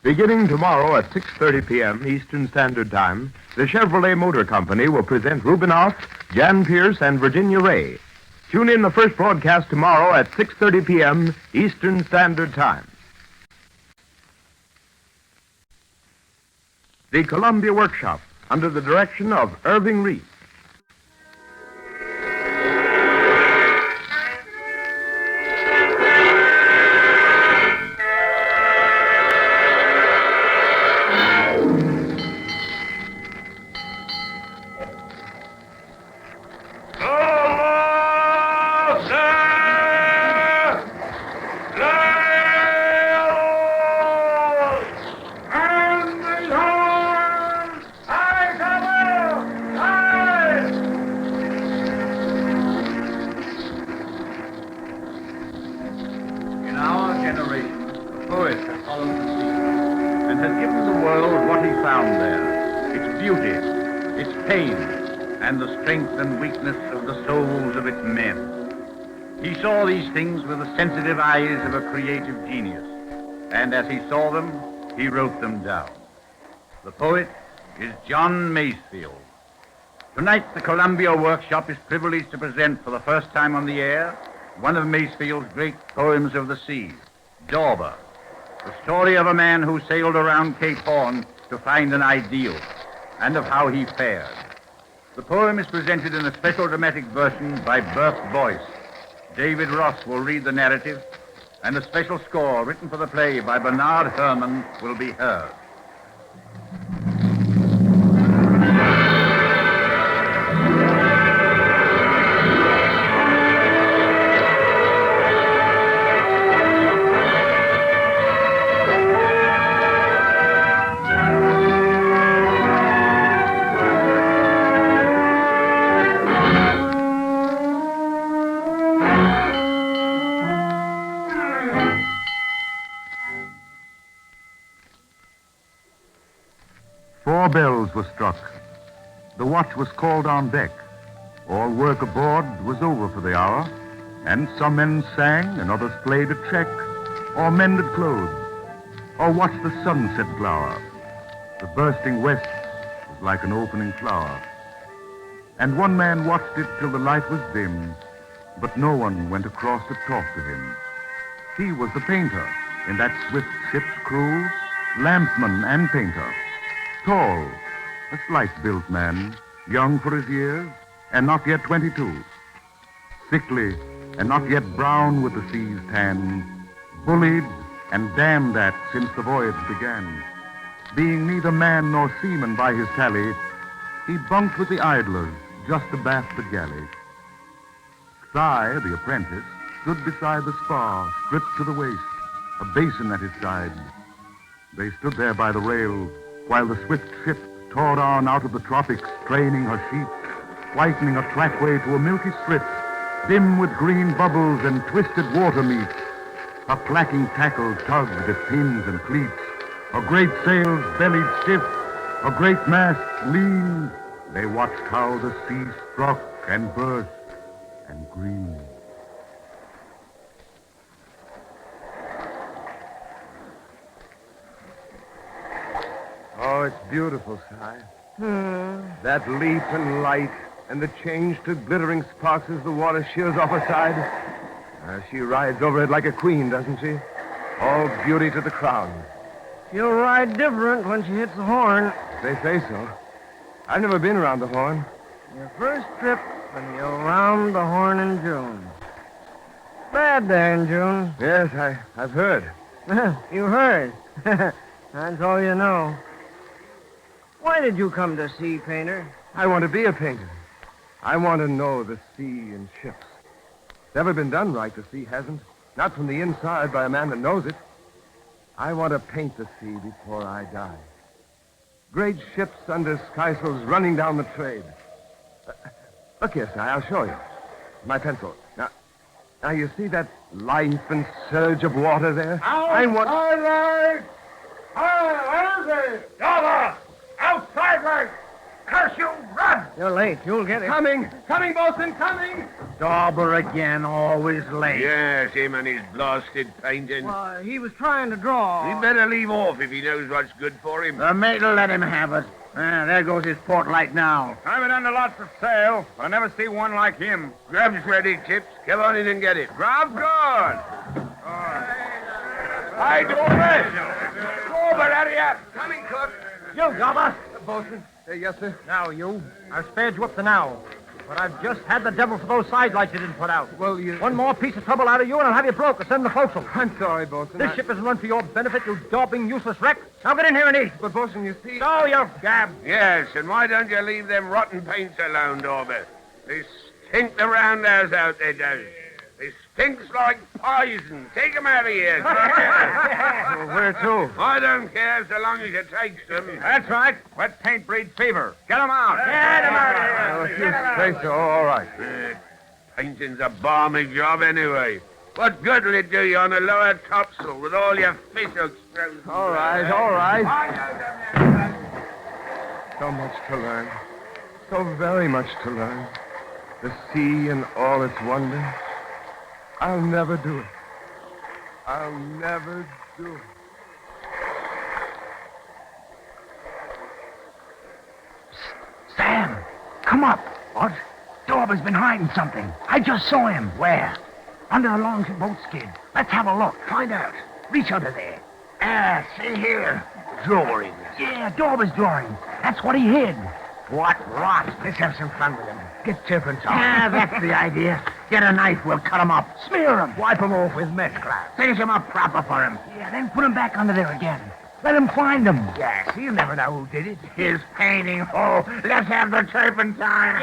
Beginning tomorrow at 6:30 p.m. Eastern Standard Time, the Chevrolet Motor Company will present Reuben Off, Jan Pierce, and Virginia Ray. Tune in the first broadcast tomorrow at 6:30 p.m. Eastern Standard Time. The Columbia Workshop, under the direction of Irving Reese. And the strength and weakness of the souls of its men. He saw these things with the sensitive eyes of a creative genius, and as he saw them, he wrote them down. The poet is John Masefield. Tonight, the Columbia Workshop is privileged to present for the first time on the air one of Masefield's great poems of the sea, Dauber, the story of a man who sailed around Cape Horn to find an ideal, and of how he fared. The poem is presented in a special dramatic version by Burke Boyce. David Ross will read the narrative, and a special score written for the play by Bernard Herrmann will be heard. Four bells were struck. The watch was called on deck. All work aboard was over for the hour, and some men sang and others played at check, or mended clothes, or watched the sunset glower. The bursting west was like an opening flower. And one man watched it till the light was dim, but no one went across to talk to him. He was the painter in that swift ship's crew, landsman and painter. Tall, a slight-built man, young for his years, and not yet 22. Sickly, and not yet brown with the sea's tan, bullied and damned at since the voyage began. Being neither man nor seaman by his tally, he bunked with the idlers just abaft the galley. Si, the apprentice, stood beside the spar, stripped to the waist, a basin at his side. They stood there by the rail, while the swift ship tore on out of the tropics, straining her sheets, whitening a trackway to a milky strip, dim with green bubbles and twisted water meat. Her clacking tackle tugged at pins and cleats, her great sails bellied stiff, her great masts lean. They watched how the sea struck and burst and green. Oh, it's beautiful, Si. That leap and light, and the change to glittering sparks as the water shears off her side. She rides over it like a queen, doesn't she? All beauty to the crown. She'll ride different when she hits the Horn. They say so. I've never been around the Horn. Your first trip when you're around the Horn in June. Bad there in June. Yes, I've heard. You heard. That's all you know. Why did you come to sea, painter? I want to be a painter. I want to know the sea and ships. It's never been done right, the sea hasn't. Not from the inside by a man that knows it. I want to paint the sea before I die. Great ships under skysails running down the trade. Look here, Si, I'll show you. My pencil. Now you see that life and surge of water there? Outside light! Where is it? Dauber! Outside light! Curse you, run! You're late. You'll get it. Coming, bosun, coming! Dauber again, always late. Yes, him and his blasted painting. Well, he was trying to draw. He'd better leave off if he knows what's good for him. The mate'll let him have it. There goes his port light now. I've been on the lots for sale, but I never see one like him. Grab's ready, Chips. Come on in and get it. Grab's good. Hi, Dauber! Dauber, hurry up! Coming, cook. You, Dauber. Bosun. Yes, sir. Now, you. I've spared you up to now. But I've just had the devil for those side lights you didn't put out. Well, you... One more piece of trouble out of you, and I'll have you broke or send the forecastle. I'm sorry, Bosun. This ship isn't run for your benefit, you daubing, useless wreck. Now get in here and eat. But, Bosun, you see... So, you gab. Yes, and why don't you leave them rotten paints alone, Dauber? They stink the roundhouse out, they does. They stinks like poison. Take 'em out of here. Well, where to? I don't care so long as you takes them. That's right. Wet paint breeds fever. Get 'em out. Get him out of Well, here. if you say so, all right. Painting's a balmy job anyway. What good will it do you on a lower topsail with all your fish hooks frozen? All right. So much to learn. So very much to learn. The sea and all its wonders. I'll never do it. I'll never do it. Sam, come up. What? Dauber's been hiding something. I just saw him. Where? Under a long boat skid. Let's have a look. Find out. Reach under there. See here. Drawings. Yeah, Dauber's drawings. That's what he hid. What rot. Let's have some fun with him. Get turpentine. Yeah, that's the idea. Get a knife, we'll cut him up. Smear him. Wipe him off with mess cloth. Finish him up proper for him. Yeah, then put him back under there again. Let him find him. Yes, he'll never know who did it. His painting. Oh, let's have the turpentine.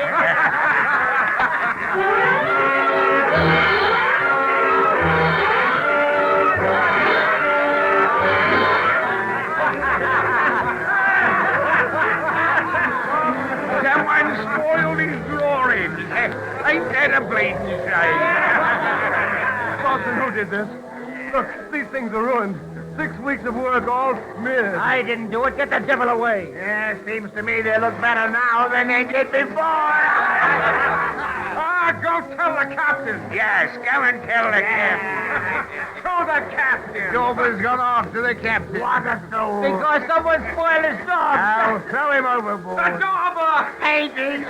Someone spoiled his drawings. Ain't that a blatant shame? Bosun, who did this? Look, these things are ruined. 6 weeks of work all smeared. I didn't do it. Get the devil away. Yeah, seems to me they look better now than they did before. Go tell the captain. Yes, go and tell the captain. Show the captain. Dauber's gone off to the captain. What a fool. Because someone spoiled his job. Now, throw him overboard. Dauber! Painting.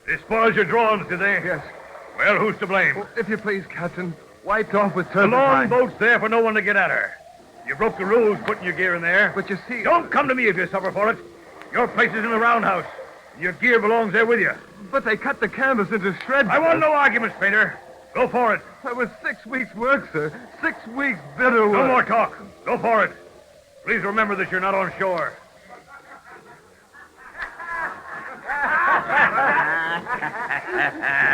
They spoiled your drawings, did they? Yes. Well, who's to blame? Well, if you please, Captain, wiped off with The long turpentine. boat's there for no one to get at her. You broke the rules putting your gear in there. But you see... Don't come to me if you suffer for it. Your place is in the roundhouse. Your gear belongs there with you. But they cut the canvas into shreds. I want no arguments, painter. Go for it. It was 6 weeks' work, sir. 6 weeks bitter work. No more talk. Go for it. Please remember that you're not on shore.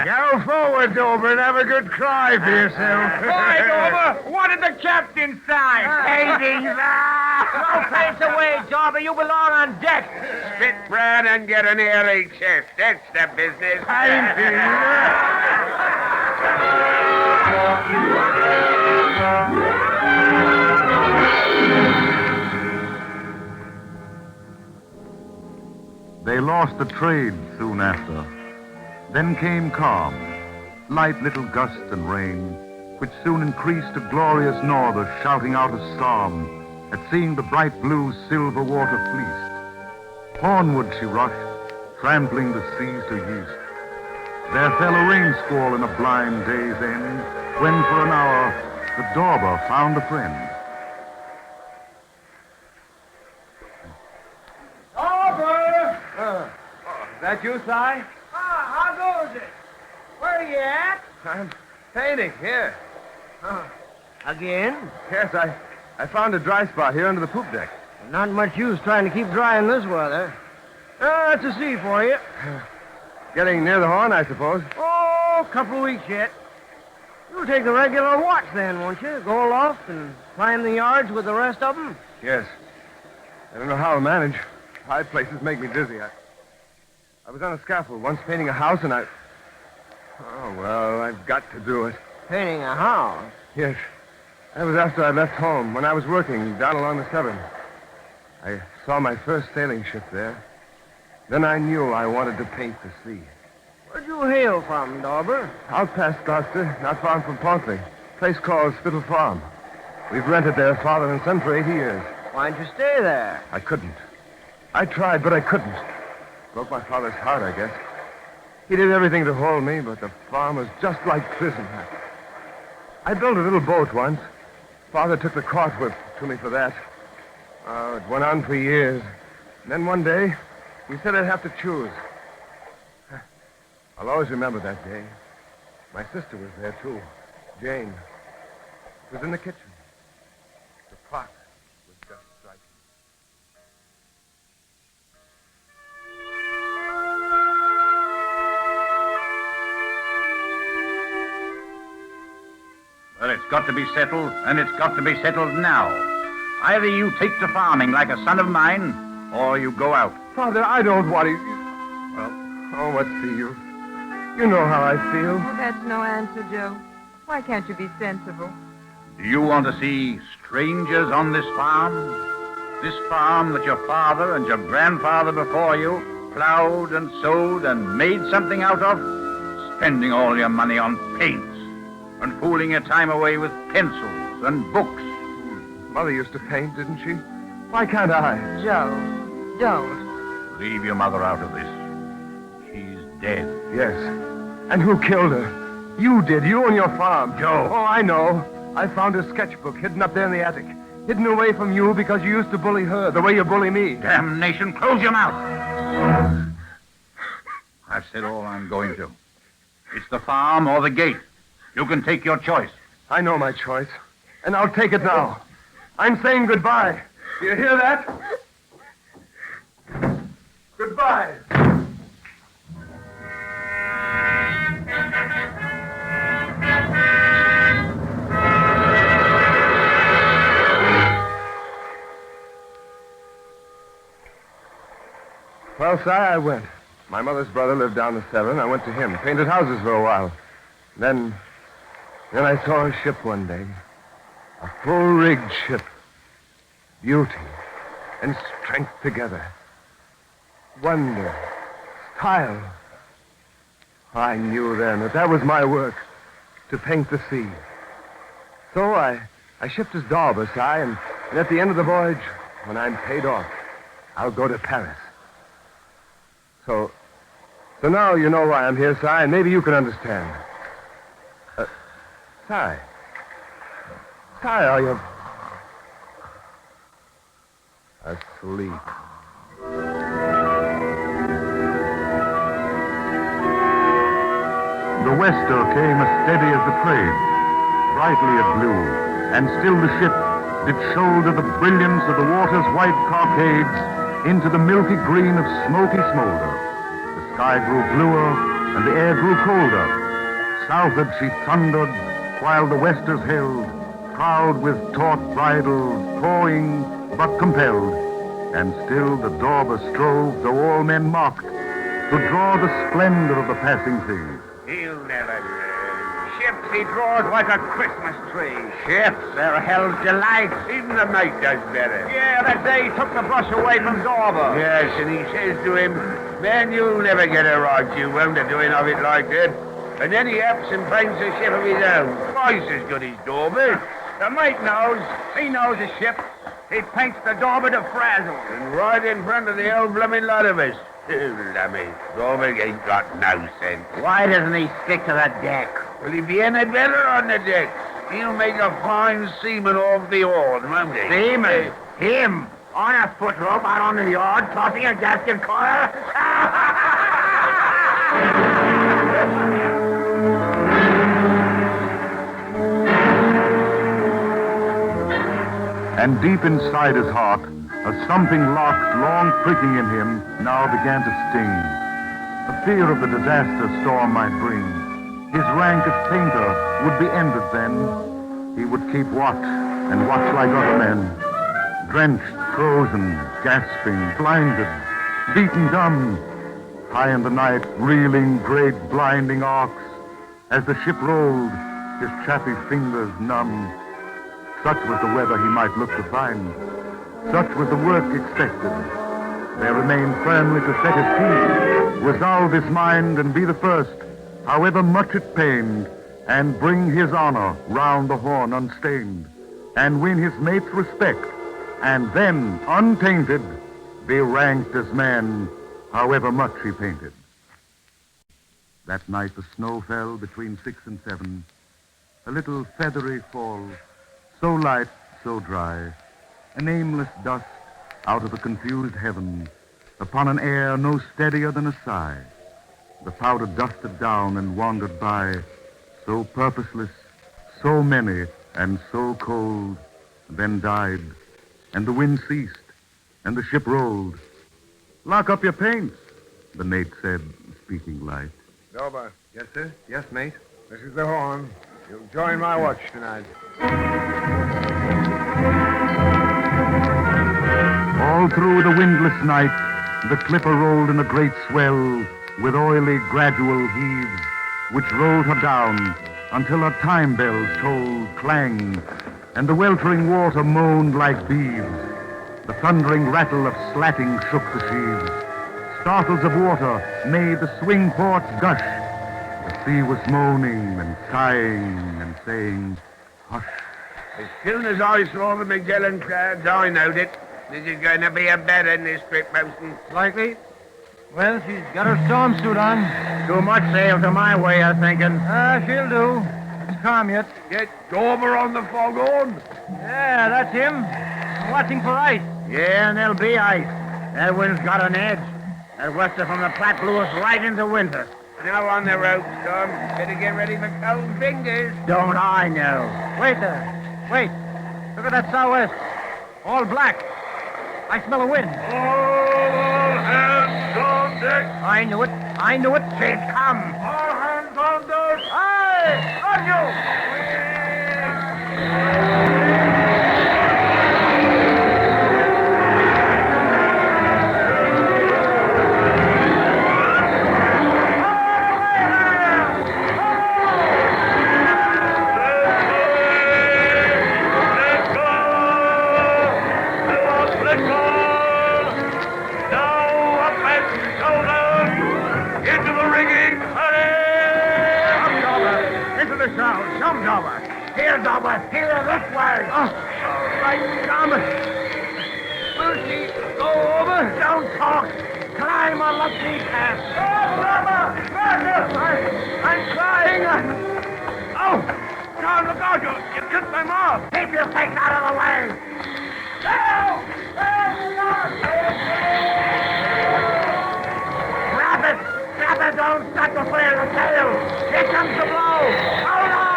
Go forward, Dauber, and have a good cry for yourself. Dauber, what did the captain sign? Paintings. No paints away, Dauber. You belong on deck. Spit brown and get an airy chest. That's the business. They lost the trade soon after. Then came calm, light little gusts and rain, which soon increased to glorious northers shouting out a psalm at seeing the bright blue silver water fleeced. Hornward she rushed, trampling the seas to yeast. There fell a rain squall in a blind day's end, when for an hour the Dauber found a friend. That you, Si? How goes it? Where are you at? I'm painting, here. Again? Yes, I found a dry spot here under the poop deck. Not much use trying to keep dry in this weather. That's a sea for you. Getting near the Horn, I suppose. Oh, a couple of weeks yet. You'll take the regular watch then, won't you? Go aloft and climb the yards with the rest of them? Yes. I don't know how I'll manage. High places make me dizzy. I was on a scaffold once painting a house, and Oh, well, I've got to do it. Painting a house? Yes. That was after I left home, when I was working down along the Severn. I saw my first sailing ship there. Then I knew I wanted to paint the sea. Where'd you hail from, Dauber? Out past Gloucester, not far from Pontley. A place called Spittle Farm. We've rented there, father and son, for 80 years. Why'd you stay there? I couldn't. I tried, but I couldn't. Broke my father's heart, I guess. He did everything to hold me, but the farm was just like prison. I built a little boat once. Father took the cart whip to me for that. Oh, it went on for years. And then one day, he said I'd have to choose. I'll always remember that day. My sister was there, too. Jane. She was in the kitchen. The clock was just striking. Well, it's got to be settled, and it's got to be settled now. Either you take to farming like a son of mine, or you go out. Father, I don't want to... Well, oh, what's the use? You know how I feel. Oh, that's no answer, Joe. Why can't you be sensible? Do you want to see strangers on this farm? This farm that your father and your grandfather before you plowed and sowed and made something out of? Spending all your money on paints and fooling your time away with pencils and books. Mother used to paint, didn't she? Why can't I? Joe, don't. Leave your mother out of this. She's dead. Yes. And who killed her? You did. You and your farm. Joe. Oh, I know. I found her sketchbook hidden up there in the attic. Hidden away from you because you used to bully her the way you bully me. Damnation, close your mouth. I've said all I'm going to. It's the farm or the gate. You can take your choice. I know my choice. And I'll take it now. I'm saying goodbye. Do you hear that? Goodbye. Well, Si, I went. My mother's brother lived down the Severn. I went to him. Painted houses for a while. Then I saw a ship one day. A full-rigged ship. Beauty and strength together. Wonder. Style. I knew then that was my work. To paint the sea. So I shipped as Dauber, Si, and at the end of the voyage, when I'm paid off, I'll go to Paris. So now you know why I'm here, Si, and maybe you can understand. Si, are you... asleep? The Wester came as steady as the trade, brightly as blue, and still the ship did shoulder the brilliance of the water's white cockades into the milky green of smoky smolder. The sky grew bluer, and the air grew colder. Southward she thundered, while the Westers held, proud with taut bridles, towing but compelled. And still the Dauber strove, though all men mocked, to draw the splendor of the passing seas. He'll never learn. Ships he draws like a Christmas tree. Ships, they're hell's delight. Even the mate does better. Yeah, that day he took the brush away from Dauber. Yes, and he says to him, man, you'll never get a right, you won't, a doing of it like that. And then he ups and paints a ship of his own. Twice as good as Dauber. The mate knows. He knows the ship. He paints the Dauber to frazzle. And right in front of the old blooming lot of us. Lummy, Dauber ain't got no sense. Why doesn't he stick to the deck? Will he be any better on the deck? He'll make a fine seaman off the horn, won't he? Seaman? Him? On a foot rope out on the yard, tossing a gasket coil? And deep inside his heart, a something locked, long pricking in him, now began to sting. The fear of the disaster storm might bring. His rank as painter would be ended then. He would keep watch, and watch like other men. Drenched, frozen, gasping, blinded, beaten dumb. High in the night, reeling great blinding arcs. As the ship rolled, his chappy fingers numb. Such was the weather he might look to find. Such was the work expected. There remained firmly to set his teeth, resolve his mind, and be the first, however much it pained, and bring his honor round the horn unstained, and win his mate's respect, and then, untainted, be ranked as man, however much he painted. That night the snow fell between 6 and 7, a little feathery fall, so light, so dry, an aimless dust out of a confused heaven, upon an air no steadier than a sigh. The powder dusted down and wandered by, so purposeless, so many, and so cold, then died, and the wind ceased, and the ship rolled. "Lock up your paints," the mate said, speaking light. Dauber. Yes, sir? Yes, mate. This is the horn. You'll join my watch tonight. All through the windless night, the clipper rolled in a great swell with oily, gradual heaves, which rolled her down until her time bells tolled, clanged, and the weltering water moaned like beeves. The thundering rattle of slatting shook the sheaves. Startles of water made the swing ports gush. The sea was moaning and sighing and saying, "Hush." As soon as I saw the Magellan clouds, I knowed it. This is going to be a better in this trip, Bosun. Likely. Well, she's got her storm suit on. Too much sail to my way, I'm thinking. She'll do. It's calm yet. Get Dauber on the foghorn. Yeah, that's him. I'm watching for ice. Yeah, and there'll be ice. That wind's got an edge. That wester from the Platte blew us right into winter. Now on the ropes, Tom. Better get ready for cold fingers. Don't I know? Wait there. Wait. Look at that southwest. All black. I smell a wind. All hands on deck. I knew it. I knew it. She's come. All hands on deck. Aye! On you! Come, Dauber. Here, Dauber. Here, this way. All right, Tom. Will she go over? Don't talk. Climb on the kneecap. Oh, Mama! I'm crying. Oh, Tom, look out. You kicked my mouth. Keep your face out of the way. Help! Grab it. Grab it. Don't stop to flare the sail. Here comes the blow. Hold on.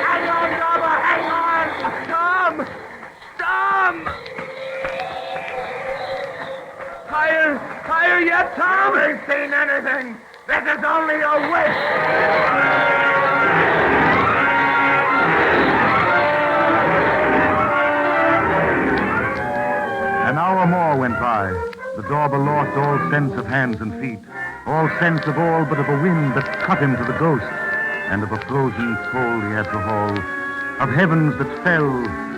Hang on, Dauber. Hang on. Tom! Higher yet, Tom? I haven't seen anything. This is only a wish. An hour more went by. The Dauber lost all sense of hands and feet, all sense of all but of a wind that cut him to the ghost, and of a frozen coal he had to haul, of heavens that fell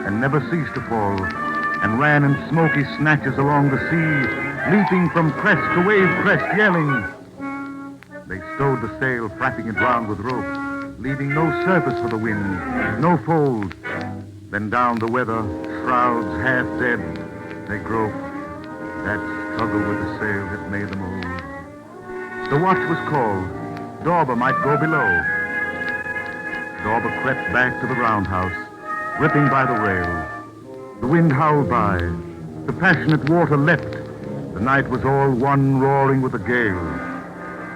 and never ceased to fall, and ran in smoky snatches along the sea, leaping from crest to wave crest, yelling. They stowed the sail, frapping it round with rope, leaving no surface for the wind, no fold. Then down the weather, shrouds half dead, they groped. That struggle with the sail had made them old. The watch was called. Dauber might go below. Dauber crept back to the roundhouse, gripping by the rail. The wind howled by. The passionate water leapt. The night was all one roaring with a gale.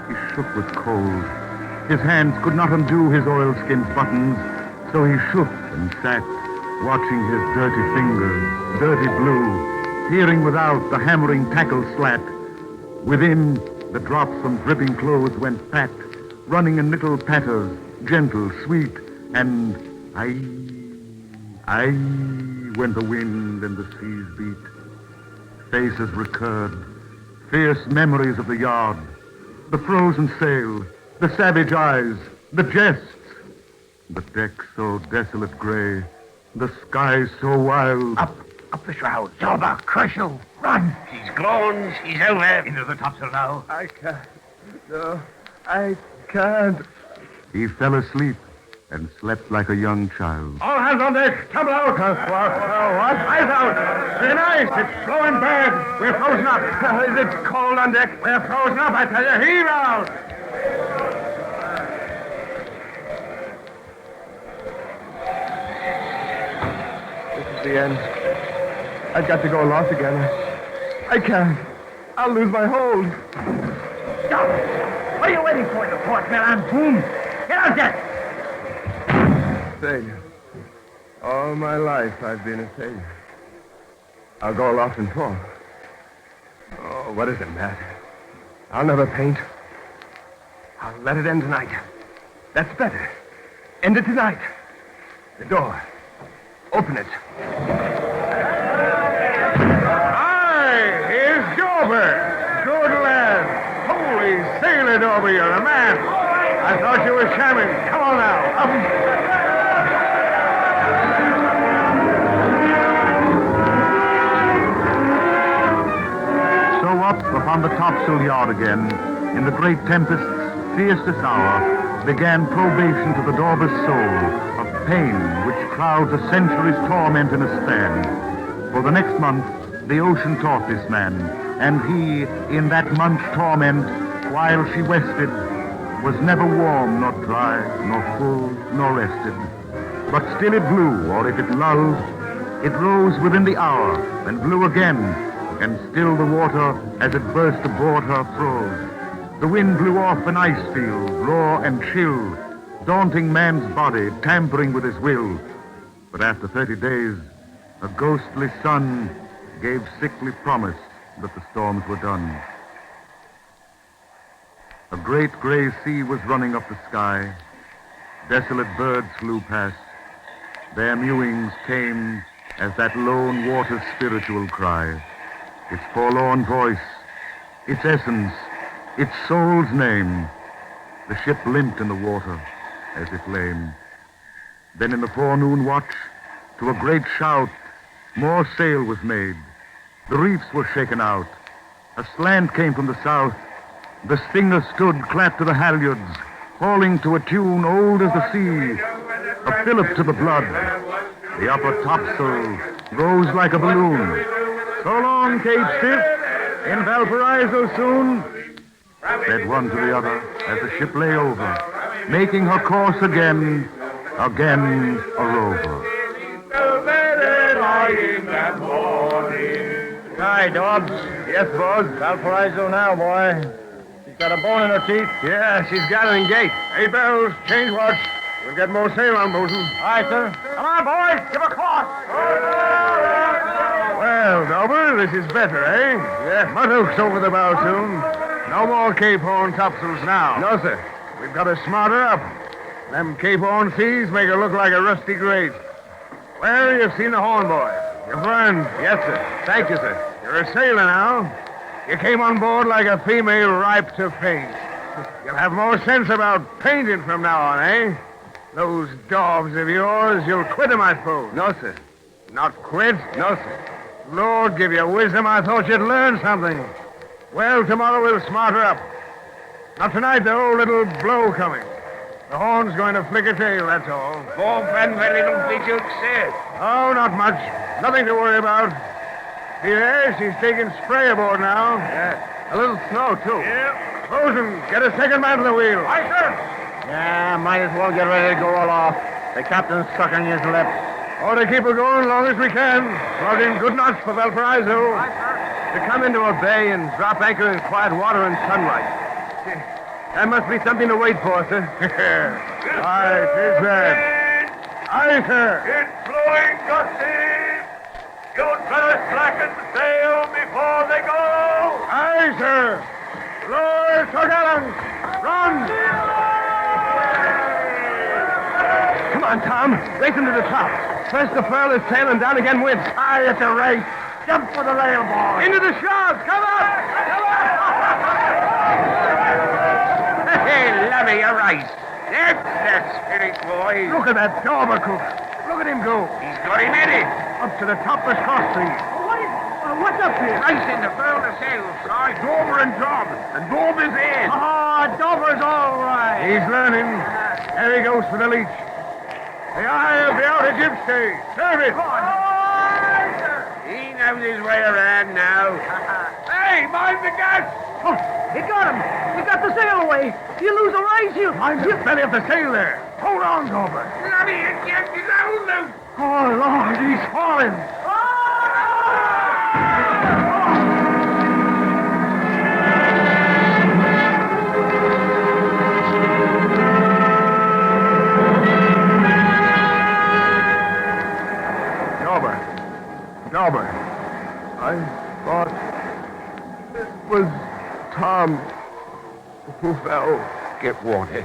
He shook with cold. His hands could not undo his oilskin buttons, so he shook and sat, watching his dirty fingers, dirty blue, hearing without the hammering tackle slat. Within, the drops from dripping clothes went pat, running in little patters, gentle, sweet, and aye, went the wind and the seas beat. Faces recurred, fierce memories of the yard, the frozen sail, the savage eyes, the jests. The deck so desolate gray, The sky's so wild. Up the shroud. Dauber, crush you. Run. She's gone. She's over. Into the topsail now. I can't. No, I can't. He fell asleep and slept like a young child. All hands on deck. Tumble out. What? Eyes out. Thin ice. It's blowing bad. We're frozen up. Is it cold on deck? We're frozen up, I tell you. Heave out. This is the end. I've got to go aloft again. I can't. I'll lose my hold. Stop. What are you waiting for, you port man? Boom. Get out there. Sailor. All my life I've been a sailor. I'll go aloft and fall. Oh, what does it matter? I'll never paint. I'll let it end tonight. That's better. End it tonight. The door. Open it. Aye, here's Dauber. Good lad. Holy sailor, Dauber, you're a man. I thought you were shamming. Come on now. Up. Up upon the topsail yard again, in the great tempest's fiercest hour, began probation to the Dauber's soul of pain which crowds a century's torment in a span. For the next month, the ocean taught this man, and he, in that month's torment, while she wested, was never warm, nor dry, nor full, nor rested. But still it blew, or if it lulled, it rose within the hour, and blew again, and still the water, as it burst aboard her, froze. The wind blew off an ice field, raw and chill, daunting man's body, tampering with his will. But after 30 days, a ghostly sun gave sickly promise that the storms were done. A great gray sea was running up the sky. Desolate birds flew past. Their mewings came as that lone water's spiritual cry. Its forlorn voice, its essence, its soul's name. The ship limped in the water as if lame. Then in the forenoon watch, to a great shout, more sail was made. The reefs were shaken out. A slant came from the south. The stinger stood clapped to the halyards, hauling to a tune old as the sea, a fillip to the blood. The upper topsail rose like a balloon. So long, Cape Stiff. In Valparaiso soon, said one to the other as the ship lay over, making her course again a rover. Hi, Dobbs. Yes, boss. Valparaiso now, boy. She's got a bone in her teeth. Yeah, she's gathering gait. Hey, Bells, change watch. We'll get more sail on, bosun. Aye, sir. Come on, boys. Give a course. Well, Dauber, this is better, eh? Yeah, Muttook's over the bow soon. No more Cape Horn topsails now. No, sir. We've got to smart her up. Them Cape Horn seas make her look like a rusty grate. Well, you've seen the Horn boy. Your friend. Yes, sir. Thank you, sir. You're a sailor now. You came on board like a female ripe to paint. You'll have more sense about painting from now on, eh? Those daubs of yours, you'll quit 'em, I suppose. No, sir. Not quit? No, sir. Lord give you wisdom. I thought you'd learn something. Well, tomorrow we'll smart her up. Not tonight, though. Little blow coming. The Horn's going to flick a tail, that's all. Poor friend, very little bit sir. Oh, not much. Nothing to worry about. See there? She's taking spray aboard now. Yeah. A little snow, too. Yep. Bosun, get a second man to the wheel. Aye, sir. Yeah, might as well get ready to go aloft. The captain's sucking his lip. Ought to keep her going as long as we can. Plug in good knots for Valparaiso. Aye, sir. To come into a bay and drop anchor in quiet water and sunlight. That must be something to wait for, sir. Aye, 'tis that. Aye, sir. It's blowing gusty. You'd better slacken sail before they go. Aye, sir. Lower topgallants. Run. Come on, Tom. Race him to the top. First the furl is tail and down again wind. Aye, it's a race. Jump for the rail, boy. Into the shrouds. Come up. Hey, Lovey, you're right. That's the spirit, boys. Look at that Dauber cook. Look at him go. He's got him headed. Up to the topmost cross tree. What's up here? Racing to furl the sails, Fry. Dauber and Throgg. And Dauber's in. Dauber's all right. He's learning. There he goes for the leech. The eye of the outer gypsy. Serve it. He knows his way around now. Hey, mind the gas. Oh, he got him. He got the sail away. You lose a race, you. Mind the belly of the sail there. Hold on, Dauber. Bloody idiot, he's out loose. Oh, Lord, he's falling. Dauber, I thought it was Tom who fell. Get water.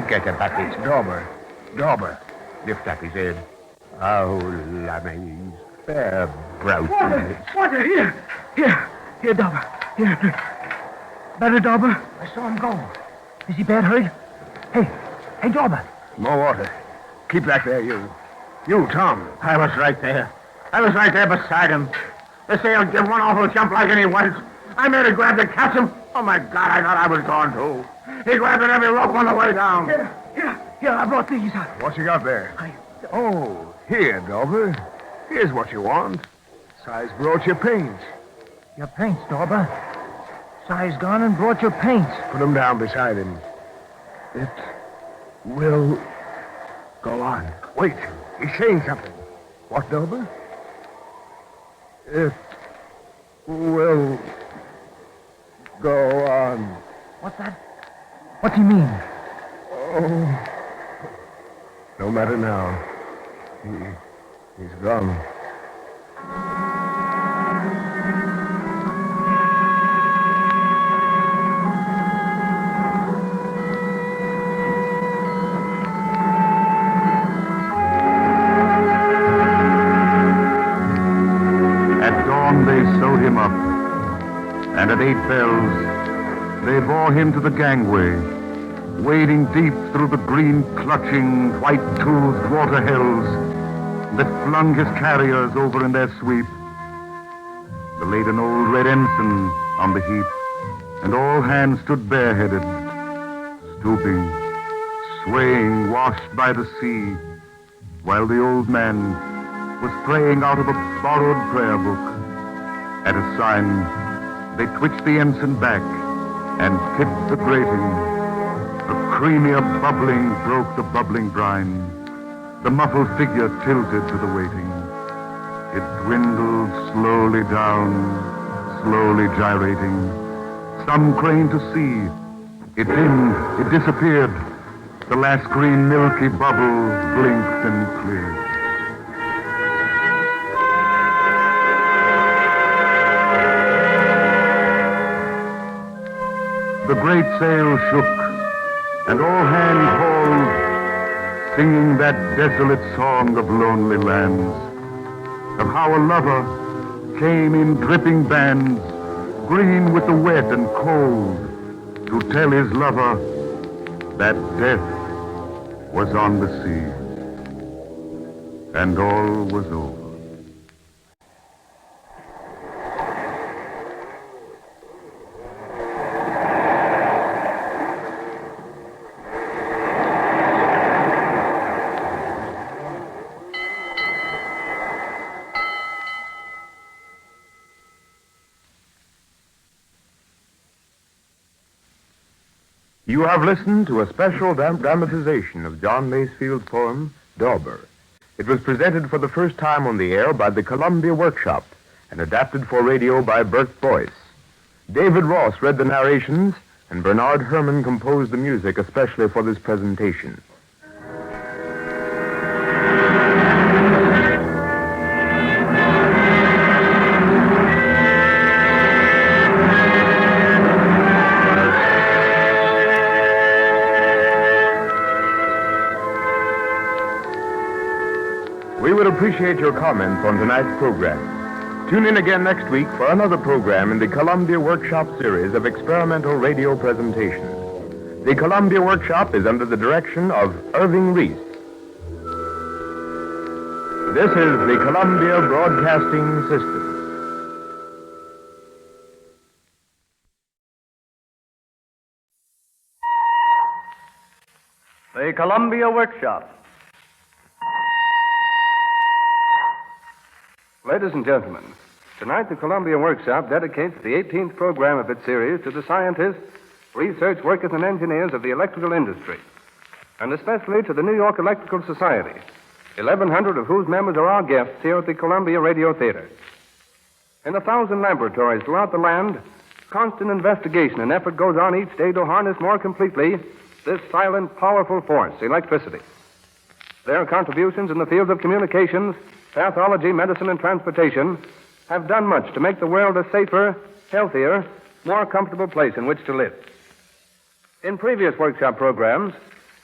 Get it back. It's Dauber. Dauber. Lift up his head. Oh, lummies. Fair broken. Water, here, Dauber. Here. Better, Dauber? I saw him go. Is he bad hurt? Hey, Dauber. More water. Keep back there, you. You, Tom. I was right there. I was right there beside him. The sail gave one awful jump like any once. I made a grab to catch him. Oh, my God, I thought I was gone, too. He grabbed at every rope on the way down. Here, I brought these. What you got there? Oh, here, Dauber. Here's what you want. Si's brought your paints. Your paints, Dauber. Si's gone and brought your paints. Put them down beside him. It will go on. Wait, he's saying something. What, Dauber? It will go on. What's that? What's he mean? Oh, no matter now. He's gone. They sewed him up, and at 8 bells, they bore him to the gangway, wading deep through the green, clutching, white-toothed water hells that flung his carriers over in their sweep. They laid an old red ensign on the heap, and all hands stood bareheaded, stooping, swaying, washed by the sea, while the old man was praying out of a borrowed prayer book. At a sign, they twitched the ensign back and tipped the grating. A creamier bubbling broke the bubbling brine. The muffled figure tilted to the waiting. It dwindled slowly down, slowly gyrating. Some craned to see. It dimmed, it disappeared. The last green milky bubble blinked and cleared. The great sail shook, and all hands hauled, singing that desolate song of lonely lands, of how a lover came in dripping bands, green with the wet and cold, to tell his lover that death was on the sea, and all was over. You have listened to a special dramatization of John Masefield's poem, Dauber. It was presented for the first time on the air by the Columbia Workshop and adapted for radio by Bert Boyce. David Ross read the narrations, and Bernard Herrmann composed the music especially for this presentation. We would appreciate your comments on tonight's program. Tune in again next week for another program in the Columbia Workshop series of experimental radio presentations. The Columbia Workshop is under the direction of Irving Reese. This is the Columbia Broadcasting System. The Columbia Workshop. Ladies and gentlemen, tonight the Columbia Workshop dedicates the 18th program of its series to the scientists, research workers, and engineers of the electrical industry, and especially to the New York Electrical Society, 1,100 of whose members are our guests here at the Columbia Radio Theater. In 1,000 laboratories throughout the land, constant investigation and effort goes on each day to harness more completely this silent, powerful force, electricity. Their contributions in the fields of communications, pathology, medicine, and transportation have done much to make the world a safer, healthier, more comfortable place in which to live. In previous workshop programs,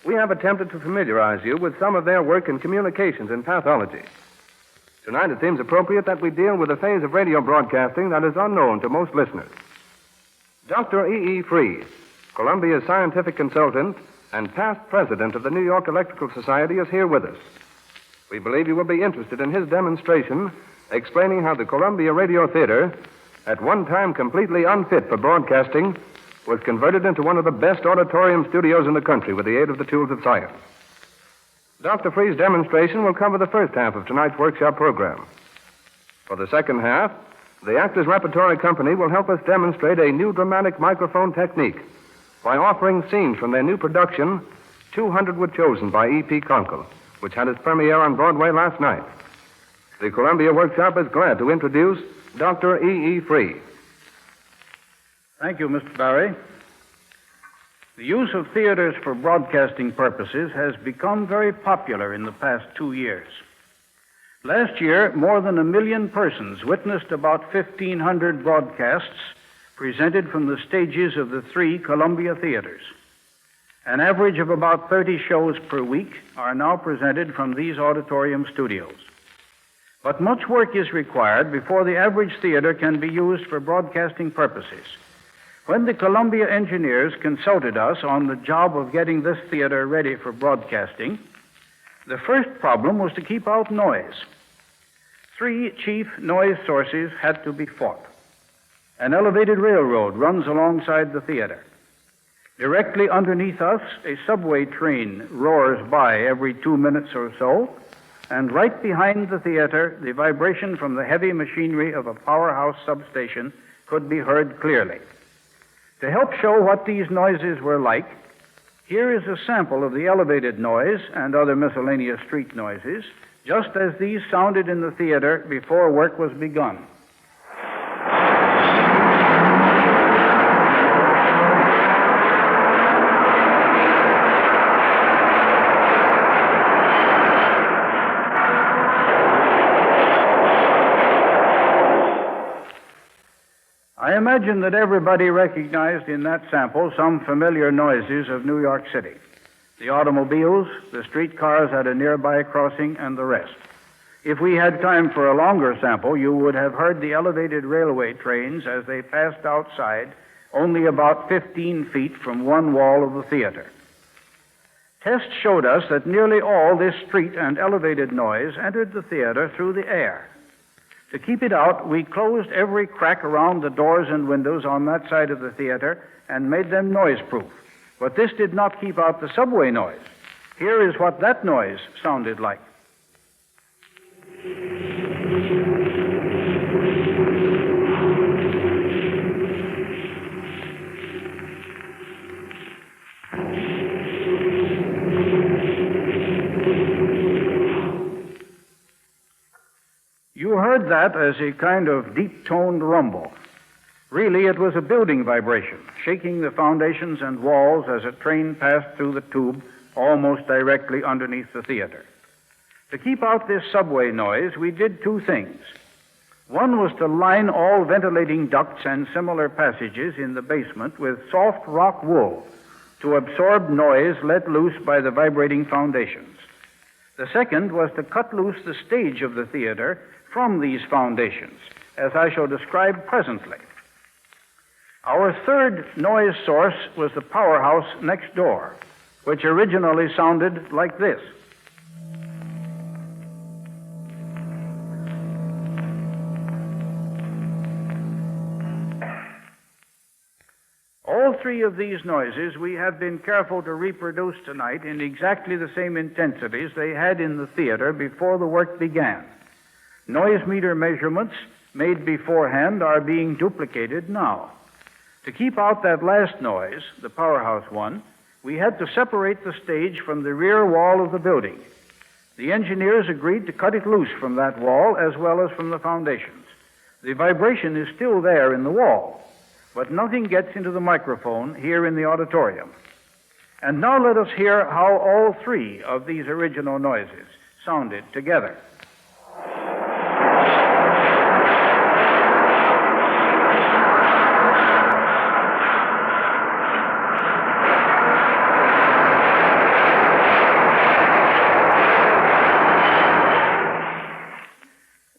we have attempted to familiarize you with some of their work in communications and pathology. Tonight, it seems appropriate that we deal with a phase of radio broadcasting that is unknown to most listeners. Dr. E.E. Free, Columbia's scientific consultant and past president of the New York Electrical Society, is here with us. We believe you will be interested in his demonstration explaining how the Columbia Radio Theater, at one time completely unfit for broadcasting, was converted into one of the best auditorium studios in the country with the aid of the tools of science. Dr. Free's demonstration will cover the first half of tonight's workshop program. For the second half, the Actors Repertory Company will help us demonstrate a new dramatic microphone technique by offering scenes from their new production, 200 Were Chosen by E.P. Conkle, which had its premiere on Broadway last night. The Columbia Workshop is glad to introduce Dr. E.E. Free. Thank you, Mr. Barry. The use of theaters for broadcasting purposes has become very popular in the past 2 years. Last year, more than 1 million persons witnessed about 1,500 broadcasts presented from the stages of the 3 Columbia theaters. An average of about 30 shows per week are now presented from these auditorium studios. But much work is required before the average theater can be used for broadcasting purposes. When the Columbia engineers consulted us on the job of getting this theater ready for broadcasting, the first problem was to keep out noise. 3 chief noise sources had to be fought. An elevated railroad runs alongside the theater. Directly underneath us, a subway train roars by every 2 minutes or so, and right behind the theater, the vibration from the heavy machinery of a powerhouse substation could be heard clearly. To help show what these noises were like, here is a sample of the elevated noise and other miscellaneous street noises, just as these sounded in the theater before work was begun. I imagine that everybody recognized in that sample some familiar noises of New York City. The automobiles, the streetcars at a nearby crossing, and the rest. If we had time for a longer sample, you would have heard the elevated railway trains as they passed outside, only about 15 feet from one wall of the theater. Tests showed us that nearly all this street and elevated noise entered the theater through the air. To keep it out, we closed every crack around the doors and windows on that side of the theater and made them noise-proof. But this did not keep out the subway noise. Here is what that noise sounded like. You heard that as a kind of deep-toned rumble. Really, it was a building vibration, shaking the foundations and walls as a train passed through the tube almost directly underneath the theater. To keep out this subway noise, we did 2 things. One was to line all ventilating ducts and similar passages in the basement with soft rock wool to absorb noise let loose by the vibrating foundations. The second was to cut loose the stage of the theater from these foundations, as I shall describe presently. Our third noise source was the powerhouse next door, which originally sounded like this. three of these noises we have been careful to reproduce tonight in exactly the same intensities they had in the theater before the work began. Noise meter measurements made beforehand are being duplicated now. To keep out that last noise, the powerhouse one, we had to separate the stage from the rear wall of the building. The engineers agreed to cut it loose from that wall as well as from the foundations. The vibration is still there in the wall, but nothing gets into the microphone here in the auditorium. And now let us hear how all three of these original noises sounded together.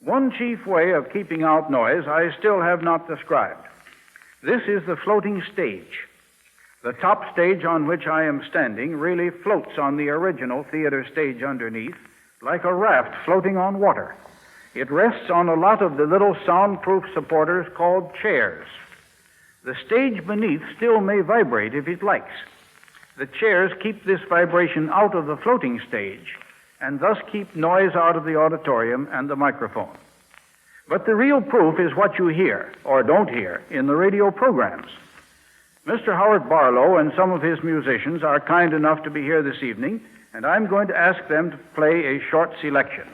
One chief way of keeping out noise I still have not described. This is the floating stage. The top stage on which I am standing really floats on the original theater stage underneath, like a raft floating on water. It rests on a lot of the little soundproof supporters called chairs. The stage beneath still may vibrate if it likes. The chairs keep this vibration out of the floating stage, and thus keep noise out of the auditorium and the microphone. But the real proof is what you hear, or don't hear, in the radio programs. Mr. Howard Barlow and some of his musicians are kind enough to be here this evening, and I'm going to ask them to play a short selection.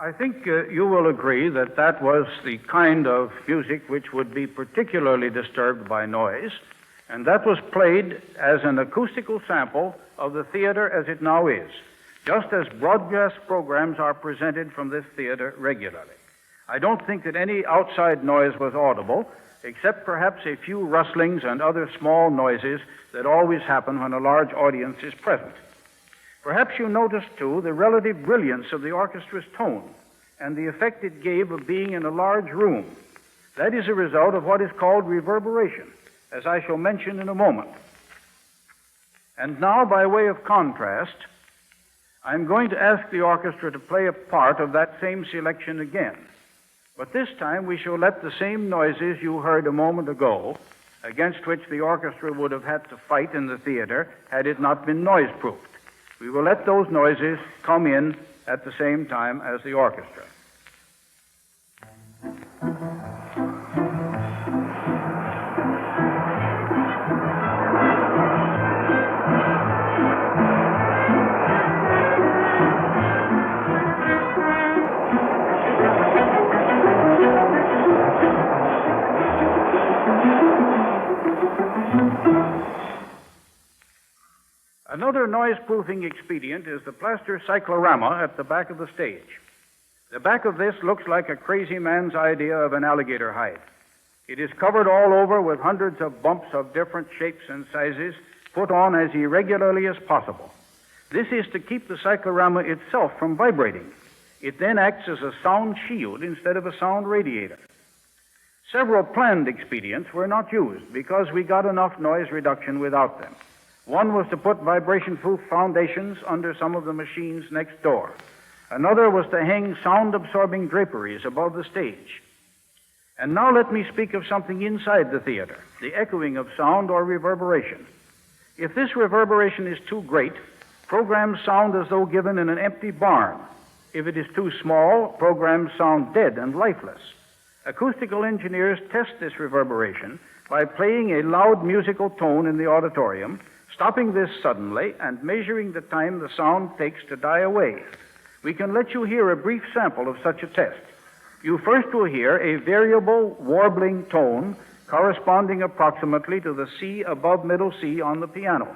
I think you will agree that that was the kind of music which would be particularly disturbed by noise, and that was played as an acoustical sample of the theater as it now is, just as broadcast programs are presented from this theater regularly. I don't think that any outside noise was audible, except perhaps a few rustlings and other small noises that always happen when a large audience is present. Perhaps you noticed, too, the relative brilliance of the orchestra's tone and the effect it gave of being in a large room. That is a result of what is called reverberation, as I shall mention in a moment. And now, by way of contrast, I'm going to ask the orchestra to play a part of that same selection again. But this time we shall let the same noises you heard a moment ago, against which the orchestra would have had to fight in the theater had it not been noise-proofed. We will let those noises come in at the same time as the orchestra. Another noise-proofing expedient is the plaster cyclorama at the back of the stage. The back of this looks like a crazy man's idea of an alligator hide. It is covered all over with hundreds of bumps of different shapes and sizes, put on as irregularly as possible. This is to keep the cyclorama itself from vibrating. It then acts as a sound shield instead of a sound radiator. Several planned expedients were not used because we got enough noise reduction without them. One was to put vibration-proof foundations under some of the machines next door. Another was to hang sound-absorbing draperies above the stage. And now let me speak of something inside the theater, the echoing of sound or reverberation. If this reverberation is too great, programs sound as though given in an empty barn. If it is too small, programs sound dead and lifeless. Acoustical engineers test this reverberation by playing a loud musical tone in the auditorium, stopping this suddenly, and measuring the time the sound takes to die away. We can let you hear a brief sample of such a test. You first will hear a variable warbling tone corresponding approximately to the C above middle C on the piano.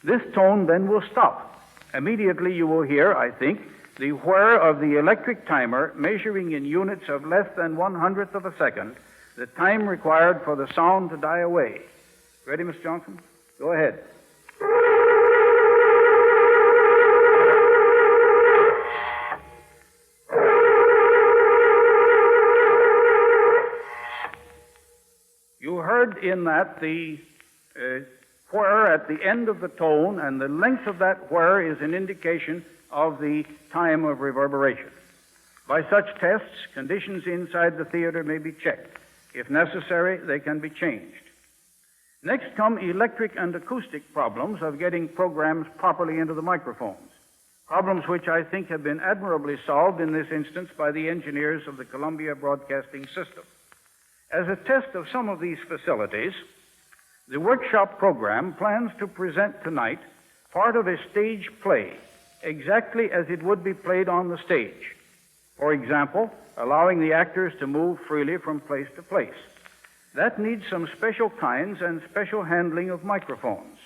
This tone then will stop. Immediately you will hear, I think, the whir of the electric timer measuring in units of less than 1/100th of a second the time required for the sound to die away. Ready, Miss Johnson? Go ahead. You heard in that the whir at the end of the tone, and the length of that whir is an indication of the time of reverberation. By such tests, conditions inside the theater may be checked. If necessary, they can be changed. Next come electric and acoustic problems of getting programs properly into the microphones, problems which I think have been admirably solved in this instance by the engineers of the Columbia Broadcasting System. As a test of some of these facilities, the workshop program plans to present tonight part of a stage play, exactly as it would be played on the stage. For example, allowing the actors to move freely from place to place. That needs some special kinds and special handling of microphones.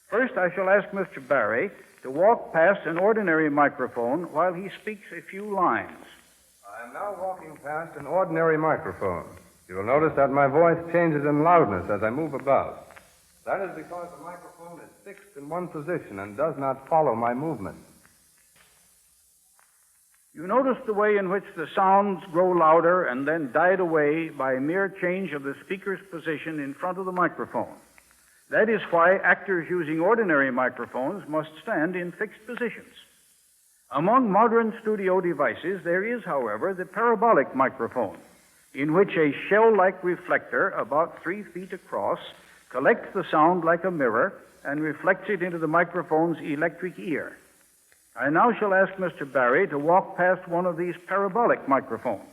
First, I shall ask Mr. Barry to walk past an ordinary microphone while he speaks a few lines. I am now walking past an ordinary microphone. You will notice that my voice changes in loudness as I move about. That is because the microphone is fixed in one position and does not follow my movement. You notice the way in which the sounds grow louder and then died away by a mere change of the speaker's position in front of the microphone. That is why actors using ordinary microphones must stand in fixed positions. Among modern studio devices, there is, however, the parabolic microphone, in which a shell-like reflector about 3 feet across collects the sound like a mirror and reflects it into the microphone's electric ear. I now shall ask Mr. Barry to walk past one of these parabolic microphones.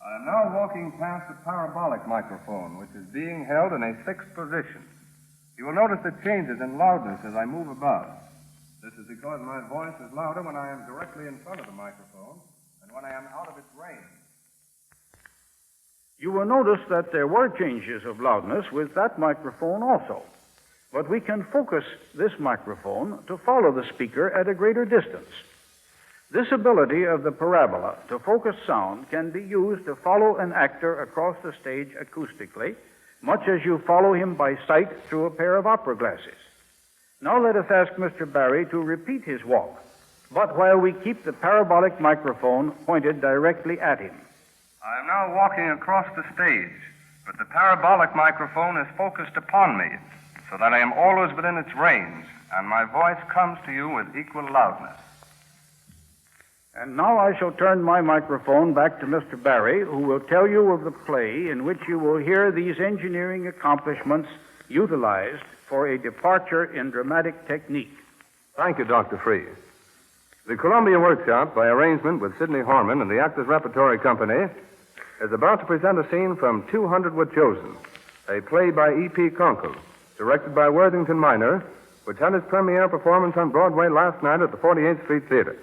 I am now walking past a parabolic microphone, which is being held in a fixed position. You will notice the changes in loudness as I move about. This is because my voice is louder when I am directly in front of the microphone than when I am out of its range. You will notice that there were changes of loudness with that microphone also. But we can focus this microphone to follow the speaker at a greater distance. This ability of the parabola to focus sound can be used to follow an actor across the stage acoustically, much as you follow him by sight through a pair of opera glasses. Now let us ask Mr. Barry to repeat his walk, but while we keep the parabolic microphone pointed directly at him. I am now walking across the stage, but the parabolic microphone is focused upon me, so that I am always within its range, and my voice comes to you with equal loudness. And now I shall turn my microphone back to Mr. Barry, who will tell you of the play in which you will hear these engineering accomplishments utilized for a departure in dramatic technique. Thank you, Dr. Freeze. The Columbia Workshop, by arrangement with Sidney Horman and the Actors Repertory Company, is about to present a scene from 200 Were Chosen, a play by E.P. Conkle, directed by Worthington Minor, which had its premiere performance on Broadway last night at the 48th Street Theater.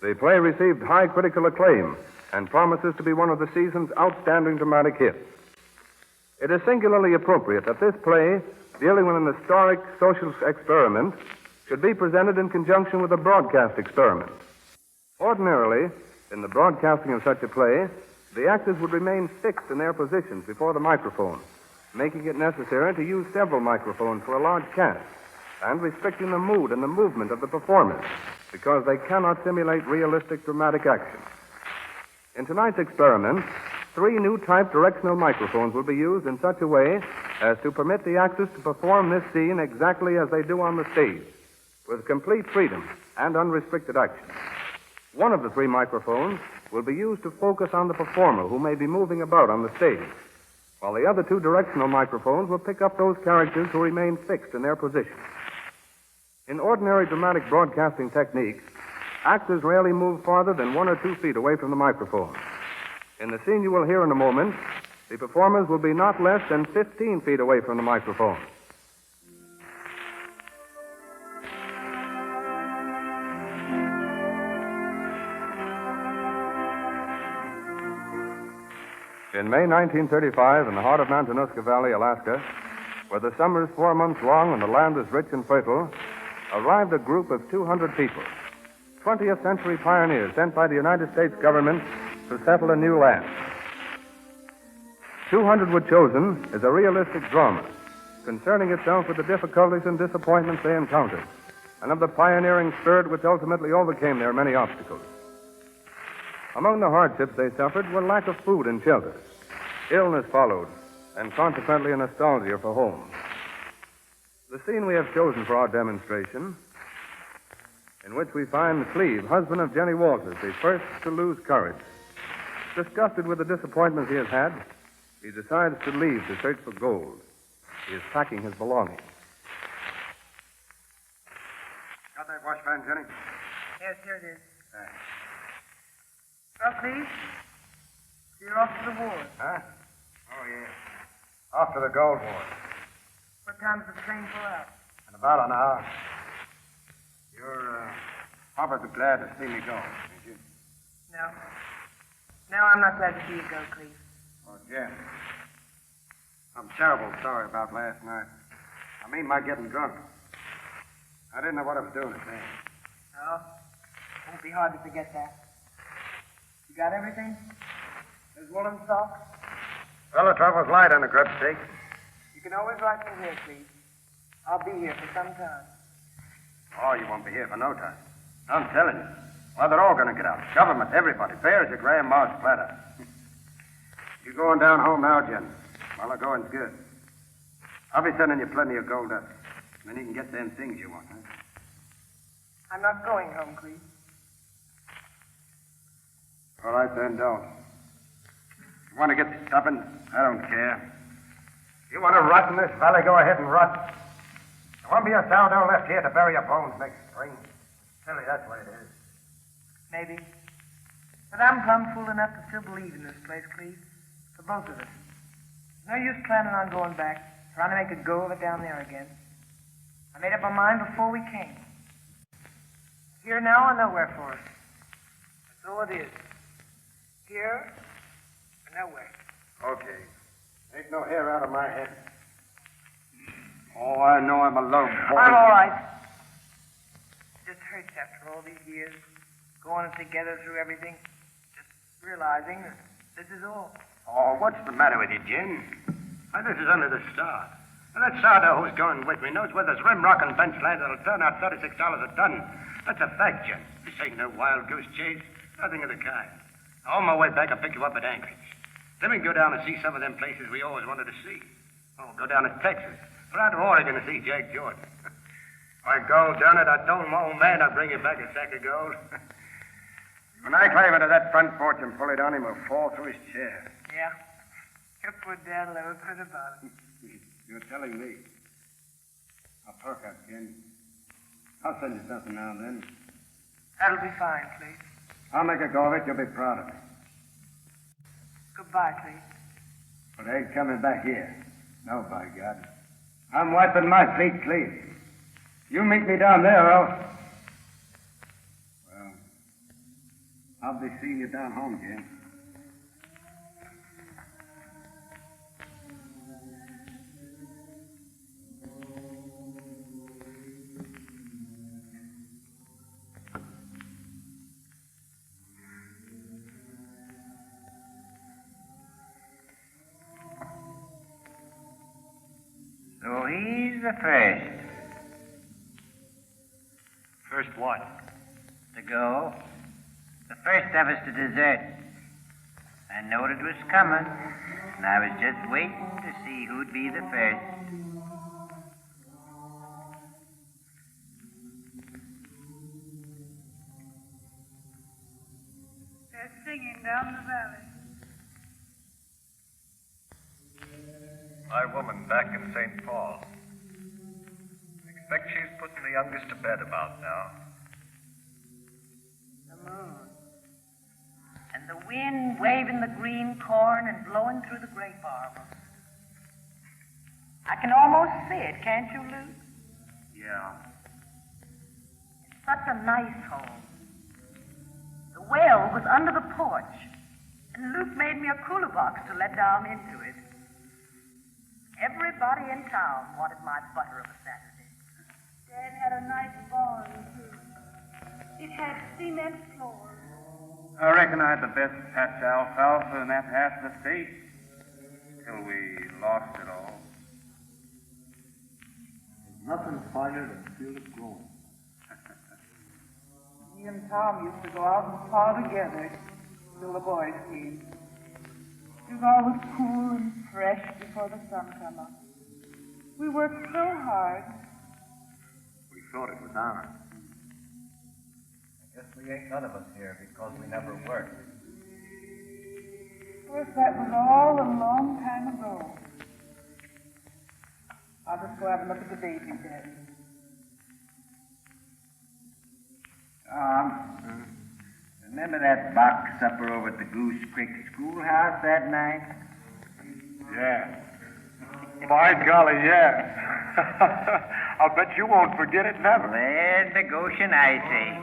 The play received high critical acclaim and promises to be one of the season's outstanding dramatic hits. It is singularly appropriate that this play, dealing with an historic social experiment, should be presented in conjunction with a broadcast experiment. Ordinarily, in the broadcasting of such a play, the actors would remain fixed in their positions before the microphone, making it necessary to use several microphones for a large cast, and restricting the mood and the movement of the performers, because they cannot simulate realistic dramatic action. In tonight's experiment, 3 new type directional microphones will be used in such a way as to permit the actors to perform this scene exactly as they do on the stage, with complete freedom and unrestricted action. One of the 3 microphones will be used to focus on the performer who may be moving about on the stage, while the other 2 directional microphones will pick up those characters who remain fixed in their positions. In ordinary dramatic broadcasting technique, actors rarely move farther than 1 or 2 feet away from the microphone. In the scene you will hear in a moment, the performers will be not less than 15 feet away from the microphone. In May 1935, in the heart of Mantanuska Valley, Alaska, where the summer is 4 months long and the land is rich and fertile, arrived a group of 200 people, 20th century pioneers sent by the United States government to settle a new land. 200 Were Chosen is a realistic drama concerning itself with the difficulties and disappointments they encountered, and of the pioneering spirit which ultimately overcame their many obstacles. Among the hardships they suffered were lack of food and shelter. Illness followed, and consequently a nostalgia for home. The scene we have chosen for our demonstration, in which we find Cleve, husband of Jenny Walters, the first to lose courage. Disgusted with the disappointments he has had, he decides to leave to search for gold. He is packing his belongings. Got that washpan, Jenny? Yes, here it is. Thanks. Well, please. You're off to the wars. Huh? Oh, yeah. Off to the gold wars. What time's the train pull out? In about an hour. You're, probably glad to see me go, ain't you? No. No, I'm not glad to see you go, Cleve. Oh, Jen. I'm terrible sorry about last night. I mean my getting drunk. I didn't know what I was doing at then. No. Won't be hard to forget that. You got everything? There's woolen socks? Well, the trouble's light on the grub stake. You can always write me here, Cleve. I'll be here for some time. Oh, you won't be here for no time. I'm telling you. Well, they're all going to get out. Government, everybody. Fair as your grandma's platter. You going down home now, Jen? Well, the going's good. I'll be sending you plenty of gold up. Then you can get them things you want, huh? I'm not going home, Cleve. All right, then, don't. You want to get stubborn? I don't care. You want to rot in this valley? Go ahead and rot. There won't be a sourdough left here to bury your bones next spring. Silly, that's what it is. Maybe. But I'm plumb fool enough to still believe in this place, Cleve. For both of us. No use planning on going back, trying to make a go of it down there again. I made up my mind before we came. Here now or nowhere for us. That's all it is. Here or nowhere. Okay. Ain't no hair out of my head. Oh, I know I'm a love boy. I'm all right. It just hurts after all these years, going together through everything, just realizing that this is all. Oh, what's the matter with you, Jim? Why, this is under the star. And that sourdough who's going with me knows where there's rim rock and bench land that'll turn out $36 a ton. That's a fact, Jim. This ain't no wild goose chase. Nothing of the kind. On my way back, I'll pick you up at Anchorage. Then we can go down and see some of them places we always wanted to see. Oh, go down to Texas. Or out to Oregon to see Jake Jordan. Why, gold done it. I told my old man I'd bring you back a sack of gold. When I climb into that front porch and pull it on him, he'll fall through his chair. Yeah. Your poor dad will never put about it. You're telling me. I'll perk up, Ken. I'll send you something now and then. That'll be fine, Cleve. I'll make a go of it. You'll be proud of me. Goodbye, Cleve. But I ain't coming back here. No, by God. I'm wiping my feet clean. You meet me down there, else. Well, I'll be seeing you down home again. the first. First what? To go. The first of us to desert. I knowed it was coming, and I was just waiting to see who'd be the first. They're singing down the valley. My woman back in St. Paul. Expect she's putting the youngest to bed about now. The moon. And the wind waving the green corn and blowing through the grape arbor. I can almost see it, can't you, Luke? Yeah. It's such a nice home. The well was under the porch, and Luke made me a cooler box to let down into it. Everybody in town wanted my butter of a Saturday. Dad had a nice barn, too. It had cement floors. I reckon I had the best patch of alfalfa in that half of the state. Till we lost it all. There's nothing finer than feel it growing. Me and Tom used to go out and paw together till the boys came. It was always cool and fresh before the sun come up. We worked so hard. We thought it was ours. I guess we ain't none of us here because we never worked. Of course, that was all a long time ago. I'll just go have a look at the baby bed. Remember that box supper over at the Goose Creek Schoolhouse that night? Yeah. By golly, yeah. I'll bet you won't forget it never. There's the Goshen, I say.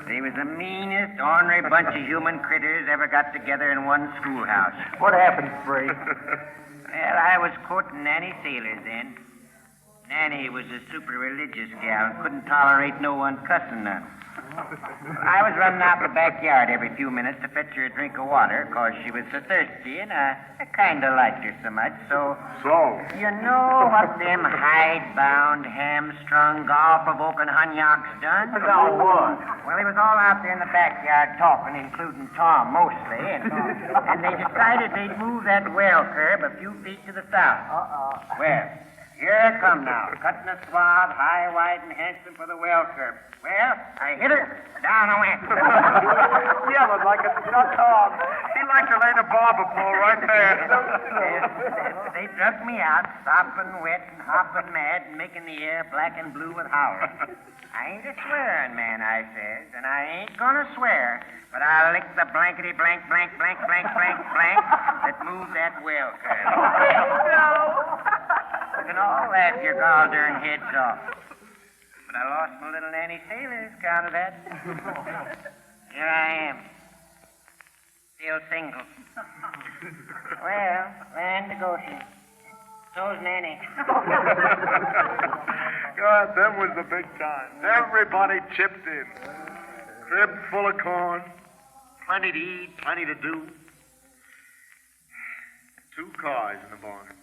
They was the meanest, ornery bunch of human critters ever got together in one schoolhouse. What happened, Spray? Well, I was courting Nanny Sailors then. Nanny was a super religious gal and couldn't tolerate no one cussing none. I was running out the backyard every few minutes to fetch her a drink of water, 'cause she was so thirsty, and I kind of liked her so much, so... So? You know what them hide-bound, hamstrung, gall-provoking hunyocks done? Now what? Well, they was all out there in the backyard talking, including Tom mostly, and they decided they'd move that well curb a few feet to the south. Well, here I come now, cutting a swath, high, wide, and handsome for the well curb. Well, I hit her, down I went. Yelling like a stuck hog. He liked to lay the barber pole right there. Yes, they drug me out, sopping wet and hopping mad and making the air black and blue with howling. I ain't a swearing man, I says, and I ain't gonna swear, but I'll lick the blankety blank blank blank blank blank blank that moved that well curb. You can all laugh your gall darn heads off. But I lost my little Nanny Sailors, count of that. Here I am. Still single. Well, land to Goshen. So's Nanny. God, them was the big times. Everybody chipped in. Crib full of corn. Plenty to eat, plenty to do. 2 cars in the barn.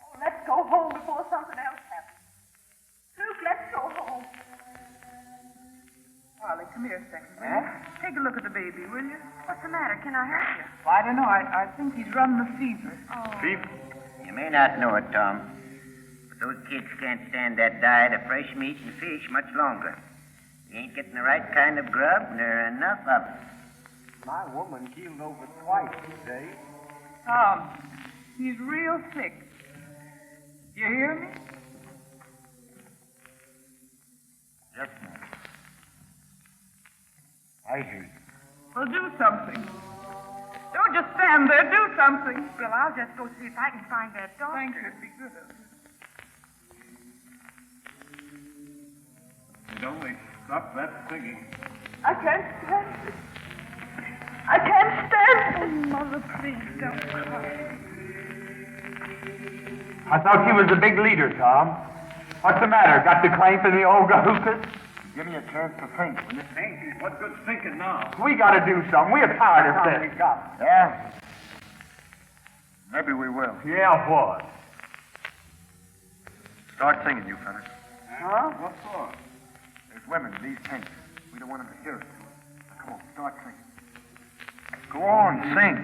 Oh, let's go home before something else happens. Luke, let's go home. Harley, come here a second, will you? Take a look at the baby, will you? What's the matter? Can I help you? Well, I don't know. I think he's running a fever. Oh. Fever? You may not know it, Tom, but those kids can't stand that diet of fresh meat and fish much longer. You ain't getting the right kind of grub, nor enough of it. My woman keeled over twice today. Tom, he's real sick. You hear me? Yes, ma'am. I hear you. Well, do something. Don't just stand there. Do something. Well, I'll just go see if I can find that doctor. Thank you. It'd be good of you. You'd only stop that singing. I can't stand it. I can't stand it. Oh, Mother, please don't cry. I thought she was a big leader, Tom. What's the matter? Got the claim for the old Gahookers? Give me a chance to think. Will you think? What good's thinking now? We got to do something. We're tired of this. Yeah? Maybe we will. Yeah, what? Start singing, you fellas. Huh? What for? There's women in these tents. We don't want them to hear us. Now, come on, start singing. Go on, sing.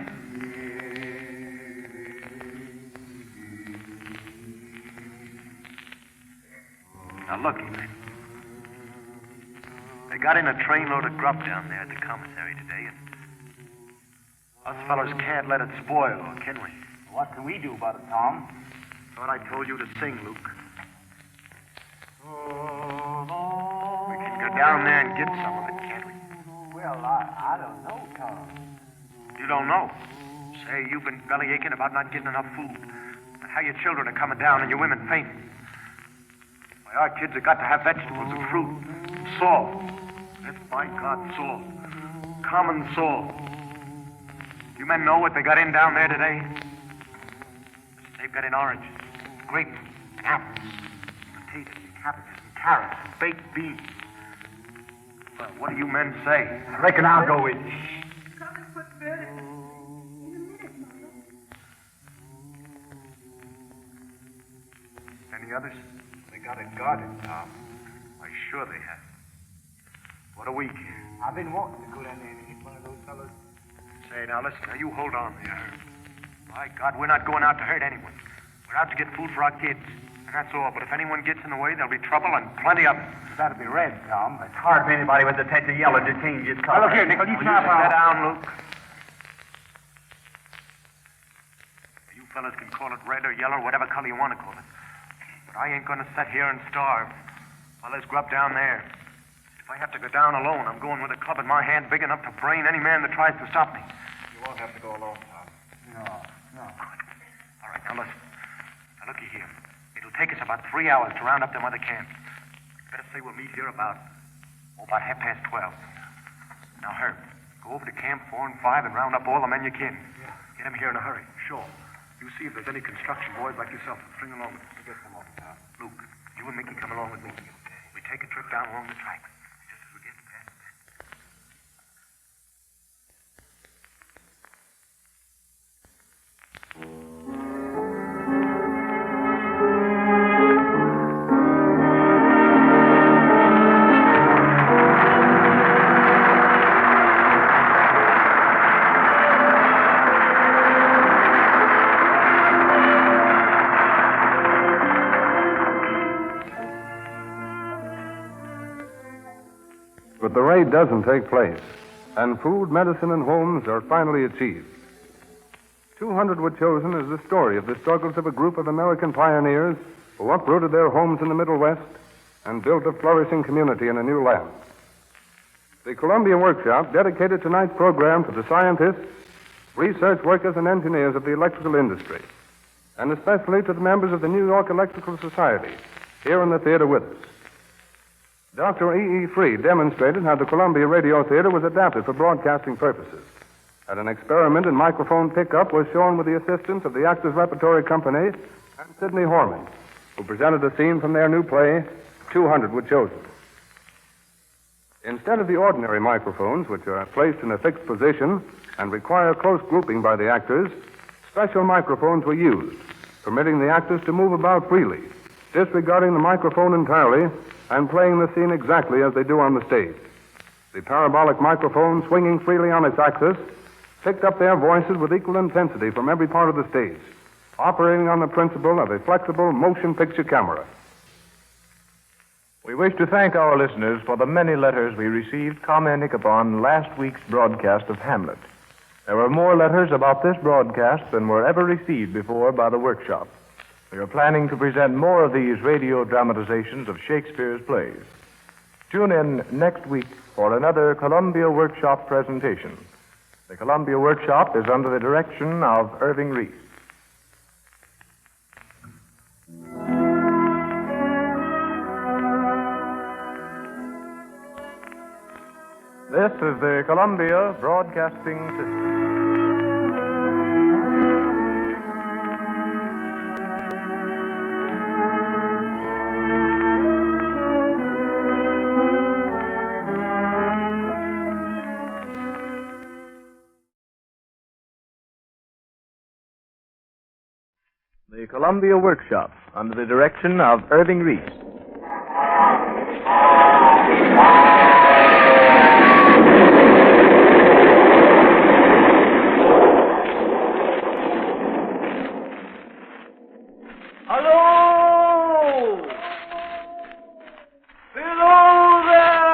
Now, look, men. They got in a trainload of grub down there at the commissary today, and us fellas can't let it spoil, can we? What can we do about it, Tom? Thought I told you to sing, Luke. We can go down there and get some of it, can't we? Well, I don't know, Tom. You don't know? Say, you've been belly aching about not getting enough food. And how your children are coming down and your women fainting. Why, our kids have got to have vegetables and fruit, and salt. That's, by God, salt. Common salt. You men know what they got in down there today? They've got in oranges, grapes, and apples, potatoes, and cabbages, and carrots, and baked beans. Well, what do you men say? I reckon I'll go with you. Come and put bread in a minute, Mother. Any others? They got it guarded, Tom. Why, sure they have. What a week. I've been wanting to go down there and hit one of those fellows. Say, now listen, now you hold on there. My God, we're not going out to hurt anyone. We're out to get food for our kids. And that's all. But if anyone gets in the way, there'll be trouble and plenty of it. That'll be red, Tom. It's hard for anybody with a touch of yellow to change his color. Look here, Nickel, you sit down, Luke. You fellas can call it red or yellow, whatever color you want to call it. But I ain't going to sit here and starve while there's grub down there. If I have to go down alone, I'm going with a club in my hand big enough to brain any man that tries to stop me. You won't have to go alone, Tom. No. Good. All right, now listen. Now looky here. It'll take us about 3 hours to round up them other camps. Better say we'll meet here about 12:30. Now, Herb, go over to Camp 4 and 5 and round up all the men you can. Yeah. Get them here in a hurry. Sure. You see if there's any construction boys like yourself that string along with us. Get them over, Tom. Luke, you and Mickey come along with me. We take a trip down along the tracks. Just as we get past that. But the raid doesn't take place, and food, medicine, and homes are finally achieved. 200 were chosen as the story of the struggles of a group of American pioneers who uprooted their homes in the Middle West and built a flourishing community in a new land. The Columbia Workshop dedicated tonight's program to the scientists, research workers, and engineers of the electrical industry, and especially to the members of the New York Electrical Society, here in the theater with us. Dr. E.E. Freed demonstrated how the Columbia Radio Theater was adapted for broadcasting purposes. And an experiment in microphone pickup was shown with the assistance of the Actors Repertory Company and Sidney Horman, who presented a scene from their new play, 200 Were Chosen. Instead of the ordinary microphones, which are placed in a fixed position and require close grouping by the actors, special microphones were used, permitting the actors to move about freely, disregarding the microphone entirely and playing the scene exactly as they do on the stage. The parabolic microphone, swinging freely on its axis, picked up their voices with equal intensity from every part of the stage, operating on the principle of a flexible motion picture camera. We wish to thank our listeners for the many letters we received commenting upon last week's broadcast of Hamlet. There were more letters about this broadcast than were ever received before by the workshop. We are planning to present more of these radio dramatizations of Shakespeare's plays. Tune in next week for another Columbia Workshop presentation. The Columbia Workshop is under the direction of Irving Reese. This is the Columbia Broadcasting System. The Columbia Workshop, under the direction of Irving Reese. Hello! Below there!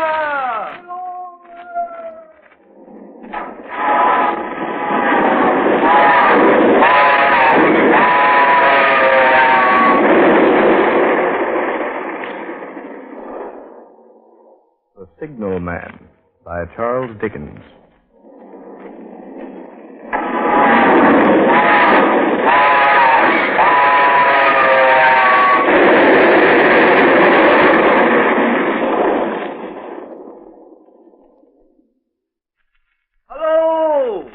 The Signalman, by Charles Dickens. Hello!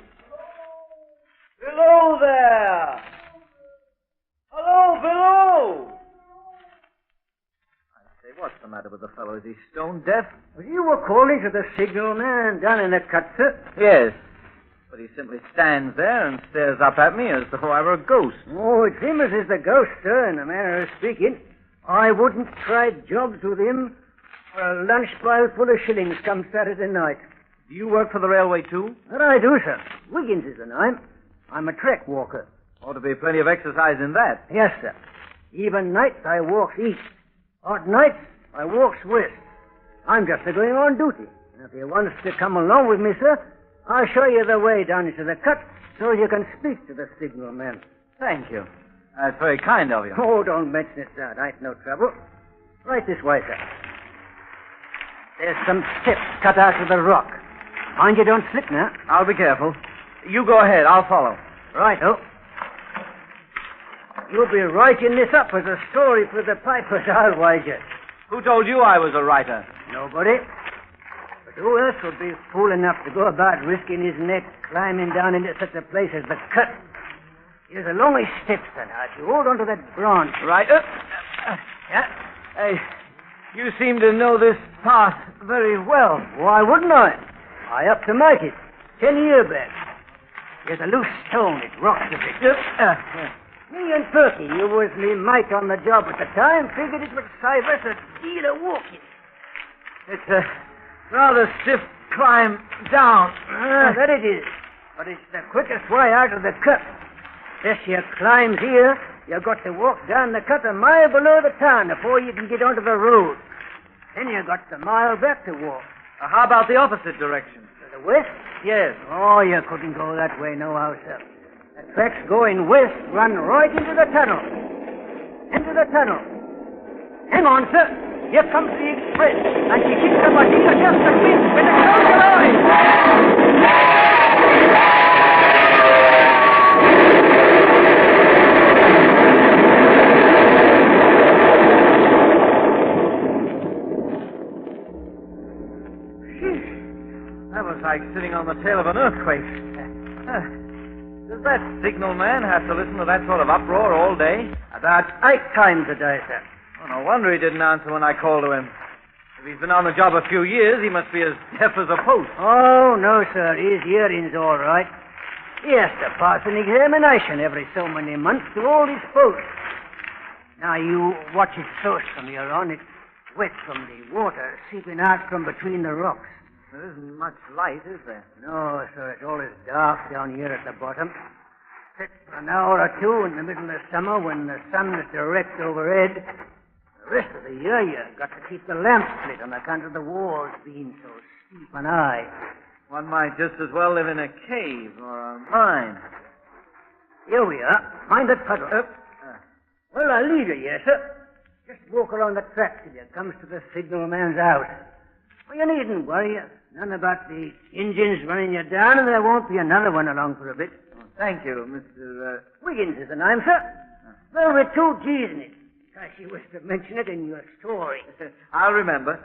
Below there! Hello, below! I say, what's the matter with the fellow? Is he stone deaf? You were calling to the signalman down in the cut, sir? Yes. But he simply stands there and stares up at me as though I were a ghost. Oh, it's him as is the ghost, sir, in a manner of speaking. I wouldn't trade jobs with him for a lunch pile full of shillings come Saturday night. Do you work for the railway, too? That I do, sir. Wiggins is the name. I'm a trek walker. Ought to be plenty of exercise in that. Yes, sir. Even nights I walks east. Odd nights I walks west. I'm just a-going on duty. And if you wants to come along with me, sir, I'll show you the way down into the cut so you can speak to the signalman. Thank you. That's very kind of you. Oh, don't mention it, sir. Ain't no trouble. Right this way, sir. There's some steps cut out of the rock. Mind you don't slip now. I'll be careful. You go ahead. I'll follow. Right-o. You'll be writing this up as a story for the papers, I'll wager. Who told you I was a writer? Nobody. But who else would be fool enough to go about risking his neck climbing down into such a place as the cut? Here's a longish step, sir. Now, if you hold onto that branch... Right. Yeah? Hey, you seem to know this path very well. Why wouldn't I? I up to make it 10 years back. There's a loose stone. It rocks a bit. Me and Turkey, who was me mate on the job at the time, figured it would save us a deal of walking. It's a rather stiff climb down. That it is. But it's the quickest way out of the cut. This you climbs here, you've got to walk down the cut a mile below the town before you can get onto the road. Then you've got the mile back to walk. How about the opposite direction? To the west? Yes. Oh, you couldn't go that way, nohow, sir. The tracks going west run right into the tunnel. Into the tunnel. Hang on, sir. Here comes the express. And she kicks up a heel just a bit when it comes alive. That was like sitting on the tail of an earthquake. Does that signalman have to listen to that sort of uproar all day? About 8 times a day, sir. Oh, no wonder he didn't answer when I called to him. If he's been on the job a few years, he must be as deaf as a post. Oh, no, sir. His hearing's all right. He has to pass an examination every so many months to all his posts. Now, you watch it close from here on. It's wet from the water seeping out from between the rocks. There isn't much light, is there? No, sir. It's always dark down here at the bottom. Except for an hour or two in the middle of summer when the sun is direct overhead. The rest of the year, you've got to keep the lamps lit on account of the walls being so steep and high. One might just as well live in a cave or a mine. Here we are. Mind that puddle. Well, I'll leave you here, sir. Just walk along the track till you comes to the signalman's house. Well, you needn't worry. None about the engines running you down, and there won't be another one along for a bit. Oh, thank you, Mr. Wiggins is the name, sir. Well, with 2 G's in it. Because you wish to mention it in your story. I'll remember.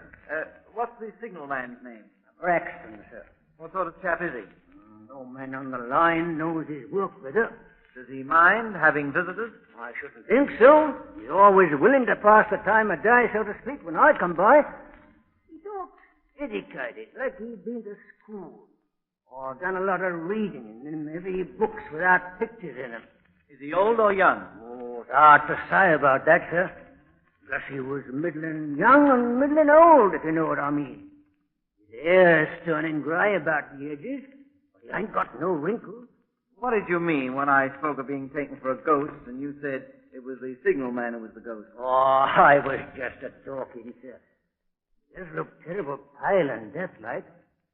What's the signalman's name? Braxton, sir. What sort of chap is he? No man on the line knows his work better. Does he mind having visitors? I shouldn't think so. He's always willing to pass the time of day, so to speak, when I come by. He talks educated, like he'd been to school. Or done a lot of reading in heavy books without pictures in them. Is he old or young? Oh, Not hard to say about that, sir. Guess he was middling young and middling old, if you know what I mean. His hair's turning grey about the edges, but he ain't got no wrinkles. What did you mean when I spoke of being taken for a ghost and you said it was the signalman who was the ghost? Oh, I was just a-talking, sir. He does look terrible pale and death-like.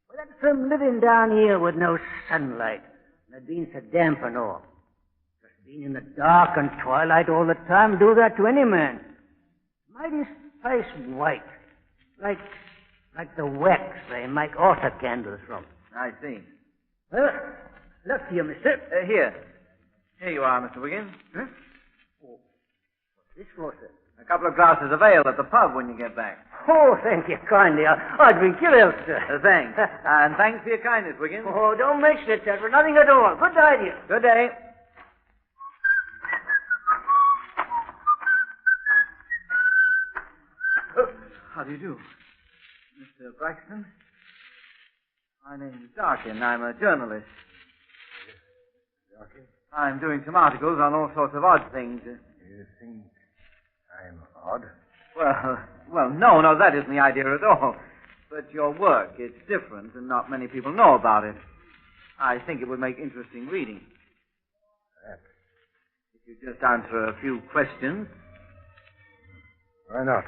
Well, that's from living down here with no sunlight. And it being so damp and all. Just being in the dark and twilight all the time do that to any man. Made his face white. Like the wax they make altar candles from. I see. Well, look here, mister. Here. Here you are, Mr. Wiggins. Huh? Oh, what's this for, sir? A couple of glasses of ale at the pub when you get back. Oh, thank you kindly. I'll drink your health, sir. Thanks. And thanks for your kindness, Wiggins. Oh, don't mention it, sir, for nothing at all. Good day to you. Good day. How do you do? Mr. Braxton? My name is Darkin. I'm a journalist. Darkin? I'm doing some articles on all sorts of odd things. You think I'm odd? Well, no, that isn't the idea at all. But your work, it's different, and not many people know about it. I think it would make interesting reading. Perhaps. If you just answer a few questions. Why not?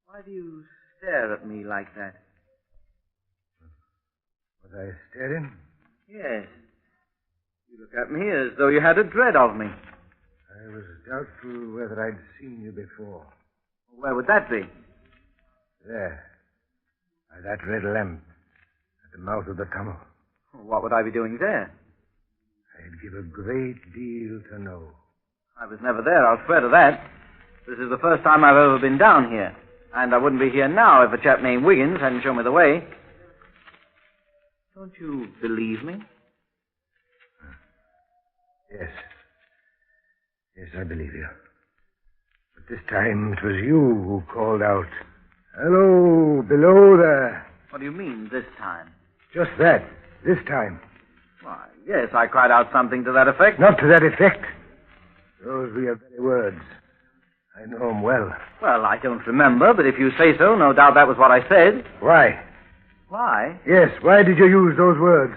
Why do you stare at me like that? Was I staring? Yes. You look at me as though you had a dread of me. I was doubtful whether I'd seen you before. Where would that be? There. By that red lamp. At the mouth of the tunnel. What would I be doing there? I'd give a great deal to know. I was never there, I'll swear to that. This is the first time I've ever been down here. And I wouldn't be here now if a chap named Wiggins hadn't shown me the way. Don't you believe me? Yes. Yes, I believe you. But this time it was you who called out, "Hello, below there." What do you mean, this time? Just that. This time. Why, yes, I cried out something to that effect. Not to that effect. Those were your very words. I know them well. Well, I don't remember, but if you say so, no doubt that was what I said. Why? Why? Yes, why did you use those words?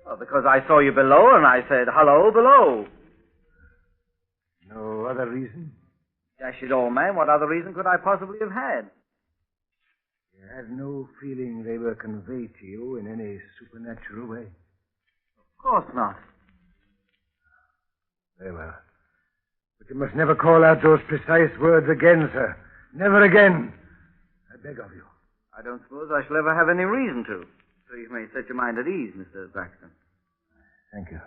Well, because I saw you below and I said, "Hello, below." No other reason? Dash it all, man, what other reason could I possibly have had? You had no feeling they were conveyed to you in any supernatural way? Of course not. Very well. But you must never call out those precise words again, sir. Never again. I beg of you. I don't suppose I shall ever have any reason to. So you may set your mind at ease, Mr. Braxton. Thank you.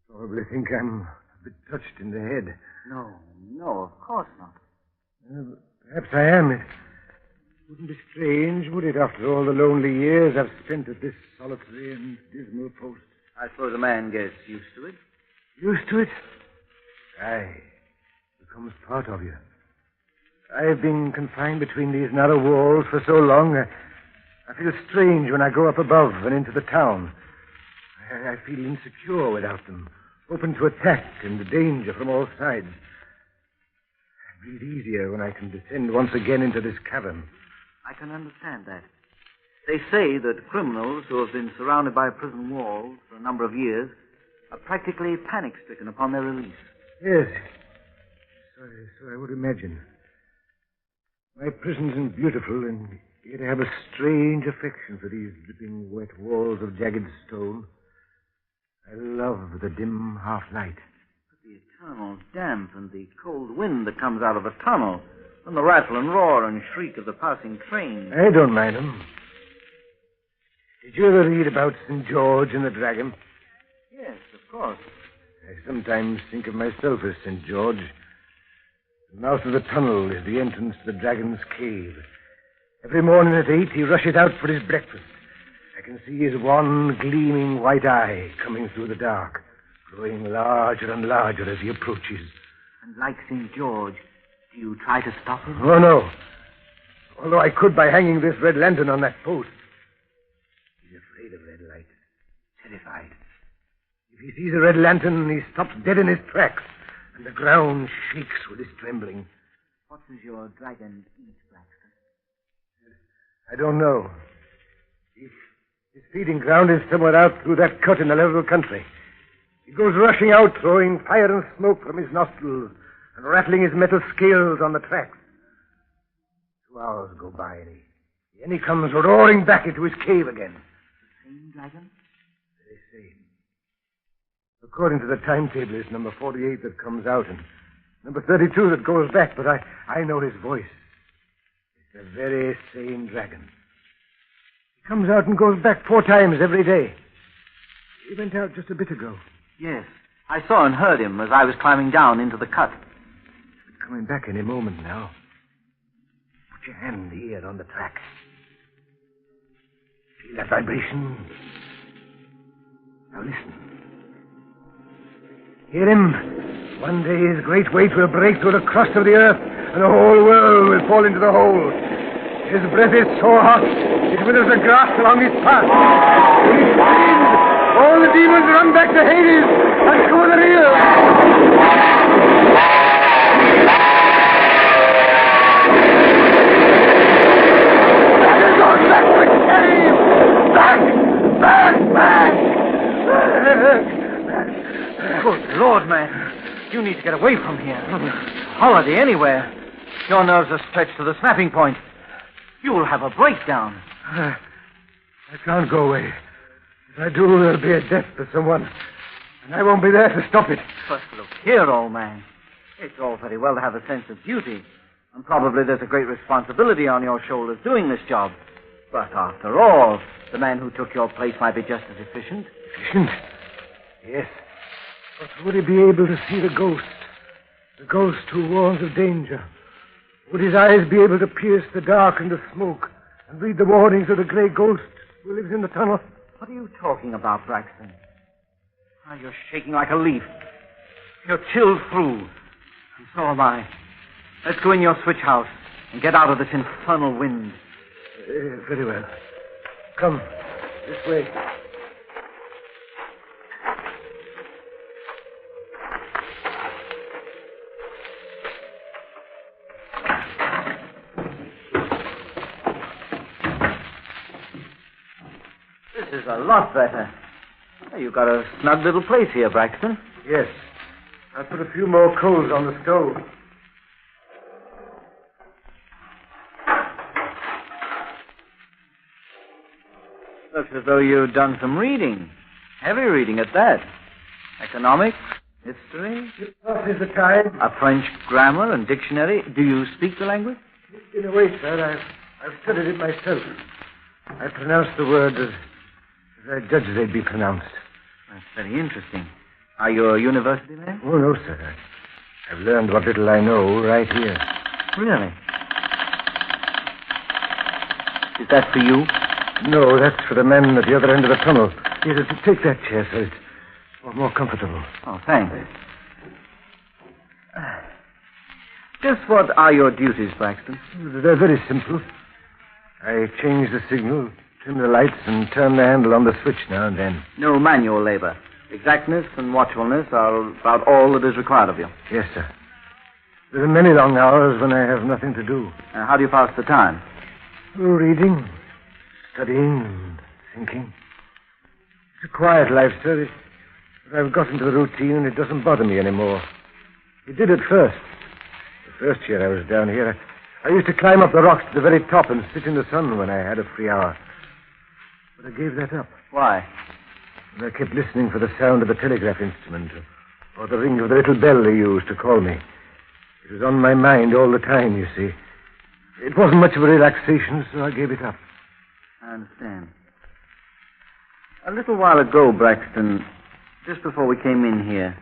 You probably think I'm a bit touched in the head. No, of course not. Perhaps I am. It wouldn't be strange, would it, after all the lonely years I've spent at this solitary and dismal post? I suppose a man gets used to it. Used to it? Aye. It becomes part of you. I've been confined between these narrow walls for so long. I feel strange when I go up above and into the town. I feel insecure without them, open to attack and danger from all sides. I breathe easier when I can descend once again into this cavern. I can understand that. They say that criminals who have been surrounded by prison walls for a number of years are practically panic-stricken upon their release. Yes. So I would imagine. My prisons are beautiful, and yet I have a strange affection for these dripping wet walls of jagged stone. I love the dim half-light. But the eternal damp and the cold wind that comes out of the tunnel, and the rattle and roar and shriek of the passing train. I don't mind them. Did you ever read about St. George and the Dragon? Yes, of course. I sometimes think of myself as St. George. The mouth of the tunnel is the entrance to the dragon's cave. Every morning at 8, he rushes out for his breakfast. I can see his one gleaming white eye coming through the dark, growing larger and larger as he approaches. And like St. George, do you try to stop him? Oh, no. Although I could by hanging this red lantern on that post. He's afraid of red light. Terrified. If he sees a red lantern, he stops dead in his tracks, and the ground shakes with his trembling. What does your dragon eat, Braxton? I don't know. His feeding ground is somewhere out through that cut in the level country. He goes rushing out, throwing fire and smoke from his nostrils and rattling his metal scales on the tracks. 2 hours go by, and he comes roaring back into his cave again. The same dragon? Very same. According to the timetable, it's number 48 that comes out and number 32 that goes back, but I know his voice. It's the very same dragon. He comes out and goes back 4 times every day. He went out just a bit ago. Yes. I saw and heard him as I was climbing down into the cut. He's coming back any moment now. Put your hand here on the track. Feel that vibration? Now listen. Hear him? One day his great weight will break through the crust of the earth, and the whole world will fall into the hole. His breath is so hot, it withers the grass along his path. When he screams, all the demons run back to Hades, and so the real. He goes back to the cave! Back! Good Lord, man. You need to get away from here. Holiday anywhere. Your nerves are stretched to the snapping point. You'll have a breakdown. I can't go away. If I do, there'll be a death for someone. And I won't be there to stop it. But look here, old man. It's all very well to have a sense of duty. And probably there's a great responsibility on your shoulders doing this job. But after all, the man who took your place might be just as efficient. Efficient? Yes. But would he be able to see the ghost? The ghost who warns of danger? Would his eyes be able to pierce the dark and the smoke and read the warnings of the grey ghost who lives in the tunnel? What are you talking about, Braxton? You're shaking like a leaf. You're chilled through. And so am I. Let's go in your switch house and get out of this infernal wind. Very well. Come, this way. This is a lot better. You've got a snug little place here, Braxton. Yes. I put a few more coals on the stove. Looks as though you've done some reading. Heavy reading at that. Economics, history. What is the time? A French grammar and dictionary. Do you speak the language? In a way, sir. I've studied it myself. I pronounce the words as I judge they'd be pronounced. That's very interesting. Are you a university man? Oh, no, sir. I've learned what little I know right here. Really? Is that for you? No, that's for the men at the other end of the tunnel. Here, take that chair, sir. It's more comfortable. Oh, thanks. Just what are your duties, Braxton? They're very simple. I change the signal, trim the lights, and turn the handle on the switch now and then. No manual labor. Exactness and watchfulness are about all that is required of you. Yes, sir. There are many long hours when I have nothing to do. How do you pass the time? Reading, studying, and thinking. It's a quiet life, sir. But I've got into the routine, and it doesn't bother me anymore. It did at first. The first year I was down here, I used to climb up the rocks to the very top and sit in the sun when I had a free hour. But I gave that up. Why? And I kept listening for the sound of the telegraph instrument or the ring of the little bell they used to call me. It was on my mind all the time, you see. It wasn't much of a relaxation, so I gave it up. I understand. A little while ago, Braxton, just before we came in here,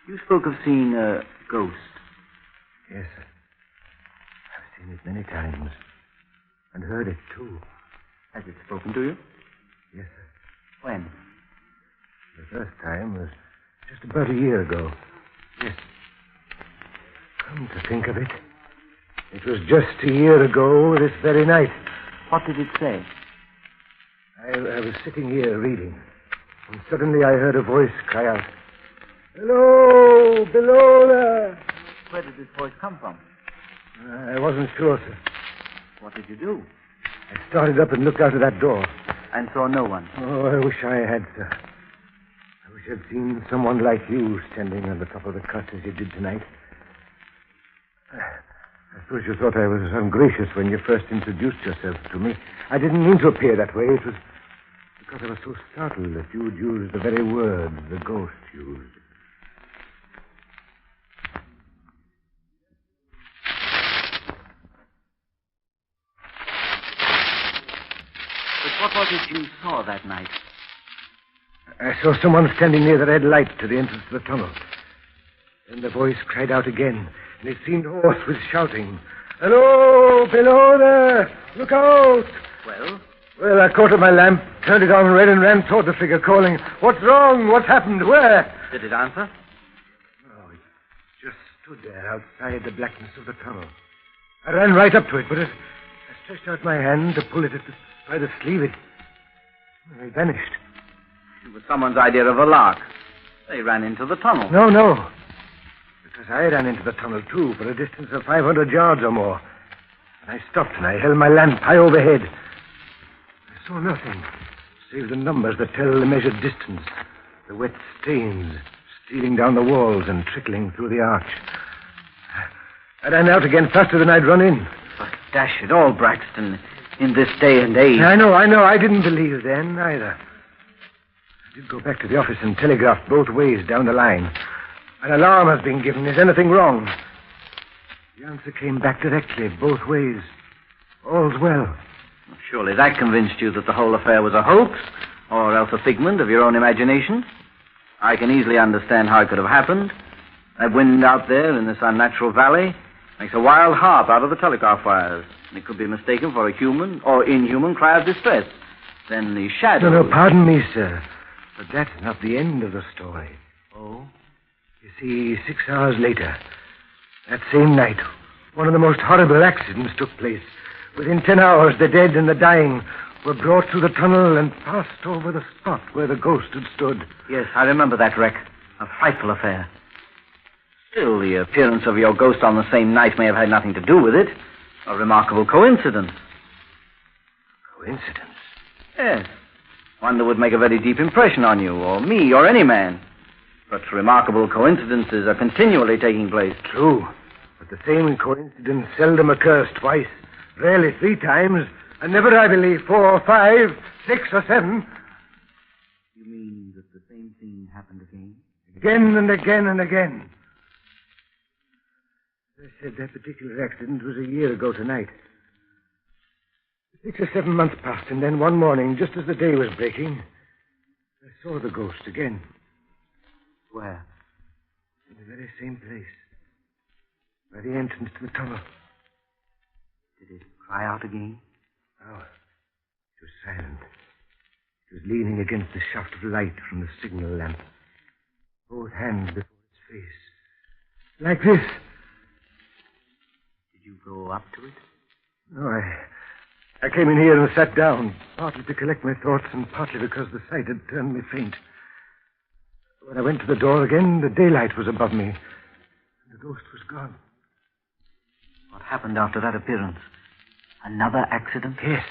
you spoke of seeing a ghost. Yes, sir. I've seen it many times. And heard it, too. Has it spoken to you? Yes, sir. When? The first time was just about a year ago. Yes. Come to think of it, it was just a year ago this very night. What did it say? I was sitting here reading. And suddenly I heard a voice cry out, "Hello, below there!" Where did this voice come from? I wasn't sure, sir. What did you do? I started up and looked out of that door. And saw no one. Oh, I wish I had, sir. I wish I'd seen someone like you standing on the top of the cut as you did tonight. I suppose you thought I was ungracious when you first introduced yourself to me. I didn't mean to appear that way. It was because I was so startled that you'd used the very words the ghost used. But what was it you saw that night? I saw someone standing near the red light to the entrance to the tunnel. Then the voice cried out again, and it seemed hoarse with shouting. "Hello, below there! Look out!" Well? Well, I caught up my lamp, turned it on red, and ran toward the figure, calling, "What's wrong? What's happened? Where?" Did it answer? Oh, it just stood there outside the blackness of the tunnel. I ran right up to it, but as I stretched out my hand to pull it by the sleeve, it vanished. It was someone's idea of a lark. They ran into the tunnel. No. Because I ran into the tunnel, too, for a distance of 500 yards or more. And I stopped and I held my lamp high overhead. I saw nothing, save the numbers that tell the measured distance. The wet stains stealing down the walls and trickling through the arch. I ran out again faster than I'd run in. But dash it all, Braxton, in this day and age. I know. I didn't believe then, either. I did go back to the office and telegraph both ways down the line. An alarm has been given. Is anything wrong? The answer came back directly, both ways. All's well. Surely that convinced you that the whole affair was a hoax, or else a figment of your own imagination. I can easily understand how it could have happened. That wind out there in this unnatural valley makes a wild harp out of the telegraph wires. And it could be mistaken for a human or inhuman cry of distress. Then the shadow... No, pardon me, sir. But that's not the end of the story. Oh? You see, 6 hours later, that same night, one of the most horrible accidents took place. Within 10 hours, the dead and the dying were brought through the tunnel and passed over the spot where the ghost had stood. Yes, I remember that wreck. A frightful affair. Still, the appearance of your ghost on the same night may have had nothing to do with it. A remarkable coincidence. Coincidence? Yes. One that would make a very deep impression on you, or me, or any man. But remarkable coincidences are continually taking place. True. But the same coincidence seldom occurs twice. Rarely 3 times. And never, I believe, 4 or 5, 6 or 7. You mean that the same thing happened again? Again and again and again. As I said, that particular accident was a year ago tonight. 6 or 7 months passed, and then one morning, just as the day was breaking, I saw the ghost again. Where? In the very same place. By the entrance to the tunnel. Did it cry out again? No. It was silent. It was leaning against the shaft of light from the signal lamp. Both hands before its face. Like this. Did you go up to it? No, I came in here and sat down, partly to collect my thoughts and partly because the sight had turned me faint. When I went to the door again, the daylight was above me. And the ghost was gone. What happened after that appearance? Another accident? Yes.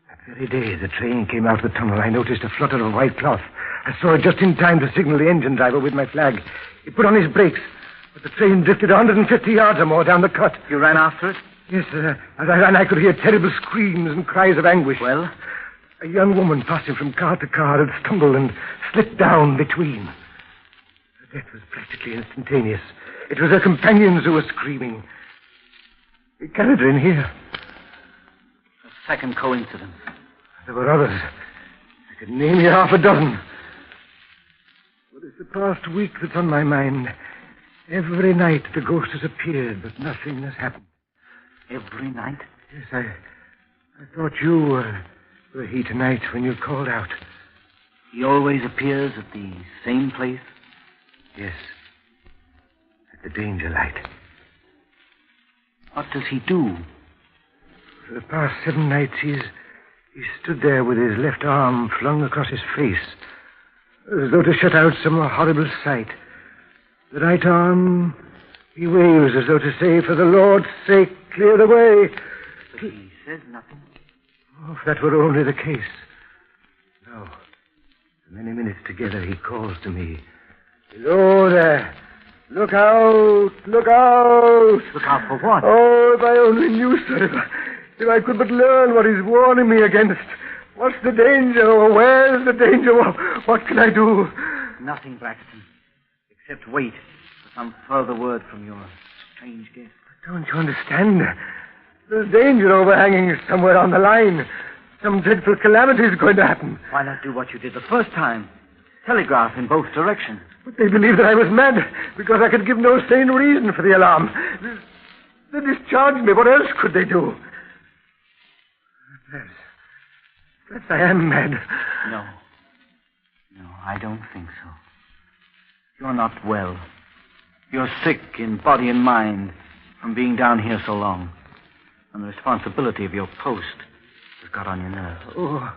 That very day, the train came out of the tunnel. I noticed a flutter of white cloth. I saw it just in time to signal the engine driver with my flag. He put on his brakes, but the train drifted 150 yards or more down the cut. You ran after it? Yes, as I ran, I could hear terrible screams and cries of anguish. Well? A young woman passing from car to car had stumbled and slipped down between. Her death was practically instantaneous. It was her companions who were screaming. We carried her in here. A second coincidence. There were others. I could name you half a dozen. But it's the past week that's on my mind. Every night the ghost has appeared, but nothing has happened. Every night? Yes, I thought you were he tonight when you called out. He always appears at the same place? Yes. At the danger light. What does he do? For the past 7 nights, he's stood there with his left arm flung across his face, as though to shut out some horrible sight. The right arm, he waves as though to say, for the Lord's sake, clear the way. But he says nothing. Oh, if that were only the case. No. For many minutes together he calls to me. Below there. Look out! Look out! Look out for what? Oh, if I only knew, sir. If I could but learn what he's warning me against. What's the danger? Or where's the danger? What can I do? Nothing, Braxton. Except wait for some further word from your strange guest. But don't you understand? There's danger overhanging somewhere on the line. Some dreadful calamity is going to happen. Why not do what you did the first time? Telegraph in both directions. But they believed that I was mad because I could give no sane reason for the alarm. They discharged me. What else could they do? Perhaps I am mad. No, I don't think so. You're not well. You're sick in body and mind from being down here so long. And the responsibility of your post has got on your nerves. Oh,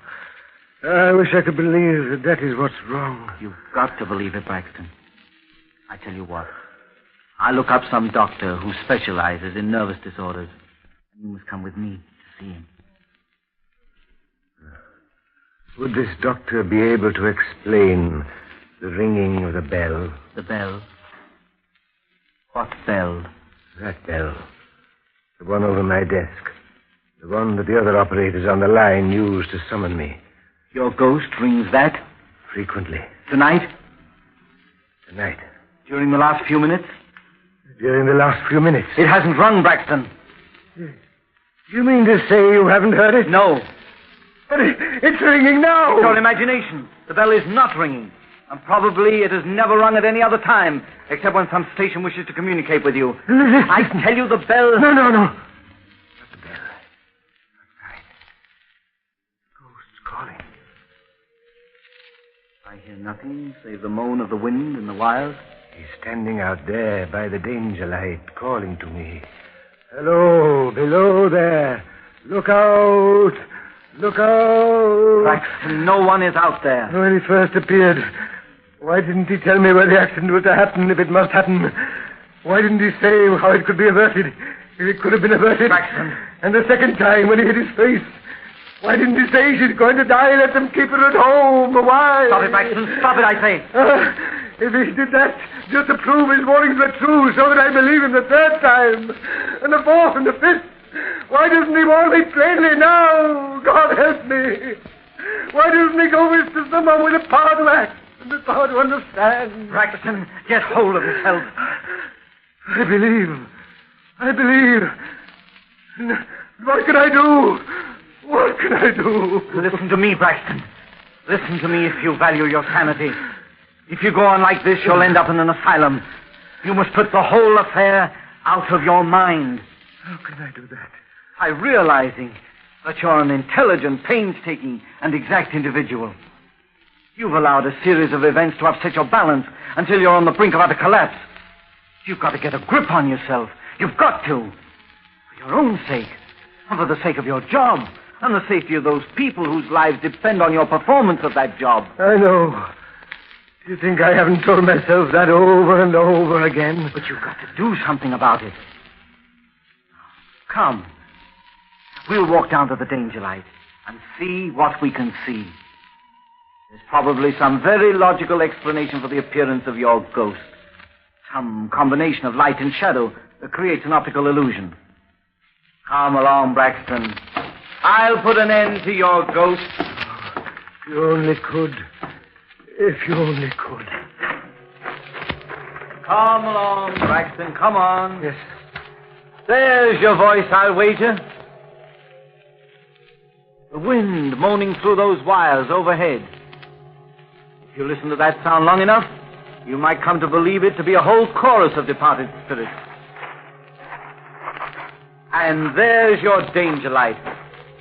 I wish I could believe that is what's wrong. You've got to believe it, Braxton. I tell you what. I'll look up some doctor who specializes in nervous disorders. And you must come with me to see him. Would this doctor be able to explain the ringing of the bell? The bell? What bell? That bell. The one over my desk. The one that the other operators on the line use to summon me. Your ghost rings that? Frequently. Tonight? Tonight. During the last few minutes? During the last few minutes. It hasn't rung, Braxton. You mean to say you haven't heard it? No. But it's ringing now. It's your imagination. The bell is not ringing. And probably it has never rung at any other time, except when some station wishes to communicate with you. Listen. I tell you the bell... No. Not the bell. Right. Ghosts calling. I hear nothing save the moan of the wind in the wires. He's standing out there by the danger light, calling to me. Hello, below there. Look out. Look out. Braxton, no one is out there. When he first appeared, why didn't he tell me where the accident was to happen, if it must happen? Why didn't he say how it could be averted, if it could have been averted? Braxton. And the second time, when he hit his face, why didn't he say she's going to die? Let them keep her at home. Why? Stop it, Braxton. Stop it, I say. If he did that, just to prove his warnings were true, so that I believe him the third time, and the fourth and the fifth, why doesn't he warn me plainly now? God help me. Why doesn't he go with to someone with the power to act and the power to understand? Braxton, get hold of yourself. I believe. What can I do? What can I do? Listen to me, Braxton. Listen to me if you value your sanity. If you go on like this, you'll end up in an asylum. You must put the whole affair out of your mind. How can I do that? By realizing that you're an intelligent, painstaking, and exact individual. You've allowed a series of events to upset your balance until you're on the brink of utter collapse. You've got to get a grip on yourself. You've got to. For your own sake. And for the sake of your job. And the safety of those people whose lives depend on your performance of that job. I know. Do you think I haven't told myself that over and over again? But you've got to do something about it. Come. We'll walk down to the danger light and see what we can see. There's probably some very logical explanation for the appearance of your ghost. Some combination of light and shadow that creates an optical illusion. Come along, Braxton. I'll put an end to your ghost. If you only could. If you only could. Come along, Braxton. Come on. Yes. There's your voice, I'll wager. The wind moaning through those wires overhead. If you listen to that sound long enough, you might come to believe it to be a whole chorus of departed spirits. And there's your danger light,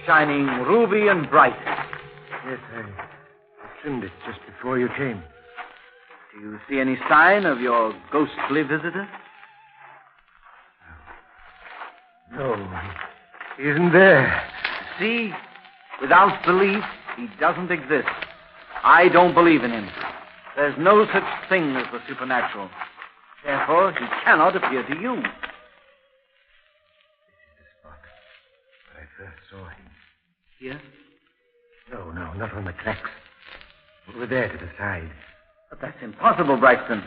shining ruby and bright. Yes, I trimmed it just before you came. Do you see any sign of your ghostly visitor? No, he isn't there. See? Without belief, he doesn't exist. I don't believe in him. There's no such thing as the supernatural. Therefore, he cannot appear to you. I first saw him. Here? No, not on the tracks. Over there to the side. But that's impossible, Braxton.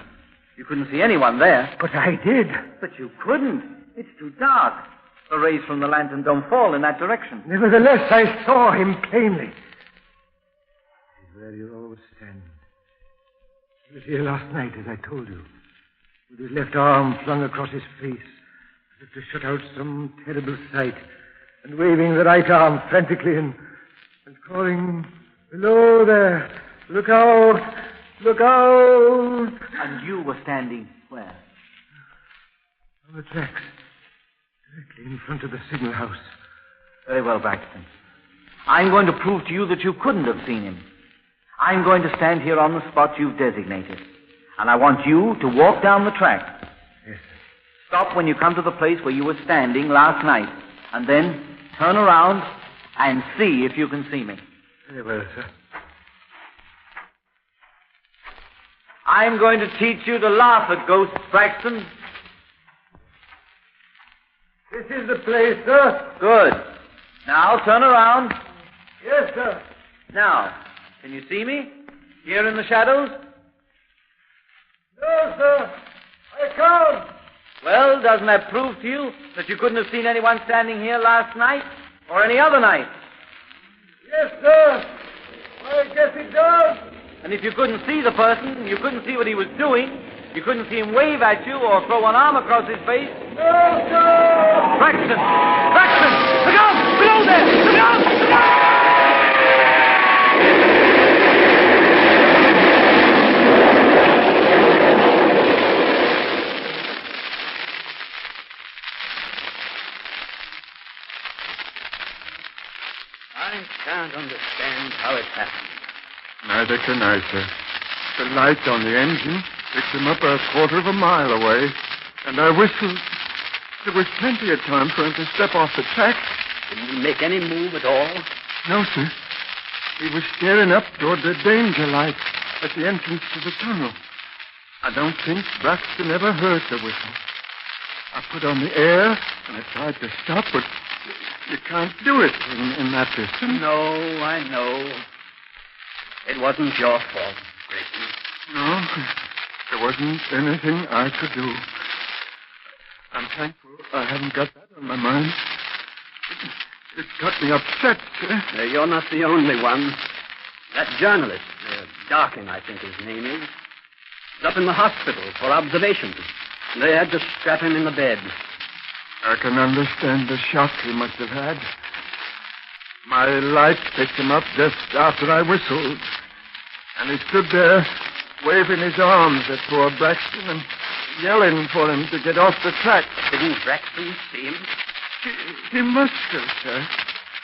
You couldn't see anyone there. But I did. But you couldn't. It's too dark. The rays from the lantern don't fall in that direction. Nevertheless, I saw him plainly. He's where you always stand. He was here last night, as I told you, with his left arm flung across his face, as if to shut out some terrible sight, and waving the right arm frantically and calling, "Below there! Look out! Look out!" And you were standing where? On the tracks, directly in front of the signal house. Very well, Braxton. I'm going to prove to you that you couldn't have seen him. I'm going to stand here on the spot you've designated. And I want you to walk down the track. Yes, sir. Stop when you come to the place where you were standing last night. And then turn around and see if you can see me. Very well, sir. I'm going to teach you to laugh at ghosts, Braxton. This is the place, sir. Good. Now turn around. Yes, sir. Now, can you see me? Here in the shadows? No, sir. I can't. Well, doesn't that prove to you that you couldn't have seen anyone standing here last night or any other night? Yes, sir. I guess it does. And if you couldn't see the person, you couldn't see what he was doing, you couldn't see him wave at you or throw one arm across his face. No, sir! Braxton! Braxton! Look out! Below there! Look out! Look out! I can't understand how it happened. Neither can I, sir. The light on the engine picked him up a quarter of a mile away, and I whistled. There was plenty of time for him to step off the track. Didn't he make any move at all? No, sir. He was staring up toward the danger light at the entrance to the tunnel. I don't think Braxton ever heard the whistle. I put on the air, and I tried to stop, but you can't do it in that distance. No, I know. It wasn't your fault, Grayson. No, there wasn't anything I could do. I'm thankful I haven't got that on my mind. It got me upset, sir. You're not the only one. That journalist, Darkin, I think his name is up in the hospital for observation. They had to strap him in the bed. I can understand the shock he must have had. My light picked him up just after I whistled. And he stood there, waving his arms at poor Braxton and yelling for him to get off the track. Didn't Braxton see him? He must have, sir.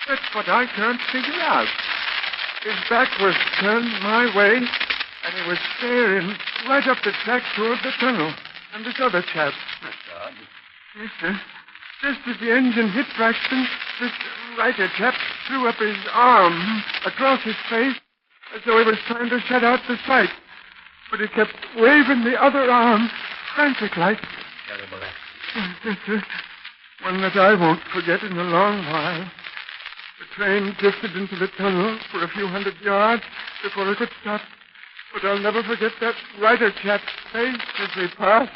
That's what I can't figure out. His back was turned my way, and he was staring right up the track toward the tunnel. And this other chap. That's odd. Yes, sir. Just as the engine hit Braxton, this writer chap threw up his arm across his face as though he was trying to shut out the sight. But he kept waving the other arm, frantic-like. Terrible accident. Yes, sir. One that I won't forget in a long while. The train drifted into the tunnel for a few hundred yards before it could stop. But I'll never forget that writer chap's face as we passed.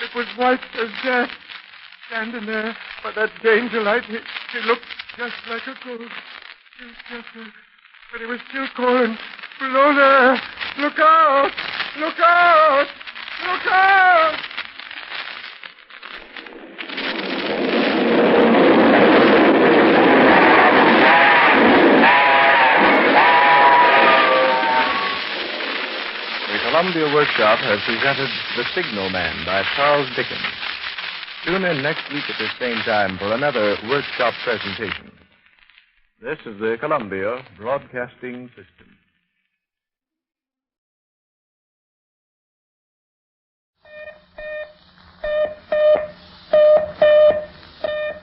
It was white as death. Standing there by that danger light, he looked just like a ghost. Yes, sir. But he was still calling, "Below there! Look out! Look out! Look out!" The Columbia Workshop has presented The Signalman by Charles Dickens. Tune in next week at the same time for another workshop presentation. This is the Columbia Broadcasting System.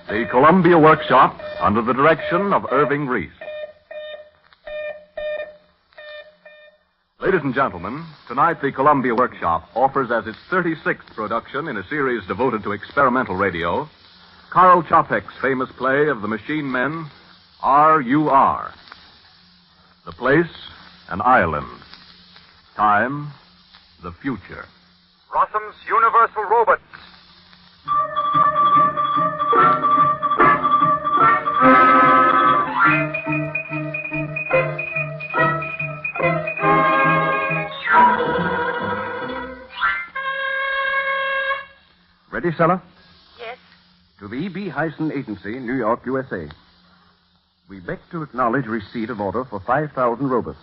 The Columbia Workshop, under the direction of Irving Reese. Ladies Ladies and gentlemen, tonight the Columbia Workshop offers as its 36th production in a series devoted to experimental radio, Karl Čapek's famous play of the machine men, R.U.R. The place, an island. Time, the future. Rossum's Universal Robots. Ready, Sulla? Yes. To the E.B. Hyson Agency, New York, USA. We beg to acknowledge receipt of order for 5,000 robots.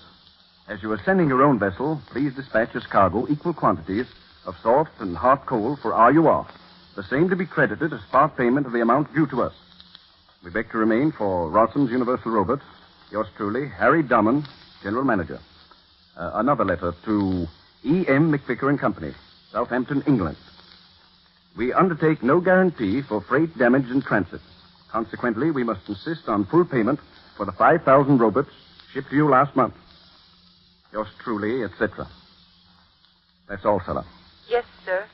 As you are sending your own vessel, please dispatch as cargo equal quantities of soft and hard coal for RUR, the same to be credited as part payment of the amount due to us. We beg to remain for Rossum's Universal Robots. Yours truly, Harry Drummond, General Manager. Another letter to E.M. McVicker and Company, Southampton, England. We undertake no guarantee for freight damage in transit. Consequently, we must insist on full payment for the 5,000 robots shipped to you last month. Yours truly, etc. That's all, Sulla. Yes, sir.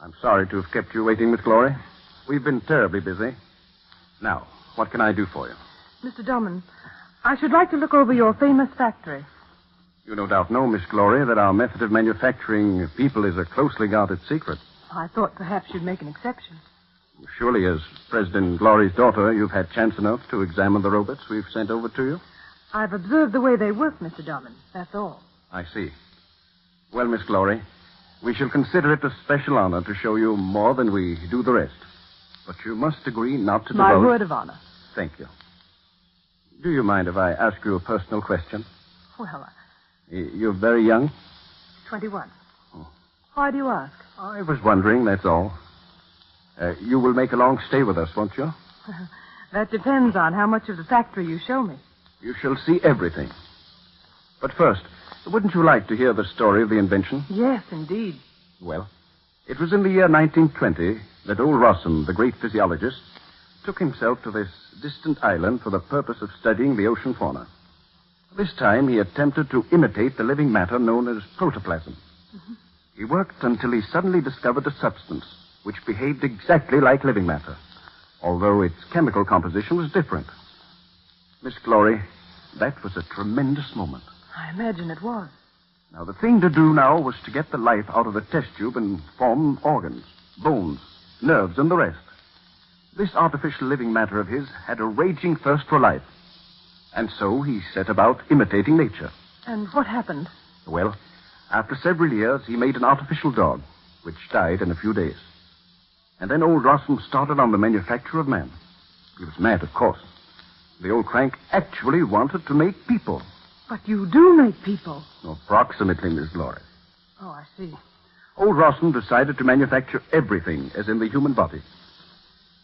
I'm sorry to have kept you waiting, Miss Glory. We've been terribly busy. Now, what can I do for you? Mr. Drummond, I should like to look over your famous factory. You no doubt know, Miss Glory, that our method of manufacturing people is a closely guarded secret. I thought perhaps you'd make an exception. Surely, as President Glory's daughter, you've had chance enough to examine the robots we've sent over to you? I've observed the way they work, Mr. Drummond. That's all. I see. Well, Miss Glory, we shall consider it a special honor to show you more than we do the rest. But you must agree not to My divulge... word of honor. Thank you. Do you mind if I ask you a personal question? Well, You're very young? 21. Why do you ask? I was wondering, that's all. You will make a long stay with us, won't you? That depends on how much of the factory you show me. You shall see everything. But first, wouldn't you like to hear the story of the invention? Yes, indeed. Well, it was in the year 1920 that old Rossum, the great physiologist, took himself to this distant island for the purpose of studying the ocean fauna. This time he attempted to imitate the living matter known as protoplasm. Mm-hmm. He worked until he suddenly discovered a substance which behaved exactly like living matter, although its chemical composition was different. Miss Glory, that was a tremendous moment. I imagine it was. Now, the thing to do now was to get the life out of the test tube and form organs, bones, nerves, and the rest. This artificial living matter of his had a raging thirst for life. And so he set about imitating nature. And what happened? Well, after several years, he made an artificial dog, which died in a few days. And then old Rossum started on the manufacture of man. He was mad, of course. The old crank actually wanted to make people. But you do make people. Approximately, Miss Glory. Oh, I see. Old Rossum decided to manufacture everything as in the human body.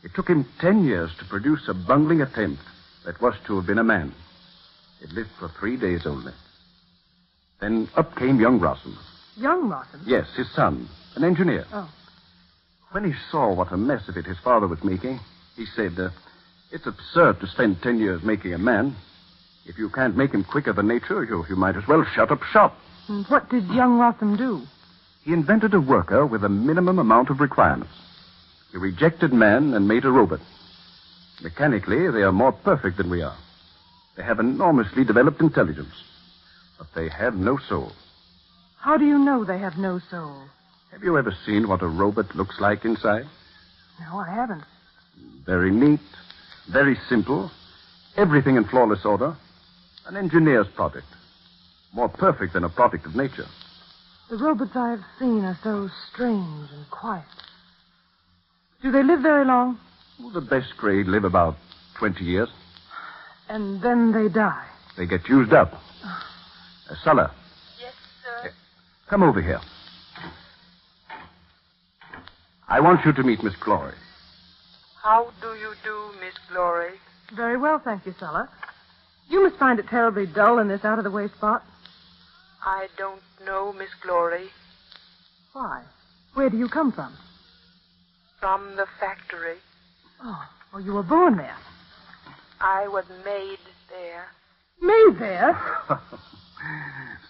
It took him 10 years to produce a bungling attempt that was to have been a man. It lived for 3 days only. Then up came young Rossum. Young Rossum? Yes, his son, an engineer. Oh. When he saw what a mess of it his father was making, he said, it's absurd to spend 10 years making a man. If you can't make him quicker than nature, you might as well shut up shop. And what did young Rossum do? He invented a worker with a minimum amount of requirements. He rejected man and made a robot. Mechanically, they are more perfect than we are. They have enormously developed intelligence. But they have no soul. How do you know they have no soul? Have you ever seen what a robot looks like inside? No, I haven't. Very neat, very simple, everything in flawless order. An engineer's product. More perfect than a product of nature. The robots I've seen are so strange and quiet. Do they live very long? Well, the best grade live about 20 years. And then they die. They get used up. Sulla. Yes, sir. Come over here. I want you to meet Miss Glory. How do you do, Miss Glory? Very well, thank you, Sulla. You must find it terribly dull in this out-of-the-way spot. I don't know, Miss Glory. Why? Where do you come from? From the factory. Oh, well, you were born there. I was made there. Made there?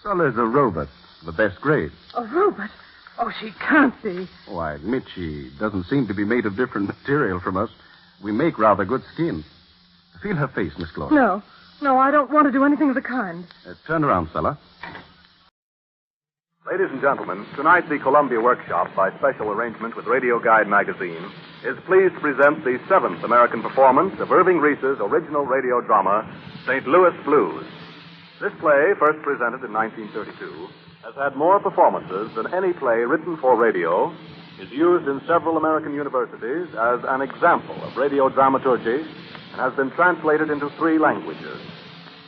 Sulla's a robot, the best grade. A robot? Oh, she can't be. Oh, I admit she doesn't seem to be made of different material from us. We make rather good skin. Feel her face, Miss Gloria. No, I don't want to do anything of the kind. Turn around, Sulla. Ladies and gentlemen, tonight the Columbia Workshop, by special arrangement with Radio Guide magazine, is pleased to present the 7th American performance of Irving Reese's original radio drama, St. Louis Blues. This play, first presented in 1932, has had more performances than any play written for radio, is used in several American universities as an example of radio dramaturgy, and has been translated into 3 languages.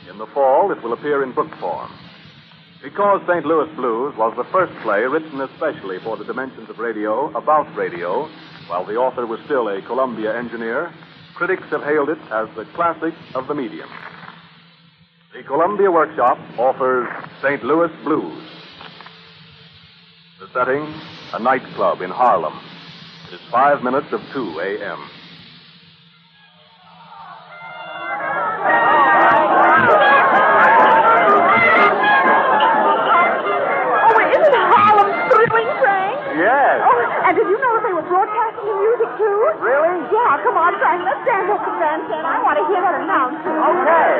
In the fall, it will appear in book form. Because St. Louis Blues was the first play written especially for the dimensions of radio, about radio, while the author was still a Columbia engineer, critics have hailed it as the classic of the medium. The Columbia Workshop offers St. Louis Blues. The setting, a nightclub in Harlem. It is 5 minutes of 2 a.m. Yes. Oh, and did you know they were broadcasting the music, too? Really? Yeah, come on, Frank. Let's stand up to the bandstand. I want to hear that announcement. Okay.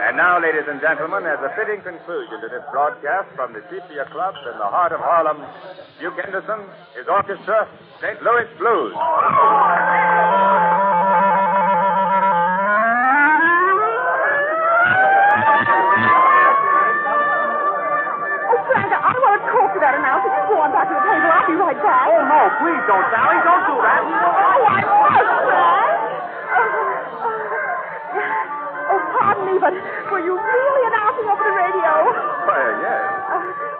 And now, ladies and gentlemen, as a fitting conclusion to this broadcast from the Sepia Club in the heart of Harlem, Duke Henderson, his orchestra, St. Louis Blues. Oh, Frank, I want to talk to that announcer. You go on back to the table. I'll be right back. Oh, no, please don't, Sally. Don't do that. Oh, I must, Frank. Oh, pardon me, but were you really announcing over the radio? Why, yes.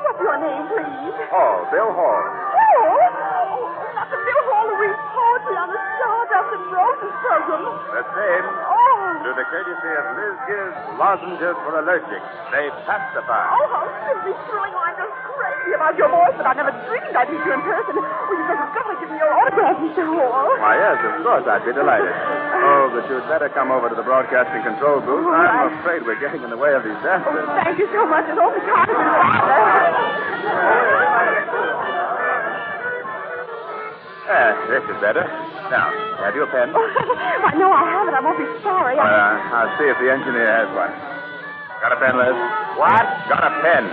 What's your name, please? Oh, Bill Hall. Oh, not the Bill Hall who reads poetry on the Stardust and Roses program. The same. Oh. To the courtesy of Liz Gibbs, lozenges for allergics. They pacify. Oh, how simply thrilling. Oh, I'm just crazy about your voice, but I never dreamed I'd meet you in person. Oh, you just got to give me your autograph, Mr. Hall. Why, yes, of course. I'd be delighted. Oh, but you'd better come over to the broadcasting control booth. I'm afraid we're getting in the way of these dancers. Oh, thank you so much. It's awfully kind of you, Father. This is better. Now, have you a pen? Why, no, I haven't. I won't be sorry. I'll see if the engineer has one. Got a pen, Liz? What? Got a pen.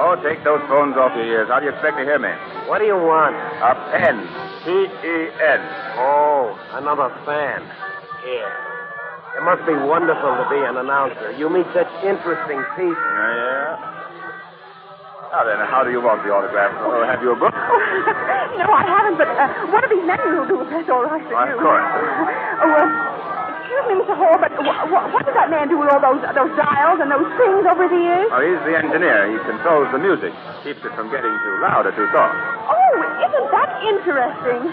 Oh, take those phones off your ears. How do you expect to hear me? What do you want? A pen. P-E-N. Oh, another fan. Here. It must be wonderful to be an announcer. You meet such interesting people. Yeah. Now then, how do you want the autograph? Oh, have you a book? No, I haven't, but one of these men will do if that's all right for you. Of course. Excuse me, Mr. Hall, but what does that man do with all those dials and those things over the ears? Oh, he's the engineer. He controls the music. Keeps it from getting too loud or too soft. Oh, isn't that interesting?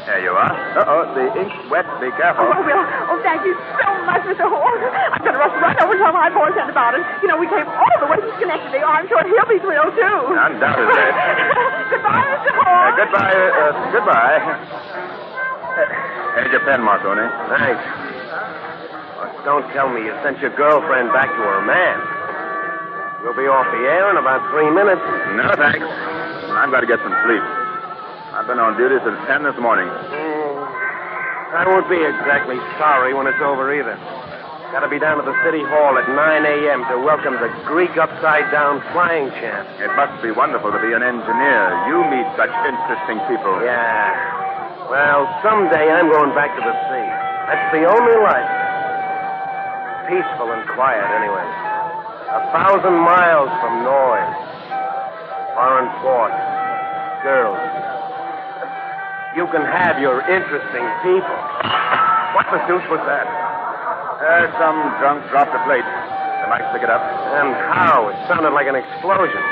There you are. Uh-oh, the ink's wet. Be careful. Oh, Will. Oh, thank you so much, Mr. Hall. I'm going to rush right over and tell my boyfriend about it. You know, we came all the way to Schenectady. Oh, I'm sure he'll be thrilled, too. Undoubtedly. Goodbye, Mr. Hall. Goodbye. Here's your pen, Marconi. Thanks. Don't tell me you sent your girlfriend back to her man. You'll be off the air in about 3 minutes. No, thanks. I've got to get some sleep. I've been on duty since 10 this morning. I won't be exactly sorry when it's over either. Got to be down to the city hall at 9 a.m. to welcome the Greek upside-down flying champ. It must be wonderful to be an engineer. You meet such interesting people. Yeah. Well, someday I'm going back to the sea. That's the only life. Peaceful and quiet, anyway. 1,000 miles from noise. Foreign ports. Girls. You can have your interesting people. What the deuce was that? Some drunk dropped a plate. They might pick it up. And how? It sounded like an explosion.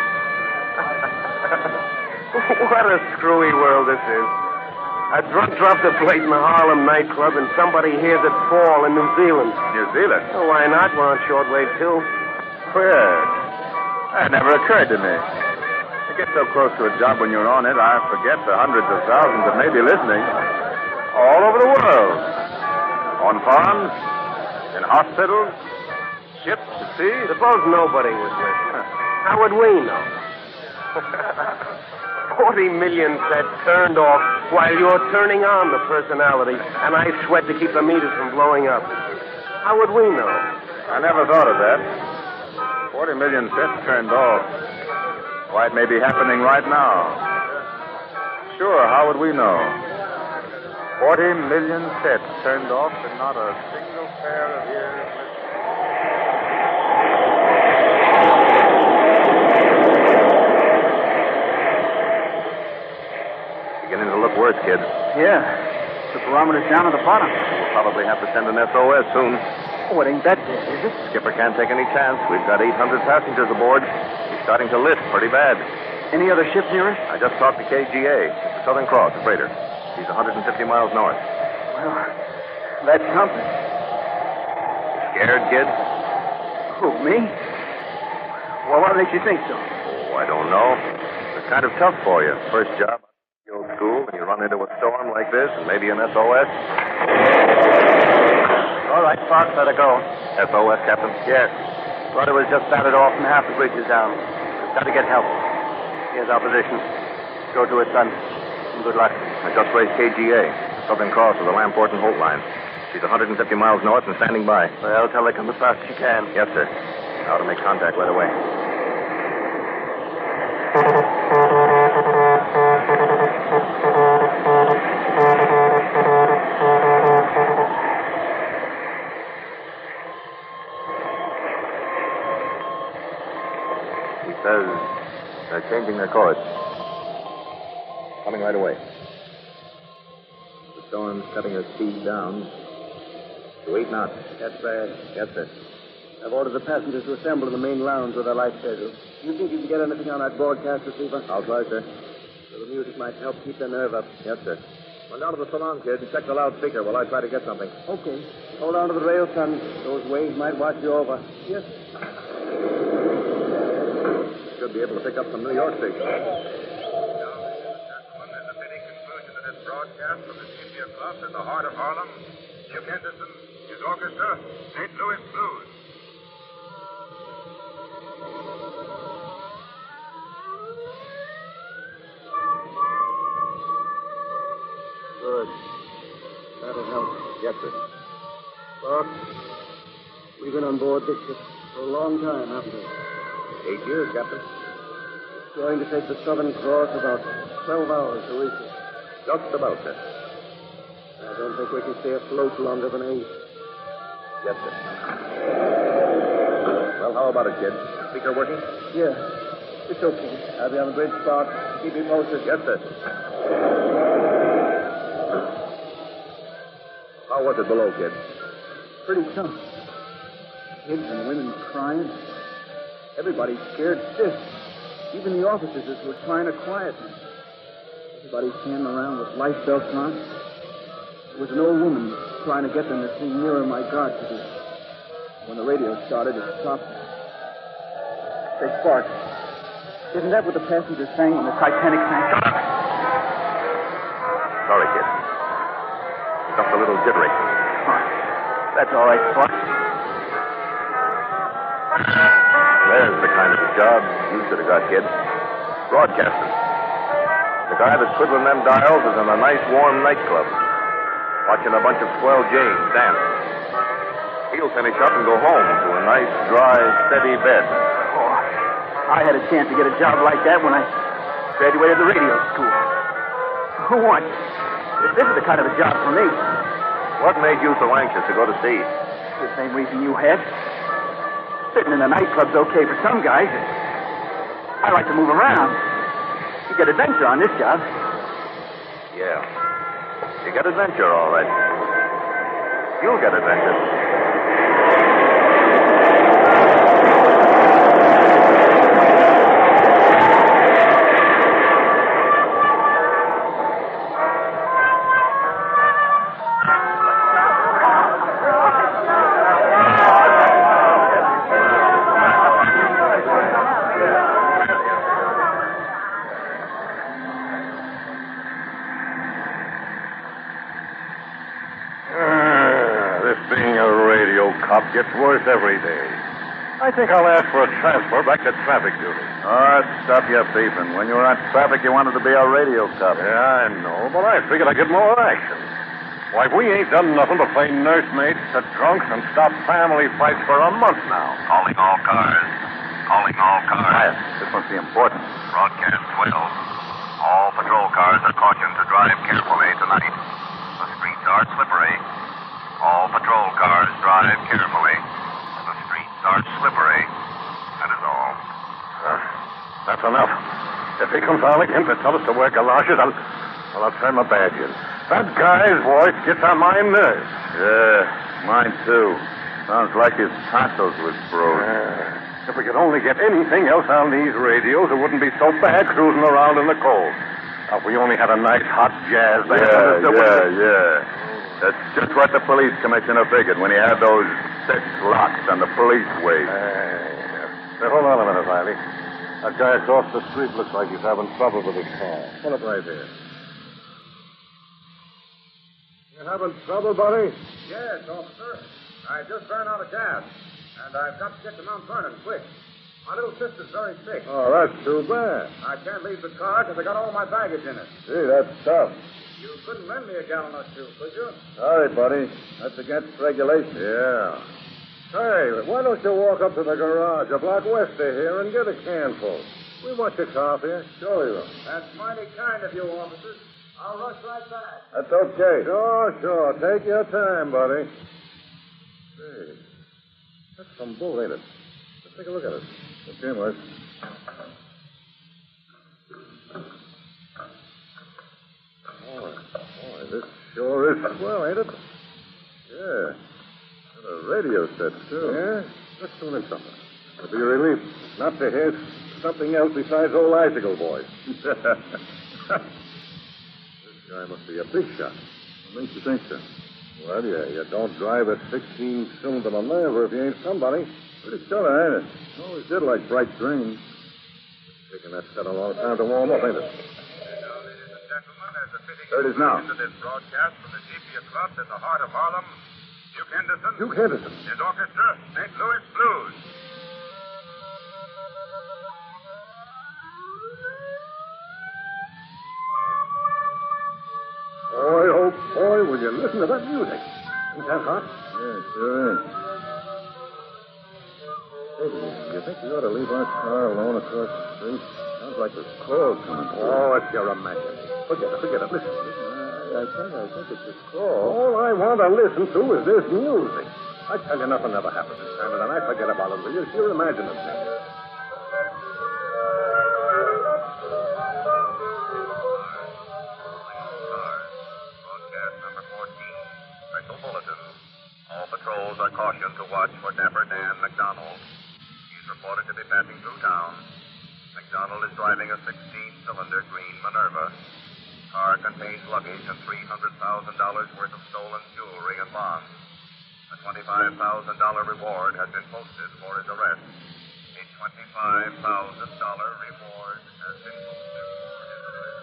What a screwy world this is. A drunk dropped a plate in the Harlem nightclub and somebody hears it fall in New Zealand. New Zealand? Well, why not? We're on shortwave, too. Queer. That never occurred to me. You get so close to a job when you're on it, I forget the hundreds of thousands that may be listening. All over the world. On farms, in hospitals, ships at sea. Suppose nobody was listening. How would we know? 40 million sets turned off while you're turning on the personality, and I sweat to keep the meters from blowing up. How would we know? I never thought of that. 40 million sets turned off. Why, it may be happening right now. Sure, how would we know? 40 million sets turned off and not a single pair of ears listening. Beginning to look worse, kid. Yeah. The barometer's down at the bottom. We'll probably have to send an SOS soon. Oh, it ain't that bad, is it? Skipper can't take any chance. We've got 800 passengers aboard. He's starting to lift pretty bad. Any other ships near us? I just talked to KGA. It's the Southern Cross, the freighter. He's 150 miles north. Well, that's something. Scared, kid? Who, me? Well, what makes you think so? Oh, I don't know. It's kind of tough for you. First job, old school, and you run into a storm like this and maybe an SOS. All right, Fox, let her go. SOS, Captain? Yes. Rudder was just battered off and half the bridge is down. We've got to get help. Here's our position. Go to it, son. And good luck. I just raised KGA, the Southern Cross of the Lamport and Holt line. She's 150 miles north and standing by. Well, tell her to come as fast as she can. Yes, sir. Now to make contact right away. He says they're changing their course. Coming right away. The storm's cutting her speed down to 8 knots. That's bad. Yes, sir. I've ordered the passengers to assemble in the main lounge with their life schedule. You think you can get anything on that broadcast receiver? I'll try, sir. So the music might help keep their nerve up. Yes, sir. Run down to the salon, kid, and check the loudspeaker while I try to get something. Okay. Hold on to the rail, son. Those waves might wash you over. Yes. Should be able to pick up some New York station. Broadcast from the Meteors Club in the heart of Harlem, Jim Henderson, his orchestra, St. Louis Blues. Good. That'll help. Yes, sir. Bob, we've been on board this ship for a long time, haven't we? 8 years, Captain. It's going to take the Southern Cross about 12 hours to reach it. Just about, sir. I don't think we can stay afloat longer than 8. Yes, sir. Well, how about it, kid? Speaker working? Yeah. It's okay. I'll be on the bridge spot. Keep me posted. Yes, sir. How was it below, kid? Pretty tough. Kids and women crying. Everybody's scared stiff. Even the officers were trying to quiet them. Everybody standing around with life belts on. There was an old woman trying to get them to see nearer my guard position. When the radio started, it stopped. They sparked. Isn't that what the passengers sang when the Titanic sank? Sorry, kid. Just a little jittery. That's all right, Spark. There's the kind of a job you should have got, kid. Broadcasting. The guy that's twiddling them dials is in a nice, warm nightclub, watching a bunch of swell Janes dance. He'll finish up and go home to a nice, dry, steady bed. Oh, I had a chance to get a job like that when I graduated the radio school. What? This is the kind of a job for me. What made you so anxious to go to sea? The same reason you had. Sitting in a nightclub's okay for some guys. I like to move around. You get adventure on this job. Yeah. You get adventure, all right. You'll get adventure. gets worse every day. I think I'll ask for a transfer back to traffic duty. Oh, stop your beefing. When you were on traffic, you wanted to be a radio cop. Yeah, I know, but I figured I'd get more action. Why, we ain't done nothing but play nursemaids to drunks and stop family fights for a month now. Calling all cars. Calling all cars. Quiet. This must be important. Broadcast 12. All patrol cars are cautioned to drive carefully tonight. The streets are slippery. All patrol cars drive carefully. The streets are slippery. That is all. That's enough. If he comes on again to tell us to wear galoshes, I'll turn my badge in. That guy's voice gets on my nerves. Yeah, mine too. Sounds like his tonsils was frozen. If we could only get anything else on these radios, it wouldn't be so bad cruising around in the cold. Now, if we only had a nice hot jazz band. Yeah. That's just what the police commissioner figured when he had those 6 locks on the police waist. Hey, hold on a minute, Riley. That guy across the street looks like he's having trouble with his car. Pull it right here. You having trouble, buddy? Yes, officer. I just ran out of gas, and I've got to get to Mount Vernon quick. My little sister's very sick. Oh, that's too bad. I can't leave the car because I got all my baggage in it. Gee, that's tough. You couldn't lend me a gallon or two, could you? Sorry, buddy. That's against regulation. Yeah. Hey, why don't you walk up to the garage a block west of here and get a can full? We want your coffee. Sure we will. That's mighty kind of you, officers. I'll rush right back. That's okay. Sure. Take your time, buddy. Hey, that's some boat, ain't it? Let's take a look at it. Okay, Mark. Boy, this sure is swell, ain't it? Yeah. And a radio set, too. Yeah? Let's tune in something. It'll be a relief not to hear something else besides old icicle voice. This guy must be a big shot. What makes you think so? Well, you don't drive a 16-cylinder Minerva if you ain't somebody. Pretty killer, ain't it? Always did like bright green. Taking that set a long time to warm up, ain't it? There it is now. Into this broadcast from the Sepia Club in the heart of Harlem, Duke Henderson. His orchestra, St. Louis Blues. Boy, oh boy, will you listen to that music? Ain't that hot? Yeah, sure is. Hey, do you think we ought to leave our car alone across the street? Sounds like there's calls coming through. Oh, it's your imagination. Forget it. Listen. I think it's a call. All I want to listen to is this music. I tell you, nothing ever happens this time of the night. Forget about it, will you? You're imagining things. Broadcast number 14. Special bulletin. All patrols are cautioned to watch for Dapper Dan McDonald. He's reported to be passing through town. McDonald is driving a 16-cylinder green Minerva. Car contains luggage and $300,000 worth of stolen jewelry and bonds. A $25,000 reward has been posted for his arrest. A $25,000 reward has been posted for his arrest.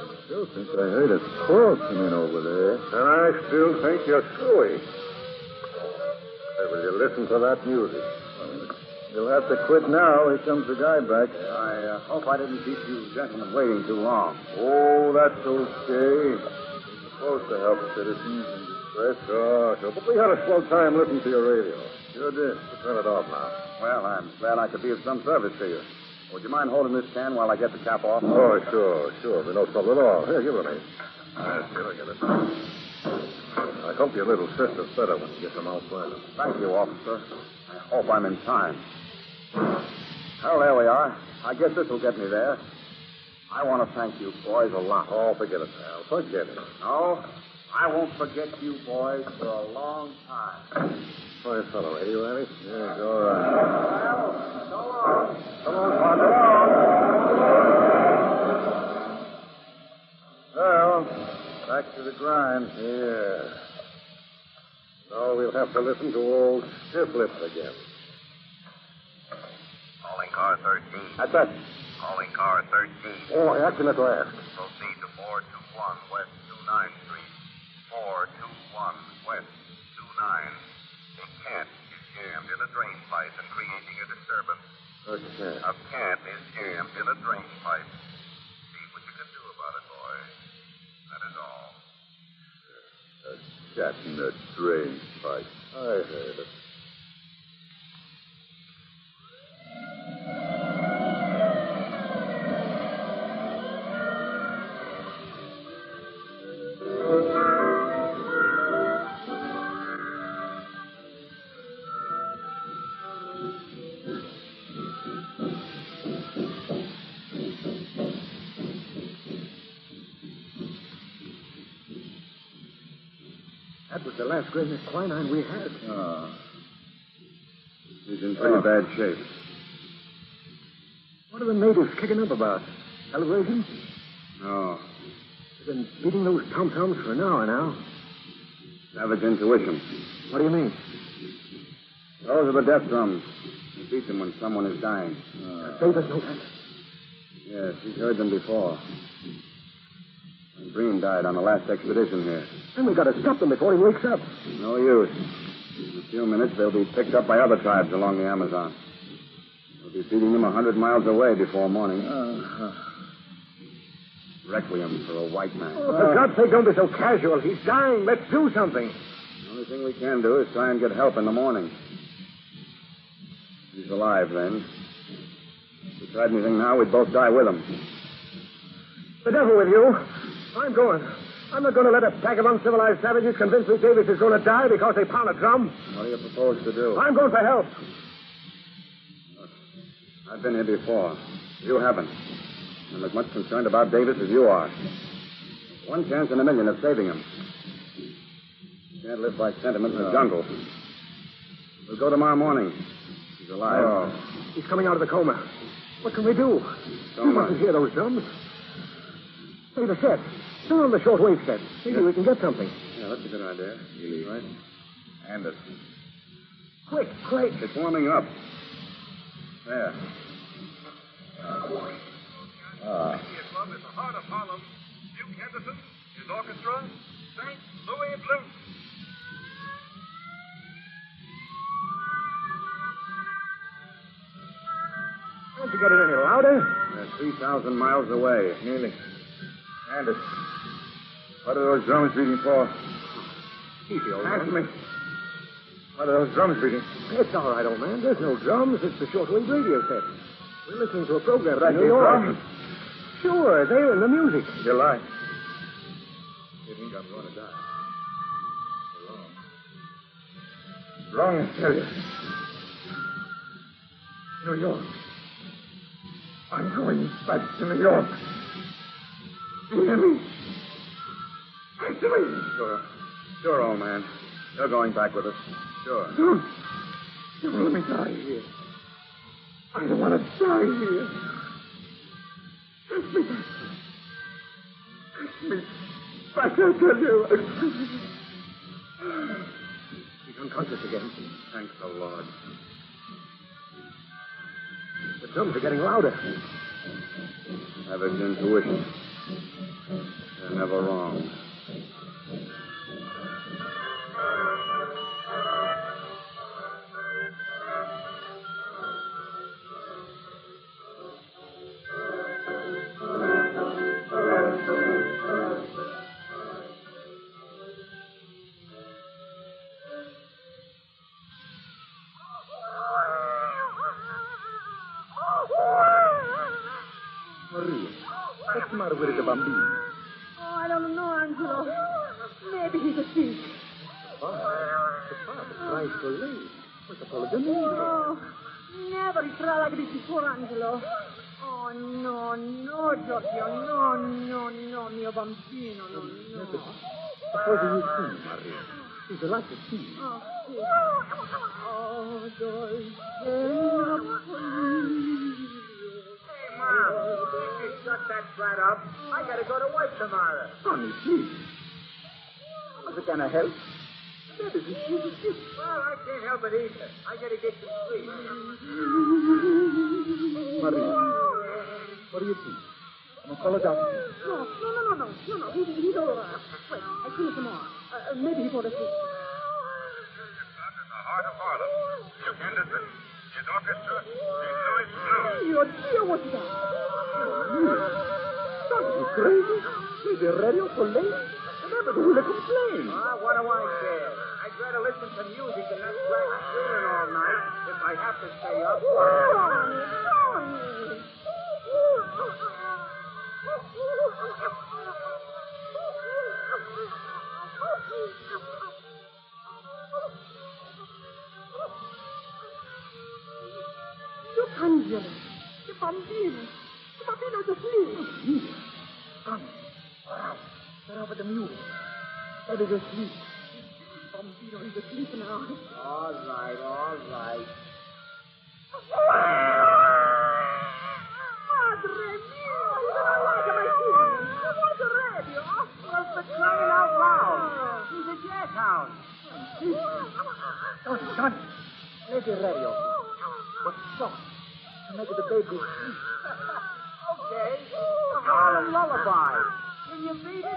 I still think I heard a call coming over there. And I still think you're screwy. Hey, will you listen to that music? You'll have to quit now. Here comes the guy back. I hope I didn't keep you gentlemen waiting too long. Oh, that's okay. You're supposed to help citizens in distress. Sure. But we had a slow time listening to your radio. Sure did. We'll turn it off now. Well, I'm glad I could be of some service to you. Would you mind holding this can while I get the cap off? Oh, sure. We know trouble at all. Here, give it to me. Here, I get it. I hope your little sister's better when you get to Mount Vernon. Thank you, officer. I hope I'm in time. Well, there we are. I guess this will get me there. I want to thank you boys a lot. Oh, forget it, pal. Forget it. No, I won't forget you boys for a long time. Fine fellow, eh, you, Annie? Yeah, go right. So long. Come on, partner. Well, back to the grind. Yeah. Now we'll have to listen to old Stiff Lips again. Calling car 13. That's it. Calling car 13. Oh, action at last. Proceed to 421 West 29th Street. 421 West 29. A cat is jammed in a drain pipe and creating a disturbance. Okay. A cat is jammed in a drain pipe. See what you can do about it, boy. That is all. A cat in a drain pipe. I heard it. That was the last grain of quinine we had. Oh. He's in pretty bad shape. What are the natives kicking up about? Celebration? No. They've been beating those tom-toms for an hour now. Savage intuition. What do you mean? Those are the death drums. You beat them when someone is dying. David knows that. Yes, he's heard them before. When Green died on the last expedition here. Then we got to stop them before he wakes up. No use. In a few minutes, they'll be picked up by other tribes along the Amazon. We'll be beating them 100 miles away before morning. Requiem for a white man. Oh, for God's sake, don't be so casual. He's dying. Let's do something. The only thing we can do is try and get help in the morning. If he's alive, then. If we tried anything now, we'd both die with him. The devil with you. I'm going. I'm not going to let a pack of uncivilized savages convince me Davis is going to die because they pound a drum. What do you propose to do? I'm going for help. Look, I've been here before. You haven't. I'm as much concerned about Davis as you are. One chance in a million of saving him. You can't live by sentiment in the jungle. We'll go tomorrow morning. He's alive. Oh. He's coming out of the coma. What can we do? So You much. mustn't hear those drums. Hey, the set. Turn on the shortwave set. Maybe we can get something. Yeah, that's a good idea. You right? Hand it. Quick, quick. It's warming up. There. Meteors Club is the heart of Harlem. Duke Henderson, his orchestra, St. Louis Blues. Can't you get it any louder? They're 3,000 miles away. Nearly. Hand it. What are those drums beating for? Easy, old Answer man. me. What are those drums beating? It's all right, old man. There's no drums. It's the shortwave radio set. We're listening to a program But I from see New York. drums. Sure, they're in the music. You're lying. You think I'm going to die? Wrong, I tell you. New York. I'm going back to New York. Do you hear me? Answer me. Sure, old man. You're going back with us. Sure. Don't let me die here. I don't want to die here. Take me back. Take me back, I tell you. He's unconscious again. Thank the Lord. The drums are getting louder. Savage intuition. They're never wrong. Maria, what's the matter with the bambino? Oh, I don't know, Angelo. Maybe he's a thief. The father cries for late. What's the problem? Oh, never try like this before, Angelo. Oh, no, Giorgio. No, mio bambino, no. What do you think, Maria? He's a lot to see. Oh, sì. Oh, dolce. Mom, you shut that brat up. I gotta go to work tomorrow. Honey, please. How's it gonna help? Well, I can't help it either. I gotta get some sleep. Maria, what do you think? I'm gonna call a doctor. No. He's all right. Wait, I'll see you tomorrow. Maybe he fell asleep. In the heart of Horla. Hugh Henderson, his orchestra, St. Louis Blues. Your dear, what's that? Don't be crazy. Leave the radio so late. And everybody will complain. What do I care? I'd rather listen to music than that black children all night if I have to stay up. Angelo, the bambino. The bambino's asleep. Come. Turn over the mule. Baby's asleep. The bambino is asleep now. All right. Madre mia! You don't like my TV. What's the radio? Well, for crying out loud. He's a jazz hound. Don't. Play the radio. But soft. To make the baby sleep. Okay. Call a lullaby. Can you beat it?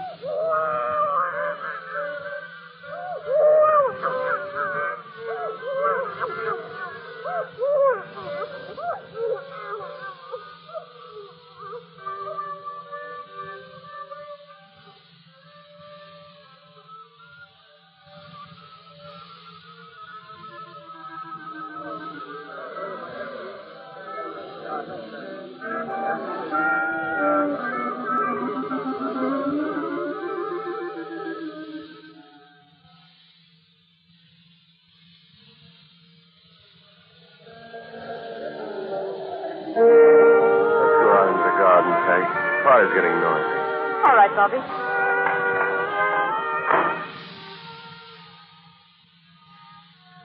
Car's getting noisy. All right, Bobby.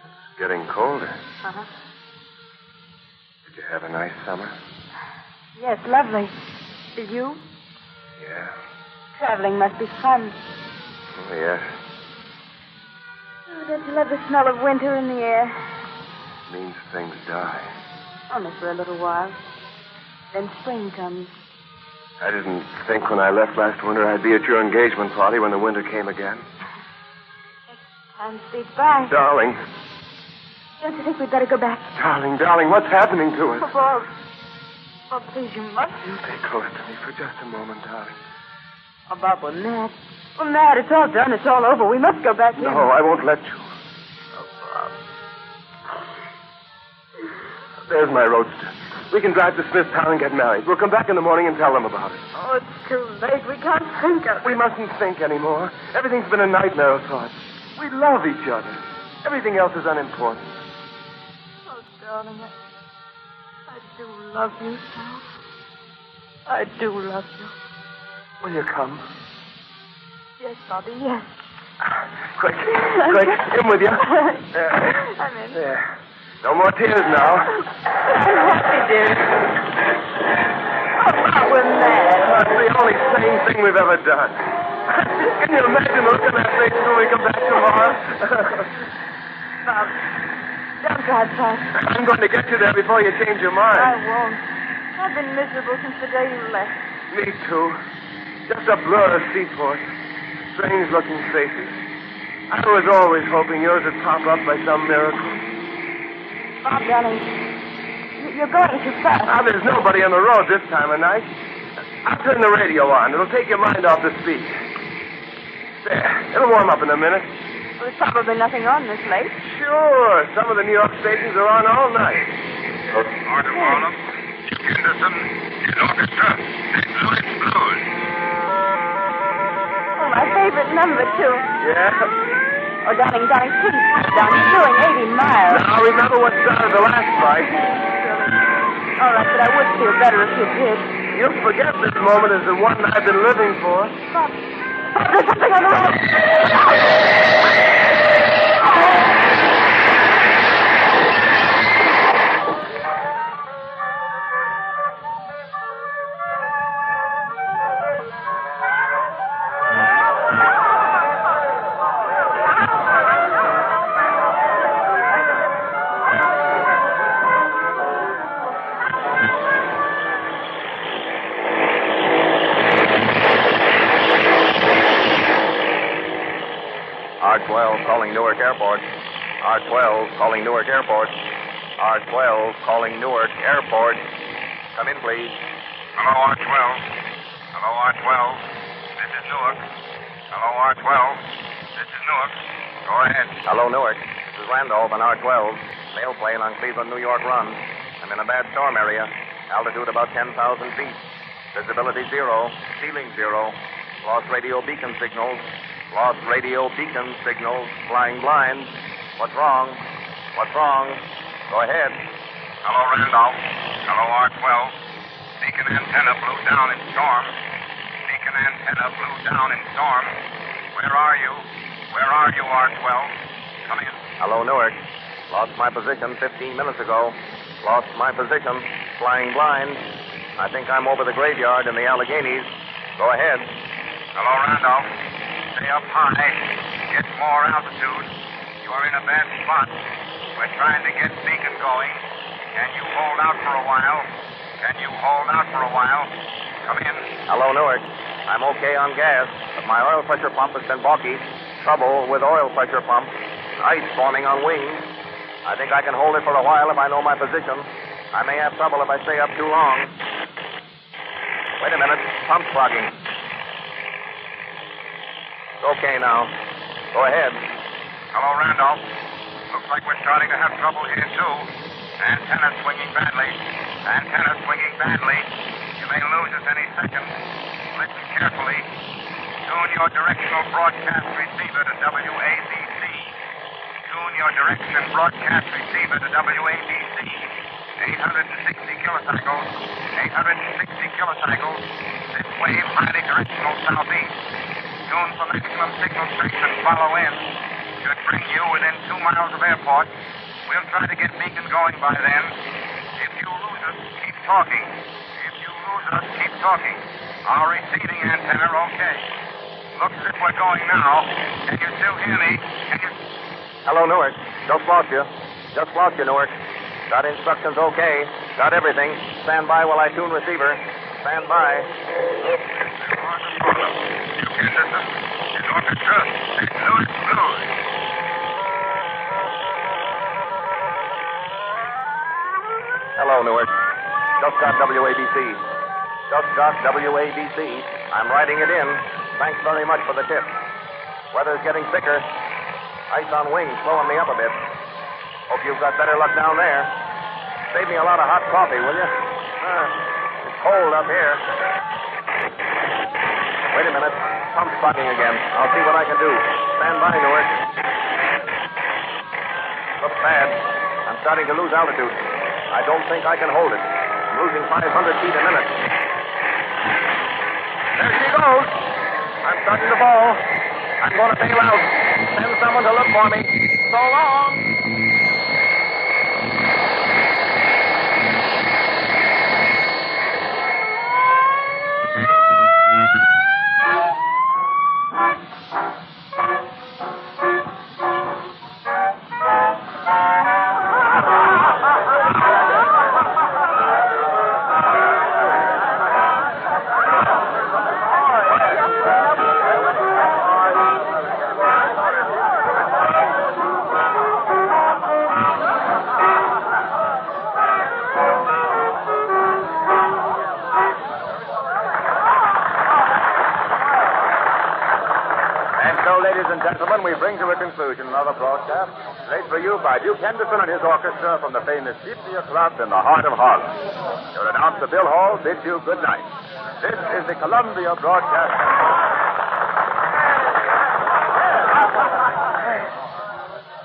It's getting colder. Uh-huh. Did you have a nice summer? Yes, lovely. Did you? Yeah. Traveling must be fun. Oh, yes. Oh, don't you love the smell of winter in the air? Means things die. Only for a little while. Then spring comes. I didn't think when I left last winter I'd be at your engagement party when the winter came again. Time speeds by. Darling. Don't you think we'd better go back? Darling, what's happening to us? Oh, Bob. Bob, please, you must. You stay close to me for just a moment, darling. Oh, Bob, we're mad. We're mad. It's all done. It's all over. We must go back in. No, I won't let you. Oh, Bob. There's my roadster. We can drive to Smithtown and get married. We'll come back in the morning and tell them about it. Oh, it's too late. We can't think of it. We mustn't think anymore. Everything's been a nightmare of sorts. We love each other. Everything else is unimportant. Oh, darling, I do love you so. I do love you. Will you come? Yes, Bobby, yes. Quick, in with you. There. I'm in. There. No more tears now. I'm happy, dear. Oh, Bob, we're mad. That's the only sane thing we've ever done. Can you imagine the look on that face when we come back tomorrow? Bob, don't drive fast. I'm going to get you there before you change your mind. I won't. I've been miserable since the day you left. Me too. Just a blur of seaports. Strange-looking faces. I was always hoping yours would pop up by some miracle. Bob, darling, you're going too fast. Now, there's nobody on the road this time of night. I'll turn the radio on. It'll take your mind off the speed. There. It'll warm up in a minute. Well, there's probably nothing on this late. Sure. Some of the New York stations are on all night. Heart of Horla, Hugh Henderson, his orchestra, St. Louis Blues. Oh, my favorite number, too. Yeah? Oh, darling, please, darling, you're doing 80 miles. Now, remember what started the last fight. All right, but I would feel better if you did. You'll forget this moment as the one I've been living for. Bob, there's something on the road. Airport. R12 calling Newark Airport. R12 calling Newark Airport. Come in, please. Hello, R12. Hello, R12. This is Newark. Hello, R12. This is Newark. Go ahead. Hello, Newark. This is Randolph on R12. Mail plane on Cleveland, New York run. I'm in a bad storm area. Altitude about 10,000 feet. Visibility 0. Ceiling 0. Lost radio beacon signals. Lost radio beacon signals. Flying blind. What's wrong? What's wrong? Go ahead. Hello, Randolph. Hello, R12. Beacon antenna blew down in storm. Beacon antenna blew down in storm. Where are you? Where are you, R12? Come in. Hello, Newark. Lost my position 15 minutes ago. Lost my position. Flying blind. I think I'm over the graveyard in the Alleghenies. Go ahead. Hello, Randolph. Stay up high. Get more altitude. You're in a bad spot. We're trying to get beacon going. Can you hold out for a while? Can you hold out for a while? Come in. Hello, Newark. I'm okay on gas, but my oil pressure pump has been balky. Trouble with oil pressure pump. Ice forming on wings. I think I can hold it for a while if I know my position. I may have trouble if I stay up too long. Wait a minute. Pump's clogging. It's okay now. Go ahead. Hello, Randolph. Looks like we're starting to have trouble here, too. Antenna swinging badly. Antenna swinging badly. You may lose us any second. Listen carefully. Tune your directional broadcast receiver to WABC. Tune your direction broadcast receiver to WABC. 860 kilocycles. 860 kilocycles. This wave highly directional southeast. Tune for maximum signal strength and follow in. Should bring you within 2 miles of airport. We'll try to get beacon going by then. If you lose us, keep talking. If you lose us, keep talking. Our receiving antenna, okay. Looks as if we're going now. Can you still hear me? Can you... Hello, Newark. Just lost you. Just lost you, Newark. Got instructions okay. Got everything. Stand by while I tune receiver. Stand by. You can listen. It's orchestra. It's Louis Blues. Hello, Newark. Just got WABC. Just got WABC. I'm writing it in. Thanks very much for the tip. Weather's getting thicker. Ice on wings slowing me up a bit. Hope you've got better luck down there. Save me a lot of hot coffee, will you? It's cold up here. Wait a minute. Pump's clogging again. I'll see what I can do. Stand by, Newark. Looks bad. I'm starting to lose altitude. I don't think I can hold it. I'm losing 500 feet a minute. There she goes. I'm starting to fall. I'm going to bail out. Send someone to look for me. So long. Gentlemen, we bring to a conclusion another broadcast played for you by Duke Henderson and his orchestra from the famous Gypsy Club in the heart of Horla. Your announcer, Bill Hall, bids you good night. This is the Columbia Broadcasting.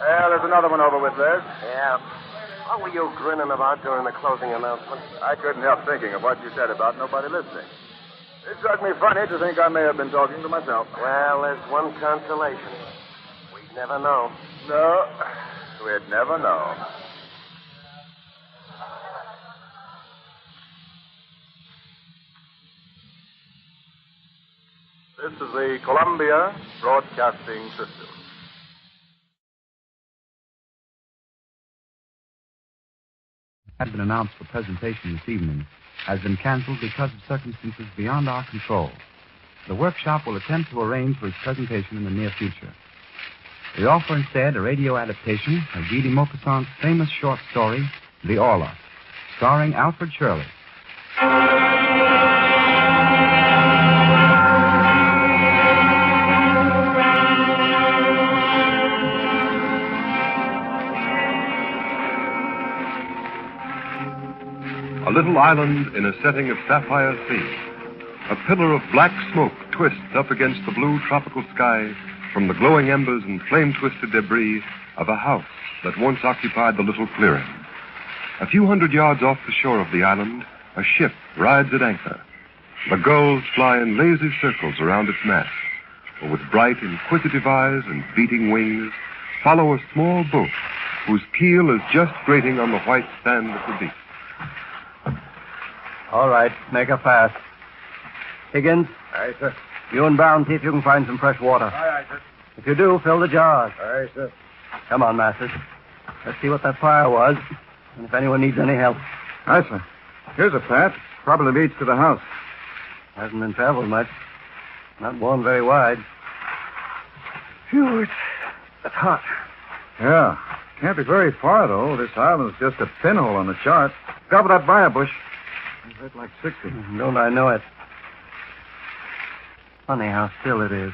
Well, there's another one over with Liz. Yeah. What were you grinning about during the closing announcement? I couldn't help thinking of what you said about nobody listening. It struck me funny to think I may have been talking to myself. Well, there's one consolation. We'd never know. No, we'd never know. This is the Columbia Broadcasting System. Had been announced for presentation this evening has been canceled because of circumstances beyond our control. The workshop will attempt to arrange for its presentation in the near future. We offer instead a radio adaptation of Guy de Maupassant's famous short story, The Horla, starring Alfred Shirley. A little island in a setting of sapphire sea. A pillar of black smoke twists up against the blue tropical sky from the glowing embers and flame-twisted debris of a house that once occupied the little clearing. A few hundred yards off the shore of the island, a ship rides at anchor. The gulls fly in lazy circles around its mast, or with bright, inquisitive eyes and beating wings, follow a small boat whose keel is just grating on the white sand of the beach. All right, make her fast. Higgins? Aye, sir. You and Brown see if you can find some fresh water. Aye, sir. If you do, fill the jars. Aye, sir. Come on, Masters. Let's see what that fire was, and if anyone needs any help. Aye, sir. Here's a path. Probably leads to the house. Hasn't been traveled much. Not worn very wide. Phew, it's hot. Yeah. Can't be very far, though. This island's just a pinhole on the chart. Cover that briar bush. That's like 60. Don't I know it? Funny how still it is.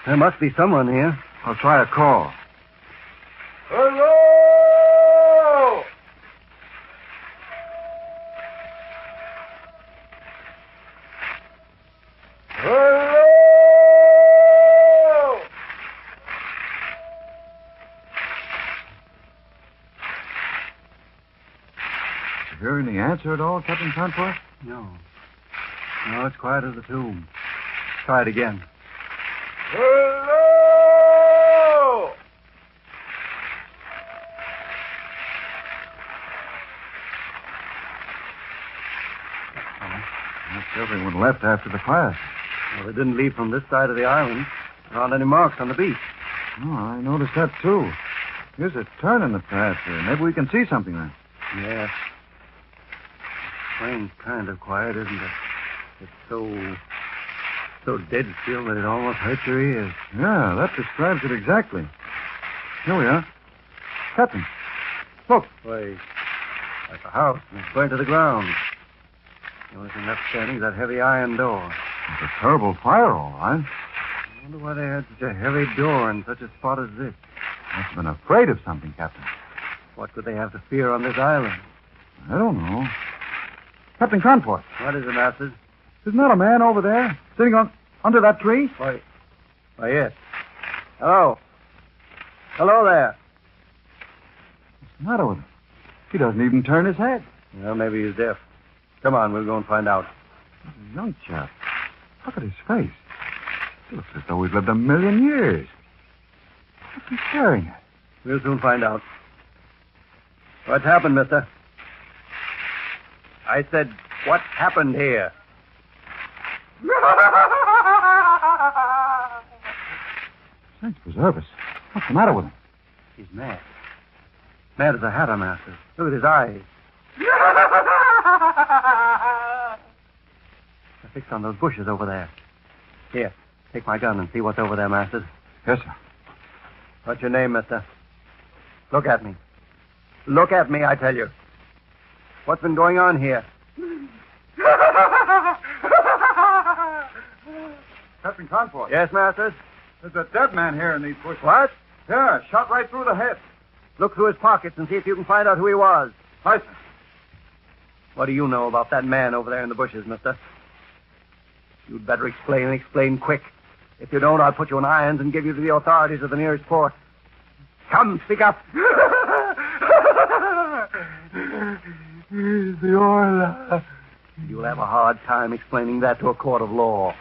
There must be someone here. I'll try a call. Hello! Hello! You hear any answer at all, Captain Conforth? No. No, it's quiet as a tomb. Try it again. Hello! That's everyone left after the fire. Well, they didn't leave from this side of the island. There aren't any marks on the beach. Oh, I noticed that, too. Here's a turn in the path. Maybe we can see something there. Yeah. Strange kind of quiet, isn't it? It's so dead still that it almost hurts your ears. Yeah, that describes it exactly. Here we are. Captain, look. Why, like a house, and it's burnt to the ground. The only thing left standing is that heavy iron door. It's a terrible fire, all right. I wonder why they had such a heavy door in such a spot as this. Must have been afraid of something, Captain. What could they have to fear on this island? I don't know. Captain Conforth. What is it, Masters? Isn't that a man over there, sitting under that tree? Why, yes. Hello. Hello there. What's the matter with him? He doesn't even turn his head. Well, maybe he's deaf. Come on, we'll go and find out. He's a young chap. Look at his face. He looks as though he's lived 1,000,000 years. What's he staring at? We'll soon find out. What's happened, mister? I said, what's happened here? Saints preserve us. What's the matter with him? He's mad. Mad as a hatter, Master. Look at his eyes. They're fixed on those bushes over there. Here, take my gun and see what's over there, Masters. Yes, sir. What's your name, mister? Look at me. Look at me, I tell you. What's been going on here? Captain Conforth. Yes, Masters? There's a dead man here in these bushes. What? Yeah, shot right through the head. Look through his pockets and see if you can find out who he was. Aye, sir. What do you know about that man over there in the bushes, mister? You'd better explain and explain quick. If you don't, I'll put you in irons and give you to the authorities of the nearest port. Come, speak up. The Horla. You'll have a hard time explaining that to a court of law.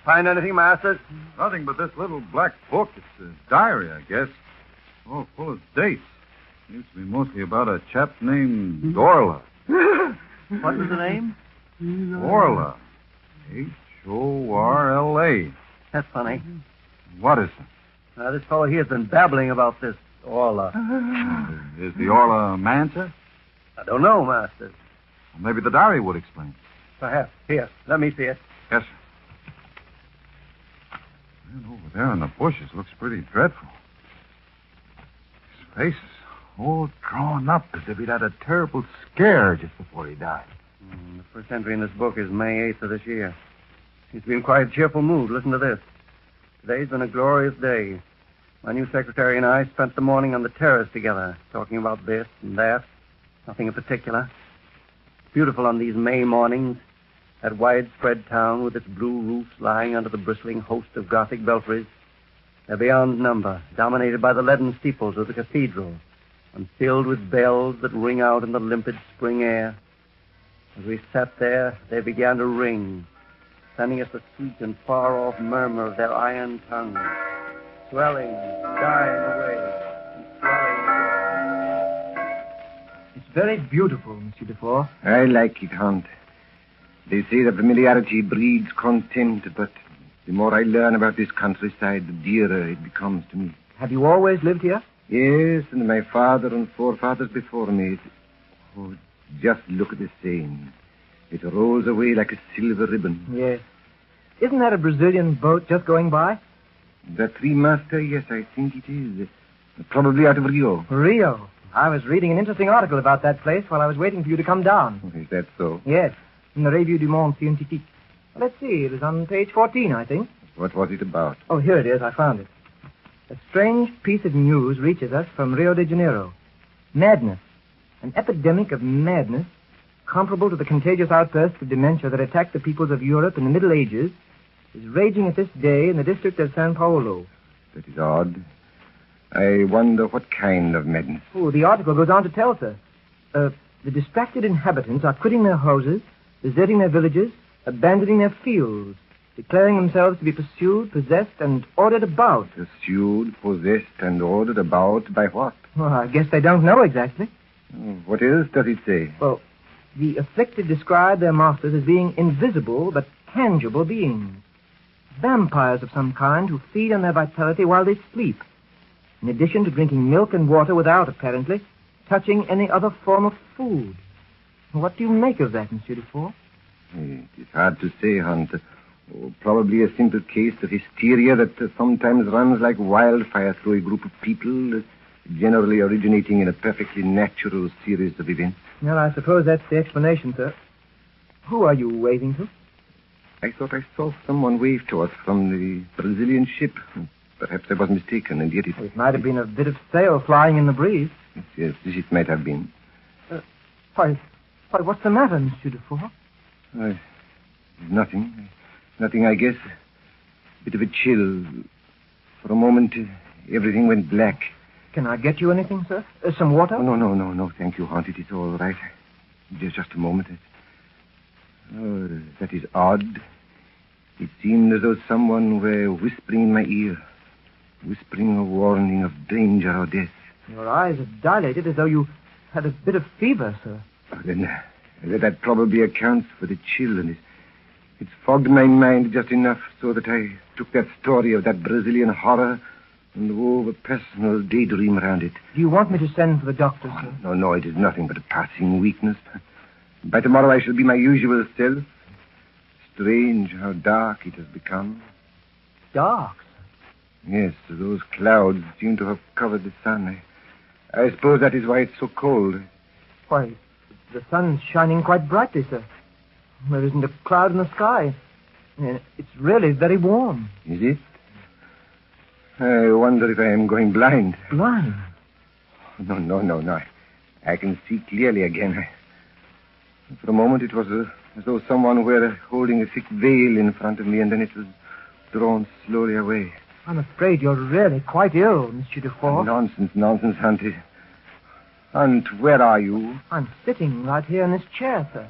Find anything, Masters? Nothing but this little black book. It's a diary, I guess. All full of dates. Used to be mostly about a chap named Horla. What was the name? Horla. Horla. That's funny. What is it? This fellow here has been babbling about this Horla. Is the Horla a man, sir? I don't know, Master. Well, maybe the diary would explain. Perhaps. Here, let me see it. Yes, sir. And over there in the bushes looks pretty dreadful. His face is all drawn up as if he'd had a terrible scare just before he died. The first entry in this book is May 8th of this year. He's been in quite a cheerful mood. Listen to this. Today's been a glorious day. My new secretary and I spent the morning on the terrace together, talking about this and that. Nothing in particular. It's beautiful on these May mornings. That widespread town with its blue roofs lying under the bristling host of Gothic belfries. They're beyond number, dominated by the leaden steeples of the cathedral, and filled with bells that ring out in the limpid spring air. As we sat there, they began to ring, sending us the sweet and far-off murmur of their iron tongues, swelling, dying away, and swelling. It's very beautiful, Monsieur Dufour. I like it, Hunt. They say that familiarity breeds contempt, but the more I learn about this countryside, the dearer it becomes to me. Have you always lived here? Yes, and my father and forefathers before me. Oh, just look at the Seine. It rolls away like a silver ribbon. Yes. Isn't that a Brazilian boat just going by? The three-master, yes, I think it is. Probably out of Rio. Rio? I was reading an interesting article about that place while I was waiting for you to come down. Is that so? Yes, in the Revue du Monde Scientifique. Let's see, it was on page 14, I think. What was it about? Oh, here it is, I found it. A strange piece of news reaches us from Rio de Janeiro. Madness. An epidemic of madness comparable to the contagious outbursts of dementia that attacked the peoples of Europe in the Middle Ages is raging at this day in the district of San Paulo. That is odd. I wonder what kind of madness. Oh, the article goes on to tell, sir. The distracted inhabitants are quitting their houses, deserting their villages, abandoning their fields, declaring themselves to be pursued, possessed, and ordered about. Pursued, possessed, and ordered about by what? Well, I guess they don't know exactly. What else does it say? Well, the afflicted describe their masters as being invisible but tangible beings. Vampires of some kind who feed on their vitality while they sleep. In addition to drinking milk and water without, apparently, touching any other form of food. What do you make of that, Monsieur Dufour? It is hard to say, Hunt. Probably a simple case of hysteria that sometimes runs like wildfire through a group of people, generally originating in a perfectly natural series of events. Well, I suppose that's the explanation, sir. Who are you waving to? I thought I saw someone wave to us from the Brazilian ship. Perhaps I was mistaken, and yet it... It might have been a bit of sail flying in the breeze. Yes, it might have been. Why, what's the matter, Monsieur Dufour? Nothing. Nothing, I guess. A bit of a chill. For a moment, everything went black. Can I get you anything, sir? Some water? Oh, no. Thank you, Aunt. It is all right. Just a moment. Oh, that is odd. It seemed as though someone were whispering in my ear. Whispering a warning of danger or death. Your eyes are dilated as though you had a bit of fever, sir. Then that probably accounts for the chill, and it fogged my mind just enough so that I took that story of that Brazilian horror and wove a personal daydream around it. Do you want me to send for the doctor, sir? No, it is nothing but a passing weakness. By tomorrow I shall be my usual self. Strange how dark it has become. Dark, sir? Yes, those clouds seem to have covered the sun. I suppose that is why it's so cold. Why, the sun's shining quite brightly, sir. There isn't a cloud in the sky. It's really very warm. Is it? I wonder if I am going blind. Blind? No. I can see clearly again. For a moment it was as though someone were holding a thick veil in front of me, and then it was drawn slowly away. I'm afraid you're really quite ill, Monsieur Dufour. Nonsense, Hunt. Hunt, where are you? I'm sitting right here in this chair, sir.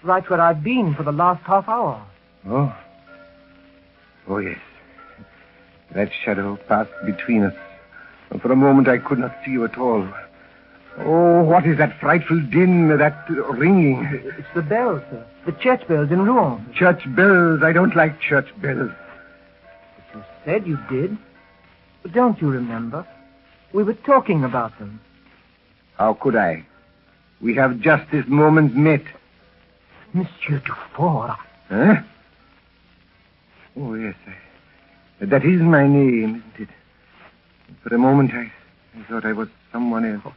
Right where I've been for the last half hour. Oh, yes. That shadow passed between us. And for a moment I could not see you at all. Oh, what is that frightful din, that ringing? It's the bells, sir. The church bells in Rouen. Church bells? I don't like church bells. But you said you did. But don't you remember? We were talking about them. How could I? We have just this moment met. Monsieur Dufour. Huh? Oh, yes. That is my name, isn't it? For a moment, I thought I was someone else.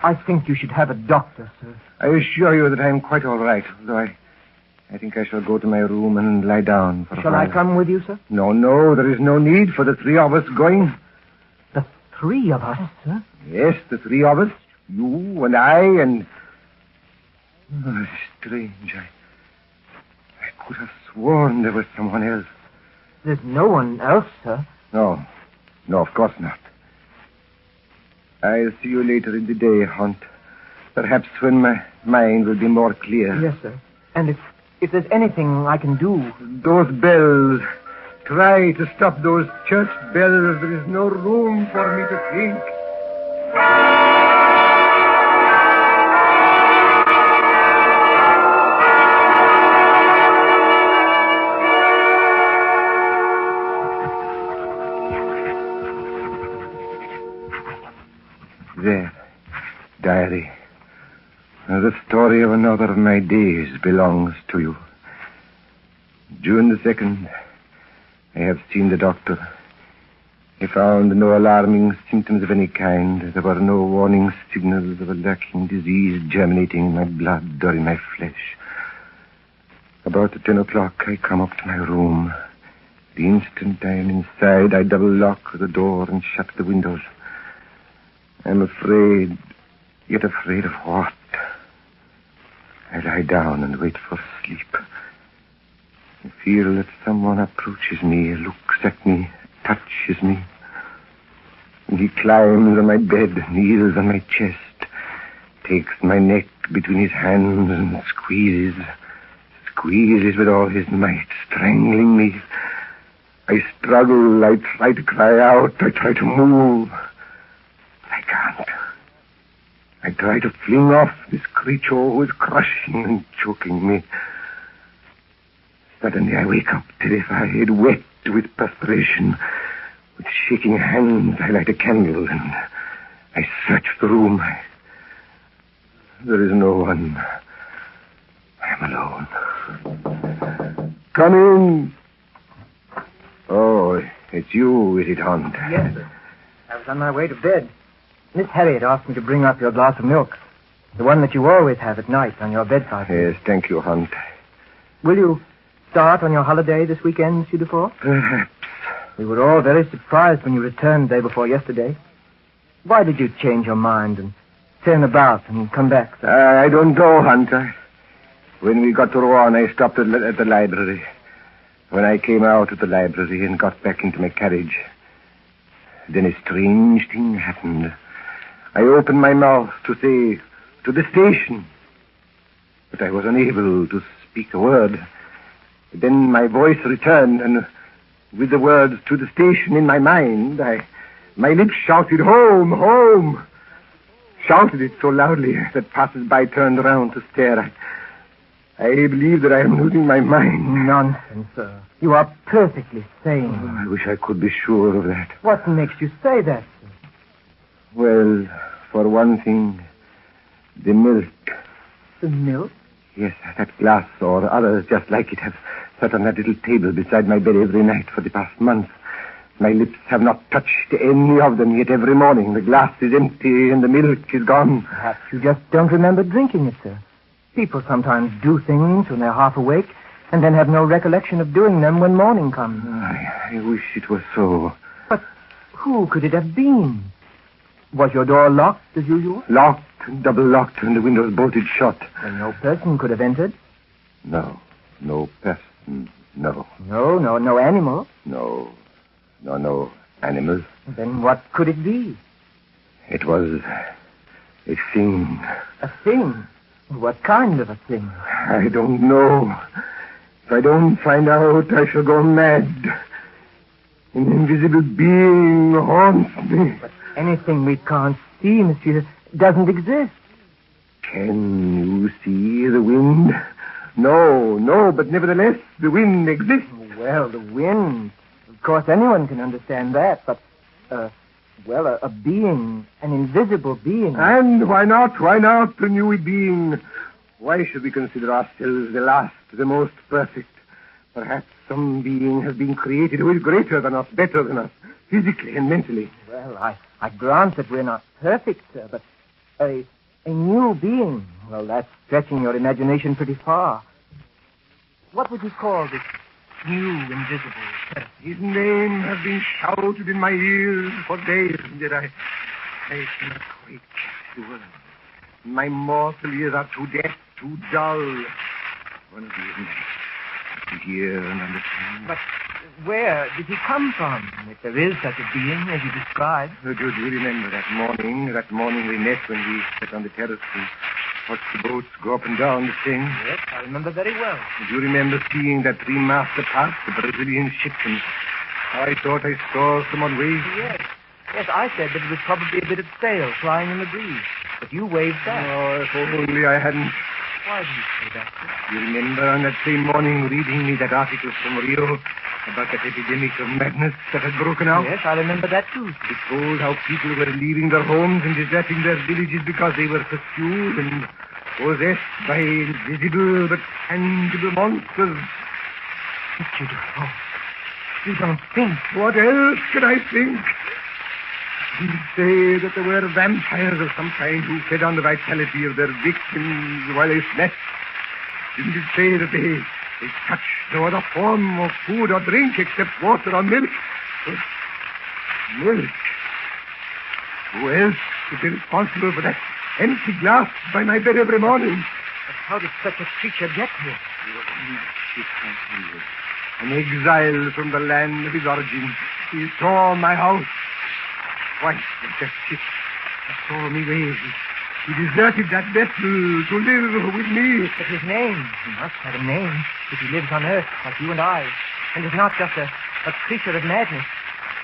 I think you should have a doctor, sir. I assure you that I am quite all right, although I think I shall go to my room and lie down for a while. Shall I come with you, sir? No, there is no need for the three of us going. The three of us, sir? Yes, the three of us. You and I and... Oh, strange. I could have sworn there was someone else. There's no one else, sir. No, of course not. I'll see you later in the day, Hunt. Perhaps when my mind will be more clear. Yes, sir. And if there's anything I can do... Those bells. Try to stop those church bells. There is no room for me to think. There. Diary. The story of another of my days belongs to you. June the 2nd, I have seen the doctor. He found no alarming symptoms of any kind. There were no warning signals of a lurking disease germinating in my blood or in my flesh. About 10 o'clock, I come up to my room. The instant I am inside, I double lock the door and shut the windows. I'm afraid, yet afraid of what? I lie down and wait for sleep. I feel that someone approaches me, looks at me, touches me. And he climbs on my bed, kneels on my chest, takes my neck between his hands and squeezes with all his might, strangling me. I struggle, I try to cry out, I try to move. I can't. I try to fling off this creature who is crushing and choking me. Suddenly I wake up, terrified, wet with perspiration. With shaking hands, I light a candle and I search the room. There is no one. I'm alone. Come in. Oh, it's you, is it, Hunt? Yes, sir. I was on my way to bed. Miss Harriet asked me to bring up your glass of milk. The one that you always have at night on your bedside. Yes, thank you, Hunt. Will you start on your holiday this weekend, Monsieur Dufour? Perhaps. We were all very surprised when you returned the day before yesterday. Why did you change your mind and turn about and come back, sir? I don't know, Hunt. When we got to Rouen, I stopped at the library. When I came out of the library and got back into my carriage, then a strange thing happened. I opened my mouth to say, to the station. But I was unable to speak a word. Then my voice returned, and with the words, to the station, in my mind, my lips shouted, home, home. Shouted it so loudly that passers-by turned around to stare. I believe that I am losing my mind. Nonsense, sir. You are perfectly sane. Oh, I wish I could be sure of that. What makes you say that, sir? Well, for one thing, the milk. The milk? Yes, that glass or others just like it have sat on that little table beside my bed every night for the past month. My lips have not touched any of them, yet every morning the glass is empty and the milk is gone. Perhaps you just don't remember drinking it, sir. People sometimes do things when they're half awake and then have no recollection of doing them when morning comes. I wish it were so. But who could it have been? Was your door locked as usual? Locked, double locked, and the windows bolted shut. Then no person could have entered? No person, no. No animal? No animals. Then what could it be? It was a thing. A thing? What kind of a thing? I don't know. If I don't find out, I shall go mad. An invisible being haunts me. But anything we can't see, monsieur, doesn't exist. Can you see the wind? No, but nevertheless, the wind exists. Well, the wind. Of course, anyone can understand that, but, a being, an invisible being. And why not a new being? Why should we consider ourselves the last, the most perfect? Perhaps some being has been created who is greater than us, better than us, physically and mentally. Well, I grant that we're not perfect, sir, but a new being, well, that's stretching your imagination pretty far. What would you call this new invisible person? His name has been shouted in my ears for days, and yet I cannot quite catch the word. My mortal ears are too deaf, too dull. One of these nights to hear and understand. But where did he come from, if there is such a being as you described? Do you remember that morning we met when we sat on the terrace to watch the boats go up and down the Seine? Yes, I remember very well. Do you remember seeing that three-master pass the Brazilian ship and how I thought I saw someone wave? Yes, I said that it was probably a bit of sail flying in the breeze, but you waved back. Oh, if only I hadn't. Why did you say that, sir? You remember on that same morning reading me that article from Rio about that epidemic of madness that had broken out? Yes, I remember that too. It told how people were leaving their homes and deserting their villages because they were pursued and possessed by invisible but tangible monsters. Richard, you don't think. What else could I think? You say that there were vampires of some kind who fed on the vitality of their victims while they slept. Didn't it say that they touched no other form of food or drink except water or milk? Milk? Who else could be responsible for that empty glass by my bed every morning? But how did such a creature get here? An exile from the land of his origin. He saw my house. Twice with that ship. I saw me wave. He deserted that vessel to live with me. But his name, he must have a name, if he lives on Earth like you and I, and is not just a creature of madness.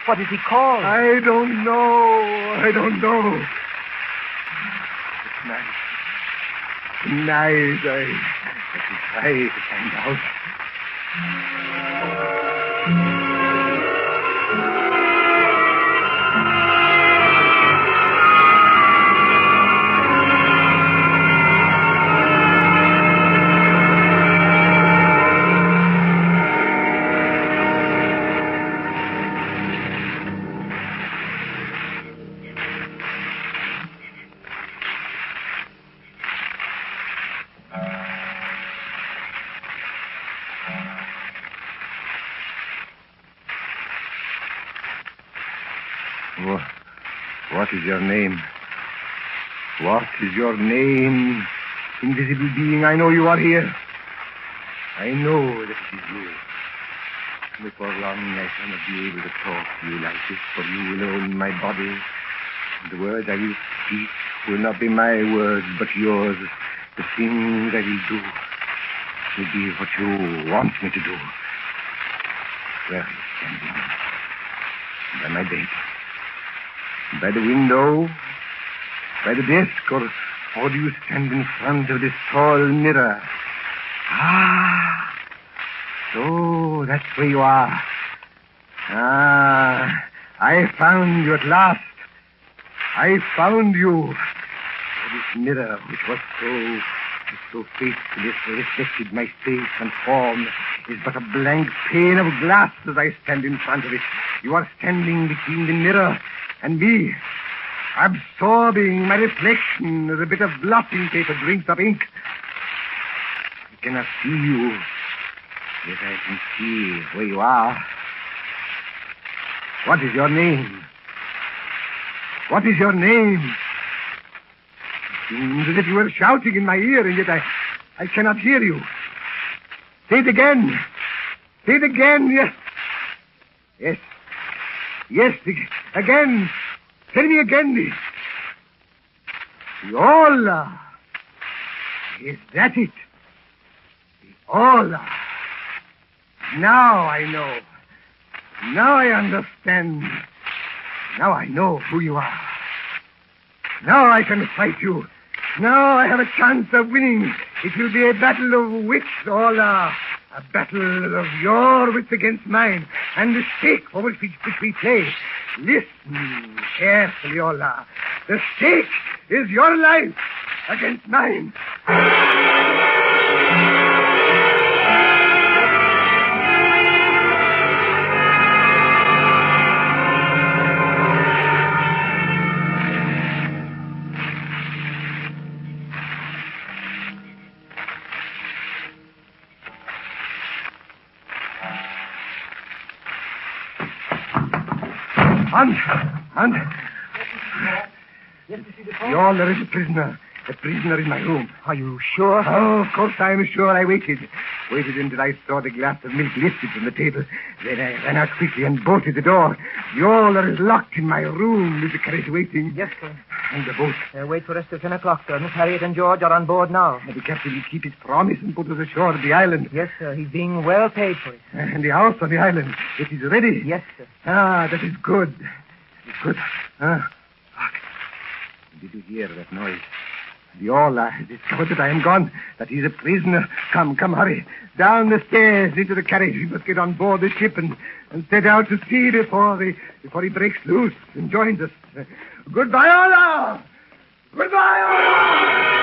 What is he called? I don't know. Tonight I shall try to find out. What is your name? What is your name? Invisible being, I know you are here. I know that it is you. Before long, I shall not be able to talk to you like this, for you will own my body. The words I will speak will not be my words, but yours. The things I will do will be what you want me to do. Where are you standing? By my bed. By the window? By the desk? Or do you stand in front of this tall mirror? Ah! So that's where you are. Ah! I found you at last. I found you. This mirror, which was so faithfully reflected my face and form, is but a blank pane of glass as I stand in front of it. You are standing between the mirror and me, absorbing my reflection as a bit of blotting paper drinks up ink. I cannot see you, yet I can see where you are. What is your name? What is your name? It seems as if you were shouting in my ear, and yet I cannot hear you. Say it again. Say it again. Yes. Yes, again. Tell me again. The Horla. Is that it? The Horla. Now I know. Now I understand. Now I know who you are. Now I can fight you. Now I have a chance of winning. It will be a battle of wits, Horla. A battle of your wits against mine. And the stake for which we play. Listen carefully, Horla. The stake is your life against mine. Hunt. The owner is a prisoner. A prisoner in my room. Are you sure? Oh, of course I'm sure. I waited until I saw the glass of milk lifted from the table. Then I ran out quickly and bolted the door. The owner is locked in my room. Is the carriage waiting? Yes, sir. And the boat? Wait for us till 10 o'clock, sir. Miss Harriet and George are on board now. The captain will keep his promise and put us ashore at the island. Yes, sir. He's being well paid for it. And the house on the island, it is ready? Yes, sir. Ah, that is good. It's good. Look. Did you hear that noise? The Horla has discovered that I am gone, that he's a prisoner. Come, hurry. Down the stairs into the carriage. We must get on board the ship and set out to sea before he breaks loose and joins us. Goodbye, Horla! Goodbye, Horla!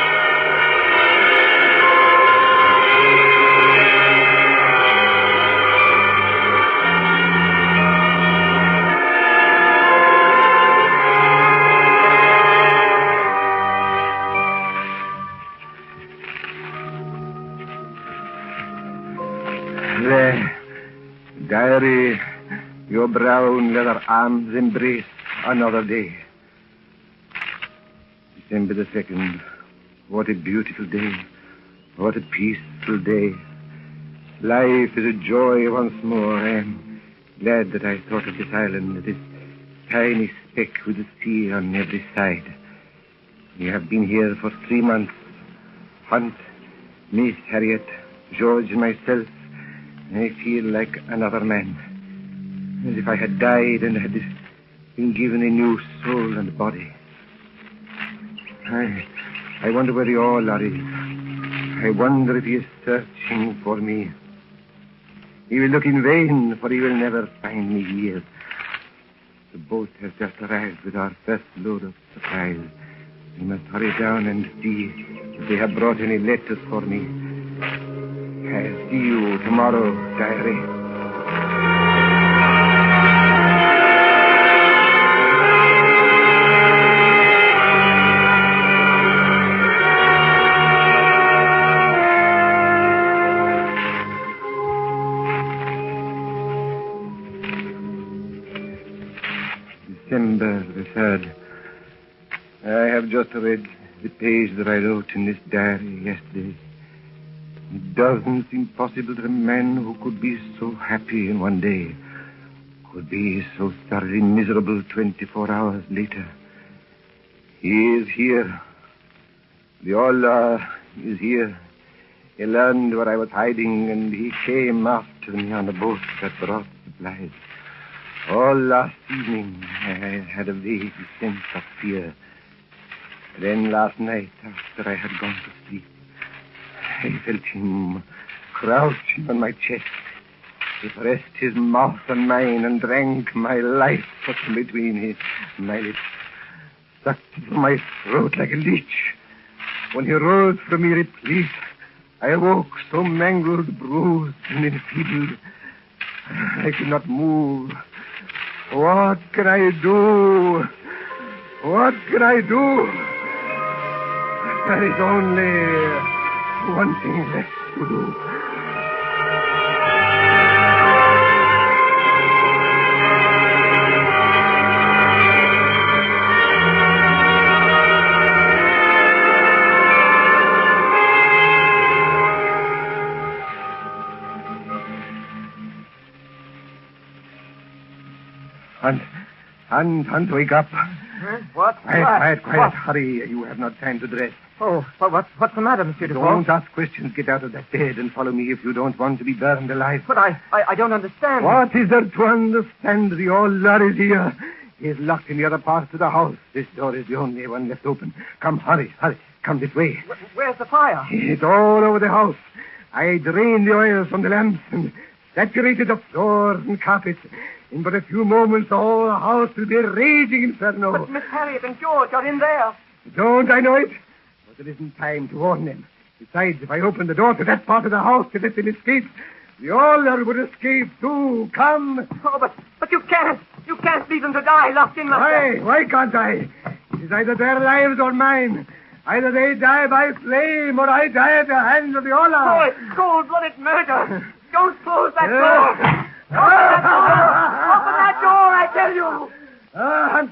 Diary, your brown leather arms embrace another day. December the 2nd. What a beautiful day. What a peaceful day. Life is a joy once more. I am glad that I thought of this island, this tiny speck with the sea on every side. We have been here for 3 months. Hunt, Miss Harriet, George, and myself. I feel like another man. As if I had died and had been given a new soul and body. I wonder where the Horla is. I wonder if he is searching for me. He will look in vain, for he will never find me here. The boat has just arrived with our first load of supplies. We must hurry down and see if they have brought any letters for me. I'll see you tomorrow, diary. December the 3rd. I have just read the page that I wrote in this diary yesterday. It doesn't seem possible that a man who could be so happy in one day could be so thoroughly miserable 24 hours later. He is here. The Horla is here. He learned where I was hiding, and he came after me on the boat that brought supplies. All last evening, I had a vague sense of fear. Then last night, after I had gone to sleep, I felt him crouching on my chest. He pressed his mouth on mine and drank my life from between my lips. Sucked it from my throat like a leech. When he rose from me replete, I awoke so mangled, bruised, and enfeebled. I could not move. What can I do? What can I do? There is only one thing left to do. Hunt, wake up. What? Quiet. What? Hurry. You have not time to dress. Oh, what's the matter, Monsieur Dubois? Don't ask questions. Get out of that bed and follow me if you don't want to be burned alive. But I don't understand. What is there to understand? The Horla is here. He is locked in the other parts of the house. This door is the only one left open. Come, hurry. Come this way. Where's the fire? It's all over the house. I drained the oil from the lamps and saturated the floors and carpets. In but a few moments, the whole house will be a raging inferno. But Miss Harriet and George are in there. Don't I know it? But there isn't time to warn them. Besides, if I open the door to that part of the house to let them escape, the Horla would escape too. Come. Oh, but you can't. You can't leave them to die locked in like that. Why can't I? It is either their lives or mine. Either they die by flame or I die at the hands of the Horla. Oh, it's cold-blooded murder. Don't close that door. Open that door, I tell you. Hunt,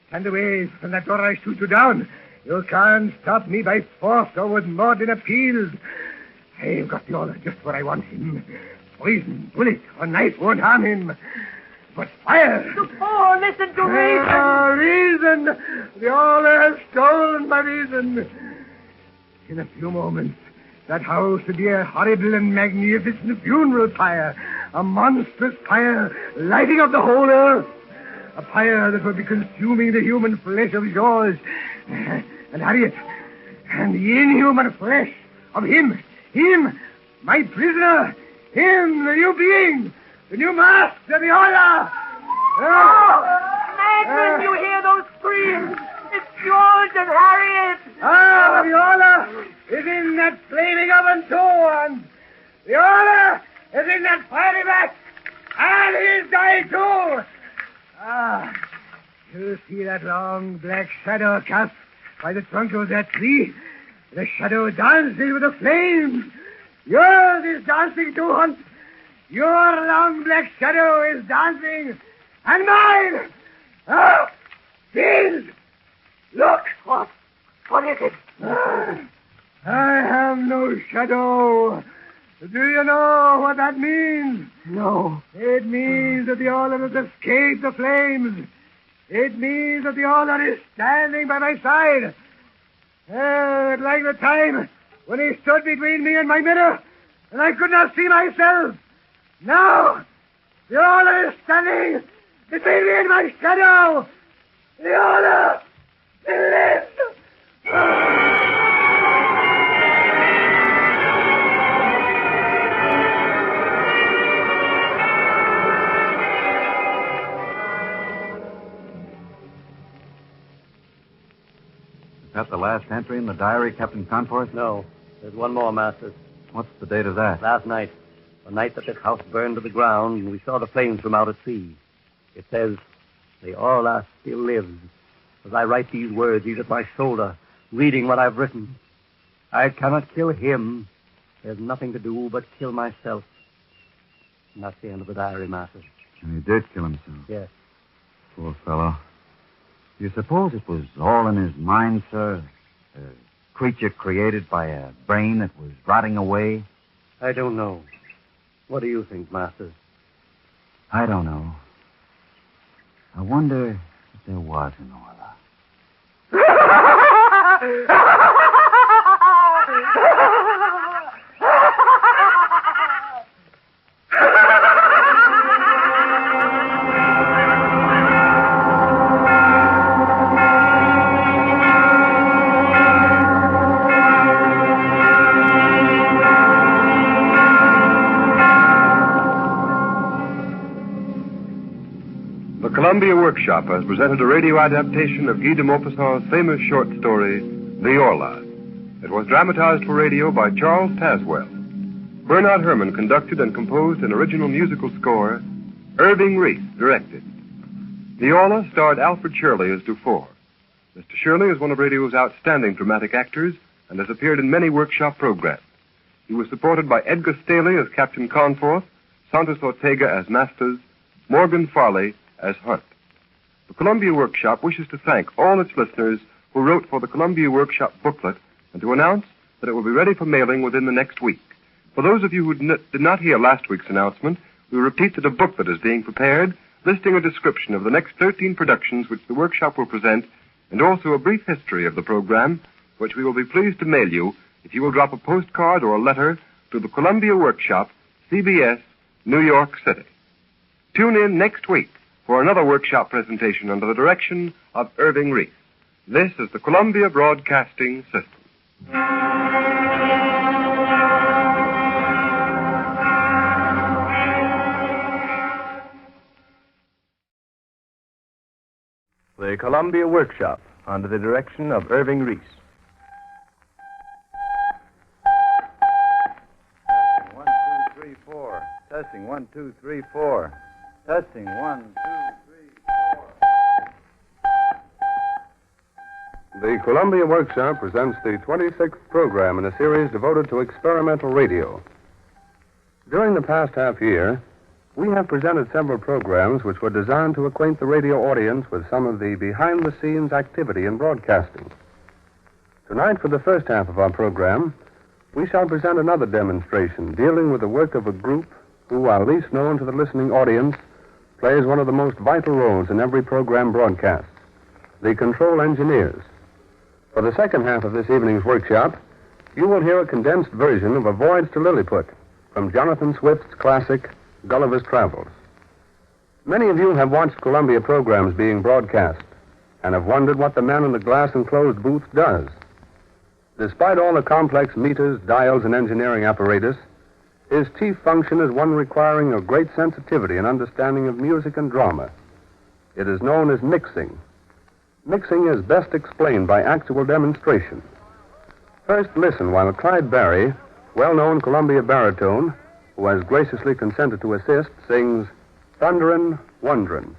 stand away from that door, I shoot you down. You can't stop me by force or with more than appeals. I've got the order just where I want him. Poison, bullet, or knife won't harm him. But fire! Oh, listen to reason! Reason! The order has stolen my reason. In a few moments, that house would be a horrible and magnificent funeral pyre. A monstrous pyre lighting up the whole earth. A pyre that would be consuming the human flesh of yours and Harriet. And the inhuman flesh of him, my prisoner, him, the new being, the new master, the Horla. Madman, you hear those screams? It's George and Harriet. The Horla is in that flaming oven too, and the Horla is in that fiery vat, and he's dying too. You see that long black shadow cast by the trunk of that tree? The shadow dances with the flames. Yours is dancing too, Hunt. Your long black shadow is dancing. And mine! Please! Look! What is it? I have no shadow. Do you know what that means? No. It means that the Horla has escaped the flames. It means that the Horla is standing by my side. Like the time when he stood between me and my mirror, and I could not see myself. Now, the Horla is standing between me and my shadow. The Horla lives. Is that the last entry in the diary, Captain Conforth? No. There's one more, Masters. What's the date of that? Last night. The night that this house burned to the ground and we saw the flames from out at sea. It says, the Horla still lives. As I write these words, he's at my shoulder, reading what I've written. I cannot kill him. There's nothing to do but kill myself. And that's the end of the diary, Masters. And he did kill himself? Yes. Poor fellow. Do you suppose it was all in his mind, sir? A creature created by a brain that was rotting away? I don't know. What do you think, Masters? I don't know. I wonder if there was an Horla. The Columbia Workshop has presented a radio adaptation of Guy de Maupassant's famous short story, The Horla. It was dramatized for radio by Charles Tazewell. Bernard Herrmann conducted and composed an original musical score. Irving Reese directed. The Horla starred Alfred Shirley as Dufour. Mr. Shirley is one of radio's outstanding dramatic actors and has appeared in many workshop programs. He was supported by Edgar Staley as Captain Conforth, Santos Ortega as Masters, Morgan Farley as Hunt. The Columbia Workshop wishes to thank all its listeners who wrote for the Columbia Workshop booklet and to announce that it will be ready for mailing within the next week. For those of you who did not hear last week's announcement, we repeat that a booklet is being prepared listing a description of the next 13 productions which the workshop will present and also a brief history of the program, which we will be pleased to mail you if you will drop a postcard or a letter to the Columbia Workshop, CBS, New York City. Tune in next week for another workshop presentation under the direction of Irving Reese. This is the Columbia Broadcasting System. The Columbia Workshop under the direction of Irving Reese. 1, 2, 3, 4. Testing 1, 2, 3, 4. Testing 1, 2, 3, 4. The Columbia Workshop presents the 26th program in a series devoted to experimental radio. During the past half year, we have presented several programs which were designed to acquaint the radio audience with some of the behind-the-scenes activity in broadcasting. Tonight, for the first half of our program, we shall present another demonstration dealing with the work of a group who, while least known to the listening audience, plays one of the most vital roles in every program broadcast, the control engineers. For the second half of this evening's workshop, you will hear a condensed version of A Voyage to Lilliput from Jonathan Swift's classic, Gulliver's Travels. Many of you have watched Columbia programs being broadcast and have wondered what the man in the glass-enclosed booth does. Despite all the complex meters, dials, and engineering apparatus, his chief function is one requiring a great sensitivity and understanding of music and drama. It is known as mixing. Mixing is best explained by actual demonstration. First, listen while Clyde Barry, well-known Columbia baritone, who has graciously consented to assist, sings Thunderin' Wonderin'.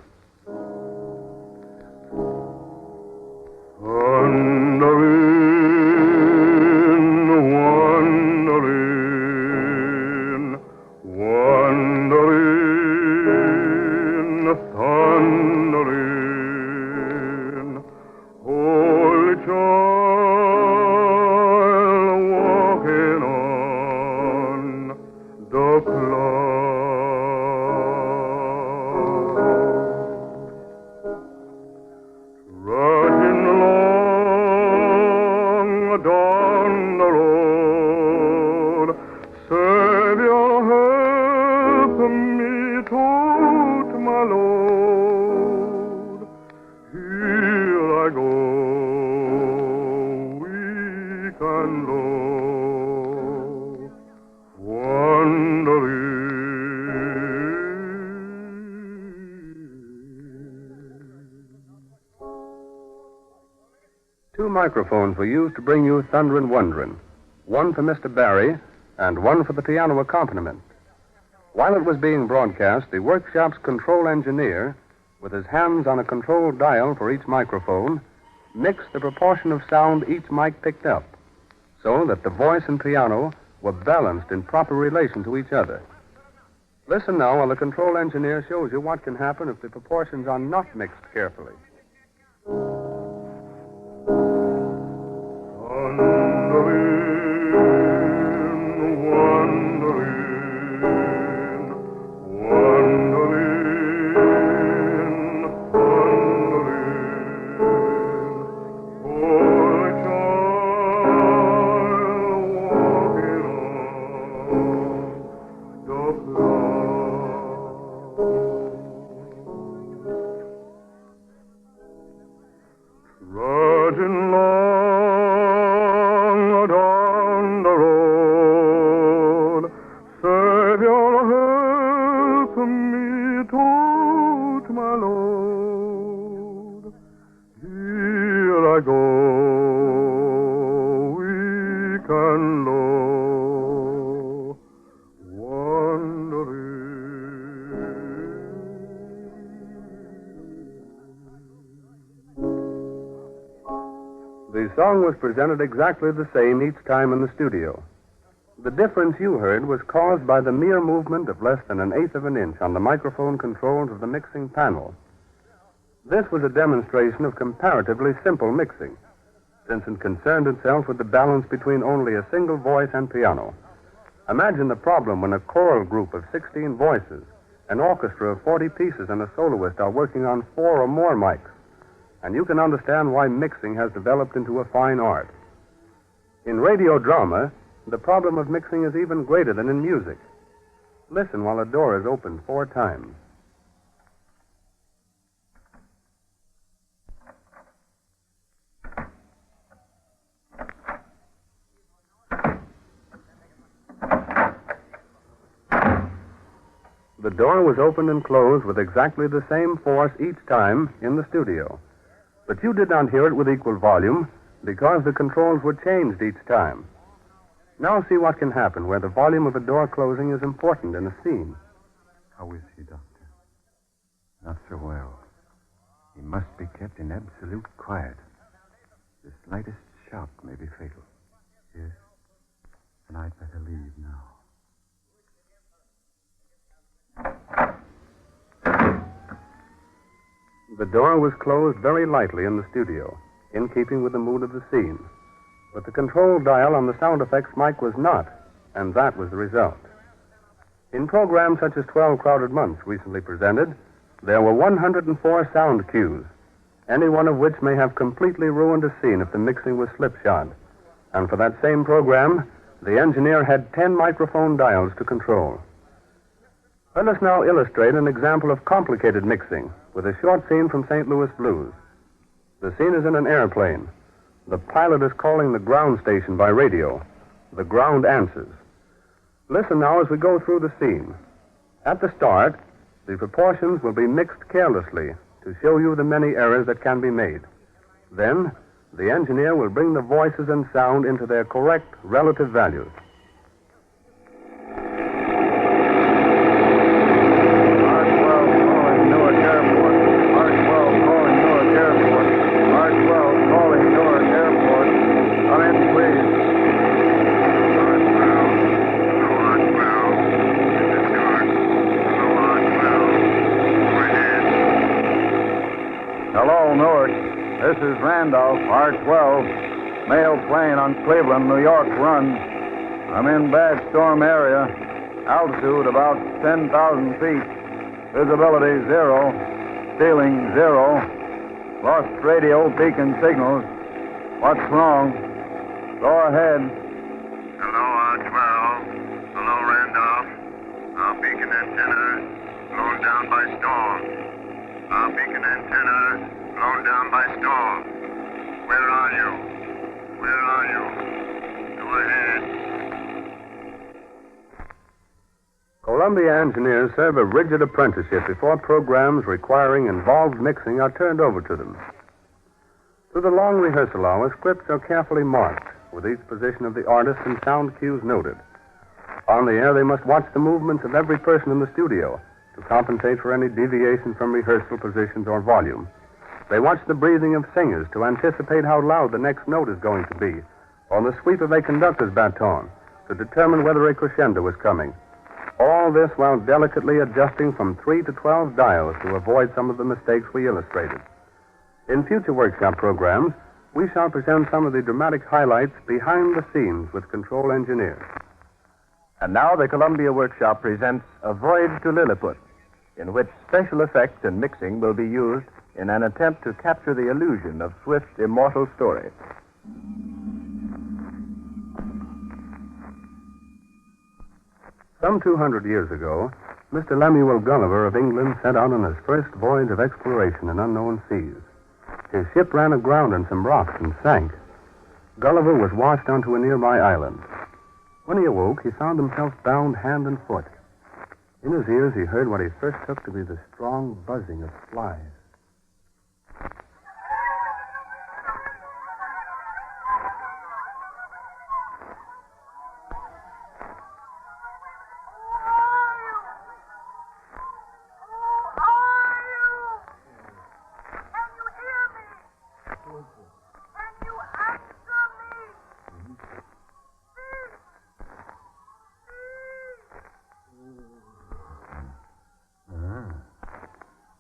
Two microphones were used to bring you Thunderin' Wonderin', one for Mr. Barry and one for the piano accompaniment. While it was being broadcast, the workshop's control engineer, with his hands on a control dial for each microphone, mixed the proportion of sound each mic picked up, so that the voice and piano were balanced in proper relation to each other. Listen now while the control engineer shows you what can happen if the proportions are not mixed carefully. The song was presented exactly the same each time in the studio. The difference you heard was caused by the mere movement of less than 1/8 of an inch on the microphone controls of the mixing panel. This was a demonstration of comparatively simple mixing, since it concerned itself with the balance between only a single voice and piano. Imagine the problem when a choral group of 16 voices, an orchestra of 40 pieces, and a soloist are working on 4 or more mics. And you can understand why mixing has developed into a fine art. In radio drama, the problem of mixing is even greater than in music. Listen while a door is opened 4 times. The door was opened and closed with exactly the same force each time in the studio. But you did not hear it with equal volume because the controls were changed each time. Now see what can happen where the volume of a door closing is important in a scene. How is he, Doctor? Not so well. He must be kept in absolute quiet. The slightest shock may be fatal. Yes? And I'd better leave now. The door was closed very lightly in the studio, in keeping with the mood of the scene. But the control dial on the sound effects mic was not, and that was the result. In programs such as 12 Crowded Months recently presented, there were 104 sound cues, any one of which may have completely ruined a scene if the mixing was slipshod. And for that same program, the engineer had 10 microphone dials to control. Let us now illustrate an example of complicated mixing with a short scene from St. Louis Blues. The scene is in an airplane. The pilot is calling the ground station by radio. The ground answers. Listen now as we go through the scene. At the start, the proportions will be mixed carelessly to show you the many errors that can be made. Then, the engineer will bring the voices and sound into their correct relative values. This is Randolph, R-12, mail plane on Cleveland, New York run. I'm in bad storm area, altitude about 10,000 feet, visibility 0, ceiling 0, lost radio beacon signals. What's wrong? Go ahead. Hello, R-12. Hello, Randolph. Our beacon antenna blown down by storm. Our beacon antenna blown down by storm. Where are you? Where are you? Go ahead. Columbia engineers serve a rigid apprenticeship before programs requiring involved mixing are turned over to them. Through the long rehearsal hours, scripts are carefully marked, with each position of the artist and sound cues noted. On the air, they must watch the movements of every person in the studio to compensate for any deviation from rehearsal positions or volume. They watch the breathing of singers to anticipate how loud the next note is going to be, or the sweep of a conductor's baton to determine whether a crescendo is coming. All this while delicately adjusting from 3 to 12 dials to avoid some of the mistakes we illustrated. In future workshop programs, we shall present some of the dramatic highlights behind the scenes with control engineers. And now the Columbia Workshop presents A Voyage to Lilliput, in which special effects and mixing will be used in an attempt to capture the illusion of Swift's immortal story. Some 200 years ago, Mr. Lemuel Gulliver of England set out on his first voyage of exploration in unknown seas. His ship ran aground on some rocks and sank. Gulliver was washed onto a nearby island. When he awoke, he found himself bound hand and foot. In his ears, he heard what he first took to be the strong buzzing of flies.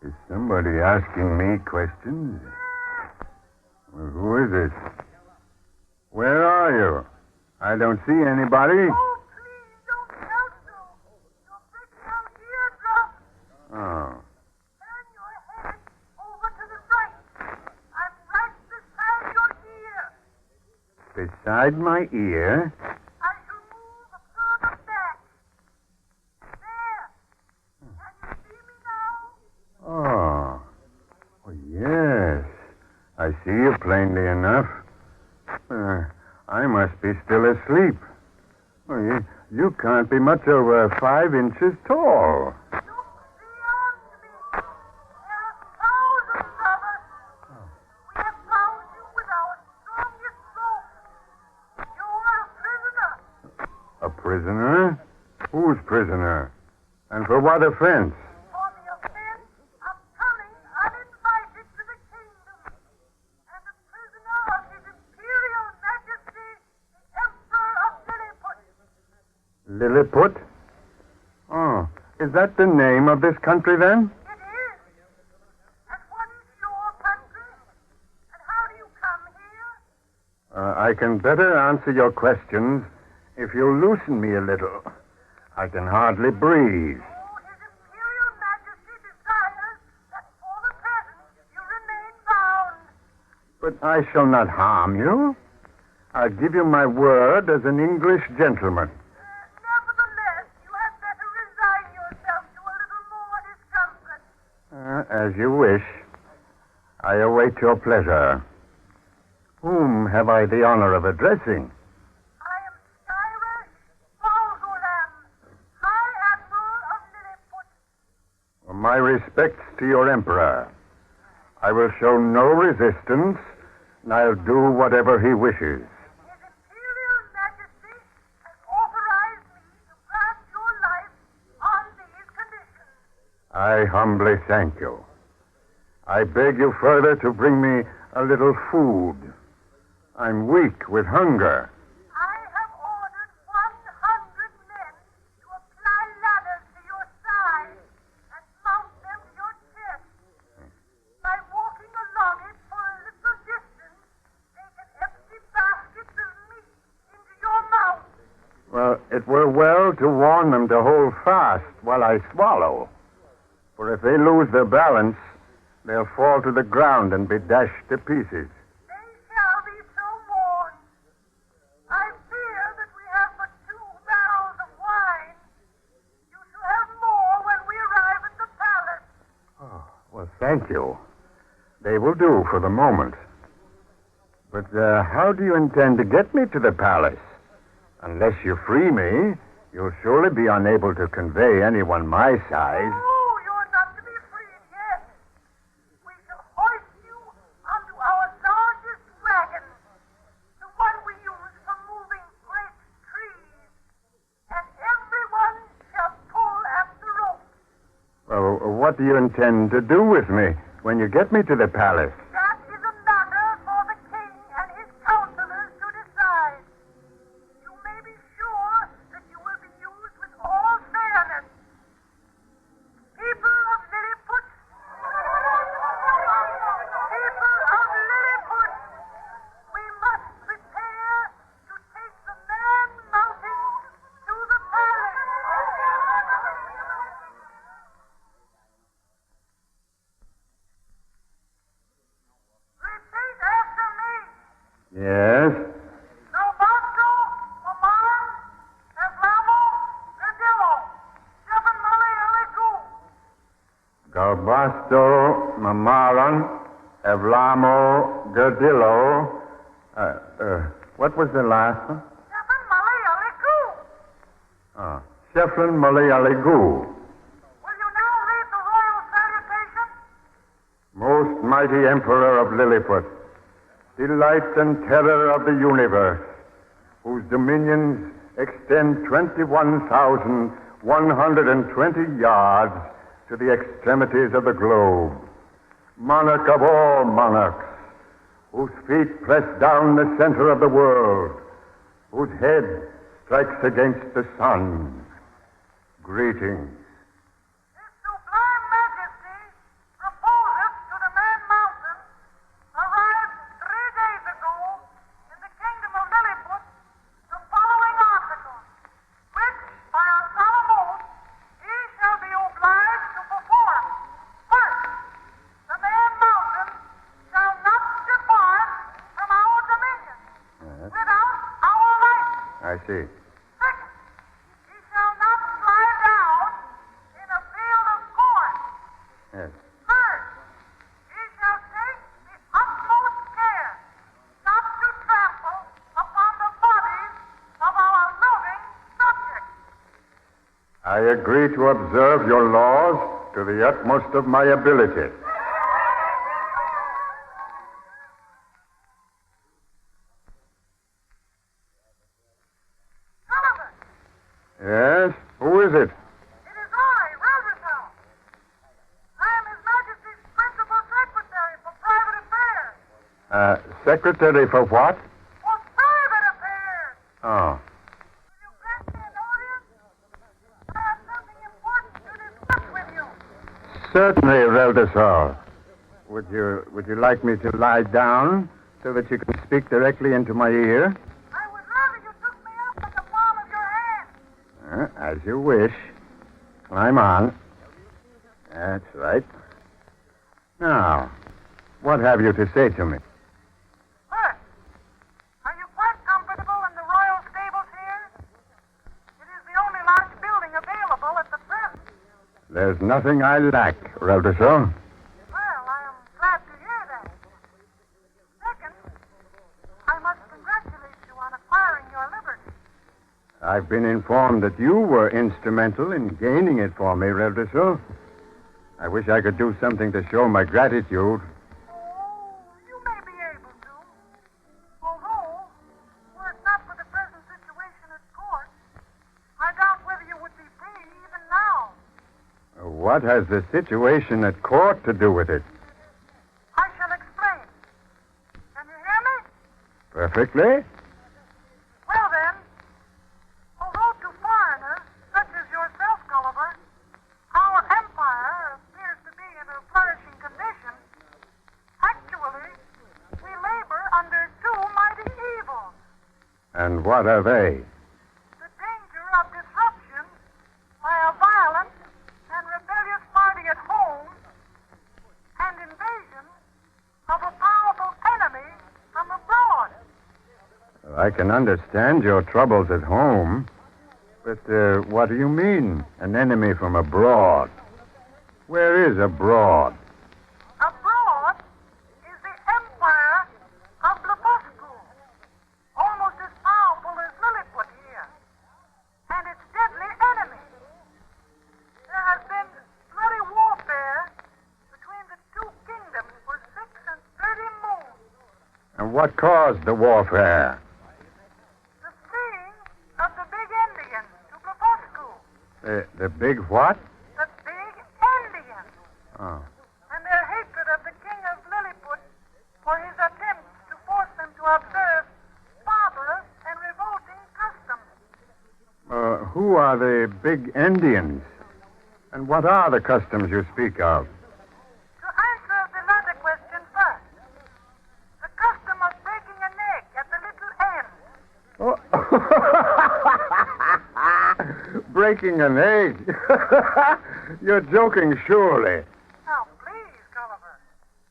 Is somebody asking me questions? Well, who is it? Where are you? I don't see anybody. Oh. Beside my ear? Oh. Oh, yes. I see you plainly enough. I must be still asleep. Oh, you can't be much over 5 inches tall. A prisoner? Who's prisoner? And for what offense? Lilliput? Oh, is that the name of this country, then? It is. And what is I can better answer your questions if you loosen me a little. I can hardly breathe. But I shall not harm you. I'll give you my word as an English gentleman. As you wish. I await your pleasure. Whom have I the honor of addressing? My respects to your emperor. I will show no resistance, and I'll do whatever he wishes. I humbly thank you. I beg you further to bring me a little food. I'm weak with hunger. Well, it were well to warn them to hold fast while I swallow. For if they lose their balance, they'll fall to the ground and be dashed to pieces. Well, thank you. They will do for the moment. But how do you intend to get me to the palace? Unless you free me, you'll surely be unable to convey anyone my size. Well, what do you intend to do with me when you get me to the palace? Yes? Galbasto, Mamaran, Evlamo, Gerdillo. What was the last one? Sheflin Malay Aligu. Most mighty Emperor of Lilliput, delight and terror of the universe, whose dominions extend 21,120 yards to the extremities of the globe. Monarch of all monarchs, whose feet press down the center of the world, whose head strikes against the sun. Greetings. I see. Yes. I agree to observe your laws to the utmost of my ability. Yes? Who is it? Secretary for what? For private affairs. Oh. Certainly, Reldesol. Would you like me to lie down so that you can speak directly into my ear? I would rather you took me up in the palm of your hand. As you wish. Climb on. That's right. Now, what have you to say to me? First, are you quite comfortable in the royal stables here? It is the only large building available at the present. There's nothing I lack, Relderso. Well, I am glad to hear that. Second, I must congratulate you on acquiring your liberty. I've been informed that you were instrumental in gaining it for me, Relderso. I wish I could do something to show my gratitude. You may be able to. Although, were it not for the present situation at court, I doubt whether you would be free even now. What has the situation at court to do with it? I shall explain. Can you hear me? Perfectly. Well then, although to foreigners, such as yourself, Gulliver, our empire appears to be in a flourishing condition, actually, we labor under two mighty evils. And what are they? The danger of disruption by a violent and rebellious party at home, and invasion of a powerful enemy from abroad. I can understand your troubles at home, but what do you mean, an enemy from abroad? Where is abroad? Abroad is the empire of Blefuscu, almost as powerful as Lilliput here, and its deadly enemy. There has been bloody warfare between the two kingdoms for 6 and 30 moons. And what caused the warfare? The fleeing of the big Indians to Blefuscu. The big what? The big Indians. Oh. And their hatred of the king of Lilliput for his attempts to force them to observe barbarous and revolting customs. Who are the big Indians? And what are the customs you speak of? To answer the latter question first, the custom of breaking an egg at the little end. Breaking an egg? You're joking, surely. Now, please, Gulliver,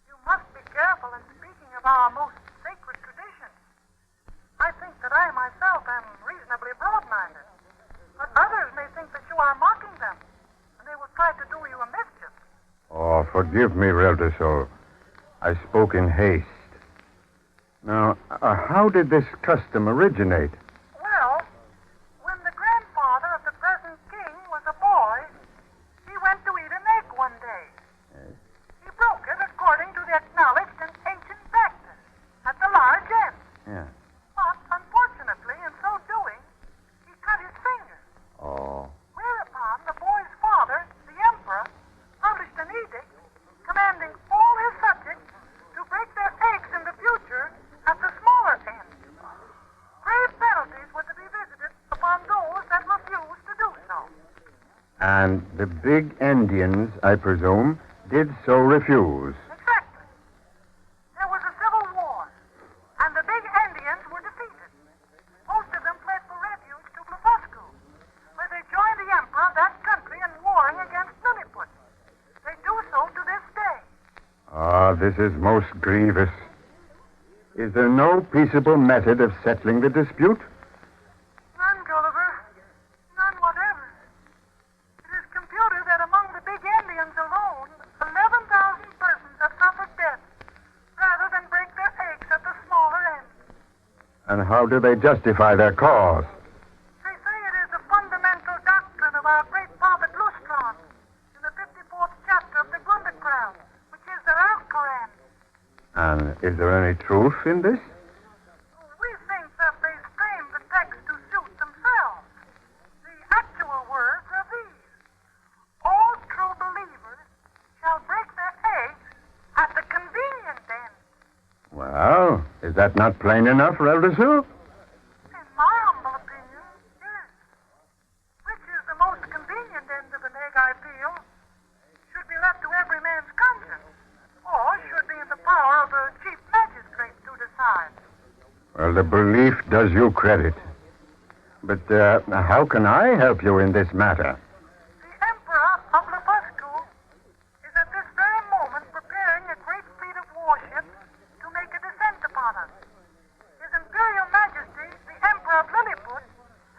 you must be careful in speaking of our most sacred traditions. I think that I myself am reasonably broad-minded, but others may think that you are mocking them, and they will try to do you a mischief. Oh, forgive me, Relderso. I spoke in haste. Now, how did this custom originate? Well, when the grandfather of the present king was a boy, he went to eat an egg one day. He broke it according to the acknowledged and ancient practice at the large end. Yeah. But, unfortunately, in so doing, he cut his finger. Oh. Whereupon the boy's father, the emperor, published an edict commanding all his subjects to break their eggs in the future at the smaller end. Grave penalties were to be visited upon those that refused to do so. And the big Indians, I presume, did so refuse. Exactly. There was a civil war, and the big Indians were defeated. Most of them fled for refuge to Blefuscu, where they joined the emperor of that country in warring against Lilliput. They do so to this day. Ah, this is most grievous. Is there no peaceable method of settling the dispute? None, Gulliver. None whatever. It is computed that among the big Indians alone, 11,000 persons have suffered death rather than break their eggs at the smaller end. And how do they justify their cause? They say it is the fundamental doctrine of our great prophet Lustron in the 54th chapter of the Grundekral, which is their Al-Quran. And is there any truth in this? We think that they frame the text to suit themselves. The actual words are these. All true believers shall break their eggs at the convenient end. Well, is that not plain enough, Relderso? In my humble opinion, yes. Which is the most convenient end of an egg, I feel, should be left to every man's conscience, or should be in the power of a chief magistrate to decide. time. Well, the belief does you credit. But how can I help you in this matter? The Emperor of Blefuscu is at this very moment preparing a great fleet of warships to make a descent upon us. His Imperial Majesty, the Emperor of Lilliput,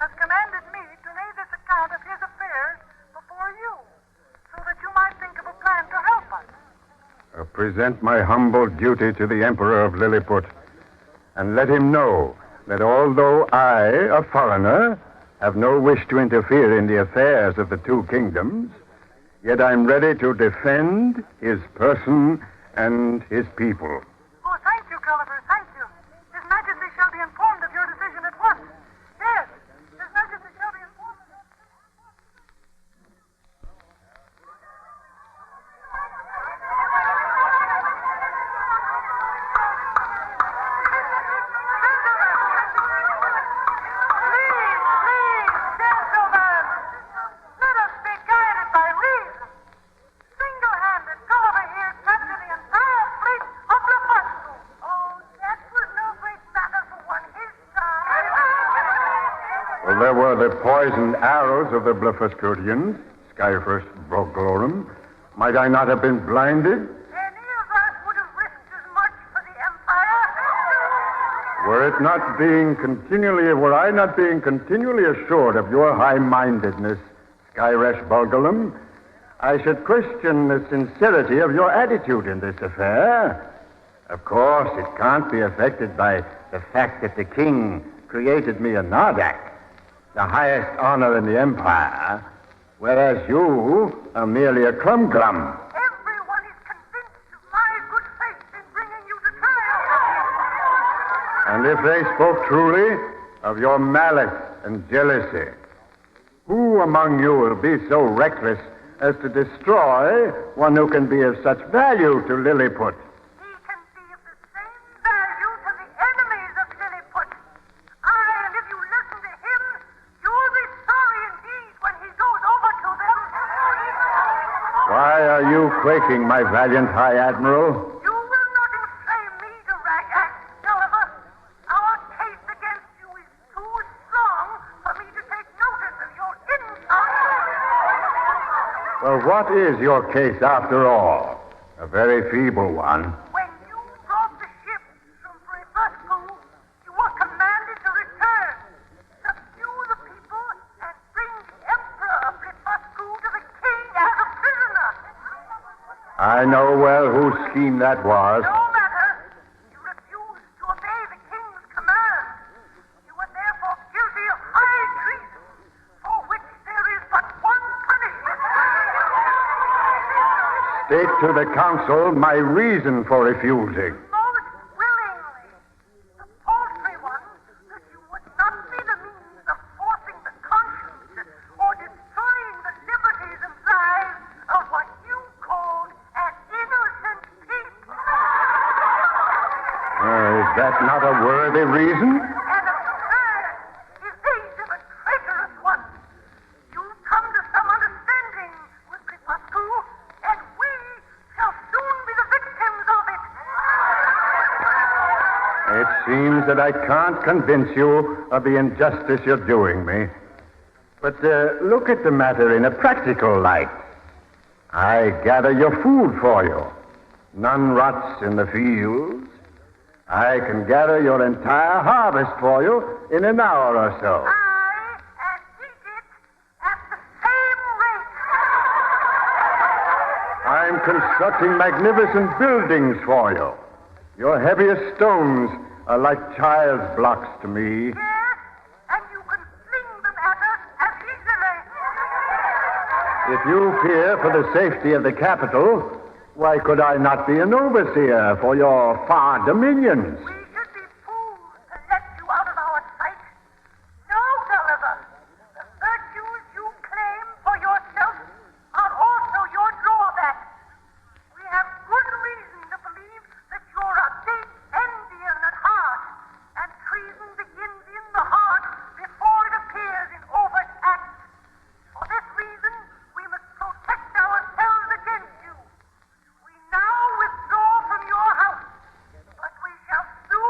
has commanded me to lay this account of his affairs before you, so that you might think of a plan to help us. Present my humble duty to the Emperor of Lilliput, and let him know that although I, a foreigner, have no wish to interfere in the affairs of the two kingdoms, yet I'm ready to defend his person and his people. Oh, thank you, Gulliver, thank you. His Majesty shall be informed of your decision at once. Yes, His Majesty shall be informed of it. Well, there were the poisoned arrows of the Blefuscudians, Skyfirst Broglorum. Might I not have been blinded? Were I not being continually assured of your high-mindedness, Skyresh Bulgulum, I should question the sincerity of your attitude in this affair. Of course, it can't be affected by the fact that the king created me a Nardak, the highest honor in the Empire, whereas you are merely a Clumglum. And if they spoke truly of your malice and jealousy, who among you will be so reckless as to destroy one who can be of such value to Lilliput? Why are you quaking, my valiant High Admiral? Well, what is your case after all? A very feeble one. When you brought the ship from Blefuscu, you were commanded to return, subdue the people, and bring the Emperor of Blefuscu to the king as a prisoner. I know well whose scheme that was. No matter. You refused to obey the king's command. You were therefore guilty of high treason, for which there is but one punishment. State to the council my reason for refusing. Most willingly. The paltry one, that you would not be the means of forcing the conscience or destroying the liberties and lives of what you called an innocent people. Is that not a worthy reason? An absurd, evasive, and traitorous one. You've come to some understanding with Blefuscu, and we shall soon be the victims of it. It seems that I can't convince you of the injustice you're doing me. But look at the matter in a practical light. I gather your food for you. None rots in the fields. I can gather your entire harvest for you in an hour or so. I'm constructing magnificent buildings for you. Your heaviest stones are like child's blocks to me. If you fear for the safety of the capital, why could I not be an overseer for your far dominions? No, Gulliver. The virtues you claim for yourself are also your drawback. We have good reason to believe that you're a big Indian at heart, and treason begins in the heart before it appears in overt acts. For this reason, we must protect ourselves against you. We now withdraw from your house, but we shall soon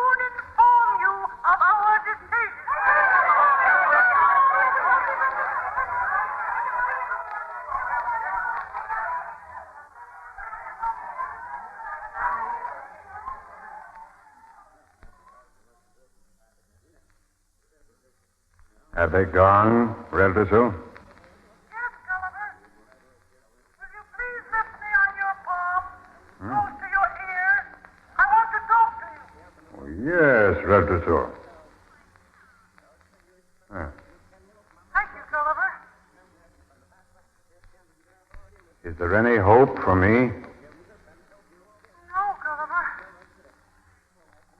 Have they gone, Relderso? Yes, Gulliver. Will you please lift me on your palm, close to your ear? I want to talk to you. Oh, yes, Relderso. Thank you, Gulliver. Is there any hope for me? No, Gulliver.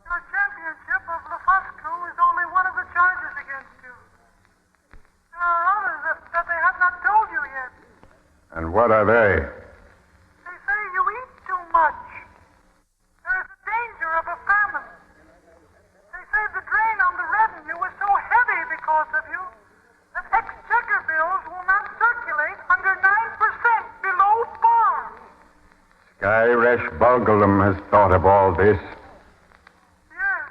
Your championship of Lefuscu is only one of the charges against you. There are others that they have not told you yet. And what are they? They say you eat too much. There is a danger of a famine. They say the drain on the revenue is so heavy because of you that exchequer bills will not circulate under 9% below par. Skyresh Bulgulum has thought of all this. Yes.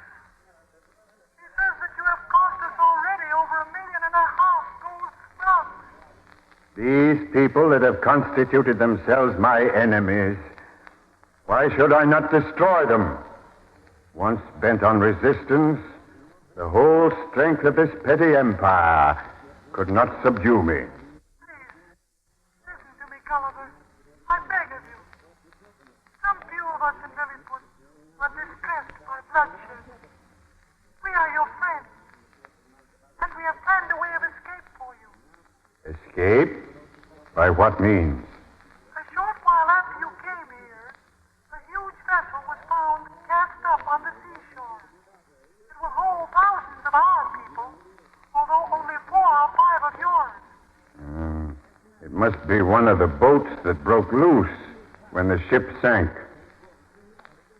He says that you have cost us already over $1.5 million gold slugs. These people that have constituted themselves my enemies, why should I not destroy them? Once bent on resistance, the whole strength of this petty empire could not subdue me. Listen to me, Gulliver. I beg of you. Some few of us in Lilliput are distressed by bloodshed. We are your friends, and we have planned a way of escape for you. Escape? By what means? A short while after you came here, a huge vessel was found cast up on the seashore. It will hold thousands of our people, although only 4 or 5 of yours. It must be one of the boats that broke loose when the ship sank.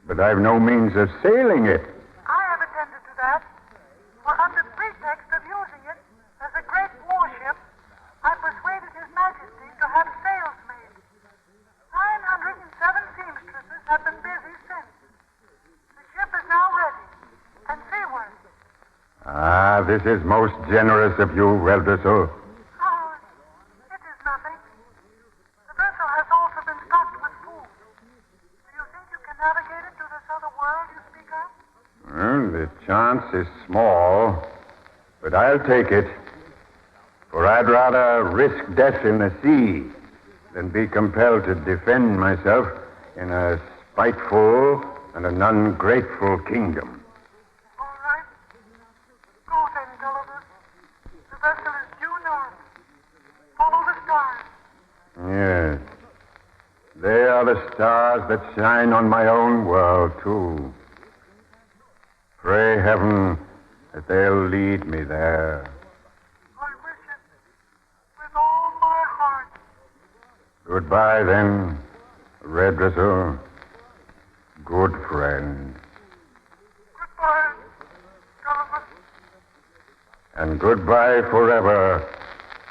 But I've no means of sailing it. I have attended to that, for under pretext of using it as a great warship, I persuaded His Majesty to have sails made. 907 seamstresses have been busy since. The ship is now ready, and seaward. Ah, this is most generous of you, Relderso. Oh, it is nothing. The vessel has also been stocked with food. Do you think you can navigate it to this other world you speak of? Well, the chance is small, but I'll take it. For I'd rather risk death in the sea than be compelled to defend myself in a spiteful and an ungrateful kingdom. All right. Go then, Gulliver. The vessel is due north. Follow the stars. Yes. They are the stars that shine on my own world, too. Pray heaven that they'll lead me there. I wish it with all my heart. Goodbye, then, Redressel. Good friend. Goodbye, Gulliver. And goodbye forever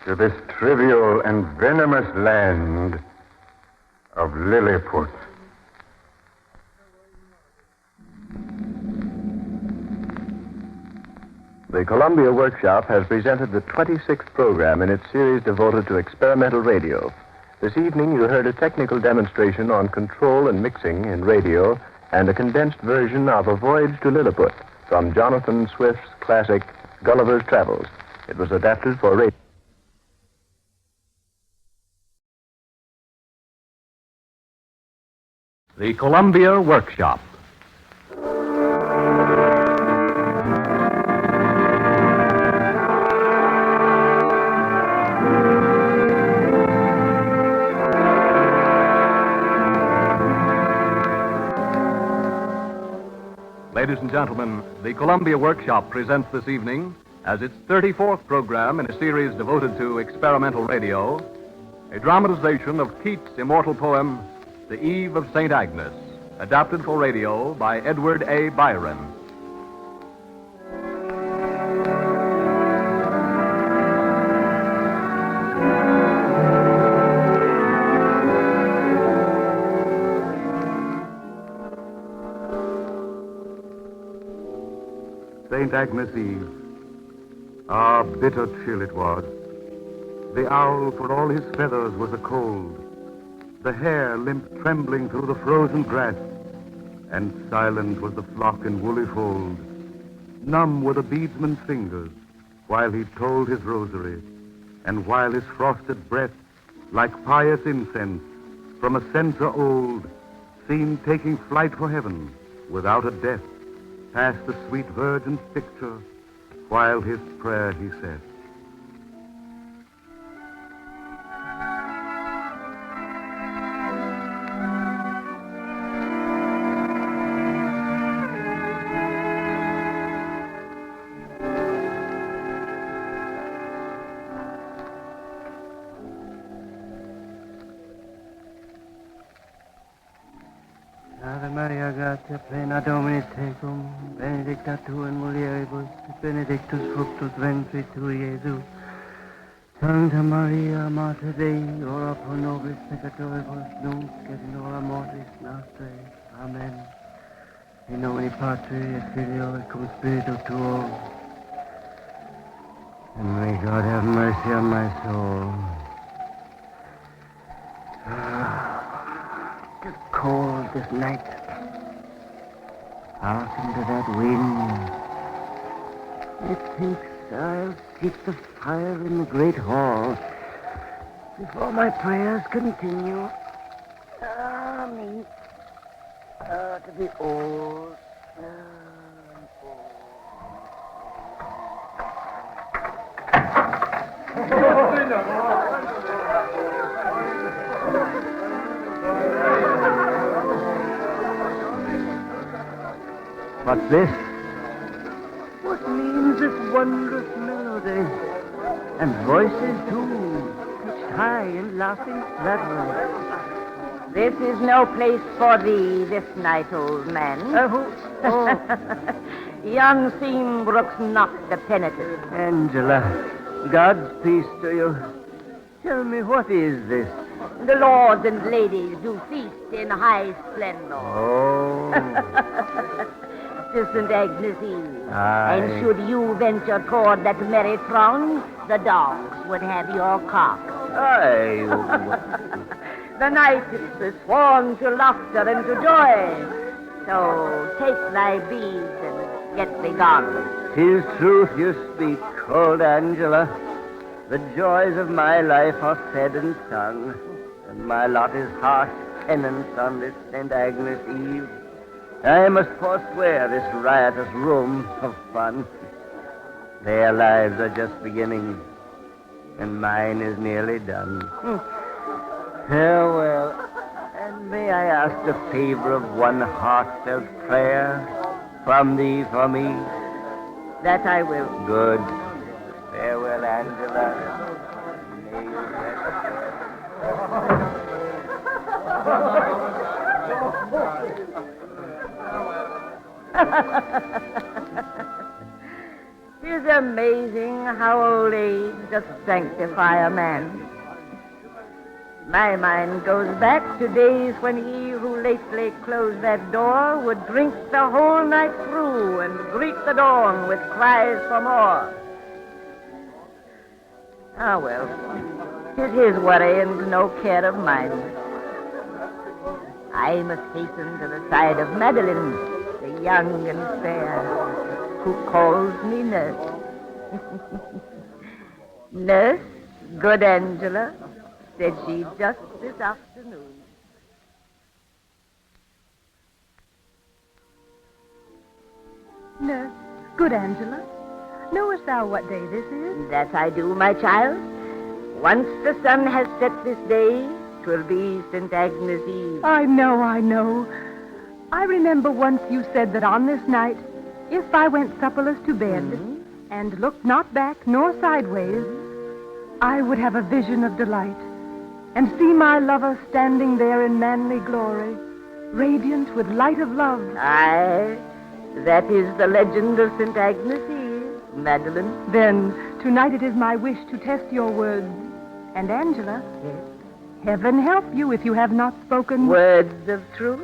to this trivial and venomous land of Lilliput. The Columbia Workshop has presented the 26th program in its series devoted to experimental radio. This evening you heard a technical demonstration on control and mixing in radio and a condensed version of A Voyage to Lilliput from Jonathan Swift's classic Gulliver's Travels. It was adapted for radio. The Columbia Workshop. Ladies and gentlemen, the Columbia Workshop presents this evening, as its 34th program in a series devoted to experimental radio, a dramatization of Keats' immortal poem, The Eve of St. Agnes, adapted for radio by Edward A. Byron. St. Agnes Eve. Ah, bitter chill it was. The owl, for all his feathers, was a cold. The hare limped trembling through the frozen grass, and silent was the flock in woolly fold. Numb were the beadsman's fingers, while he told his rosary, and while his frosted breath, like pious incense, from a censer old, seemed taking flight for heaven without a death, past the sweet Virgin's picture, while his prayer he said. Ave Maria, gratia plena Dominus tecum, benedicta tu in mulieribus, benedictus fructus ventris tui, Iesus. Sancta Maria, Mater Dei, ora pro nobis peccatoribus, nunc et in hora mortis nostrae. Amen. In nomine Patri et Filio et cum Spiritu Tuo. And may God have mercy on my soul. It's cold this night. Hearken to that wind. Methinks I'll seek the fire in the great hall before my prayers continue. Ah, me. To be old. What's this? What means this wondrous melody? And voices, too, pitched high and laughing flattery. This is no place for thee this night, old man. Young Seambrook's not the penitent. Angela, God's peace to you. Tell me, what is this? The lords and ladies do feast in high splendor. Oh. To St. Agnes Eve. Aye. And should you venture toward that merry throng, the dogs would have your cock. Aye. The night is sworn to laughter and to joy. So take thy beads and get thee gone. 'Tis truth you speak, old Angela. The joys of my life are said and sung, and my lot is harsh penance on this St. Agnes Eve. I must forswear this riotous room of fun. Their lives are just beginning, and mine is nearly done. Farewell, and may I ask the favor of one heartfelt prayer from thee for me? That I will. Good. Farewell, Angela. May you Tis amazing how old age doth sanctify a man. My mind goes back to days when he who lately closed that door would drink the whole night through and greet the dawn with cries for more. Ah, well, 'tis his worry and no care of mine. I must hasten to the side of Madeline, the young and fair, who calls me nurse. Nurse, good Angela, said she just this afternoon. Nurse, good Angela, knowest thou what day this is? That I do, my child. Once the sun has set this day, 'twill be St. Agnes Eve. I know. I remember once you said that on this night, if I went supperless to bed and looked not back nor sideways, I would have a vision of delight and see my lover standing there in manly glory, radiant with light of love. Aye, that is the legend of St. Agnes Eve, Madeline. Then, tonight it is my wish to test your words. And Angela, heaven help you if you have not spoken... Words of truth?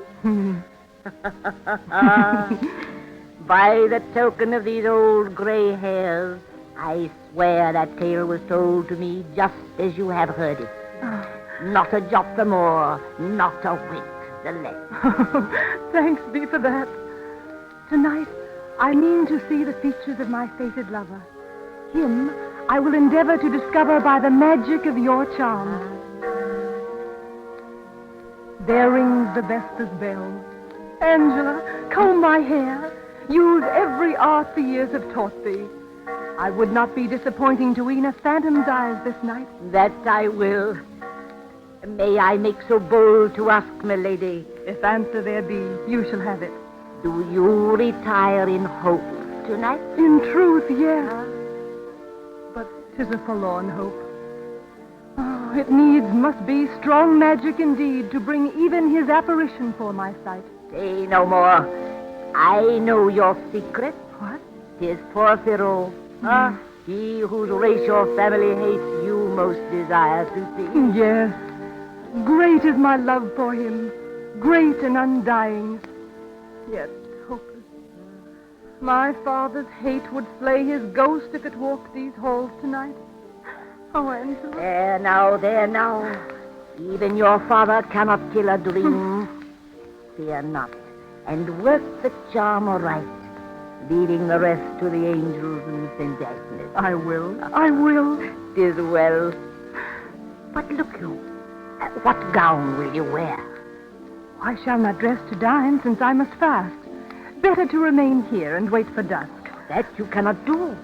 By the token of these old gray hairs, I swear that tale was told to me just as you have heard it. Not a jot the more, not a whit the less. Thanks be for that. Tonight, I mean to see the features of my fated lover, Him I will endeavor to discover by the magic of your charms. There rings the Vesper's bell. Angela, comb my hair. Use every art the years have taught thee. I would not be disappointing to Ena Phantom's eyes this night. That I will. May I make so bold to ask, my lady? If answer there be, you shall have it. Do you retire in hope tonight? In truth, yes. But 'tis a forlorn hope. Oh, it needs must be strong magic indeed to bring even his apparition for my sight. Say no more. I know your secret. What? 'Tis Porphyro. He whose race your family hates, you most desire to see. Yes. Great is my love for him. Great and undying. Yet hopeless. My father's hate would slay his ghost if it walked these halls tonight. Oh, Angela. There now. Even your father cannot kill a dream. Fear not, and work the charm aright, leaving the rest to the angels and St. Agnes. I will. 'Tis well. But look you, what gown will you wear? I shall not dress to dine, since I must fast. Better to remain here and wait for dusk. That you cannot do.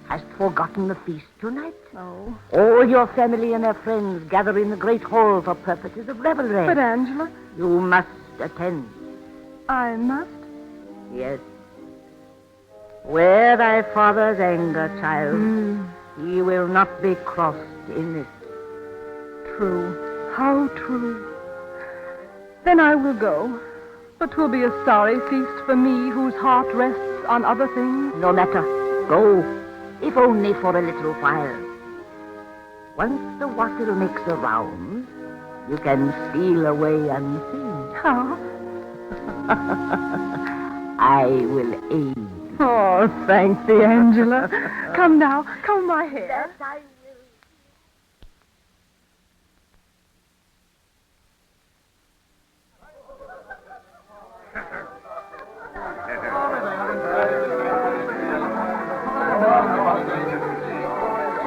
Hast forgotten the feast tonight? No. All your family and their friends gather in the great hall for purposes of revelry. But, Angela... You must attend. I must? Yes. Wear thy father's anger, child. He will not be crossed in this. True. How true. Then I will go. But 'twill be a sorry feast for me, whose heart rests on other things. No matter. Go, if only for a little while. Once the water makes the rounds, you can steal away unseen. How? I will aid you. Oh, thank thee, Angela. Come now, comb my hair. That I will.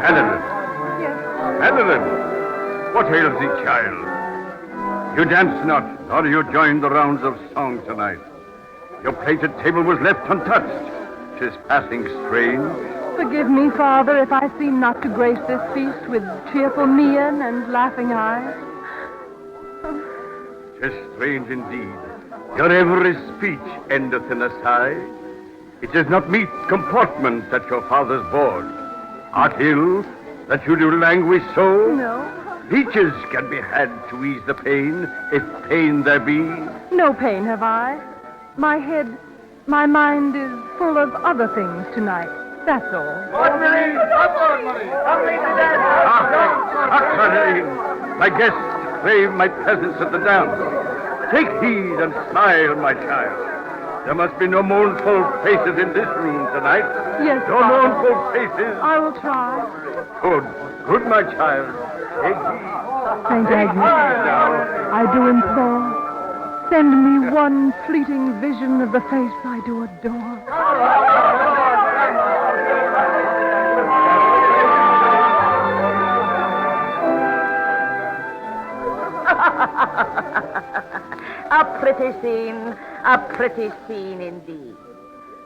Madeline. Yes. Madeline, what ails thee, child? You dance not, nor you join the rounds of song tonight. Your plated table was left untouched. 'Tis passing strange. Forgive me, Father, if I seem not to grace this feast with cheerful mien and laughing eyes. 'Tis strange indeed. Your every speech endeth in a sigh. It is not meet comportment at your father's board. Art ill that you do languish so? No. Leeches can be had to ease the pain, if pain there be. No pain have I. My head, my mind is full of other things tonight. That's all. Caroline, my guests crave my presence at the dance. Take heed and smile, my child. There must be no mournful faces in this room tonight. Yes, no Father. mournful faces. I will try. Good, my child. Take heed. Saint Agnes, I do implore. Send me one fleeting vision of the face I do adore. A pretty scene indeed.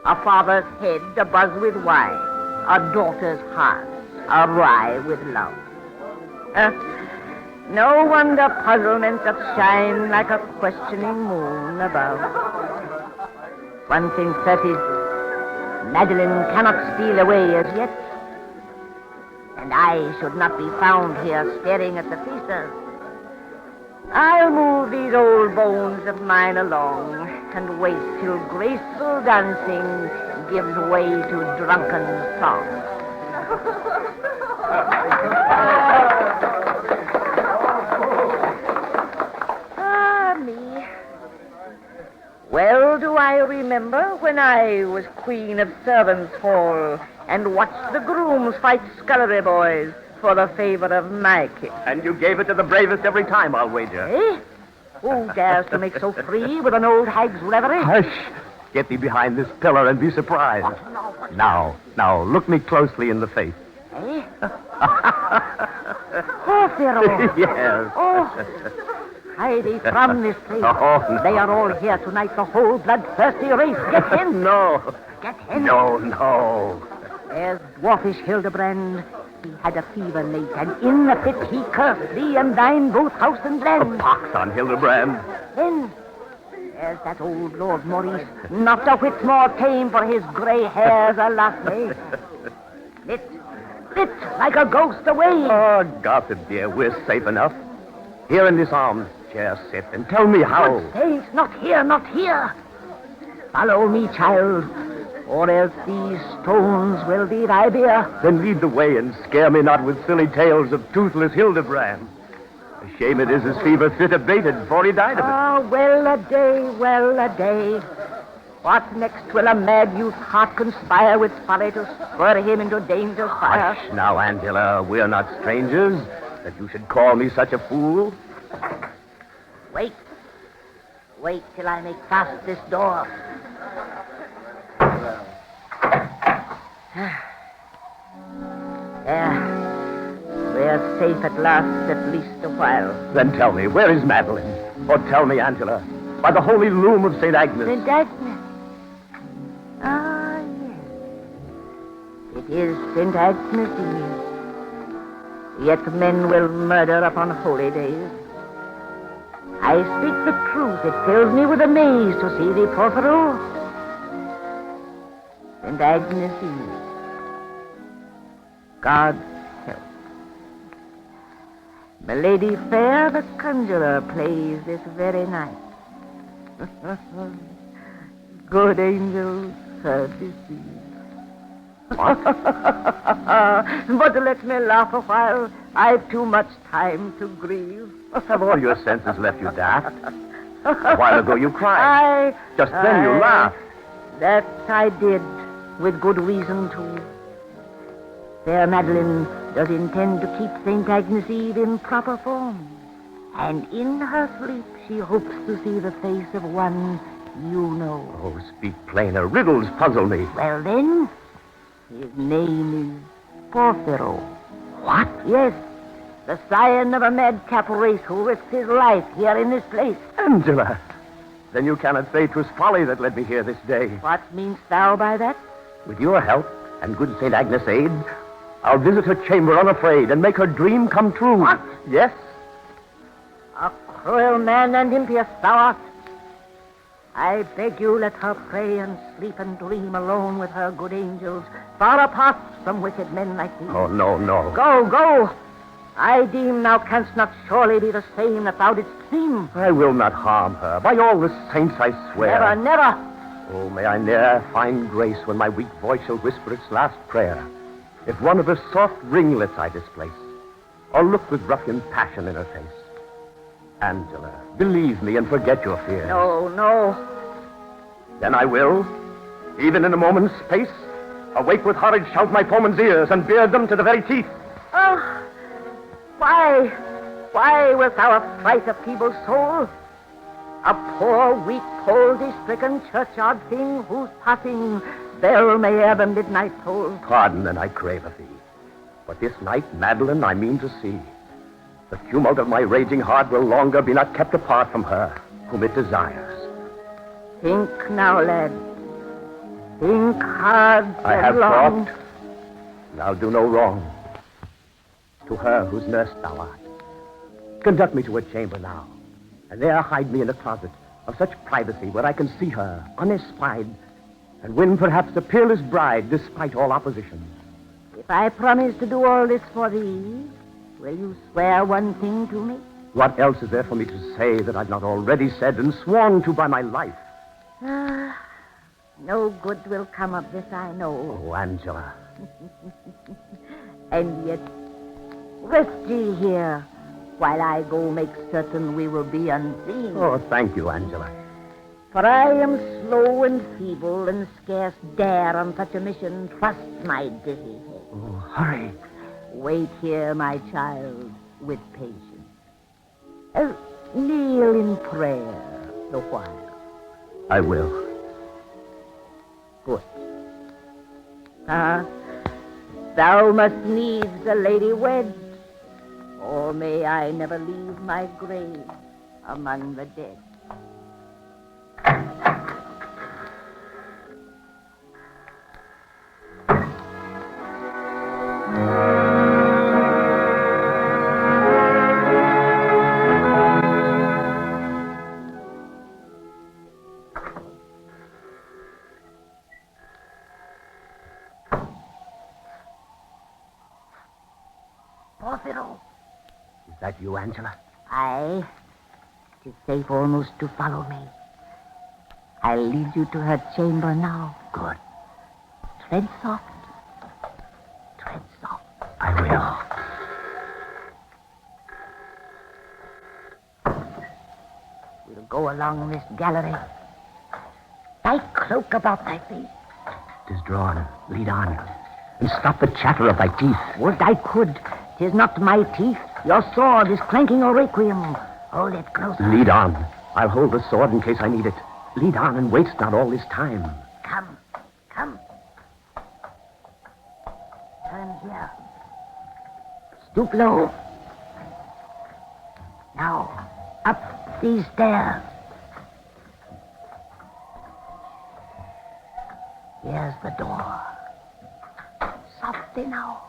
A father's head abuzz with wine, a daughter's heart awry with love. No wonder puzzlement doth shine like a questioning moon above. One thing certain, Madeline cannot steal away as yet, and I should not be found here staring at the feasters. I'll move these old bones of mine along and wait till graceful dancing gives way to drunken song. Me. Well do I remember when I was queen of servants' hall and watched the grooms fight scullery boys for the favor of my king. And you gave it to the bravest every time, I'll wager. Eh? Who dares to make so free with an old hag's reverie? Hush. Get thee behind this pillar and be surprised. Now, look me closely in the face. Eh? Porphyro. Yes. Oh, hide thee from this place. Oh, no. They are all here tonight, the whole bloodthirsty race. Get him. No. Get him. No. There's dwarfish Hildebrand. He had a fever late, and in the fit he cursed thee and thine both house and land. A pox on Hildebrand. Then there's that old Lord Maurice, not a whit more tame, for his grey hairs are lassie. Lit like a ghost away. Oh, gossip, dear, we're safe enough. Here in this armchair sit and tell me how. Good saints, not here. Follow me, child, or else these stones will be thy bier. Then lead the way and scare me not with silly tales of toothless Hildebrand. A shame it is his fever fit abated before he died of it. Ah, well a day. What next will a mad youth's heart conspire with folly to spur him into danger's fire? Hush now, Angela. We're not strangers, that you should call me such a fool. Wait till I make fast this door. There. We're safe at last, at least a while. Then tell me, where is Madeline? Or tell me, Angela, by the holy loom of St. Agnes. St. Agnes? Ah, yes. It is St. Agnes Eve. Yet men will murder upon holy days. I speak the truth. It fills me with amaze to see thee, Porphyro. St. Agnes Eve. God's help. Milady fair, the conjurer, plays this very night. Good angels, her deceive. But let me laugh a while. I've too much time to grieve. Have all your senses left you daft? A while ago you cried. Just then you laughed. That I did, with good reason too. Fair Madeline does intend to keep St. Agnes Eve in proper form. And in her sleep she hopes to see the face of one you know. Oh, speak plainer. Riddles puzzle me. Well then, his name is Porphyro. What? Yes, the scion of a madcap race who risked his life here in this place. Angela, then you cannot say 'twas folly that led me here this day. What meanst thou by that? With your help and good St. Agnes' aid, I'll visit her chamber unafraid and make her dream come true. What? Yes. A cruel man and impious thou art. I beg you, let her pray and sleep and dream alone with her good angels, far apart from wicked men like thee. Oh, no. Go. I deem thou canst not surely be the same that thou didst seem. I will not harm her. By all the saints I swear. Never. Oh, may I ne'er find grace when my weak voice shall whisper its last prayer. If one of her soft ringlets I displace, or look with ruffian passion in her face. Angela, believe me and forget your fears. No. Then I will, even in a moment's space, awake with horrid shout my foeman's ears and beard them to the very teeth. Oh, why wilt thou affright a feeble soul? A poor, weak, palsy-stricken churchyard thing whose passing bell may ere the midnight toll. Pardon, and I crave of thee. But this night, Madeline, I mean to see. The tumult of my raging heart will longer be not kept apart from her, whom it desires. Think now, lad. Think hard I and have long. thought, and I'll do no wrong. To her whose nurse thou art. Conduct me to her chamber now, and there hide me in a closet of such privacy where I can see her unespied, and win perhaps a peerless bride despite all opposition. If I promise to do all this for thee, will you swear one thing to me? What else is there for me to say that I've not already said and sworn to by my life? No good will come of this, I know. Oh, Angela. And yet, rest ye here, while I go make certain we will be unseen. Oh, thank you, Angela. For I am slow and feeble, and scarce dare on such a mission trust my dizzy head. Oh, hurry. Wait here, my child, with patience. Kneel in prayer the while. I will. Thou must needs a lady wed, or may I never leave my grave among the dead. Porphyro. Is that you, Angela? Aye. 'Tis safe almost to follow me. I'll lead you to her chamber now. Good. Tread soft. Tread soft. I will. We'll go along this gallery. Thy cloak about thy face. 'Tis drawn. Lead on. And stop the chatter of thy teeth. Would I could. 'Tis not my teeth. Your sword is clanking a requiem. Hold it closer. Lead on. I'll hold the sword in case I need it. Lead on and waste not all this time. Come. Come. Turn here. Stoop low. Now, up these stairs. Here's the door. Softly now.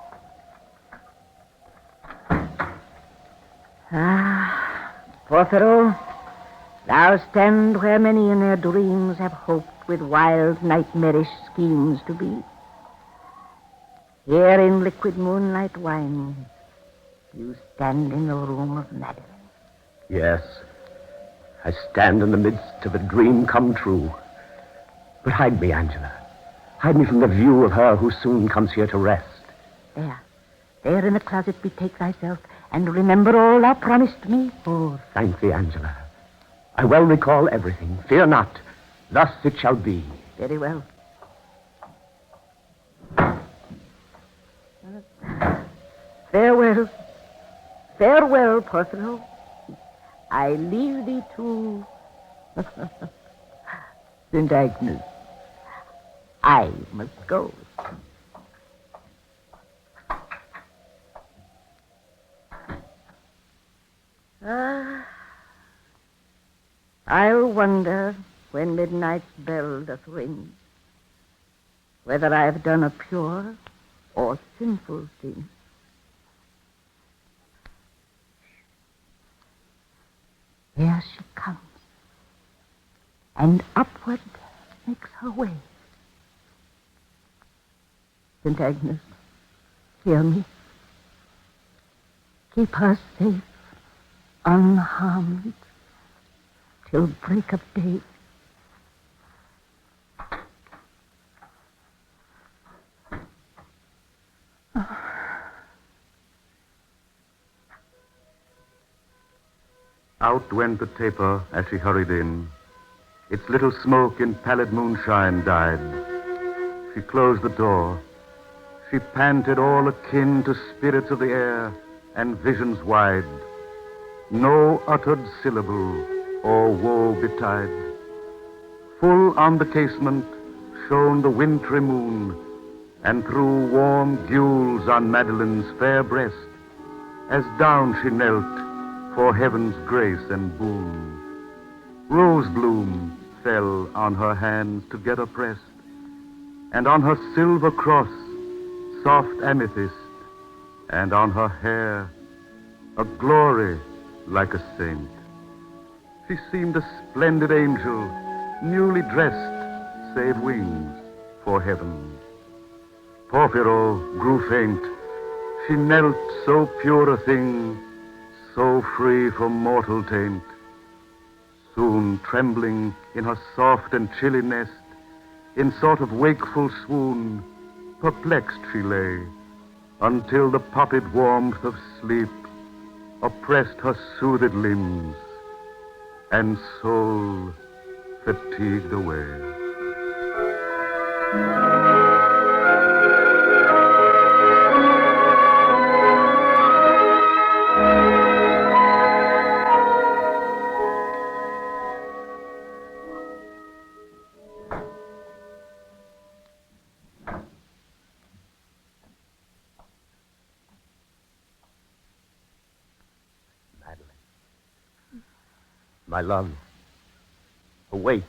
Porphyro, thou stand where many in their dreams have hoped with wild, nightmarish schemes to be. Here in liquid moonlight wine, you stand in the room of Madeline. Yes, I stand in the midst of a dream come true. But hide me, Angela. Hide me from the view of her who soon comes here to rest. There in the closet betake thyself, and remember all thou promised me. Oh, thank thee, Angela. I well recall everything. Fear not. Thus it shall be. Very well. Farewell. Farewell, Porphyro. I leave thee to St. Agnes. I must go. I'll wonder when midnight's bell doth ring, whether I have done a pure or sinful thing. Here she comes, and upward makes her way. St. Agnes, hear me. Keep her safe, unharmed, till break of day. Out went the taper as she hurried in. Its little smoke in pallid moonshine died. She closed the door. She panted all akin to spirits of the air and visions wide. No uttered syllable or woe betide. Full on the casement shone the wintry moon, and threw warm gules on Madeline's fair breast, as down she knelt for heaven's grace and boon. Rose bloom fell on her hands together pressed, and on her silver cross soft amethyst, and on her hair a glory like a saint. She seemed a splendid angel, newly dressed, save wings, for heaven. Porphyro grew faint. She knelt so pure a thing, so free from mortal taint. Soon, trembling in her soft and chilly nest, in sort of wakeful swoon, perplexed she lay, until the poppied warmth of sleep oppressed her soothed limbs, and soul fatigued away. My love, awake.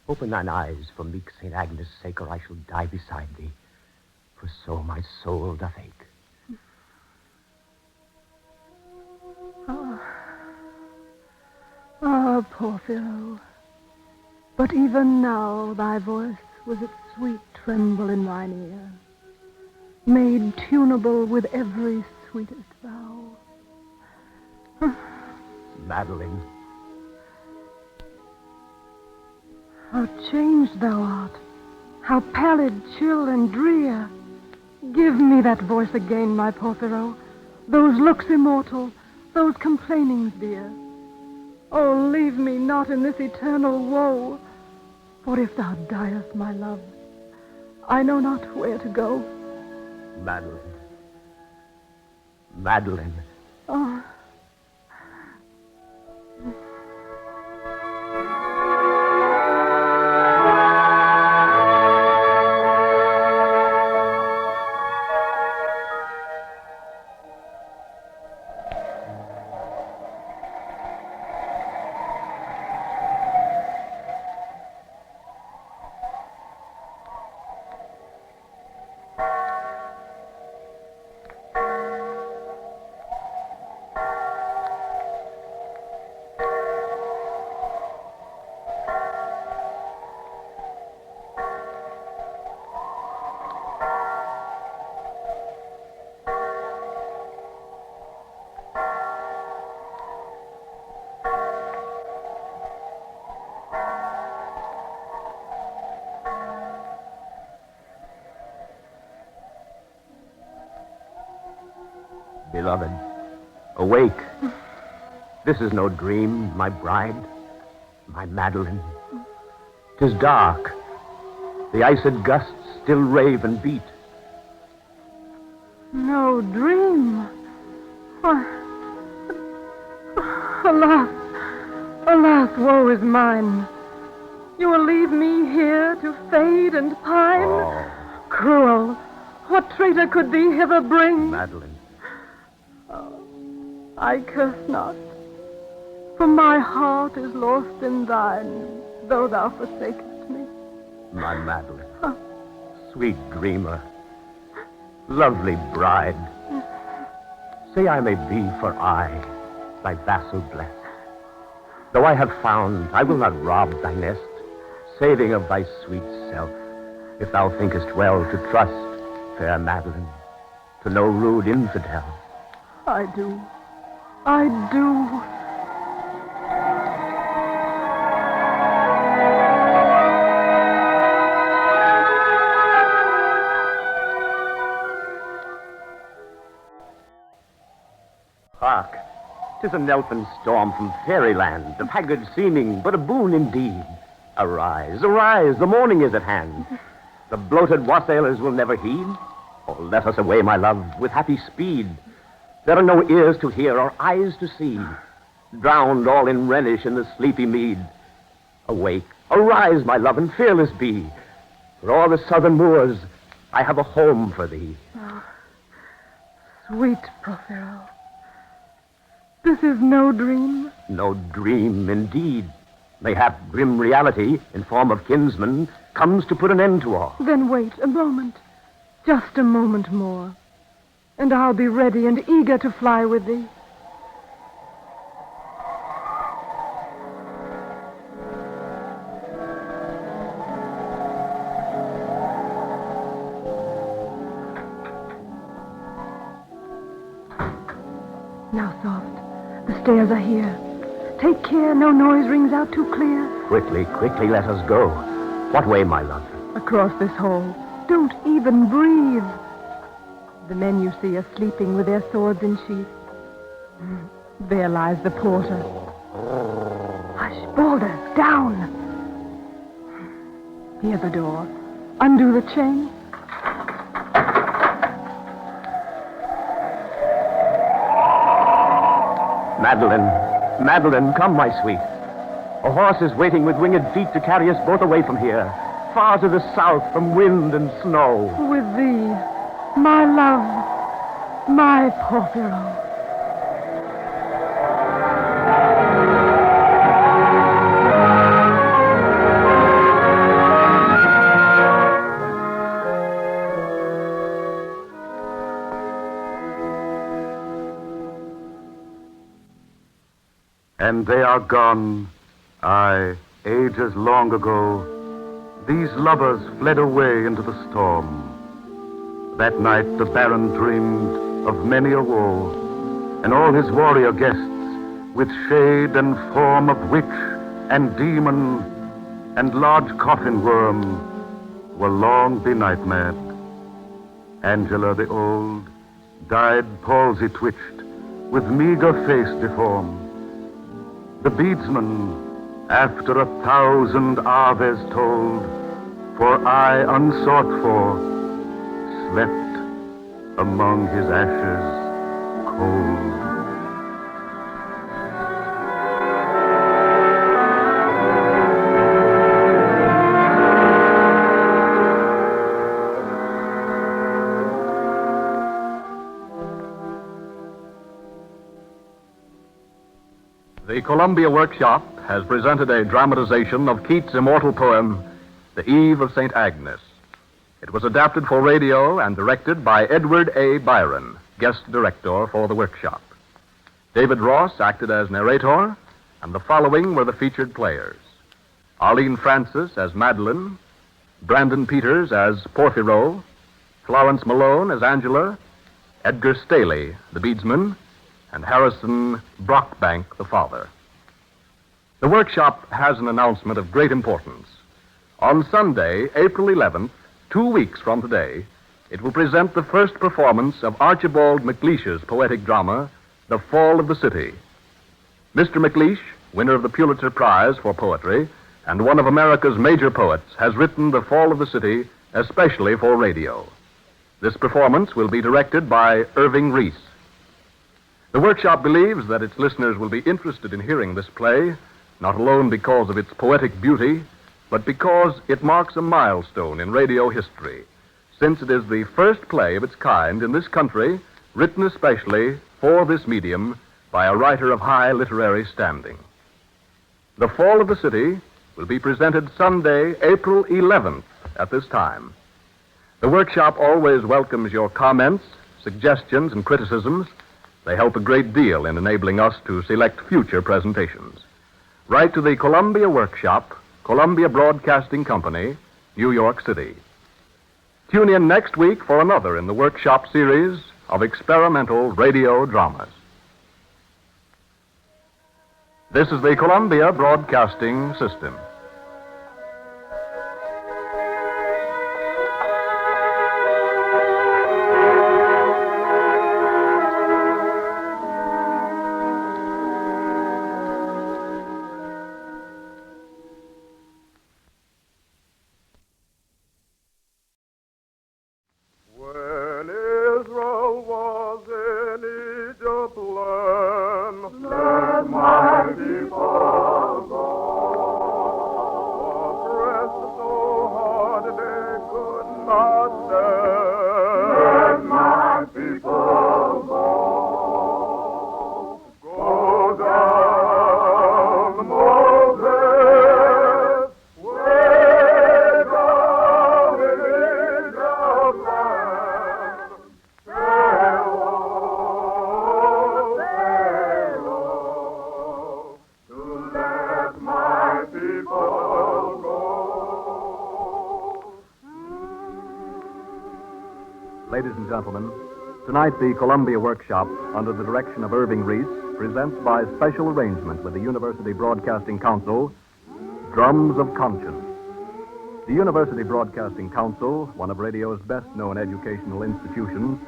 Open thine eyes for meek St. Agnes' sake, or I shall die beside thee, for so my soul doth ache. Porphyro. But even now thy voice with its sweet tremble in mine ear, made tunable with every sweetest vow. Madeline. How changed thou art, how pallid, chill, and drear. Give me that voice again, my Porphyro, those looks immortal, those complainings dear. Oh, leave me not in this eternal woe, for if thou diest, my love, I know not where to go. Madeline. Madeline. Oh. Beloved, awake. This is no dream, my bride, my Madeline. 'Tis dark. The iced gusts still rave and beat. No dream. Why, alas, alas, woe is mine. You will leave me here to fade and pine? Oh. Cruel, what traitor could thee hither bring? Madeline. I curse not, for my heart is lost in thine, though thou forsakest me. My Madeline. Sweet dreamer. Lovely bride. Say I may be for aye thy vassal blessed. Though I have found, I will not rob thy nest, saving of thy sweet self, if thou thinkest well to trust, fair Madeline, to no rude infidel. I do. I do. Hark, 'tis an elfin storm from fairyland, of haggard seeming, but a boon indeed. Arise, arise, the morning is at hand. The bloated wassailers will never heed. Oh, let us away, my love, with happy speed. There are no ears to hear or eyes to see, drowned all in relish in the sleepy mead. Awake, arise, my love, and fearless be. For all the southern moors, I have a home for thee. Oh, sweet Porphyro, this is no dream. No dream, indeed. Mayhap grim reality, in form of kinsman, comes to put an end to all. Then wait a moment, just a moment more, and I'll be ready and eager to fly with thee. Now, soft, the stairs are here. Take care no noise rings out too clear. Quickly, quickly, let us go. What way, my love? Across this hall. Don't even breathe. The men you see are sleeping with their swords in sheath. There lies the porter. Hush, Balder, down. Hear the door. Undo the chain. Madeline, Madeline, come, my sweet. A horse is waiting with winged feet to carry us both away from here, far to the south from wind and snow. With thee, my love, my Porphyro. And they are gone, aye, ages long ago. These lovers fled away into the storm. That night the Baron dreamed of many a woe, and all his warrior guests, with shade and form of witch and demon and large coffin worm, were long benight mad. Angela the old died palsy-twitched, with meager face deformed. The beadsman, after 1,000 aves told, for eye unsought for, slept among his ashes cold. The Columbia Workshop has presented a dramatization of Keats' immortal poem, The Eve of St. Agnes. It was adapted for radio and directed by Edward A. Byron, guest director for the workshop. David Ross acted as narrator, and the following were the featured players: Arlene Francis as Madeline, Brandon Peters as Porphyro, Florence Malone as Angela, Edgar Staley, the beadsman, and Harrison Brockbank, the father. The workshop has an announcement of great importance. On Sunday, April 11th, 2 weeks from today, it will present the first performance of Archibald MacLeish's poetic drama, The Fall of the City. Mr. MacLeish, winner of the Pulitzer Prize for Poetry and one of America's major poets, has written The Fall of the City especially for radio. This performance will be directed by Irving Reese. The workshop believes that its listeners will be interested in hearing this play, not alone because of its poetic beauty, but because it marks a milestone in radio history, since it is the first play of its kind in this country, written especially for this medium by a writer of high literary standing. The Fall of the City will be presented Sunday, April 11th at this time. The workshop always welcomes your comments, suggestions, and criticisms. They help a great deal in enabling us to select future presentations. Write to the Columbia Workshop, Columbia Broadcasting Company, New York City. Tune in next week for another in the Workshop series of experimental radio dramas. This is the Columbia Broadcasting System. Ladies and gentlemen, tonight the Columbia Workshop, under the direction of Irving Reese, presents by special arrangement with the University Broadcasting Council, Drums of Conscience. The University Broadcasting Council, one of radio's best-known educational institutions,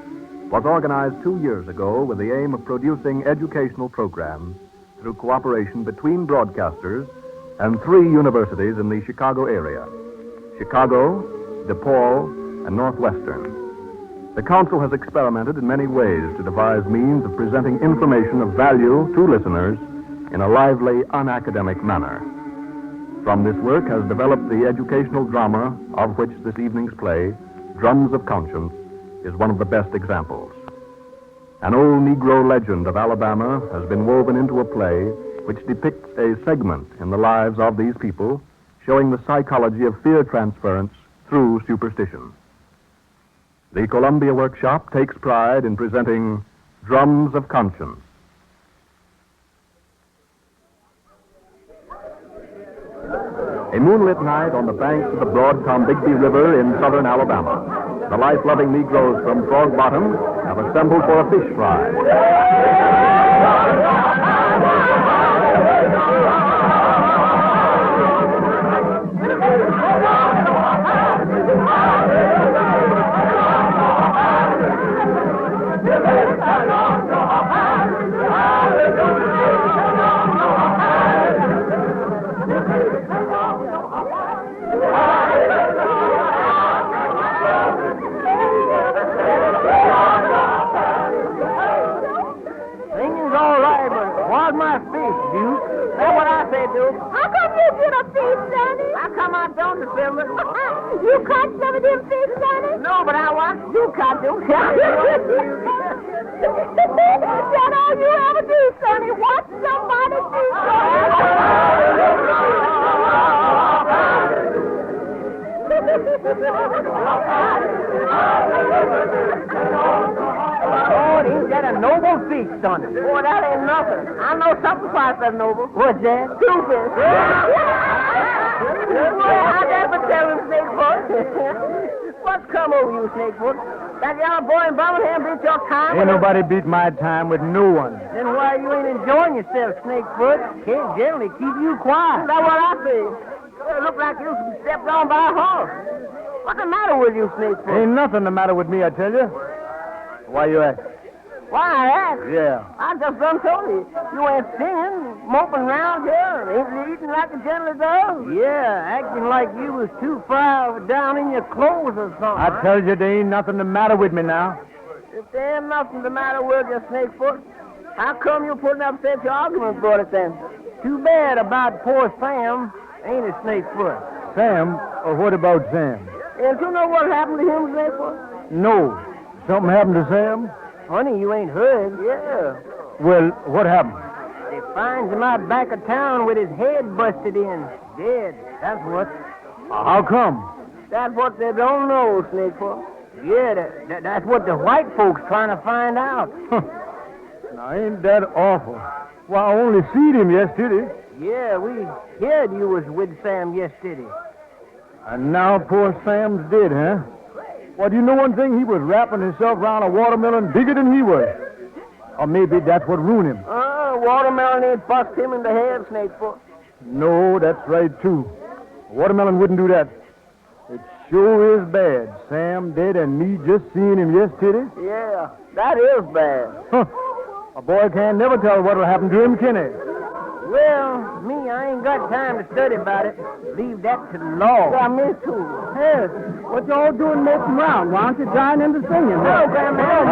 was organized 2 years ago with the aim of producing educational programs through cooperation between broadcasters and 3 universities in the Chicago area: Chicago, DePaul, and Northwestern. The Council has experimented in many ways to devise means of presenting information of value to listeners in a lively, unacademic manner. From this work has developed the educational drama of which this evening's play, Drums of Conscience, is one of the best examples. An old Negro legend of Alabama has been woven into a play which depicts a segment in the lives of these people, showing the psychology of fear transference through superstition. The Columbia Workshop takes pride in presenting Drums of Conscience. A moonlit night on the banks of the broad Tombigbee River in southern Alabama. The life-loving Negroes from Throgg Bottom have assembled for a fish fry. Singing's all right, but where's my fish, Duke? That's what I say, Duke. How come you get a fish, Sonny? How come I don't, December? You caught some of them fish, Sonny? No, but I want you caught them. That's all you ever do, Sonny. Watch somebody do Lord, ain't that a noble fish, Sonny? Boy, that ain't nothing. I know something twice as noble. What's that? Two fish. Boy, how'd that for telling Snakefoot? What's come over you, Snakefoot? That yellow boy in Birmingham beat your time? Ain't nobody beat my time with no one. Then why you ain't enjoying yourself, Snakefoot? Can't generally keep you quiet. That's what I say. You look like you stepped on by a horse. What's the matter with you, Snakefoot? Ain't nothing the matter with me, I tell you. Why you ask? Why I ask? Yeah. I just done told you. You ain't singing, moping around here, ain't eating like a gentleman does. Yeah, acting like you was too far down in your clothes or something. I tell you, there ain't nothing the matter with me now. If there ain't nothing the matter with you, Snakefoot, how come you putting up such arguments about it then? Too bad about poor Sam, ain't it, Snakefoot? Sam? Or what about Sam? Don't you know what happened to him, Snakefoot? No. Something happened to Sam? Honey, you ain't heard. Yeah. Well, what happened? They finds him out back of town with his head busted in. Dead. That's what. How come? That's what they don't know, Snakefoot. Yeah, that's what the white folks trying to find out. Now, ain't that awful? Well, I only seen him yesterday. Yeah, we heard you was with Sam yesterday. And now poor Sam's dead, huh? Well, do you know one thing? He was wrapping himself around a watermelon bigger than he was. Or maybe that's what ruined him. Watermelon ain't bust him in the head, Snakefoot. No, that's right, too. A watermelon wouldn't do that. It sure is bad. Sam dead and me just seeing him yesterday. Yeah, that is bad. Huh. A boy can't never tell what'll happen to him, can he? Well, me, I ain't got time to study about it. Leave that to the law. Yeah, me too. Hey, what y'all doing moping around? Why don't you join in the singing? No, Grandma.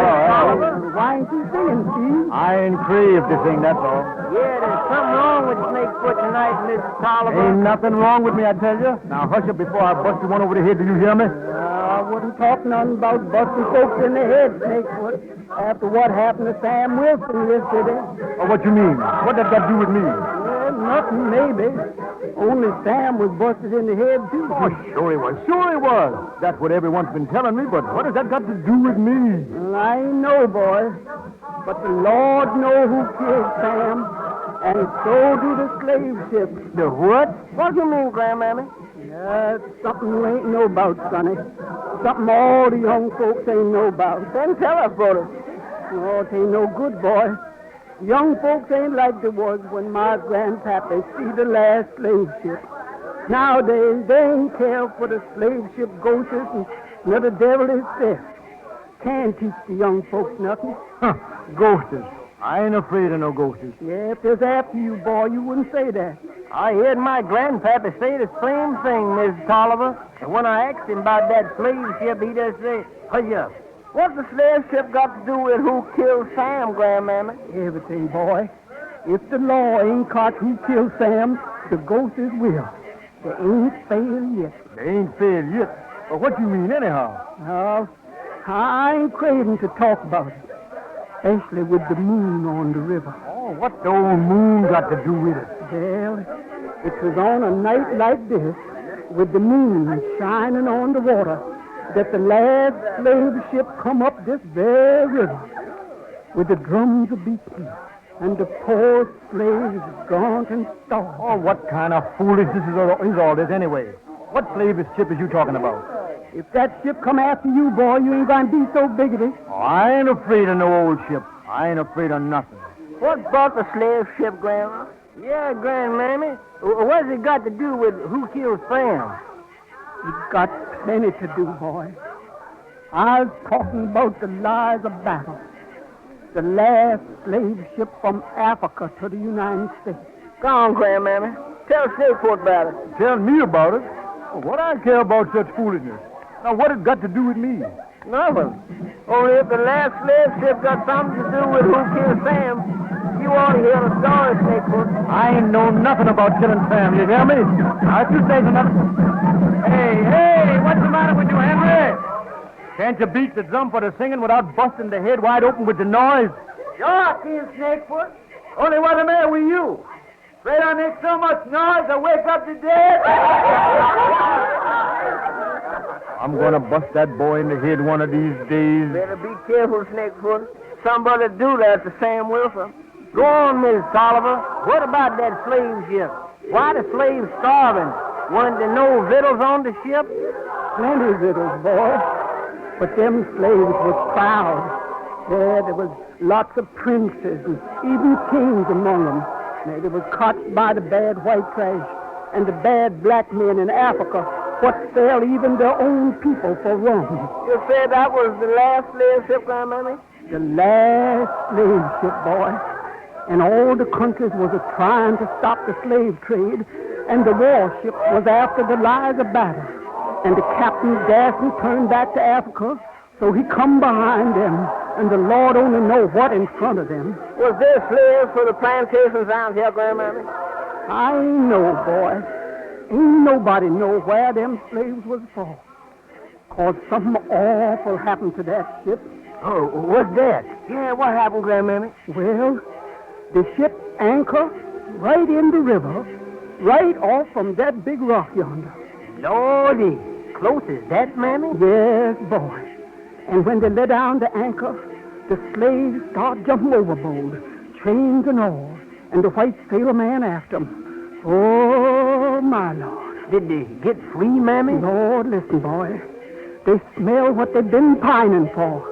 Why ain't you singing, Steve? I ain't craved to sing, that's all. Yeah, there's something wrong with Snakefoot tonight, Miss Tolliver. Ain't nothing wrong with me, I tell you. Now, hush up before I bust you one over the head. Do you hear me? I wouldn't talk nothing about busting folks in the head, Snakefoot, after what happened to Sam Wilson yesterday. Oh, what you mean? What that got to do with me? Well, nothing, maybe. Only Sam was busted in the head, too. Oh, sure he was. Sure he was. That's what everyone's been telling me, but what has that got to do with me? Well, I ain't know, boy. But the Lord know who killed Sam, and so do the slave ships. The what? What do you mean, Grandmammy? That's something you ain't know about, Sonny. Something all the young folks ain't know about. Then tell us, brother. Oh, it ain't no good, boy. Young folks ain't like they was when my grandpappy see the last slave ship. Nowadays, they ain't care for the slave ship ghosts and nor the devil himself. Can't teach the young folks nothing. Huh. Ghosts. I ain't afraid of no ghosts. Yeah, if it's after you, boy, you wouldn't say that. I heard my grandpappy say the same thing, Miss Tolliver. And when I asked him about that slave ship, he just said, "Hurry up. What's the slave ship got to do with who killed Sam, Grandmammy?" Everything, boy. If the law ain't caught who killed Sam, the ghosts will. They ain't failed yet. They ain't failed yet? Well, what you mean, anyhow? No, I ain't craving to talk about it. Especially with the moon on the river. Oh, what the old moon got to do with it? Well, it was on a night like this, with the moon shining on the water, that the last slave ship come up this very river with the drums a beating and the poor slaves gaunt and starved. Oh, what kind of foolishness is all this anyway? What slave ship is you talking about? If that ship come after you, boy, you ain't going to be so bigoted. Oh, I ain't afraid of no old ship. I ain't afraid of nothing. What about the slave ship, Grandma? Yeah, Grandmammy. What's it got to do with who killed Sam? It's got plenty to do, boy. I was talking about the lies of battle. The last slave ship from Africa to the United States. Go on, Grandmammy. Tell Snakefoot about it. Tell me about it? Well, what I care about such foolishness? Now, what it got to do with me? Nothing. Only if the last slave ship got something to do with who killed Sam, you ought to hear the story, Snakefoot. I ain't know nothing about killing Sam, you hear me? Now, if you say nothing... Hey, what's the matter with you, Henry? Can't you beat the drum for the singing without busting the head wide open with the noise? Sure, I can, Snakefoot. Only what's the matter with you? Afraid I make so much noise I wake up the dead? I'm going to bust that boy in the head one of these days. Better be careful, Snakefoot. Somebody do that to Sam Wilson. Go on, Miss Oliver. What about that slave ship? Why the slaves starving? Weren't there no victuals on the ship? Plenty victuals, boy. But them slaves was proud. Yeah, there was lots of princes and even kings among them. They was caught by the bad white trash and the bad black men in Africa what sell even their own people for rum. You said that was the last slave ship, Grandmammy? The last slave ship, boy. And all the countries was trying to stop the slave trade, and the warship was after the lies of battle. And the captain dasn't turn back to Africa, so he come behind them, and the Lord only know what in front of them. Was there slaves for the plantations out here, Grandmammy? I ain't know, boy. Ain't nobody know where them slaves was for. 'Cause something awful happened to that ship. Oh, what's that? Yeah, what happened, Grandmammy? Well, the ship anchored right in the river, right off from that big rock yonder. Lordy, close as that, Mammy? Yes, boy. And when they let down the anchor, the slaves start jumping overboard, chains and all, and the white sailor man after them. Oh, my Lord. Did they get free, Mammy? Lord, listen, boy. They smell what they've been pining for.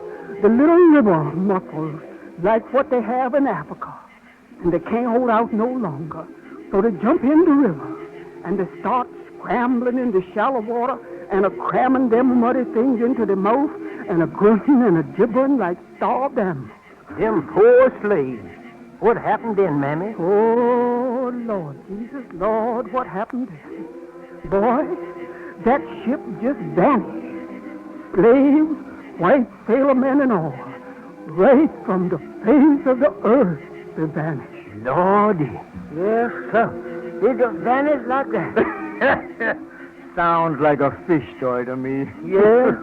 The little river mussels, like what they have in Africa. And they can't hold out no longer. So they jump in the river, and they start scrambling in the shallow water and cramming them muddy things into their mouth and grunting and gibbering like starved animals. Them poor slaves. What happened then, Mammy? Oh, Lord Jesus, Lord, what happened then? Boy, that ship just vanished. Slaves, white sailor men and all, right from the face of the earth, they vanished. Lordy. Yes, sir. They just vanished like that. Sounds like a fish story to me. Yeah?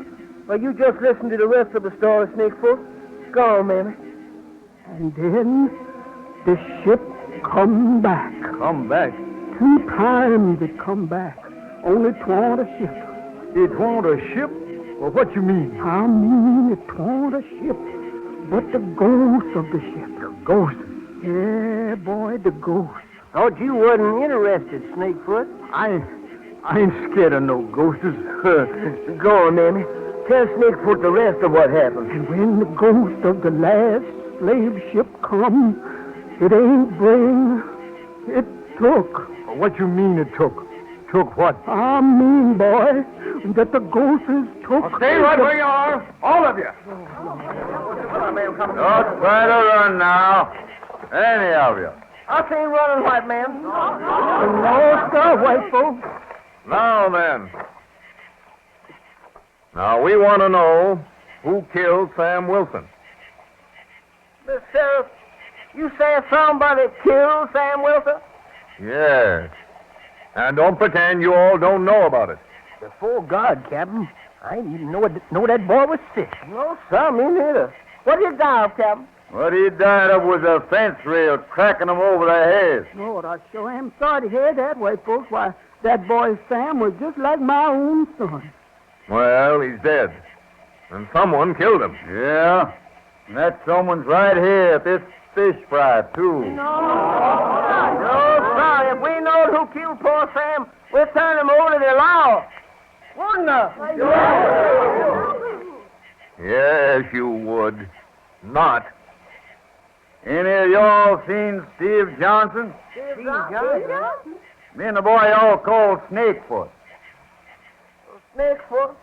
Well, you just listen to the rest of the story, Snakefoot. Go on, Mammy. And then the ship come back. Come back? 2 times it come back. Only 'twant a ship. It wa'n't a ship? Well, what you mean? I mean it 'twant a ship, but the ghost of the ship. The ghost? Yeah, boy, the ghost. Thought you wasn't interested, Snakefoot. I ain't scared of no ghosts. Go on, Mammy. Tell Snakefoot the rest of what happened. And when the ghost of the last slave ship come, it ain't bring, it took. What you mean it took? Took what? I mean, boy, that the ghost is took. Stay right where you are, all of you. Don't try to run now. Any of you. I seen running, white man. No, sir, white folks. Now then. Now, we want to know who killed Sam Wilson. Miss Sheriff, you say somebody killed Sam Wilson? Yes. And don't pretend you all don't know about it. Before God, Captain, I didn't even know that boy was sick. No, sir, me neither. What did he die of, Captain? What he died of was a fence rail cracking them over their heads. Lord, I sure am sorry to hear that, white folks. Why, that boy Sam was just like my own son. Well, he's dead. And someone killed him. Yeah. And that someone's right here at this fish fry, too. No, sir. If we know who killed poor Sam, we'll turn him over to the law. Wouldn't Yes, you would. Not. Any of y'all seen Steve Johnson? Steve Johnson? Me and the boy y'all called Snakefoot. Snakefoot?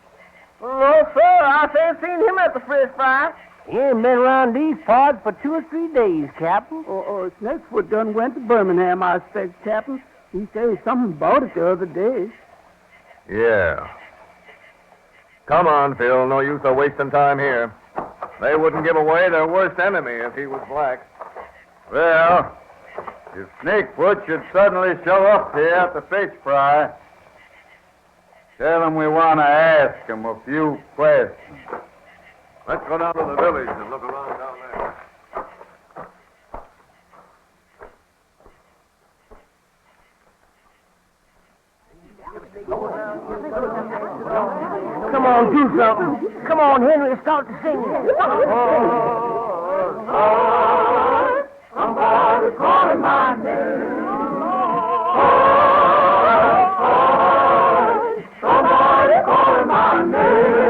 No, sir. I ain't seen him at the fish fry. He ain't been around these parts for 2 or 3 days, Captain. Snakefoot done went to Birmingham, I expect, Captain. He said something about it the other day. Yeah. Come on, Phil. No use of wasting time here. They wouldn't give away their worst enemy if he was black. Well, if Snakefoot should suddenly show up here at the fish fry, tell him we want to ask him a few questions. Let's go down to the village and look around down there. Come on, do something. Come on, Henry, start to sing. Somebody calling my name. Somebody calling my name.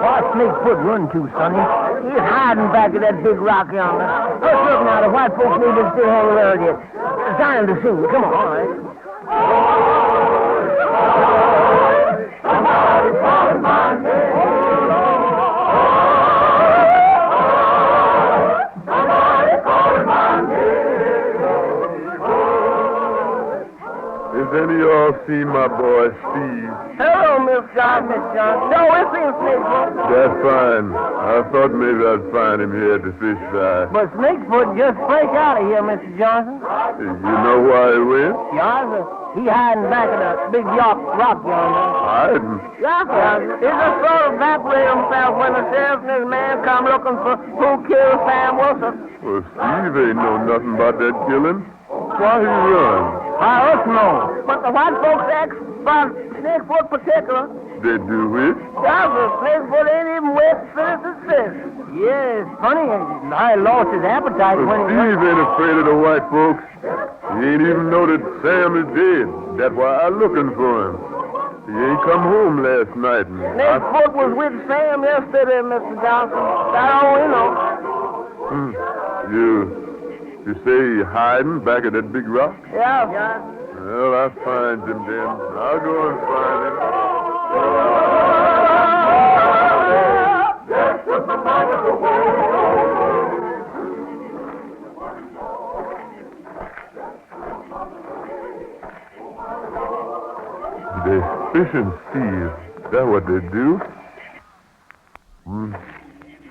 What's Snakefoot run to, Sonny? He's hiding back of that big rock yonder. Let's look now. The white folks need to stay hanging around here. It's time to sing. Come on, all right. Somebody calling my name. Somebody calling my Is any of y'all see my boy, Steve? Hello, Miss Johnson. No, it's in Snakefoot. That's fine. I thought maybe I'd find him here at the fish fry. But Snakefoot just break out of here, Mr. Johnson. You know why he went? Yonder. He hiding back of the big rock yonder. Hiding? Yonder. He just sort of evaporate himself when the sheriff and his man come looking for who killed Sam Wilson. Well, Steve ain't know nothing about that killing. Why he run? I us know. But the white folks ask about Snakefoot particular. They do it? Yonder. Snakefoot ain't even wet to finish his fish. Yeah, it's funny. I lost his appetite when he... Steve ain't afraid of the white folks. He ain't even know that Sam is dead. That's why I'm looking for him. He ain't come home last night. Snakefoot was with Sam yesterday, Mr. Johnson. That's all we know. You say he hiding back at that big rock? Yeah. Well, I'll find him then. I'll go and find him. They fish and steal. Is that what they do?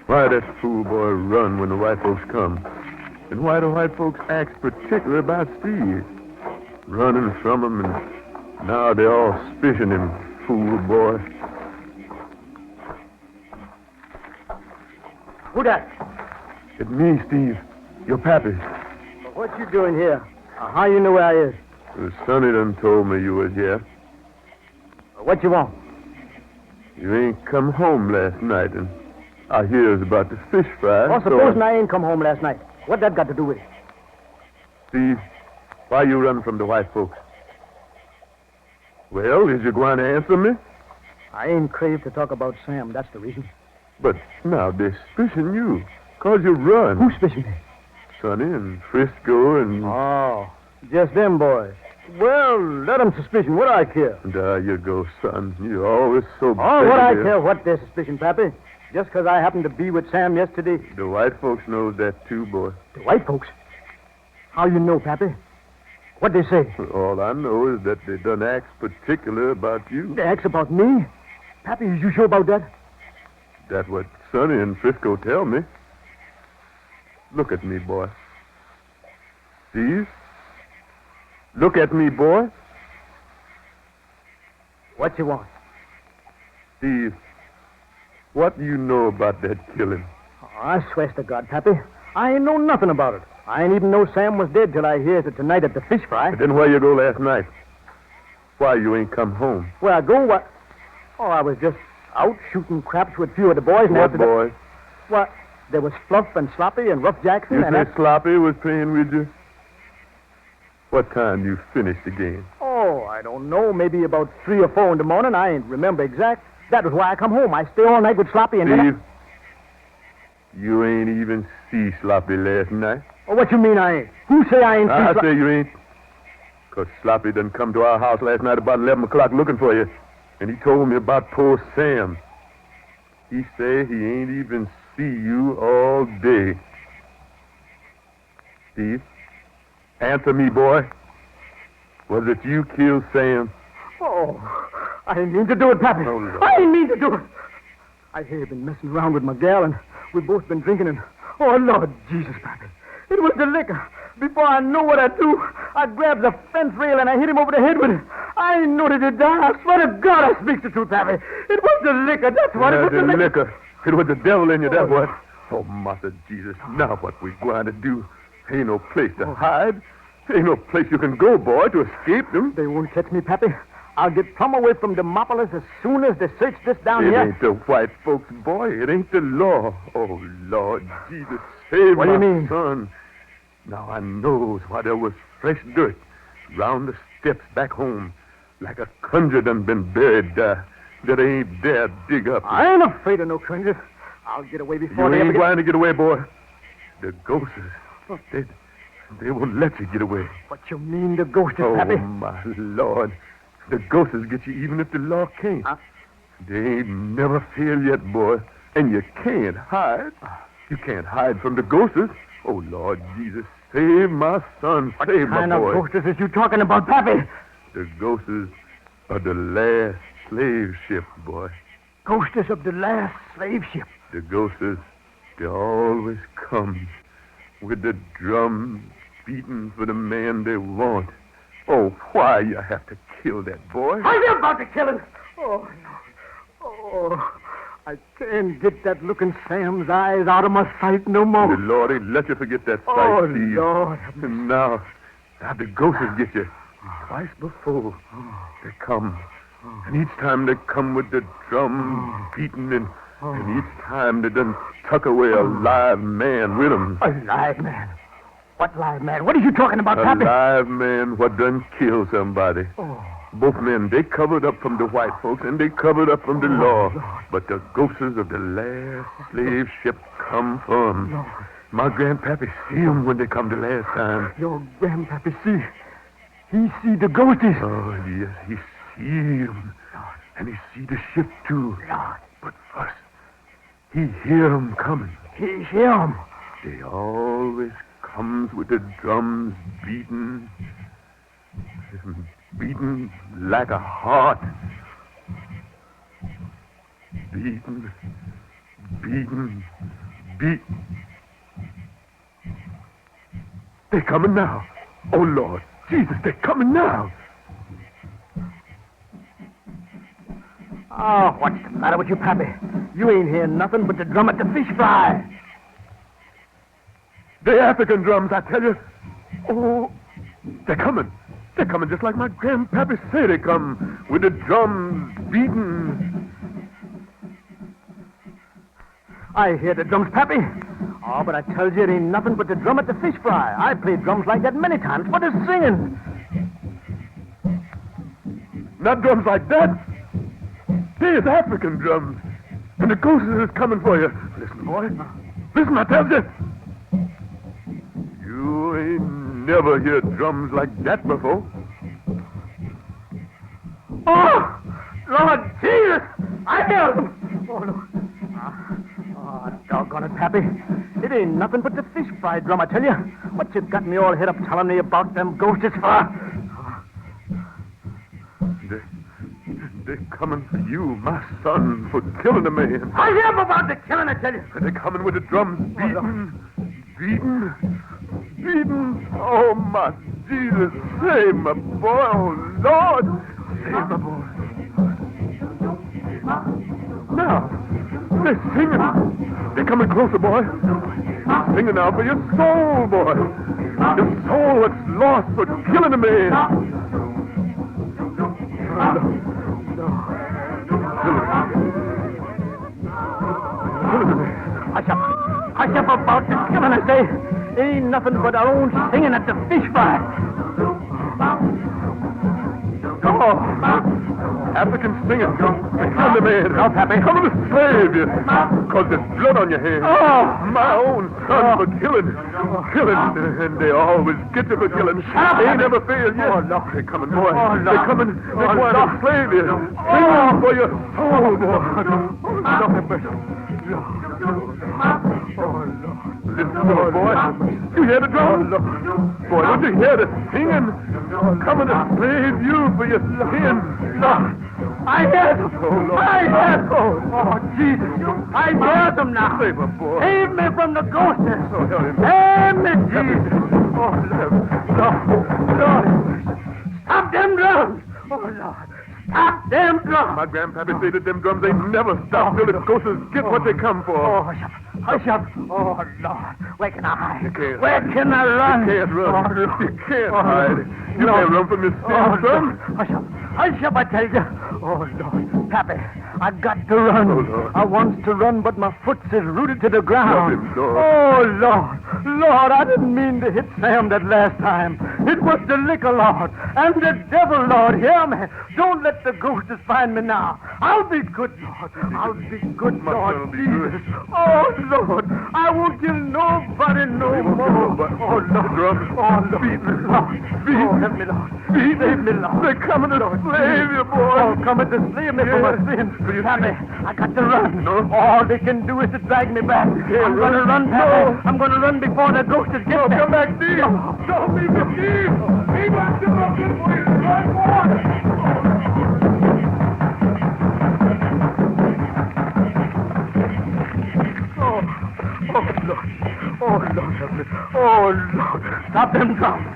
Why that fool boy run when the white folks come? And why the white folks act particular about Steve? Running from him, and now they're all suspicion him, fool boy. Who that? It's me, Steve. Your pappy. What you doing here? How you know where I is? The Sonny done told me you was here. What you want? You ain't come home last night, and I hears about the fish fry. Well, supposing I ain't come home last night. What that got to do with it? Steve, why you run from the white folks? Well, is you going to answer me? I ain't craved to talk about Sam, that's the reason. But now they're suspicion you, 'cause you run. Who's suspicion me? Sonny and Frisco and... Oh, just them boys. Well, let them suspicion. What I care? There you go, son. You're always so Oh, what I care what their suspicion, Pappy. Just 'cause I happened to be with Sam yesterday. The white folks knows that too, boy. The white folks? How you know, Pappy? What'd they say? All I know is that they done acts particular about you. They acts about me? Pappy, is you sure about that? That's what Sonny and Frisco tell me. Look at me, boy. Steve? Look at me, boy. What you want? Steve, what do you know about that killing? Oh, I swear to God, Pappy, I ain't know nothing about it. I ain't even know Sam was dead till I hears it tonight at the fish fry. Then where you go last night? Why you ain't come home? Where I go? What? Oh, I was just out shooting craps with a few of the boys. And What after boys? What? There was Fluff and Sloppy and Rough Jackson You and... say Sloppy was playing with you? What time you finished the game? Oh, I don't know. Maybe about 3 or 4 in the morning. I ain't remember exact. That was why I come home. I stay all night with Sloppy and Steve, you ain't even see Sloppy last night. Oh, what you mean I ain't? Who say I ain't see I Sloppy? say you ain't. Because Sloppy done come to our house last night about 11 o'clock looking for you. And he told me about poor Sam. He say he ain't even see you all day. Steve, answer me, boy. Was it you killed Sam? Oh, I didn't mean to do it, Pappy. Oh, Lord. I didn't mean to do it. I hear you've been messing around with my gal, and we've both been drinking, and... Oh, Lord Jesus, Pappy. It was the liquor. Before I knew what I'd do, I grabbed the fence rail and I hit him over the head with it. I ain't know that he'd die. I swear to God I speak the truth, Pappy. It was the liquor. That's what it was. The liquor. It was the devil in you, that was. Oh, Master Jesus, now what we going to do? Ain't no place to hide. Ain't no place you can go, boy, to escape them. They won't catch me, Pappy. I'll get plumb away from Demopolis as soon as they search this down It here. ain't the white folks, boy. It ain't the law. Oh, Lord Jesus, save What do you my mean? son. Now I knows why there was fresh dirt round the steps back home, like a conjure done been buried there that they ain't dared dig up. I ain't afraid of no cringers. I'll get away before You they ain't ever get... going to get away, boy. The ghosts, they won't let you get away. What you mean, the ghosts, Oh, Pappy? my Lord. The ghosts get you even if the law can't. They ain't never failed yet, boy. And you can't hide. You can't hide from the ghosts. Oh, Lord Jesus, save my son. Save my What kind of boy. ghosts is you talking about, Pappy? The ghosts of the last slave ship, boy. Ghosts of the last slave ship. The ghosts, they always come with the drum beating for the man they want. Oh, why you have to kill that boy? Are you about to kill him? Oh, no. Oh, I can't get that look in Sam's eyes out of my sight no more. The Lord ain't let you forget that sight, Oh, Steve. Lord. And now the ghosts get you. Twice before, they come. And each time they come with the drum beating, and each time they done tuck away a live man with them. A live man? What live man? What are you talking about, A Pappy? live man what done killed somebody. Oh. Both men, they covered up from the white folks, and they covered up from the law. But the ghosts of the last slave ship come for 'em. My grandpappy see 'em when they come the last time. Your grandpappy see. He see the ghosties. Oh, yes, he see 'em. And he see the ship, too. But first, he hear 'em coming. He hear 'em. They always comes with the drums beating. Beating like a heart. Beating. They're coming now. Oh, Lord Jesus, they're coming now. Oh, what's the matter with you, Pappy? You ain't hearing nothing but the drum at the fish fry. They're African drums, I tell you. Oh, they're coming. They're coming just like my grandpappy said they come, with the drums beating. I hear the drums, Pappy. Oh, but I tell you, it ain't nothing but the drum at the fish fry. I played drums like that many times for the singing. Not drums like that. There's African drums. And the ghost is coming for you. Listen, boy. Listen, I tell you. You ain't never heard drums like that before. Oh, Lord Jesus! I hear them. Oh, no. Oh, doggone it, Pappy. It ain't nothing but the fish fry drum, I tell you. What you got me all head up telling me about them ghosts for? They're coming for you, my son, for killing a man. I am about the killing, I tell you. They're coming with the drums beating. Oh, my Jesus, save my boy. Oh, Lord, save my boy. Now, they're singing. They're coming closer, boy. They're singing now for your soul, boy. Your soul that's lost for killing a man. Hush up about this killing, I say. Ain't nothing but our own singing at the fish fry. Oh, African singing. Come to me. Now, Pappy. Come to save you. Because there's blood on your hands. Oh. My own son for killing. And they always get you for killing. They ain't never failed yet. Oh, Lord. They're coming, boy. Oh, Lord. They're coming. They're going to slave you. Sing for your soul, boy. Lord have mercy. Listen to it, boy. You hear the drum? Boy, don't you hear the singing? Coming to save you for your sins. Lord, I hear them. I hear them. Oh, Jesus. I hear them now. Save her, boy. Save me from the ghosts. Oh, help me. Save me, Jesus. Oh, Lord. Stop them drums. Oh, Lord. Stop them drums. My grandpappy said that them drums ain't never stop till the ghosts get what they come for. Oh, hush up. Hush up. Oh, Lord. Where can I hide? You can't. Where can I run? You can't run. Oh, Lord. You can't hide. You can't run from your sins, son. Hush up. Hush up, I tell you. Oh, Lord. Pappy, I've got to run. Oh, Lord. I want to run, but my foot's is rooted to the ground. Love him, Lord. Oh, Lord. Lord, I didn't mean to hit Sam that last time. It was the liquor, Lord. And the devil, Lord. Hear me. Don't let the ghosts find me now. I'll be good, Lord. I'll be good, Lord Jesus. Oh, Lord. I won't kill nobody no more. Oh, Lord. Oh, Lord. Beat me. Lord. Oh, help me, Lord. Save me, Lord. They're coming to slave you, boy. Oh, coming to slave me for my sins. Pappy, I got to run. No. All they can do is to drag me back. I'm going to run, Pappy. No. I'm going to run before the ghosts get me. Come back, Steve. Don't leave me, Steve. He wants to look good for you. Run, boy. Oh, Lord, help me. Oh, Lord. Stop them drums.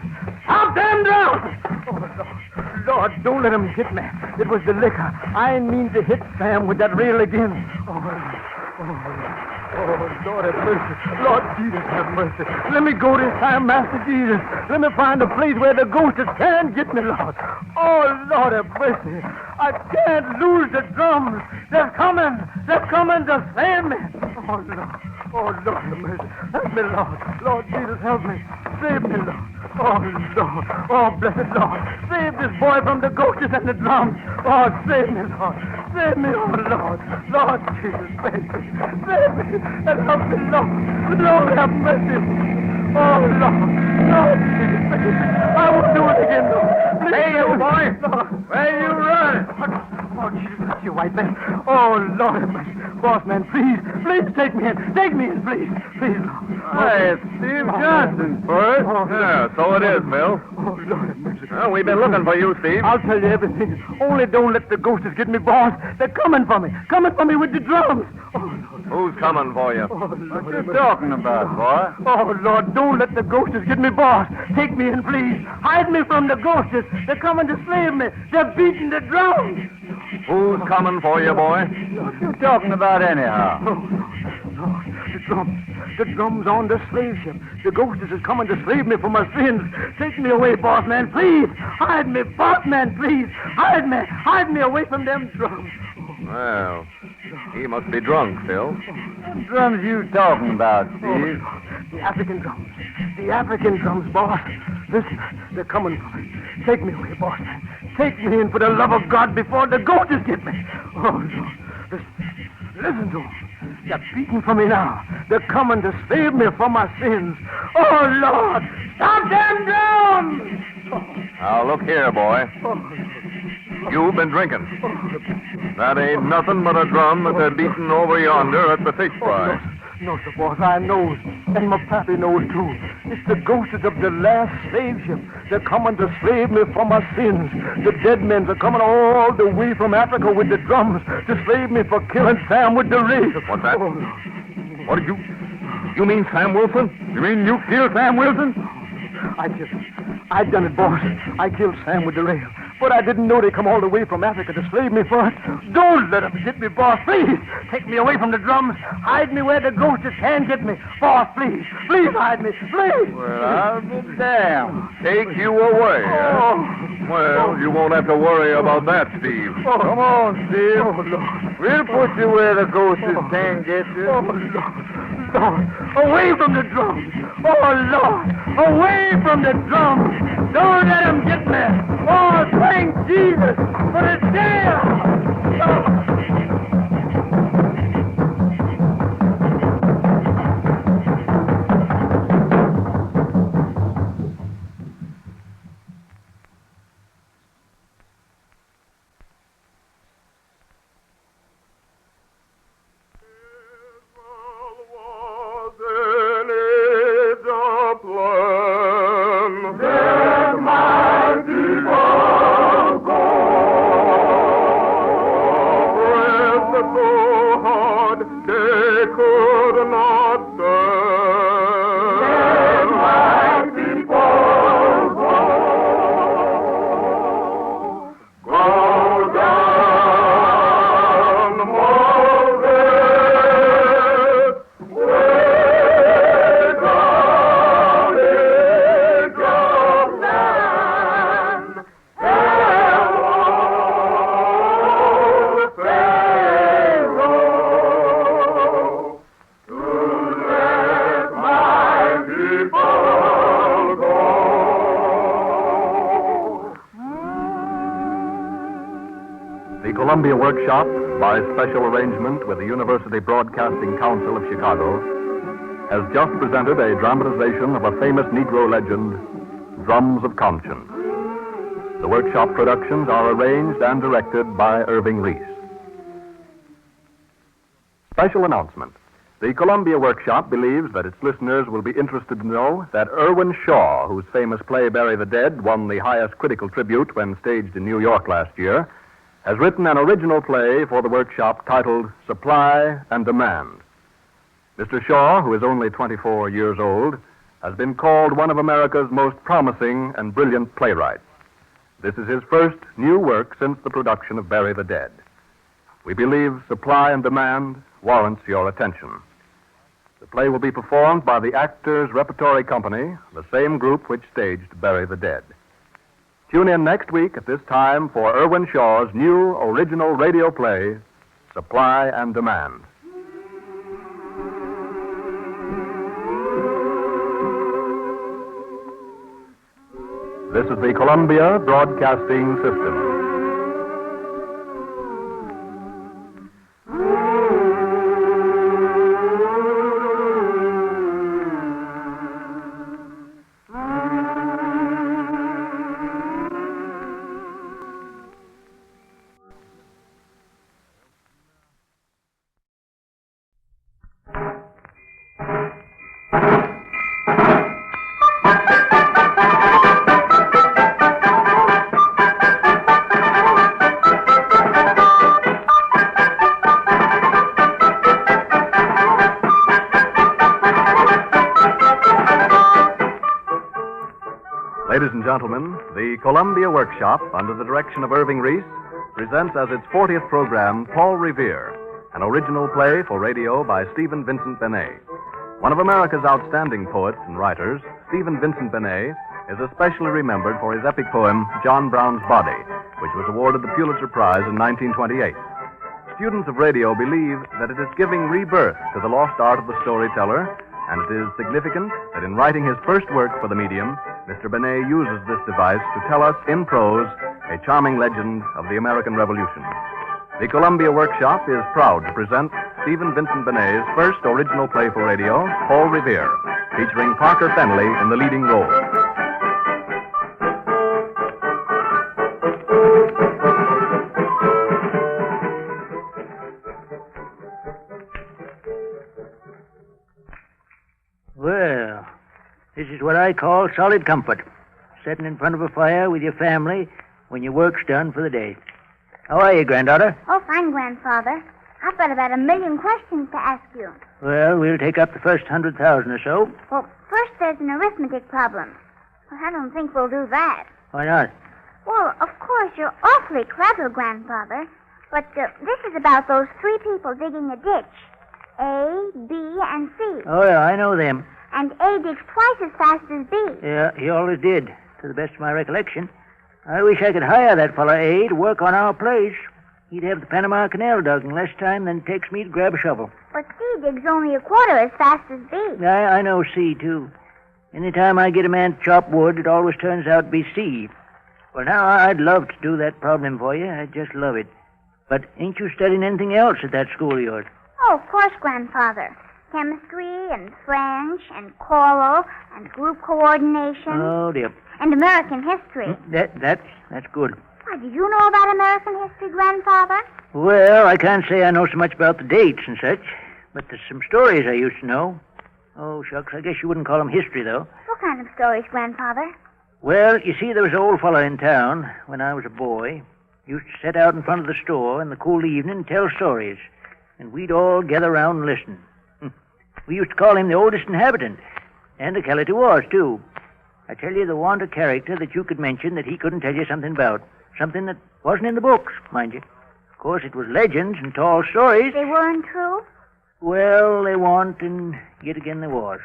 Stop them drums. Oh, Lord. Lord, don't let them hit me. It was the liquor. I mean to hit Sam with that rail again. Oh, Lord have mercy. Lord Jesus have mercy. Let me go this time, Master Jesus. Let me find a place where the ghosts can't get me, Lord. Oh, Lord have mercy. I can't lose the drums. They're coming. They're coming to save me. Oh, Lord. Oh, Lord have mercy. Help me, Lord. Lord Jesus, help me. Save me, Lord. Oh, Lord. Oh, blessed Lord. Save this boy from the ghosts and the drums. Oh, save me, Lord. Save me, oh, Lord. Lord Jesus, save me. Save me and help me, Lord. Lord have mercy. Oh, Lord. Lord Jesus, save me. I won't do it again, Lord. Please, hey, you boy. Lord. Where you running? Oh, Jesus, that's you, white man. Oh, Lord have mercy. Boss man, please take me in. Take me in, please. Please, Lord. Hey, it's Steve Johnson, first. Yeah, so it is, Bill. Oh, Lord have mercy. Well, we've been looking for you, Steve. I'll tell you everything. Only don't let the ghosts get me, boss. They're coming for me. Coming for me with the drums. Oh, Lord. Who's coming for you? Oh, Lord. What you talking about, boy? Oh, Lord, don't let the ghosts get me, boss. Take me in, please. Hide me from the ghosts. They're coming to slave me. They're beating the drums. Who's coming for you, boy? What you talking about anyhow? Lord, the drums on the slave ship. The ghosts is coming to slave me for my sins. Take me away, boss man, please. Hide me, boss man, please. Hide me. Hide me away from them drums. Well, he must be drunk, Phil. What drums you talking about, Steve? The African drums. The African drums, boss. Listen, they're coming for me. Take me away, boss man. Take me in for the love of God before the ghosts get me. Oh, Lord. Listen to them. They're beating for me now. They're coming to save me from my sins. Oh, Lord. Stop them drums! Now, look here, boy. You've been drinking. That ain't nothing but a drum that they're beating over yonder at the fish fry. No, sir, boss, I knows. And my pappy knows, too. It's the ghosts of the last slave ship. They're coming to slave me for my sins. The dead men are coming all the way from Africa with the drums to slave me for killing Sam with the rail. What's that? What did you... You mean Sam Wilson? You mean you killed Sam Wilson? I killed him. I done it, boss. I killed Sam with the rail. but I didn't know they'd come all the way from Africa to slave me for it. Don't let them get me, boss, please. Take me away from the drums. Hide me where the ghosts can't get me. Boss, please. Please hide me. Please. Well, I'll be damned. Take you away, huh? Well, you won't have to worry about that, Steve. Come on, Steve. We'll put you where the ghosts can't get you. Lord, away from the drums. Oh, Lord, away from the drums. Don't let them get me. Oh, thank Jesus for the jail. Columbia Workshop, by special arrangement with the University Broadcasting Council of Chicago, has just presented a dramatization of a famous Negro legend, Drums of Conscience. The workshop productions are arranged and directed by Irving Reese. Special announcement. The Columbia Workshop believes that its listeners will be interested to know that Irwin Shaw, whose famous play Bury the Dead won the highest critical tribute when staged in New York last year, has written an original play for the workshop titled Supply and Demand. Mr. Shaw, who is only 24 years old, has been called one of America's most promising and brilliant playwrights. This is his first new work since the production of Bury the Dead. We believe Supply and Demand warrants your attention. The play will be performed by the Actors Repertory Company, the same group which staged Bury the Dead. Tune in next week at this time for Irwin Shaw's new original radio play, Supply and Demand. This is the Columbia Broadcasting System. Ladies and gentlemen, the Columbia Workshop, under the direction of Irving Reese, presents as its 40th program Paul Revere, an original play for radio by Stephen Vincent Benet. One of America's outstanding poets and writers, Stephen Vincent Benet is especially remembered for his epic poem, John Brown's Body, which was awarded the Pulitzer Prize in 1928. Students of radio believe that it is giving rebirth to the lost art of the storyteller, and it is significant that in writing his first work for the medium, Mr. Benet uses this device to tell us in prose a charming legend of the American Revolution. The Columbia Workshop is proud to present Stephen Vincent Benet's first original play for radio, Paul Revere, featuring Parker Fenley in the leading role. Well, this is what I call solid comfort. Sitting in front of a fire with your family when your work's done for the day. How are you, granddaughter? Oh, fine, Grandfather. I've got about 1,000,000 questions to ask you. Well, we'll take up the first 100,000 or so. Well, first there's an arithmetic problem. Well, I don't think we'll do that. Why not? Well, of course, you're awfully clever, Grandfather. But this is about those three people digging a ditch. A, B, and C. Oh, yeah, I know them. And A digs twice as fast as B. Yeah, he always did, to the best of my recollection. I wish I could hire that fellow A to work on our place. He'd have the Panama Canal dug in less time than it takes me to grab a shovel. But C digs only a quarter as fast as B. I know C, too. Anytime I get a man to chop wood, it always turns out to be C. Well, now, I'd love to do that problem for you. I'd just love it. But ain't you studying anything else at that school of yours? Oh, of course, Grandfather. Chemistry and French and choral and group coordination. Oh, dear. And American history. That's good. Why, do you know about American history, Grandfather? Well, I can't say I know so much about the dates and such, but there's some stories I used to know. Oh, shucks, I guess you wouldn't call them history, though. What kind of stories, Grandfather? Well, you see, there was an old fellow in town when I was a boy. He used to sit out in front of the store in the cool evening and tell stories, and we'd all gather around and listen. We used to call him the oldest inhabitant, and a Kelly he was, too. I tell you, there wasn't a character that you could mention that he couldn't tell you something about. Something that wasn't in the books, mind you. Of course, it was legends and tall stories. They weren't true? Well, they weren't, and yet again they was.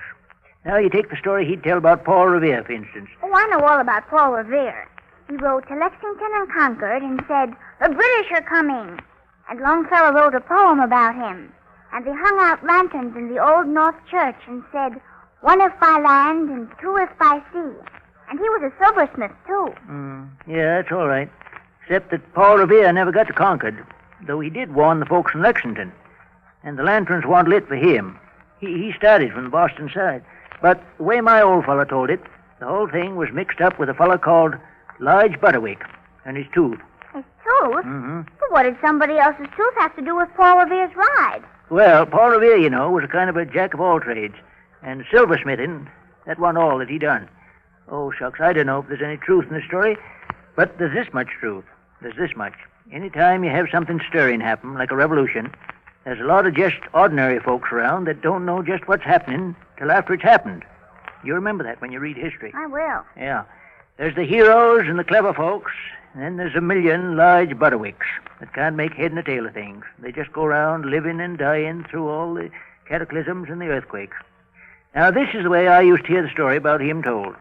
Now, you take the story he'd tell about Paul Revere, for instance. Oh, I know all about Paul Revere. He rode to Lexington and Concord and said, "The British are coming." And Longfellow wrote a poem about him. And they hung out lanterns in the Old North Church and said, "One if by land and two if by sea." And he was a silversmith, too. Yeah, that's all right. Except that Paul Revere never got to Concord, though he did warn the folks in Lexington. And the lanterns weren't lit for him. He started from the Boston side. But the way my old fellow told it, the whole thing was mixed up with a fellow called Lige Butterwick and his tooth. His tooth? But what did somebody else's tooth have to do with Paul Revere's ride? Well, Paul Revere, you know, was a kind of a jack of all trades. And silversmithing, that wasn't all that he done. Oh, shucks, I don't know if there's any truth in the story, but there's this much truth. There's this much. Anytime you have something stirring happen, like a revolution, there's a lot of just ordinary folks around that don't know just what's happening till after it's happened. You remember that when you read history. I will. Yeah. There's the heroes and the clever folks, and then there's a million Lige Butterwicks that can't make head and tail of things. They just go around living and dying through all the cataclysms and the earthquakes. Now, this is the way I used to hear the story about him told.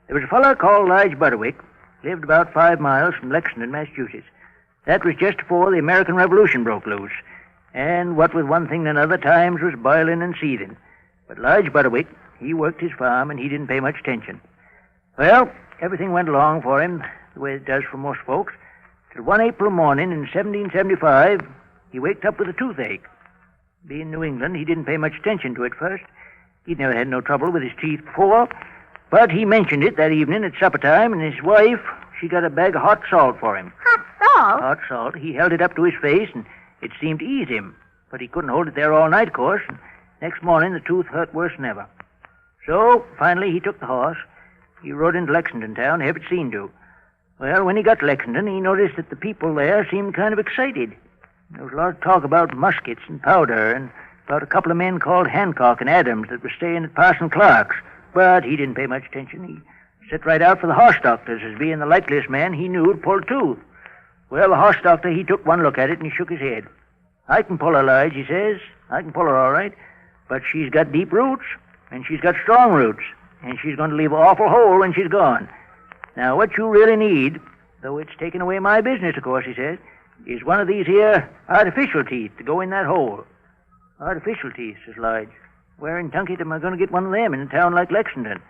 There was a fellow called Lige Butterwick, lived about 5 miles from Lexington, Massachusetts. That was just before the American Revolution broke loose. And what with one thing and another, times was boiling and seething. But Lige Butterwick, he worked his farm, and he didn't pay much attention. Well, everything went along for him, the way it does for most folks, till one April morning in 1775, he waked up with a toothache. Being New England, he didn't pay much attention to it first. He'd never had no trouble with his teeth before, but he mentioned it that evening at supper time, and his wife, she got a bag of hot salt for him. Hot salt? Hot salt. He held it up to his face, and it seemed to ease him, but he couldn't hold it there all night, of course, and next morning the tooth hurt worse than ever. So, finally, he took the horse. He rode into Lexington town, have it seen to. Well, when he got to Lexington, he noticed that the people there seemed kind of excited. There was a lot of talk about muskets and powder, and about a couple of men called Hancock and Adams that were staying at Parson Clark's. But he didn't pay much attention. He set right out for the horse doctor's as being the likeliest man he knew to pull a tooth. Well, the horse doctor, he took one look at it and he shook his head. "I can pull her, Lige," he says. "I can pull her all right. But she's got deep roots, and she's got strong roots, and she's going to leave an awful hole when she's gone. Now, what you really need, though it's taken away my business, of course," he says, "is one of these here artificial teeth to go in that hole." "Artificial teeth," says Lige. "Where in Tunket am I going to get one of them in a town like Lexington?"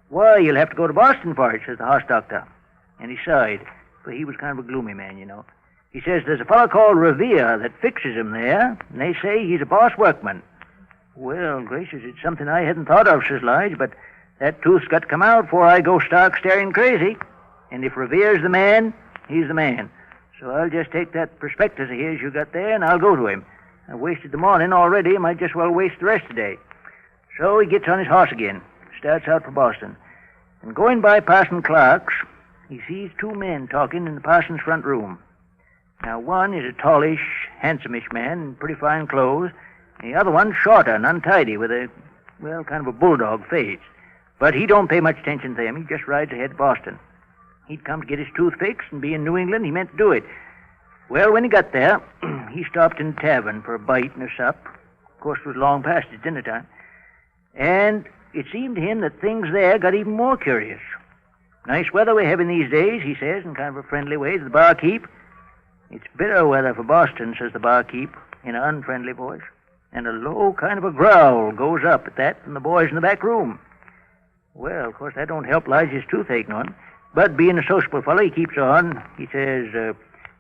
"Why, you'll have to go to Boston for it," says the horse doctor. And he sighed, for he was kind of a gloomy man, you know. He says there's a fellow called Revere that fixes them there, and they say he's a boss workman. "Well, gracious, it's something I hadn't thought of," says Lige, "but that tooth's got to come out before I go stark staring crazy. And if Revere's the man, he's the man. So I'll just take that prospectus of his you got there, and I'll go to him. I've wasted the morning already. I might just well waste the rest of the day." So he gets on his horse again, starts out for Boston. And going by Parson Clark's, he sees 2 men talking in the parson's front room. Now, one is a tallish, handsome-ish man in pretty fine clothes, and the other one shorter and untidy with a, well, kind of a bulldog face. But he don't pay much attention to him. He just rides ahead to Boston. He'd come to get his tooth fixed, and being in New England, he meant to do it. Well, when he got there, he stopped in a tavern for a bite and a sup. Of course, it was long past his dinner time. And it seemed to him that things there got even more curious. Nice weather we're having these days, he says, in kind of a friendly way to the barkeep. It's bitter weather for Boston, says the barkeep, in an unfriendly voice. And a low kind of a growl goes up at that from the boys in the back room. Well, of course, that don't help Lige's toothache none. But being a sociable fellow, he keeps on. He says,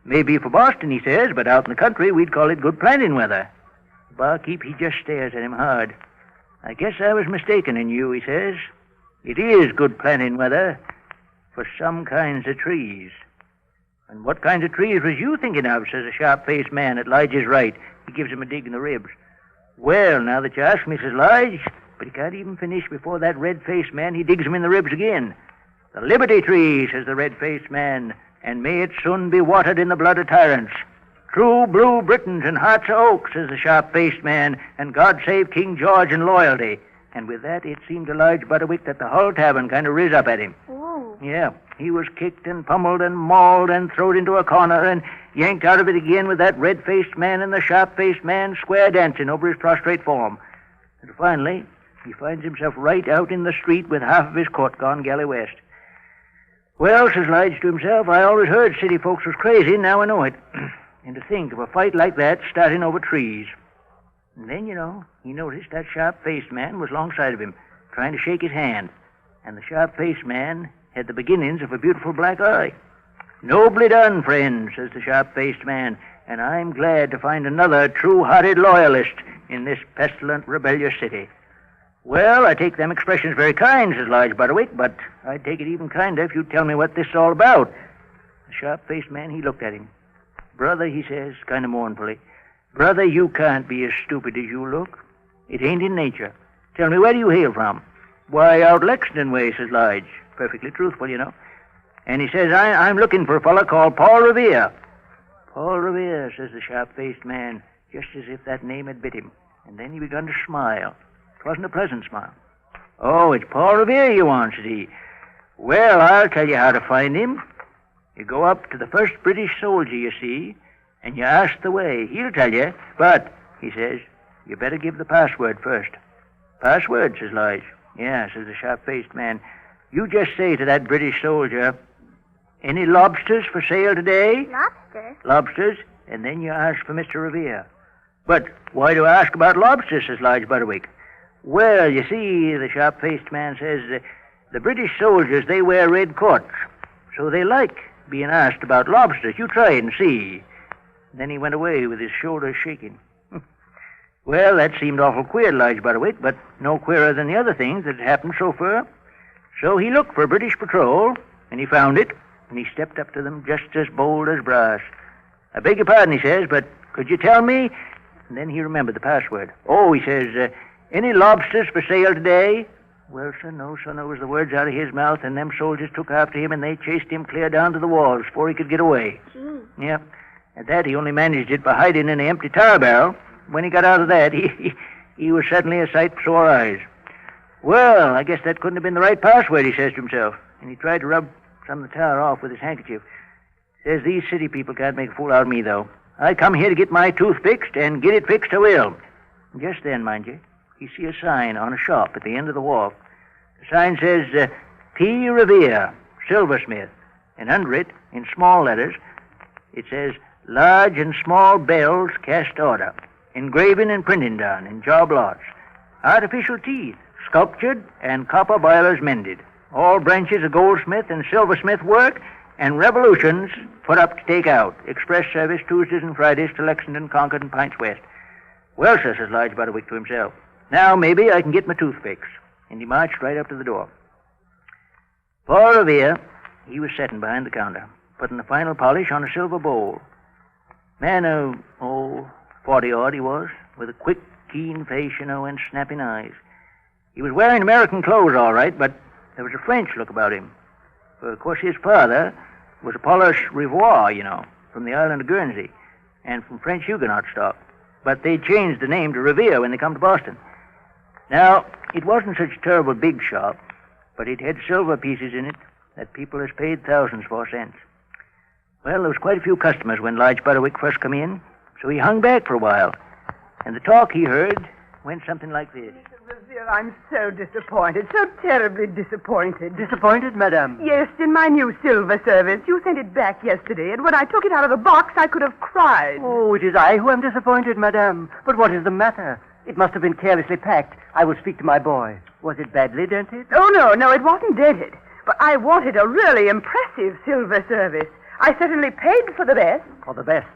maybe for Boston, he says, but out in the country, we'd call it good planting weather. The barkeep, he just stares at him hard. I guess I was mistaken in you, he says. It is good planting weather for some kinds of trees. And what kinds of trees was you thinking of, says a sharp-faced man at Lige's right. He gives him a dig in the ribs. Well, now that you ask me, says Lige, but he can't even finish before that red-faced man, he digs him in the ribs again. The Liberty Tree, says the red-faced man, and may it soon be watered in the blood of tyrants. True blue Britons and hearts of oak, says the sharp-faced man, and God save King George and loyalty. And with that, it seemed to Lige Butterwick that the whole tavern kind of riz up at him. Ooh. Yeah, he was kicked and pummeled and mauled and thrown into a corner and yanked out of it again with that red-faced man and the sharp-faced man square dancing over his prostrate form. And finally, he finds himself right out in the street with half of his court gone galley west. Well, says Lige to himself, I always heard city folks was crazy, now I know it. And to think of a fight like that starting over trees. And then, he noticed that sharp-faced man was alongside of him, trying to shake his hand. And the sharp-faced man had the beginnings of a beautiful black eye. Nobly done, friend, says the sharp-faced man, and I'm glad to find another true-hearted loyalist in this pestilent, rebellious city. Well, I take them expressions very kind, says Lige Butterwick, but I'd take it even kinder if you'd tell me what this is all about. The sharp-faced man, he looked at him. Brother, he says, kind of mournfully, brother, you can't be as stupid as you look. It ain't in nature. Tell me, where do you hail from? Why, out Lexington way, says Lige. Perfectly truthful, And he says, I'm looking for a fellow called Paul Revere. Paul Revere, says the sharp-faced man, just as if that name had bit him. And then he begun to smile. It wasn't a pleasant smile. Oh, it's Paul Revere you want, said he. Well, I'll tell you how to find him. You go up to the first British soldier you see, and you ask the way. He'll tell you, but, he says, you better give the password first. Password, says Lige. Yeah, says the sharp-faced man. You just say to that British soldier, any lobsters for sale today? Lobsters? Lobsters, and then you ask for Mr. Revere. But why do I ask about lobsters, says Lige Butterwick? Well, you see, the sharp-faced man says, the British soldiers, they wear red coats, so they like being asked about lobsters. You try it and see. Then he went away with his shoulders shaking. Well, that seemed awful queer, Lige Butterwick, but no queerer than the other things that had happened so far. So he looked for a British patrol, and he found it, and he stepped up to them just as bold as brass. I beg your pardon, he says, but could you tell me? And then he remembered the password. Oh, he says, any lobsters for sale today? Well, sir, no, was the words out of his mouth, and them soldiers took after him, and they chased him clear down to the walls before he could get away. Gee. Yep. At that, he only managed it by hiding in an empty tar barrel. When he got out of that, he was suddenly a sight for sore eyes. Well, I guess that couldn't have been the right password, he says to himself, and he tried to rub some of the tar off with his handkerchief. Says, these city people can't make a fool out of me, though. I come here to get my tooth fixed, and get it fixed I will. And just then, mind you, he see a sign on a shop at the end of the wharf. The sign says, P. Revere, silversmith. And under it, in small letters, it says, large and small bells cast order, engraving and printing done in job lots, artificial teeth, sculptured and copper boilers mended, all branches of goldsmith and silversmith work, and revolutions put up to take out, express service Tuesdays and Fridays to Lexington, Concord, and Pints West. Well, sir, says Lige Butterwick to himself, now maybe I can get my tooth fixed. And he marched right up to the door. Paul Revere, he was sitting behind the counter, putting the final polish on a silver bowl. Man of, 40-odd he was, with a quick, keen face, and snapping eyes. He was wearing American clothes, all right, but there was a French look about him. For, of course, his father was a Polish Revere, from the island of Guernsey, and from French Huguenot stock. But they changed the name to Revere when they come to Boston. Now, it wasn't such a terrible big shop, but it had silver pieces in it, that people has paid thousands for since. Well, there was quite a few customers when Lodge Butterwick first come in, so he hung back for a while. And the talk he heard went something like this. Revere, I'm so disappointed, so terribly disappointed. Disappointed, madame? Yes, in my new silver service. You sent it back yesterday, and when I took it out of the box, I could have cried. Oh, it is I who am disappointed, madame. But what is the matter? It must have been carelessly packed. I will speak to my boy. Was it badly dented? Oh, no, it wasn't dented. But I wanted a really impressive silver service. I certainly paid for the best. For the best.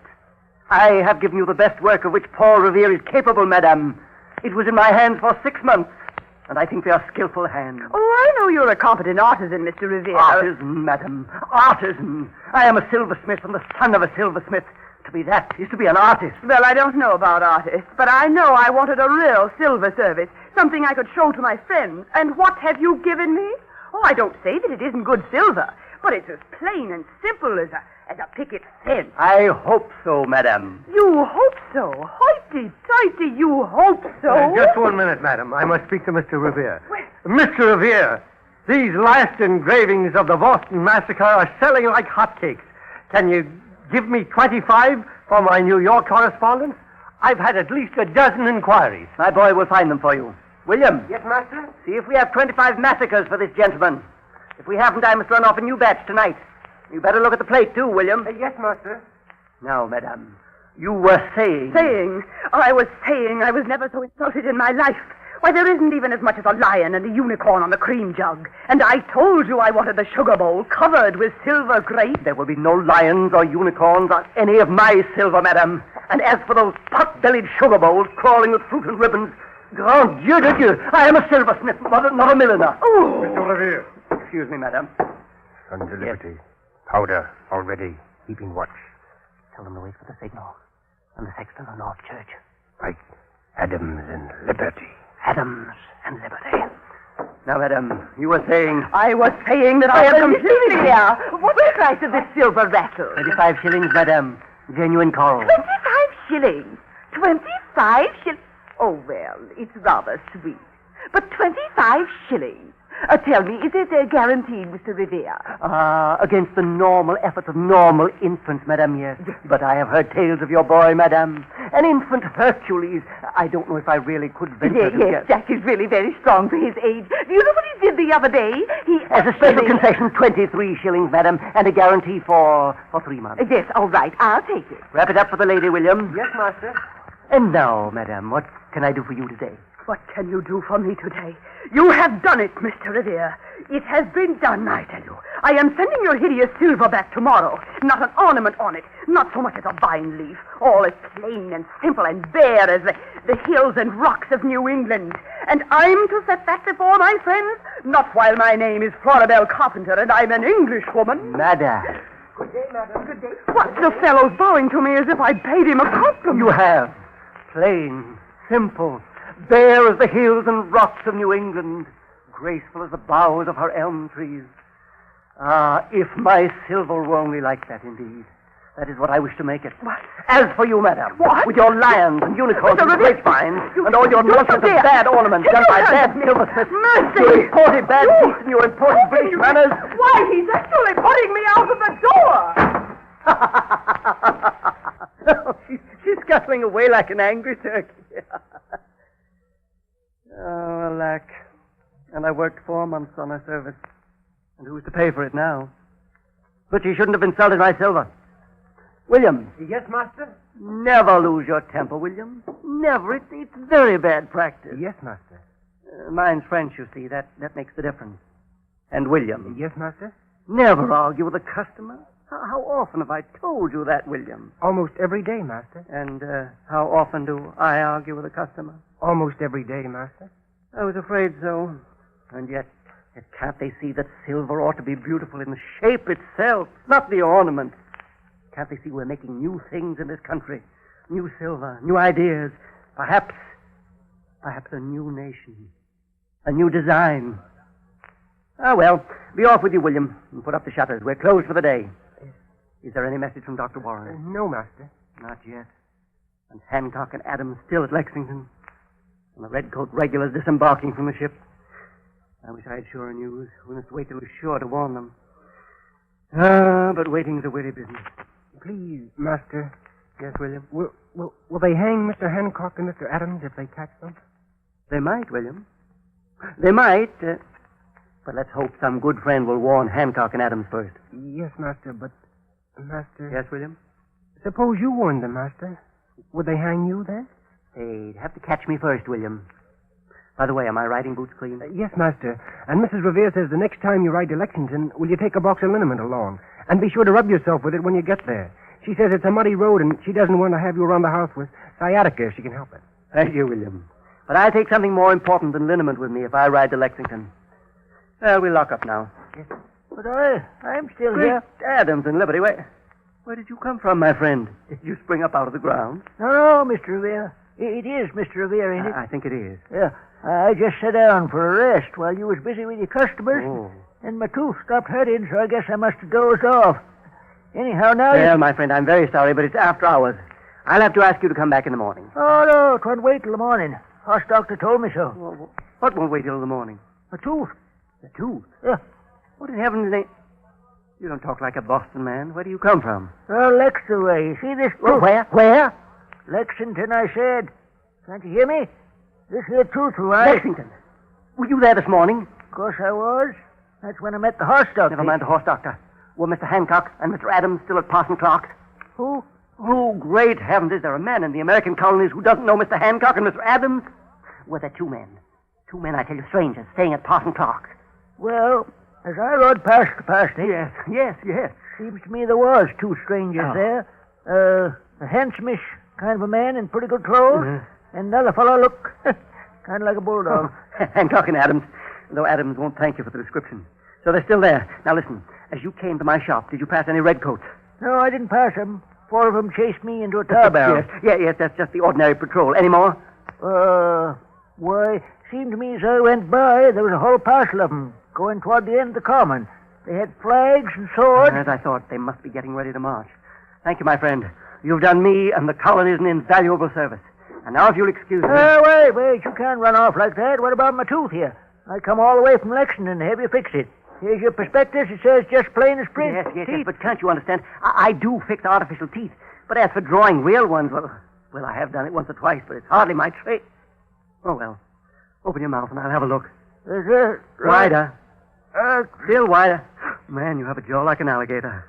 I have given you the best work of which Paul Revere is capable, madame. It was in my hands for 6 months, and I think they are skillful hands. Oh, I know you're a competent artisan, Mr. Revere. Artisan, madam. Artisan. I am a silversmith and the son of a silversmith. To be that is to be an artist. Well, I don't know about artists, but I know I wanted a real silver service, something I could show to my friends. And what have you given me? Oh, I don't say that it isn't good silver, but it's as plain and simple as a picket fence. I hope so, madam. You hope so? Hoity-toity, you hope so? Just 1 minute, madam. I must speak to Mr. Revere. Mr. Revere, these last engravings of the Boston Massacre are selling like hotcakes. Can you give me 25 for my New York correspondence? I've had at least a dozen inquiries. My boy will find them for you. William. Yes, master? See if we have 25 massacres for this gentleman. If we haven't, I must run off a new batch tonight. You better look at the plate, too, William. Yes, master. Now, madam, you were saying... I was saying I was never so insulted in my life. Why, there isn't even as much as a lion and a unicorn on the cream jug. And I told you I wanted the sugar bowl covered with silver grapes. There will be no lions or unicorns on any of my silver, madam. And as for those pot-bellied sugar bowls crawling with fruit and ribbons, grand Dieu de Dieu, I am a silversmith, not a milliner. Oh! Mr. Revere. Excuse me, madam. Under liberty. Powder already. Keeping watch. Tell them to wait for the signal. And the sexton of North Church. Right. Adams and Liberty. Adams and Liberty. Now, madam, you were saying... I was saying that I am completely clear. What's the price of this silver rattle? 35 shillings, madam. Genuine coral. 25 shillings? 25 shillings? Oh, well, it's rather sweet. But 25 shillings? Tell me, is it guaranteed, Mr. Revere? Against the normal efforts of normal infants, madam, yes. But I have heard tales of your boy, madam. An infant Hercules. I don't know if I really could venture to Yes, Jack is really very strong for his age. Do you know what he did the other day? As a special concession, 23 shillings, madam, and a guarantee for 3 months. Yes, all right. I'll take it. Wrap it up for the lady, William. Yes, master. And now, madam, what can I do for you today? What can you do for me today? You have done it, Mr. Revere. It has been done, I tell you. I am sending your hideous silver back tomorrow. Not an ornament on it. Not so much as a vine leaf. All as plain and simple and bare as the hills and rocks of New England. And I'm to set that before my friends? Not while my name is Floribel Carpenter and I'm an Englishwoman. Madam. Good day, madam. Good day. What? The fellow's bowing to me as if I paid him a compliment. You have. Plain, simple, bare as the hills and rocks of New England, graceful as the boughs of her elm trees. Ah, if my silver were only like that, indeed. That is what I wish to make it. What? As for you, madam, what? With your lions and unicorns and grapevines and all your nonsense of bad ornaments done by bad silversmiths, your imported bad taste and your imported British manners. Why, he's actually putting me out of the door! She's scuttling away like an angry turkey. Oh, alack. And I worked 4 months on her service. And who's to pay for it now? But she shouldn't have insulted my silver. William. Yes, master? Never lose your temper, William. Never. It's very bad practice. Yes, master. Mine's French, you see. That makes the difference. And William. Yes, master? Never argue with a customer. How often have I told you that, William? Almost every day, master. And how often do I argue with a customer? Almost every day, master. I was afraid so. And yet can't they see that silver ought to be beautiful in the shape itself, not the ornament? Can't they see we're making new things in this country? New silver, new ideas, perhaps a new nation, a new design. Ah, well, be off with you, William, and put up the shutters. We're closed for the day. Is there any message from Dr. Warren? No, master. Not yet. And Hancock and Adams still at Lexington. And the Redcoat regulars disembarking from the ship. I wish I had surer news. We must wait till we're sure to warn them. But waiting's a weary business. Please, Master. Yes, William? Will they hang Mr. Hancock and Mr. Adams if they catch them? They might, William. They might. But let's hope some good friend will warn Hancock and Adams first. Yes, Master, but... Master... Yes, William? Suppose you warned them, Master. Would they hang you then? They'd have to catch me first, William. By the way, are my riding boots clean? Yes, Master. And Mrs. Revere says the next time you ride to Lexington, will you take a box of liniment along? And be sure to rub yourself with it when you get there. She says it's a muddy road, and she doesn't want to have you around the house with sciatica if she can help it. Thank you, William. But I'll take something more important than liniment with me if I ride to Lexington. Well, we'll lock up now. Yes. But I'm still Great here. Adams and Liberty. Where did you come from, my friend? Did you spring up out of the ground? No, Mr. Revere. It is Mr. Revere, ain't it? I think it is. Yeah. I just sat down for a rest while you was busy with your customers. Oh. And my tooth stopped hurting, so I guess I must have dozed off. Anyhow, now... Well, my friend, I'm very sorry, but it's after hours. I'll have to ask you to come back in the morning. Oh, no, it won't wait till the morning. Horse doctor told me so. What won't wait till the morning? A tooth. The tooth? Yeah. What in heaven's name? You don't talk like a Boston man. Where do you come from? Lexington way. You see this tooth? Oh, where? Lexington, I said. Can't you hear me? This here tooth, right? Lexington. Were you there this morning? Of course I was. That's when I met the horse doctor. Never mind the horse doctor. Were Mr. Hancock and Mr. Adams still at Parson Clark's? Who? Oh, great heavens. Is there a man in the American colonies who doesn't know Mr. Hancock and Mr. Adams? Were there two men? Two men, I tell you, strangers, staying at Parson Clark's. Well, as I rode past the parsonage... Yes. Seems to me there was two strangers there. A handsomeish kind of a man in pretty good clothes. And another fellow looked kind of like a bulldog. Hancock and Adams. Though Adams won't thank you for the description. So they're still there. Now listen, as you came to my shop, did you pass any redcoats? No, I didn't pass them. 4 of them chased me into a tar barrel. Yes, that's just the ordinary patrol. Any more? Why, seemed to me as I went by, there was a whole parcel of them going toward the end of the common. They had flags and swords. As I thought, they must be getting ready to march. Thank you, my friend. You've done me and the colonies an invaluable service. And now if you'll excuse me... Wait, you can't run off like that. What about my tooth here? I come all the way from Lexington to have you fix it. Here's your prospectus. It says just plain as print. Yes, but can't you understand? I do fix artificial teeth. But as for drawing real ones, well, I have done it once or twice, but it's hardly my trade. Oh, well. Open your mouth and I'll have a look. Wider. Still wider. Man, you have a jaw like an alligator.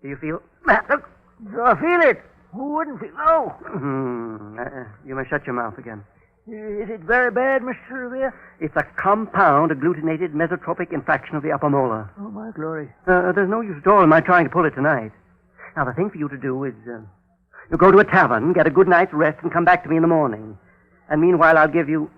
Do you feel... Do I feel it? Who wouldn't feel... Oh. You may shut your mouth again. Is it very bad, Mr. Revere? It's a compound agglutinated mesotropic infraction of the upper molar. Oh, my glory. There's no use at all in my trying to pull it tonight. Now, the thing for you to do is... you go to a tavern, get a good night's rest, and come back to me in the morning. And meanwhile, I'll give you...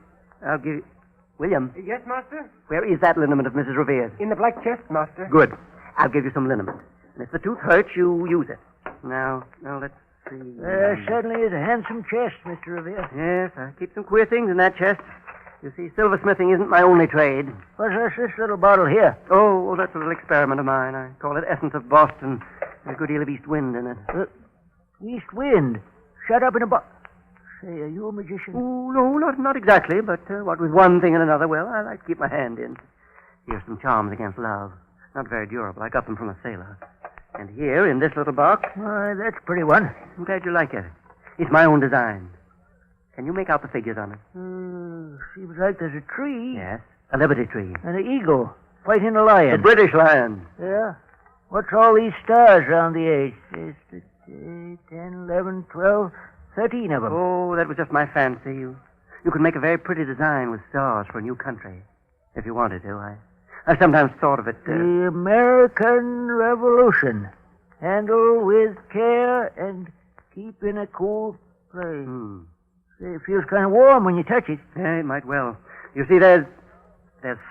William? Yes, Master? Where is that liniment of Mrs. Revere's? In the black chest, Master. Good. I'll give you some liniment. And if the tooth hurts, you use it. Now, let's see. Certainly is a handsome chest, Mr. Revere. Yes, I keep some queer things in that chest. You see, silversmithing isn't my only trade. What's this little bottle here? Oh, that's a little experiment of mine. I call it Essence of Boston. There's a good deal of east wind in it. East wind? Shut up in a bottle. Say, are you a magician? Oh, no, not exactly, but what with one thing and another, well, I like to keep my hand in. Here's some charms against love. Not very durable. I got them from a sailor. And here, in this little box... Why, that's a pretty one. I'm glad you like it. It's my own design. Can you make out the figures on it? Seems like there's a tree. Yes, a liberty tree. And an eagle fighting a lion. A British lion. Yeah? What's all these stars around the edge? There's 10, 11, 12, 13 of them. Oh, that was just my fancy. You could make a very pretty design with stars for a new country, if you wanted to. I've sometimes thought of it. The American Revolution. Handle with care and keep in a cool place. It feels kind of warm when you touch it. Yeah, it might well. You see, there's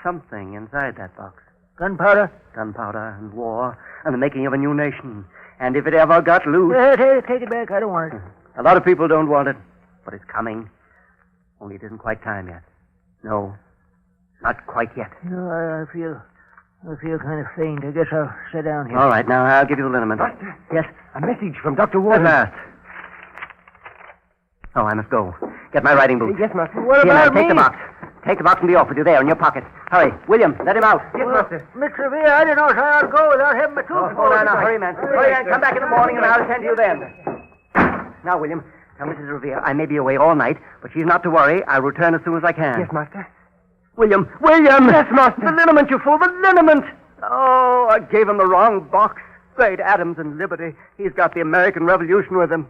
something inside that box. Gunpowder? Gunpowder and war and the making of a new nation. And if it ever got loose... Take it back. I don't want it. A lot of people don't want it, but it's coming. Only it isn't quite time yet. No, not quite yet. No, I feel kind of faint. I guess I'll sit down here. All right, now I'll give you the liniment. Master? Yes? A message from Dr. Waters. At last. Oh, I must go. Get my riding boots. Yes, Master. What Here, about now, take me? the box. Take the box and be off with you there in your pocket. Hurry. William, let him out. Yes, master. Mr. Revere, I didn't know so I'd go without having my tooth. Hold on now. Hurry, man. Hurry, and come back in the morning and I'll attend to you then. Now, William, tell Mrs. Revere I may be away all night, but she's not to worry. I'll return as soon as I can. Yes, master. William! Yes, master. The liniment, you fool, the liniment! Oh, I gave him the wrong box. Great Adams and Liberty. He's got the American Revolution with him.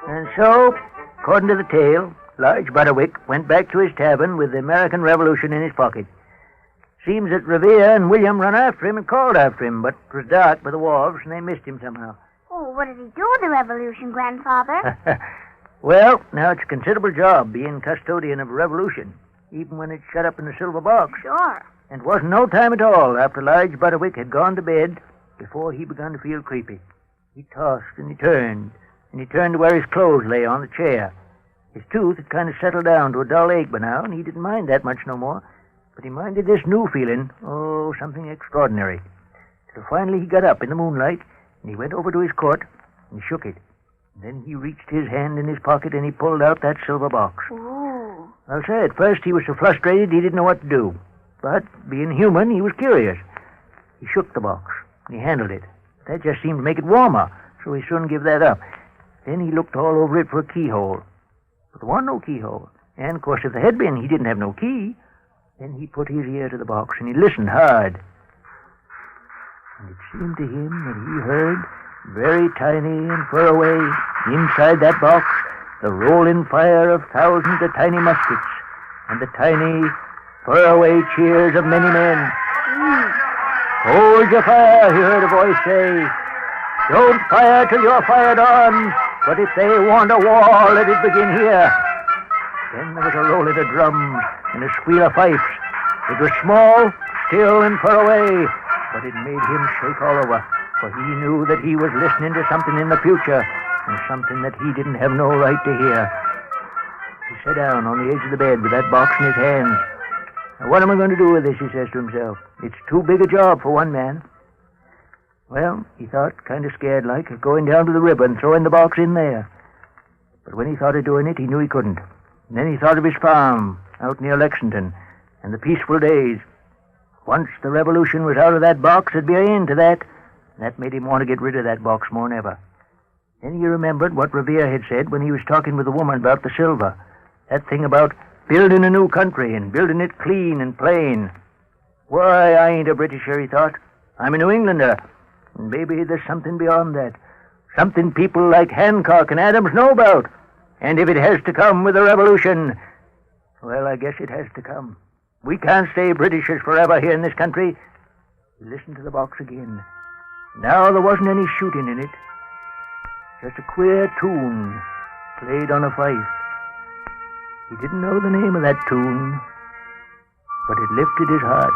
And so, according to the tale, Large Butterwick went back to his tavern with the American Revolution in his pocket. Seems that Revere and William run after him and called after him, but it was dark by the wharves and they missed him somehow. Oh, what did he do with the revolution, Grandfather? Well, now it's a considerable job being custodian of a revolution, even when it's shut up in a silver box. Sure. And it wasn't no time at all after Large Butterwick had gone to bed before he begun to feel creepy. He tossed and he turned to where his clothes lay on the chair. His tooth had kind of settled down to a dull ache by now, and he didn't mind that much no more. But he minded this new feeling, something extraordinary. So finally he got up in the moonlight, and he went over to his coat and shook it. Then he reached his hand in his pocket and he pulled out that silver box. Ooh. I'll say, at first he was so frustrated he didn't know what to do. But, being human, he was curious. He shook the box, and he handled it. That just seemed to make it warmer, so he soon gave that up. Then he looked all over it for a keyhole. But there wasn't no keyhole. And, of course, if there had been, he didn't have no key. Then he put his ear to the box, and he listened hard. And it seemed to him that he heard, very tiny and far away, inside that box, the rolling fire of thousands of tiny muskets, and the tiny, far-away cheers of many men. Hold your fire, he heard a voice say. Don't fire till you're fired on, but if they want a war, let it begin here. Then there was a roll of the drums and a squeal of fifes. It was small, still, and far away, but it made him shake all over, for he knew that he was listening to something in the future, and something that he didn't have no right to hear. He sat down on the edge of the bed with that box in his hands. Now, what am I going to do with this, he says to himself. It's too big a job for one man. Well, he thought, kind of scared like, of going down to the river and throwing the box in there. But when he thought of doing it, he knew he couldn't. And then he thought of his farm out near Lexington and the peaceful days. Once the revolution was out of that box, there'd be an end to that. That made him want to get rid of that box more than ever. Then he remembered what Revere had said when he was talking with the woman about the silver. That thing about building a new country and building it clean and plain. Why, I ain't a Britisher, he thought. I'm a New Englander. And maybe there's something beyond that. Something people like Hancock and Adams know about. And if it has to come with a revolution, well, I guess it has to come. We can't stay Britishers forever here in this country. He listened to the box again. Now there wasn't any shooting in it. Just a queer tune played on a fife. He didn't know the name of that tune, but it lifted his heart.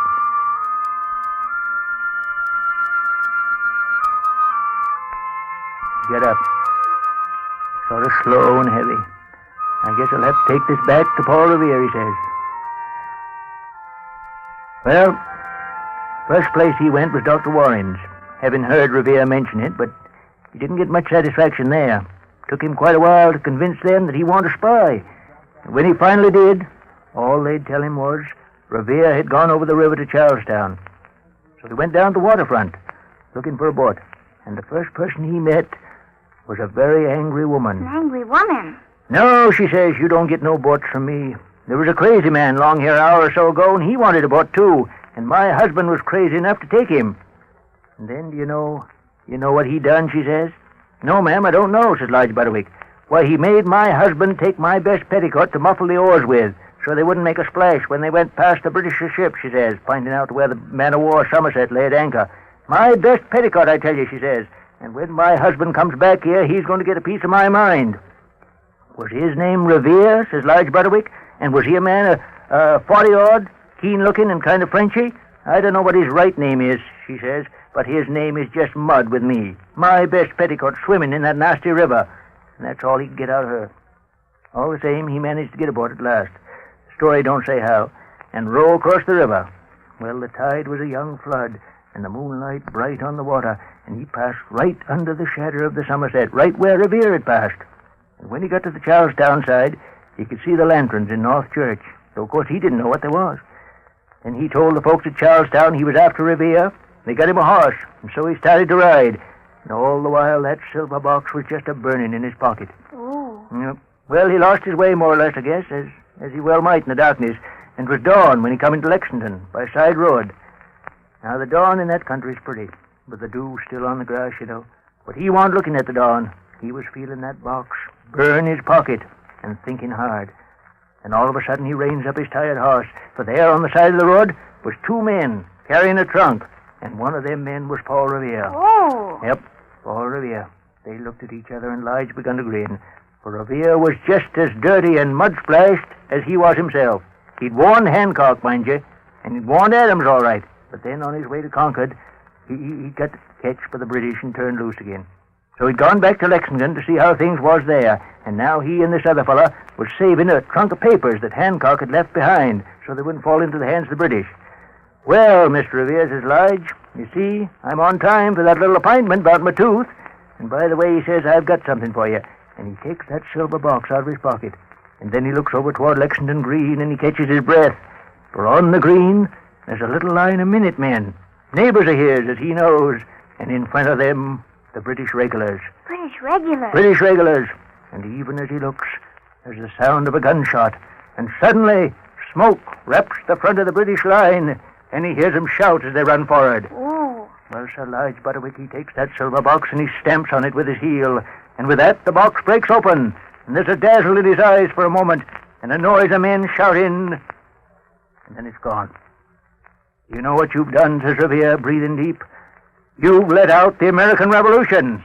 Get up. Sort of slow and heavy. I guess I'll have to take this back to Paul Revere, he says. Well, first place he went was Dr. Warren's, having heard Revere mention it, but he didn't get much satisfaction there. Took him quite a while to convince them that he wanted a spy. And when he finally did, all they'd tell him was Revere had gone over the river to Charlestown. So he went down to the waterfront, looking for a boat. And the first person he met was a very angry woman. An angry woman? No, she says, you don't get no boats from me. There was a crazy man along here an hour or so ago, and he wanted a boat, too. And my husband was crazy enough to take him. And then, you know what he done, she says? No, ma'am, I don't know, says Lodge Butterwick. Why, he made my husband take my best petticoat to muffle the oars with, so they wouldn't make a splash when they went past the British ship, she says, pointing out to where the man-of-war Somerset lay at anchor. My best petticoat, I tell you, she says. And when my husband comes back here, he's going to get a piece of my mind. Was his name Revere, says Lodge Butterwick? And was he a man, 40-odd, keen-looking and kind of Frenchy? I don't know what his right name is, she says, but his name is just mud with me. My best petticoat swimming in that nasty river. And that's all he could get out of her. All the same, he managed to get aboard at last. The story don't say how. And row across the river. Well, the tide was a young flood, and the moonlight bright on the water, and he passed right under the shadow of the Somerset, right where Revere had passed. And when he got to the Charlestown side, he could see the lanterns in North Church, though of course he didn't know what they was. And he told the folks at Charlestown he was after Revere. They got him a horse, and so he started to ride. And all the while that silver box was just a-burning in his pocket. Oh. Yep. Well, he lost his way more or less, I guess, as he well might in the darkness, and it was dawn when he come into Lexington by side road. Now, the dawn in that country's pretty, with the dew still on the grass, you know. But he wasn't looking at the dawn. He was feeling that box burn his pocket and thinking hard. And all of a sudden he reins up his tired horse, for there on the side of the road was two men carrying a trunk, and one of them men was Paul Revere. Oh. Yep, Paul Revere. They looked at each other and Lige begun to grin, for Revere was just as dirty and mud-splashed as he was himself. He'd warned Hancock, mind you, and he'd warned Adams all right, but then on his way to Concord, he got catched by the British and turned loose again. So he'd gone back to Lexington to see how things was there, and now he and this other fella was saving a trunk of papers that Hancock had left behind so they wouldn't fall into the hands of the British. Well, Mr. Revere, says Lige, you see, I'm on time for that little appointment about my tooth. And by the way, he says, I've got something for you. And he takes that silver box out of his pocket. And then he looks over toward Lexington Green and he catches his breath. For on the green, there's a little line of Minutemen, neighbors of his, as he knows. And in front of them, the British regulars. British regulars? British regulars. And even as he looks, there's the sound of a gunshot. And suddenly, smoke wraps the front of the British line, and he hears them shout as they run forward. Oh. Well, Sir Lige Butterwick, he takes that silver box and he stamps on it with his heel. And with that, the box breaks open. And there's a dazzle in his eyes for a moment, and a noise of men shouting. And then it's gone. You know what you've done, says Revere, breathing deep? You've let out the American Revolution.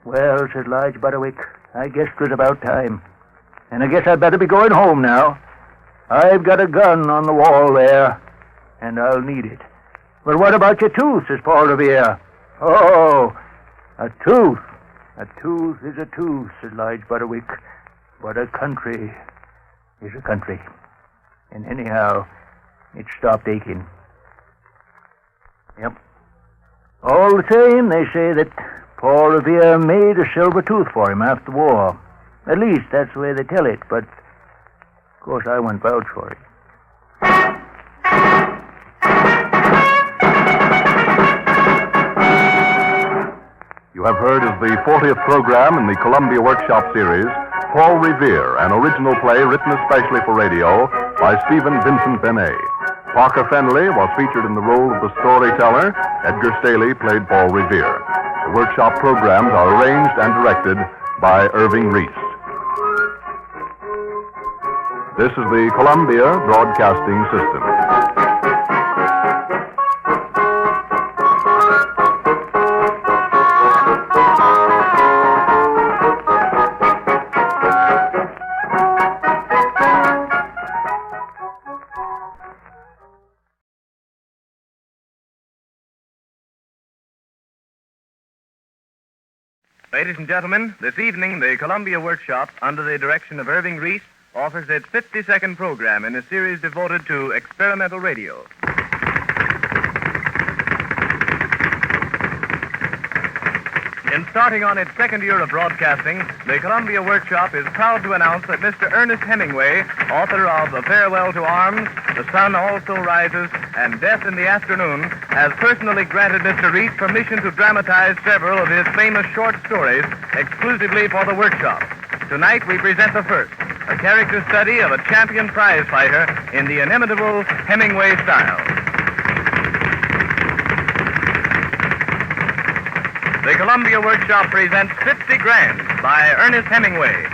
Well, says Lige Butterwick, I guess it was about time. And I guess I'd better be going home now. I've got a gun on the wall there, and I'll need it. But what about your tooth, says Paul Revere. Oh, a tooth. A tooth is a tooth, says Lige Butterwick. But a country is a country. And anyhow, it stopped aching. Yep. All the same, they say that Paul Revere made a silver tooth for him after the war. At least that's the way they tell it, but of course I won't vouch for it. You have heard of the 40th program in the Columbia Workshop series, Paul Revere, an original play written especially for radio by Stephen Vincent Benet. Parker Fenley was featured in the role of the storyteller. Edgar Staley played Paul Revere. The workshop programs are arranged and directed by Irving Reese. This is the Columbia Broadcasting System. Ladies and gentlemen, this evening the Columbia Workshop, under the direction of Irving Reese, offers its 52nd program in a series devoted to experimental radio. In starting on its second year of broadcasting, the Columbia Workshop is proud to announce that Mr. Ernest Hemingway, author of A Farewell to Arms, The Sun Also Rises, and Death in the Afternoon, has personally granted Mr. Reese permission to dramatize several of his famous short stories exclusively for the workshop. Tonight we present the first, a character study of a champion prize fighter in the inimitable Hemingway style. The Columbia Workshop presents 50 Grand by Ernest Hemingway.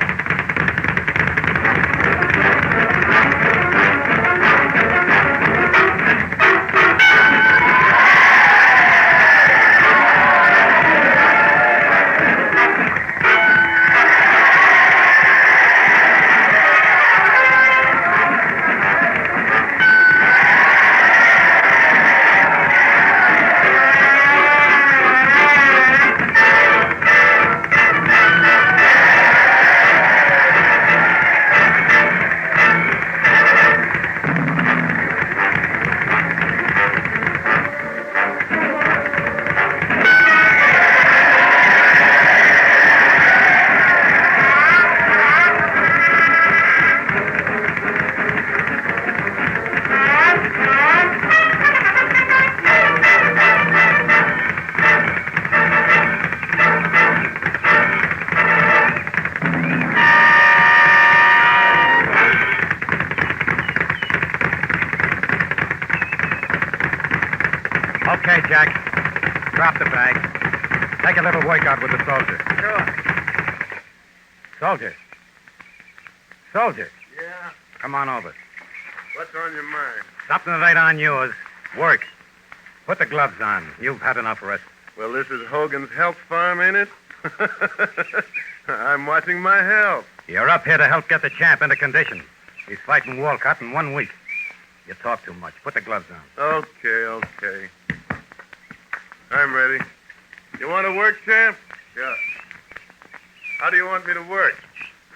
Jack. Drop the bag. Take a little workout with the soldier. Sure. Soldier. Soldier. Yeah. Come on over. What's on your mind? Something that ain't on yours. Work. Put the gloves on. You've had enough rest. Well, this is Hogan's health farm, ain't it? I'm watching my health. You're up here to help get the champ into condition. He's fighting Walcott in 1 week. You talk too much. Put the gloves on. Okay. I'm ready. You want to work, champ? Sure. How do you want me to work?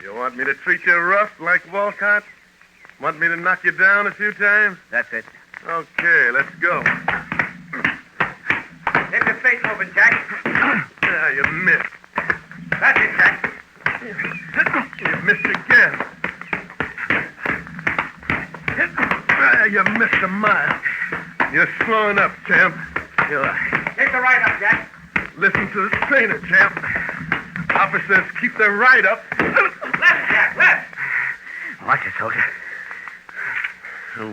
You want me to treat you rough like Walcott? Want me to knock you down a few times? That's it. Okay, let's go. Get your face moving, Jack. Yeah, you missed. That's it, Jack. You missed again. You missed a mile. You're slowing up, champ. Take the right up, Jack. Listen to the trainer, champ. Officers keep their right up. Left, Jack, left. Watch it, soldier.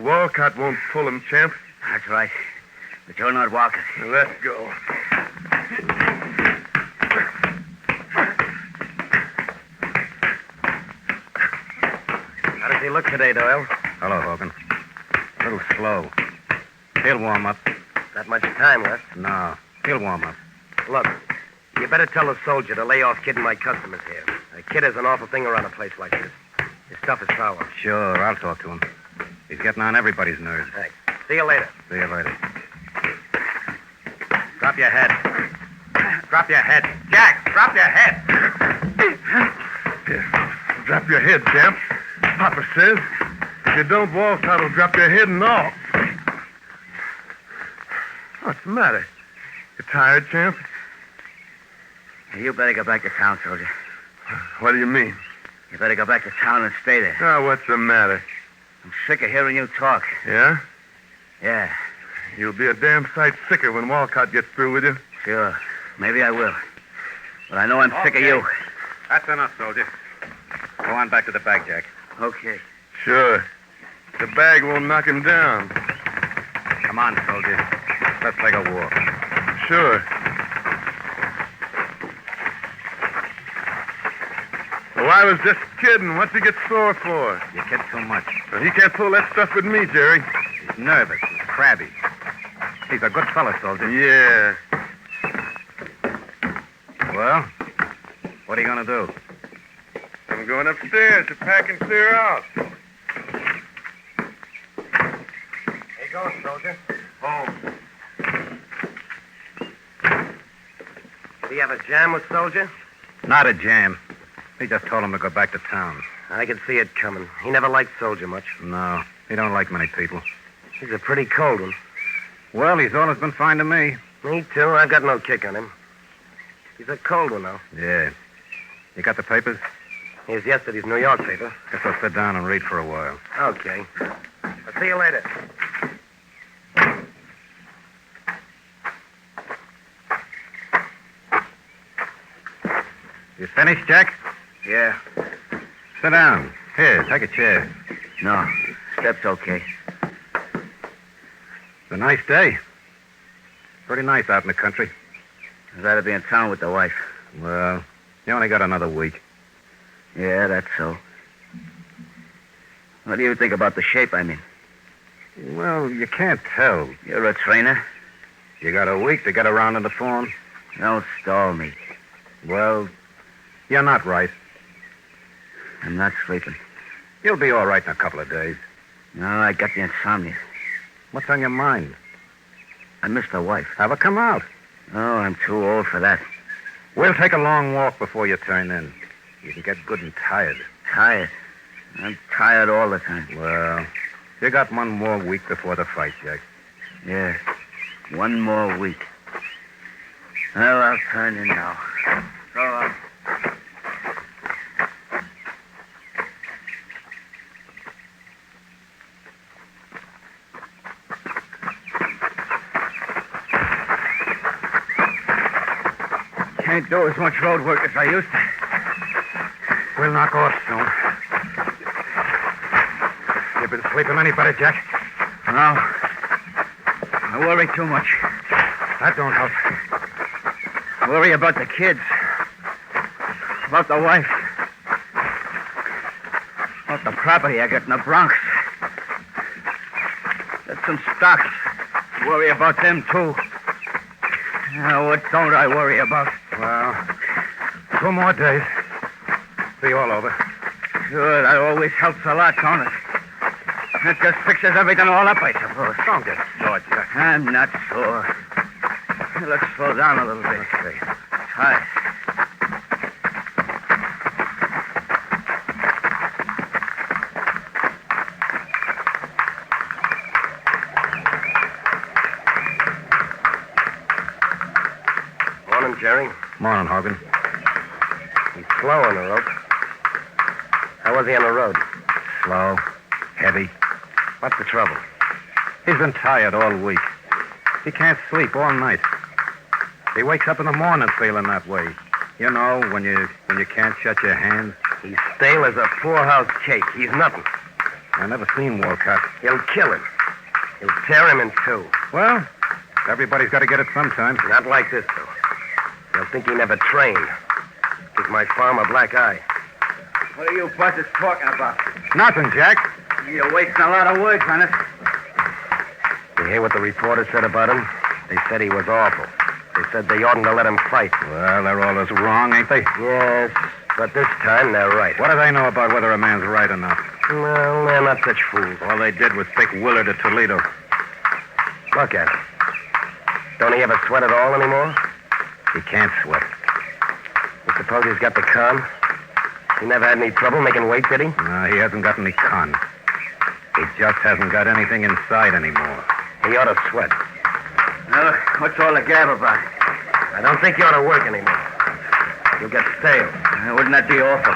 Walcott won't pull him, champ. That's right. But you're not Walcott. Let's go. How does he look today, Doyle? Hello, Hogan. A little slow. He'll warm up. Not much time left. No, he'll warm up. Look, you better tell the soldier to lay off kidding my customers here. A kid is an awful thing around a place like this. His stuff is sour. Sure, I'll talk to him. He's getting on everybody's nerves. Thanks. See you later. See you later. Drop your head. Drop your head. Jack, drop your head. Yeah. Drop your head, champ. Papa says. If you don't, Walcott will drop your head and all. What's the matter? You tired, champ? You better go back to town, soldier. What do you mean? You better go back to town and stay there. Oh, what's the matter? I'm sick of hearing you talk. Yeah? Yeah. You'll be a damn sight sicker when Walcott gets through with you. Sure. Maybe I will. But I know I'm sick of you. That's enough, soldier. Go on back to the bag, Jack. Okay. Sure. The bag won't knock him down. Come on, soldier. Let's take a walk. Sure. Oh, I was just kidding. What's he get sore for? You kid too much. Well, he can't pull that stuff with me, Jerry. He's nervous. He's crabby. He's a good fellow, soldier. Yeah. Well, what are you going to do? I'm going upstairs to pack and clear out. Here goes, soldier. Home. Do you have a jam with soldier? Not a jam. He just told him to go back to town. I could see it coming. He never liked soldier much. No, he don't like many people. He's a pretty cold one. Well, he's always been fine to me. Me too. I've got no kick on him. He's a cold one, though. Yeah. You got the papers? Here's yesterday's New York paper. Guess I'll sit down and read for a while. Okay. I'll see you later. You finished, Jack? Yeah. Sit down. Here, take a chair. No. Step's okay. It's a nice day. Pretty nice out in the country. I'd rather be in town with the wife. Well, you only got another week. Yeah, that's so. What do you think about the shape I'm in? Well, you can't tell. You're a trainer. You got a week to get around in the form. Don't stall me. Well, you're not right. I'm not sleeping. You'll be all right in a couple of days. No, I got the insomnia. What's on your mind? I missed the wife. Have her come out. Oh, I'm too old for that. We'll take a long walk before you turn in. You can get good and tired. Tired? I'm tired all the time. Well, you got one more week before the fight, Jack. Yeah, one more week. Well, I'll turn in now. So long. Can't do as much road work as I used to. We'll knock off soon. You been sleeping any better, Jack? No. I worry too much. That don't help. Worry about the kids. About the wife. About the property I got in the Bronx. Got some stocks. Worry about them, too. Now, what don't I worry about? Well, 2 more days. Be all over. Sure, that always helps a lot, don't it? That just fixes everything all up, I suppose. Don't get sore, Jack. I'm not sore. Let's slow down a little bit. Okay. Tight. Morning, Jerry. Morning, Hogan. He's slow on the rope. How was he on the road? Slow. Heavy. What's the trouble? He's been tired all week. He can't sleep all night. He wakes up in the morning feeling that way. You know, when you can't shut your hands. He's stale as a poorhouse cake. He's nothing. I never seen Wolcott. He'll kill him. He'll tear him in two. Well, everybody's got to get it sometime. Not like this, though. They'll think he never trained. Give my farm a black eye. What are you buzzers talking about? Nothing, Jack. You're wasting a lot of words on it. You hear what the reporter said about him? They said he was awful. They said they oughtn't to let him fight. Well, they're always wrong, ain't they? Yes, but this time they're right. What do they know about whether a man's right or not? Well, they're not such fools. All they did was pick Willard to Toledo. Look at him. Don't he ever sweat at all anymore? He can't sweat. You suppose he's got the con? He never had any trouble making weight, did he? No, he hasn't got any con. He just hasn't got anything inside anymore. He ought to sweat. Well, what's all the gab about? I don't think you ought to work anymore. You'll get stale. Wouldn't that be awful?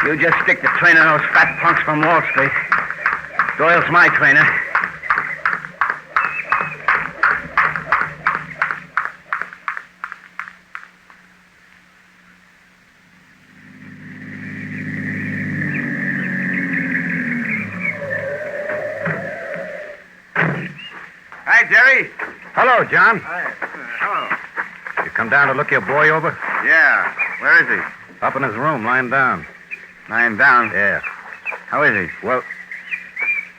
You just stick to training those fat punks from Wall Street. Doyle's my trainer. Hi, Jerry. Hello, John. Hello. You come down to look your boy over? Yeah. Where is he? Up in his room, lying down. Lying down? Yeah. How is he? Well,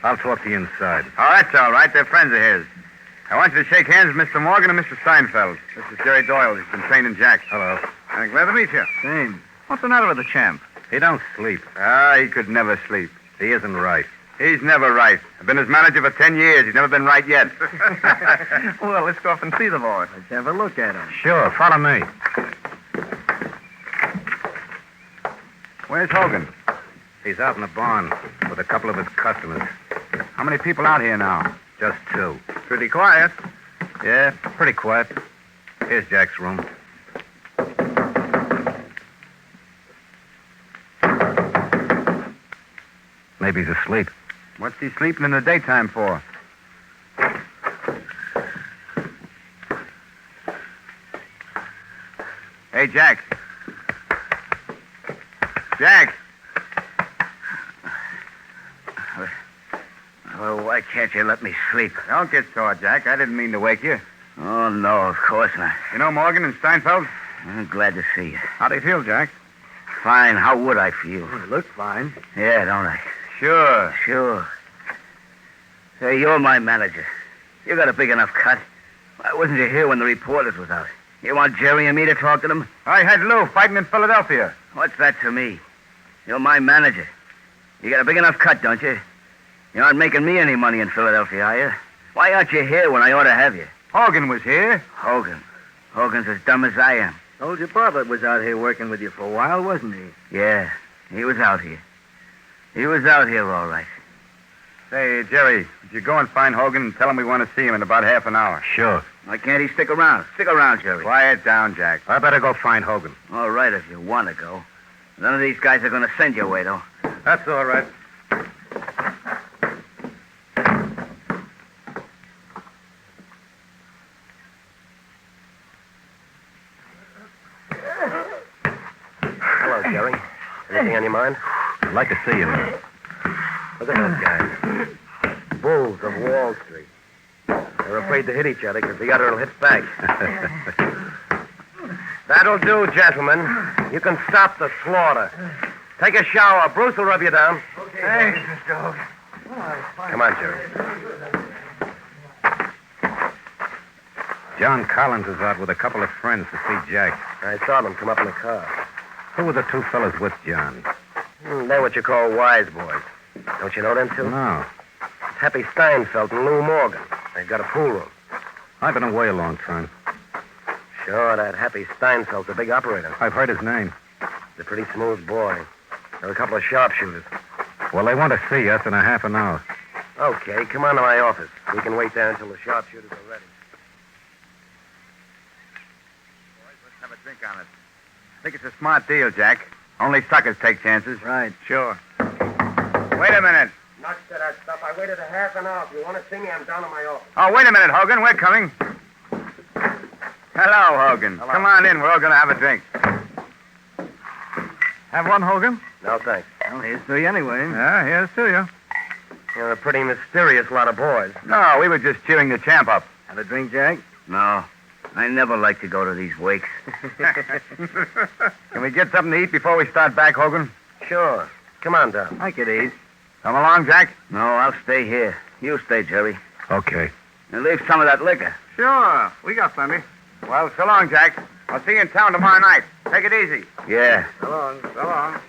I'll talk to you inside. Oh, that's all right. They're friends of his. I want you to shake hands with Mr. Morgan and Mr. Steinfeld. This is Jerry Doyle. He's been training Jack. Hello. Glad to meet you. Same. What's the matter with the champ? He don't sleep. He could never sleep. He isn't right. He's never right. I've been his manager for 10 years. He's never been right yet. Well, let's go up and see the boy. Let's have a look at him. Sure, follow me. Where's Hogan? He's out in the barn with a couple of his customers. How many people out here now? Just 2. Pretty quiet. Yeah, pretty quiet. Here's Jack's room. Maybe he's asleep. What's he sleeping in the daytime for? Hey, Jack. Jack. Oh, why can't you let me sleep? Don't get sore, Jack. I didn't mean to wake you. Oh, no, of course not. You know Morgan and Steinfeld? I'm glad to see you. How do you feel, Jack? Fine. How would I feel? You look fine. Yeah, don't I? Sure. Sure. Say, you're my manager. You got a big enough cut. Why wasn't you here when the reporters was out? You want Jerry and me to talk to them? I had Lou fighting in Philadelphia. What's that to me? You're my manager. You got a big enough cut, don't you? You aren't making me any money in Philadelphia, are you? Why aren't you here when I ought to have you? Hogan was here. Hogan? Hogan's as dumb as I am. Told you Bartlett was out here working with you for a while, wasn't he? Yeah, he was out here. He was out here, all right. Say, Jerry, would you go and find Hogan and tell him we want to see him in about half an hour? Sure. Why can't he stick around? Stick around, Jerry. Quiet down, Jack. I better go find Hogan. All right, if you want to go. None of these guys are going to send your way, though. That's all right. Hello, Jerry. Anything on your mind? I'd like to see you, man. Look at those guys. Bulls of Wall Street. They're afraid to hit each other because the other will hit back. That'll do, gentlemen. You can stop the slaughter. Take a shower. Bruce will rub you down. Okay. Thanks, Mr. Hogan. Come on, Jerry. John Collins is out with a couple of friends to see Jack. I saw them come up in the car. Who were the two fellas with John? They're what you call wise boys. Don't you know them two? No. It's Happy Steinfeld and Lou Morgan. They've got a pool room. I've been away a long time. Sure, that Happy Steinfeld's a big operator. I've heard his name. He's a pretty smooth boy. There are a couple of sharpshooters. Well, they want to see us in a half an hour. Okay, come on to my office. We can wait there until the sharpshooters are ready. Boys, let's have a drink on it. I think it's a smart deal, Jack. Only suckers take chances. Right. Sure. Wait a minute. Nuts to that stuff. I waited a half an hour. If you want to see me, I'm down in my office. Oh, wait a minute, Hogan. We're coming. Hello, Hogan. Hello. Come on in. We're all going to have a drink. Have one, Hogan? No, thanks. Well, here's to you anyway. Yeah, here's to you. You're a pretty mysterious lot of boys. No, we were just cheering the champ up. Have a drink, Jack? No. I never like to go to these wakes. Can we get something to eat before we start back, Hogan? Sure. Come on down. I could eat. Come along, Jack. No, I'll stay here. You stay, Jerry. Okay. And leave some of that liquor. Sure. We got plenty. Well, so long, Jack. I'll see you in town tomorrow night. Take it easy. Yeah. So long. So long.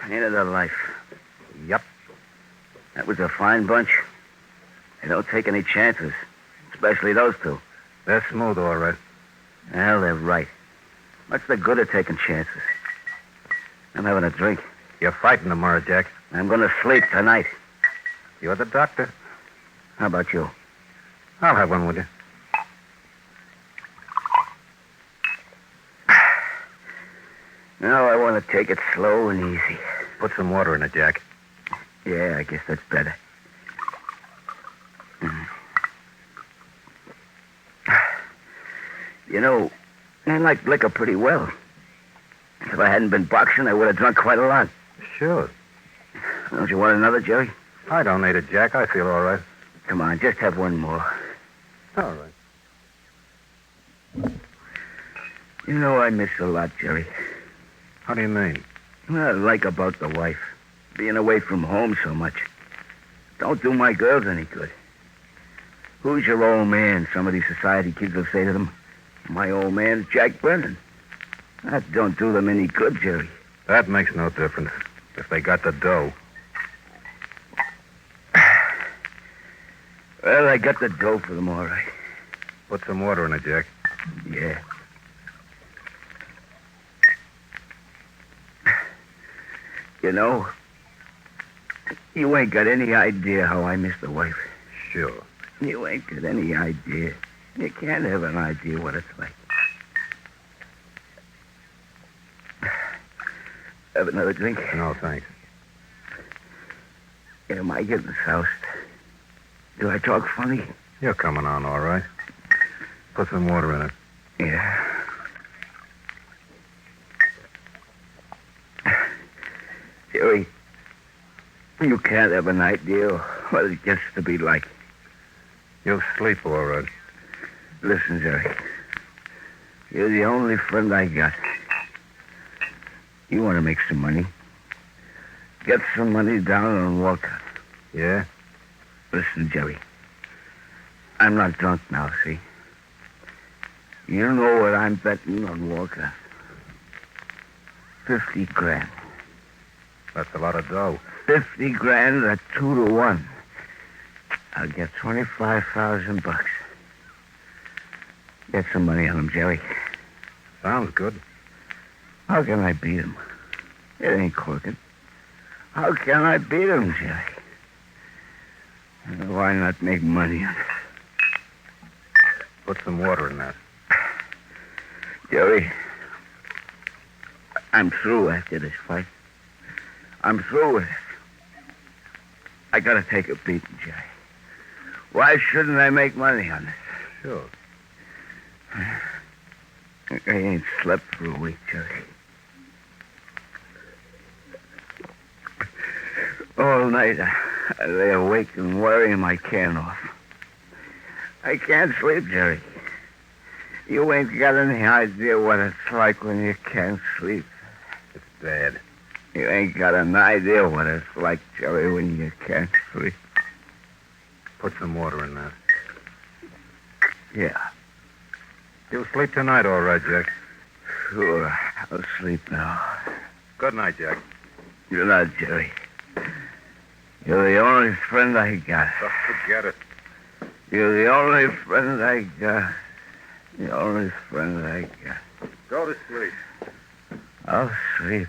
Ain't it a life? Yep. That was a fine bunch. They don't take any chances, especially those two. They're smooth, all right. Well, they're right. What's the good of taking chances? I'm having a drink. You're fighting tomorrow, Jack. I'm going to sleep tonight. You're the doctor. How about you? I'll have one with you. No, I want to take it slow and easy. Put some water in it, Jack. Yeah, I guess that's better. You know, I like liquor pretty well. If I hadn't been boxing, I would have drunk quite a lot. Sure. Don't you want another, Jerry? I don't need it, Jack. I feel all right. Come on, just have one more. All right. You know, I miss a lot, Jerry. How do you mean? What I like about the wife. Being away from home so much. Don't do my girls any good. Who's your old man? Some of these society kids will say to them. My old man's Jack Brennan. That don't do them any good, Jerry. That makes no difference. If they got the dough. Well, I got the dough for them, all right. Put some water in it, Jack. Yeah. You know, you ain't got any idea how I miss the wife. Sure. You ain't got any idea. You can't have an idea what it's like. Have another drink? No, thanks. Am I getting soused? Do I talk funny? You're coming on, all right. Put some water in it. Yeah. Jerry, you can't have an idea what it gets to be like. You'll sleep all right. Listen, Jerry. You're the only friend I got. You want to make some money. Get some money down on Walcott. Yeah? Listen, Jerry. I'm not drunk now, see? You know what I'm betting on Walcott. 50 grand. That's a lot of dough. 50 grand at 2 to 1. I'll get $25,000. Get some money on him, Jerry. Sounds good. How can I beat him? It ain't crooked. How can I beat him, Jerry? Why not make money on it? Put some water in that. Jerry, I'm through after this fight. I'm through with it. I gotta take a beating, Jerry. Why shouldn't I make money on this? Sure. I ain't slept for a week, Jerry. All night, I lay awake and worrying my can off. I can't sleep, Jerry. You ain't got any idea what it's like when you can't sleep. It's bad. You ain't got an idea what it's like, Jerry, when you can't sleep. Put some water in that. Yeah. You'll sleep tonight, all right, Jack. Sure. I'll sleep now. Good night, Jack. You're not, Jerry. You're the only friend I got. Oh, forget it. You're the only friend I got. The only friend I got. Go to sleep. I'll sleep.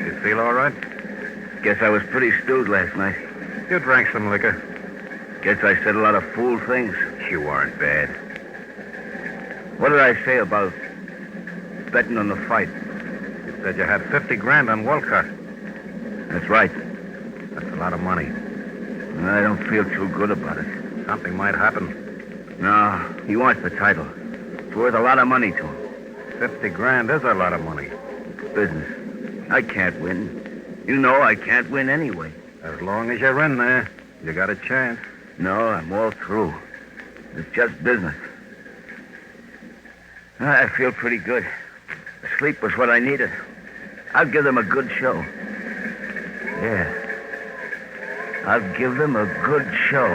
You feel all right? Guess I was pretty stewed last night. You drank some liquor. Guess I said a lot of fool things. You weren't bad. What did I say about betting on the fight? You said you had 50 grand on Walcott. That's right. That's a lot of money. I don't feel too good about it. Something might happen. No, he wants the title. It's worth a lot of money to him. 50 grand is a lot of money. It's business. I can't win. You know I can't win anyway. As long as you're in there, you got a chance. No, I'm all through. It's just business. I feel pretty good. Sleep was what I needed. I'll give them a good show. Yeah. I'll give them a good show.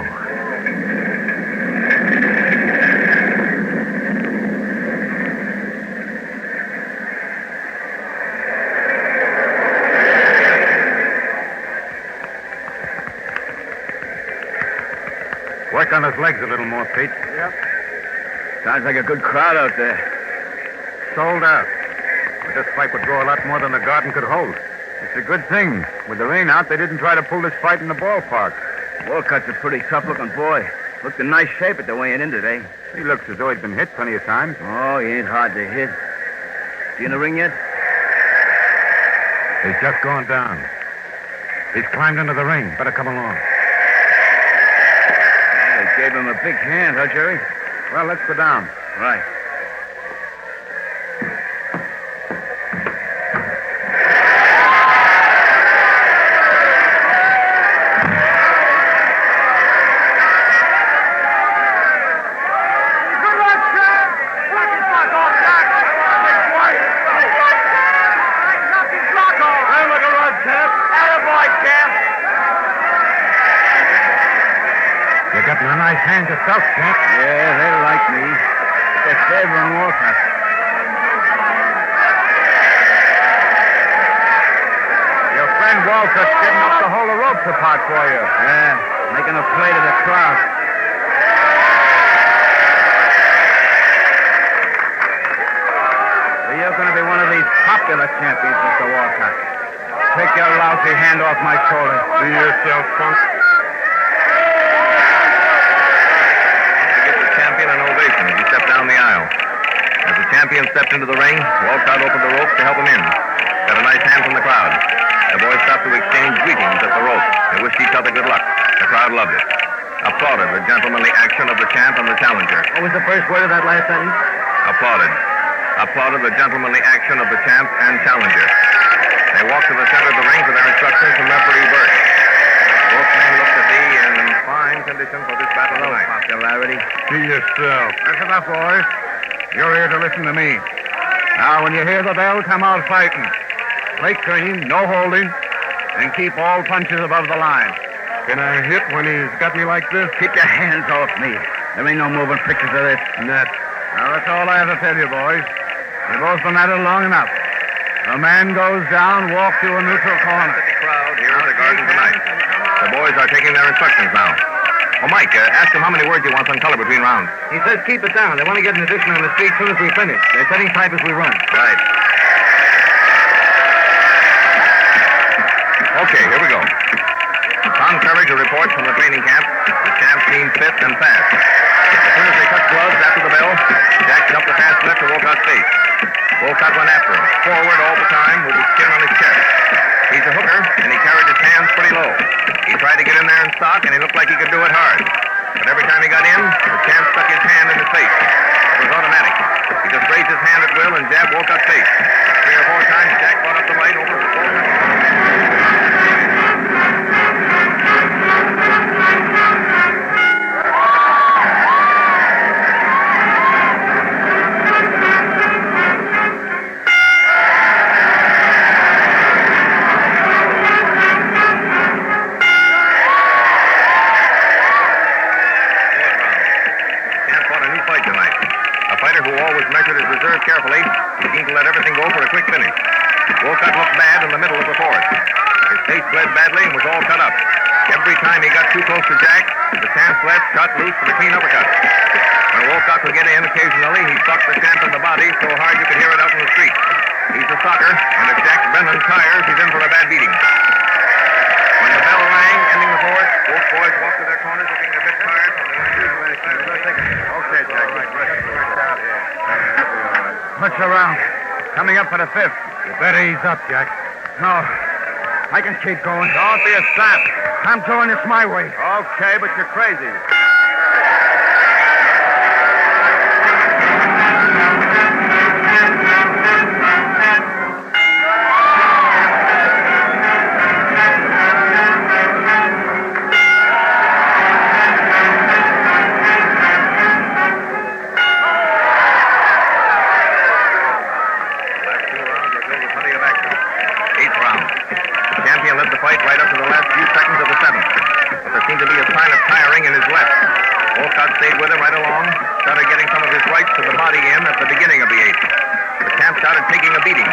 Work on his legs a little more, Pete. Yep. Sounds like a good crowd out there. Sold out. But this fight would draw a lot more than the garden could hold. It's a good thing. With the rain out, they didn't try to pull this fight in the ballpark. Walcott's a pretty tough-looking boy. Looked in nice shape at the weighing in today. He looks as though he'd been hit plenty of times. Oh, he ain't hard to hit. Is he in the ring yet? He's just gone down. He's climbed into the ring. Better come along. They gave him a big hand, huh, Jerry? Well, let's go down. Right. You're getting a nice hand yourself, Jack. Yeah, they like me. They're favoring Walcott. Your friend Walcott's getting up to hold the ropes apart for you. Yeah, making a play to the crowd. So you're going to be one of these popular champions, Mr. Walcott. Take your lousy hand off my shoulder. See yourself, punk. Champion an ovation as he stepped down the aisle. As the champion stepped into the ring, Walcott opened the ropes to help him in. Got a nice hand from the crowd. The boys stopped to exchange greetings at the rope. They wished each other good luck. The crowd loved it. Applauded the gentlemanly action of the champ and the challenger. What was the first word of that last sentence? Applauded. Applauded the gentlemanly action of the champ and challenger. They walked to the center of the ring for their instructions from referee Burt. Both men looked to be in fine condition for this battle tonight. Popularity. See yourself. That's enough, boys. You're here to listen to me. Now, when you hear the bell, come out fighting. Play clean, no holding, and keep all punches above the line. Can I hit when he's got me like this? Keep your hands off me. There ain't no moving pictures of this. Net. Now, that's all I have to tell you, boys. You've both been at it long enough. A man goes down, walk to a neutral corner. Crowd here at the garden tonight. The boys are taking their instructions now. Oh, Mike, ask him how many words he wants on color between rounds. He says keep it down. They want to get an addition on the street as soon as we finish. They're setting type as we run. Right. Okay, here we go. Contrary to reports from the training camp, the champ seemed fit and fast. As soon as they cut gloves after the bell, Jack jumped the fast left to Wolcott's face. Wolcott went after him, forward all the time with his chin on his chest. He's a hooker, and he carried his hands pretty low. He tried tried to get in there and stock, and he looked like he could do it hard. But every time he got in, the champ stuck his hand in his face. It was automatic. He just raised his hand at will and jabbed Wolcott's face. 3 or 4 times, Jack brought up the right over the carefully. He seemed to let everything go for a quick finish. Wolcott looked bad in the middle of the fourth. His face bled badly and was all cut up. Every time he got too close to Jack, the champ's left shot loose for the clean uppercut. When Wolcott would get in occasionally, he struck the champ in the body so hard you could hear it out in the street. He's a soccer, and if Jack Brennan tires, he's in for a bad beating. When the bell rang, ending the fourth, both boys walked to their corners looking a bit tired. Okay, Jack. What's around? Coming up for the 5th. You better ease up, Jack. No. I can keep going. Don't be a sap. I'm doing this my way. Okay, but you're crazy. Stayed with him right along, started getting some of his rights to the body in at the beginning of the 8th. The champ started taking a beating.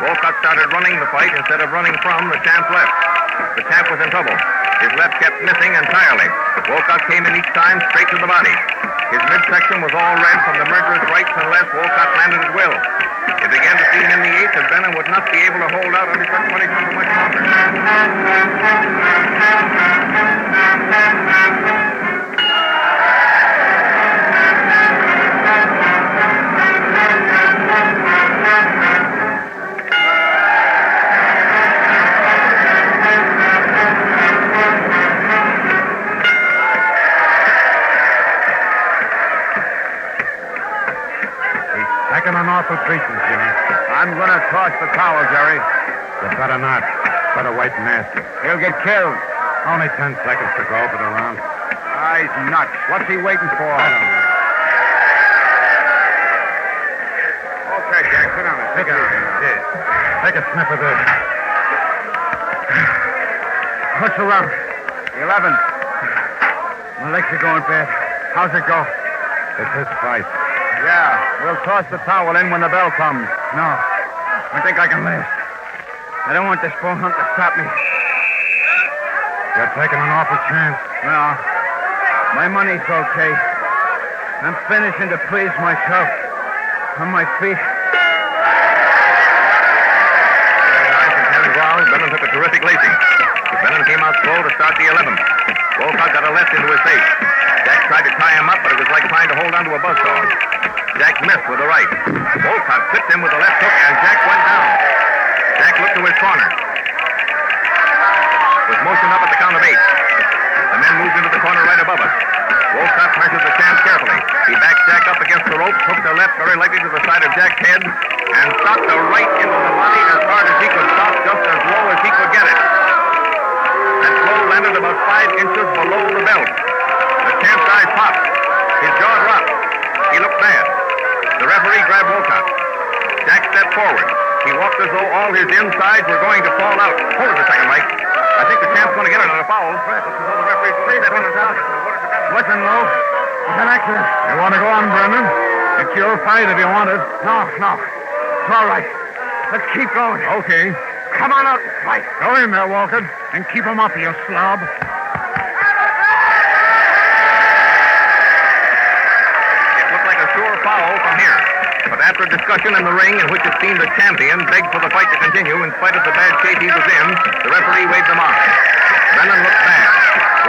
Wolcott started running the fight instead of running from the champ's left. The champ was in trouble. His left kept missing entirely. Wolcott came in each time straight to the body. His midsection was all red from the murderous rights and left Wolcott landed at will. It began to seem in the 8th that Brennan would not be able to hold out under such punishment for much longer. An awful treatment, Jimmy. I'm going to toss the towel, Jerry. You better not. Better wait and ask him. He'll get killed. Only 10 seconds to go for the round. He's nuts. What's he waiting for? I don't know. Okay, Jack, sit down. Take a sniff of this. What's the round? 11. My legs are going bad. How's it go? It's his fight. Yeah, we'll toss the towel in when the bell comes. No, I think I can last. I don't want this bull hunt to stop me. You're taking an awful chance. No, my money's okay. I'm finishing to please myself. On my feet. Brennan took a terrific lacing. Brennan came out slow to start the 11th. Wolcott got a left into his face. Jack tried to tie him up, but it was like trying to hold onto a buzzsaw. Jack missed with the right. Wolcott clipped him with the left hook, and Jack went down. Jack looked to his corner. Was motioned up at the count of 8. The men moved into the corner right above us. Wolcott measured the champ carefully. He backed Jack up against the ropes, hooked the left very lightly to the side of Jack's head, and shot the right into the body as hard as he could stop, just as low as he could get it. That blow landed about 5 inches below the belt. The champ's eyes popped. His jaw dropped. He looked bad. The referee grabbed Wolcott. Jack stepped forward. He walked as though all his insides were going to fall out. Hold it a second, Mike. I think the champ's going to get another foul. Looks as though the referee's going to step on his out. Listen, Lou. It's an accident. You want to go on, Brennan? It's your fight if you want it. No. It's all right. Let's keep going. Okay. Come on out and fight. Go in there, Wolcott, and keep him up, you slob. Sure foul from here. But after a discussion in the ring in which it seemed the champion begged for the fight to continue in spite of the bad shape he was in, the referee waved them off. Brennan looked bad.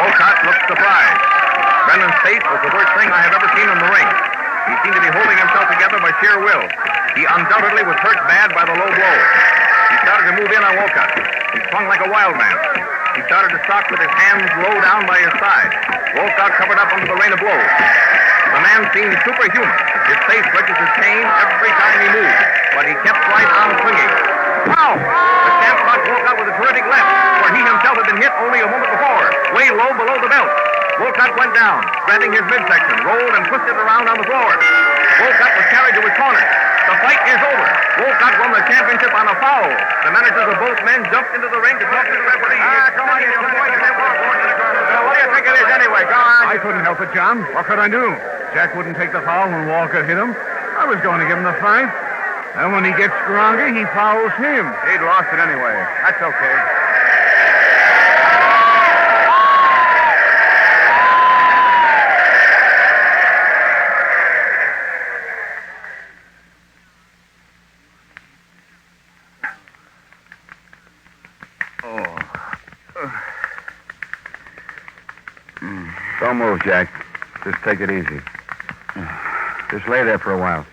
Wolcott looked surprised. Brennan's face was the worst thing I have ever seen in the ring. He seemed to be holding himself together by sheer will. He undoubtedly was hurt bad by the low blow. He started to move in on Wolcott. He swung like a wild man. He started to stalk with his hands low down by his side. Wolcott covered up under the rain of blows. The man seemed superhuman. His face registered pain every time he moved, but he kept right on swinging. Wow! The champ caught Wolcott with a terrific left, where he himself had been hit only a moment before, way low below the belt. Wolcott went down, grabbing his midsection, rolled and twisted around on the floor. Wolcott was carried to his corner. The fight is over. Wolcott won the championship on a foul. The managers of both men jumped into the ring to talk to the referee. Come on, what do you think it is anyway? Go on. I couldn't help it, John. What could I do? Jack wouldn't take the foul when Walker hit him. I was going to give him the fight. And when he gets stronger, he fouls him. He'd lost it anyway. That's okay. Don't move, Jack. Just take it easy. Just lay there for a while.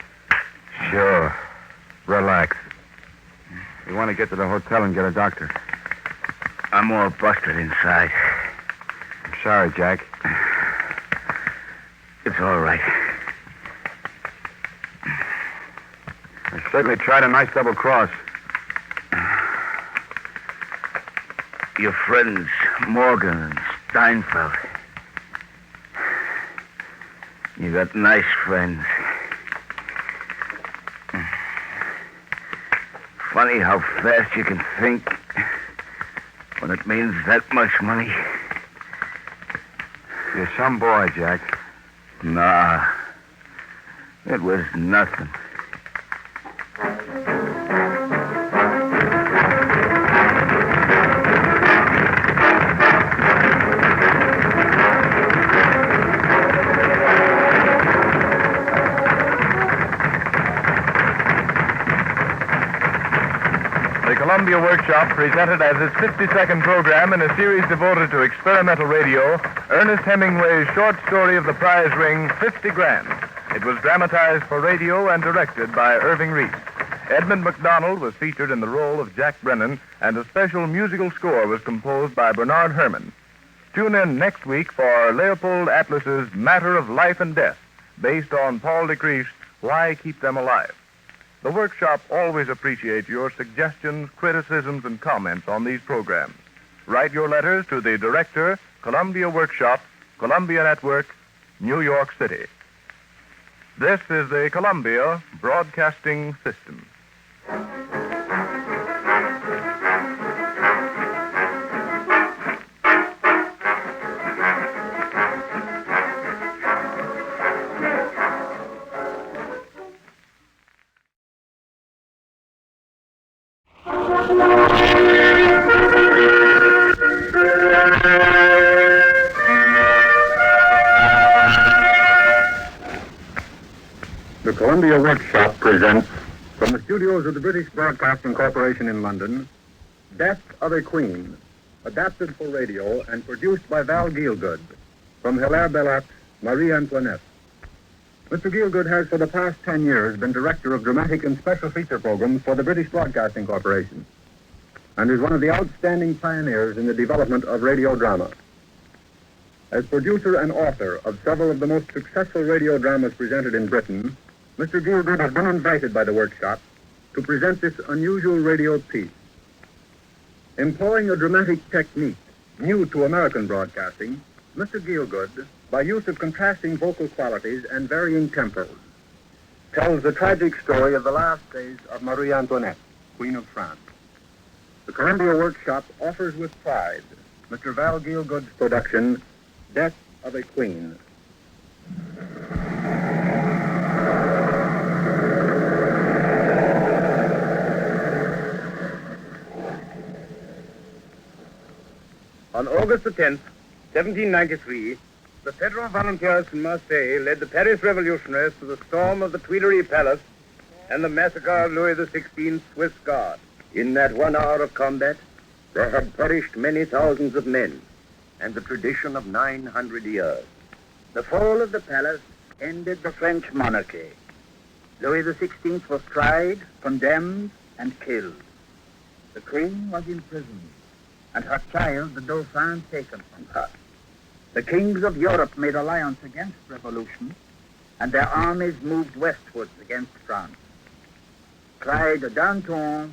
Sure. Relax. You want to get to the hotel and get a doctor. I'm all busted inside. I'm sorry, Jack. It's all right. I certainly tried a nice double cross. Your friends, Morgan and Steinfeld. You got nice friends. Funny how fast you can think when it means that much money. You're some boy, Jack. Nah. It was nothing. Columbia Workshop presented as its 52nd program in a series devoted to experimental radio, Ernest Hemingway's short story of the prize ring, 50 Grand. It was dramatized for radio and directed by Irving Reese. Edmund MacDonald was featured in the role of Jack Brennan, and a special musical score was composed by Bernard Herrmann. Tune in next week for Leopold Atlas's Matter of Life and Death, based on Paul de Crieff's Why Keep Them Alive. The workshop always appreciates your suggestions, criticisms, and comments on these programs. Write your letters to the Director, Columbia Workshop, Columbia Network, New York City. This is the Columbia Broadcasting System. The Columbia Workshop presents, from the studios of the British Broadcasting Corporation in London, Death of a Queen, adapted for radio and produced by Val Gielgud, from Hilaire Belloc's Marie Antoinette. Mr. Gielgud has for the past 10 years been director of dramatic and special feature programs for the British Broadcasting Corporation, and is one of the outstanding pioneers in the development of radio drama. As producer and author of several of the most successful radio dramas presented in Britain, Mr. Gielgud has been invited by the workshop to present this unusual radio piece. Employing a dramatic technique new to American broadcasting, Mr. Gielgud, by use of contrasting vocal qualities and varying tempos, tells the tragic story of the last days of Marie Antoinette, Queen of France. The Columbia Workshop offers with pride Mr. Val Gielgud's production, Death of a Queen. On August the 10th, 1793, the Federal Volunteers from Marseille led the Paris revolutionaries to the storm of the Tuileries Palace and the massacre of Louis XVI's Swiss Guard. In that 1 hour of combat, there had perished many thousands of men, and the tradition of 900 years. The fall of the palace ended the French monarchy. Louis XVI was tried, condemned, and killed. The Queen was imprisoned. and her child, the Dauphin, taken from her. The kings of Europe made alliance against revolution, and their armies moved westwards against France. Cried Danton,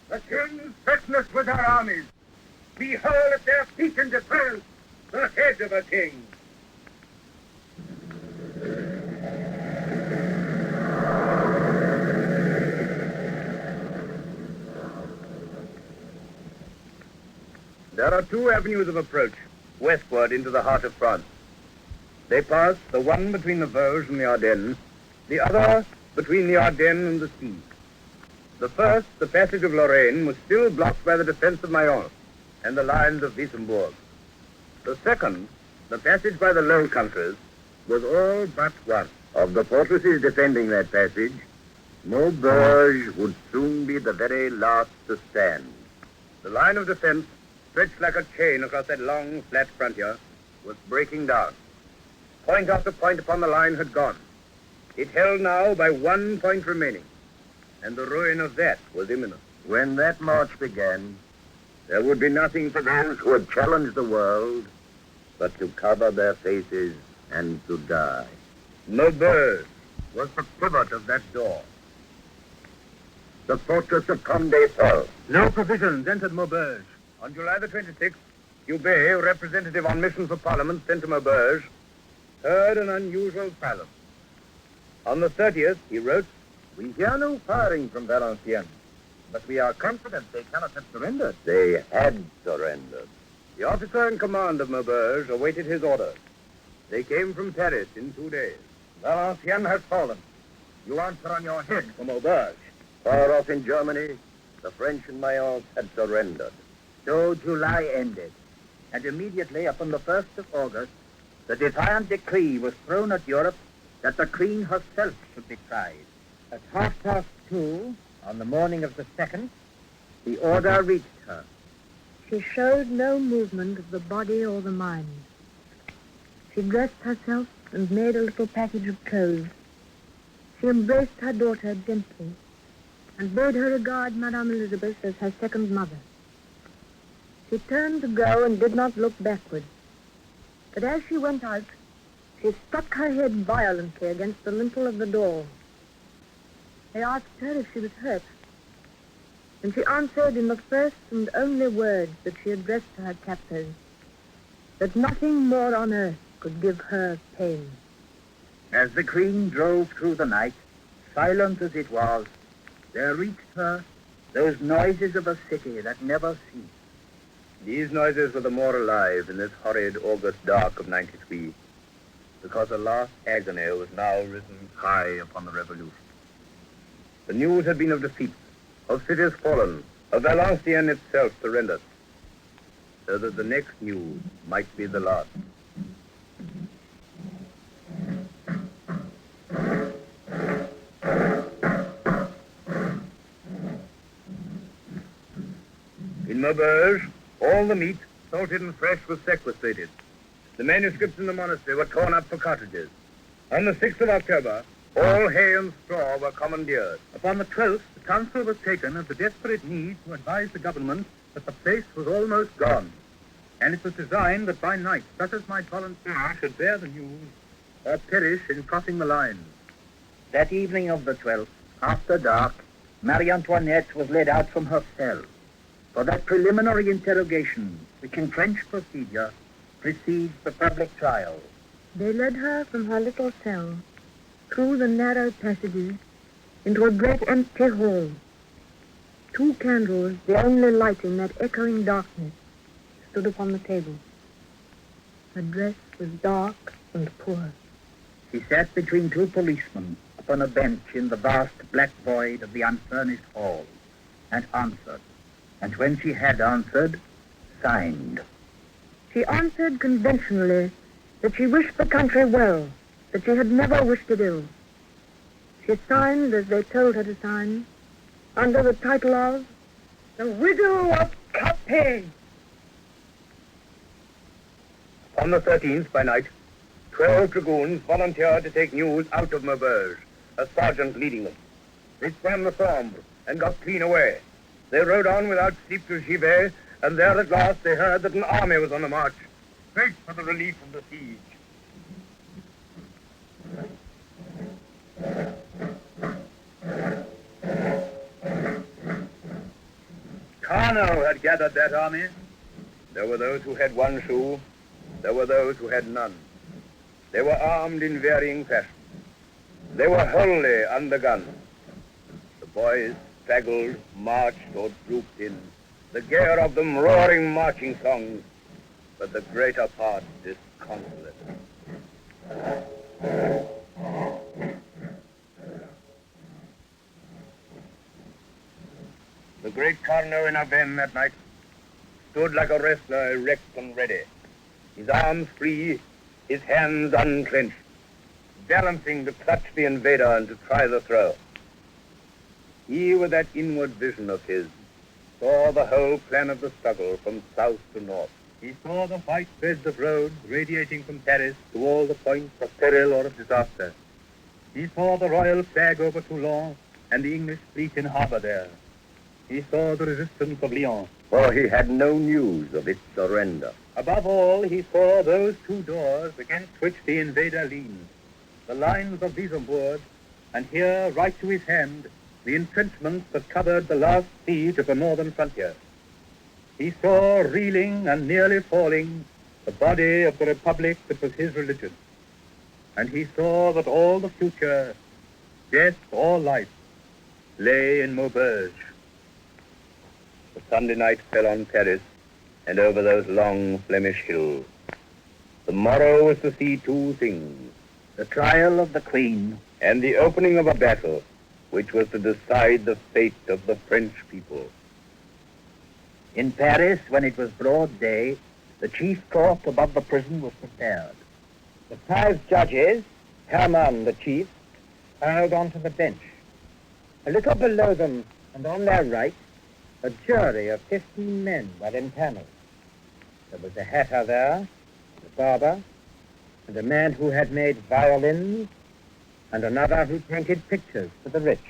the kings fitness with their armies. Behold at their feet in defense the head of a king. There are two avenues of approach, westward into the heart of France. They pass, the one between the Vosges and the Ardennes, the other between the Ardennes and the sea. The first, the passage of Lorraine, was still blocked by the defense of Mayence and the lines of Wissembourg. The second, the passage by the Low Countries, was all but one. Of the fortresses defending that passage, Maubeuge would soon be the very last to stand. The line of defense, stretched like a chain across that long, flat frontier, was breaking down. Point after point upon the line had gone. It held now by 1 point remaining, and the ruin of that was imminent. When that march began, there would be nothing for those who had challenged the world but to cover their faces and to die. Maubeuge was the pivot of that door. The fortress of Condé fell. No provisions entered Maubeuge. On July the 26th, Hubert, representative on mission for Parliament sent to Maubeuge, heard an unusual silence. On the 30th, he wrote, We hear no firing from Valenciennes, but we are confident they cannot have surrendered. They had surrendered. The officer in command of Maubeuge awaited his orders. They came from Paris in 2 days. Valenciennes has fallen. You answer on your head for Maubeuge. Far off in Germany, the French and Mayence had surrendered. So July ended, and immediately upon the 1st of August, the defiant decree was thrown at Europe that the Queen herself should be tried. At 2:30, on the morning of the 2nd, the order reached her. She showed no movement of the body or the mind. She dressed herself and made a little package of clothes. She embraced her daughter gently and bade her regard Madame Elizabeth as her second mother. She turned to go and did not look backward. But as she went out, she struck her head violently against the lintel of the door. They asked her if she was hurt, and she answered in the first and only words that she addressed to her captors, that nothing more on earth could give her pain. As the Queen drove through the night, silent as it was, there reached her those noises of a city that never cease. These noises were the more alive in this horrid August dark of 93, because the last agony was now risen high upon the revolution. The news had been of defeat, of cities fallen, of Valenciennes itself surrendered, so that the next news might be the last. In Maubeuge, all the meat, salted and fresh, was sequestrated. The manuscripts in the monastery were torn up for cartridges. On the 6th of October, all hay and straw were commandeered. Upon the 12th, the counsel was taken of the desperate need to advise the government that the place was almost gone. And it was designed that by night, such as might volunteer should bear the news or perish in crossing the lines. That evening of the 12th, after dark, Marie Antoinette was led out from her cell for that preliminary interrogation which in French procedure precedes the public trial. They led her from her little cell through the narrow passages into a great empty hall. 2 candles, the only light in that echoing darkness, stood upon the table. Her dress was dark and poor. She sat between 2 policemen upon a bench in the vast black void of the unfurnished hall and answered. And when she had answered, signed. She answered conventionally that she wished the country well, that she had never wished it ill. She signed as they told her to sign, under the title of The Widow of Capet. On the 13th, by night, 12 dragoons volunteered to take news out of Maubeuge, a sergeant leading them. They swam the Sambre and got clean away. They rode on without sleep to Givet, and there at last they heard that an army was on the march, straight for the relief of the siege. Carnot had gathered that army. There were those who had one shoe. There were those who had none. They were armed in varying fashion. They were wholly under guns. The boys straggled, marched, or trooped in, the gayer of them roaring marching songs, but the greater part disconsolate. The great Carnot in Avesnes that night stood like a wrestler erect and ready, his arms free, his hands unclenched, balancing to clutch the invader and to try the throw. He, with that inward vision of his, saw the whole plan of the struggle from south to north. He saw the white beds of roads radiating from Paris to all the points of peril or of disaster. He saw the royal flag over Toulon and the English fleet in harbor there. He saw the resistance of Lyon, for he had no news of its surrender. Above all, he saw those two doors against which the invader leaned, the lines of Wissembourg, and here, right to his hand, the entrenchments that covered the last siege of the northern frontier. He saw reeling and nearly falling the body of the republic that was his religion. And he saw that all the future, death or life, lay in Maubeuge. The Sunday night fell on Paris and over those long Flemish hills. The morrow was to see two things: the trial of the Queen and the opening of a battle which was to decide the fate of the French people. In Paris, when it was broad day, the chief court above the prison was prepared. The 5 judges, Hermann the chief, piled onto the bench. A little below them, and on their right, a jury of 15 men were impaneled. There was a hatter there, a barber, and a man who had made violins, and another who painted pictures for the rich.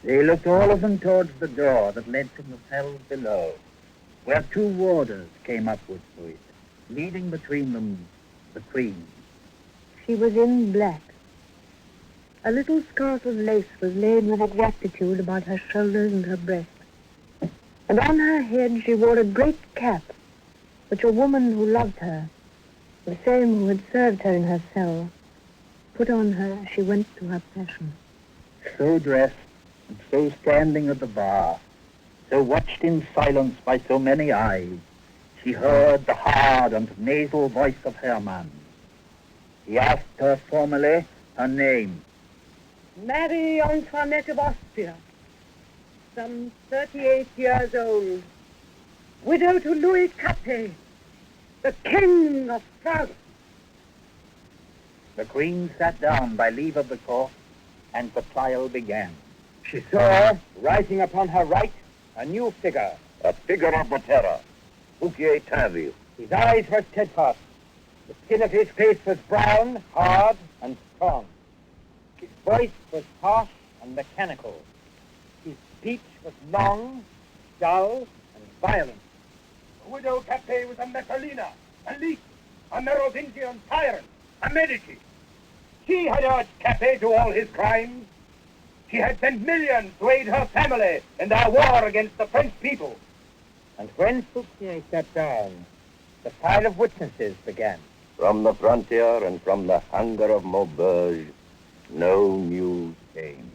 They looked all of them towards the door that led from the cells below, where 2 warders came upwards to it, leading between them the Queen. She was in black. A little scarf of lace was laid with exactitude about her shoulders and her breast. And on her head she wore a great cap, which a woman who loved her, the same who had served her in her cell, put on her as she went to her passion. So dressed, and so standing at the bar, so watched in silence by so many eyes, she heard the hard and nasal voice of Hermann. He asked her formally her name. Marie Antoinette of Austria, some 38 years old, widow to Louis Capet, the King of France. The Queen sat down by leave of the court, and the trial began. She saw, rising upon her right, a new figure. A figure of the terror, Fouquier Tinville. His eyes were steadfast. The skin of his face was brown, hard, and strong. His voice was harsh and mechanical. His speech was long, dull, and violent. The widow Capet was a Messalina, a leech, a Merovingian tyrant, a Medici. She had urged Capet to all his crimes. She had sent millions to aid her family in their war against the French people. And when Fouquier sat down, the file of witnesses began. From the frontier and from the hunger of Maubeuge, no news came.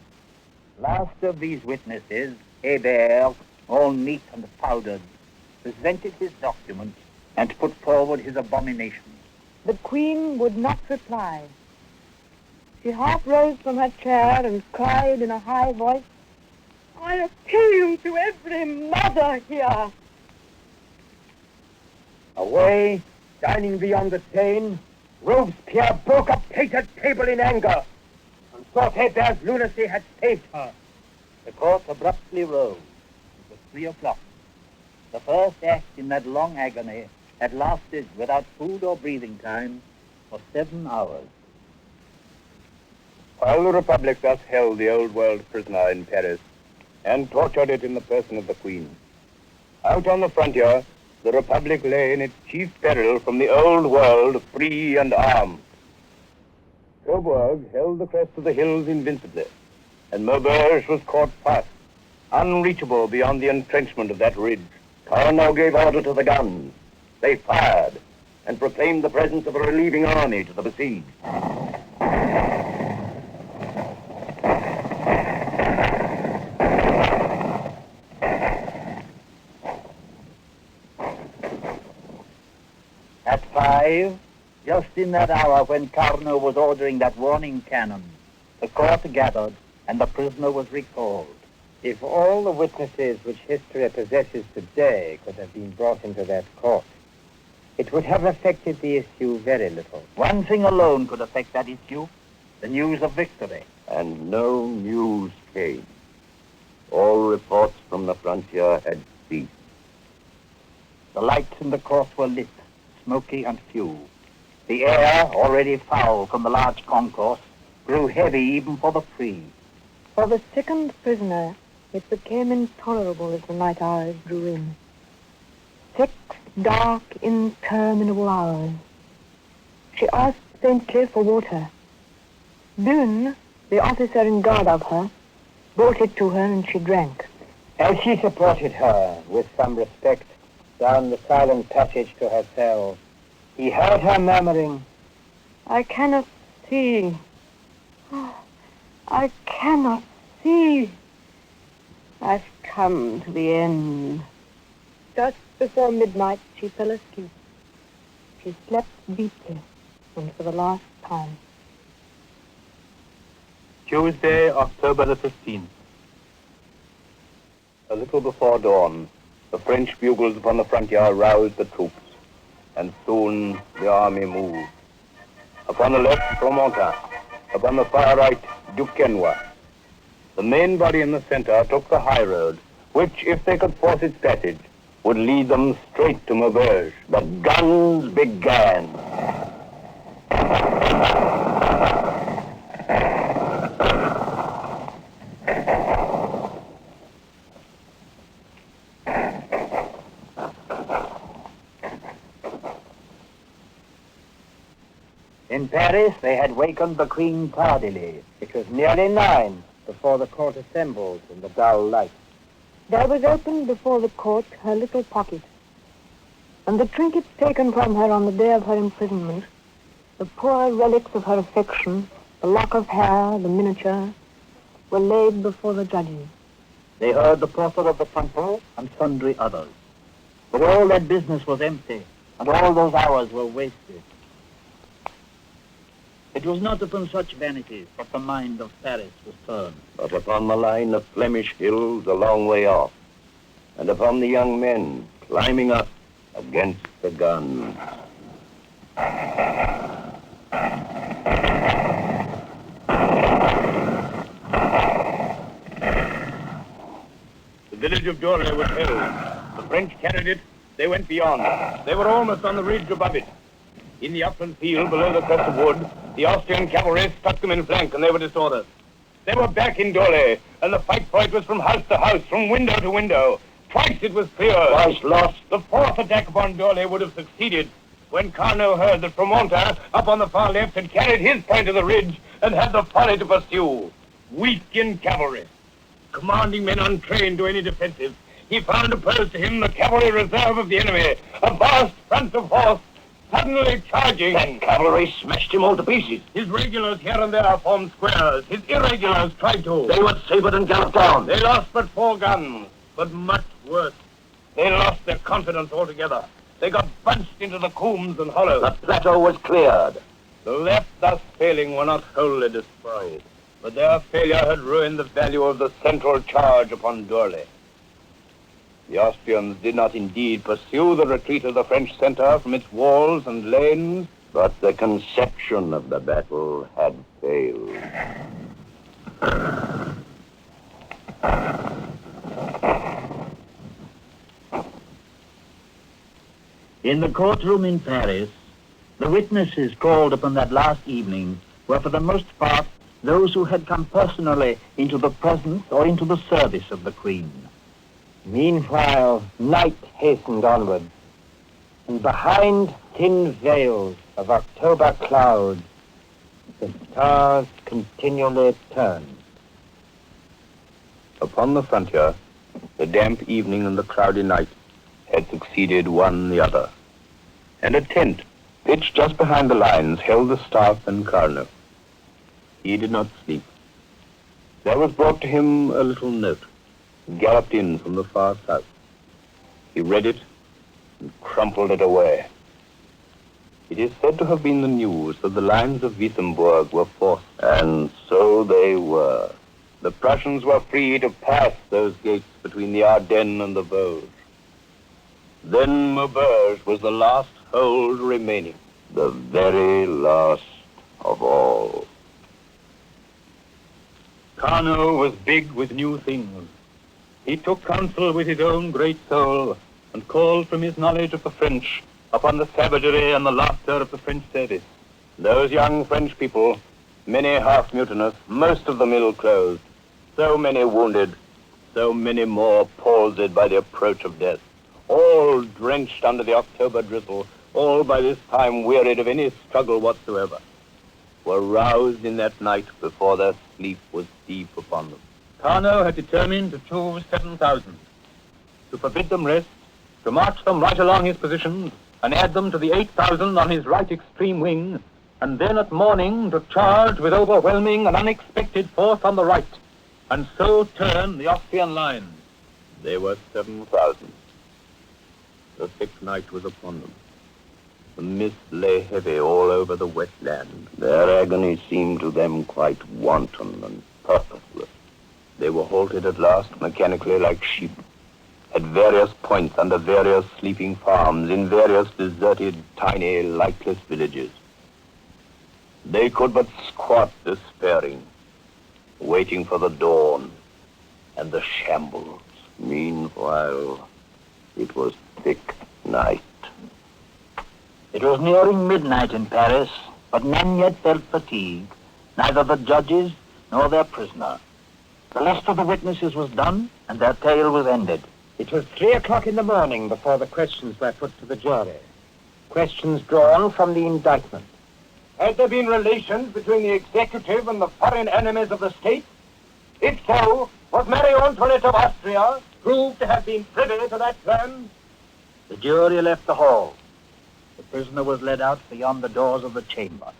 Last of these witnesses, Hébert, all neat and powdered, presented his documents and put forward his abominations. The Queen would not reply. She half rose from her chair and cried in a high voice, "I appeal to every mother here." Away, dining beyond the Seine, Robespierre broke a plated table in anger and thought Hébert's lunacy had saved her. The court abruptly rose. It was 3 o'clock. The first act in that long agony had lasted without food or breathing time for 7 hours. While the Republic thus held the old world prisoner in Paris and tortured it in the person of the Queen, Out on the frontier, the Republic lay in its chief peril from the old world, free and armed. Dauber held the crest of the hills invincibly, and Maubeuge was caught fast, unreachable beyond the entrenchment of that ridge. Carnot gave order to the guns. They fired and proclaimed the presence of a relieving army to the besieged. At 5, just in that hour when Carnot was ordering that warning cannon, the court gathered and the prisoner was recalled. If all the witnesses which history possesses today could have been brought into that court, it would have affected the issue very little. One thing alone could affect that issue, the news of victory. And no news came. All reports from the frontier had ceased. The lights in the court were lit, smoky and few. The air, already foul from the large concourse, grew heavy even for the free. For the sickened prisoner, it became intolerable as the night hours drew in. 6 dark, interminable hours. She asked faintly for water. Boone, the officer in guard of her, brought it to her and she drank. As he supported her with some respect down the silent passage to her cell, he heard her murmuring, I cannot see. I cannot see. I've come to the end. Just before midnight, she fell asleep. She slept deeply, and for the last time. Tuesday, October the 15th. A little before dawn, the French bugles upon the frontier roused the troops, and soon the army moved. Upon the left, Fromentin. Upon the far right, Duquesnoy. The main body in the center took the high road, which, if they could force its passage, would lead them straight to Maubeuge. The guns began. In Paris, they had wakened the Queen tardily. It was nearly 9 before the court assembled in the dull light. There was opened before the court her little pocket, and the trinkets taken from her on the day of her imprisonment, the poor relics of her affection, the lock of hair, the miniature, were laid before the judges. They heard the proffer of the Fronteau and sundry others. But all that business was empty, and all those hours were wasted. It was not upon such vanities that the mind of Paris was turned, but upon the line of Flemish hills a long way off, and upon the young men climbing up against the guns. The village of Horla was held. The French carried it. They went beyond. They were almost on the ridge above it. In the upland field below the crest of wood, the Austrian cavalry stuck them in flank, and they were disordered. They were back in Horla, and the fight for it was from house to house, from window to window. Twice it was clear. Twice lost. The fourth attack upon Horla would have succeeded when Carnot heard that Fromentin, up on the far left, had carried his point of the ridge and had the folly to pursue. Weak in cavalry, commanding men untrained to any defensive, he found opposed to him the cavalry reserve of the enemy, a vast front of horse, suddenly charging. That cavalry smashed him all to pieces. His regulars here and there formed squares. His irregulars tried to. They were sabered and galloped down. They lost but 4 guns, but much worse. They lost their confidence altogether. They got bunched into the combes and hollows. The plateau was cleared. The left, thus failing, were not wholly destroyed, but their failure had ruined the value of the central charge upon Horla. The Austrians did not indeed pursue the retreat of the French center from its walls and lanes, but the conception of the battle had failed. In the courtroom in Paris, the witnesses called upon that last evening were for the most part those who had come personally into the presence or into the service of the Queen. Meanwhile, night hastened onward, and behind thin veils of October clouds, the stars continually turned. Upon the frontier, the damp evening and the cloudy night had succeeded one the other, and a tent pitched just behind the lines held the staff and colonel. He did not sleep. There was brought to him a little note, galloped in from the far south. He read it and crumpled it away. It is said to have been the news that the lines of Wissembourg were forced, and so they were. The Prussians were free to pass those gates between the Ardennes and the Vosges. Then Maubeuge was the last hold remaining, the very last of all. Carnot was big with new things. He took counsel with his own great soul and called from his knowledge of the French upon the savagery and the laughter of the French service. Those young French people, many half mutinous, most of them ill-clothed, so many wounded, so many more palsied by the approach of death, all drenched under the October drizzle, all by this time wearied of any struggle whatsoever, were roused in that night before their sleep was deep upon them. Carnot had determined to choose 7,000, to forbid them rest, to march them right along his positions, and add them to the 8,000 on his right extreme wing, and then at morning to charge with overwhelming and unexpected force on the right, and so turn the Austrian line. They were 7,000. The thick night was upon them. The mist lay heavy all over the wet land. Their agony seemed to them quite wanton and purposeless. They were halted at last, mechanically like sheep, at various points under various sleeping farms, in various deserted, tiny, lightless villages. They could but squat despairing, waiting for the dawn and the shambles. Meanwhile, it was thick night. It was nearing midnight in Paris, but none yet felt fatigue, neither the judges nor their prisoner. The list of the witnesses was done, and their tale was ended. It was 3 o'clock in the morning before the questions were put to the jury. Questions drawn from the indictment. Had there been relations between the executive and the foreign enemies of the state? If so, was Marie Antoinette of Austria proved to have been privy to that plan? The jury left the hall. The prisoner was led out beyond the doors of the chamber.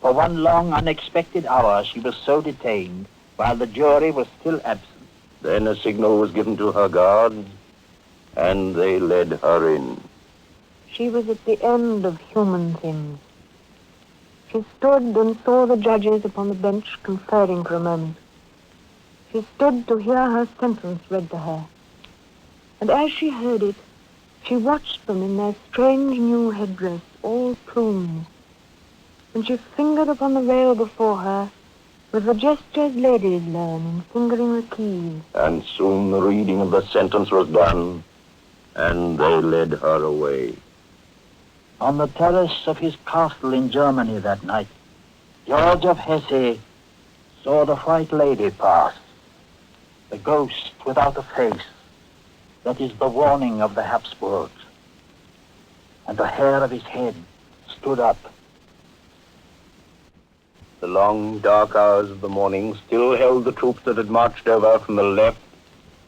For one long, unexpected hour, she was so detained, while the jury was still absent. Then a signal was given to her guards, and they led her in. She was at the end of human things. She stood and saw the judges upon the bench conferring for a moment. She stood to hear her sentence read to her. And as she heard it, she watched them in their strange new headdress, all plumes. And she fingered upon the rail before her with the gestures ladies learn in fingering the keys. And soon the reading of the sentence was done, and they led her away. On the terrace of his castle in Germany that night, George of Hesse saw the White Lady pass, the ghost without a face, that is the warning of the Habsburgs. And the hair of his head stood up. The long, dark hours of the morning still held the troops that had marched over from the left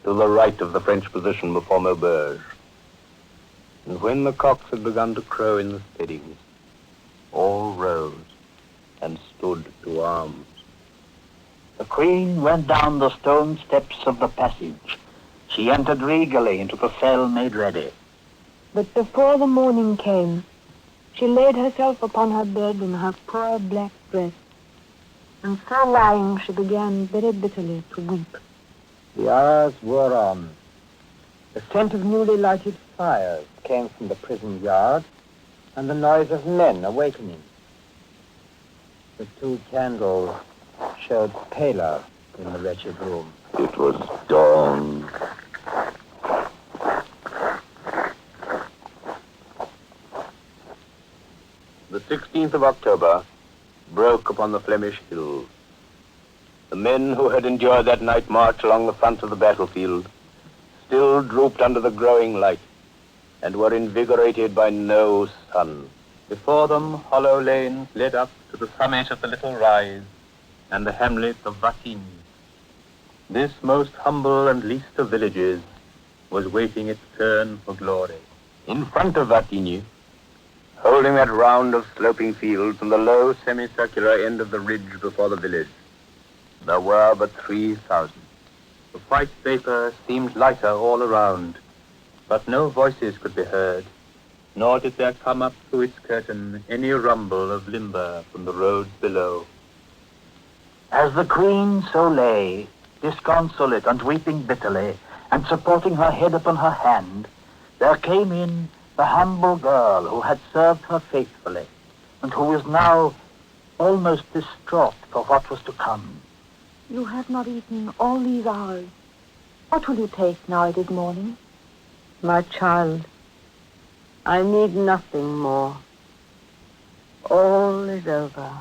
to the right of the French position before Maubeuge. And when the cocks had begun to crow in the steadings, all rose and stood to arms. The Queen went down the stone steps of the passage. She entered regally into the cell made ready. But before the morning came, she laid herself upon her bed in her poor black dress, and so lying she began very bitterly to weep. The hours wore on. The scent of newly lighted fires came from the prison yard, and the noise of men awakening. The 2 candles showed paler in the wretched room. It was dawn. The 16th of October broke upon the Flemish hills. The men who had endured that night march along the front of the battlefield still drooped under the growing light, and were invigorated by no sun. Before them, hollow lanes led up to the summit of the little rise and the hamlet of Vatigny. This most humble and least of villages was waiting its turn for glory. In front of Vatigny, holding that round of sloping fields and the low semicircular end of the ridge before the village, there were but 3,000. The white vapor seemed lighter all around, but no voices could be heard, nor did there come up through its curtain any rumble of limber from the roads below. As the queen so lay, disconsolate and weeping bitterly, and supporting her head upon her hand, there came in the humble girl who had served her faithfully, and who was now almost distraught for what was to come. You have not eaten all these hours. What will you take now it is morning? My child, I need nothing more. All is over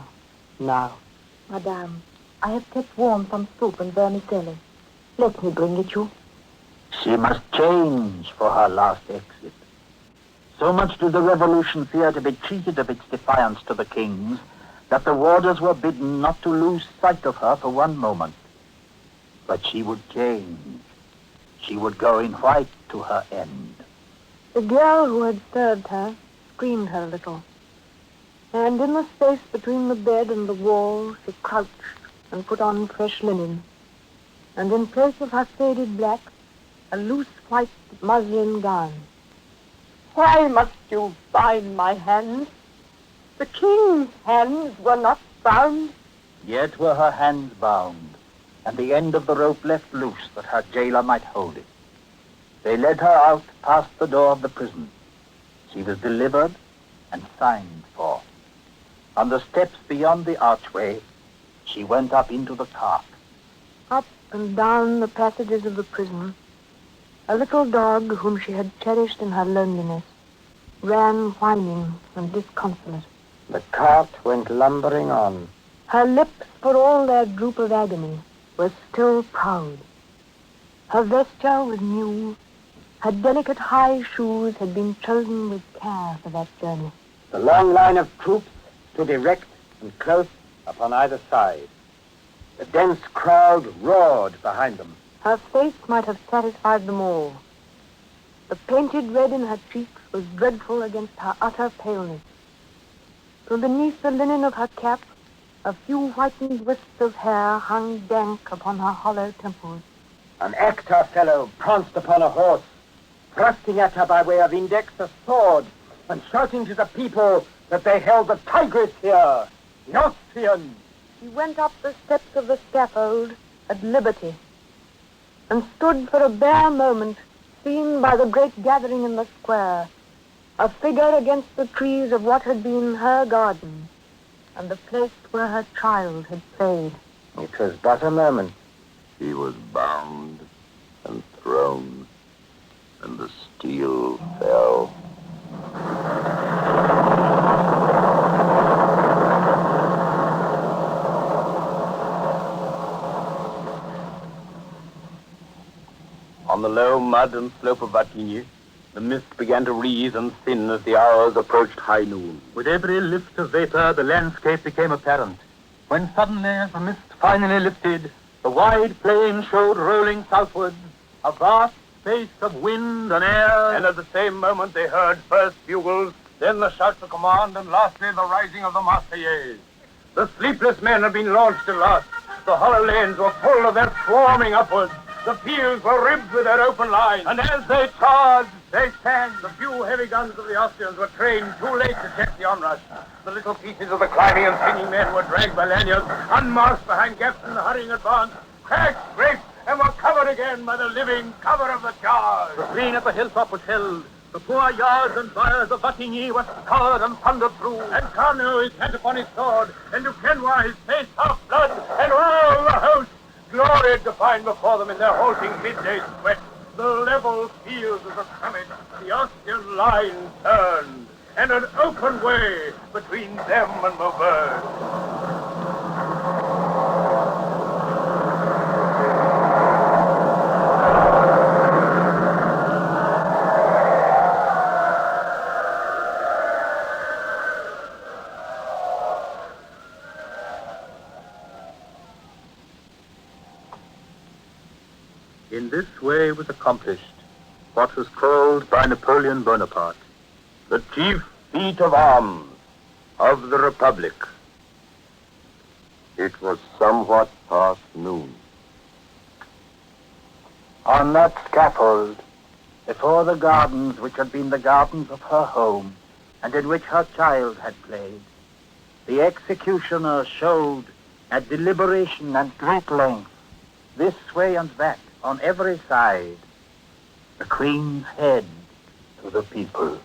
now. Madame, I have kept warm some soup and vermicelli. Let me bring it you. She must change for her last exit. So much did the revolution fear to be cheated of its defiance to the kings, that the warders were bidden not to lose sight of her for one moment. But she would change. She would go in white to her end. The girl who had served her screened her a little, and in the space between the bed and the wall she crouched and put on fresh linen, and in place of her faded black, a loose white muslin gown. Why must you bind my hands? The king's hands were not bound. Yet were her hands bound, and the end of the rope left loose that her jailer might hold it. They led her out past the door of the prison. She was delivered and signed for. On the steps beyond the archway, she went up into the cart. Up and down the passages of the prison, a little dog whom she had cherished in her loneliness ran whining and disconsolate. The cart went lumbering on. Her lips, for all their droop of agony, were still proud. Her vesture was new. Her delicate high shoes had been chosen with care for that journey. The long line of troops stood erect and close upon either side. The dense crowd roared behind them. Her face might have satisfied them all. The painted red in her cheeks was dreadful against her utter paleness. From beneath the linen of her cap, a few whitened wisps of hair hung dank upon her hollow temples. An actor fellow pranced upon a horse, thrusting at her by way of index a sword, and shouting to the people that they held the tigress here, the Austrian. She went up the steps of the scaffold at liberty, and stood for a bare moment, seen by the great gathering in the square, a figure against the trees of what had been her garden, and the place where her child had played. It was but a moment. He was bound and thrown, and the steel fell. On the low mud and slope of Vatigny, the mist began to wreathe and thin as the hours approached high noon. With every lift of vapor, the landscape became apparent, when suddenly, as the mist finally lifted, the wide plain showed rolling southwards, a vast space of wind and air. And at the same moment they heard first bugles, then the shouts of command, and lastly the rising of the Marseillaise. The sleepless men had been launched at last. The hollow lanes were full of their swarming upwards. The fields were ribbed with their open lines. And as they charged, they sang. The few heavy guns of the Austrians were trained too late to check the onrush. The little pieces of the climbing and singing men were dragged by lanyards, unmasked behind gaps in the hurrying advance, cracked, scraped, and were covered again by the living cover of the charge. The green at the hilltop was held. The poor yards and byres of Vatigny were scoured and thundered through. And Carnot, his hand upon his sword, and Duquesnoy, his face half blood, and all the host gloried to find before them in their halting midday sweat the level fields of the summit, the Austrian line turned, and an open way between them and Maubeuge. day was accomplished what was called by Napoleon Bonaparte the chief feat of arms of the Republic. It was somewhat past noon. On that scaffold, before the gardens which had been the gardens of her home, and in which her child had played, the executioner showed at deliberation and great length, this way and that, on every side, the Queen's head to the people.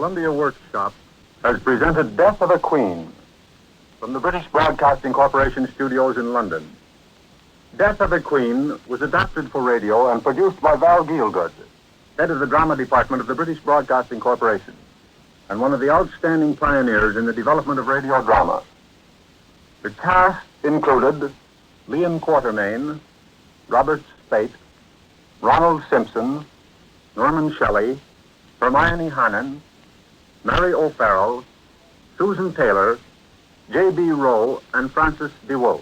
Columbia Workshop has presented Death of a Queen from the British Broadcasting Corporation studios in London. Death of a Queen was adapted for radio and produced by Val Gielgud, head of the drama department of the British Broadcasting Corporation, and one of the outstanding pioneers in the development of radio drama. The cast included Leon Quatermain, Robert Speight, Ronald Simpson, Norman Shelley, Hermione Hannon, Mary O'Farrell, Susan Taylor, J.B. Rowe, and Francis DeWolf.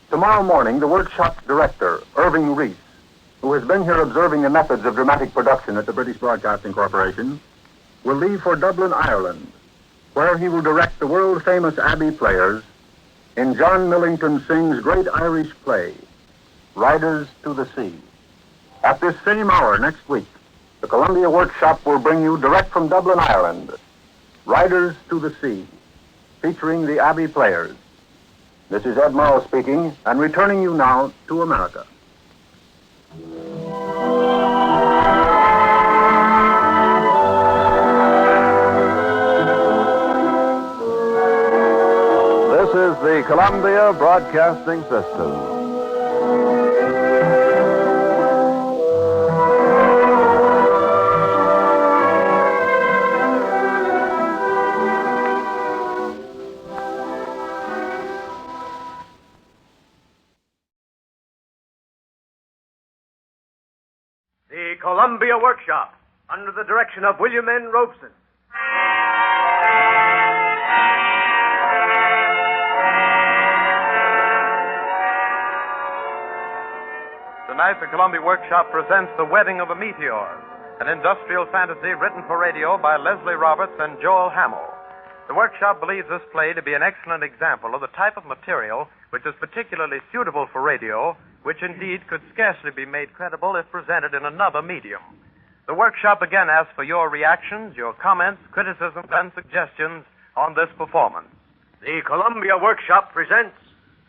Tomorrow morning, the workshop director, Irving Reese, who has been here observing the methods of dramatic production at the British Broadcasting Corporation, will leave for Dublin, Ireland, where he will direct the world-famous Abbey players in John Millington Synge's great Irish play, Riders to the Sea. At this same hour next week, the Columbia Workshop will bring you direct from Dublin, Ireland, Riders to the Sea, featuring the Abbey Players. This is Ed Morrow speaking, and returning you now to America. This is the Columbia Broadcasting System. The Columbia Workshop, under the direction of William N. Robeson. Tonight, the Columbia Workshop presents The Wedding of the Meteors, an industrial fantasy written for radio by Leslie Roberts and Joel Hamill. The Workshop believes this play to be an excellent example of the type of material which is particularly suitable for radio, which indeed could scarcely be made credible if presented in another medium. The Workshop again asks for your reactions, your comments, criticisms, and suggestions on this performance. The Columbia Workshop presents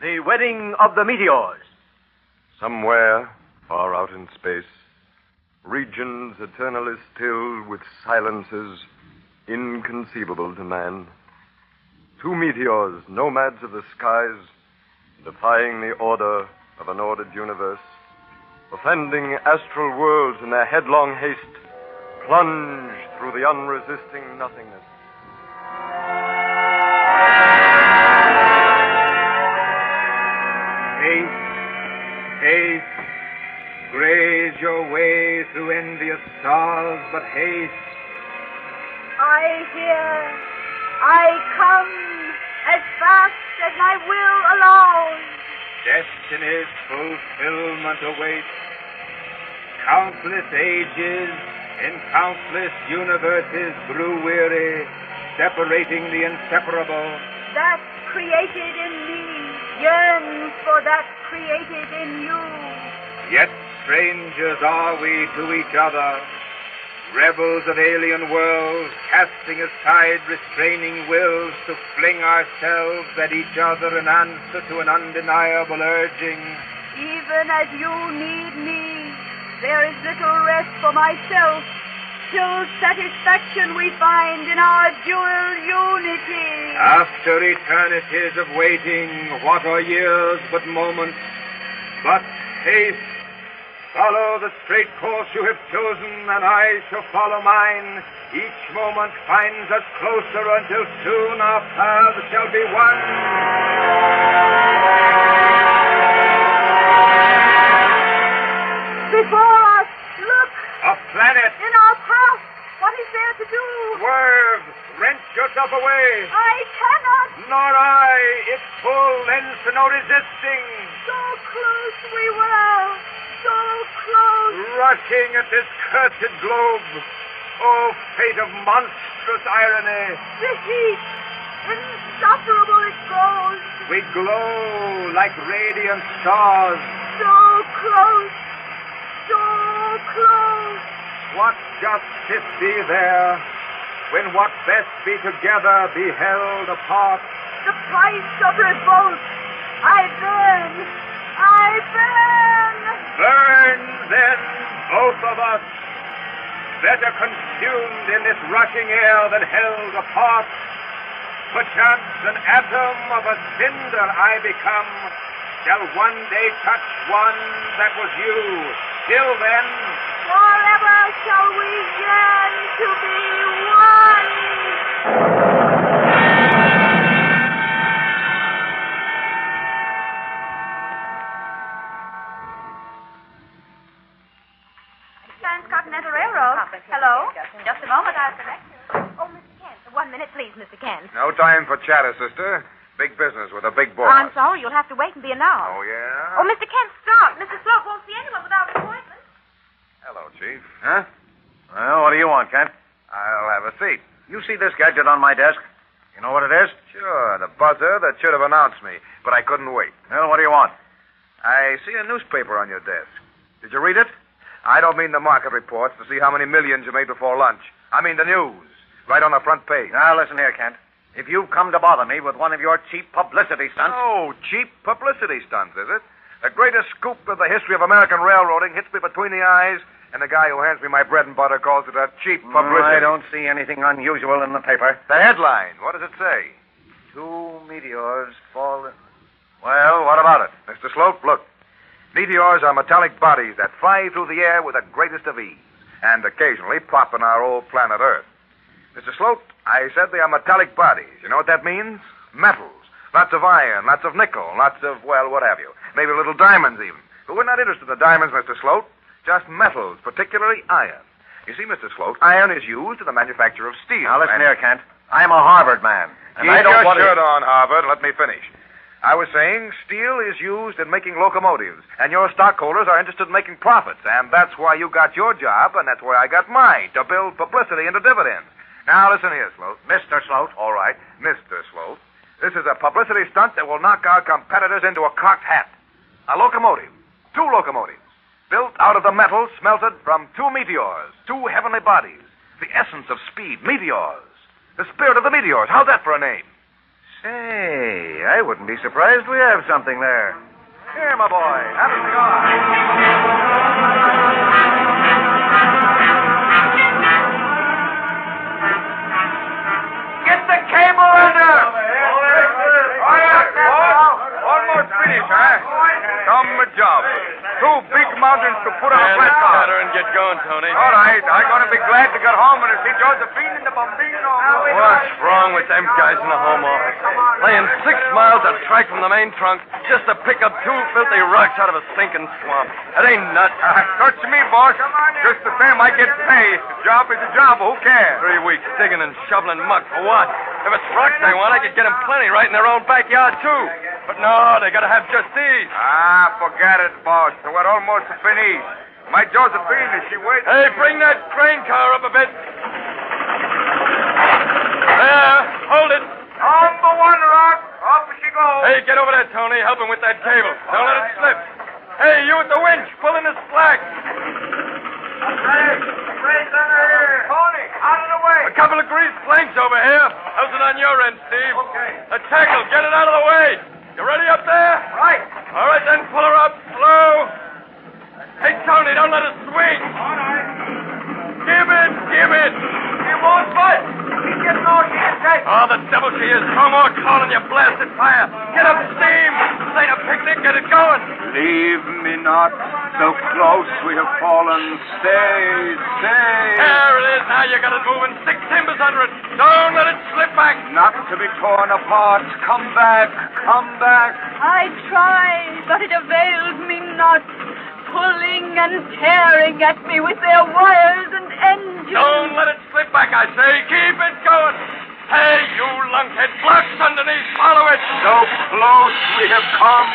The Wedding of the Meteors. Somewhere, far out in space, regions eternally still with silences inconceivable to man. Two meteors, nomads of the skies, defying the order of an ordered universe, offending astral worlds in their headlong haste, plunge through the unresisting nothingness. Haste, graze your way through envious stars, but haste. I hear, I come, as fast as my will allows. Destiny's fulfillment awaits. Countless ages in countless universes grew weary, separating the inseparable. That created in me yearns for that created in you. Yet strangers are we to each other, rebels of alien worlds, casting aside restraining wills to fling ourselves at each other in answer to an undeniable urging. Even as you need me, there is little rest for myself, till satisfaction we find in our dual unity. After eternities of waiting, what are years but moments? But haste, Follow the straight course you have chosen, and I shall follow mine. Each moment finds us closer until soon our paths shall be one. Before us, look! A planet! In our path! What is there to do? Swerve! Wrench yourself away! I cannot! Nor I! Its pull lends to no resisting. So close we were! So close! Rushing at this cursed globe. Oh, fate of monstrous irony! The heat! Insufferable it grows! We glow like radiant stars. So close! So close! What justice be there, when what best be together be held apart? The price of revolt! I burn! I burn! Burn, then, both of us. Better consumed in this rushing air than held apart. Perchance an atom of a cinder I become, shall one day touch one that was you. Till then, forever shall we yearn to be one. Transcontinental Railroad. Hello. Just a moment, I'll connect you. Oh, Mr. Kent. 1 minute, please, Mr. Kent. No time for chatter, sister. Big business with a big boss. I'm sorry, you'll have to wait and be announced. Oh, yeah? Oh, Mr. Kent, stop. Mr. Sloat won't see anyone without an appointment. Hello, Chief. Huh? Well, what do you want, Kent? I'll have a seat. You see this gadget on my desk? You know what it is? Sure, the buzzer that should have announced me, but I couldn't wait. Well, what do you want? I see a newspaper on your desk. Did you read it? I don't mean the market reports to see how many millions you made before lunch. I mean the news, right on the front page. Now, listen here, Kent. If you've come to bother me with one of your cheap publicity stunts... Oh, cheap publicity stunts, is it? The greatest scoop of the history of American railroading hits me between the eyes, and the guy who hands me my bread and butter calls it a cheap publicity. I don't see anything unusual in the paper. The headline, what does it say? 2 meteors fall in... Well, what about it? Mr. Sloat, look. Meteors are metallic bodies that fly through the air with the greatest of ease, and occasionally pop on our old planet Earth. Mr. Sloat, I said they are metallic bodies. You know what that means? Metals. Lots of iron, lots of nickel, lots of, well, what have you. Maybe little diamonds even. But we're not interested in the diamonds, Mr. Sloat. Just metals, particularly iron. You see, Mr. Sloat, iron is used in the manufacture of steel. Now, listen here, Kent. I'm a Harvard man. And Keep I don't your want shirt on, Harvard, and let me finish. I was saying steel is used in making locomotives, and your stockholders are interested in making profits, and that's why you got your job, and that's why I got mine, to build publicity into dividends. Now, listen here, Sloat. Mr. Sloat. All right, Mr. Sloat. This is a publicity stunt that will knock our competitors into a cocked hat. A locomotive. 2 locomotives. Built out of the metal smelted from 2 meteors. 2 heavenly bodies. The essence of speed. Meteors. The spirit of the meteors. How's that for a name? Say, I wouldn't be surprised we have something there. Here, my boy. Have a cigar. Get the cable under! Almost finished, huh? Some job. 2 big mountains to put on a flat car. And get going, Tony. All right. I'm going to be glad to get home and to see Josephine and the Bombino. What's wrong with them guys in the home office? Laying 6 miles of track from the main trunk just to pick up 2 filthy rocks out of a stinking swamp. It ain't nuts. Search me, boss. Just the same, I get paid. The job is a job. Who cares? 3 weeks digging and shoveling muck for what? If it's rocks they want, I could get them plenty right in their own backyard, too. But no, they gotta have just these. Forget it, boss. We're almost finished. My Josephine, is she waiting? Hey, bring that crane car up a bit. There, hold it. On the 1 rock. Off she goes. Hey, get over there, Tony. Help him with that cable. Don't let it slip. Hey, you at the winch, pull in the slack. Hey, the crane's under here. Tony, out of the way. A couple of greased planks over here. How's it on your end, Steve? Okay. A tackle, get it out of the way. You ready up there? Right. All right, then pull her up. Slow. Hey, Tony, don't let it swing. All right. Give it, give it. He won't budge. He's getting all she is, Jake. Oh, the devil she is. No more calling you blasted fire. Get up steam. This ain't a picnic. Get it going. Leave me not. so close we have fallen. Stay. There it is. Now you got it moving. 6 timbers under it. Don't let it slip back. Not to be torn apart. Come back. I tried, but it availed me not. Pulling and tearing at me with their wires and engines. Don't let it slip back, I say. Keep it going. Hey, you lunkhead. Blocks underneath. Follow it. So close we have come.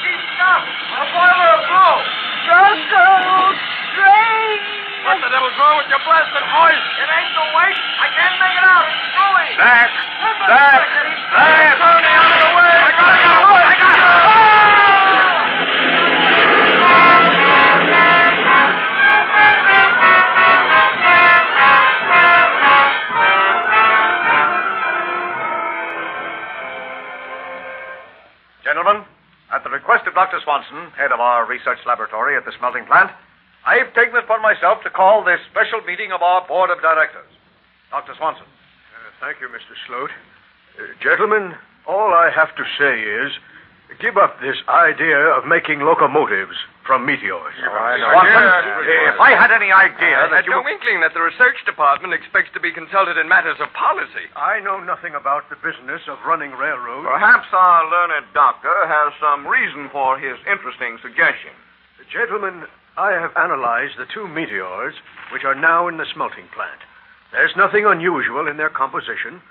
Keep stop. A boiler will blow. Struggle. Strain. What the devil's wrong with your blasted hoist? It ain't no weight. I can't make it out. It's going. Back. Tony, out of the way. I got it. Gentlemen, at the request of Dr. Swanson, head of our research laboratory at the smelting plant, I've taken it upon myself to call this special meeting of our board of directors. Dr. Swanson. Thank you, Mr. Sloat. Gentlemen, all I have to say is give up this idea of making locomotives from meteors. Swanson, if I had any idea I had no inkling that the research department expects to be consulted in matters of policy. I know nothing about the business of running railroads. Perhaps our learned doctor has some reason for his interesting suggestion. Gentlemen, I have analyzed the 2 meteors which are now in the smelting plant. There's nothing unusual in their composition.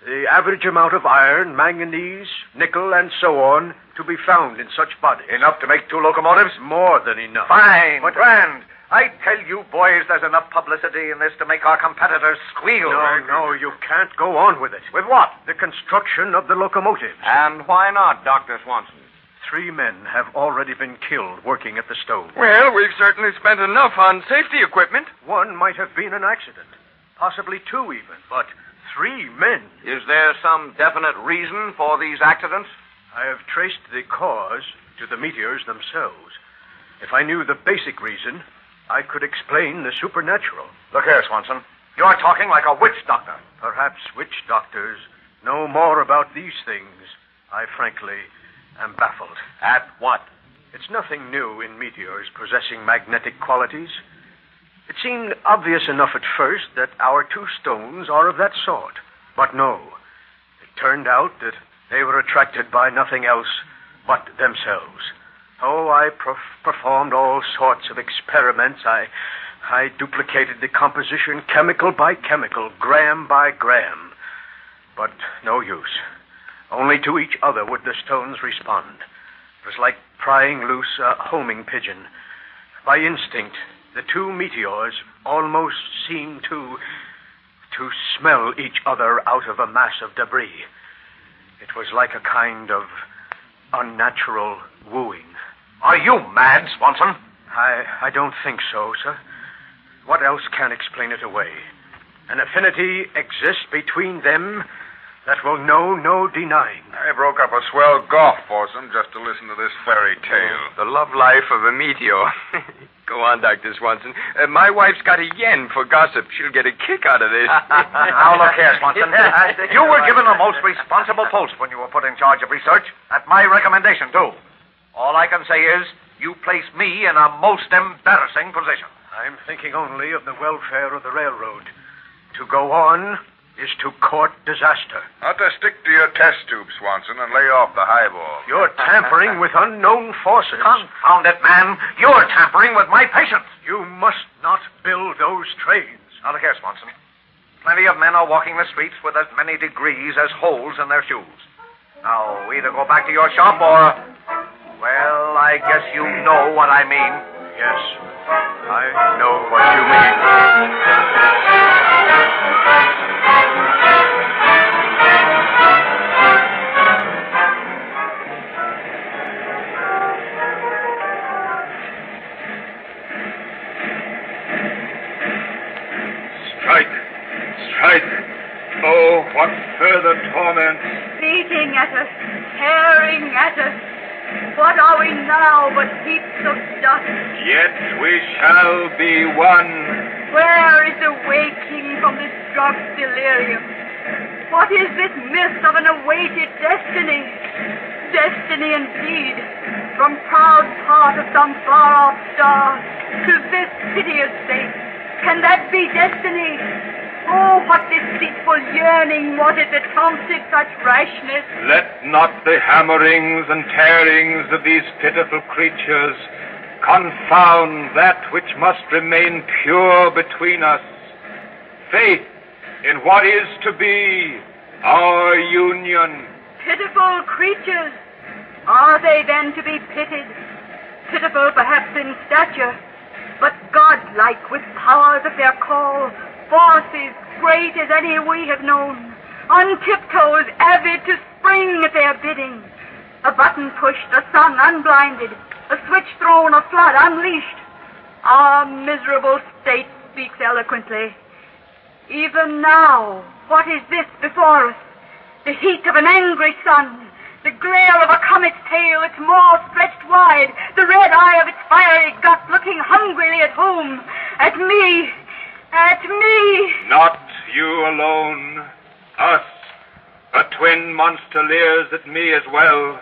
The average amount of iron, manganese, nickel, and so on to be found in such bodies. Enough to make 2 locomotives? More than enough. Fine, grand. I tell you, boys, there's enough publicity in this to make our competitors squeal. No, you can't go on with it. With what? The construction of the locomotives. And why not, Dr. Swanson? 3 men have already been killed working at the stove. Well, we've certainly spent enough on safety equipment. 1 might have been an accident. Possibly 2 even, but 3 men. Is there some definite reason for these accidents? I have traced the cause to the meteors themselves. If I knew the basic reason, I could explain the supernatural. Look here, Swanson. You're talking like a witch doctor. Perhaps witch doctors know more about these things. I frankly am baffled. At what? It's nothing new in meteors possessing magnetic qualities. It seemed obvious enough at first that our 2 stones are of that sort. But no. It turned out that they were attracted by nothing else but themselves. Oh, I performed all sorts of experiments. I duplicated the composition chemical by chemical, gram by gram. But no use. Only to each other would the stones respond. It was like prying loose a homing pigeon. By instinct, the 2 meteors almost seemed to smell each other out of a mass of debris. It was like a kind of unnatural wooing. Are you mad, Swanson? I don't think so, sir. What else can explain it away? An affinity exists between them that will know no denying. I broke up a swell golf foursome just to listen to this fairy tale. The love life of a meteor. Go on, Dr. Swanson. My wife's got a yen for gossip. She'll get a kick out of this. Now, look here, Swanson. You were given the most responsible post when you were put in charge of research. At my recommendation, too. All I can say is you place me in a most embarrassing position. I'm thinking only of the welfare of the railroad. To go on is to court disaster. Not to stick to your test tube, Swanson, and lay off the highball. You're tampering with unknown forces. Confound it, man. You're tampering with my patience. You must not build those trains. Now, look here, Swanson. Plenty of men are walking the streets with as many degrees as holes in their shoes. Now, either go back to your shop or... Well, I guess you know what I mean. Yes, I know what you mean. Strike. Oh, what further torment. Beating at us, tearing at us. What are we now but heaps of dust? Yet we shall be one. Where is the waking from this drug delirium? What is this myth of an awaited destiny? destiny indeed, from proud part of some far-off star to this piteous state. Can that be destiny? Oh, what deceitful yearning was it that prompted such rashness? Let not the hammerings and tearings of these pitiful creatures confound that which must remain pure between us. Faith in what is to be our union. Pitiful creatures. Are they then to be pitied? Pitiful perhaps in stature, but godlike with powers at their call, forces great as any we have known, on tiptoes avid to spring at their bidding. A button pushed, a sun unblinded, a switch thrown, a flood unleashed. Our miserable state speaks eloquently. Even now, what is this before us? The heat of an angry sun, the glare of a comet's tail, its maw stretched wide, the red eye of its fiery gut looking hungrily at whom? At me! At me! Not you alone. Us. A twin monster leers at me as well.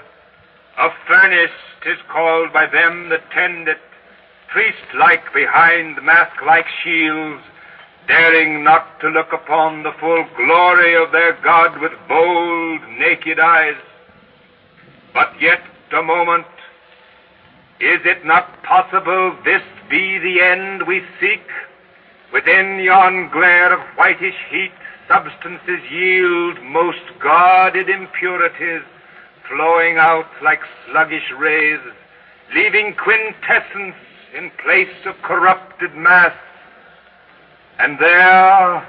A furnace 'tis called by them that tend it, priest-like behind mask-like shields, daring not to look upon the full glory of their God with bold, naked eyes. But yet a moment. Is it not possible this be the end we seek? Within yon glare of whitish heat, substances yield most guarded impurities, flowing out like sluggish rays, leaving quintessence in place of corrupted mass. And there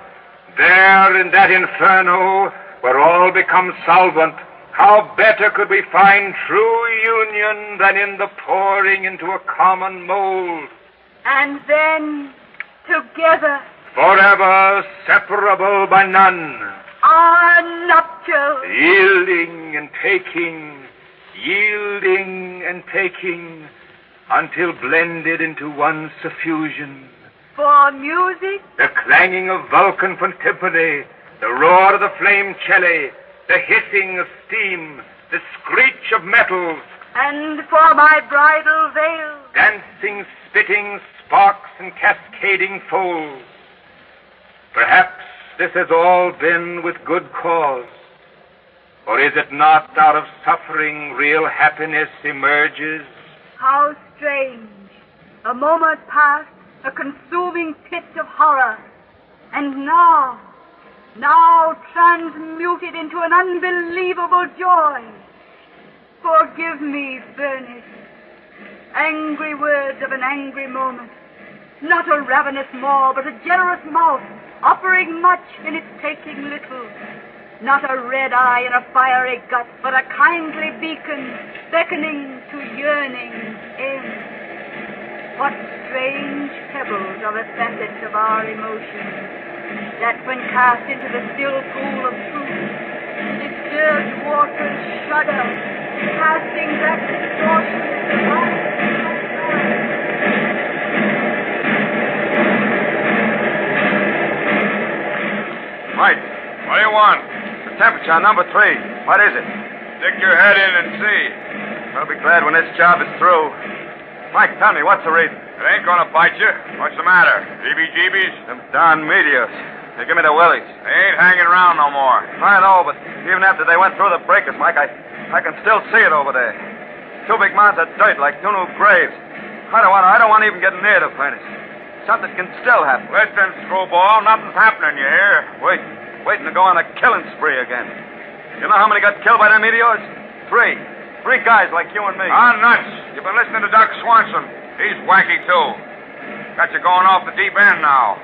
in that inferno, where all becomes solvent, how better could we find true union than in the pouring into a common mold? And then, together, forever separable by none, our nuptials, yielding and taking, until blended into one suffusion. For music, the clanging of Vulcan from timpani, the roar of the flame cello, the hissing of steam, the screech of metals, and for my bridal veil, dancing, spitting sparks and cascading folds. Perhaps this has all been with good cause. Or is it not out of suffering real happiness emerges? How strange. A moment past, a consuming pit of horror. And now transmuted into an unbelievable joy. Forgive me, furnace. Angry words of an angry moment. Not a ravenous maw, but a generous mouth, offering much in its taking little. Not a red eye and a fiery gut, but a kindly beacon, beckoning to yearning end. What strange pebbles are the facets of our emotions, that when cast into the still pool of truth, disturbed waters shudder, casting back distortions of life. Mike, what do you want? The temperature on number 3. What is it? Stick your head in and see. I'll be glad when this job is through. Mike, tell me, what's the reason? It ain't gonna bite you. What's the matter? Heebie-jeebies? Them darn meteors. They give me the willies. They ain't hanging around no more. I know, but even after they went through the breakers, Mike, I can still see it over there. 2 big mounds of dirt like 2 new graves. I don't want to even get near the furnace. Something can still happen. Listen, screwball, nothing's happening, you hear? Waiting to go on a killing spree again. You know how many got killed by them meteors? 3. 3 guys like you and me. Ah, nuts. You've been listening to Doc Swanson. He's wacky, too. Got you going off the deep end now.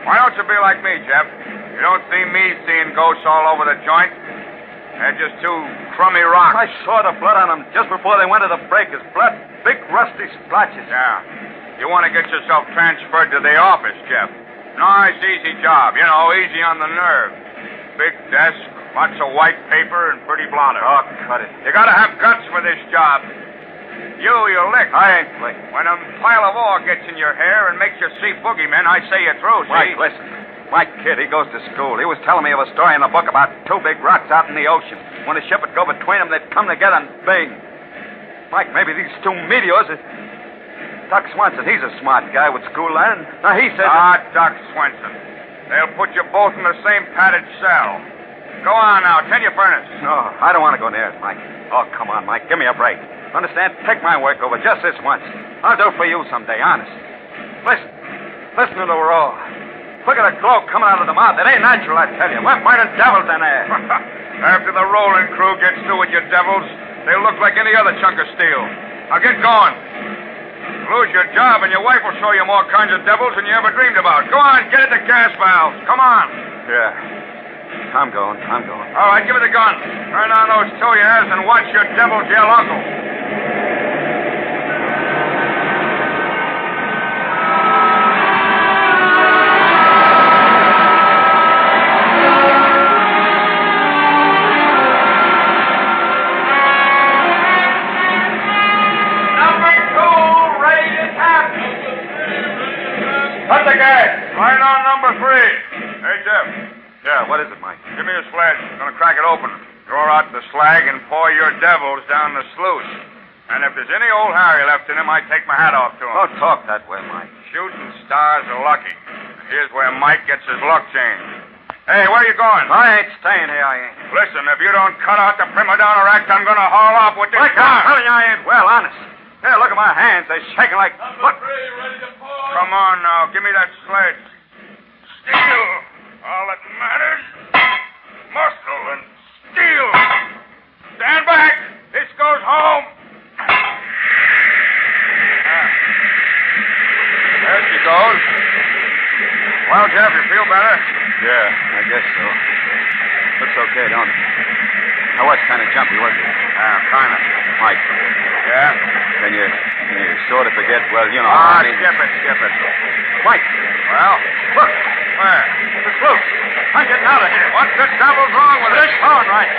Why don't you be like me, Jeff? You don't see me seeing ghosts all over the joint. They're just 2 crummy rocks. I saw the blood on them just before they went to the breakers. Blood, big rusty splotches. Yeah. You want to get yourself transferred to the office, Jeff. Nice, easy job. You know, easy on the nerve. Big desk, lots of white paper, and pretty blotter. Oh, cut it. You gotta have guts for this job. You lick. I ain't licked. When a pile of ore gets in your hair and makes you see boogeymen, I say you're through, see? Mike, listen. My kid, he goes to school. He was telling me of a story in a book about two big rocks out in the ocean. When a ship would go between them, they'd come together and bang. Mike, maybe these two meteors... Doc Swanson, he's a smart guy with school learning. Now, he says... Doc Swanson. They'll put you both in the same padded cell. Go on now. Tend your furnace. No, I don't want to go near it, Mike. Oh, come on, Mike. Give me a break. Understand? Take my work over just this once. I'll do it for you someday, honest. Listen to the roar. Look at the glow coming out of the mouth. It ain't natural, I tell you. We're fighting devils in there. After the rolling crew gets through with your devils, they'll look like any other chunk of steel. Now get going. Lose your job and your wife will show you more kinds of devils than you ever dreamed about. Go on, get at the gas valves. Come on. Yeah. I'm going. All right, give it the gun. Turn on those two years and watch your devils yell uncle. Cut the gas. Right on number 3. Hey, Jeff. Yeah, what is it, Mike? Give me a sledge. I'm going to crack it open. Draw out the slag and pour your devils down the sluice. And if there's any old Harry left in him, I take my hat off to him. Don't talk that way, Mike. Shooting stars are lucky. Here's where Mike gets his luck changed. Hey, where are you going? I ain't staying here, I ain't. Listen, if you don't cut out the prima donna act, I'm going to haul off with this Mike, car. I'm telling you, I ain't well, honest. Here, look at my hands. They're shaking like... Look. Come on now. Give me that sledge. Steel. All that matters. Muscle and steel. Stand back. This goes home. There she goes. Well, Jeff, you feel better? Yeah, I guess so. Looks okay, don't it? I was kind of jumpy, wasn't it? Kind of. Mike. Yeah? Can you sort of forget, well, you know... Skip it. Mike. Well? Look. Where? The sluice. I'm getting out of here. What the devil's wrong with it? It's going right.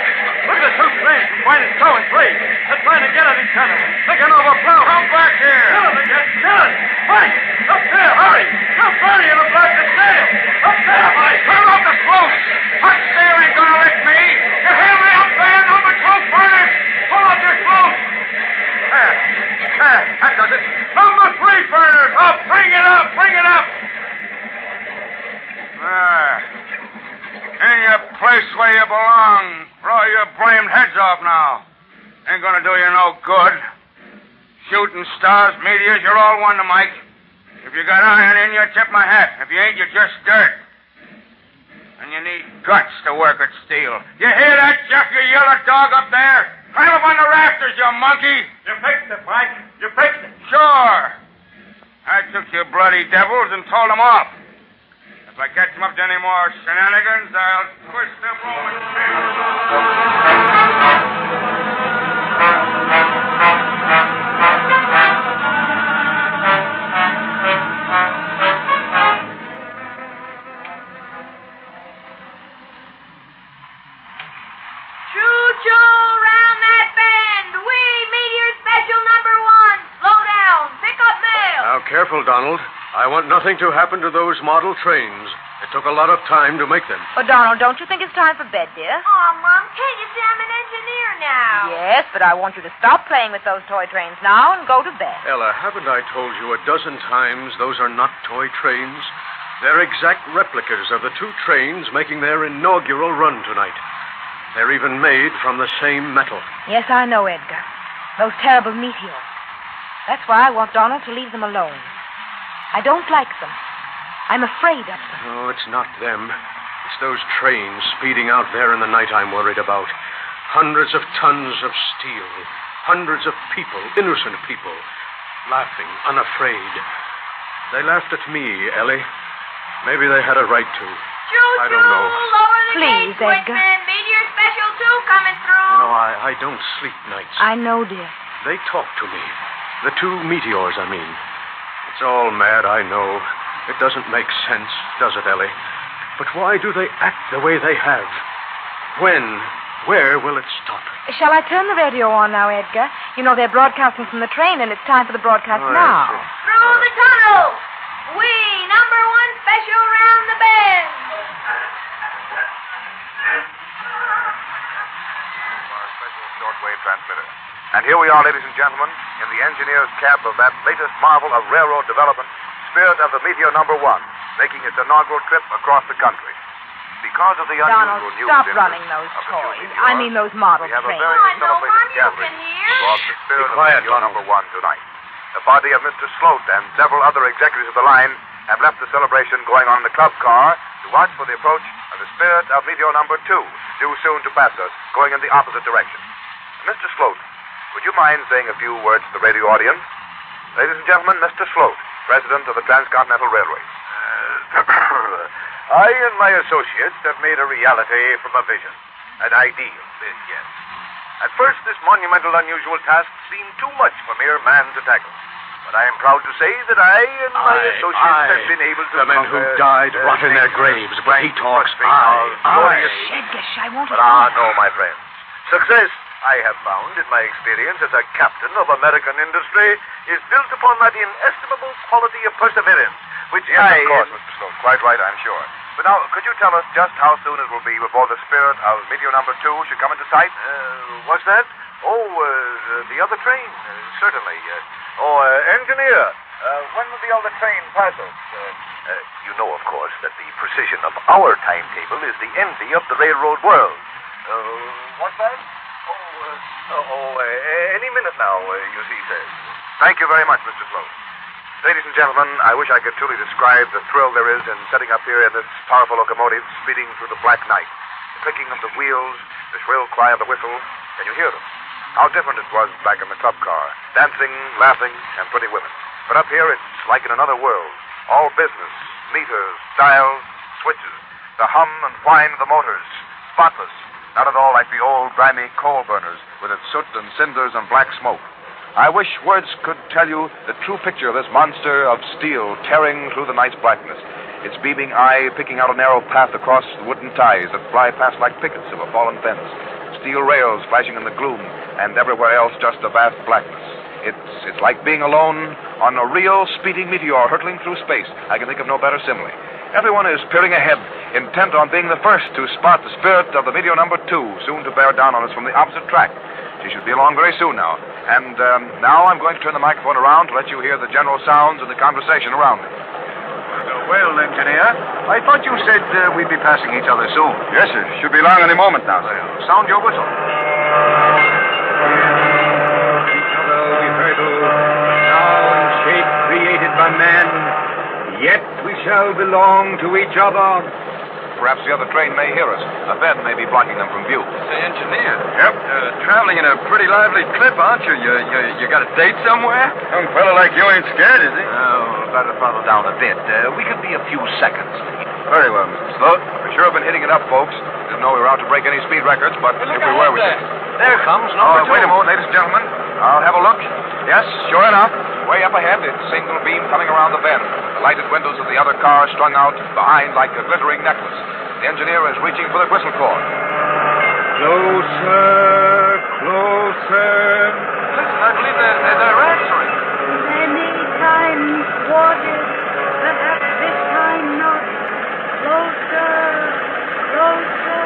Look at the two trains combined 2 and 3. They're trying to get at each other. They can overflow. Come back here. Kill it again. Kill it. Mike, up there. Hurry. You're burying a black sail. Up there, Mike. Turn off the sluice. Hot sail ain't gonna lick me. You hear me up there? Number 2 furnace. Pull up your sluice. There. That does it. Number 3 furnace. Oh, bring it up. In your place where you belong. Throw your blamed heads off now. Ain't gonna do you no good. Shooting stars, meteors, you're all one to Mike. If you got iron in you, tip my hat. If you ain't, you're just dirt. And you need guts to work at steel. You hear that, Jeff, you yellow dog up there? Climb up on the rafters, you monkey. You fixed it, Mike. You fixed it. Sure. I took your bloody devils and told them off. If I catch them up to any more shenanigans, I'll twist their rolling Choo-choo round that bend. We, Meteor Special number 1. Slow down. Pick up mail. Now, careful, Donald. I want nothing to happen to those model trains. It took a lot of time to make them. Oh, Donald, don't you think it's time for bed, dear? Oh, Mom, can't you see I'm an engineer now? Yes, but I want you to stop playing with those toy trains now and go to bed. Ella, haven't I told you a dozen times those are not toy trains? They're exact replicas of the 2 trains making their inaugural run tonight. They're even made from the same metal. Yes, I know, Edgar. Those terrible meteors. That's why I want Donald to leave them alone. I don't like them. I'm afraid of them. Oh, it's not them. It's those trains speeding out there in the night I'm worried about. Hundreds of tons of steel. Hundreds of people, innocent people, laughing, unafraid. They laughed at me, Ellie. Maybe they had a right to. Choo-choo, I don't know. lower the Please, gates, Edgar. Whitman. Meteor Special 2 coming through. You know, I don't sleep nights. I know, dear. They talk to me. The 2 meteors, I mean. It's all mad, I know. It doesn't make sense, does it, Ellie? But why do they act the way they have? Where will it stop? Shall I turn the radio on now, Edgar? You know they're broadcasting from the train, and it's time for the broadcast now. Through the tunnel. We, number 1 Special round the bend. Here we are, ladies and gentlemen, in the engineer's cab of that latest marvel of railroad development, Spirit of the Meteor No. 1, making its inaugural trip across the country. Because of the Donald, unusual news stop interest running those of the toys. new Meteor, I mean those model we have trains. a very celebrated gathering of the Spirit of the Meteor No. 1 tonight. The party of Mr. Sloat and several other executives of the line have left the celebration going on in the club car to watch for the approach of the Spirit of Meteor No. 2, due soon to pass us, going in the opposite direction. Mr. Sloat, would you mind saying a few words to the radio audience? Ladies and gentlemen, Mr. Sloat, President of the Transcontinental Railway. I and my associates have made a reality from a vision. An ideal, yes. At first, this monumental, unusual task seemed too much for mere man to tackle. But I am proud to say that I and my associates have been able to... The men who died rot in their graves, but he talks Shedgish, I won't But no, my friends. Success, I have found in my experience as a captain of American industry, is built upon that inestimable quality of perseverance, which Yes, of course, Mr. Sloat. Quite right, I'm sure. But now, could you tell us just how soon it will be before the Spirit of Meteor No. 2 should come into sight? What's that? The other train. Certainly. Engineer, when will the other train pass us? You know, of course, that the precision of our timetable is the envy of the railroad world. What's that? Any minute now, you see, sir. Thank you very much, Mr. Sloat. Ladies and gentlemen, I wish I could truly describe the thrill there is in setting up here in this powerful locomotive speeding through the black night. The clicking of the wheels, the shrill cry of the whistle. Can you hear them? How different it was back in the club car. Dancing, laughing, and pretty women. But up here, it's like in another world. All business, meters, dials, switches. The hum and whine of the motors. Spotless. Not at all like the old, grimy coal burners with its soot and cinders and black smoke. I wish words could tell you the true picture of this monster of steel tearing through the night's blackness. Its beaming eye picking out a narrow path across the wooden ties that fly past like pickets of a fallen fence. Steel rails flashing in the gloom, and everywhere else just a vast blackness. It's like being alone on a real speeding meteor hurtling through space. I can think of no better simile. Everyone is peering ahead, intent on being the first to spot the Spirit of the Meteor No. 2, soon to bear down on us from the opposite track. She should be along very soon now. And now I'm going to turn the microphone around to let you hear the general sounds and the conversation around it. Well, engineer, I thought you said we'd be passing each other soon. Yes, sir. Should be along any moment now, sir. Sound your whistle. Sound shape created by man, yet we shall belong to each other. Perhaps the other train may hear us. A bed may be blocking them from view. Say, engineer. Yep. Traveling in a pretty lively clip, aren't you? You got a date somewhere? Young fellow like you ain't scared, is he? Oh, better throttle down a bit. We could be a few seconds late. Very well, Mr. Sloat. We sure have been hitting it up, folks. Didn't know we were out to break any speed records, but if we were, we did. There comes number 2. Wait a moment, ladies and gentlemen. I'll have a look. Yes, sure enough. Way up ahead, it's single beam coming around the bend. The lighted windows of the other car strung out behind like a glittering necklace. The engineer is reaching for the whistle cord. Closer, closer. Listen, I believe they're answering. Many times wanted, perhaps this time not. Closer, closer.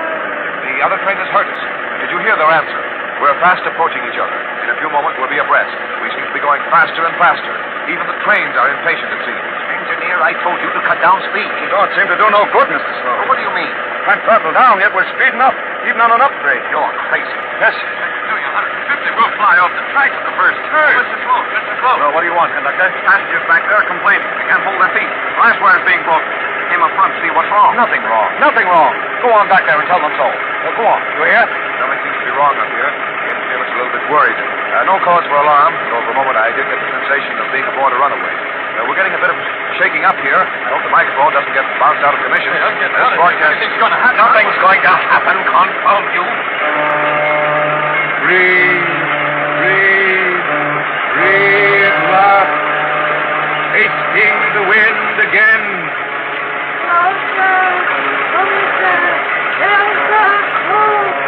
The other train has heard us. Did you hear their answer? We're fast approaching each other. In a few moments, we'll be abreast. We seem to be going faster and faster. Even the trains are impatient, it seems. Engineer, I told you to cut down speed. You don't seem to do no good, Mr. Sloat. What do you mean? Can't throttle down, yet we're speeding up, even on an upgrade. You're crazy. Yes, sir. Doing 150, we'll fly off the track at the first turn. Mr. Sloat. Well, what do you want, conductor? Passengers back there are complaining. They can't hold their feet. Glass wire's being broken. Came up front to see what's wrong. Nothing wrong. Nothing wrong. Go on back there and tell them so. Go on. You hear? Something seems to be wrong up here. The engineer looks a little bit worried. No cause for alarm, though for a moment I did get the sensation of being aboard a runaway. We're getting a bit of shaking up here. I hope the microphone doesn't get bounced out of commission. Anything's going to happen. Nothing's going to happen, confound you. Breathe, breathe, breathe, love. Tasting the wind again. Closer, closer, closer, closer.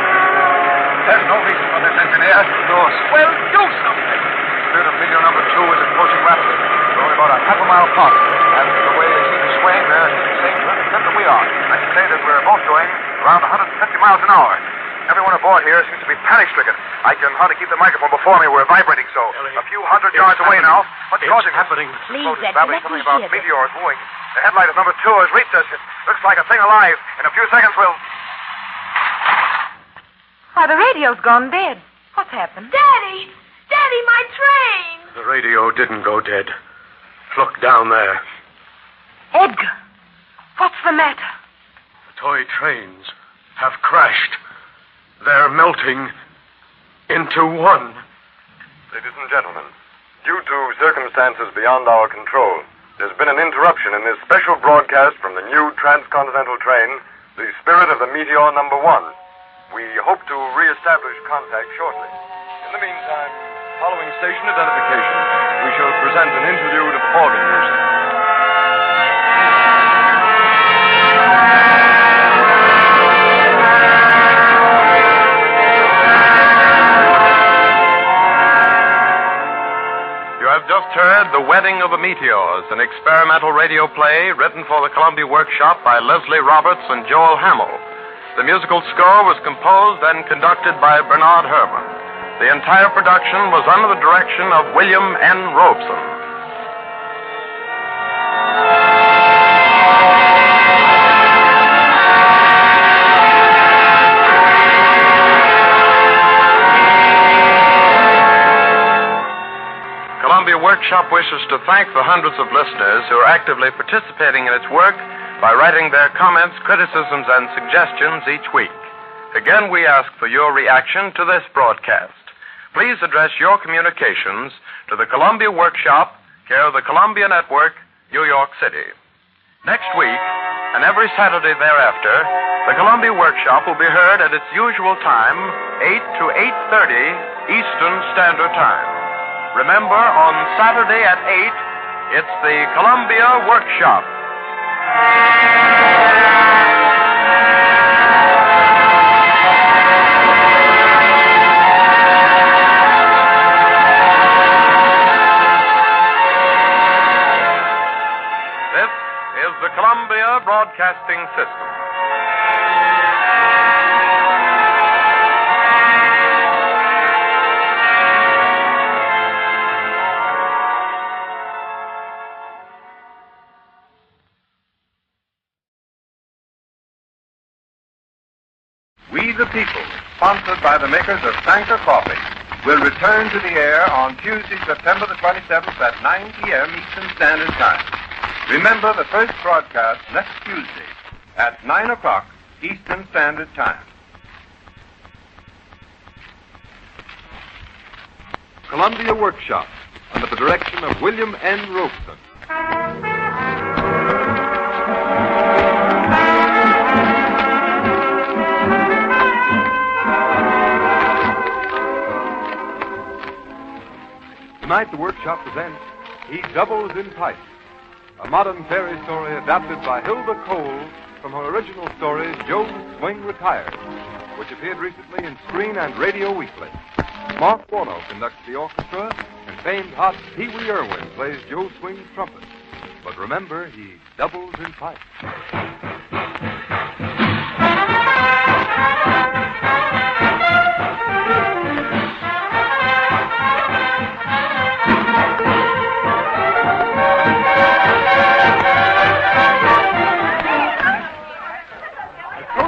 There's no reason for this, engineer. No. Well, do something. Spirit of Meteor No. 2 is approaching rapidly. We're only about a half a mile apart. And the way they seem to swing, they're the same clip that we are. I can say that we're both going around 150 miles an hour. Everyone aboard fort here seems to be panic-stricken. I can hardly keep the microphone before me. We're vibrating so. A few hundred yards away now. What's causing happening? Please, Ed, let something me about hear this. meteors moving. The headlight of number 2 has reached us. It looks like a thing alive. In a few seconds, we'll... Why, the radio's gone dead. What's happened? Daddy! Daddy, my train! The radio didn't go dead. Look down there. Edgar, what's the matter? The toy trains have crashed. They're melting into one. Ladies and gentlemen, due to circumstances beyond our control, there's been an interruption in this special broadcast from the new transcontinental train, the Spirit of the Meteor No. 1. We hope to reestablish contact shortly. In the meantime, Following station identification, we shall present an interlude of organ music. You have just heard The Wedding of the Meteors, an experimental radio play written for the Columbia Workshop by Leslie Roberts and Joel Hamill. The musical score was composed and conducted by Bernard Herrmann. The entire production was under the direction of William N. Robeson. Columbia Workshop wishes to thank the hundreds of listeners who are actively participating in its work by writing their comments, criticisms, and suggestions each week. Again, we ask for your reaction to this broadcast. Please address your communications to the Columbia Workshop, care of the Columbia Network, New York City. Next week, and every Saturday thereafter, the Columbia Workshop will be heard at its usual time, 8 to 8:30 Eastern Standard Time. Remember, on Saturday at 8, it's the Columbia Workshop. The Columbia Broadcasting System. We the People, sponsored by the makers of Tanker Coffee, will return to the air on Tuesday, September the 27th at 9 p.m. Eastern Standard Time. Remember the first broadcast next Tuesday at 9 o'clock Eastern Standard Time. Columbia Workshop, under the direction of William N. Robeson. Tonight, the Workshop presents He Doubles in Pipe, a modern fairy story adapted by Hilda Cole from her original story, Joe Swing Retired, which appeared recently in Screen and Radio Weekly. Mark Warno conducts the orchestra, and famed hot Pee Wee Irwin plays Joe Swing's trumpet. But remember, he doubles in pipe.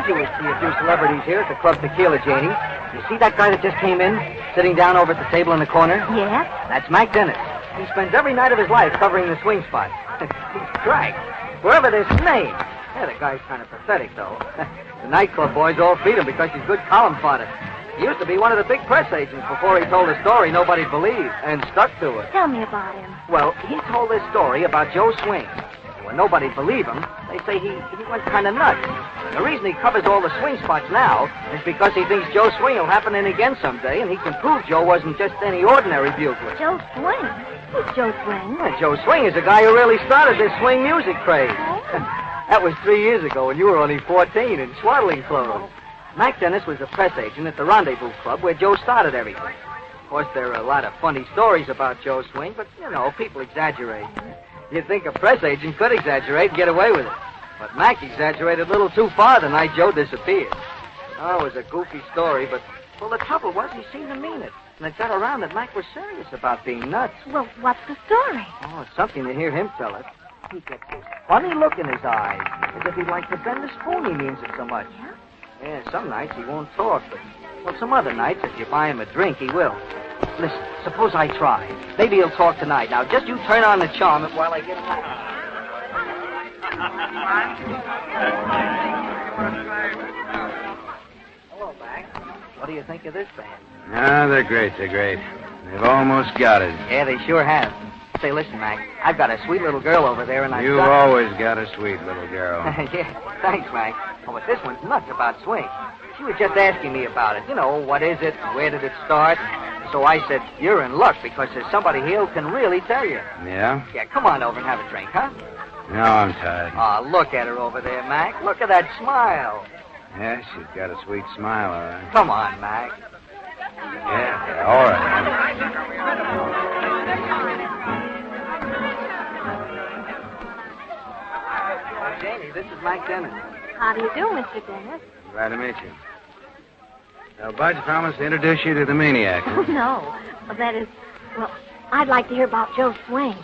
We see a few celebrities here at the Club Tequila, Janie. You see that guy that just came in, sitting down over at the table in the corner? Yeah? That's Mac Dennis. He spends every night of his life covering the swing spot. He's dragged. Wherever there's name. Yeah, the guy's kind of pathetic, though. The nightclub boys all feed him because he's good column fodder. He used to be one of the big press agents before he told a story nobody believed and stuck to it. Tell me about him. Well, he told this story about Joe Swing. When nobody believed him, they say he went kind of nuts. And the reason he covers all the swing spots now is because he thinks Joe Swing will happen in again someday, and he can prove Joe wasn't just any ordinary bugler. Joe Swing? Who's Joe Swing? Well, Joe Swing is the guy who really started this swing music craze. That was 3 years ago when you were only 14 in swaddling clothes. Mac Dennis was a press agent at the Rendezvous Club where Joe started everything. Of course, there are a lot of funny stories about Joe Swing, but, people exaggerate. You'd think a press agent could exaggerate and get away with it. But Mac exaggerated a little too far the night Joe disappeared. Oh, it was a goofy story, but... Well, the trouble was he seemed to mean it. And it got around that Mac was serious about being nuts. Well, what's the story? Oh, it's something to hear him tell it. He gets this funny look in his eyes, as if he'd like to bend the spoon, he means it so much. Yeah, some nights he won't talk, but... Well, some other nights, if you buy him a drink, he will. Listen, suppose I try. Maybe he'll talk tonight. Now, just you turn on the charm while I get him out. Hello, Mac. What do you think of this band? Ah, they're great. They've almost got it. Yeah, they sure have. Say, listen, Mac. I've got a sweet little girl over there, and You've always got a sweet little girl. Yeah, thanks, Mac. Oh, but this one's nuts about swing. She was just asking me about it. You know, what is it? Where did it start? So I said, you're in luck because there's somebody here who can really tell you. Yeah? Yeah, come on over and have a drink, huh? No, I'm tired. Oh, look at her over there, Mac. Look at that smile. Yeah, she's got a sweet smile, all right. Come on, Mac. Yeah, all right. Janie, this is Mike Dennis. How do you do, Mr. Dennis? Glad to meet you. Now, Budge promised to introduce you to the maniac. Oh, no. Well, that is... Well, I'd like to hear about Joe Swing.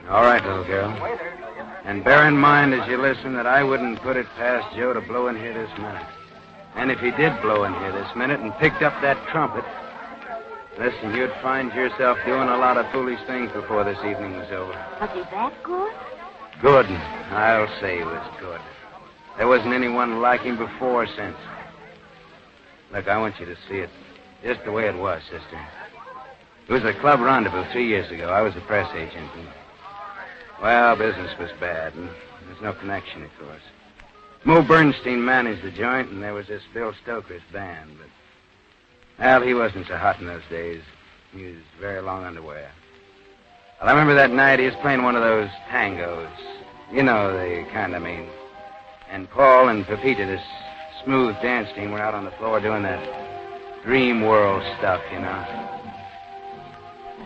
All right, little girl. And bear in mind as you listen that I wouldn't put it past Joe to blow in here this minute. And if he did blow in here this minute and picked up that trumpet, listen, you'd find yourself doing a lot of foolish things before this evening was over. Was he that good? Good. I'll say he was good. There wasn't anyone like him before or since. Look, I want you to see it just the way it was, sister. It was a club rendezvous 3 years ago. I was a press agent. And, well, business was bad, and there's no connection, of course. Mo Bernstein managed the joint, and there was this Bill Stoker's band. But, well, he wasn't so hot in those days. He was very long underwear. Well, I remember that night he was playing one of those tangos. You know the kind I mean. And Paul and Pepita, this smooth dance team, were out on the floor doing that dream world stuff, you know.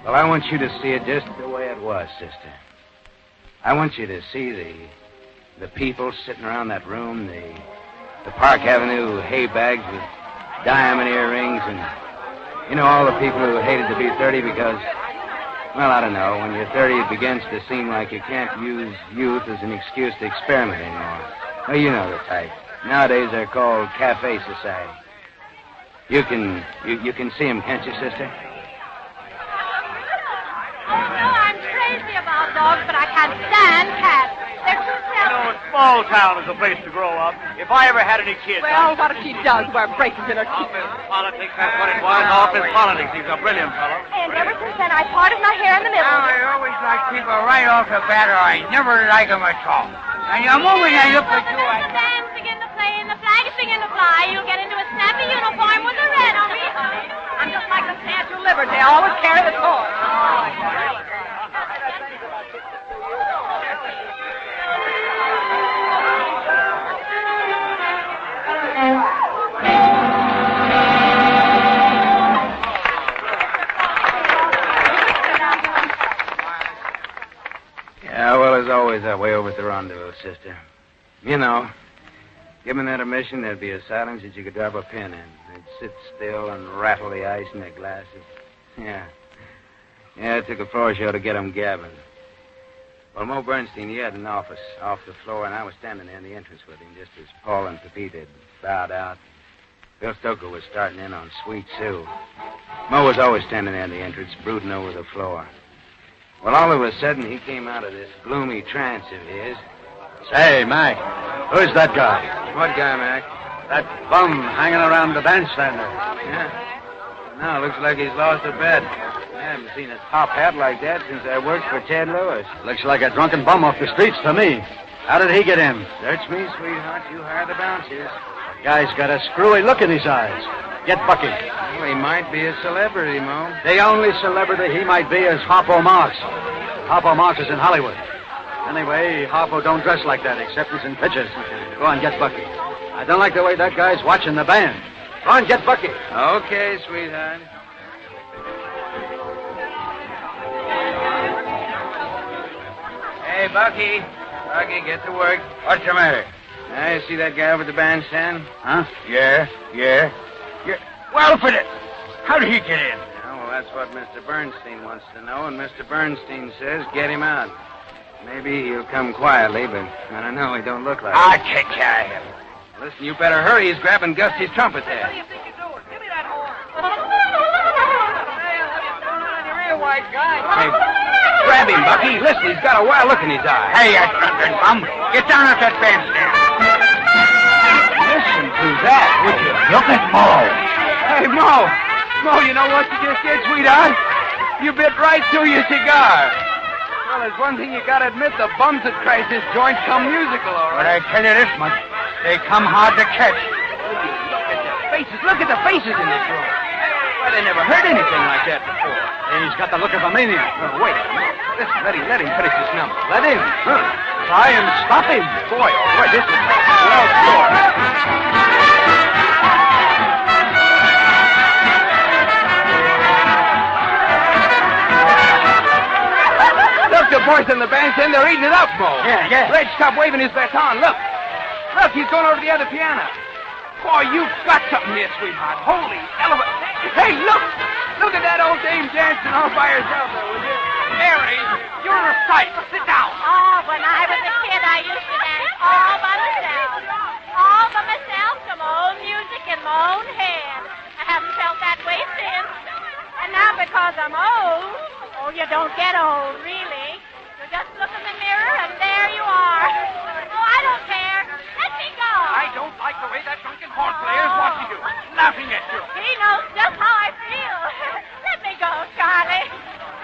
Well, I want you to see it just the way it was, sister. I want you to see the people sitting around that room, the Park Avenue hay bags with diamond earrings, and, you know, all the people who hated to be 30 because, well, I don't know, when you're 30 it begins to seem like you can't use youth as an excuse to experiment anymore. Well, you know the type. Nowadays they're called cafe society. You can see them, can't you, sister? Oh, no, I'm crazy about dogs, but I can't stand cats. They're too selfish. You know, a small town is a place to grow up. If I ever had any kids... Well, what if she does wear braces in her teeth? Politics, that's what it was. Office politics. He's a brilliant fellow. And ever since then, I parted my hair in the middle. I always like people right off the bat, or I never like them at all. And the moment I look at you, The bands begin to play and the flags begin to fly. You'll get into a snappy uniform with a red on it. I'm just like the Statue of Liberty. I always carry the torch. Yeah, well, there's always that way over at the rendezvous, sister. You know, given that admission, there'd be a silence that you could drop a pin in. They'd sit still and rattle the ice in their glasses. Yeah, it took a floor show to get them gabbing. Well, Mo Bernstein, he had an office off the floor, and I was standing there in the entrance with him, just as Paul and Pepita had bowed out. Bill Stoker was starting in on Sweet Sue. Mo was always standing there in the entrance, brooding over the floor. Well, all of a sudden, he came out of this gloomy trance of his. Say, Mac, who's that guy? What guy, Mac? That bum hanging around the bandstand there. Yeah. No, looks like he's lost a bet. I haven't seen a top hat like that since I worked for Ted Lewis. Looks like a drunken bum off the streets to me. How did he get in? Search me, sweetheart. You hire the bouncers. The guy's got a screwy look in his eyes. Get Bucky. Well, he might be a celebrity, Mo. The only celebrity he might be is Harpo Marx. Harpo Marx is in Hollywood. Anyway, Harpo don't dress like that, except he's in pictures. Go on, get Bucky. I don't like the way that guy's watching the band. Go on, get Bucky. Okay, sweetheart. Hey, Bucky. Bucky, get to work. What's the matter? I see that guy over at the bandstand? Huh? Yeah. Well, how did he get in? Well, that's what Mr. Bernstein wants to know, and Mr. Bernstein says get him out. Maybe he'll come quietly, but I don't know. He don't look like I'll it. take care of him. Listen, you better hurry. He's grabbing Gusty's trumpet there. Hey, grab him, Bucky. Listen, he's got a wild look in his eye. Hey, you drunken bum. Get down off that bandstand. Listen to that, would you? Look at Mo. Hey, Mo. Mo, you know what you just did, sweetheart? You bit right through your cigar. Well, there's one thing you gotta admit. The bums that crash this joint come musical, all But right. I tell you this much. They come hard to catch. Look at the faces in this room. Why, they never heard anything like that before. He's got the look of a maniac. Oh, wait. Listen, let him finish this number. Let him. Try and stop him. Boy, oh boy, this is well scored. Look, the boys in the bandstand, they're eating it up, Mo. Yeah. Red, stop waving his baton. Look, he's going over to the other piano. Boy, you've got something here, sweetheart. Holy elephant. Hey, look at that old dame dancing all by herself there, will you? Mary, you're a sight. Sit down. Oh, when I was a kid, I used to dance all by myself. All by myself to my own music and my own head. I haven't felt that way since. And now because I'm old, oh, you don't get old, really. You just look in the mirror and there you are. Oh, I don't care. Let me go. I don't like the way that drunken horn player's watching you. Laughing at you. He knows just how I feel. Let me go, Charlie.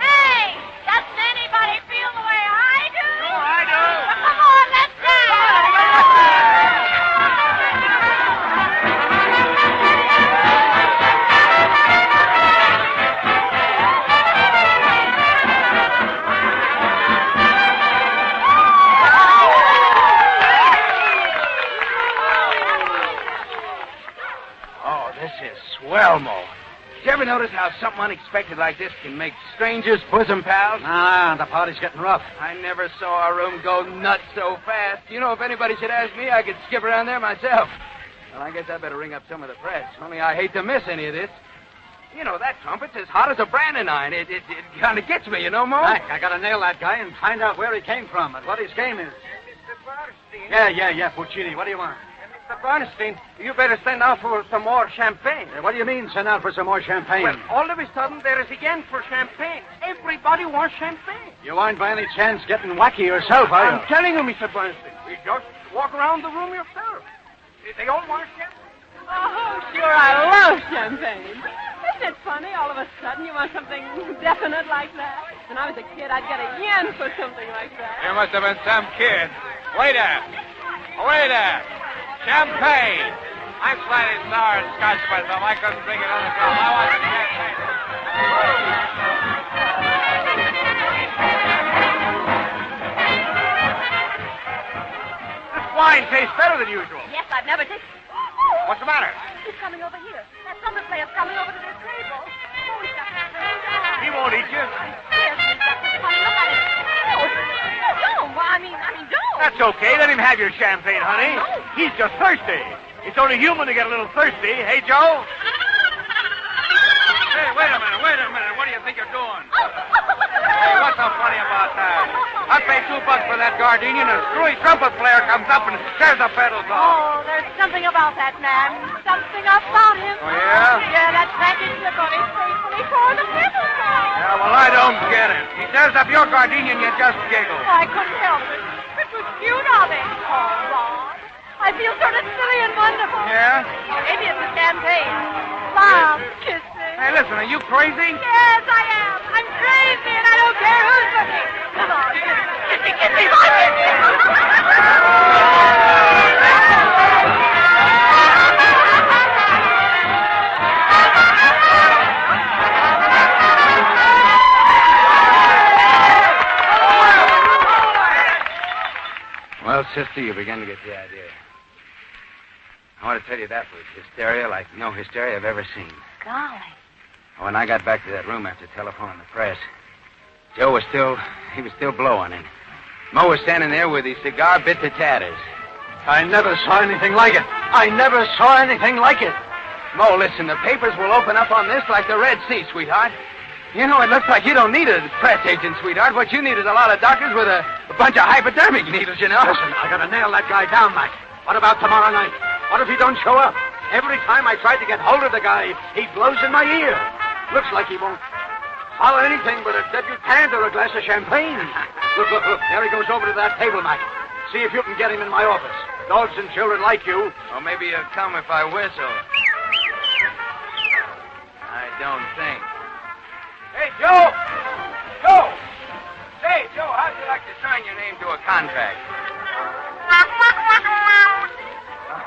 Hey, doesn't anybody feel the way I do? Sure, I do. Well, come on, let's dance. Swell, Mo. Did you ever notice how something unexpected like this can make strangers bosom pals? The party's getting rough. I never saw a room go nuts so fast. You know, if anybody should ask me, I could skip around there myself. Well, I guess I better ring up some of the press. Only I hate to miss any of this. You know, that trumpet's as hot as a branding iron. It kind of gets me, you know, Mo? I gotta nail that guy and find out where he came from and what his game is. Mr. Bernstein. Yeah, Puccini. What do you want? Mr. Bernstein, you better send out for some more champagne. What do you mean, send out for some more champagne? Well, all of a sudden, there is again for champagne. Everybody wants champagne. You aren't by any chance getting wacky yourself, are you? I'm telling you, Mr. Bernstein. You just walk around the room yourself. They all want champagne. Oh, sure, I love champagne. Isn't it funny? All of a sudden, you want something definite like that? When I was a kid, I'd get a yen for something like that. You must have been some kid. Waiter! Champagne! I'm slightly sour and scotch myself. I couldn't drink it on the ground. I want some champagne. This wine tastes better than usual. Yes, I've never tasted. What's the matter? He's coming over here. That trumpet player's coming over to this table. Oh, he's got that very down. He won't eat you. Yes, he's got this funny look at him. No, I mean, don't. That's okay. Let him have your champagne, honey. No. He's just thirsty. It's only human to get a little thirsty. Hey, Joe? Hey, wait a minute. What do you think you're doing? Hey, what's so funny about that? I paid $2 for that gardenia, and a screwy trumpet player comes up and tears the pedals off. Oh, there's something about that man. Something about him. Oh, yeah? Yeah, that frantic look on his face when he tore the pedals off. Yeah, well, I don't get it. He tears up your gardenia, and you just giggle. Oh, I couldn't help it. It was cute of him. Oh, Ron. I feel sort of silly and wonderful. Yeah? Maybe it's the champagne. Mom, kiss me. Hey, listen, are you crazy? Yes, I am. I'm crazy, and I don't care who's looking. Come on, kiss me, kiss me, Well, sister, you begin to get the idea. I want to tell you that was hysteria like no hysteria I've ever seen. Golly. When I got back to that room after telephoning the press, Joe was still blowing, and Mo was standing there with his cigar bit to tatters. I never saw anything like it. I never saw anything like it. Mo, listen, the papers will open up on this like the Red Sea, sweetheart. You know, it looks like you don't need a press agent, sweetheart. What you need is a lot of doctors with a bunch of hypodermic needles, you know? Listen, I gotta nail that guy down, Mac. What about tomorrow night? What if he don't show up? Every time I try to get hold of the guy, he blows in my ear. Looks like he won't swallow anything but a debutante or a glass of champagne. Look. There he goes over to that table, Mac. See if you can get him in my office. Dogs and children like you. Or maybe he'll come if I whistle. I don't think. Hey, Joe! Joe! Say, Joe, how'd you like to sign your name to a contract?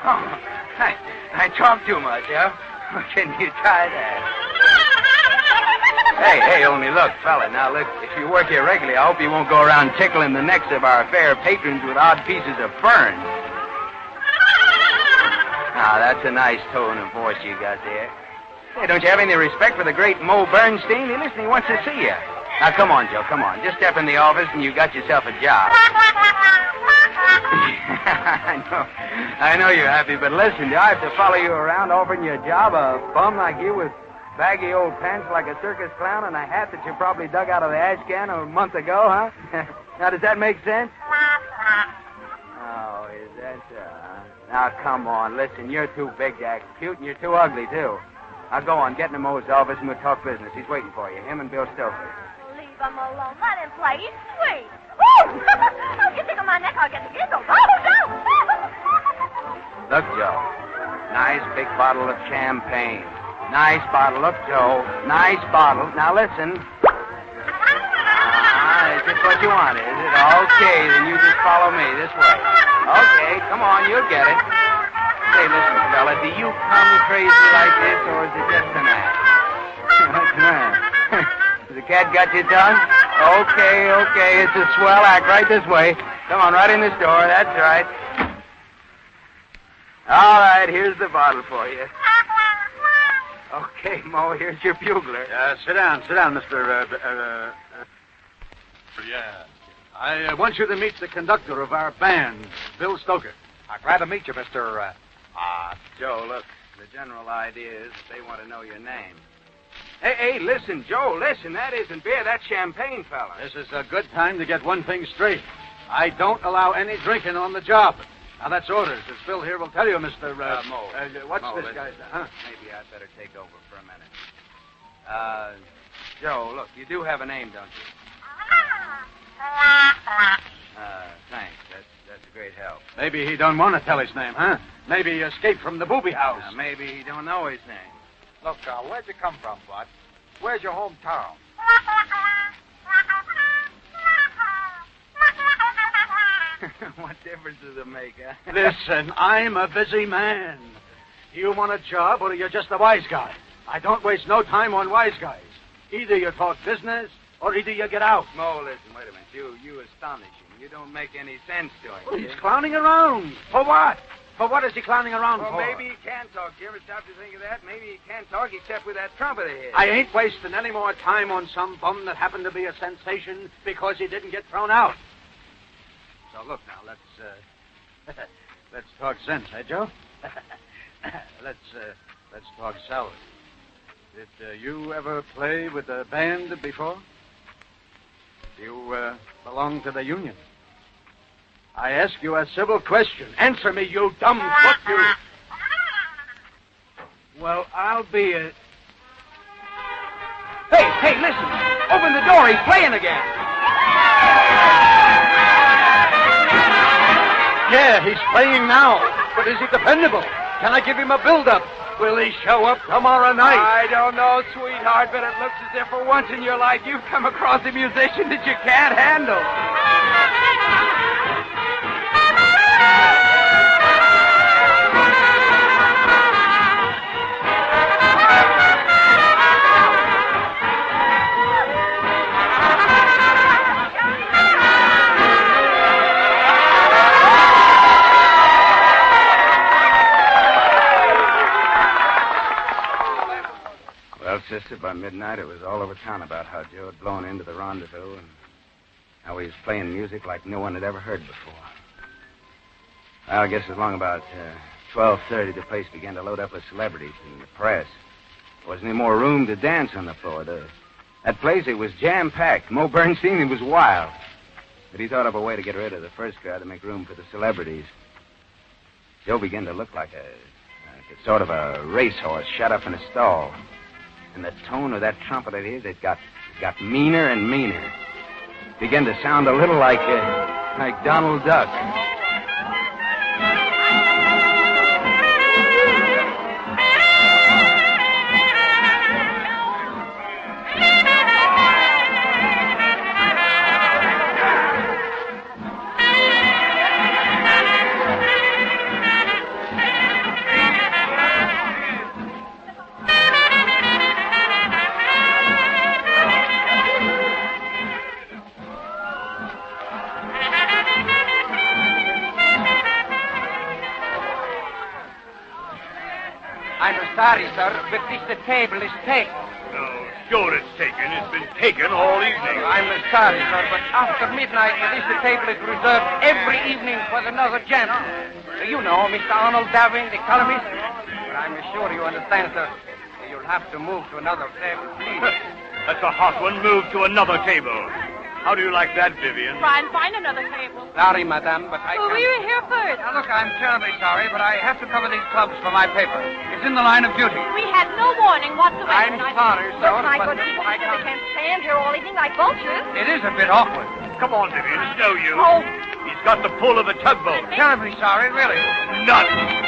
Oh, I talk too much, huh? Can you try that? Hey, only look, fella, now look, if you work here regularly, I hope you won't go around tickling the necks of our fair patrons with odd pieces of fern. Now, that's a nice tone of voice you got there. Hey, don't you have any respect for the great Mo Bernstein? Listen, he wants to see you. Now, come on, Joe, come on. Just step in the office and you got yourself a job. I know you're happy, but listen, do I have to follow you around offering you a job, a bum like you with baggy old pants like a circus clown and a hat that you probably dug out of the ash can a month ago, huh? Now, does that make sense? Oh, is that so? Now, come on, listen, you're too big to act cute and you're too ugly, too. Now, go on, get into Mo's office and we'll talk business. He's waiting for you, him and Bill Stoker. Leave him alone. Let him play. He's sweet. Oh, you tickle my neck, I'll get the giggles. Oh, no. Look, Joe. Nice big bottle of champagne. Nice bottle. Look, Joe. Nice bottle. Now, listen. Is this what you want, is it? Okay, then you just follow me this way. Okay, come on, you'll get it. Say, listen, fella, do you come crazy like this, or is it just an act? What's the matter? Has the cat got you done? Okay, it's a swell act. Right this way. Come on, right in this door. That's right. All right, here's the bottle for you. Okay, Mo, here's your bugler. Sit down, Mr. Yeah. I want you to meet the conductor of our band, Bill Stoker. Glad to meet you, Mr. Joe, look, the general idea is that they want to know your name. Hey, listen, Joe, listen, that isn't beer, that's champagne, fella. This is a good time to get one thing straight. I don't allow any drinking on the job. Now, that's orders. As Bill here will tell you, Mr. Mo. What's Mo, this listen, guy's... Huh? Maybe I'd better take over for a minute. Joe, look, you do have a name, don't you? Thanks. That's a great help. Maybe he don't want to tell his name, huh? Maybe he escaped from the booby house. Maybe he don't know his name. Look, where'd you come from, Bud? Where's your hometown? What difference does it make, huh? Listen, I'm a busy man. You want a job or you're just a wise guy? I don't waste no time on wise guys. Either you talk business or either you get out. Mo, listen, wait a minute. You astonish him. You don't make any sense to him. Well, he's clowning around. For what? For what is he clowning around for? Maybe he can talk. You ever stop to think of that? Maybe he can't talk except with that trumpet of his. I ain't wasting any more time on some bum that happened to be a sensation because he didn't get thrown out. So look now, let's talk sense, eh, Joe? let's talk salary. Did you ever play with a band before? Do you belong to the union? I ask you a civil question. Answer me, you dumb foot, you. Well, I'll be a... Hey, listen. Open the door. He's playing again. Yeah, he's playing now. But is he dependable? Can I give him a build-up? Will he show up tomorrow night? I don't know, sweetheart, but it looks as if for once in your life you've come across a musician that you can't handle. Well, sister, by midnight it was all over town about how Joe had blown into the rendezvous and how he was playing music like no one had ever heard before. Well, I guess as long about 12:30, the place began to load up with celebrities and the press. There wasn't any more room to dance on the floor. That place, it was jam-packed. Mo Bernstein, he was wild. But he thought of a way to get rid of the first crowd to make room for the celebrities. Joe began to look like a sort of a racehorse shut up in a stall. And the tone of that trumpet of his, it got meaner and meaner. It began to sound a little like Donald Duck. Sorry, sir, but this table is taken. No, sure it's taken. It's been taken all evening. I'm sorry, sir, but after midnight, this table is reserved every evening for another gentleman. You know, Mr. Arnold Davin, the columnist. But I'm sure you understand, sir. You'll have to move to another table, please. That's a hot one. Move to another table. How do you like that, Vivian? Try and find another table. Sorry, madame, but I Well, we were here first. Now, look, I'm terribly sorry, but I have to cover these clubs for my paper. It's in the line of duty. We had no warning whatsoever. I'm sorry, sir, Look, my but good people, I they can't stand here all evening like vultures. It is a bit awkward. Come on, Vivian. It's no use. Oh. He's got the pull of a tugboat. Terribly sorry, really. Nuts.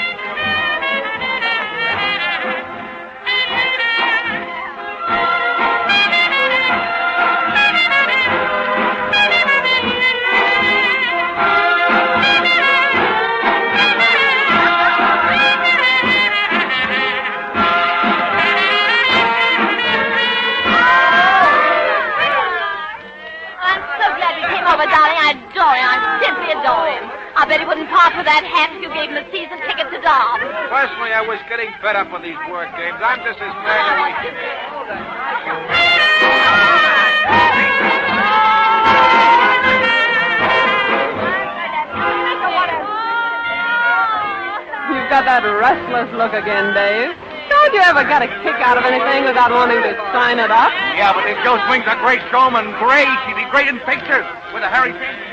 I adore him. I simply adore him. I bet he wouldn't part with that hat if you gave him a season ticket to Dauber. Personally, I was getting fed up with these work games. I'm just as mad as we can be. You've got that restless look again, Dave. Don't you ever get a kick out of anything without wanting to sign it up? Yeah, but if Joe Swing's a great showman, great. He'd be great in pictures with a Harry face.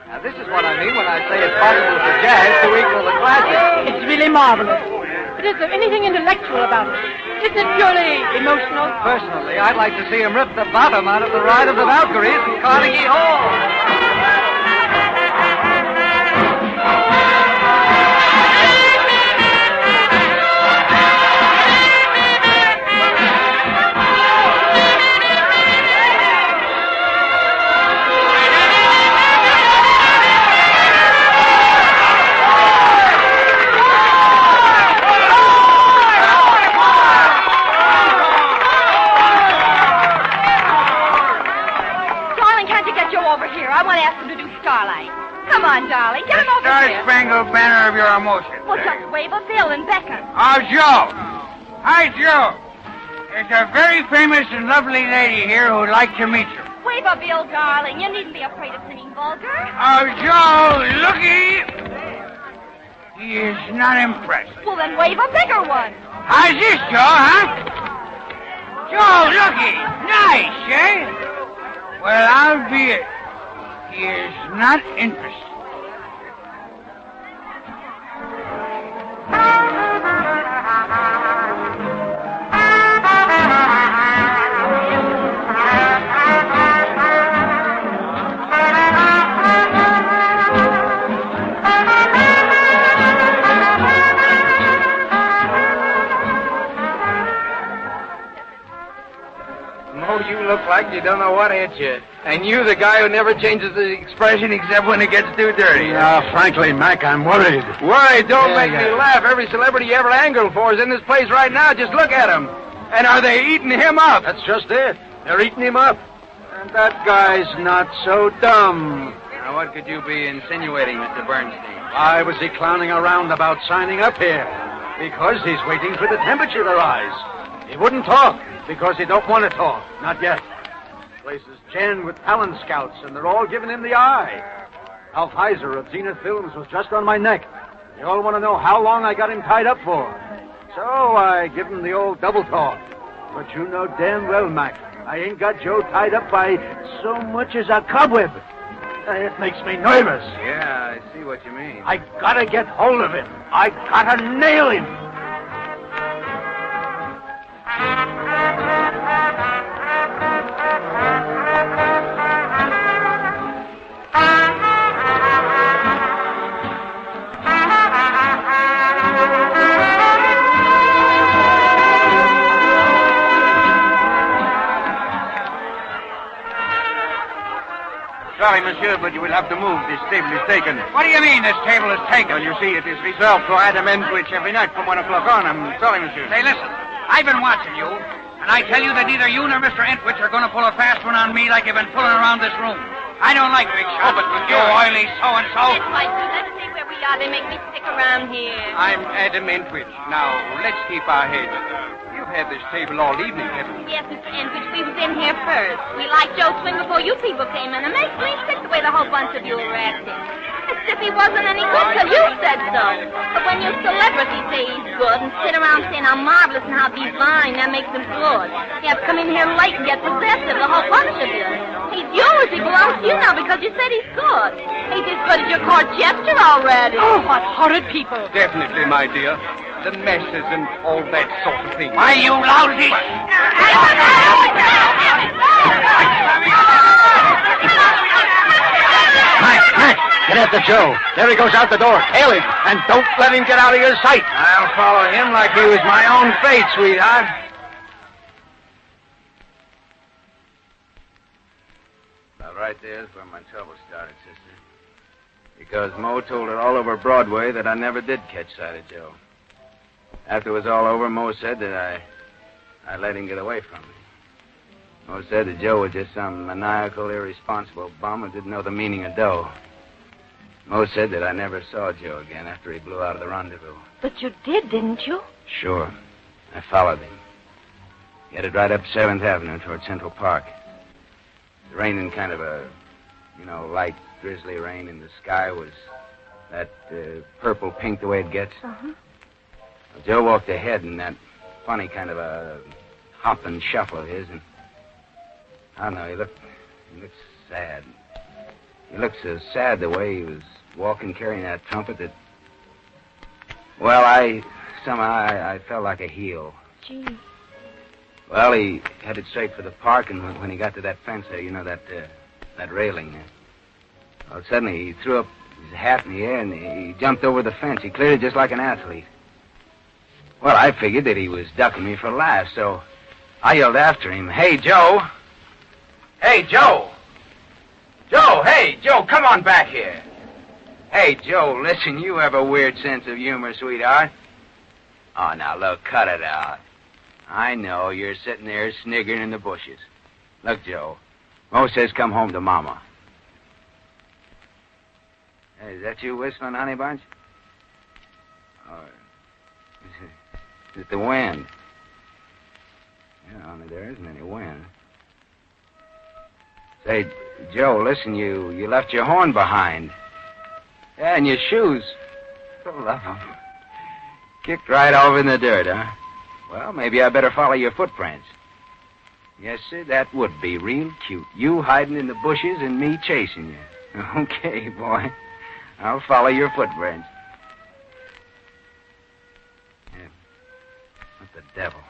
Now, this is what I mean when I say it's possible for jazz to equal the classics. It's really marvelous. But is there anything intellectual about it? Isn't it purely emotional? Personally, I'd like to see him rip the bottom out of the Ride of the Valkyries in Carnegie Hall. I want to ask him to do Starlight. Come on, darling. Get him over here. Star-Spangled Banner of your emotion. Well, just wave a bill and beckon. Oh, Joe. Hi, Joe. There's a very famous and lovely lady here who'd like to meet you. Wave a bill, darling. You needn't be afraid of singing vulgar. Oh, Joe, looky. He is not impressed. Well, then wave a bigger one. How's this, Joe, huh? Joe, looky. Nice, eh? Well, I'll be it. He is not interested. You look like you don't know what hit you. And you, the guy who never changes the expression except when it gets too dirty. Frankly, Mac, I'm worried. Worried? Don't make me laugh. Every celebrity you ever angled for is in this place right now. Just look at him. And are they eating him up? That's just it. They're eating him up. And that guy's not so dumb. Now, what could you be insinuating, Mr. Bernstein? Why was he clowning around about signing up here? Because he's waiting for the temperature to rise. He wouldn't talk because he don't want to talk. Not yet. The place is jammed with talent scouts, and they're all giving him the eye. Alf Heiser of Zenith Films was just on my neck. They all want to know how long I got him tied up for. So I give him the old double talk. But you know damn well, Mac, I ain't got Joe tied up by so much as a cobweb. It makes me nervous. Yeah, I see what you mean. I gotta get hold of him. I gotta nail him. Sorry, monsieur, but you will have to move. This table is taken. What do you mean, this table is taken? Well, you see, it is reserved for Adam Entwich every night from 1 o'clock on. I'm sorry, monsieur. Say, listen, I've been watching you, and I tell you that neither you nor Mr. Entwich are going to pull a fast one on me like you've been pulling around this room. I don't like big shots. but you oily so-and-so. Let's see where we are. They make me stick around here. I'm Adam Entwich. Now, let's keep our heads. You've had this table all evening, haven't you? Yes, Mr. Entwich, we was in here first. We liked Joe's swing before you people came in. It makes me sick the way the whole bunch of you were acting. As if he wasn't any good till you said so. But when your celebrities say he's good and sit around saying how marvelous and how divine, that makes him good. You have to come in here late and get possessive, the whole bunch of you. He's yours. He belongs to you now because you said he's good. He's as good as your court jester already. Oh, what horrid people. Definitely, my dear. The messes and all that sort of thing. Why, you lousy... Mac, get after Joe. There he goes out the door. Hail him, and don't let him get out of your sight. I'll follow him like he was my own fate, sweetheart. Well, right there's where my trouble started, sister. Because Mo told it all over Broadway that I never did catch sight of Joe. After it was all over, Mo said that I let him get away from me. Mo said that Joe was just some maniacal, irresponsible bum who didn't know the meaning of dough. Mo said that I never saw Joe again after he blew out of the rendezvous. But you did, didn't you? Sure. I followed him. He headed right up 7th Avenue toward Central Park. It was raining kind of a, light, drizzly rain, and the sky was that purple-pink the way it gets. Uh-huh. Well, Joe walked ahead in that funny kind of a hop and shuffle of his, and I don't know, he looked sad. He looked so sad the way he was walking, carrying that trumpet that, well, I felt like a heel. Gee. Well, he headed straight for the park, and when he got to that fence there, that railing there, well, suddenly he threw up his hat in the air, and he jumped over the fence. He cleared it just like an athlete. Well, I figured that he was ducking me for laughs, so I yelled after him, "Hey, Joe! Hey, Joe! Joe, hey, Joe, come on back here! Hey, Joe, listen, you have a weird sense of humor, sweetheart. Oh, now, look, cut it out. I know you're sitting there sniggering in the bushes. Look, Joe, Mo says come home to Mama." Hey, is that you whistling, Honey Bunch? Oh, is it the wind? Yeah, only there isn't any wind. Say, Joe, listen, you left your horn behind. Yeah, and your shoes. For the love of 'em. Kicked right over in the dirt, huh? Well, maybe I better follow your footprints. Yes, sir, that would be real cute. You hiding in the bushes and me chasing you. Okay, boy. I'll follow your footprints. Yeah. What the devil?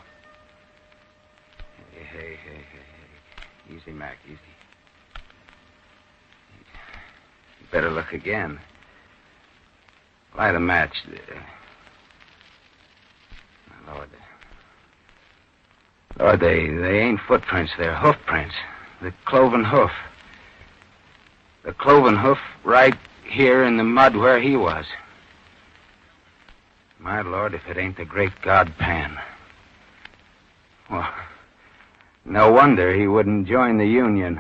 Hey. Easy, Mac, easy. You better look again. Light a match there. Lord, they ain't footprints, they're hoof prints. The cloven hoof. The cloven hoof right here in the mud where he was. My Lord, if it ain't the great God Pan. Well, no wonder he wouldn't join the Union.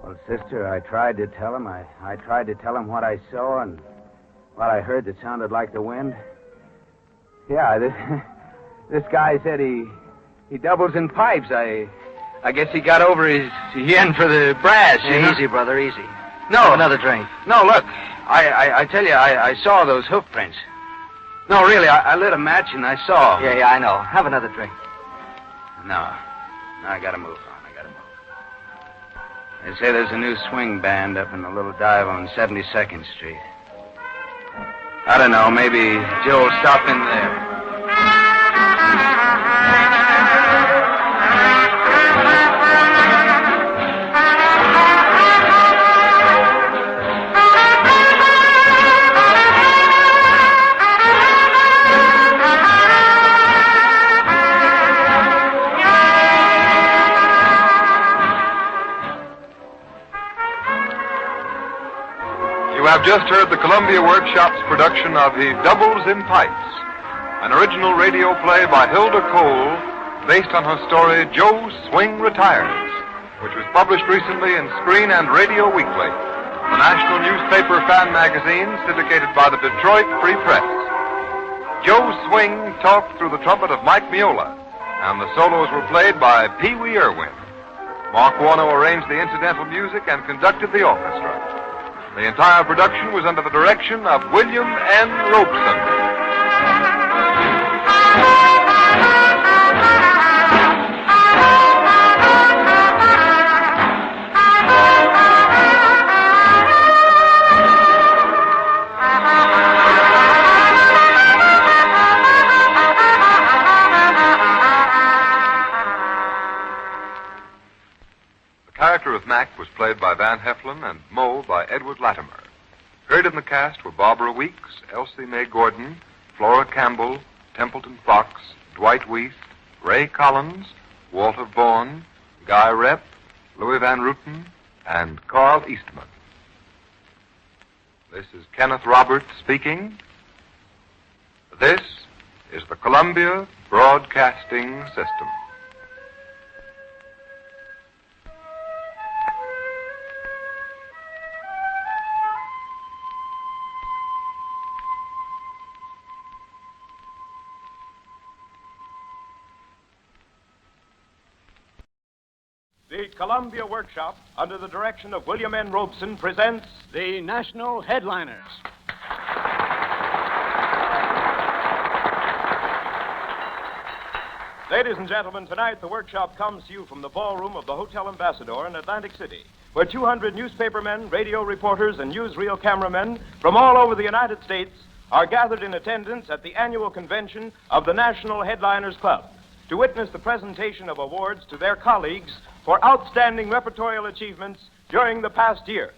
Well, sister. I tried to tell him. I tried to tell him what I saw and what I heard that sounded like the wind. Yeah, this guy said he doubles in pipes. I guess he got over his yen for the brass. Yeah, easy, brother, easy. No. Have another drink. No, look. I tell you, I saw those hoof prints. No, really, I lit a match and I saw. Yeah, I know. Have another drink. No, I gotta move on. They say there's a new swing band up in the little dive on 72nd Street. I don't know, maybe Joe'll stop in there. You have just heard the Columbia Workshop's production of He Doubles in Pipes, an original radio play by Hilda Cole based on her story Joe Swing Retires, which was published recently in Screen and Radio Weekly, the national newspaper fan magazine syndicated by the Detroit Free Press. Joe Swing talked through the trumpet of Mike Miola, and the solos were played by Pee Wee Irwin. Mark Warno arranged the incidental music and conducted the orchestra. The entire production was under the direction of William N. Robeson. The character of Mac was played by Van Heflin and Moe by Edward Latimer. Heard in the cast were Barbara Weeks, Elsie Mae Gordon, Flora Campbell, Templeton Fox, Dwight Weist, Ray Collins, Walter Vaughn, Guy Rep, Louis Van Ruten, and Carl Eastman. This is Kenneth Roberts speaking. This is the Columbia Broadcasting System. The Columbia Workshop, under the direction of William N. Robeson, presents the National Headliners. Ladies and gentlemen, tonight the workshop comes to you from the ballroom of the Hotel Ambassador in Atlantic City, where 200 newspapermen, radio reporters, and newsreel cameramen from all over the United States are gathered in attendance at the annual convention of the National Headliners Club to witness the presentation of awards to their colleagues for outstanding repertorial achievements during the past year.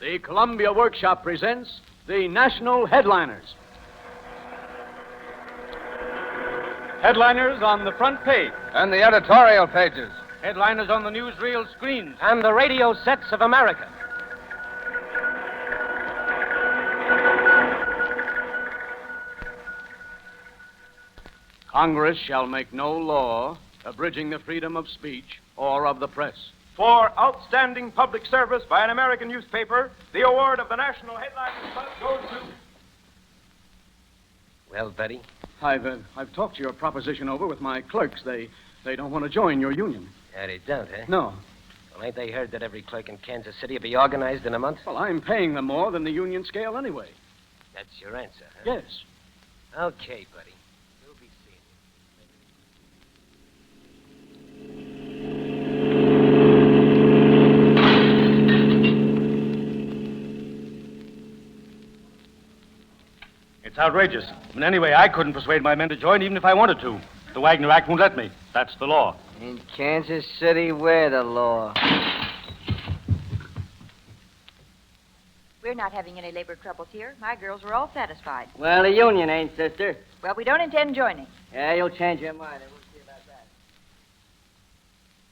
The Columbia Workshop presents the National Headliners. Headliners on the front page. And the editorial pages. Headliners on the newsreel screens. And the radio sets of America. Congress shall make no law abridging the freedom of speech or of the press. For outstanding public service by an American newspaper, the award of the National Headliners Club goes to... Well, Betty? I've talked your proposition over with my clerks. They don't want to join your union. Yeah, they don't, eh? No. Well, ain't they heard that every clerk in Kansas City will be organized in a month? Well, I'm paying them more than the union scale anyway. That's your answer, huh? Yes. Okay, buddy. We'll be seeing It's outrageous. And anyway, I couldn't persuade my men to join even if I wanted to. The Wagner Act won't let me. That's the law. In Kansas City, we're the law. We're not having any labor troubles here. My girls are all satisfied. Well, the union ain't, sister. Well, we don't intend joining. Yeah, you'll change your mind. We'll see about that.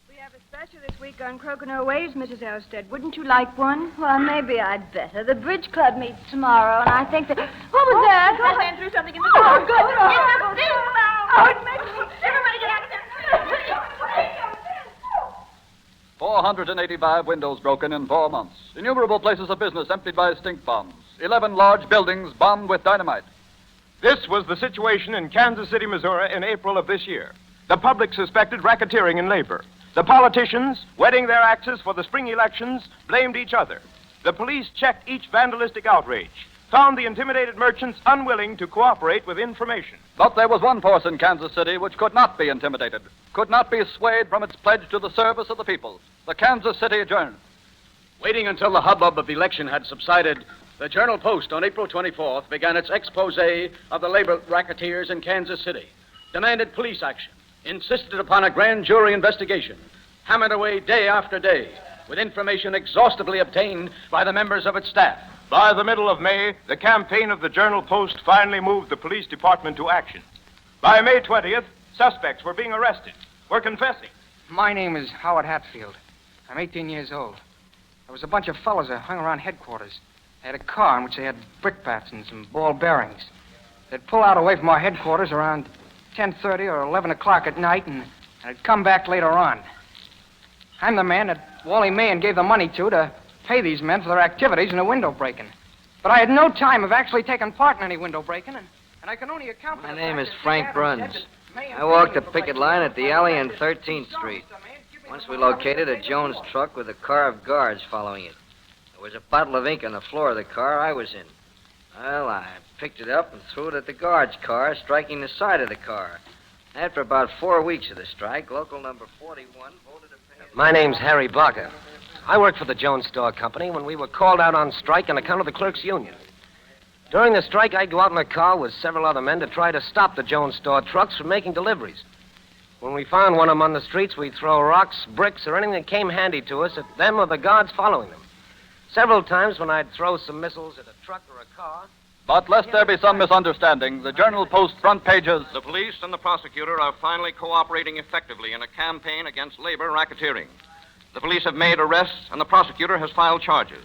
We have a special this week on crokinole waves, Mrs. Elstead. Wouldn't you like one? Well, maybe I'd better. The Bridge Club meets tomorrow, and I think that... What was that? I ran through something in the door. Oh, good. Oh, it makes me... Everybody get out of there. 485 windows broken in 4 months. Innumerable places of business emptied by stink bombs. 11 large buildings bombed with dynamite. This was the situation in Kansas City, Missouri in April of this year. The public suspected racketeering in labor. The politicians, whetting their axes for the spring elections, blamed each other. The police checked each vandalistic outrage, found the intimidated merchants unwilling to cooperate with information. But there was one force in Kansas City which could not be intimidated, could not be swayed from its pledge to the service of the people, the Kansas City Journal. Waiting until the hubbub of the election had subsided, the Journal-Post on April 24th began its expose of the labor racketeers in Kansas City, demanded police action, insisted upon a grand jury investigation, hammered away day after day with information exhaustively obtained by the members of its staff. By the middle of May, the campaign of the Journal-Post finally moved the police department to action. By May 20th, suspects were being arrested, were confessing. My name is Howard Hatfield. I'm 18 years old. There was a bunch of fellows that hung around headquarters. They had a car in which they had brickbats and some ball bearings. They'd pull out away from our headquarters around 10:30 or 11 o'clock at night, and I'd come back later on. I'm the man that Wally Mahan gave the money to pay these men for their activities in the window breaking. But I had no time of actually taking part in any window breaking, and I can only account for My the name fact is that Frank Adams Bruns. said that Mahan I walked the paid me for picket line at the alley on 13th Street. Once we located a Jones truck with a car of guards following it. There was a bottle of ink on the floor of the car I was in. Well, I picked it up and threw it at the guard's car, striking the side of the car. After about 4 weeks of the strike, local number 41 voted to pay... My name's Harry Blocker. I worked for the Jones Store Company when we were called out on strike on account of the clerks' union. During the strike, I'd go out in a car with several other men to try to stop the Jones Store trucks from making deliveries. When we found one of them on the streets, we'd throw rocks, bricks, or anything that came handy to us at them or the guards following them. Several times when I'd throw some missiles at a truck or a car... But lest there be some misunderstanding, the Journal-Post front pages... The police and the prosecutor are finally cooperating effectively in a campaign against labor racketeering. The police have made arrests, and the prosecutor has filed charges.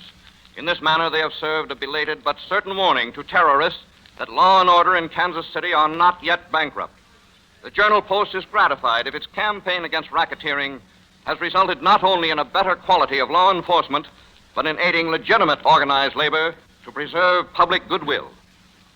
In this manner, they have served a belated but certain warning to terrorists that law and order in Kansas City are not yet bankrupt. The Journal-Post is gratified if its campaign against racketeering has resulted not only in a better quality of law enforcement, but in aiding legitimate organized labor to preserve public goodwill.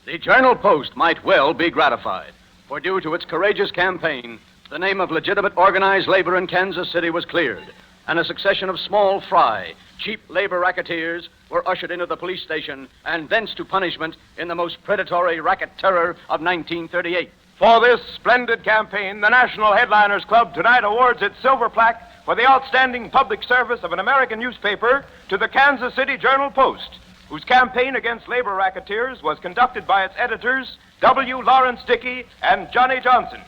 The Journal-Post might well be gratified, for due to its courageous campaign, the name of legitimate organized labor in Kansas City was cleared, and a succession of small fry, cheap labor racketeers were ushered into the police station and thence to punishment in the most predatory racket terror of 1938. For this splendid campaign, the National Headliners Club tonight awards its silver plaque for the outstanding public service of an American newspaper to the Kansas City Journal-Post, whose campaign against labor racketeers was conducted by its editors, W. Lawrence Dickey and Johnny Johnson.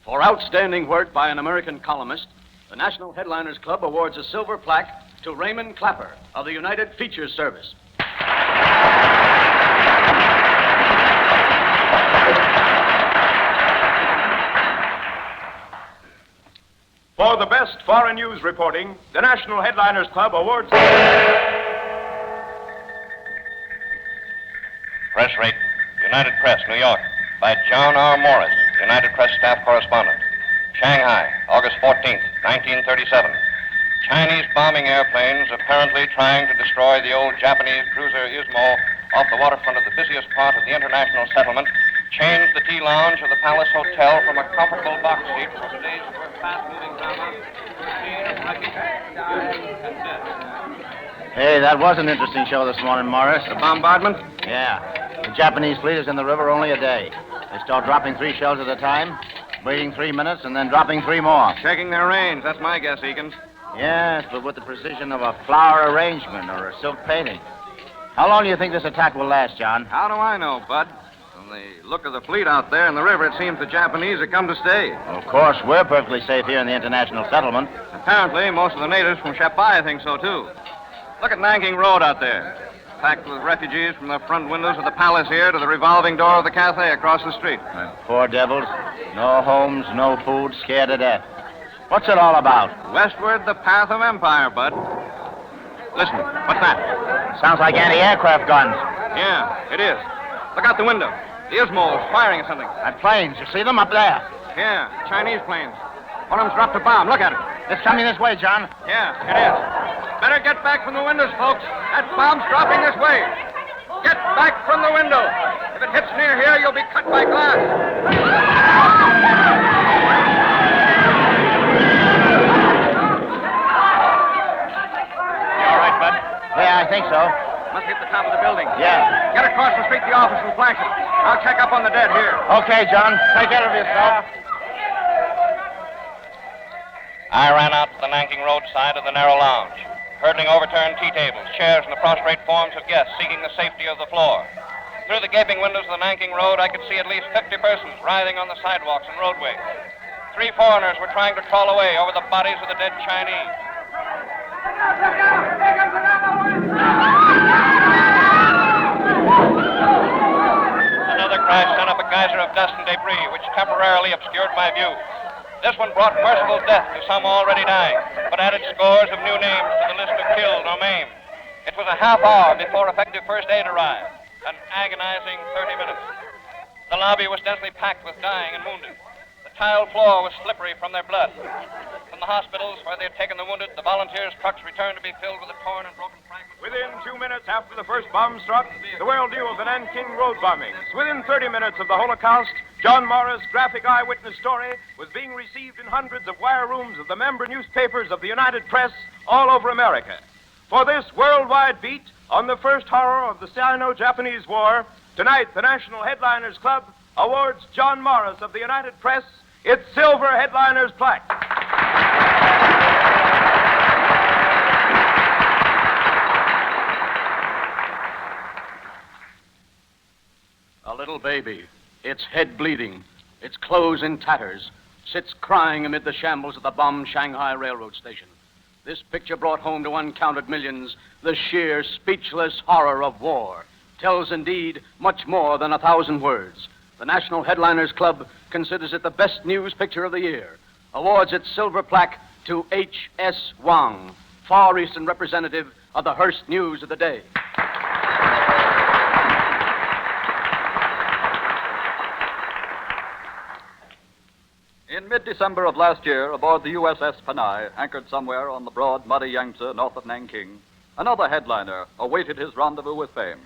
For outstanding work by an American columnist, the National Headliners Club awards a silver plaque to Raymond Clapper of the United Features Service. For the best foreign news reporting, the National Headliners Club awards... Press rate, United Press, New York, by John R. Morris, United Press staff correspondent. Shanghai, August 14th, 1937. Chinese bombing airplanes apparently trying to destroy the old Japanese cruiser Ismo off the waterfront of the busiest part of the international settlement changed the tea lounge of the Palace Hotel from a comfortable box seat for today's fast-moving drama. Hey, that was an interesting show this morning, Morris. The bombardment? Yeah. The Japanese fleet is in the river only a day. They start dropping 3 shells at a time, waiting 3 minutes, and then dropping 3 more. Checking their range, that's my guess, Eakins. Yes, but with the precision of a flower arrangement or a silk painting. How long do you think this attack will last, John? How do I know, Bud? From the look of the fleet out there in the river, it seems the Japanese have come to stay. Of course, we're perfectly safe here in the international settlement. Apparently, most of the natives from Shapai think so, too. Look at Nanking Road out there. Packed with refugees from the front windows of the palace here to the revolving door of the cafe across the street. Poor devils. No homes, no food, scared to death. What's it all about? Westward, the path of empire, Bud. Listen, what's that? Sounds like anti-aircraft guns. Yeah, it is. Look out the window. The Ismo's firing at something. At planes. You see them up there? Yeah, Chinese planes. One of them's dropped a bomb. Look at it. It's coming this way, John. Yeah, it is. Better get back from the windows, folks. That bomb's dropping this way. Get back from the window. If it hits near here, you'll be cut by glass. You all right, Bud? Yeah, I think so. Must hit the top of the building. Yeah. Get across the street to the office and flank it. I'll check up on the dead here. Okay, John. Take care of yourself. I ran out to the Nanking Road side of the narrow lounge, hurdling overturned tea tables, chairs, and the prostrate forms of guests seeking the safety of the floor. Through the gaping windows of the Nanking Road, I could see at least 50 persons writhing on the sidewalks and roadways. 3 foreigners were trying to crawl away over the bodies of the dead Chinese. Another crash sent up a geyser of dust and debris, which temporarily obscured my view. This one brought merciful death to some already dying, but added scores of new names to the list of killed or maimed. It was a half hour before effective first aid arrived, an agonizing 30 minutes. The lobby was densely packed with dying and wounded. The tile floor was slippery from their blood. From the hospitals where they had taken the wounded, the volunteers' trucks returned to be filled with the torn and broken fragments. Within 2 minutes after the first bomb struck, the world knew of the Nanking Road bombings. Within 30 minutes of the Holocaust, John Morris' graphic eyewitness story was being received in hundreds of wire rooms of the member newspapers of the United Press all over America. For this worldwide beat on the first horror of the Sino-Japanese War, tonight the National Headliners Club awards John Morris of the United Press its Silver Headliners plaque. A little baby, its head bleeding, its clothes in tatters, sits crying amid the shambles of the bombed Shanghai railroad station. This picture brought home to uncounted millions the sheer, speechless horror of war. Tells indeed much more than 1,000 words. The National Headliners Club considers it the best news picture of the year. Awards its silver plaque to H.S. Wang, Far Eastern representative of the Hearst News of the day. In mid-December of last year, aboard the USS Panay, anchored somewhere on the broad, muddy Yangtze north of Nanking, another headliner awaited his rendezvous with fame.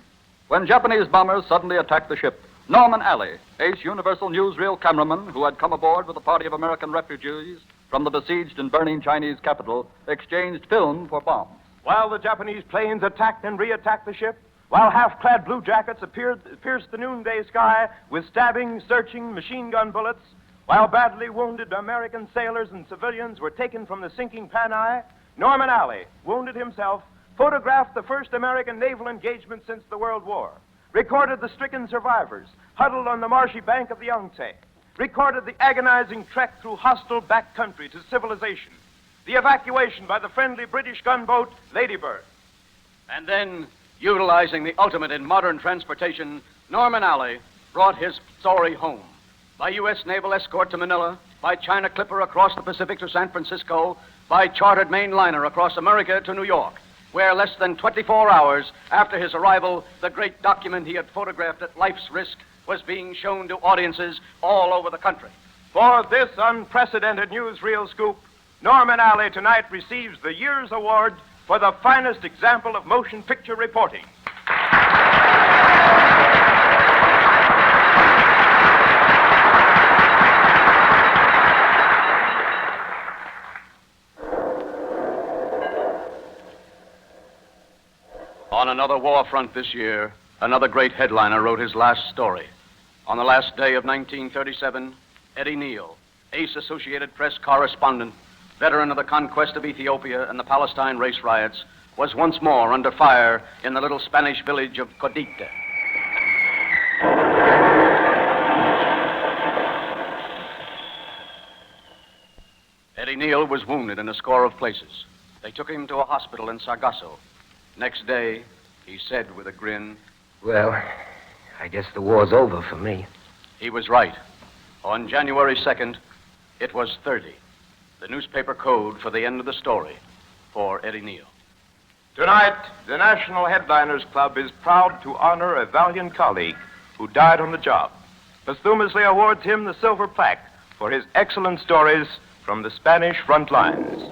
When Japanese bombers suddenly attacked the ship, Norman Alley, ace Universal newsreel cameraman who had come aboard with a party of American refugees from the besieged and burning Chinese capital, exchanged film for bombs. While the Japanese planes attacked and re-attacked the ship, while half-clad bluejackets pierced the noonday sky with stabbing, searching machine-gun bullets, while badly wounded American sailors and civilians were taken from the sinking Panay, Norman Alley, wounded himself, photographed the first American naval engagement since the World War, recorded the stricken survivors huddled on the marshy bank of the Yangtze, recorded the agonizing trek through hostile backcountry to civilization, the evacuation by the friendly British gunboat Ladybird. And then, utilizing the ultimate in modern transportation, Norman Alley brought his story home. By U.S. naval escort to Manila, by China clipper across the Pacific to San Francisco, by chartered main liner across America to New York, where less than 24 hours after his arrival, the great document he had photographed at life's risk was being shown to audiences all over the country. For this unprecedented newsreel scoop, Norman Alley tonight receives the year's award for the finest example of motion picture reporting. On another war front this year, another great headliner wrote his last story. On the last day of 1937, Eddie Neal, ace Associated Press correspondent, veteran of the conquest of Ethiopia and the Palestine race riots, was once more under fire in the little Spanish village of Codite. Eddie Neal was wounded in a score of places. They took him to a hospital in Sargasso. Next day, he said with a grin, Well, I guess the war's over for me. He was right. On January 2nd, it was 30, the newspaper code for the end of the story for Eddie Neal. Tonight, the National Headliners Club is proud to honor a valiant colleague who died on the job, posthumously awards him the silver plaque for his excellent stories from the Spanish front lines.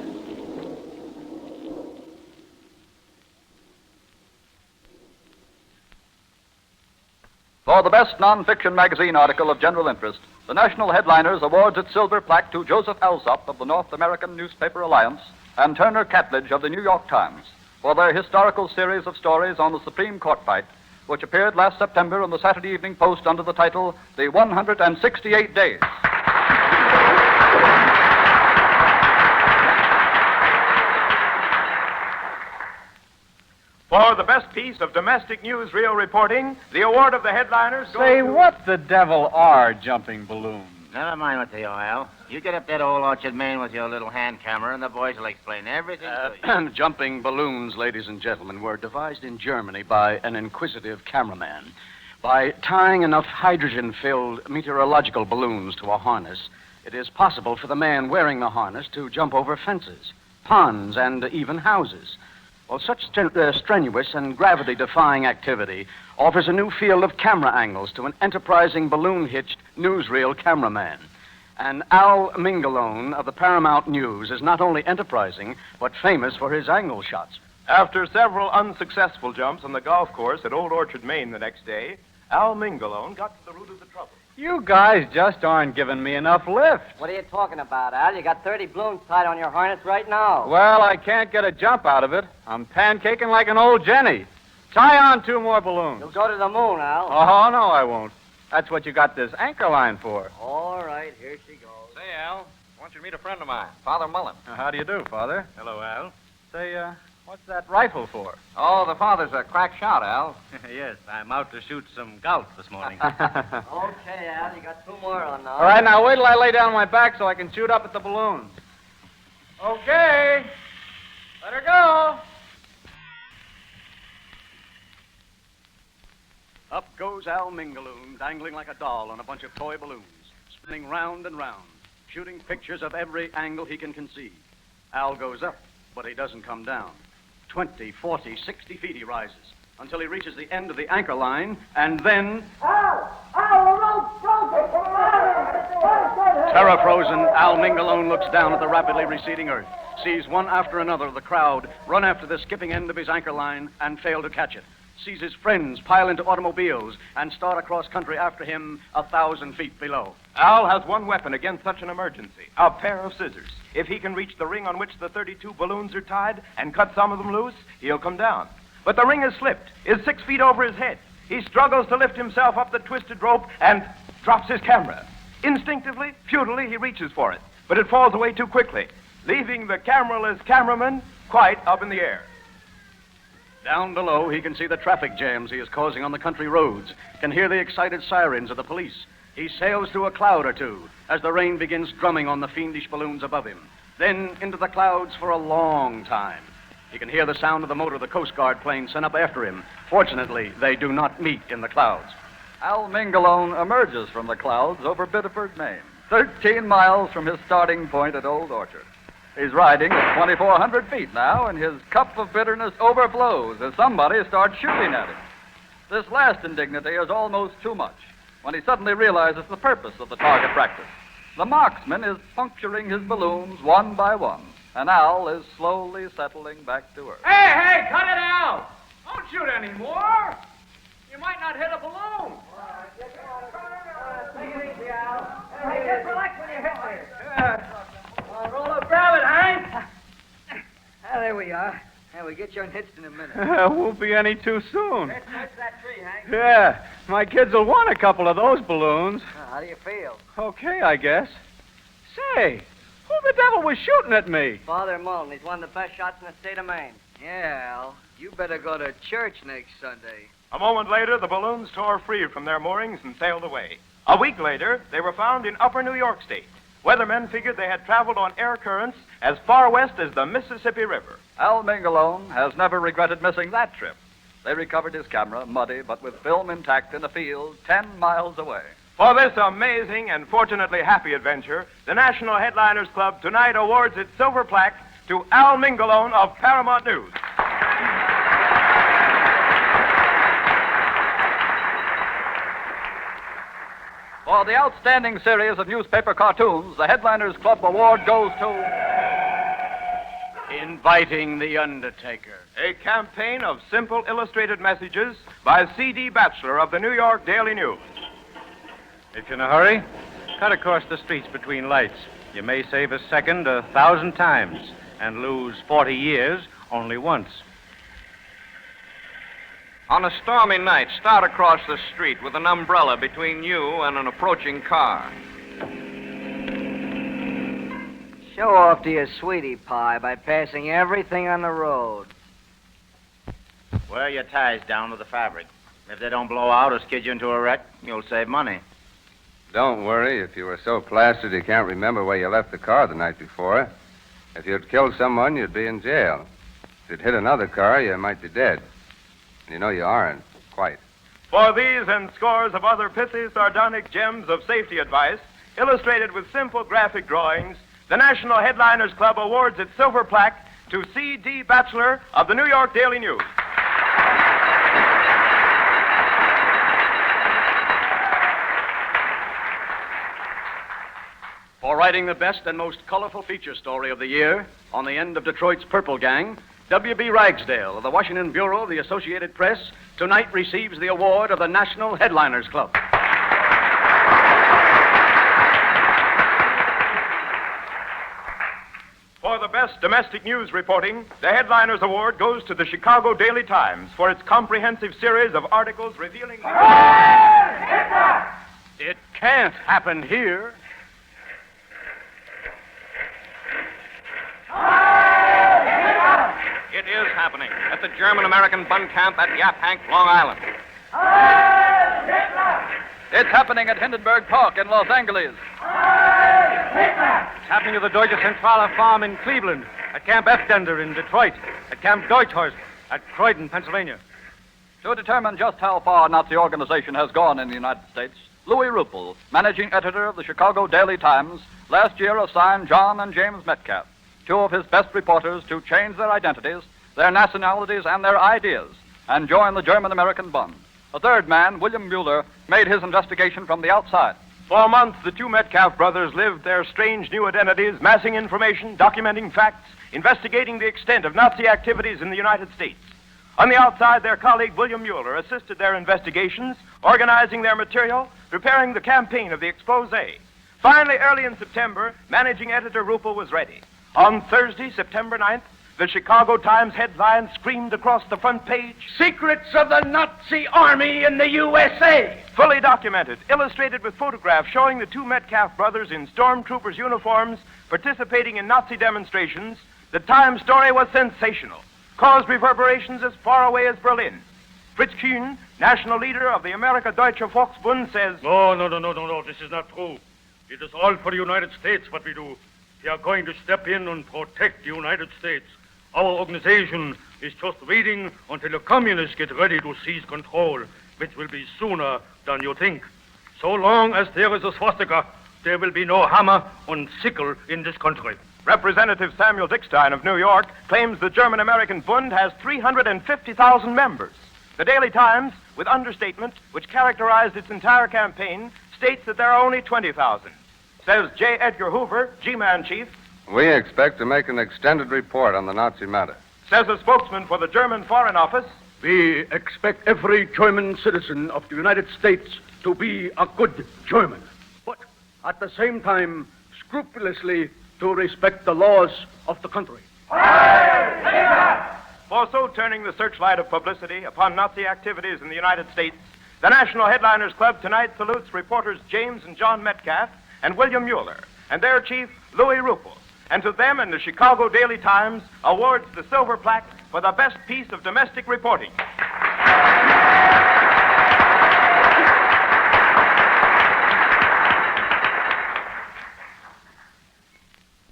For the best non-fiction magazine article of general interest, the National Headliners awards its silver plaque to Joseph Alsop of the North American Newspaper Alliance and Turner Catledge of the New York Times for their historical series of stories on the Supreme Court fight, which appeared last September in the Saturday Evening Post under the title, The 168 Days. For the best piece of domestic newsreel reporting, the award of the headliners goes Say, to... what the devil are jumping balloons? Never mind what they are, Al. You get up that old orchard man with your little hand camera, and the boys will explain everything to you. Jumping balloons, ladies and gentlemen, were devised in Germany by an inquisitive cameraman. By tying enough hydrogen-filled meteorological balloons to a harness, it is possible for the man wearing the harness to jump over fences, ponds, and even houses. Well, such strenuous and gravity-defying activity offers a new field of camera angles to an enterprising balloon-hitched newsreel cameraman. And Al Mingalone of the Paramount News is not only enterprising, but famous for his angle shots. After several unsuccessful jumps on the golf course at Old Orchard, Maine the next day, Al Mingalone got to the root of the trouble. You guys just aren't giving me enough lift. What are you talking about, Al? You got 30 balloons tied on your harness right now. Well, I can't get a jump out of it. I'm pancaking like an old Jenny. Tie on 2 more balloons. You'll go to the moon, Al. Oh, no, I won't. That's what you got this anchor line for. All right, here she goes. Say, Al, I want you to meet a friend of mine, Father Mullen. How do you do, Father? Hello, Al. Say, what's that rifle for? Oh, the father's a crack shot, Al. Yes, I'm out to shoot some golf this morning. Okay, Al, you got 2 more on now. All right, now wait till I lay down my back so I can shoot up at the balloons. Okay. Let her go. Up goes Al Mingaloon, dangling like a doll on a bunch of toy balloons, spinning round and round, shooting pictures of every angle he can conceive. Al goes up, but he doesn't come down. 20, 40, 60 feet he rises, until he reaches the end of the anchor line, and then... Terror-frozen, Al Mingalone looks down at the rapidly receding earth, sees one after another of the crowd run after the skipping end of his anchor line and fail to catch it, sees his friends pile into automobiles and start across country after him 1,000 feet below. Al has one weapon against such an emergency, a pair of scissors. If he can reach the ring on which the 32 balloons are tied and cut some of them loose, he'll come down. But the ring has slipped, is 6 feet over his head. He struggles to lift himself up the twisted rope and drops his camera. Instinctively, futilely, he reaches for it, but it falls away too quickly, leaving the cameraless cameraman quite up in the air. Down below, he can see the traffic jams he is causing on the country roads, can hear the excited sirens of the police. He sails through a cloud or two as the rain begins drumming on the fiendish balloons above him, then into the clouds for a long time. He can hear the sound of the motor of the Coast Guard plane sent up after him. Fortunately, they do not meet in the clouds. Al Mingalone emerges from the clouds over Biddeford, Maine, 13 miles from his starting point at Old Orchard. He's riding at 2,400 feet now, and his cup of bitterness overflows as somebody starts shooting at him. This last indignity is almost too much when he suddenly realizes the purpose of the target practice. The marksman is puncturing his balloons one by one, and Al is slowly settling back to earth. Hey, cut it out! Don't shoot anymore! You might not hit a balloon. Hey, just relax when you hit me. Roll up, grab it, Hank. There we are. Yeah, we'll get you unhitched in a minute. Won't be any too soon. Let's touch that tree, Hank. Yeah, my kids will want a couple of those balloons. How do you feel? Okay, I guess. Say, who the devil was shooting at me? Father Mullen. He's one of the best shots in the state of Maine. Yeah, Al. You better go to church next Sunday. A moment later, the balloons tore free from their moorings and sailed away. A week later, they were found in upper New York State. Weathermen figured they had traveled on air currents as far west as the Mississippi River. Al Mingalone has never regretted missing that trip. They recovered his camera, muddy but with film intact, in a field 10 miles away. For this amazing and fortunately happy adventure, the National Headliners Club tonight awards its silver plaque to Al Mingalone of Paramount News. For the outstanding series of newspaper cartoons, the Headliners Club Award goes to Inviting the Undertaker. A campaign of simple illustrated messages by C.D. Batchelor of the New York Daily News. If you're in a hurry, cut across the streets between lights. You may save a second 1,000 times and lose 40 years only once. On a stormy night, start across the street with an umbrella between you and an approaching car. Show off to your sweetie pie by passing everything on the road. Wear your ties down with the fabric. If they don't blow out or skid you into a wreck, you'll save money. Don't worry. If you were so plastered you can't remember where you left the car the night before. If you'd killed someone, you'd be in jail. If you'd hit another car, you might be dead. You know you aren't, quite. For these and scores of other pithy, sardonic gems of safety advice, illustrated with simple graphic drawings, the National Headliners Club awards its silver plaque to C.D. Batchelor of the New York Daily News. For writing the best and most colorful feature story of the year on the end of Detroit's Purple Gang, W.B. Ragsdale of the Washington Bureau of the Associated Press tonight receives the award of the National Headliners Club. For the best domestic news reporting, the Headliners Award goes to the Chicago Daily Times for its comprehensive series of articles revealing... It can't happen here. It is happening at the German-American Bun Camp at Yaphank, Long Island. It's happening at Hindenburg Park in Los Angeles. It's happening at the Deutsche Zentrale Farm in Cleveland, at Camp Efdender in Detroit, at Camp Deutschhorst, at Croydon, Pennsylvania. To determine just how far Nazi organization has gone in the United States, Louis Ruppel, managing editor of the Chicago Daily Times, last year assigned John and James Metcalf, two of his best reporters, to change their identities, their nationalities, and their ideas, and join the German-American Bund. A third man, William Mueller, made his investigation from the outside. For months, the two Metcalf brothers lived their strange new identities, massing information, documenting facts, investigating the extent of Nazi activities in the United States. On the outside, their colleague William Mueller assisted their investigations, organizing their material, preparing the campaign of the expose. Finally, early in September, managing editor Ruppel was ready. On Thursday, September 9th, the Chicago Times headline screamed across the front page, "Secrets of the Nazi Army in the USA!" Fully documented, illustrated with photographs showing the two Metcalf brothers in stormtroopers' uniforms participating in Nazi demonstrations, the Times story was sensational, caused reverberations as far away as Berlin. Fritz Kuhn, national leader of the Amerika Deutsche Volksbund, says, No, this is not true. It is all for the United States what we do. We are going to step in and protect the United States. Our organization is just waiting until the communists get ready to seize control, which will be sooner than you think. So long as there is a swastika, there will be no hammer and sickle in this country. Representative Samuel Dickstein of New York claims the German-American Bund has 350,000 members. The Daily Times, with understatement, which characterized its entire campaign, states that there are only 20,000. Says J. Edgar Hoover, G-Man chief, We expect to make an extended report on the Nazi matter. Says a spokesman for the German Foreign Office, We expect every German citizen of the United States to be a good German, but at the same time, scrupulously to respect the laws of the country. For so turning the searchlight of publicity upon Nazi activities in the United States, the National Headliners Club tonight salutes reporters James and John Metcalf and William Mueller, and their chief, Louis Ruppel. And to them and the Chicago Daily Times awards the silver plaque for the best piece of domestic reporting.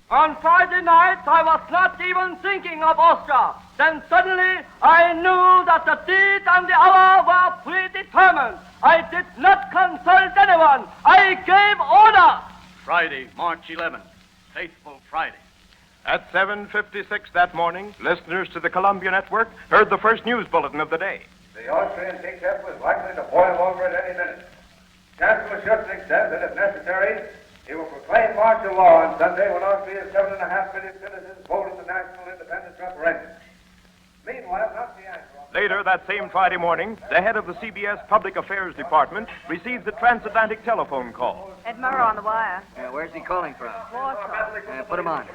On Friday night, I was not even thinking of Oscar. Then suddenly, I knew that the date and the hour were predetermined. I did not consult anyone. I gave order. Friday, March 11th. Faithful Friday. At 7:56 that morning, listeners to the Columbia Network heard the first news bulletin of the day. The Austrian T-cap was likely to boil over at any minute. Chancellor Schutzling says that if necessary, he will proclaim martial law on Sunday when Austria's 7.5 million citizens vote in the national independence referendum. Meanwhile, not the anchor. Later that same Friday morning, the head of the CBS Public Affairs Department receives a transatlantic telephone call. Ed Murrow on the wire. Where's he calling from? Warsaw. Put him on.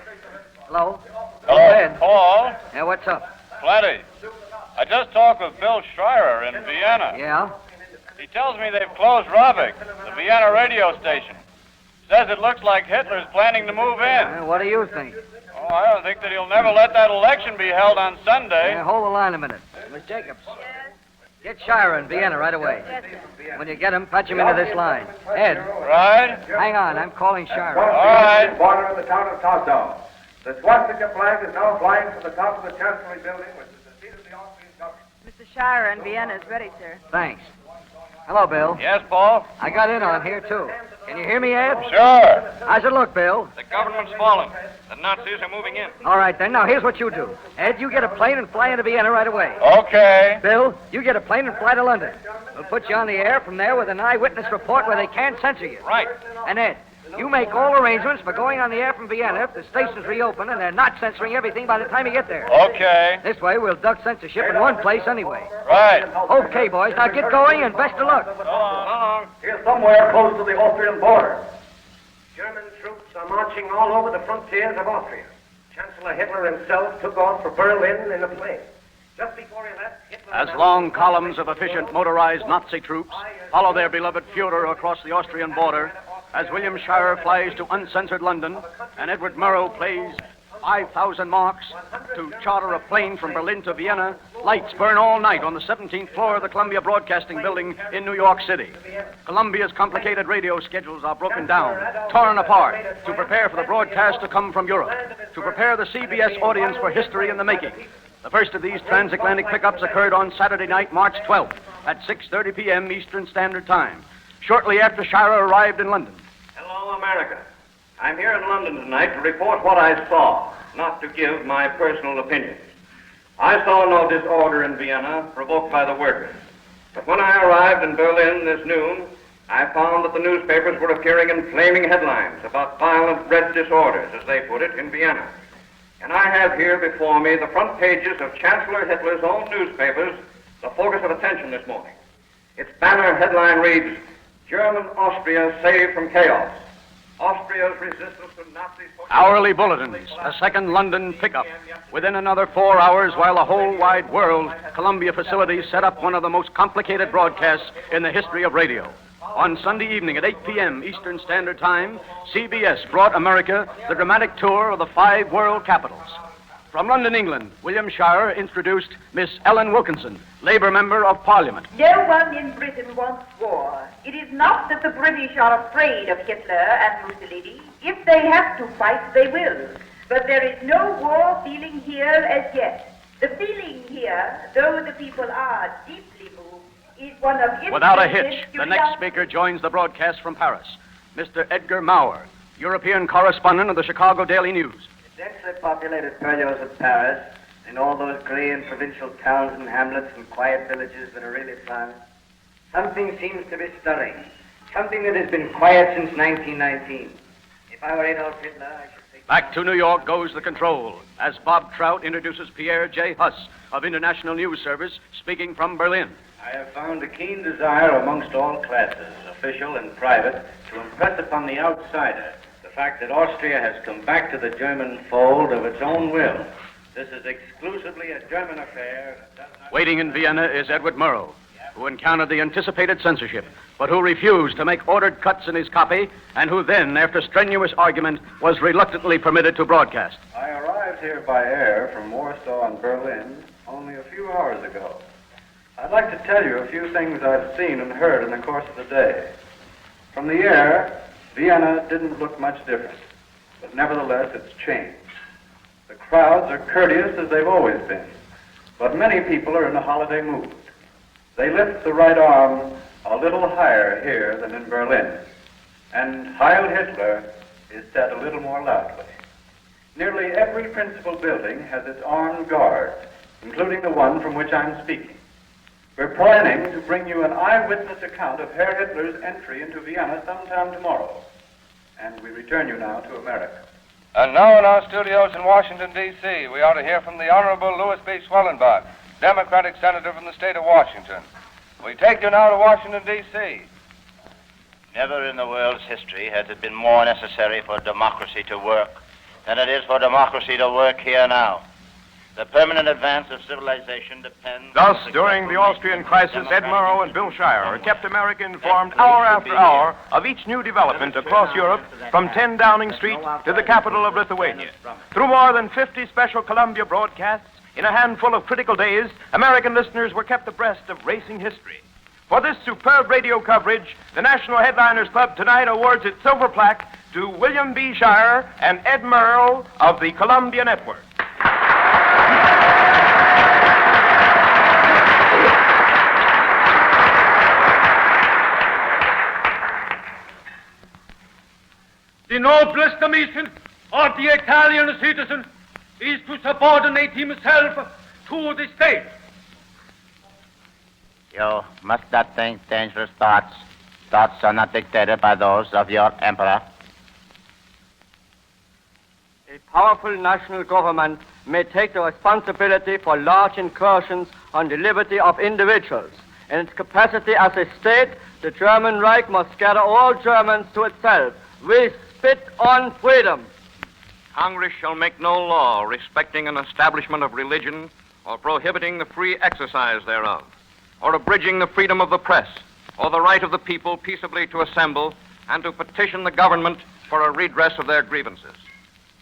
Hello? Hello, Ed. Paul. Yeah, what's up? Plenty. I just talked with Bill Schreier in Vienna. Yeah? He tells me they've closed Ravik, the Vienna radio station. Says it looks like Hitler's planning to move in. What do you think? Oh, I don't think that he'll never let that election be held on Sunday. Hold the line a minute. Miss Jacobs. Get Shire in Vienna right away. When you get him, patch him into this line. Ed. Right. Hang on, I'm calling Shire. All right. Border of the town of Tostow. The swastika flag is now flying from the top of the Chancellery building, which is the seat of the Austrian government. Mr. Shire in Vienna is ready, sir. Thanks. Hello, Bill. Yes, Paul? I got in on here, too. Can you hear me, Ed? Sure. How's it look, Bill? The government's falling. The Nazis are moving in. All right, then. Now, here's what you do. Ed, you get a plane and fly into Vienna right away. Okay. Bill, you get a plane and fly to London. We'll put you on the air from there with an eyewitness report where they can't censor you. Right. And Ed, you make all arrangements for going on the air from Vienna if the stations reopen and they're not censoring everything by the time you get there. Okay. This way, we'll duck censorship in one place anyway. Right. Okay, boys. Now get going and best of luck. So long. Here somewhere close to the Austrian border. German troops are marching all over the frontiers of Austria. Chancellor Hitler himself took off for Berlin in a plane. Just before he left, Hitler... As long columns of efficient motorized Nazi troops follow their beloved Führer across the Austrian border, as William Shire flies to uncensored London, and Edward Murrow plays 5,000 marks to charter a plane from Berlin to Vienna, lights burn all night on the 17th floor of the Columbia Broadcasting Building in New York City. Columbia's complicated radio schedules are broken down, torn apart, to prepare for the broadcast to come from Europe, to prepare the CBS audience for history in the making. The first of these transatlantic pickups occurred on Saturday night, March 12th, at 6:30 p.m. Eastern Standard Time, shortly after Shire arrived in London. Hello, America. I'm here in London tonight to report what I saw, not to give my personal opinions. I saw no disorder in Vienna provoked by the workers. But when I arrived in Berlin this noon, I found that the newspapers were appearing in flaming headlines about violent red disorders, as they put it, in Vienna. And I have here before me the front pages of Chancellor Hitler's own newspapers, the focus of attention this morning. Its banner headline reads, German Austria saved from chaos. Austria's resistance to Nazi... Hourly bulletins, a second London pickup. Within another 4 hours, while the whole wide world, Columbia facilities set up one of the most complicated broadcasts in the history of radio. On Sunday evening at 8 p.m. Eastern Standard Time, CBS brought America the dramatic tour of the 5 world capitals. From London, England, William Shire introduced Miss Ellen Wilkinson, Labour Member of Parliament. No one in Britain wants war. It is not that the British are afraid of Hitler and Mussolini. If they have to fight, they will. But there is no war feeling here as yet. The feeling here, though the people are deeply moved, is one of... Without a hitch, the next speaker joins the broadcast from Paris. Mr. Edgar Maurer, European correspondent of the Chicago Daily News. Densely populated purlieus of Paris, in all those gray and provincial towns and hamlets and quiet villages that are really fun, something seems to be stirring. Something that has been quiet since 1919. If I were Adolf Hitler, I should say... Back to New York goes the control, as Bob Trout introduces Pierre J. Huss of International News Service, speaking from Berlin. I have found a keen desire amongst all classes, official and private, to impress upon the outsider the fact that Austria has come back to the German fold of its own will. This is exclusively a German affair. Waiting in Vienna is Edward Murrow, who encountered the anticipated censorship, but who refused to make ordered cuts in his copy, and who then, after strenuous argument, was reluctantly permitted to broadcast. I arrived here by air from Warsaw and Berlin only a few hours ago. I'd like to tell you a few things I've seen and heard in the course of the day. From the air, Vienna didn't look much different, but nevertheless it's changed. The crowds are courteous as they've always been, but many people are in a holiday mood. They lift the right arm a little higher here than in Berlin, and Heil Hitler is said a little more loudly. Nearly every principal building has its armed guard, including the one from which I'm speaking. We're planning to bring you an eyewitness account of Herr Hitler's entry into Vienna sometime tomorrow. And we return you now to America. And now in our studios in Washington, D.C., we are to hear from the Honorable Louis B. Swellenbach, Democratic Senator from the state of Washington. We take you now to Washington, D.C. Never in the world's history has it been more necessary for democracy to work than it is for democracy to work here now. The permanent advance of civilization depends... Thus, during the Austrian crisis, Ed Murrow and Bill Shire kept America informed hour after hour of each new development across Europe, from 10 Downing Street to the capital of Lithuania. Through more than 50 special Columbia broadcasts, in a handful of critical days, American listeners were kept abreast of racing history. For this superb radio coverage, the National Headliners Club tonight awards its silver plaque to William B. Shire and Ed Murrow of the Columbia Network. The noblest mission of the Italian citizen is to subordinate himself to the state. You must not think dangerous thoughts. Thoughts are not dictated by those of your emperor. A powerful national government may take the responsibility for large incursions on the liberty of individuals. In its capacity as a state, the German Reich must gather all Germans to itself. We spit on freedom. Congress shall make no law respecting an establishment of religion or prohibiting the free exercise thereof, or abridging the freedom of the press, or the right of the people peaceably to assemble and to petition the government for a redress of their grievances.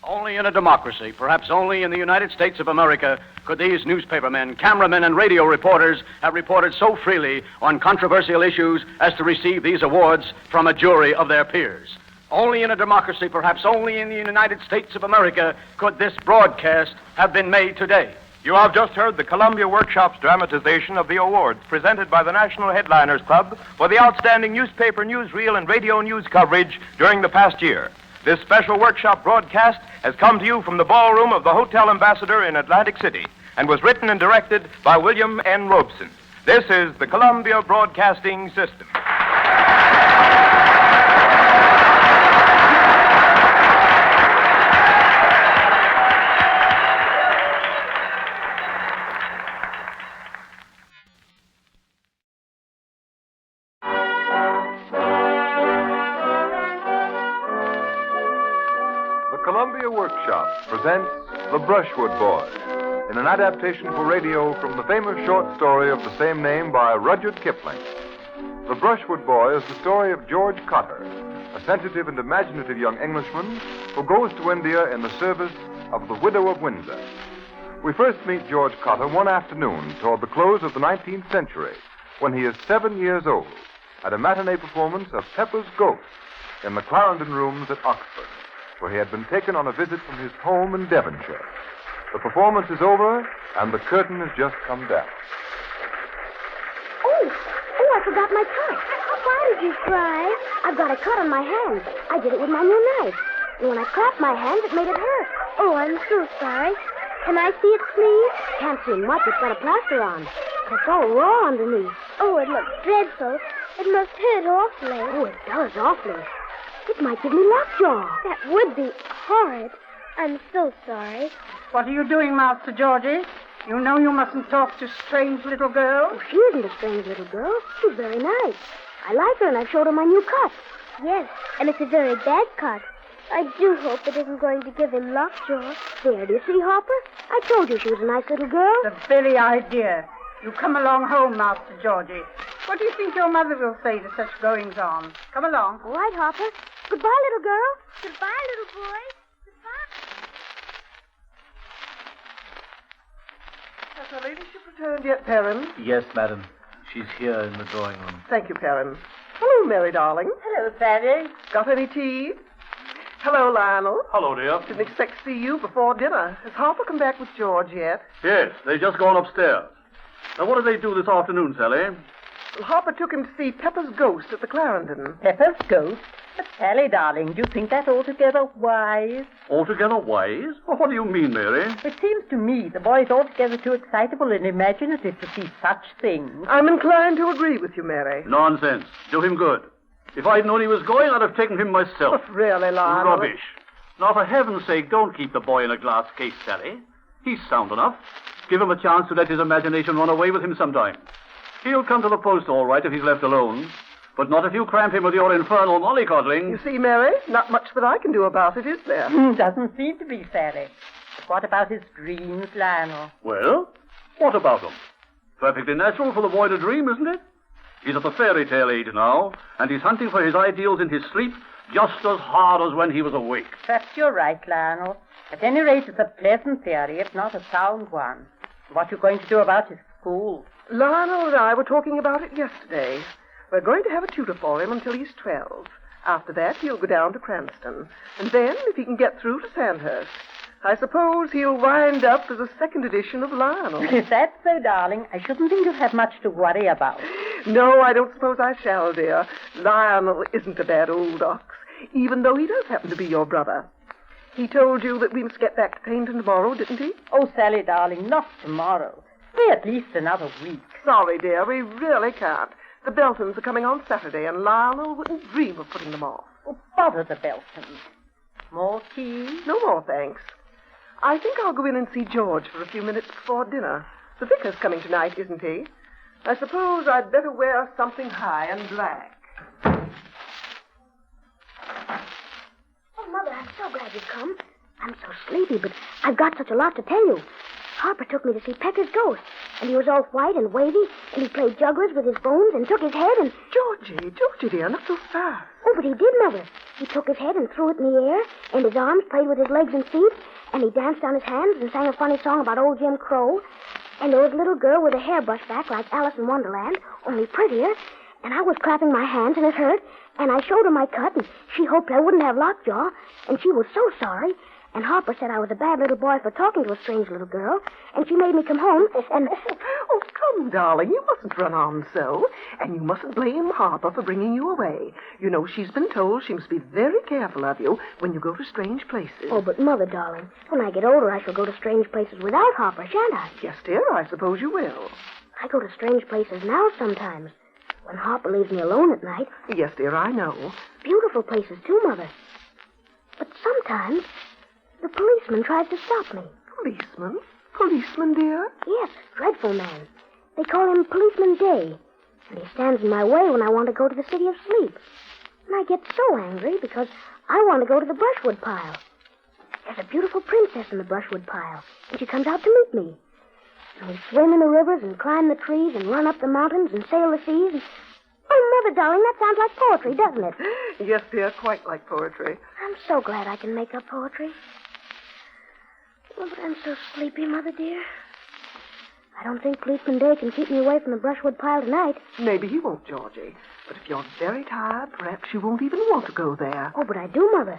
Only in a democracy, perhaps only in the United States of America, could these newspapermen, cameramen, and radio reporters have reported so freely on controversial issues as to receive these awards from a jury of their peers. Only in a democracy, perhaps only in the United States of America, could this broadcast have been made today. You have just heard the Columbia Workshop's dramatization of the awards presented by the National Headliners Club for the outstanding newspaper, newsreel, and radio news coverage during the past year. This special workshop broadcast has come to you from the ballroom of the Hotel Ambassador in Atlantic City and was written and directed by William N. Robeson. This is the Columbia Broadcasting System. Columbia Workshop presents The Brushwood Boys, in an adaptation for radio from the famous short story of the same name by Rudyard Kipling. The Brushwood Boy is the story of George Cotter, a sensitive and imaginative young Englishman who goes to India in the service of the Widow of Windsor. We first meet George Cotter one afternoon toward the close of the 19th century, when he is 7 years old, at a matinee performance of Pepper's Ghost in the Clarendon Rooms at Oxford, where he had been taken on a visit from his home in Devonshire. The performance is over, and the curtain has just come down. Oh, I forgot my cut. Why did you cry? I've got a cut on my hand. I did it with my new knife. And when I clapped my hand, it made it hurt. Oh, I'm so sorry. Can I see it, please? Can't see much. It's got a plaster on. But it's all raw underneath. Oh, it looks dreadful. It must hurt awfully. Oh, it does awfully. It might give me lockjaw. That would be horrid. I'm so sorry. What are you doing, Master Georgie? You know you mustn't talk to strange little girls. Oh, she isn't a strange little girl. She's very nice. I like her, and I showed her my new cut. Yes, and it's a very bad cut. I do hope it isn't going to give him lockjaw. There, do you see, Hopper? I told you she was a nice little girl. The very idea. You come along home, Master Georgie. What do you think your mother will say to such goings-on? Come along. All right, Hopper. Goodbye, little girl. Goodbye, little boy. Has her ladyship returned yet, Perrin? Yes, madam. She's here in the drawing room. Thank you, Perrin. Hello, Mary, darling. Hello, Fanny. Got any tea? Hello, Lionel. Hello, dear. Didn't expect to see you before dinner. Has Harper come back with George yet? Yes, they've just gone upstairs. Now, what did they do this afternoon, Sally? Well, Harper took him to see Pepper's Ghost at the Clarendon. Pepper's Ghost? But, Sally, darling, do you think that altogether wise? Altogether wise? Well, what do you mean, Mary? It seems to me the boy's altogether too excitable and imaginative to see such things. I'm inclined to agree with you, Mary. Nonsense. Do him good. If I'd known he was going, I'd have taken him myself. But really, Lionel... Rubbish. Now, for heaven's sake, don't keep the boy in a glass case, Sally. He's sound enough. Give him a chance to let his imagination run away with him sometime. He'll come to the post all right if he's left alone. But not if you cramp him with your infernal mollycoddling. You see, Mary, not much that I can do about it, is there? Doesn't seem to be, Sally. But what about his dreams, Lionel? Well, what about them? Perfectly natural for the boy to dream, isn't it? He's at the fairy tale age now, and he's hunting for his ideals in his sleep just as hard as when he was awake. Perhaps you're right, Lionel. At any rate, it's a pleasant theory, if not a sound one. What are you going to do about his school? Lionel and I were talking about it yesterday. We're going to have a tutor for him until he's 12. After that, he'll go down to Cranston. And then, if he can get through to Sandhurst, I suppose he'll wind up as a second edition of Lionel. If that's so, darling, I shouldn't think you'd have much to worry about. No, I don't suppose I shall, dear. Lionel isn't a bad old ox, even though he does happen to be your brother. He told you that we must get back to Paynton tomorrow, didn't he? Oh, Sally, darling, not tomorrow. Say at least another week. Sorry, dear, we really can't. The Beltons are coming on Saturday, and Lionel wouldn't dream of putting them off. Oh, bother the Beltons. More tea? No more, thanks. I think I'll go in and see George for a few minutes before dinner. The vicar's coming tonight, isn't he? I suppose I'd better wear something high and black. Oh, Mother, I'm so glad you've come. I'm so sleepy, but I've got such a lot to tell you. Harper took me to see Pecker's ghost, and he was all white and wavy, and he played jugglers with his bones and took his head and... Georgie, dear, not so fast. Oh, but he did, Mother. He took his head and threw it in the air, and his arms played with his legs and feet, and he danced on his hands and sang a funny song about old Jim Crow. And there was a little girl with a hair brushed back like Alice in Wonderland, only prettier, and I was clapping my hands, and it hurt, and I showed her my cut, and she hoped I wouldn't have lockjaw, and she was so sorry. And Harper said I was a bad little boy for talking to a strange little girl, and she made me come home, and... Oh, come, darling, you mustn't run on so, and you mustn't blame Harper for bringing you away. You know, she's been told she must be very careful of you when you go to strange places. Oh, but Mother, darling, when I get older, I shall go to strange places without Harper, shan't I? Yes, dear, I suppose you will. I go to strange places now sometimes, when Harper leaves me alone at night. Yes, dear, I know. Beautiful places, too, Mother. But sometimes... the policeman tries to stop me. Policeman? Policeman, dear? Yes, dreadful man. They call him Policeman Day. And he stands in my way when I want to go to the City of Sleep. And I get so angry because I want to go to the Brushwood pile. There's a beautiful princess in the Brushwood pile, and she comes out to meet me. And we swim in the rivers and climb the trees and run up the mountains and sail the seas. And... oh, Mother, darling, that sounds like poetry, doesn't it? Yes, dear, quite like poetry. I'm so glad I can make up poetry. Oh, but I'm so sleepy, Mother dear. I don't think Policeman Day can keep me away from the Brushwood pile tonight. Maybe he won't, Georgie. But if you're very tired, perhaps you won't even want to go there. Oh, but I do, Mother.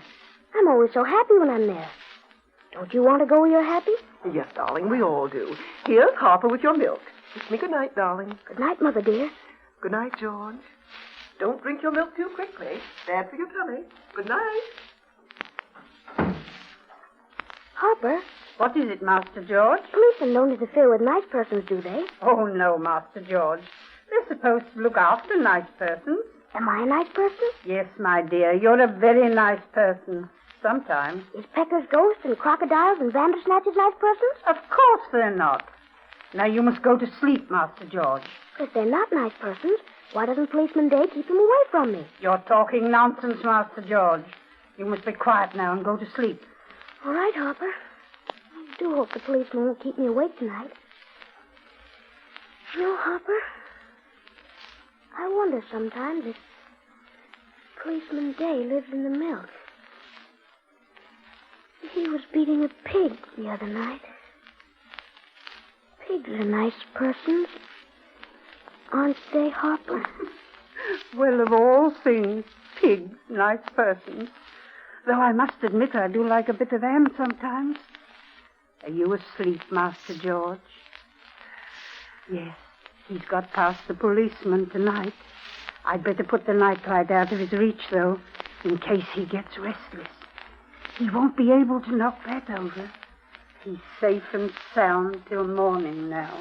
I'm always so happy when I'm there. Don't you want to go where you're happy? Yes, darling, we all do. Here's Harper with your milk. Kiss me good night, darling. Good night, Mother dear. Good night, George. Don't drink your milk too quickly. Bad for your tummy. Good night. Harper? What is it, Master George? Policemen don't interfere with nice persons, do they? Oh, no, Master George. They're supposed to look after nice persons. Am I a nice person? Yes, my dear. You're a very nice person. Sometimes. Is Pecker's ghost and crocodiles and vandersnatches nice persons? Of course they're not. Now you must go to sleep, Master George. If they're not nice persons, why doesn't Policeman Day keep them away from me? You're talking nonsense, Master George. You must be quiet now and go to sleep. All right, Harper. I do hope the policeman won't keep me awake tonight. You know, Harper, I wonder sometimes if Policeman Day lives in the milk. He was beating a pig the other night. Pigs are nice persons, aren't they, Harper? Well, of all things, pigs, nice persons. Though I must admit I do like a bit of ham sometimes. Are you asleep, Master George? Yes, he's got past the policeman tonight. I'd better put the night light out of his reach, though. in case he gets restless. He won't be able to knock that over. He's safe and sound till morning now.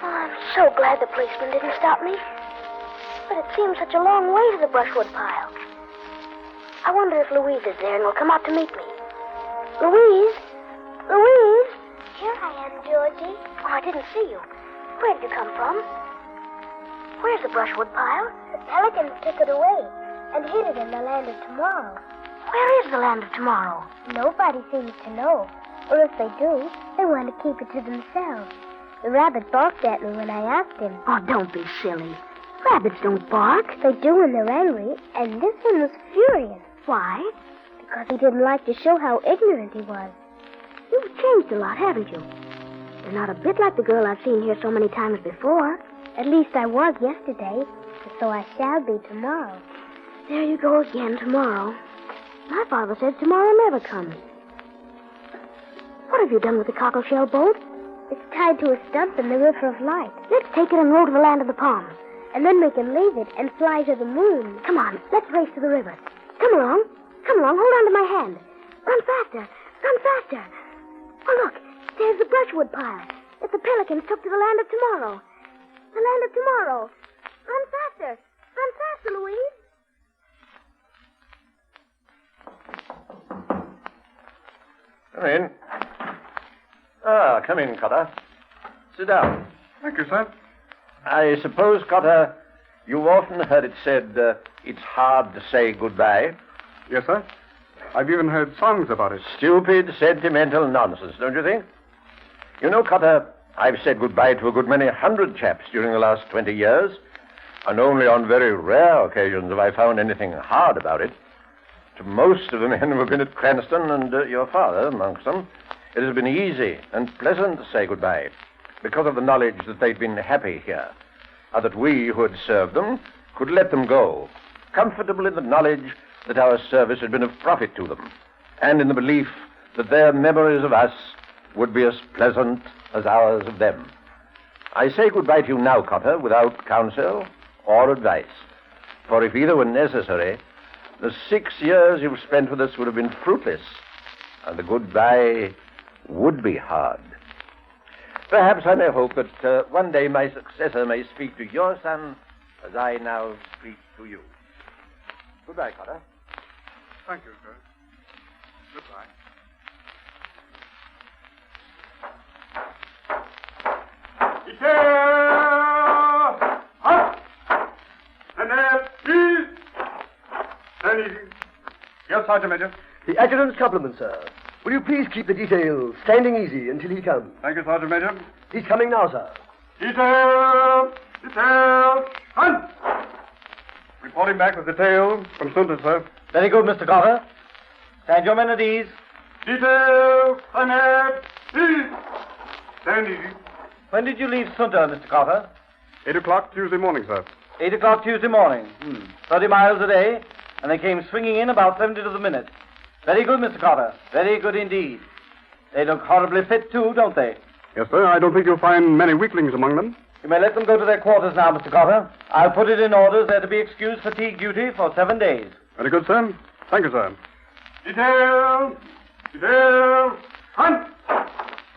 I'm so glad the policeman didn't stop me. But it seems such a long way to the brushwood pile. I wonder if Louise is there and will come out to meet me. Louise? Louise? Here I am, Georgie. Oh, I didn't see you. Where did you come from? Where's the brushwood pile? The pelicans took it away and hid it in the land of tomorrow. Where is the land of tomorrow? Nobody seems to know. Or if they do, they want to keep it to themselves. The rabbit barked at me when I asked him. Oh, don't be silly. Rabbits don't bark. They do when they're angry, and this one was furious. Why? Because he didn't like to show how ignorant he was. You've changed a lot, haven't you? You're not a bit like the girl I've seen here so many times before. At least I was yesterday, and so I shall be tomorrow. There you go again, tomorrow. My father says tomorrow never comes. What have you done with the cockleshell boat? It's tied to a stump in the River of Light. Let's take it and row to the land of the palms. And then we can leave it and fly to the moon. Come on, let's race to the river. Come along, hold on to my hand. Run faster. Oh, look, there's the brushwood pile that the pelicans took to the land of tomorrow. The land of tomorrow. Run faster, Louise. Come in. Come in, Cotter. Sit down. Thank you, sir. I suppose, Cotter, you've often heard it said it's hard to say goodbye. Yes, sir. I've even heard songs about it. Stupid, sentimental nonsense, don't you think? You know, Cotter, I've said goodbye to a good many hundred chaps during the last 20 years, and only on very rare occasions have I found anything hard about it. To most of the men who have been at Cranston, and your father amongst them, it has been easy and pleasant to say goodbye, because of the knowledge that they'd been happy here, and that we who had served them could let them go, comfortable in the knowledge that our service had been of profit to them, and in the belief that their memories of us would be as pleasant as ours of them. I say goodbye to you now, Cotter, without counsel or advice, for if either were necessary, the 6 years you've spent with us would have been fruitless, and the goodbye would be hard. Perhaps I may hope that one day my successor may speak to your son as I now speak to you. Goodbye, Cotter. Thank you, sir. Goodbye. Up! And there, please! Stand easy. Yes, Sergeant Major. The adjutant's compliments, sir. Will you please keep the detail standing easy until he comes? Thank you, Sergeant Major. He's coming now, sir. Detail! Hunt! Reporting back with detail from Sunday, sir. Very good, Mr. Cotter. Stand your men at ease. Detail! Ahead! Ease! Stand easy. When did you leave Sunter, Mr. Cotter? 8 o'clock Tuesday morning, sir. 8 o'clock Tuesday morning. 30 miles a day, and they came swinging in about 70 to the minute. Very good, Mr. Cotter. Very good indeed. They look horribly fit, too, don't they? Yes, sir. I don't think you'll find many weaklings among them. You may let them go to their quarters now, Mr. Cotter. I'll put it in orders they're to be excused fatigue duty for 7 days. Very good, sir. Thank you, sir. Detail! Hunt!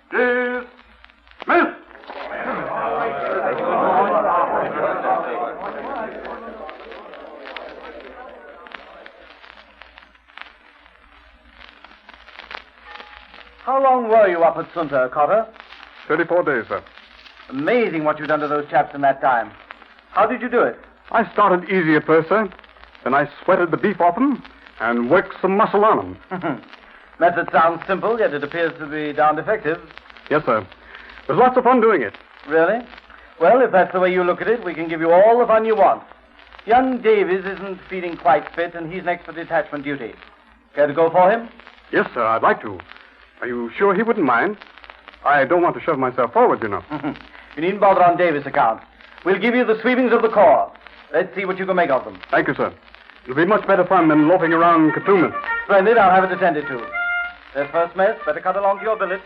Dismiss! How long were you up at Sunter, Cotter? 34 days, sir. Amazing what you've done to those chaps in that time. How did you do it? I started easy at first, sir. Then I sweated the beef off them and worked some muscle on them. Method sounds simple, yet it appears to be darned effective. Yes, sir. It was lots of fun doing it. Really? Well, if that's the way you look at it, we can give you all the fun you want. Young Davies isn't feeling quite fit, and he's next for detachment duty. Care to go for him? Yes, sir, I'd like to. Are you sure he wouldn't mind? I don't want to shove myself forward, you know. You needn't bother on Davis' account. We'll give you the sweepings of the Corps. Let's see what you can make of them. Thank you, sir. It'll be much better fun than loafing around Cantonment. Splendid. I'll have it attended to. There's first mess. Better cut along to your billet.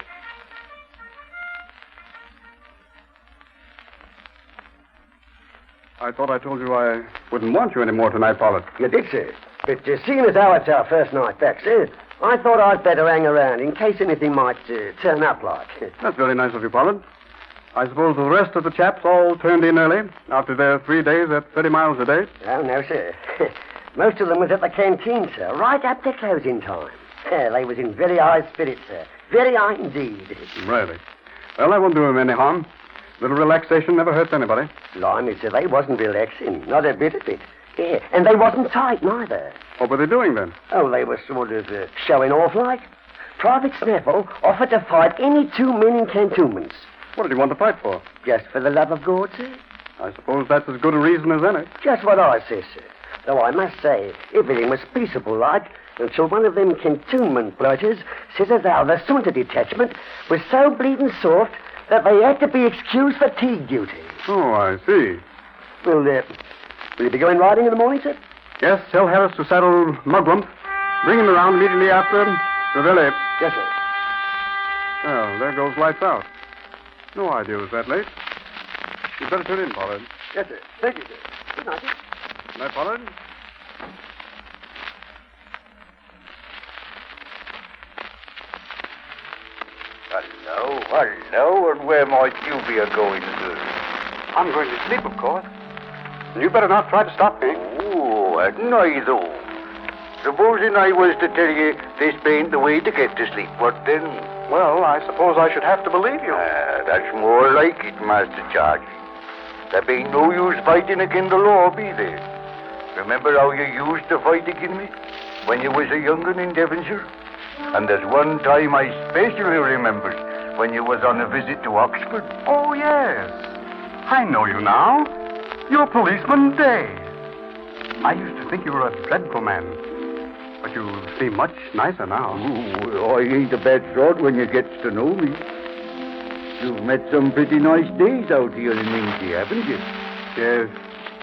I thought I told you I wouldn't want you anymore tonight, Pollard. You did, sir. But seeing as how it's our first night back, sir, I thought I'd better hang around in case anything might turn up like. That's very nice of you, Pollard. I suppose the rest of the chaps all turned in early after their 3 days at 30 miles a day? Oh, no, sir. Most of them was at the canteen, sir, right up to closing time. They was in very high spirits, sir. Very high indeed. Really? Well, that won't do them any harm. Little relaxation never hurts anybody. Blimey, sir, they wasn't relaxing. Not a bit of it. Yeah, and they wasn't tight neither. What were they doing then? Oh, they were sort of showing off like. Private Snaffle offered to fight any 2 men in cantonments. What did he want to fight for? Just for the love of God, sir. I suppose that's as good a reason as any. Just what I says, sir. Though I must say, everything was peaceable like, until one of them cantonment bloaters says as how the Saunter detachment was so bleeding soft that they had to be excused fatigue duty. Oh, I see. Well, will you be going riding in the morning, sir? Yes, tell Harris to saddle Mugwump. Bring him around immediately after Revere. Yes, sir. Well, there goes lights out. No idea it was that late. You'd better turn in, Pollard. Yes, sir. Thank you, sir. Good night, sir. Good night, Pollard. Hello, and where might you be a-going to? I'm going to sleep, of course. You better not try to stop me. Oh, hadn't I, though? Supposing I was to tell you this ain't the way to get to sleep, what then? Well, I suppose I should have to believe you. That's more like it, Master Charlie. There ain't no use fighting against the law, be there? Remember how you used to fight against me when you was a young'un in Devonshire? And there's one time I specially remembers when you was on a visit to Oxford. Oh, yes. I know you now. You're Policeman Day. I used to think you were a dreadful man. But you seem much nicer now. Ooh, I ain't a bad sort when you gets to know me. You've met some pretty nice days out here in Indy, haven't you? Yes,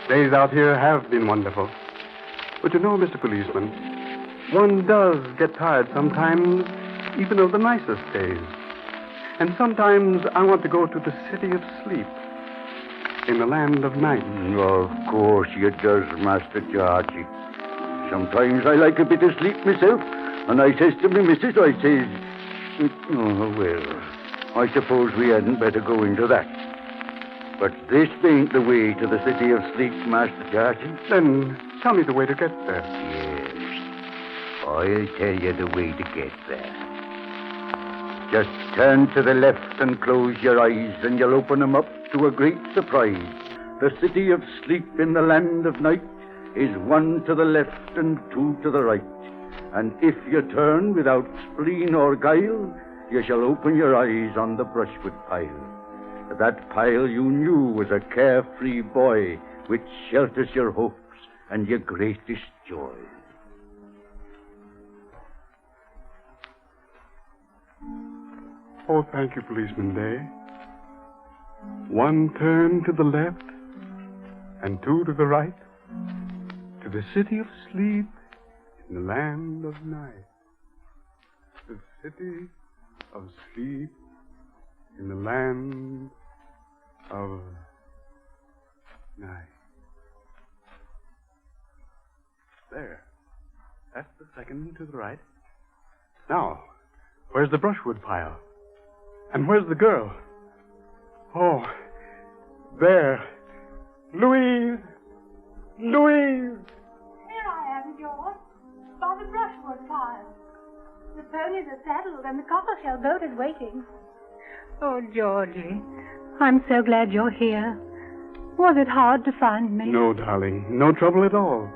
days out here have been wonderful. But you know, Mr. Policeman, one does get tired sometimes, even of the nicest days. And sometimes I want to go to the city of sleep, in the land of night. Of course you does, Master Georgie. Sometimes I like a bit of sleep myself, and I says to me missus, I says, oh, well, I suppose we hadn't better go into that. But this ain't the way to the city of sleep, Master Georgie. Then tell me the way to get there. Yes, I'll tell you the way to get there. Just turn to the left and close your eyes, and you'll open them up to a great surprise. The city of sleep in the land of night is 1 to the left and 2 to the right. And if you turn without spleen or guile, you shall open your eyes on the brushwood pile. That pile you knew was a carefree boy, which shelters your hopes and your greatest joy. Oh, thank you, Policeman Day. 1 turn to the left and 2 to the right, to the city of sleep in the land of night. The city of sleep in the land of night. There. That's the second to the right. Now, where's the brushwood pile? And where's the girl? Oh, there. Louise! Louise! Here I am, George, by the brushwood pile. The ponies are saddled and the cockleshell boat is waiting. Oh, Georgie, I'm so glad you're here. Was it hard to find me? No, darling, no trouble at all.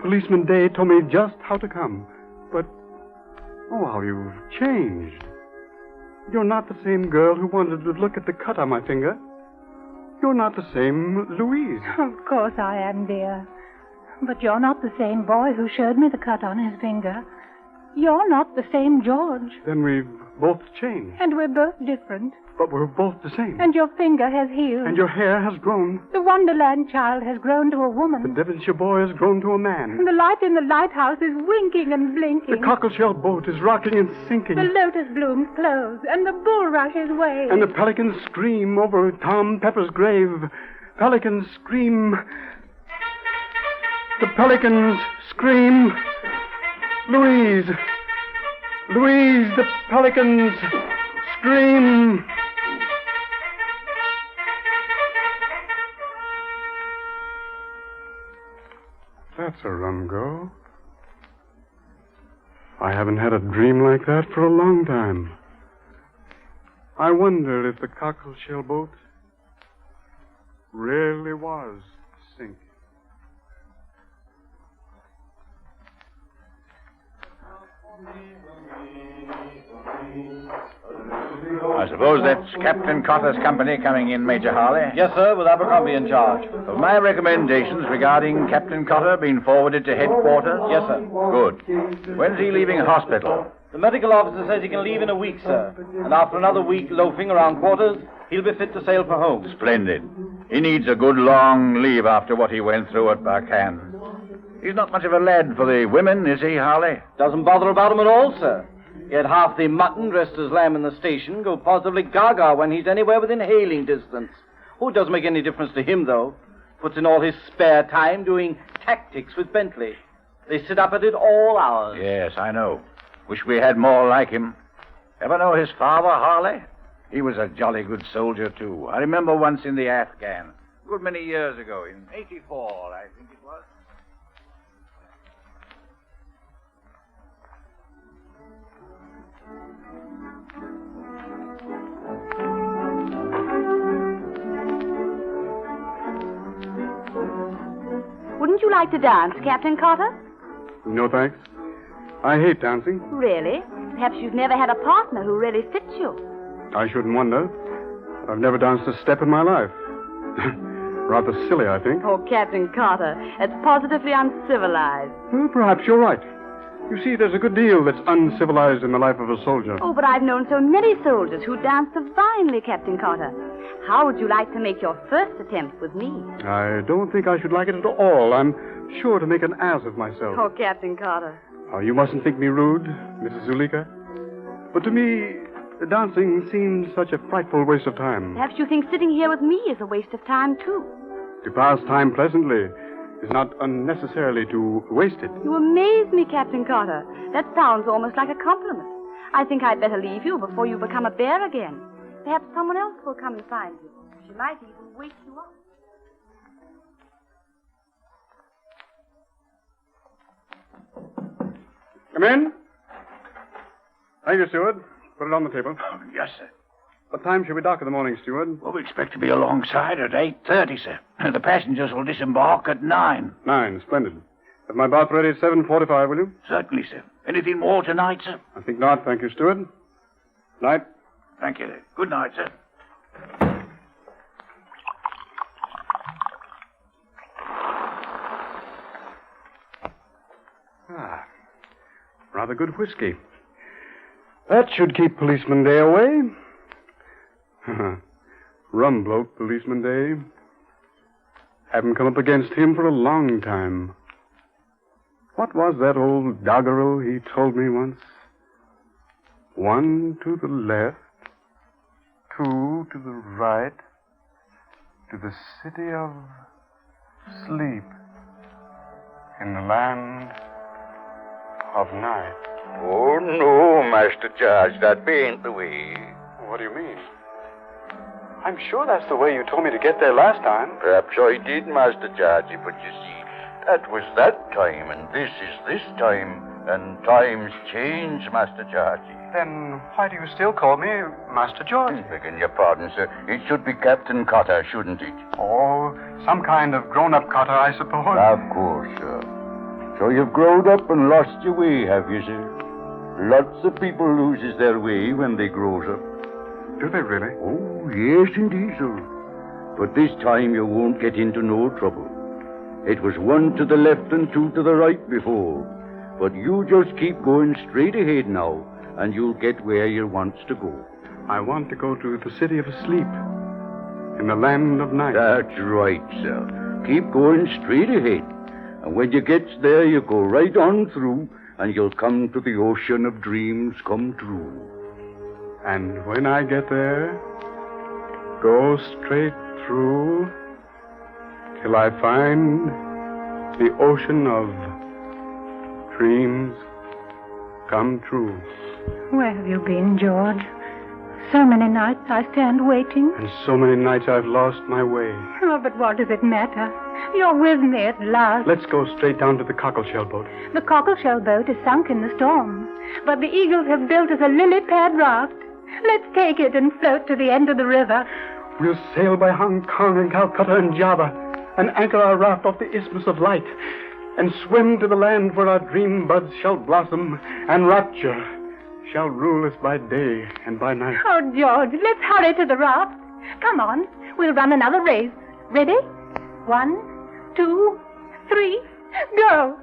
Policeman Day told me just how to come. But, oh, how you've changed. You're not the same girl who wanted to look at the cut on my finger. You're not the same Louise. Of course I am, dear. But you're not the same boy who showed me the cut on his finger. You're not the same George. Then we've both changed. And we're both different. But we're both the same. And your finger has healed. And your hair has grown. The Wonderland child has grown to a woman. The Devonshire boy has grown to a man. And the light in the lighthouse is winking and blinking. The cockleshell boat is rocking and sinking. The lotus blooms close, and the bulrushes wave. And the pelicans scream over Tom Pepper's grave. pelicans scream. The pelicans scream. Louise! Louise, the pelicans scream! That's a rum go. I haven't had a dream like that for a long time. I wonder if the cockleshell boat really was sinking. I suppose that's Captain Cotter's company coming in, Major Harley? Yes, sir, with Abercrombie in charge. Have my recommendations regarding Captain Cotter been forwarded to headquarters? Yes, sir. Good. When's he leaving hospital? The medical officer says he can leave in a week, sir. And after another week loafing around quarters, he'll be fit to sail for home. Splendid. He needs a good long leave after what he went through at Barkhan. He's not much of a lad for the women, is he, Harley? Doesn't bother about him at all, sir. He had half the mutton dressed as lamb in the station go positively gaga when he's anywhere within hailing distance. Oh, it doesn't make any difference to him, though. Puts in all his spare time doing tactics with Bentley. They sit up at it all hours. Yes, I know. Wish we had more like him. Ever know his father, Harley? He was a jolly good soldier, too. I remember once in the Afghan. A good many years ago, in 84, I think it was. Wouldn't you like to dance, Captain Cotter? No, thanks. I hate dancing. Really? Perhaps you've never had a partner who really fits you. I shouldn't wonder. I've never danced a step in my life. Rather silly, I think. Oh, Captain Cotter, it's positively uncivilized. Well, perhaps you're right. You see, there's a good deal that's uncivilized in the life of a soldier. Oh, but I've known so many soldiers who dance divinely, Captain Cotter. How would you like to make your first attempt with me? I don't think I should like it at all. I'm sure to make an ass of myself. Oh, Captain Cotter. Oh, you mustn't think me rude, Mrs. Zuleika. But to me, dancing seems such a frightful waste of time. Perhaps you think sitting here with me is a waste of time, too. To pass time pleasantly is not unnecessarily to waste it. You amaze me, Captain Cotter. That sounds almost like a compliment. I think I'd better leave you before you become a bear again. Perhaps someone else will come and find you. She might even wake you up. Come in. Thank you, steward. Put it on the table. Yes, sir. What time shall we dock in the morning, steward? Well, we expect to be alongside at 8:30, sir. The passengers will disembark at 9. 9, splendid. Have my bath ready at 7:45, will you? Certainly, sir. Anything more tonight, sir? I think not, thank you, steward. Night. Thank you. Good night, sir. Ah, rather good whiskey. That should keep Policeman Day away. Rum bloke, Policeman Day. Haven't come up against him for a long time. What was that old doggerel he told me once? 1 to the left, 2 to the right, to the city of sleep, in the land of night. Oh, no, Master George, that ain't the way. What do you mean? I'm sure that's the way you told me to get there last time. Perhaps I did, Master George, but you see, that was that time, and this is this time, and times change, Master George. Then why do you still call me Master George? Begging your pardon, sir. It should be Captain Cotter, shouldn't it? Oh, some kind of grown-up Cotter, I suppose. Of course, sir. So you've growed up and lost your way, have you, sir? Lots of people loses their way when they grows up. Do they really? Oh, yes, indeed, sir. But this time you won't get into no trouble. It was 1 to the left and 2 to the right before. But you just keep going straight ahead now, and you'll get where you wants to go. I want to go to the city of sleep, in the land of night. That's right, sir. Keep going straight ahead. And when you get there, you go right on through, and you'll come to the ocean of dreams come true. And when I get there, go straight through till I find the ocean of dreams come true. Where have you been, George? So many nights I stand waiting. And so many nights I've lost my way. Oh, but what does it matter? You're with me at last. Let's go straight down to the cockleshell boat. The cockleshell boat is sunk in the storm, but the Eagles have built us a lily pad raft. Let's take it and float to the end of the river. We'll sail by Hong Kong and Calcutta and Java and anchor our raft off the Isthmus of Light and swim to the land where our dream buds shall blossom and rapture shall rule us by day and by night. Oh, George, let's hurry to the raft. Come on, we'll run another race. Ready? 1, 2, 3, go.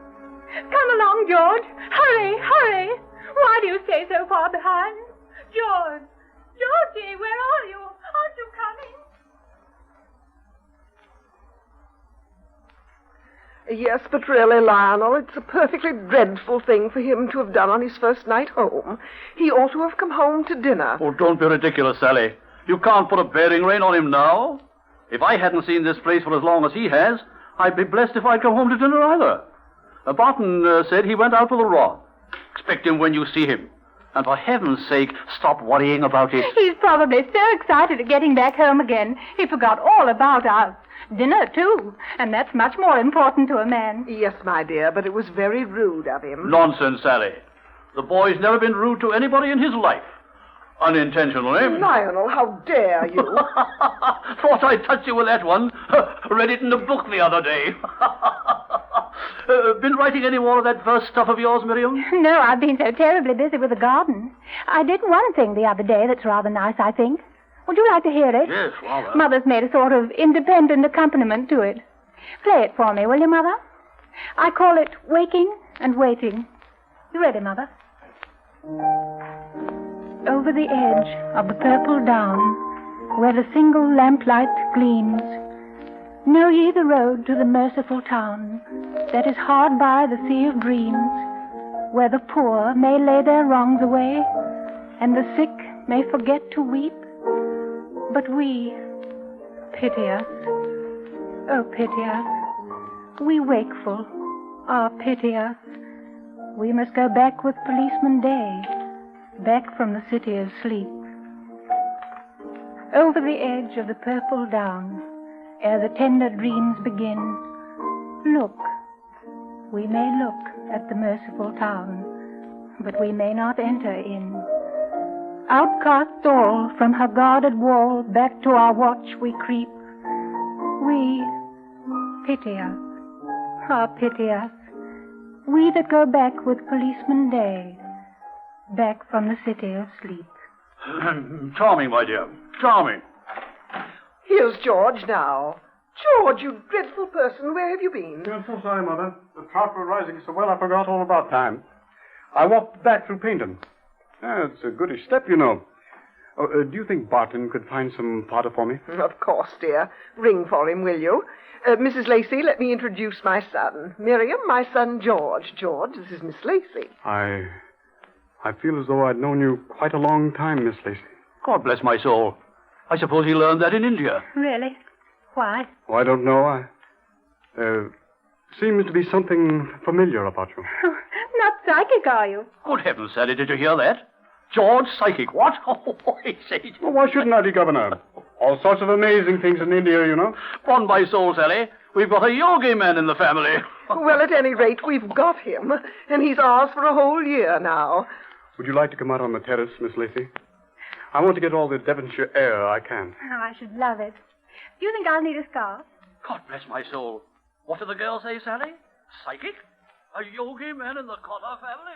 Come along, George. Hurry, hurry. Why do you stay so far behind? George! Georgie, where are you? Aren't you coming? Yes, but really, Lionel, it's a perfectly dreadful thing for him to have done on his first night home. He ought to have come home to dinner. Oh, don't be ridiculous, Sally. You can't put a bearing rein on him now. If I hadn't seen this place for as long as he has, I'd be blessed if I'd come home to dinner either. Barton said he went out with a rod. Expect him when you see him. And for heaven's sake, stop worrying about it. He's probably so excited at getting back home again, he forgot all about us. Dinner, too. And that's much more important to a man. Yes, my dear, but it was very rude of him. Nonsense, Sally. The boy's never been rude to anybody in his life. Unintentionally. Lionel, how dare you? Thought I'd touch you with that one. Read it in a book the other day. Been writing any more of that verse stuff of yours, Miriam? No, I've been so terribly busy with the garden. I did one thing the other day that's rather nice, I think. Would you like to hear it? Yes, rather. Mother's made a sort of independent accompaniment to it. Play it for me, will you, Mother? I call it Waking and Waiting. You ready, Mother? Over the edge of the purple down, where the single lamplight gleams, know ye the road to the merciful town that is hard by the sea of dreams, where the poor may lay their wrongs away and the sick may forget to weep? But we, pity us, oh pity us, we wakeful, ah pity us, we must go back with Policeman Day, back from the city of sleep. Over the edge of the purple down, ere the tender dreams begin, look, we may look at the merciful town, but we may not enter in. Outcasts all from her guarded wall, back to our watch we creep. We, pity us, ah pity us, we that go back with Policeman Day, back from the city of sleep. Charming, my dear, charming. Here's George now. George, you dreadful person, where have you been? I'm so sorry, Mother. The trout were rising so well I forgot all about time. I walked back through Paynton. It's a goodish step, you know. Do you think Barton could find some fodder for me? Of course, dear. Ring for him, will you? Mrs. Lacey, let me introduce my son. Miriam, my son George. George, this is Miss Lacey. I feel as though I'd known you quite a long time, Miss Lacey. God bless my soul. I suppose he learned that in India. Really? Why? Oh, I don't know. There seems to be something familiar about you. Not psychic, are you? Good heavens, Sally, did you hear that? George Psychic, what? Oh, I say. Well, why shouldn't I be, Governor? All sorts of amazing things in India, you know. On my soul, Sally, we've got a yogi man in the family. Well, at any rate, we've got him, and he's ours for a whole year now. Would you like to come out on the terrace, Miss Lacey? I want to get all the Devonshire air I can. Oh, I should love it. Do you think I'll need a scarf? God bless my soul. What did the girl say, Sally? Psychic? A yogi man in the Cotter family?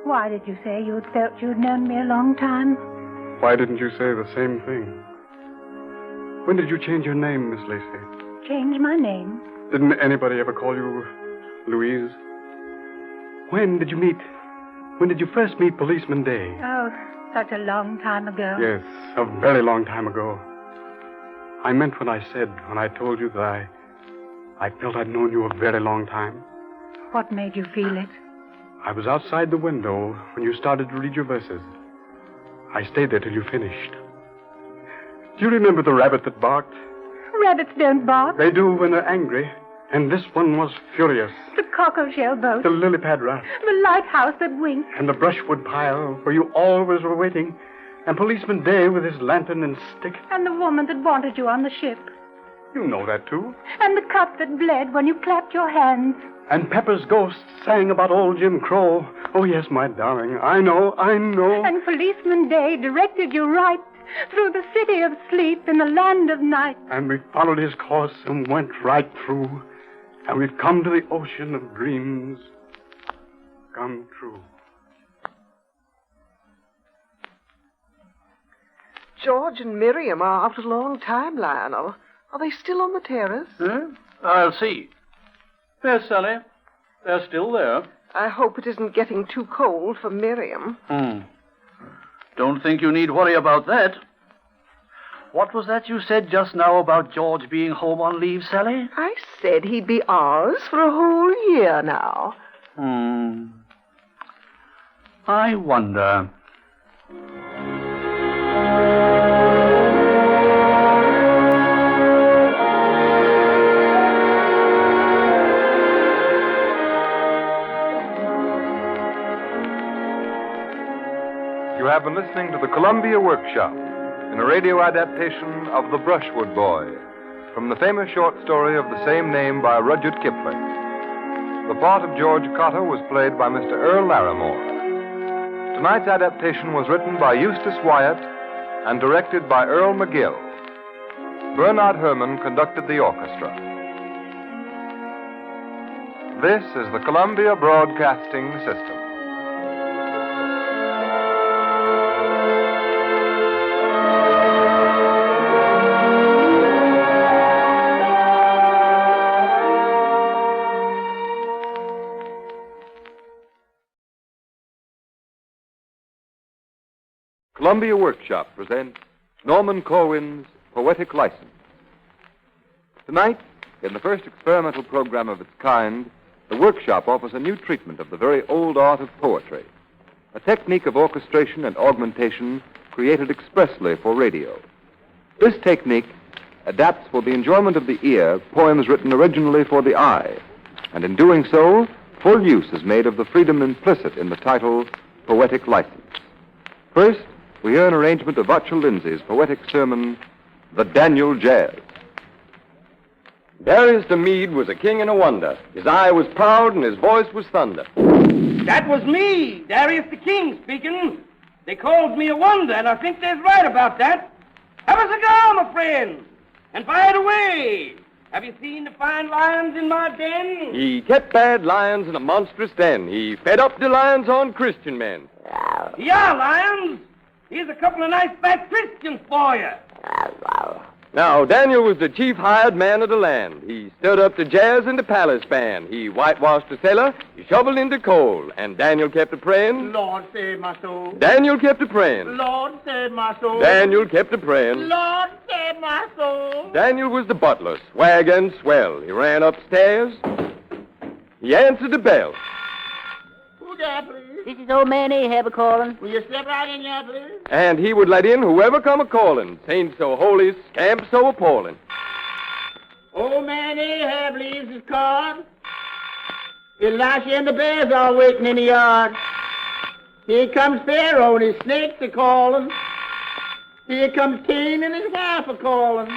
Why did you say you'd felt you'd known me a long time? Why didn't you say the same thing? When did you change your name, Miss Lacey? Change my name? Didn't anybody ever call you Louise? When did you first meet Policeman Day? Oh, such a long time ago. Yes, a very long time ago. I meant what I said when I told you that I felt I'd known you a very long time. What made you feel it? I was outside the window when you started to read your verses. I stayed there till you finished. Do you remember the rabbit that barked? Rabbits don't bark. They do when they're angry. And this one was furious. The cockleshell boat. The lily pad raft. The lighthouse that winked. And the brushwood pile where you always were waiting. And Policeman Day with his lantern and stick. And the woman that wanted you on the ship. You know that, too. And the cut that bled when you clapped your hands. And Pepper's ghost sang about old Jim Crow. Oh, yes, my darling. I know. And Policeman Day directed you right through the city of sleep in the land of night. And we followed his course and went right through. And we've come to the ocean of dreams come true. George and Miriam are out a long time, Lionel. Are they still on the terrace? I'll see. Yes, Sally. They're still there. I hope it isn't getting too cold for Miriam. Don't think you need worry about that. What was that you said just now about George being home on leave, Sally? I said he'd be ours for a whole year now. I wonder. You have been listening to the Columbia Workshop in a radio adaptation of The Brushwood Boy from the famous short story of the same name by Rudyard Kipling. The part of George Cotter was played by Mr. Earl Larimore. Tonight's adaptation was written by Eustace Wyatt and directed by Earl McGill. Bernard Herrmann conducted the orchestra. This is the Columbia Broadcasting System. Columbia Workshop presents Norman Corwin's Poetic License. Tonight, in the first experimental program of its kind, the Workshop offers a new treatment of the very old art of poetry, a technique of orchestration and augmentation created expressly for radio. This technique adapts for the enjoyment of the ear poems written originally for the eye, and in doing so, full use is made of the freedom implicit in the title Poetic License. First, we hear an arrangement of Butchell Lindsay's poetic sermon, The Daniel Jazz. Darius the Mede was a king and a wonder. His eye was proud and his voice was thunder. That was me, Darius the King, speaking. They called me a wonder, and I think they're right about that. Have a cigar, my friend. And by the way, have you seen the fine lions in my den? He kept bad lions in a monstrous den. He fed up the lions on Christian men. Yeah, lions. Here's a couple of nice fat Christians for you. Now, Daniel was the chief hired man of the land. He stirred up the jazz in the palace band. He whitewashed the cellar. He shoveled in the coal. And Daniel kept a-praying. Lord save my soul. Daniel kept a-praying. Lord save my soul. Daniel kept a-praying. Lord save my soul. Daniel was the butler, swag and swell. He ran upstairs. He answered the bell. Who's there, please? This is old man Ahab a-calling. Will you step right in here, please? And he would let in whoever come a-calling. Saint so holy, scamp so appalling. Old man Ahab leaves his card. Elisha and the bears are waiting in the yard. Here comes Pharaoh and his snakes are calling. Here comes Cain and his wife are calling.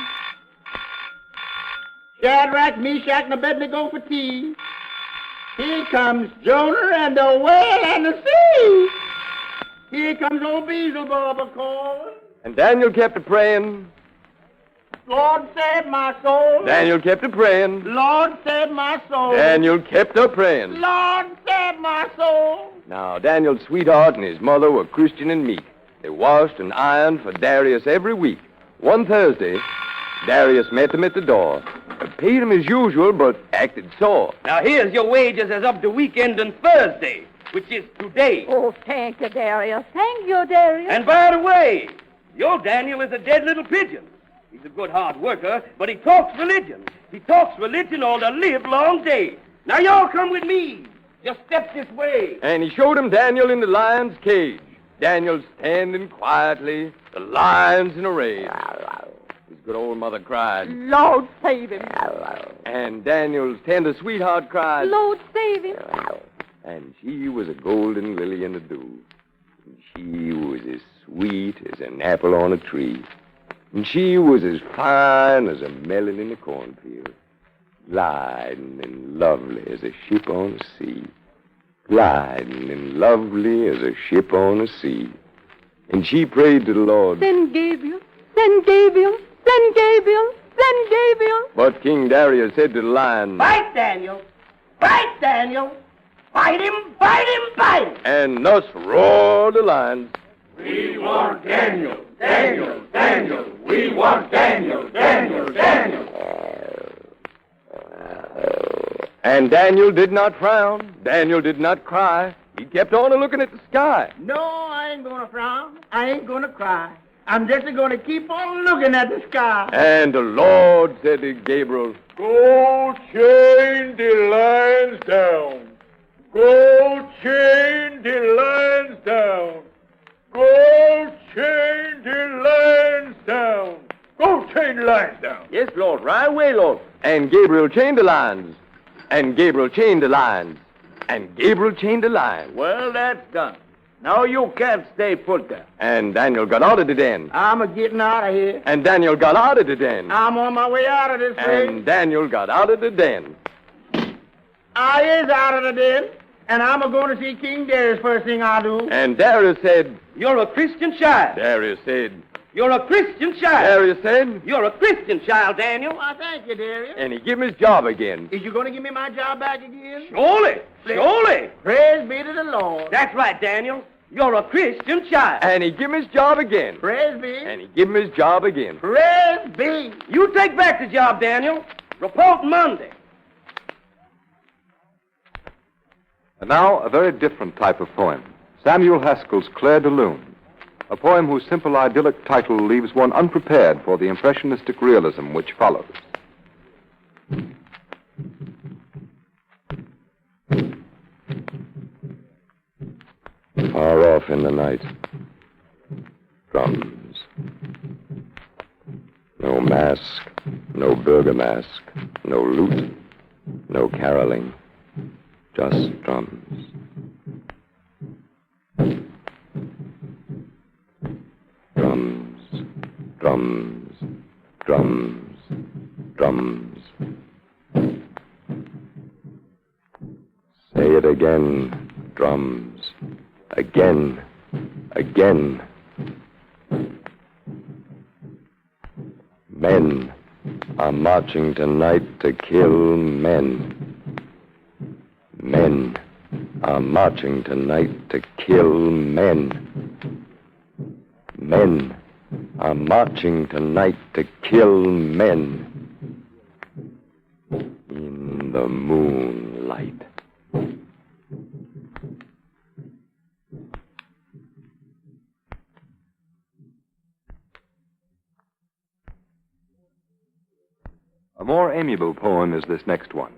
Shadrach, Meshach, and Abednego for tea. Here comes Jonah and the whale and the sea. Here comes old Beelzebub a-calling. And Daniel kept a-praying. Lord save my soul. Daniel kept a-praying. Lord save my soul. Daniel kept a-praying. Lord save my soul. Now, Daniel's sweetheart and his mother were Christian and meek. They washed and ironed for Darius every week. One Thursday, Darius met them at the door. Paid him as usual, but acted sore. Now, here's your wages as of the weekend and Thursday, which is today. Oh, thank you, Darius. Thank you, Darius. And by the way, your Daniel is a dead little pigeon. He's a good hard worker, but he talks religion. He talks religion all the live long day. Now y'all come with me. Just step this way. And he showed him Daniel in the lion's cage. Daniel standing quietly, the lions in a rage. His good old mother cried, Lord, save him. and Daniel's tender sweetheart cried, Lord, save him. and she was a golden lily in the dew. And she was as sweet as an apple on a tree. And she was as fine as a melon in a cornfield. Gliding and lovely as a ship on the sea. Gliding and lovely as a ship on the sea. And she prayed to the Lord. Send Gabriel, send Gabriel, send Gabriel, send Gabriel. But King Darius said to the lion, Fight, Daniel. Fight, Daniel. Fight him, fight him, fight him. and thus roared the lions. We want Daniel, Daniel, Daniel. We want Daniel, Daniel, Daniel. And Daniel did not frown. Daniel did not cry. He kept on looking at the sky. No, I ain't gonna frown. I ain't gonna cry. I'm just gonna keep on looking at the sky. And the Lord said to Gabriel, Go chain the lions down. Go chain the lions down. Go chain the lions down. Go chain the lions down. Yes, Lord, right away, Lord. And Gabriel chained the lions. And Gabriel chained the lions. And Gabriel chained the lions. Well, that's done. Now you can't stay put there. And Daniel got out of the den. I'm a-getting out of here. And Daniel got out of the den. I'm on my way out of this place. And Daniel got out of the den. I is out of the den, and I'm a-going to see King Darius first thing I do. And Darius said, You're a Christian child. Darius said, You're a Christian child. Darius said, You're a Christian child, Daniel. I thank you, Darius. and he gave him his job again. Is you going to give me my job back again? Surely. Surely. Praise be to the Lord. That's right, Daniel. You're a Christian child. And he gave him his job again. Praise be. And he gave him his job again. Praise be. You take back the job, Daniel. Report Monday. And now, a very different type of poem. Samuel Haskell's Claire de Lune, a poem whose simple idyllic title leaves one unprepared for the impressionistic realism which follows. Far off in the night, drums. No mask, no burger mask, no lute, no caroling, just drums. Drums, drums, drums, drums. Say it again, drums. Again, again. Men are marching tonight to kill men. Men are marching tonight to kill men. Men are marching tonight to kill men. In the moonlight. A more amiable poem is this next one.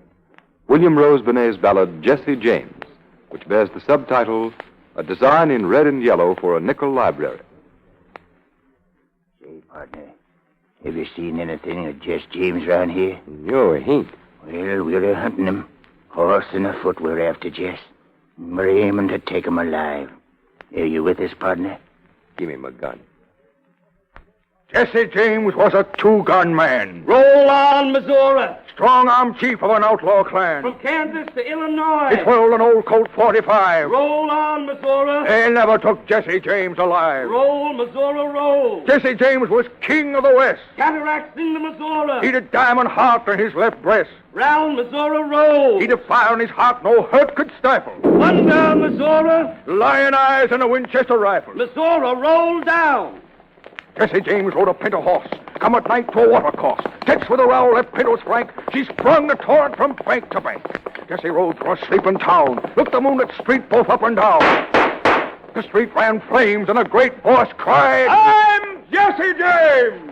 William Rose Benet's ballad, Jesse James, which bears the subtitle, A Design in Red and Yellow for a Nickel Library. Say, partner, have you seen anything of Jesse James around here? No, I ain't. Well, we're hunting him. Horse and afoot, we're after Jess. We're aiming to take him alive. Are you with us, partner? Give me my gun. Jesse James was a two-gun man. Roll on, Missouri. Strong-arm chief of an outlaw clan. From Kansas to Illinois. He twirled an old Colt 45. Roll on, Missouri. They never took Jesse James alive. Roll, Missouri, roll. Jesse James was king of the West. Cataracts in the Missouri. He'd a diamond heart in his left breast. Round, Missouri, roll. He'd a fire in his heart no hurt could stifle. One down, Missouri. Lion eyes and a Winchester rifle. Missouri, roll down. Jesse James rode a pinto horse, come at night to a water course. Catch with a rowl left pinto's flank, she sprung the torrent from bank to bank. Jesse rode through a sleeping town, looked the moonlit street both up and down. The street ran flames and a great voice cried, I'm Jesse James!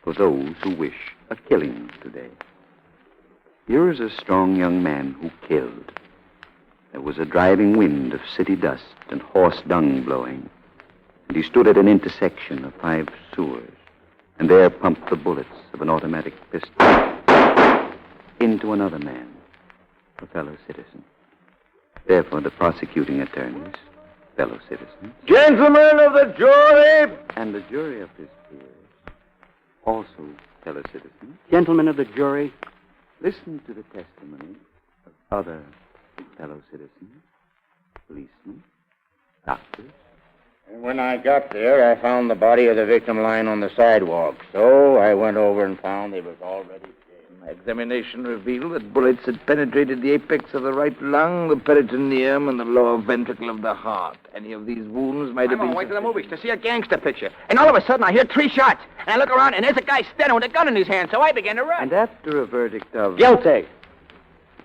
for those who wish a killing today. Here is a strong young man who killed. There was a driving wind of city dust and horse dung blowing, and he stood at an intersection of 5 sewers, and there pumped the bullets of an automatic pistol into another man, a fellow citizen. Therefore, the prosecuting attorneys, fellow citizens, Gentlemen of the jury! and the jury of his peers, also fellow citizens, Gentlemen of the jury, listen to the testimony of other fellow citizens, policemen, doctors. And when I got there, I found the body of the victim lying on the sidewalk. So I went over and found they was already dead. My examination revealed that bullets had penetrated the apex of the right lung, the peritoneum, and the lower ventricle of the heart. Any of these wounds might have been... I'm on to the movies to see a gangster picture. And all of a sudden I hear 3 shots. And I look around and there's a guy standing with a gun in his hand, so I began to run. And after a verdict of... guilty.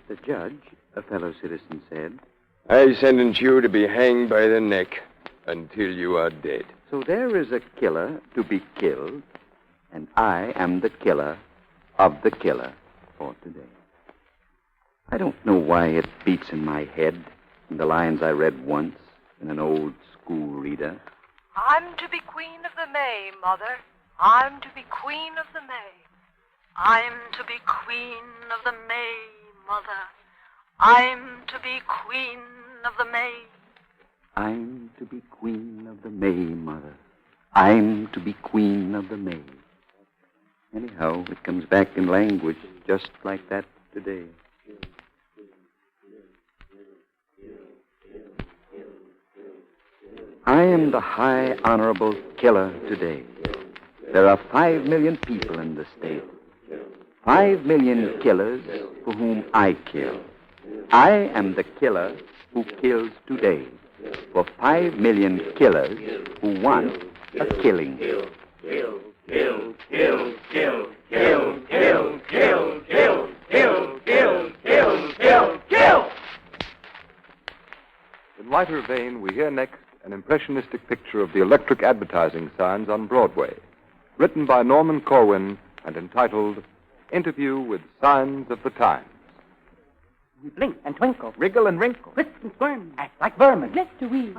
The judge, a fellow citizen, said, I sentence you to be hanged by the neck until you are dead. so there is a killer to be killed, and I am the killer of the killer for today. I don't know why it beats in my head in the lines I read once in an old school reader. I'm to be queen of the May, Mother. I'm to be queen of the May. I'm to be queen of the May, Mother. I'm to be queen of the May. I'm to be queen of the May, Mother. I'm to be queen of the May. Anyhow, it comes back in language just like that today. I am the high honorable killer today. There are 5 million people in the state. 5 million killers for whom I kill. I am the killer who kills today for 5 million killers who want a killing. Kill, kill, kill, kill, kill, kill, kill, kill, kill, kill, kill, kill, kill, kill. In lighter vein, we hear next an impressionistic picture of the electric advertising signs on Broadway, written by Norman Corwin and entitled Interview with Signs of the Times. We blink and twinkle, wriggle and wrinkle, twist and squirm, act like vermin. Glittery.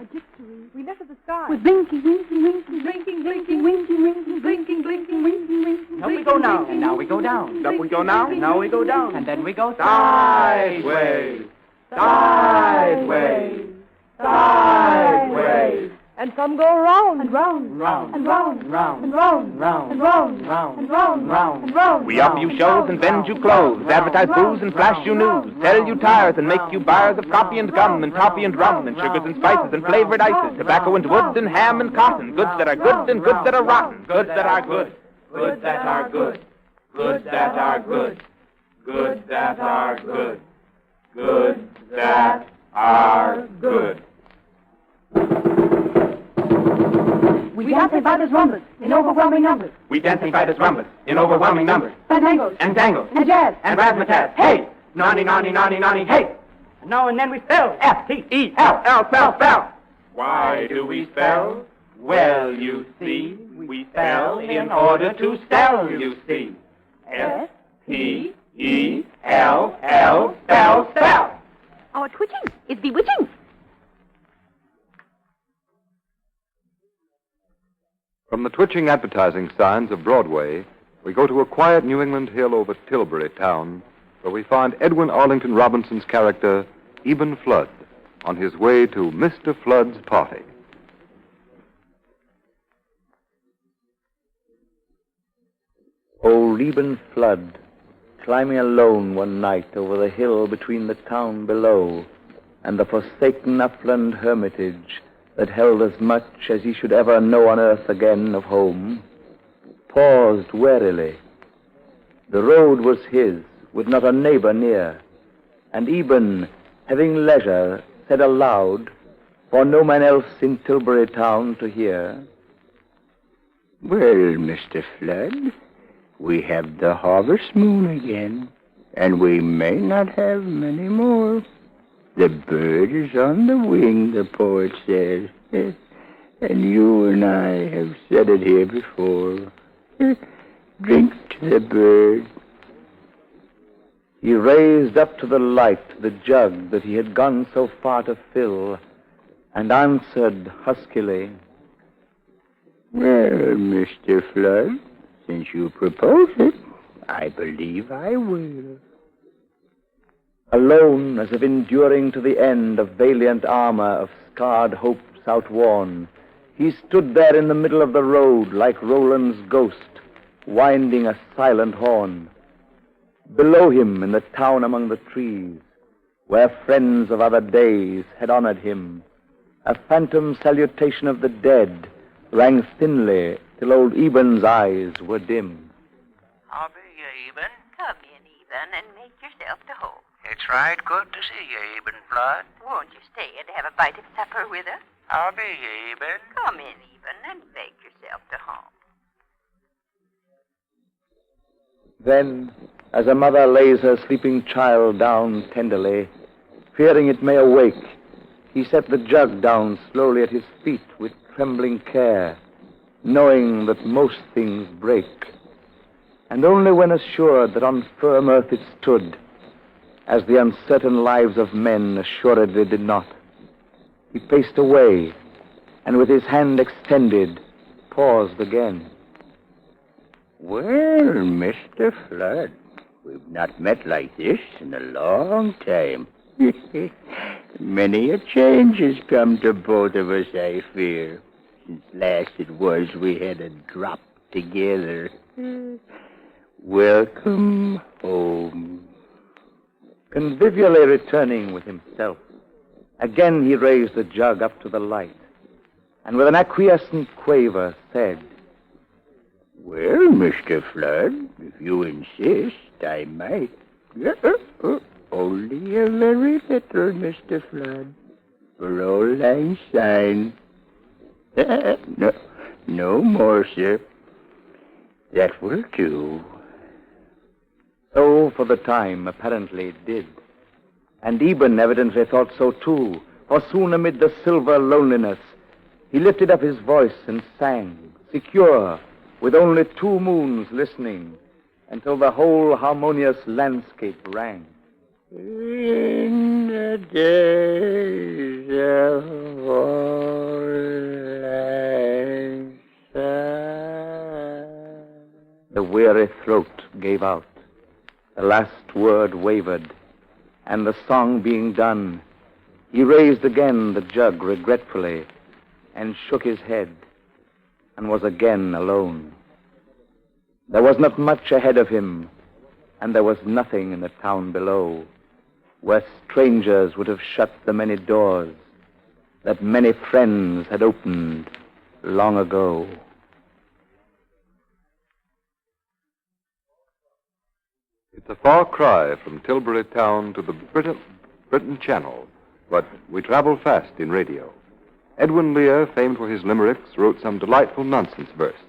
We lift at the sky. We're blinking, winking, winking, blinking, blinking, winking, winking, blinking, blinking, winking, winking. Up we go now, and now we go down. Up we go now, and now we go down, and then we go sideways, sideways, sideways. And some go round and round, round, and round, round, and round, round, and round, round, and round, round, and round. We up you shows and bend you clothes, advertise booze and flash you news, sell you tires and make you bars of coffee and gum and toffee and rum and sugars and spices and flavored ices, tobacco and wood and ham and cotton, goods that are good and goods that are rotten, goods that are good, goods that are good, goods that are good, goods that are good, goods that are good. We dance and fight as rumbas in overwhelming numbers. We dance and fight as rumbas in overwhelming numbers. Fandangos And tangles and jazz and razzmatazz. Hey! Nonny, nonny, nonny, nonny, hey! Now and then we spell F-T-E-L-L, spell, spell. Why do we spell? Well, you see, we spell in order to spell, you see. S-T-E-L-L, spell, spell. Our twitching is bewitching. From the twitching advertising signs of Broadway, we go to a quiet New England hill over Tilbury town, where we find Edwin Arlington Robinson's character, Eben Flood, on his way to Mr. Flood's party. Old Eben Flood, climbing alone one night over the hill between the town below and the forsaken upland hermitage that held as much as he should ever know on earth again of home, paused warily. The road was his, with not a neighbor near, and Eben, having leisure, said aloud, for no man else in Tilbury town to hear, Well, Mr. Flood, we have the harvest moon again, and we may not have many more. The bird is on the wing, the poet says. And you and I have said it here before. Drink to the bird. He raised up to the light the jug that he had gone so far to fill, and answered huskily, Well, Mr. Flood, since you propose it, I believe I will. Alone, as if enduring to the end of valiant armor of scarred hopes outworn, he stood there in the middle of the road like Roland's ghost, winding a silent horn. Below him, in the town among the trees, where friends of other days had honored him, a phantom salutation of the dead rang thinly till old Eben's eyes were dim. How be you, Eben? Come in, Eben, and make yourself to home. It's right good to see you, Eben Flood. Won't you stay and have a bite of supper with us? How be you, Eben? Come in, Eben, and make yourself to home. Then, as a mother lays her sleeping child down tenderly, fearing it may awake, he set the jug down slowly at his feet with trembling care, knowing that most things break. And only when assured that on firm earth it stood, as the uncertain lives of men assuredly did not, he paced away, and with his hand extended, paused again. Well, Mr. Flood, we've not met like this in a long time. Many a change has come to both of us, I fear, since last it was we had a drop together. Welcome home. Convivially returning with himself, again he raised the jug up to the light, and with an acquiescent quaver said, Well, Mr. Flood, if you insist, I might. Only a very little, Mr. Flood, for old lang syne. No more, sir. That will do. So, for the time, apparently it did. And Eben evidently thought so too, for soon amid the silver loneliness, he lifted up his voice and sang, secure, with only 2 moons listening, until the whole harmonious landscape rang. In the days of old lang syne. The weary throat gave out. The last word wavered, and the song being done, he raised again the jug regretfully and shook his head and was again alone. There was not much ahead of him, and there was nothing in the town below, where strangers would have shut the many doors that many friends had opened long ago. It's a far cry from Tilbury Town to the Britain Channel, but we travel fast in radio. Edwin Lear, famed for his limericks, wrote some delightful nonsense verse.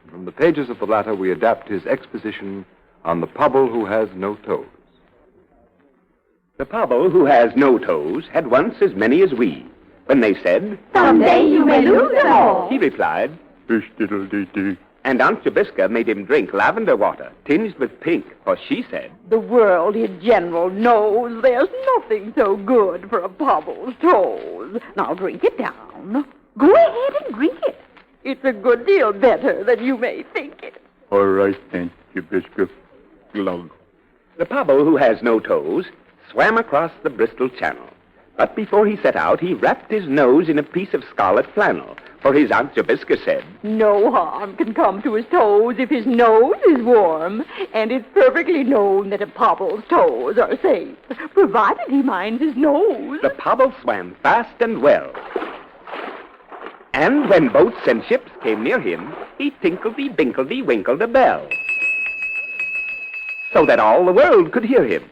From the pages of the latter, we adapt his exposition on the pobble who has no toes. The pobble who has no toes had once as many as we. When they said, Someday you may lose them all, he replied, Bish-diddle-dee-dee. And Aunt Jabisca made him drink lavender water, tinged with pink, for she said, the world in general knows there's nothing so good for a pobble's toes. Now drink it down. Go ahead and drink it. It's a good deal better than you may think it. All right, then, Jabisca. Glug. The pobble who has no toes swam across the Bristol Channel. But before he set out, he wrapped his nose in a piece of scarlet flannel, for his Aunt Jabisca said, No harm can come to his toes if his nose is warm, and it's perfectly known that a pobble's toes are safe, provided he minds his nose. The pobble swam fast and well. And when boats and ships came near him, he tinkledy-binkledy-winkled a bell, so that all the world could hear him.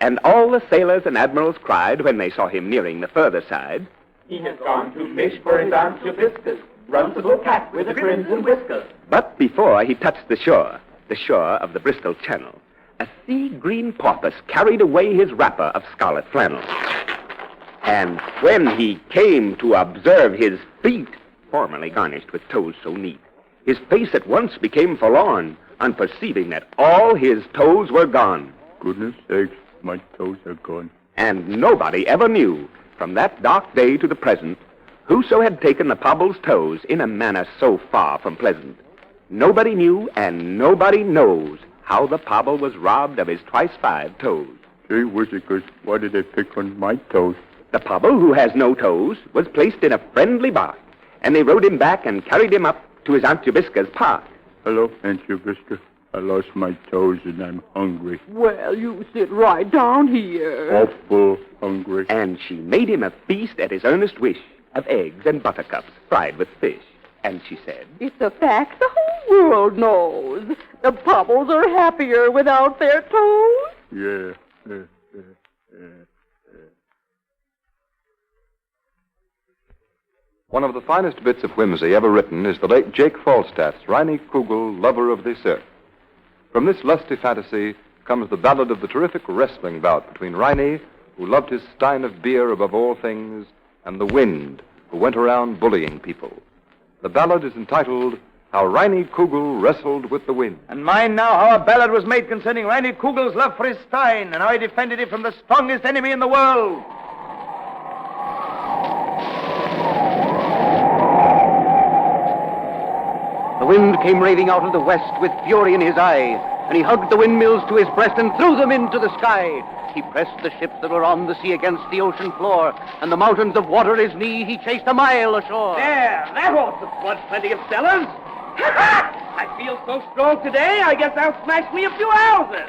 And all the sailors and admirals cried when they saw him nearing the further side, He has gone to fish for his Aunt Jabisca's runcible cat with a crimson whisker. But before he touched the shore of the Bristol Channel, a sea-green porpoise carried away his wrapper of scarlet flannel. And when he came to observe his feet, formerly garnished with toes so neat, His face at once became forlorn on perceiving that all his toes were gone. Goodness sakes, my toes are gone. And nobody ever knew, from that dark day to the present, whoso had taken the Pobble's toes in a manner so far from pleasant. Nobody knew and nobody knows how the Pobble was robbed of his twice 5 toes. Gee whizzikers, why did they pick on my toes? The Pobble, who has no toes, was placed in a friendly bark, and they rode him back and carried him up to his Aunt Jabisca's park. Hello, Aunt Jabisca. I lost my toes and I'm hungry. Well, you sit right down here. Awful hungry. And she made him a feast at his earnest wish of eggs and buttercups fried with fish. And she said, It's a fact the whole world knows. The Pobbles are happier without their toes. Yeah. One of the finest bits of whimsy ever written is the late Jake Falstaff's Reine Kugel, Lover of the Surf. From this lusty fantasy comes the ballad of the terrific wrestling bout between Reine, who loved his stein of beer above all things, and the Wind, who went around bullying people. The ballad is entitled How Reine Kugel Wrestled with the Wind. And mind now how a ballad was made concerning Reine Kugel's love for his stein, and how he defended it from the strongest enemy in the world. The Wind came raving out of the west with fury in his eye, and he hugged the windmills to his breast and threw them into the sky. He pressed the ships that were on the sea against the ocean floor, and the mountains of water at his knee he chased a mile ashore. There, that ought to flood plenty of cellars. I feel so strong today, I guess I'll smash me a few houses.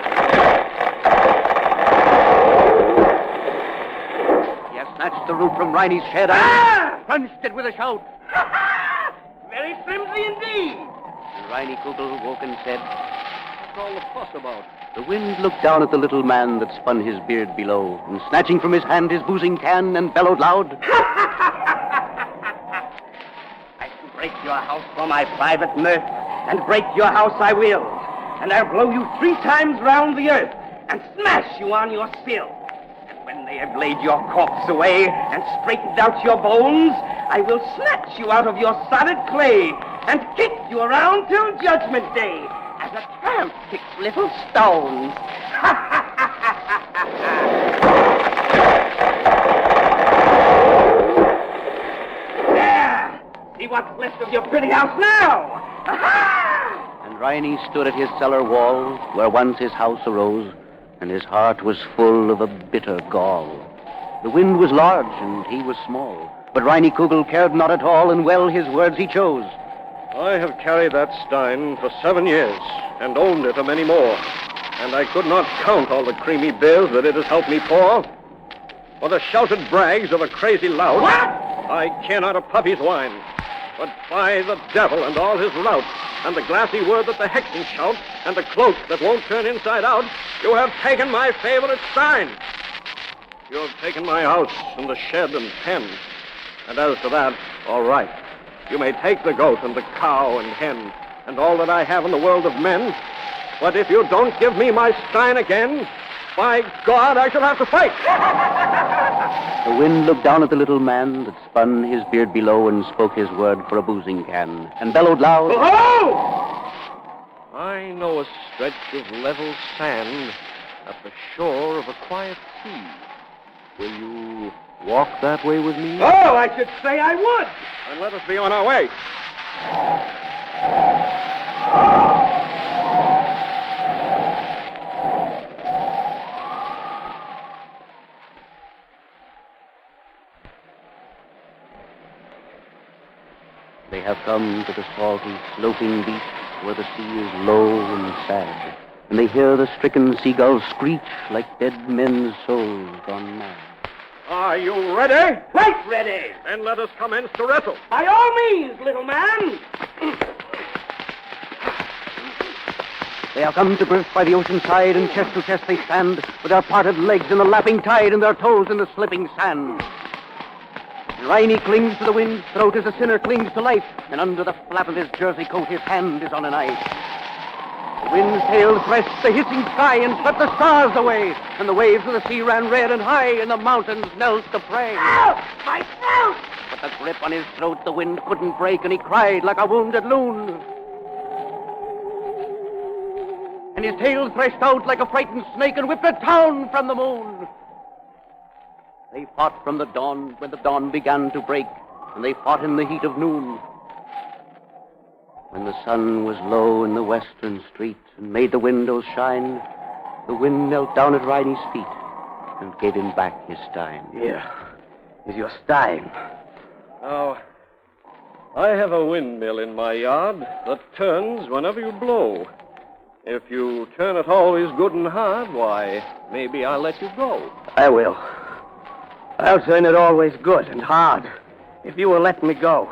He had snatched the root from Reine's shed and punched it with a shout. Very flimsy indeed. And Reine Kugel woke and said, What's all the fuss about? The Wind looked down at the little man that spun his beard below, and snatching from his hand his boozing can, and bellowed loud. I shall break your house for my private mirth, and break your house I will. And I'll blow you 3 times round the earth, and smash you on your spill. And when they have laid your corpse away, and straightened out your bones, I will snatch you out of your solid clay, and kick you around till Judgment Day, as a tramp kicks little stones. There! See what's left of your pretty house now! And Reine stood at his cellar wall, where once his house arose, and his heart was full of a bitter gall. The Wind was large, and he was small, but Reine Kugel cared not at all, and well his words he chose. I have carried that stein for 7 years, and owned it a many more, and I could not count all the creamy beers that it has helped me pour. For the shouted brags of a crazy lout, I care not a puppy's whine, but by the devil and all his rout, and the glassy word that the hexen shout, and the cloak that won't turn inside out, you have taken my favorite stein. You have taken my house, and the shed and pen, and as to that, all right. You may take the goat and the cow and hen and all that I have in the world of men. But if you don't give me my stein again, by God, I shall have to fight. The Wind looked down at the little man that spun his beard below and spoke his word for a boozing can, and bellowed loud. Oh! I know a stretch of level sand at the shore of a quiet sea. Will you walk that way with me? Oh, I should say I would. Then let us be on our way. They have come to the salty, sloping beach where the sea is low and sad, and they hear the stricken seagulls screech like dead men's souls gone mad. Are you ready? Quite ready. Then let us commence to wrestle. By all means, little man. They have come to grips by the ocean side, and chest to chest they stand, with their parted legs in the lapping tide and their toes in the slipping sand. Reine clings to the Wind's throat as a sinner clings to life, and under the flap of his jersey coat his hand is on a knife. The Wind's tail threshed the hissing sky and swept the stars away, and the waves of the sea ran red and high, and the mountains knelt to pray. Ow! My throat! But the grip on his throat the Wind couldn't break, and he cried like a wounded loon. and his tail threshed out like a frightened snake and whipped a town from the moon. They fought from the dawn when the dawn began to break, and they fought in the heat of noon. When the sun was low in the western street and made the windows shine, the wind knelt down at Riney's feet and gave him back his stein. Here is your stein. Now, I have a windmill in my yard that turns whenever you blow. If you turn it always good and hard, why, maybe I'll let you go. I will. I'll turn it always good and hard, if you will let me go.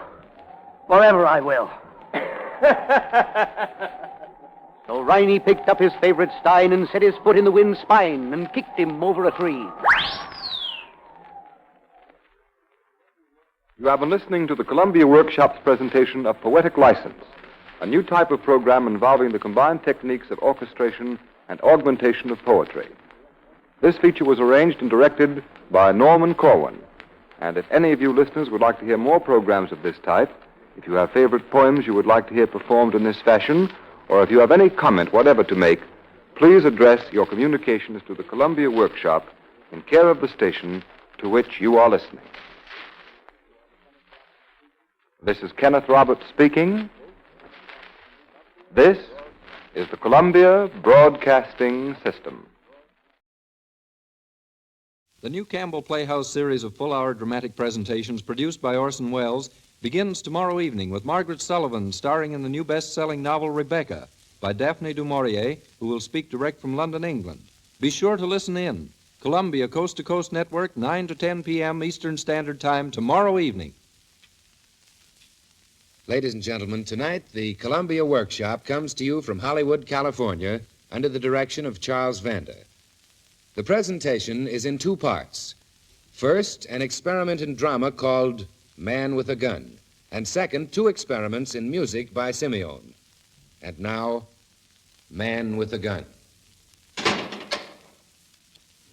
Forever I will. So Riney picked up his favorite stein and set his foot in the wind's spine and kicked him over a tree. You have been listening to the Columbia Workshop's presentation of Poetic License, a new type of program involving the combined techniques of orchestration and augmentation of poetry. This feature was arranged and directed by Norman Corwin. And if any of you listeners would like to hear more programs of this type, if you have favorite poems you would like to hear performed in this fashion, or if you have any comment whatever to make, please address your communications to the Columbia Workshop in care of the station to which you are listening. This is Kenneth Roberts speaking. This is the Columbia Broadcasting System. The new Campbell Playhouse series of full-hour dramatic presentations produced by Orson Welles begins tomorrow evening with Margaret Sullivan starring in the new best-selling novel Rebecca by Daphne du Maurier, who will speak direct from London, England. Be sure to listen in. Columbia Coast to Coast Network, 9 to 10 p.m. Eastern Standard Time tomorrow evening. Ladies and gentlemen, tonight the Columbia Workshop comes to you from Hollywood, California, under the direction of Charles Vander. The presentation is in two parts. First, an experiment in drama called Man with a Gun, and second, two experiments in music by Simeon. And now, Man with a Gun.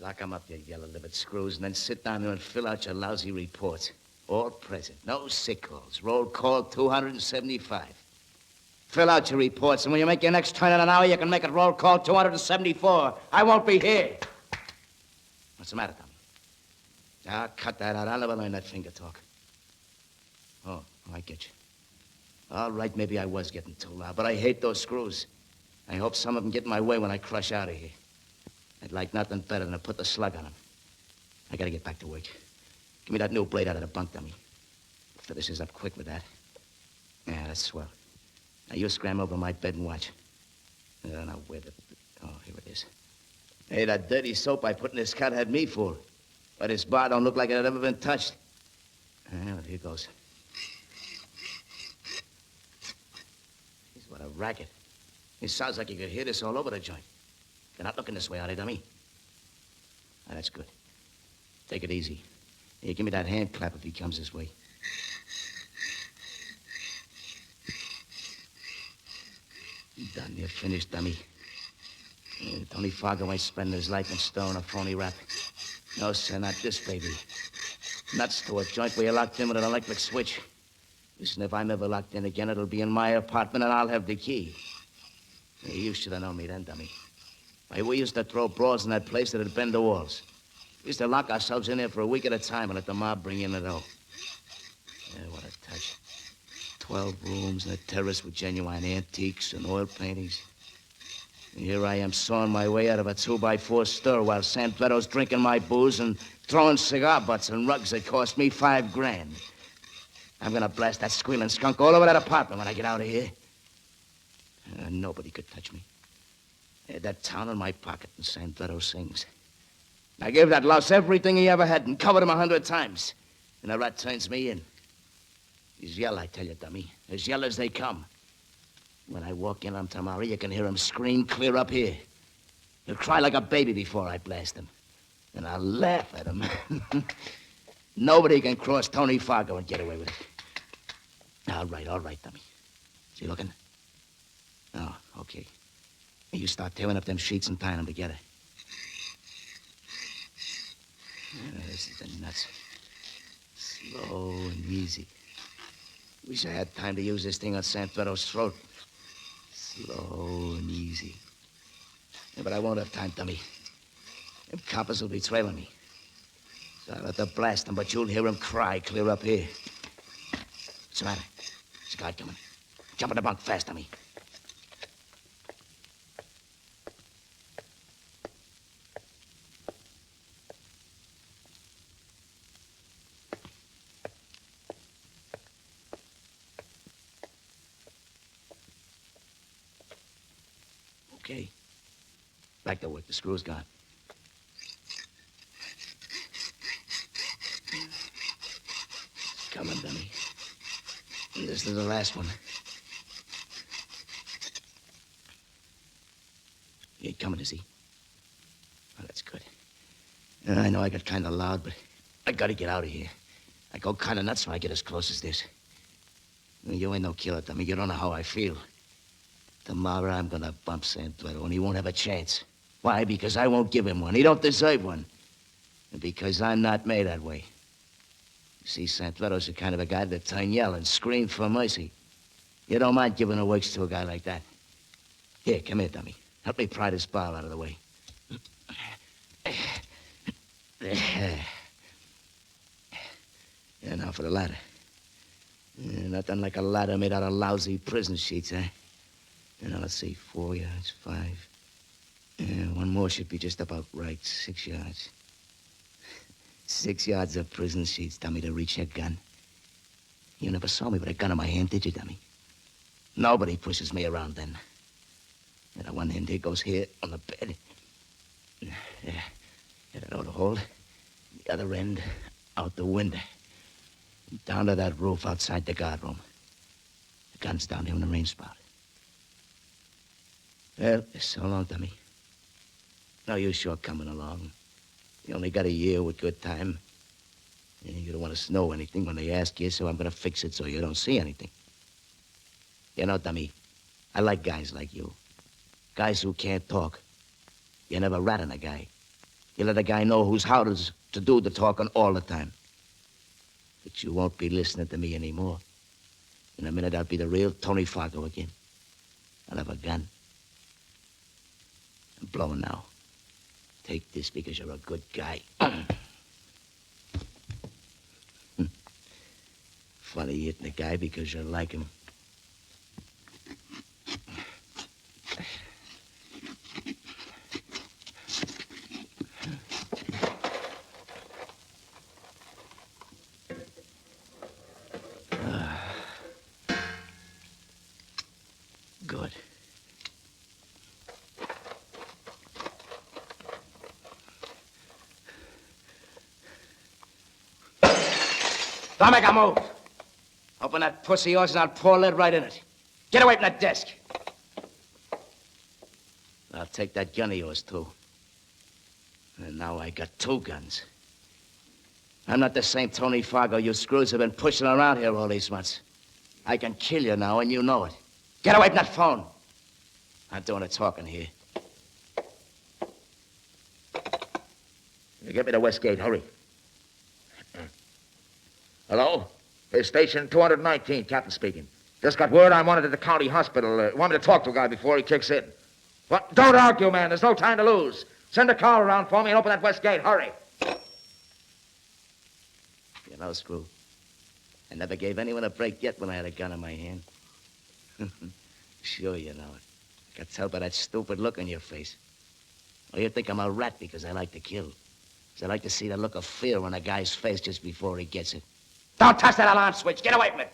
Lock 'em up, you yellow-livered screws, and then sit down there and fill out your lousy reports. All present. No sick calls. Roll call 275. Fill out your reports, and when you make your next turn in an hour, you can make it roll call 274. I won't be here. What's the matter, Tommy? Ah, cut that out. I'll never learn that finger talk. Oh, I get you. All right, maybe I was getting too loud, but I hate those screws. I hope some of them get in my way when I crush out of here. I'd like nothing better than to put the slug on them. I gotta get back to work. Give me that new blade out of the bunk, dummy. Finish this up quick with that. Yeah, that's swell. Now you scram over my bed and watch. I don't know where the... Oh, here it is. Hey, that dirty soap I put in this cut had me fooled. But this bar don't look like it had ever been touched. Well, here goes. Jeez, what a racket. It sounds like you could hear this all over the joint. You're not looking this way, are they, dummy? Ah, that's good. Take it easy. Here, give me that hand clap if he comes this way. Done. You're finished, dummy. Tony Fargo ain't spending his life in storing a phony rap. No, sir, not this baby. Nuts to a joint where you're locked in with an electric switch. Listen, if I'm ever locked in again, it'll be in my apartment, and I'll have the key. Hey, you should have known me then, dummy. Why, we used to throw brawls in that place that'd bend the walls. We used to lock ourselves in there for a week at a time and let the mob bring in the dough. Yeah, what a touch. 12 rooms and a terrace with genuine antiques and oil paintings. And here I am sawing my way out of a 2x4 store while Sam Fletto's drinking my booze and throwing cigar butts and rugs that cost me $5 grand. I'm gonna blast that squealing skunk all over that apartment when I get out of here. Nobody could touch me. I had that town in my pocket, and Sam Fletto sings. I gave that louse everything he ever had and covered him 100 times. And the rat turns me in. He's yell, I tell you, dummy. As yell as they come. When I walk in on tomorrow, you can hear him scream clear up here. He'll cry like a baby before I blast him. And I'll laugh at him. Nobody can cross Tony Fargo and get away with it. All right, dummy. Is he looking? Oh, okay. You start tearing up them sheets and tying them together. This is the nuts. Slow and easy. Wish I had time to use this thing on Sam Fletto's throat. Slow and easy. Yeah, but I won't have time, dummy. Them coppers will be trailing me. So I'll have to blast them, but you'll hear them cry clear up here. What's the matter? There's a guard coming. Jump in the bunk fast, dummy. Okay. Back to work. The screw's gone. Come on, dummy. This is the last one. He ain't coming, is he? Oh, that's good. I know I got kind of loud, but I gotta get out of here. I go kind of nuts when I get as close as this. You ain't no killer, dummy. You don't know how I feel. Tomorrow I'm gonna bump Santuero, and he won't have a chance. Why? Because I won't give him one. He don't deserve one. And because I'm not made that way. You see, Santuero's the kind of a guy that turn yell and scream for mercy. You don't mind giving a works to a guy like that. Here, come here, dummy. Help me pry this ball out of the way. Yeah, now for the ladder. Nothing like a ladder made out of lousy prison sheets, eh? Now, let's see, 4 yards, 5. One more should be just about right. 6 yards. 6 yards of prison sheets, dummy, to reach your gun. You never saw me with a gun in my hand, did you, dummy? Nobody pushes me around then. And the one end here goes here on the bed. Yeah, that ought to hold. The other end out the window. Down to that roof outside the guard room. The gun's down there in the rain spout. Well, so long, dummy. No use sure coming along. You only got a year with good time. You don't want to know anything when they ask you, so I'm going to fix it so you don't see anything. You know, dummy, I like guys like you. Guys who can't talk. You never rat on a guy. You let a guy know who's how to do the talking all the time. But you won't be listening to me anymore. In a minute, I'll be the real Tony Fargo again. I'll have a gun. I'm blowing now. Take this because you're a good guy. Funny hitting a guy because you like him. Good. Don't make a move. Open that pussy yours and I'll pour lead right in it. Get away from that desk. I'll take that gun of yours, too. And now I got 2 guns. I'm not the same Tony Fargo you screws have been pushing around here all these months. I can kill you now, and you know it. Get away from that phone. I'm doing the talking here. You get me to Westgate, hurry. Hello? Here's station 219, Captain speaking. Just got word I'm wanted at the county hospital. Want me to talk to a guy before he kicks in. What? Don't argue, man. There's no time to lose. Send a car around for me and open that west gate. Hurry. You know, Screw, I never gave anyone a break yet when I had a gun in my hand. Sure you know it. I can tell by that stupid look on your face. Or you think I'm a rat because I like to kill. Because I like to see the look of fear on a guy's face just before he gets it. Don't touch that alarm switch. Get away from it.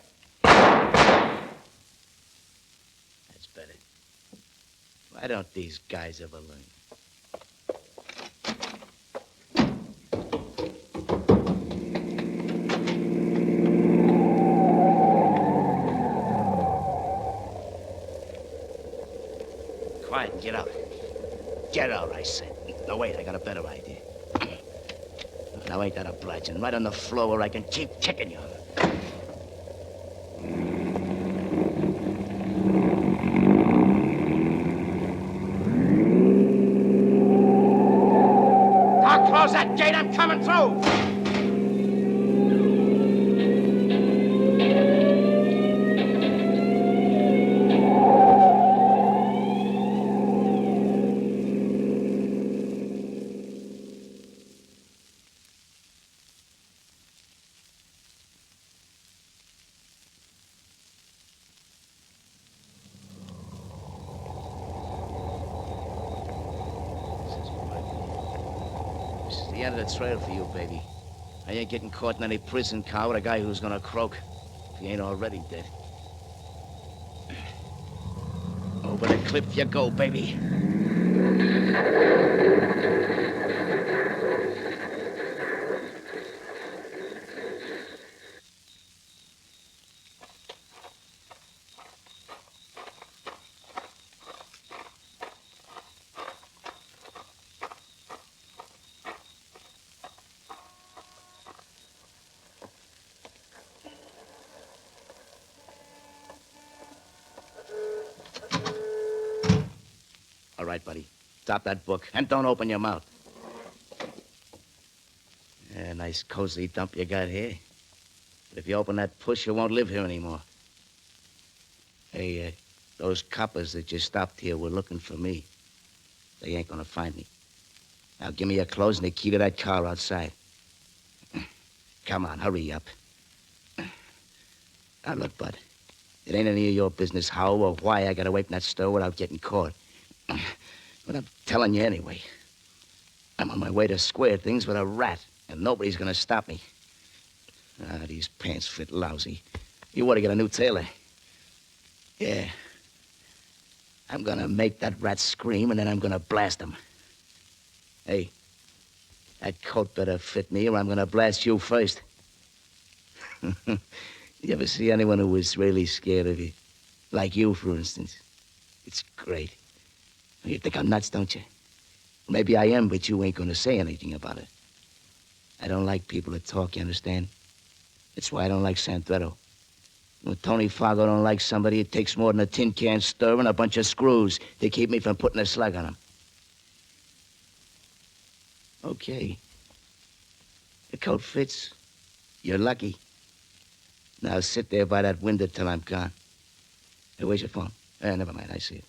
That's better. Why don't these guys ever learn? Quiet and get out. Get out, I said. No, wait, I got a better idea. Now, ain't that obliging? Right on the floor where I can keep kicking you. Don't close that gate, I'm coming through! the end of the trail for you, baby. I ain't getting caught in any prison car with a guy who's gonna croak if he ain't already dead. Over the cliff you go, baby. All right, buddy. Stop that book and don't open your mouth. Yeah, nice cozy dump you got here. But if you open that push, you won't live here anymore. Hey, those coppers that just stopped here were looking for me. They ain't gonna find me. Now give me your clothes and the key to that car outside. Come on, hurry up. Now look, bud. It ain't any of your business how or why I got away from that store without getting caught. But I'm telling you anyway. I'm on my way to square things with a rat, and nobody's gonna stop me. Ah, these pants fit lousy. You ought to get a new tailor. Yeah. I'm gonna make that rat scream, and then I'm gonna blast him. Hey, that coat better fit me, or I'm gonna blast you first. You ever see anyone who was really scared of you? Like you, for instance. It's great. You think I'm nuts, don't you? Maybe I am, but you ain't gonna say anything about it. I don't like people that talk, you understand? That's why I don't like Santretto. When Tony Fargo don't like somebody, it takes more than a tin can stir and a bunch of screws to keep me from putting a slug on him. Okay. The coat fits. You're lucky. Now sit there by that window till I'm gone. Hey, where's your phone? Never mind, I see it.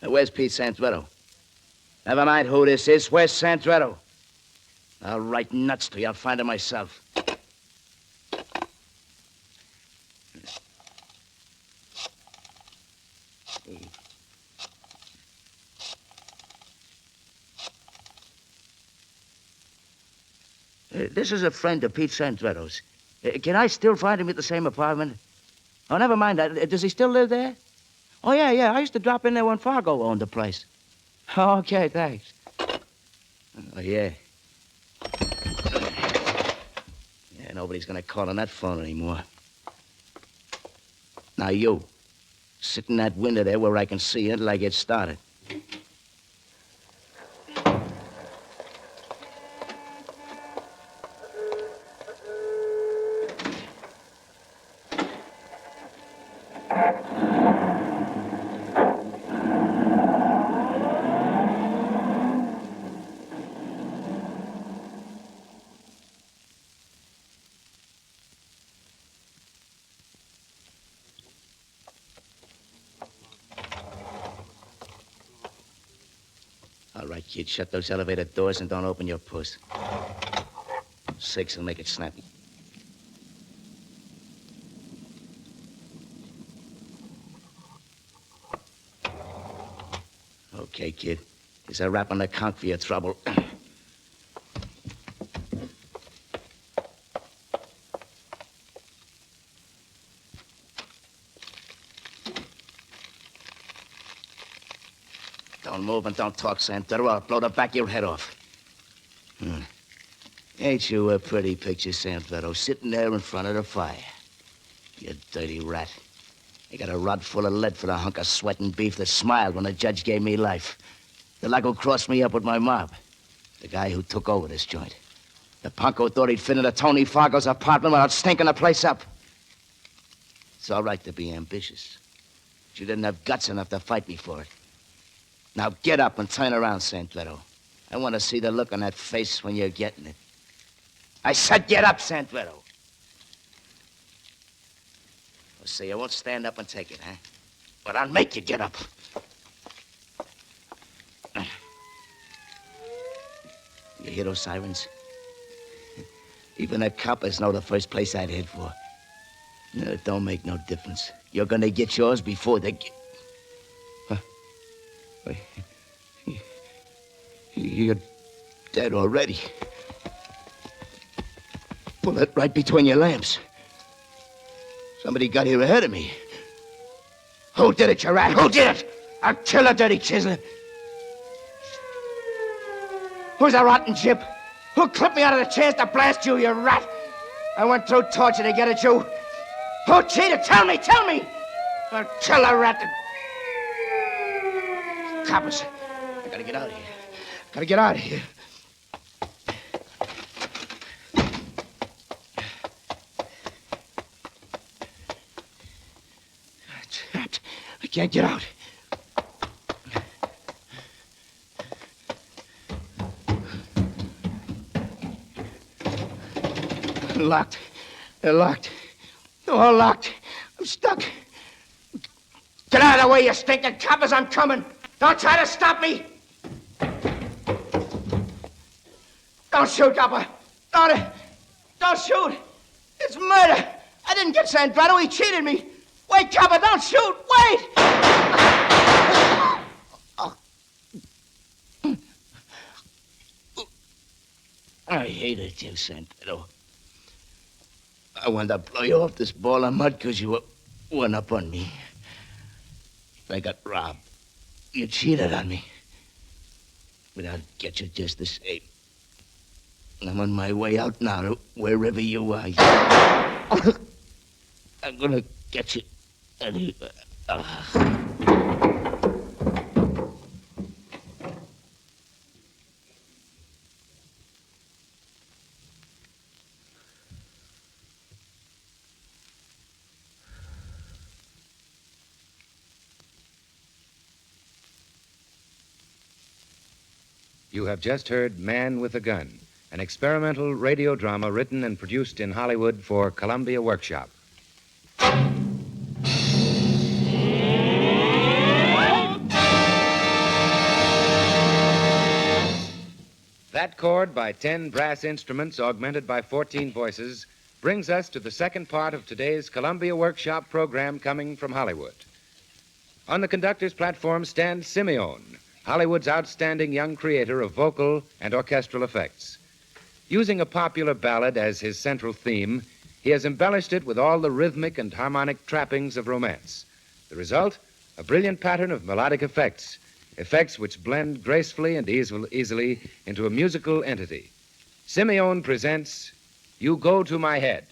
Where's Pete Santretto? Never mind who this is. Where's Santretto? I'll write nuts to you. I'll find him myself. This is a friend of Pete Santretto's. Can I still find him at the same apartment? Oh, never mind that. Does he still live there? Oh, yeah. I used to drop in there when Fargo owned the place. Okay, thanks. Oh, yeah. Yeah, nobody's gonna call on that phone anymore. Now, you. Sit in that window there where I can see you until I get started. All right, kid, shut those elevator doors and don't open your puss. 6 will make it snappy. Okay, kid. Here's a rap on the conch for your trouble. Don't move and don't talk, Santretto. I'll blow the back of your head off. Ain't you a pretty picture, Santretto, sitting there in front of the fire? You dirty rat. I got a rod full of lead for the hunk of sweat and beef that smiled when the judge gave me life. The lug who crossed me up with my mob. The guy who took over this joint. The punk who thought he'd fit into Tony Fargo's apartment without stinking the place up. It's all right to be ambitious. But you didn't have guts enough to fight me for it. Now get up and turn around, Santretto. I want to see the look on that face when you're getting it. I said get up, Santretto. So you won't stand up and take it, huh? But I'll make you get up. You hear those sirens? Even the coppers know the first place I'd head for. No, it don't make no difference. You're gonna get yours before they get... Huh? Wait. You're dead already. Bullet right between your lamps. Somebody got here ahead of me. Who did it, you rat? Who did it? I'll kill a dirty chiseler. Who's a rotten chip? Who clipped me out of the chance to blast you, you rat? I went through torture to get at you. Who cheated? Tell me, tell me! I'll kill a rat. Coppers, I gotta get out of here. Gotta get out of here. Trapped. I can't get out. Locked. They're locked. They're all locked. I'm stuck. Get out of the way, you stinking coppers. I'm coming. Don't try to stop me. Don't shoot, Dauber. Don't shoot. It's murder. I didn't get Sandrato. He cheated me. Wait, Copper, don't shoot. Wait. I hated you, Sandrato. I wanted to blow you off this ball of mud because you went up on me. I got robbed. You cheated on me. But I'll get you just the same. I'm on my way out now to wherever you are. I'm gonna get you. You have just heard Man with a Gun, an experimental radio drama written and produced in Hollywood for Columbia Workshop. That chord by 10 brass instruments augmented by 14 voices brings us to the second part of today's Columbia Workshop program coming from Hollywood. On the conductor's platform stands Simeon, Hollywood's outstanding young creator of vocal and orchestral effects. Using a popular ballad as his central theme, he has embellished it with all the rhythmic and harmonic trappings of romance. The result, a brilliant pattern of melodic effects, effects which blend gracefully and easily into a musical entity. Simeon presents You Go to My Head.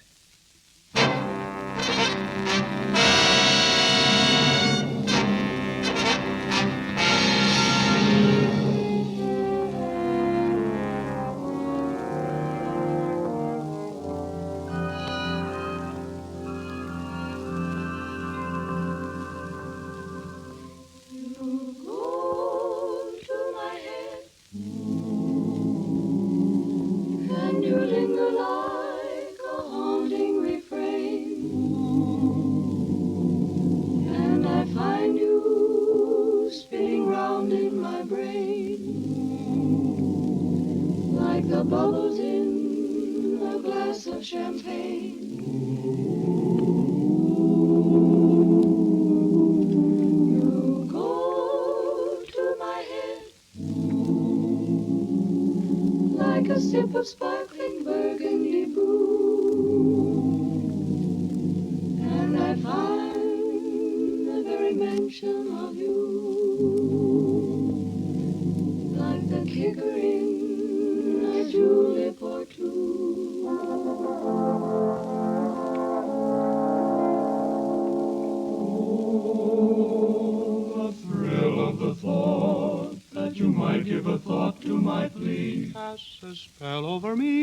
Sparkling burgundy brew, and I find the very mention of you like the kicker in a julep or two. Oh, the thrill of the thought that you might give a thought to my plea casts a spell over me.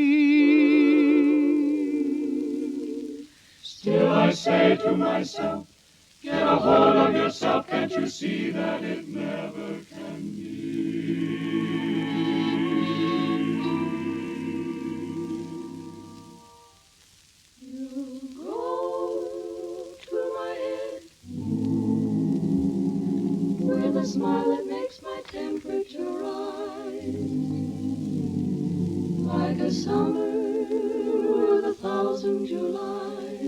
Still I say to myself, get a hold of yourself, can't you see that it never can be? You go to my head with a smile that makes my temperature rise, like a summer thousand Julys.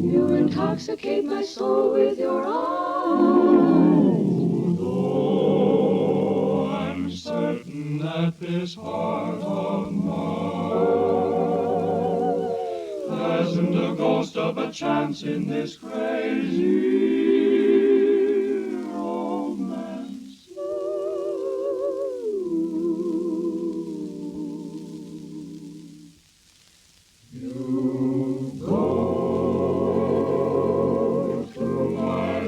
You intoxicate my soul with your eyes. Though I'm certain that this heart of mine hasn't a ghost of a chance in this crazy romance. You go to my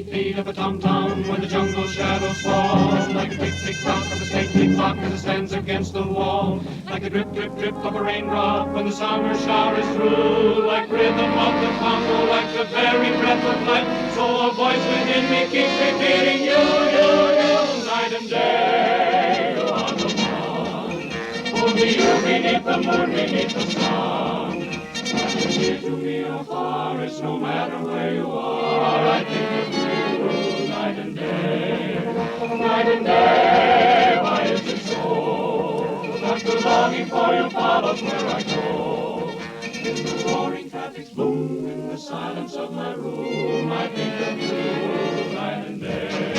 beat of a tom-tom when the jungle shadows fall. Like a tick-tick-tock of a stately clock as it stands against the wall. Like a drip-drip-drip of a raindrop when the summer shower is through. Like rhythm of the Congo, like the very breath of life. So a voice within me keeps repeating you, night and day. You are the one. Only you beneath the moon, beneath the sun. Whether near to me or far, it's no matter where you are. I think of you night and day. Night and day, why is it so? That the longing for you follows where I go. In the roaring traffic's boom, in the silence of my room, I think of you night and day.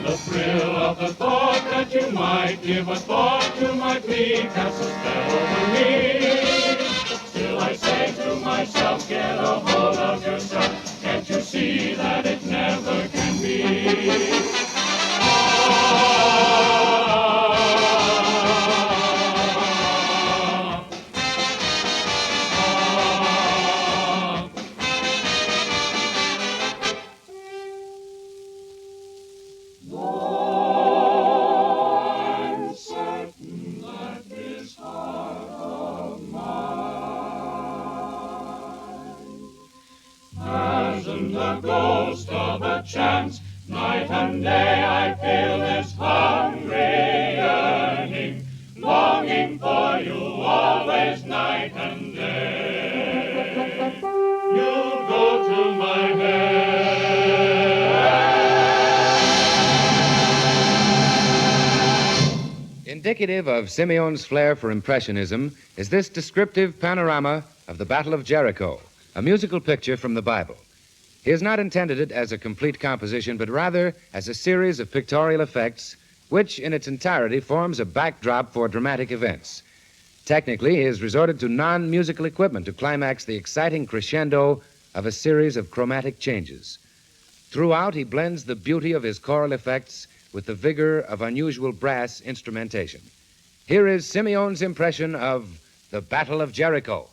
The thrill of the thought that you might give a thought to my plea casts a spell over me. Still I say to myself, get a hold of yourself. Can't you see that it never can be? I'm certain that this heart of mine hasn't a ghost of a chance. Night and day I feel this hungry yearning, longing for you always night and day. You go to my head. Indicative of Simeon's flair for Impressionism is this descriptive panorama of the Battle of Jericho, a musical picture from the Bible. He has not intended it as a complete composition, but rather as a series of pictorial effects, which in its entirety forms a backdrop for dramatic events. Technically, he has resorted to non-musical equipment to climax the exciting crescendo of a series of chromatic changes. Throughout, he blends the beauty of his choral effects with the vigor of unusual brass instrumentation. Here is Simeon's impression of the Battle of Jericho.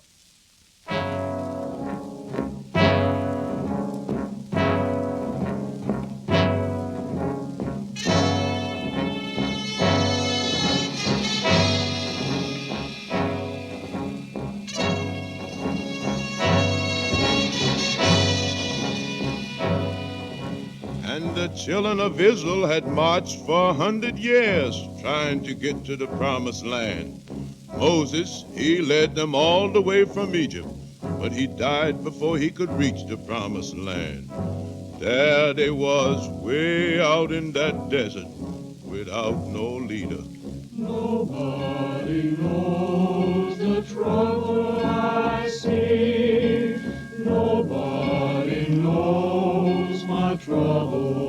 And the children of Israel had marched for 100 years trying to get to the promised land. Moses, he led them all the way from Egypt, but he died before he could reach the promised land. There they was, way out in that desert, without no leader. Nobody knows the trouble I see. Nobody knows my trouble.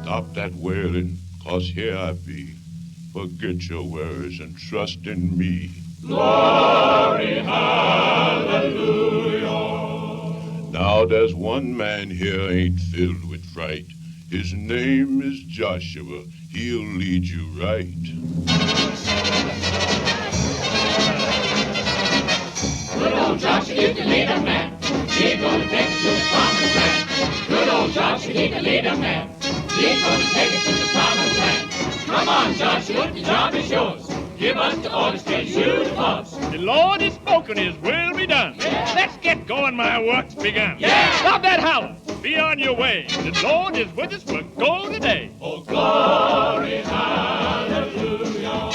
Stop that wailing, 'cause here I be. Forget your worries and trust in me. Glory, hallelujah. Now there's one man here ain't filled with fright. His name is Joshua. He'll lead you right. Good old Joshua is the leader man. He's gonna take us to the promised land. Good old Joshua, he's the leader man. He's gonna take us to the promised land. Come on, Joshua, the job is yours. Give us the orders, tell you the boss. The Lord has spoken, his will be done. Yeah. Let's get going, my work's begun. Yeah. Stop that howling. Be on your way. The Lord is with us. We'll go today. Oh, glory, hallelujah.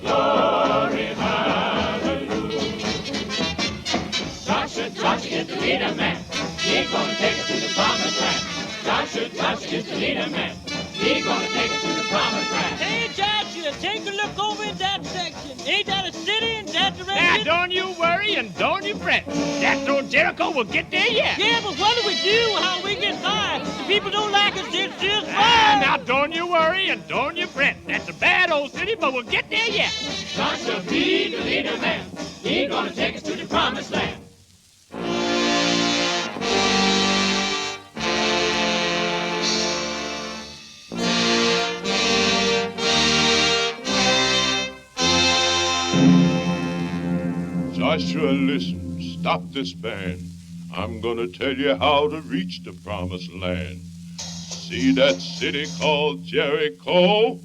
Glory, hallelujah. Joshua is the leader man. He's gonna take us to the promised land. Joshua is the leader man. He's gonna take us to the promised land. Hey, Joshua, take a look over at that section. Ain't that a city in that direction? Now, don't you worry and don't you fret. That old Jericho will get there yet. Yeah, but what do we do? How do we get by? The people don't like us. It's just fine. Now, don't you worry and don't you fret. That's a bad old city, but we'll get there yet. Joshua be the leader man. He's gonna take us to the promised land. Joshua, listen, stop this band. I'm gonna tell you how to reach the promised land. See that city called Jericho?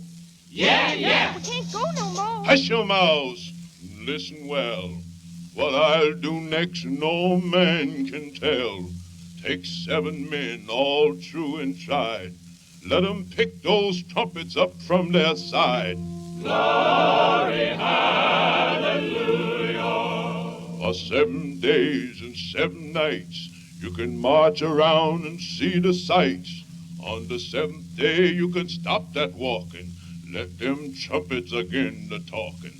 Yeah. We can't go no more. Hush your mouths. Listen well. What I'll do next, no man can tell. Take 7 men, all true and tried. Let 'em pick those trumpets up from their side. Glory, hallelujah. For 7 days and 7 nights, you can march around and see the sights. On the 7th day, you can stop that walking. Let them trumpets again the talking.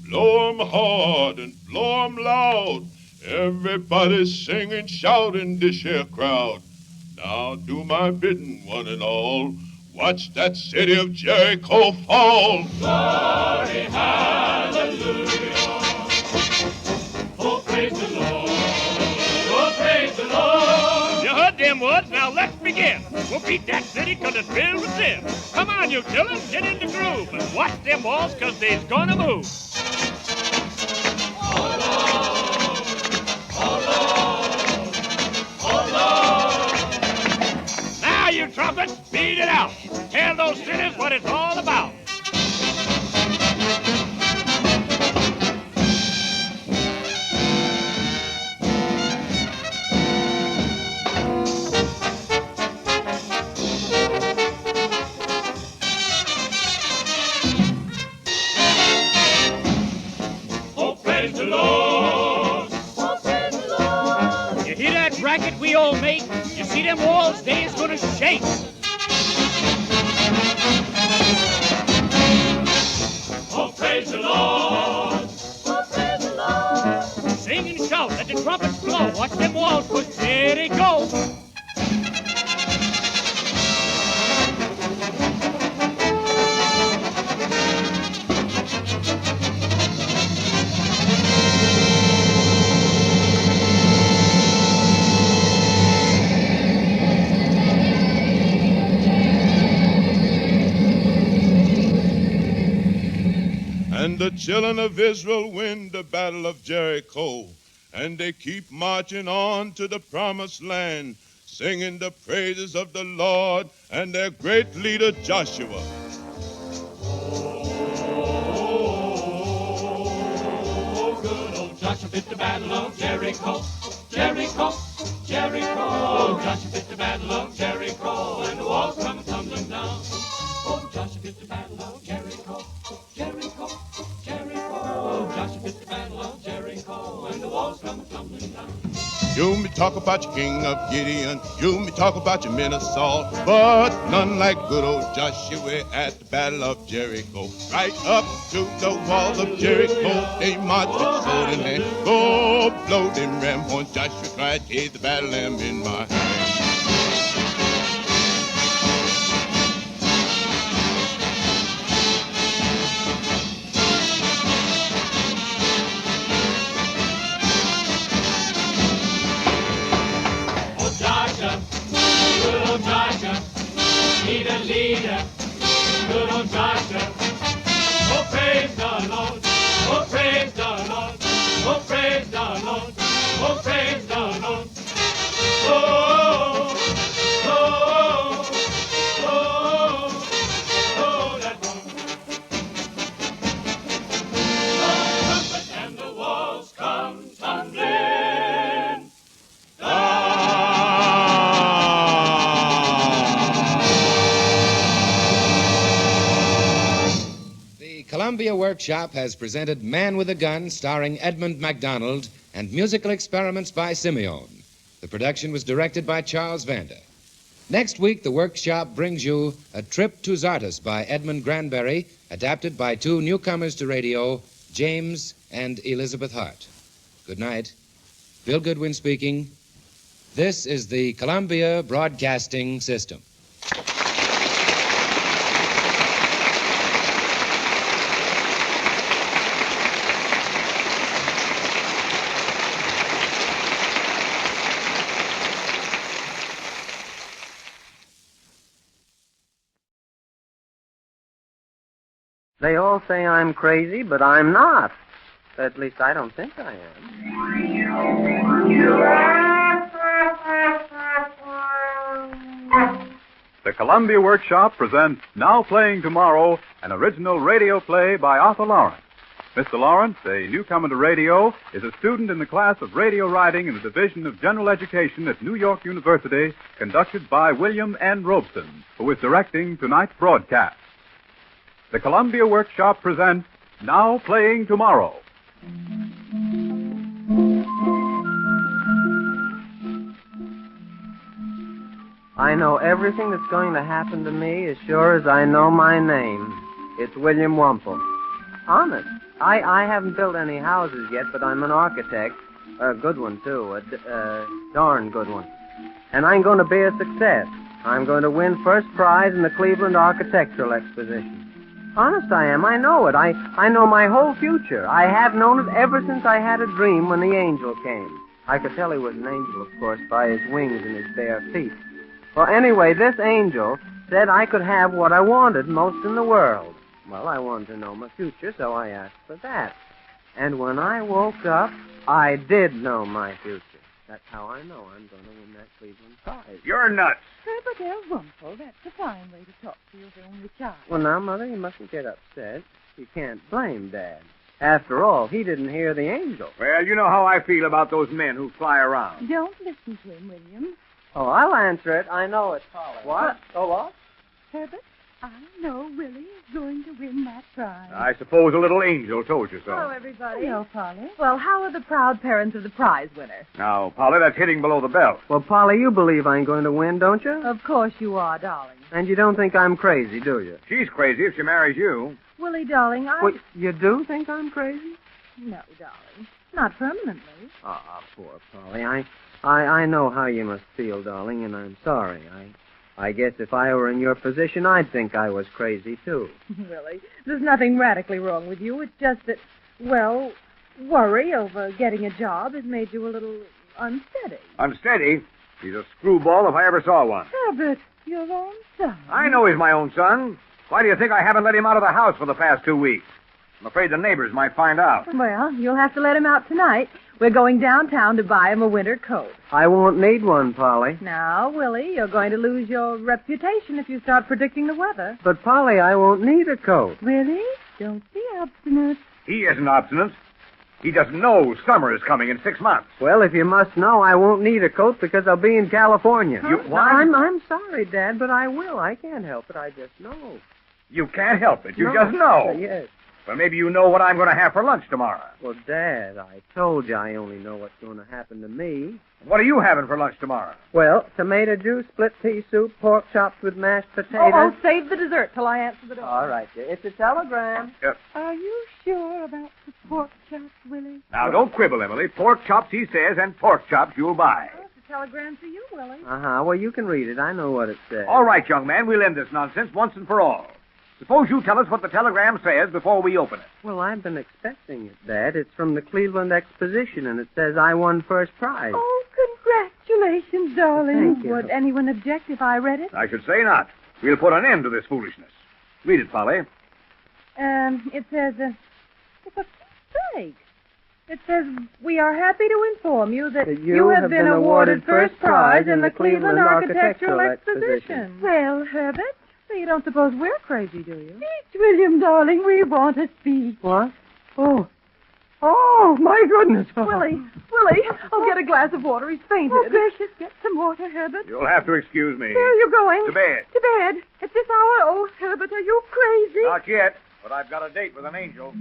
Blow 'em hard and blow 'em loud. Everybody's singing, shouting, this here crowd. Now do my bidding, one and all. Watch that city of Jericho fall. Glory, hallelujah. Oh, praise the Lord. Oh, praise the Lord. You heard them words. Now let's begin. We'll beat that city because it's filled with sin. Come on, you children, get in the groove and watch them walls because they's gonna move. Now, you trumpets, beat it out. Tell those sinners what it's all about. Oh, praise the Lord. Oh, praise the Lord. You hear that racket we all make? You see them walls? They's gonna shake. Oh, praise the Lord. Oh, praise the Lord. Sing and shout, let the trumpets blow. Watch them walls push, there they go. And the children of Israel win the battle of Jericho. And they keep marching on to the promised land, singing the praises of the Lord and their great leader Joshua. Oh, good old Joshua fit the battle of Jericho. Jericho, Jericho. Joshua fit the battle of Jericho, and the walls come tumbling down. Oh, Joshua fit the battle of Jericho. Jericho, Jericho. Joshua fit the battle of Jericho, and the walls come tumbling down. You may talk about your king of Gideon, you may talk about your men of Saul, but none like good old Joshua at the battle of Jericho. Right up to the walls of Jericho, they marched with sword in hand. Go blow them ram horns, Joshua cried, take the battle lamb in my hand. Good old Joshua, he the leader. Good old Joshua. Oh, praise the Lord. Oh, praise the Lord. Oh, praise Workshop has presented Man with a Gun, starring Edmund MacDonald, and musical experiments by Simeon. The production was directed by Charles Vander. Next week, the Workshop brings you A Trip to Zartus by Edmund Granberry, adapted by two newcomers to radio, James and Elizabeth Hart. Good night. Bill Goodwin speaking. This is the Columbia Broadcasting System. They all say I'm crazy, but I'm not. At least I don't think I am. The Columbia Workshop presents Now Playing Tomorrow, an original radio play by Arthur Lawrence. Mr. Lawrence, a newcomer to radio, is a student in the class of radio writing in the Division of General Education at New York University, conducted by William N. Robeson, who is directing tonight's broadcast. The Columbia Workshop presents Now Playing Tomorrow. I know everything that's going to happen to me as sure as I know my name. It's William Wumple. Honest. I haven't built any houses yet, but I'm an architect. A good one, too. A darn good one. And I'm going to be a success. I'm going to win first prize in the Cleveland Architectural Exposition. Honest I am. I know it. I know my whole future. I have known it ever since I had a dream when the angel came. I could tell he was an angel, of course, by his wings and his bare feet. Well, anyway, this angel said I could have what I wanted most in the world. Well, I wanted to know my future, so I asked for that. And when I woke up, I did know my future. That's how I know I'm going to win that Cleveland prize. You're nuts. Herbert L. Rumpel, that's a fine way to talk to your only child. Well, now, Mother, you mustn't get upset. You can't blame Dad. After all, he didn't hear the angel. Well, you know how I feel about those men who fly around. Don't listen to him, William. Oh, I'll answer it. I know it, Polly. What? Oh, what? Herbert, I know Willie is going to win that prize. I suppose a little angel told you so. Hello, everybody. Hello, Polly. Well, how are the proud parents of the prize winner? Now, Polly, that's hitting below the belt. Well, Polly, you believe I'm going to win, don't you? Of course you are, darling. And you don't think I'm crazy, do you? She's crazy if she marries you. Willie, darling, What, you do think I'm crazy? No, darling. Not permanently. Ah, poor Polly. I know how you must feel, darling, and I'm sorry. I guess if I were in your position, I'd think I was crazy, too. Willie, there's nothing radically wrong with you. It's just that, well, worry over getting a job has made you a little unsteady. Unsteady? He's a screwball if I ever saw one. Herbert, your own son. I know he's my own son. Why do you think I haven't let him out of the house for the past 2 weeks? I'm afraid the neighbors might find out. Well, you'll have to let him out tonight. We're going downtown to buy him a winter coat. I won't need one, Polly. Now, Willie, you're going to lose your reputation if you start predicting the weather. But, Polly, I won't need a coat. Really? Don't be obstinate. He isn't obstinate. He doesn't know summer is coming in 6 months. Well, if you must know, I won't need a coat because I'll be in California. You what? I'm sorry, Dad, but I will. I can't help it. I just know. You can't help it. You just know. Yes. Well, maybe you know what I'm going to have for lunch tomorrow. Well, Dad, I told you I only know what's going to happen to me. What are you having for lunch tomorrow? Well, tomato juice, split pea soup, pork chops with mashed potatoes. Oh, save the dessert till I answer the door. All right, dear. It's a telegram. Yep. Are you sure about the pork chops, Willie? Now, don't quibble, Emily. Pork chops, he says, and pork chops you'll buy. Oh, it's a telegram for you, Willie. Uh-huh. Well, you can read it. I know what it says. All right, young man, we'll end this nonsense once and for all. Suppose you tell us what the telegram says before we open it. Well, I've been expecting it, Dad. It's from the Cleveland Exposition, and it says I won first prize. Oh, congratulations, darling. Thank you. Would anyone object if I read it? I should say not. We'll put an end to this foolishness. Read it, Polly. It says, it's a break. It says, we are happy to inform you that you have been awarded first prize in the Cleveland Architectural Exposition. Well, Herbert, so you don't suppose we're crazy, do you? Speech, William, darling. We want to speak. What? Oh, my goodness. Willie, oh, get a glass of water. He's fainted. Oh, gracious, get some water, Herbert. You'll have to excuse me. Where are you going? To bed. To bed. At this hour? Oh, Herbert, are you crazy? Not yet. but I've got a date with an angel.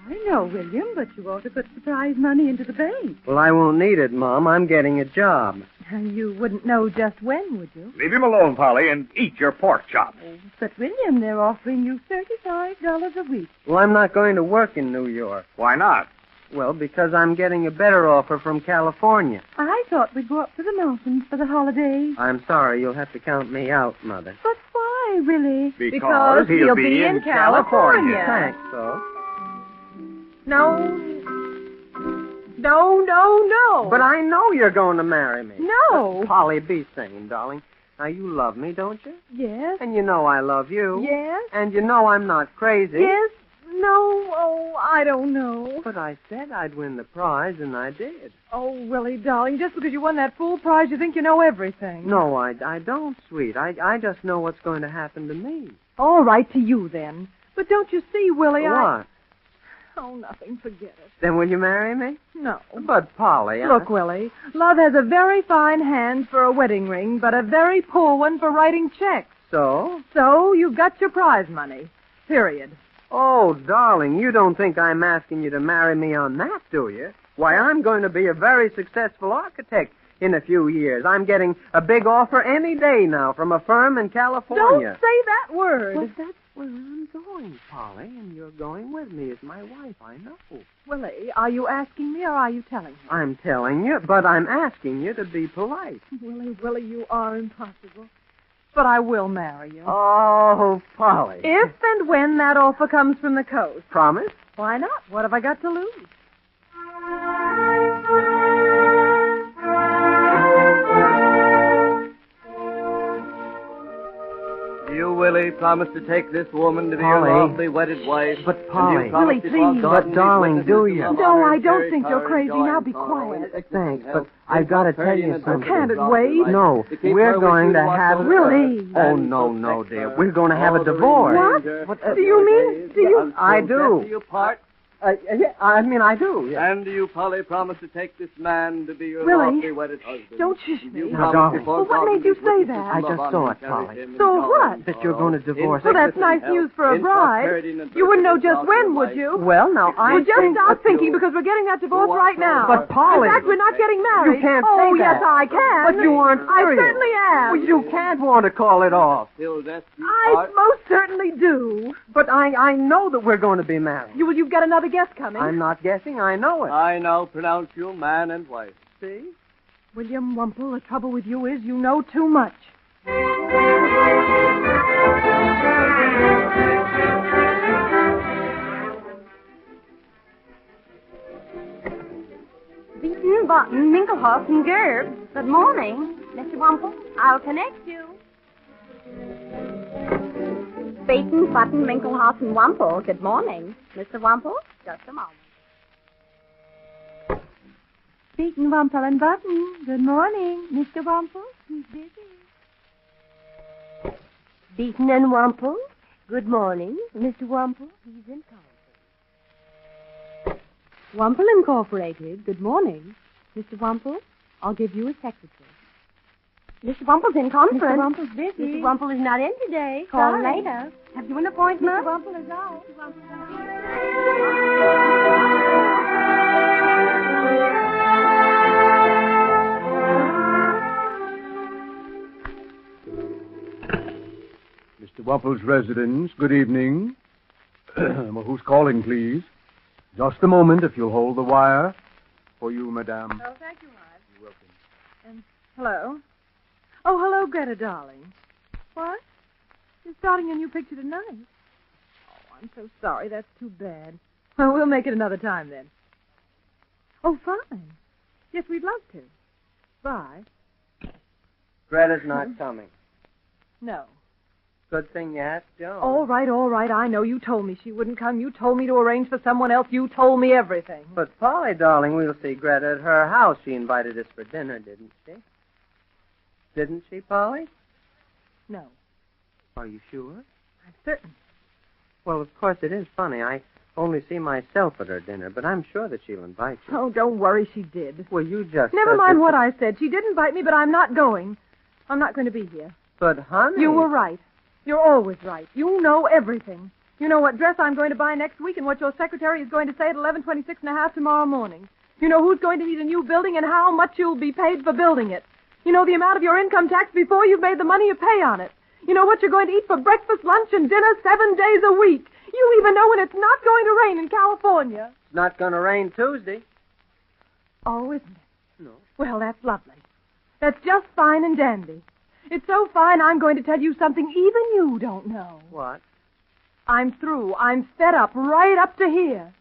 I know, William, but you ought to put the prize money into the bank. Well, I won't need it, Mom. I'm getting a job. And you wouldn't know just when, would you? Leave him alone, Polly, and eat your pork chop. But, William, they're offering you $35 a week. Well, I'm not going to work in New York. Why not? Well, because I'm getting a better offer from California. I thought we'd go up to the mountains for the holidays. I'm sorry. You'll have to count me out, Mother. But why, Willie? Because he'll be in California. Thanks, so. No. But I know you're going to marry me. No. Polly, be sane, darling. Now, you love me, don't you? Yes. And you know I love you. Yes. And you know I'm not crazy. Yes. No. Oh, I don't know. But I said I'd win the prize, and I did. Oh, Willie, darling, just because you won that full prize, you think you know everything. No, I don't, sweet. I just know what's going to happen to me. All right, to you, then. But don't you see, Willie, What? Oh, nothing. Forget it. Then will you marry me? No. But, Polly, Look, Willie, love has a very fine hand for a wedding ring, but a very poor one for writing checks. So? So, you've got your prize money. Period. Oh, darling, you don't think I'm asking you to marry me on that, do you? Why, I'm going to be a very successful architect in a few years. I'm getting a big offer any day now from a firm in California. Don't say that word. Well, that's where I'm going, Polly, and you're going with me as my wife, I know. Willie, are you asking me or are you telling me? I'm telling you, but I'm asking you to be polite. Willie, you are impossible. But I will marry you. Oh, Polly. If and when that offer comes from the coast. Promise? Why not? What have I got to lose? You, Willie, promise to take this woman to be your lawfully wedded wife. But, Polly. Willie, please. But, darling, do you? No, I don't think you're crazy. Now be quiet. Thanks, but I've got to tell you something. Can't it wait? No, we're going to have... Really? Oh, no, dear. We're going to have a divorce. What? Do you mean? Do you... I do. Do you part? I do, yes. And do you, Polly, promise to take this man to be your Willie, lawfully wedded husband? Don't shush me. Now, darling. Well, what made you say that? I just saw it, Polly. So what? That you're going to divorce Well, that's nice news for a bride. You wouldn't know just when, would you? Well, now, I Well, just stop thinking because we're getting that divorce right now. But, Polly... In fact, we're not getting married. You can't Oh, say that. yes, I can. But you aren't I serious. certainly am. Well, you can't want to call it off. Till death you I part. most certainly do. But I know that we're going to be married. You've got another guest coming. I'm not guessing. I know it. I now pronounce you man and wife. See? William Wumple, the trouble with you is you know too much. Beaten, Button, Minkelhoff, and Gerb. Good morning. Mr. Wumple, I'll connect you. Beaten, Button, Minkelhoff, and Wumple. Good morning. Mr. Wumple, just a moment. Beaten, Wumple, and Button. Good morning. Mr. Wumple, he's busy. Beaten and Wumple. Good morning. Mr. Wumple, he's in conference. Wumple Incorporated. Good morning. Mr. Wumple, I'll give you a secretary. Mr. Wumple's in conference. Mr. Wumple's busy. Mr. Wumple is not in today. Call Sorry. later. Have you an appointment? Mr. Wumple is out. Mr. Wumple's residence, good evening. Who's calling, please? Just a moment, if you'll hold the wire. For you, madame. Oh, thank you, Marge. You're welcome. Hello? Oh, hello, Greta, darling. What? You're starting a new picture tonight. Oh, I'm so sorry. That's too bad. Well, we'll make it another time, then. Oh, fine. Yes, we'd love to. Bye. Greta's not coming. No. Good thing you asked Joan. All right. I know. You told me she wouldn't come. You told me to arrange for someone else. You told me everything. But, Polly, darling, we'll see Greta at her house. She invited us for dinner, didn't she? Didn't she, Polly? No. Are you sure? I'm certain. Well, of course, it is funny. I only see myself at her dinner, but I'm sure that she'll invite you. Oh, don't worry, she did. Well, you just... Never mind what I said. She did invite me, but I'm not going. I'm not going to be here. But, honey... You were right. You're always right. You know everything. You know what dress I'm going to buy next week and what your secretary is going to say at 11:26 tomorrow morning. You know who's going to need a new building and how much you'll be paid for building it. You know the amount of your income tax before you've made the money you pay on it. You know what you're going to eat for breakfast, lunch, and dinner 7 days a week. You even know when it's not going to rain in California. It's not going to rain Tuesday. Oh, isn't it? No. Well, that's lovely. That's just fine and dandy. It's so fine I'm going to tell you something even you don't know. What? I'm through. I'm fed up right up to here.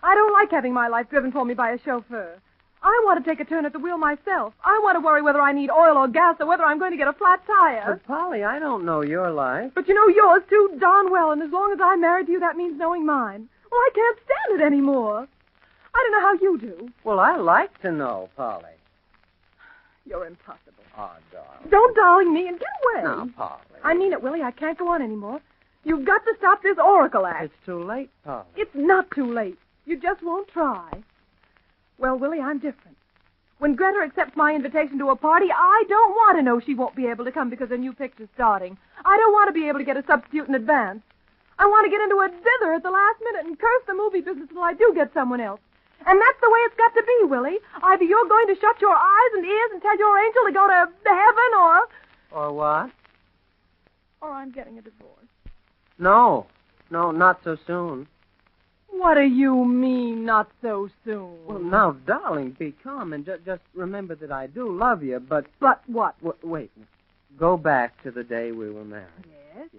I don't like having my life driven for me by a chauffeur. I want to take a turn at the wheel myself. I want to worry whether I need oil or gas or whether I'm going to get a flat tire. But, Polly, I don't know your life. But you know yours too darn well, and as long as I'm married to you, that means knowing mine. Well, I can't stand it anymore. I don't know how you do. Well, I like to know, Polly. You're impossible. Oh, darling. Don't darling me and get away. Now, Polly. I mean it, Willie. I can't go on anymore. You've got to stop this Oracle act. It's too late, Polly. It's not too late. You just won't try. Well, Willie, I'm different. When Greta accepts my invitation to a party, I don't want to know she won't be able to come because a new picture's starting. I don't want to be able to get a substitute in advance. I want to get into a dither at the last minute and curse the movie business until I do get someone else. And that's the way it's got to be, Willie. Either you're going to shut your eyes and ears and tell your angel to go to heaven, or... Or what? Or I'm getting a divorce. No, not so soon. What do you mean, not so soon? Well, now, darling, be calm and just remember that I do love you, but... But what? Wait. Go back to the day we were married. Yes?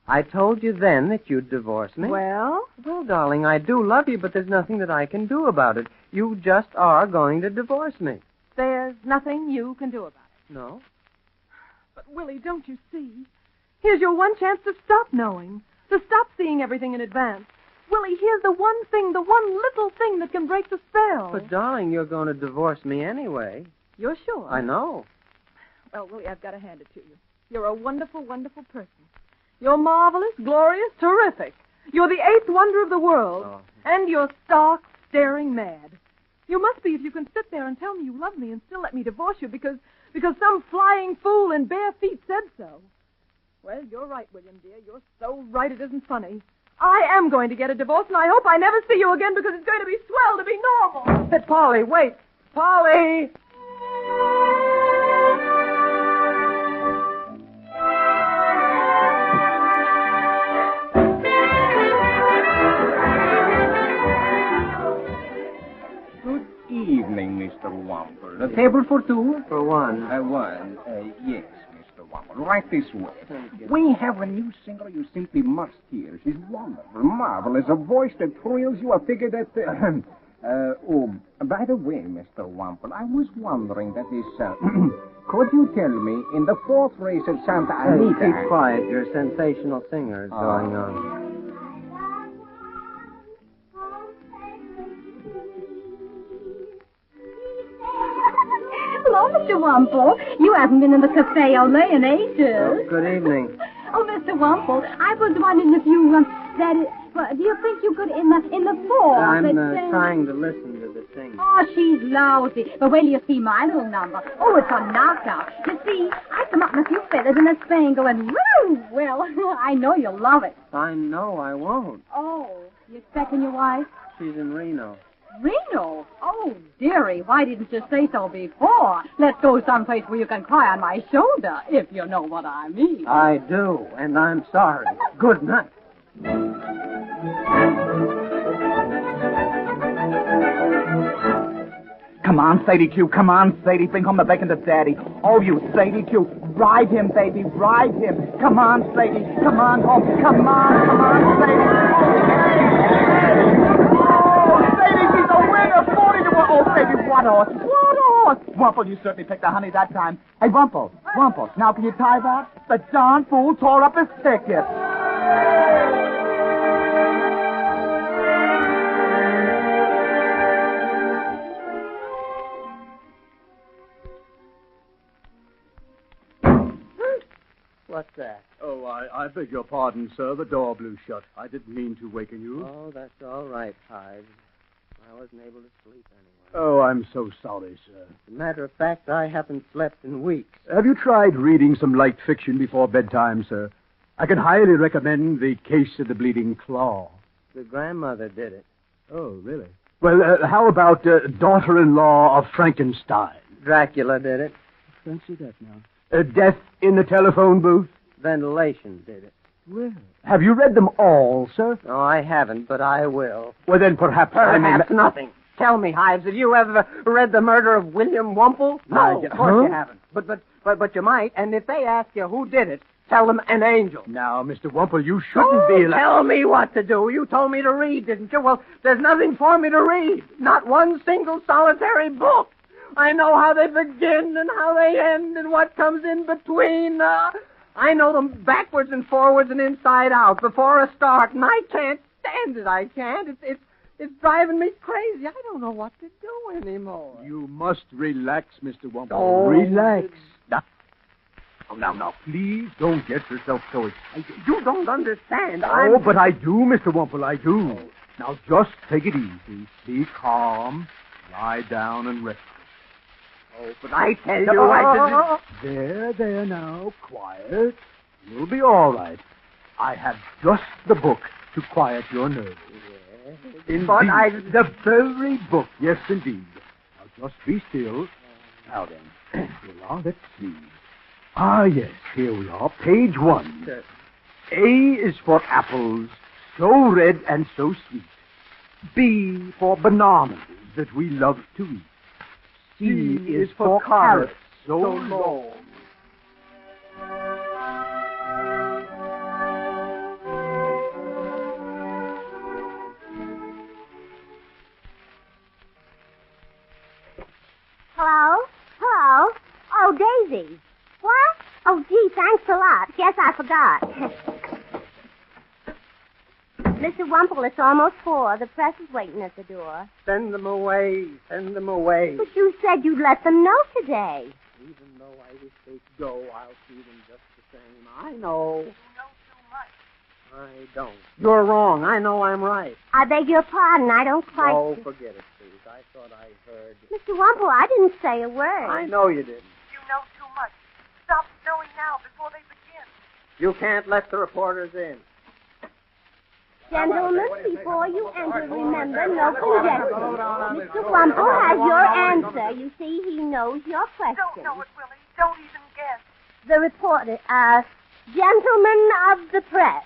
I told you then that you'd divorce me. Well? Well, darling, I do love you, but there's nothing that I can do about it. You just are going to divorce me. There's nothing you can do about it. No? But, Willie, don't you see? Here's your one chance to stop knowing, to stop seeing everything in advance. Willie, here's the one thing, the one little thing that can break the spell. But, darling, you're going to divorce me anyway. You're sure? I know. Well, Willie, I've got to hand it to you. You're a wonderful, wonderful person. You're marvelous, glorious, terrific. You're the eighth wonder of the world. Oh. And you're stark, staring mad. You must be if you can sit there and tell me you love me and still let me divorce you because some flying fool in bare feet said so. Well, you're right, William, dear. You're so right it isn't funny. I am going to get a divorce, and I hope I never see you again because it's going to be swell to be normal. Hey, Polly, wait. Polly! Good evening, Mr. Wample. A table for two? For one. One. Yes, Mr. Wample. Right this way. We have a new singer you simply must hear. She's wonderful, marvelous, a voice that thrills you, a figure that... by the way, Mr. Wample, I was wondering, that is, could you tell me, in the fourth race of Santa Anita... Keep quiet. Your sensational singer is going on. Hello, Mr. Wample. You haven't been in the cafe au lait in ages. Oh, good evening. Oh, Mr. Wample, I was wondering if you, do you think you could, in the fourth... I'm trying to listen to the singing. Oh, she's lousy. But wait till you see my little number. Oh, it's a knockout. You see, I come up in a few feathers and a spangle and woo! Well, I know you'll love it. I know I won't. Oh, you expecting your wife? She's in Reno. Reno? Oh, dearie, why didn't you say so before? Let's go someplace where you can cry on my shoulder, if you know what I mean. I do, and I'm sorry. Good night. Come on, Sadie Q. Come on, Sadie. Bring home the bacon to Daddy. Oh, you Sadie Q. Bribe him, baby. Bribe him. Come on, Sadie. Come on home. Come on, Sadie. Oh, Sadie, she's a winner. 40 to 1. Oh, baby, what a horse. What a horse. Wumple, you certainly picked the honey that time. Hey, Wumple. Now can you tie that? The darn fool tore up his ticket. What's that? Oh, I I beg your pardon, sir. The door blew shut. I didn't mean to waken you. Oh, that's all right, Hives. I wasn't able to sleep anyway. Oh, I'm so sorry, sir. As a matter of fact, I haven't slept in weeks. Have you tried reading some light fiction before bedtime, sir? I can highly recommend The Case of the Bleeding Claw. The grandmother did it. Oh, really? Well, how about Daughter-in-Law of Frankenstein? Dracula did it. Fancy that now. Death in the Telephone Booth? Ventilation did it. Well, have you read them all, sir? No, I haven't, but I will. Well, then perhaps I may... Perhaps nothing. Tell me, Hives, have you ever read The Murder of William Wumple? No, of course you haven't. But you might, and if they ask you who did it, tell them an angel. Now, Mr. Wumple, you shouldn't be... Tell me what to do. You told me to read, didn't you? Well, there's nothing for me to read. Not one single solitary book. I know how they begin and how they end and what comes in between. I know them backwards and forwards and inside out before a start, and I can't stand it. I can't. It's driving me crazy. I don't know what to do anymore. You must relax, Mr. Wumple. Oh. Relax. Now, please don't get yourself so excited. You don't understand. But I do, Mr. Wumple, I do. Now, just take it easy. Be calm. Lie down and rest. Oh, but I tell you, I didn't... There now. Quiet. You'll be all right. I have just the book to quiet your nerves. Yes. Indeed. But The very book. Yes, indeed. Now, just be still. Now, then. Here we are. Let's see. Ah, yes. Here we are. Page 1. A is for apples, so red and so sweet. B for bananas that we love to eat. C is for carrots, so long. Hello? Hello? Oh, Daisy. What? Oh, gee, thanks a lot. Guess I forgot. Mr. Wumple, it's almost 4. The press is waiting at the door. Send them away. Send them away. But you said you'd let them know today. Even though I wish they'd go, I'll see them just the same. I know. You know too much. I don't. You're wrong. I know I'm right. I beg your pardon. I don't quite... No, forget it, please. I thought I heard... Mr. Wumple, I didn't say a word. I know you didn't. You know too much. Stop knowing now before they begin. You can't let the reporters in. Gentlemen, before you enter, remember, no conjecture. Mr. Wumple has your answer. You see, he knows your question. Don't know it, Willie. Don't even guess. The reporter, gentlemen of the press.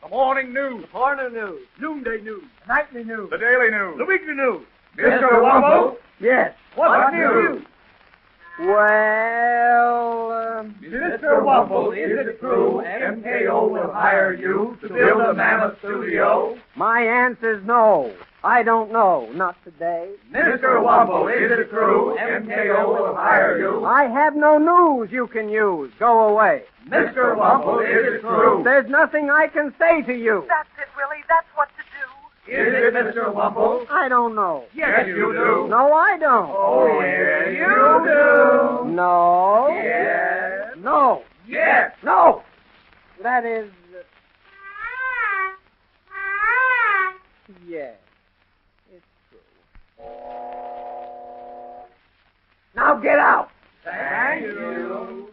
The morning news. The corner news. Noonday news. The nightly news. The daily news. The weekly news. Mr. Wumple? Yes. What news? Well, Mr. Wumple, is it true MKO will hire you to build a mammoth studio? My answer's no. I don't know. Not today. Mr. Wumple, is it true MKO will hire you? I have no news you can use. Go away. Mr. Wumple, is it true? There's nothing I can say to you. That's it, Willie. That's what to do. Is it, Mr. Wumple? I don't know. Yes, you do. No, I don't. Oh, yes, you do. No. Yes. No. Yes. No. That is... Yes. It's true. Now get out. Thank you.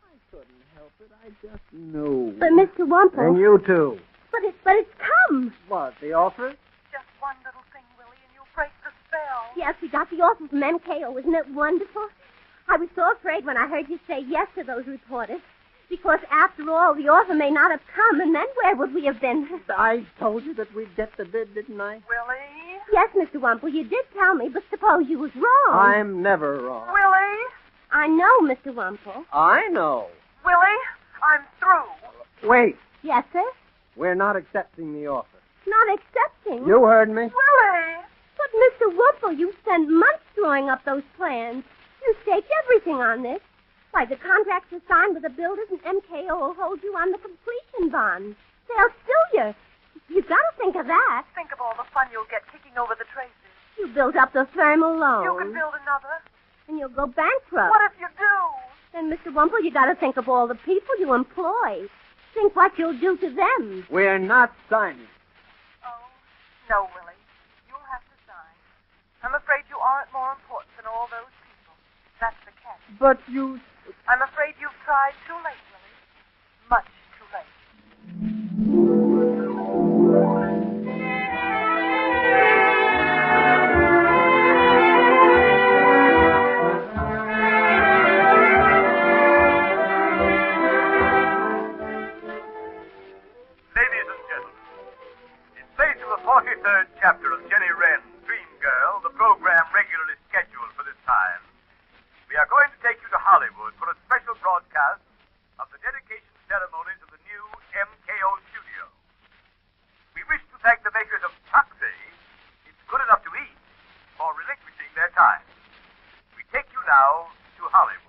I couldn't help it. I just knew. But, Mr. Wumple... And you too. But it's come. What, the offer? Just one little thing, Willie, and you'll break the spell. Yes, we got the offer from MKO. Isn't it wonderful? I was so afraid when I heard you say yes to those reporters. Because, after all, the offer may not have come, and then where would we have been? I told you that we'd get the bid, didn't I? Willie? Yes, Mr. Wumple, you did tell me, but suppose you was wrong. I'm never wrong. Willie? I know, Mr. Wumple. I know. Willie, I'm through. Wait. Yes, sir? We're not accepting the offer. Not accepting? You heard me. Willie! But, Mr. Wumple, you spent months drawing up those plans. You staked everything on this. Why, the contracts were signed with the builders, and MKO will hold you on the completion bond. They'll sue you. You've got to think of that. Think of all the fun you'll get kicking over the traces. You built up the firm alone. You can build another. And you'll go bankrupt. What if you do? Then, Mr. Wumple, you got to think of all the people you employ. Think what you'll do to them. We're not signing. Oh, no, Willie. You'll have to sign. I'm afraid you aren't more important than all those people. That's the catch. But you... I'm afraid you've tried too late, Willie. Much too late. Ladies and gentlemen, in place of the 43rd chapter of Jenny Wren's Dream Girl, the program regularly scheduled for this time, we are going to take you to Hollywood for a special broadcast of the dedication ceremonies of the new MKO studio. We wish to thank the makers of Choxy, It's Good Enough to Eat, for relinquishing their time. We take you now to Hollywood.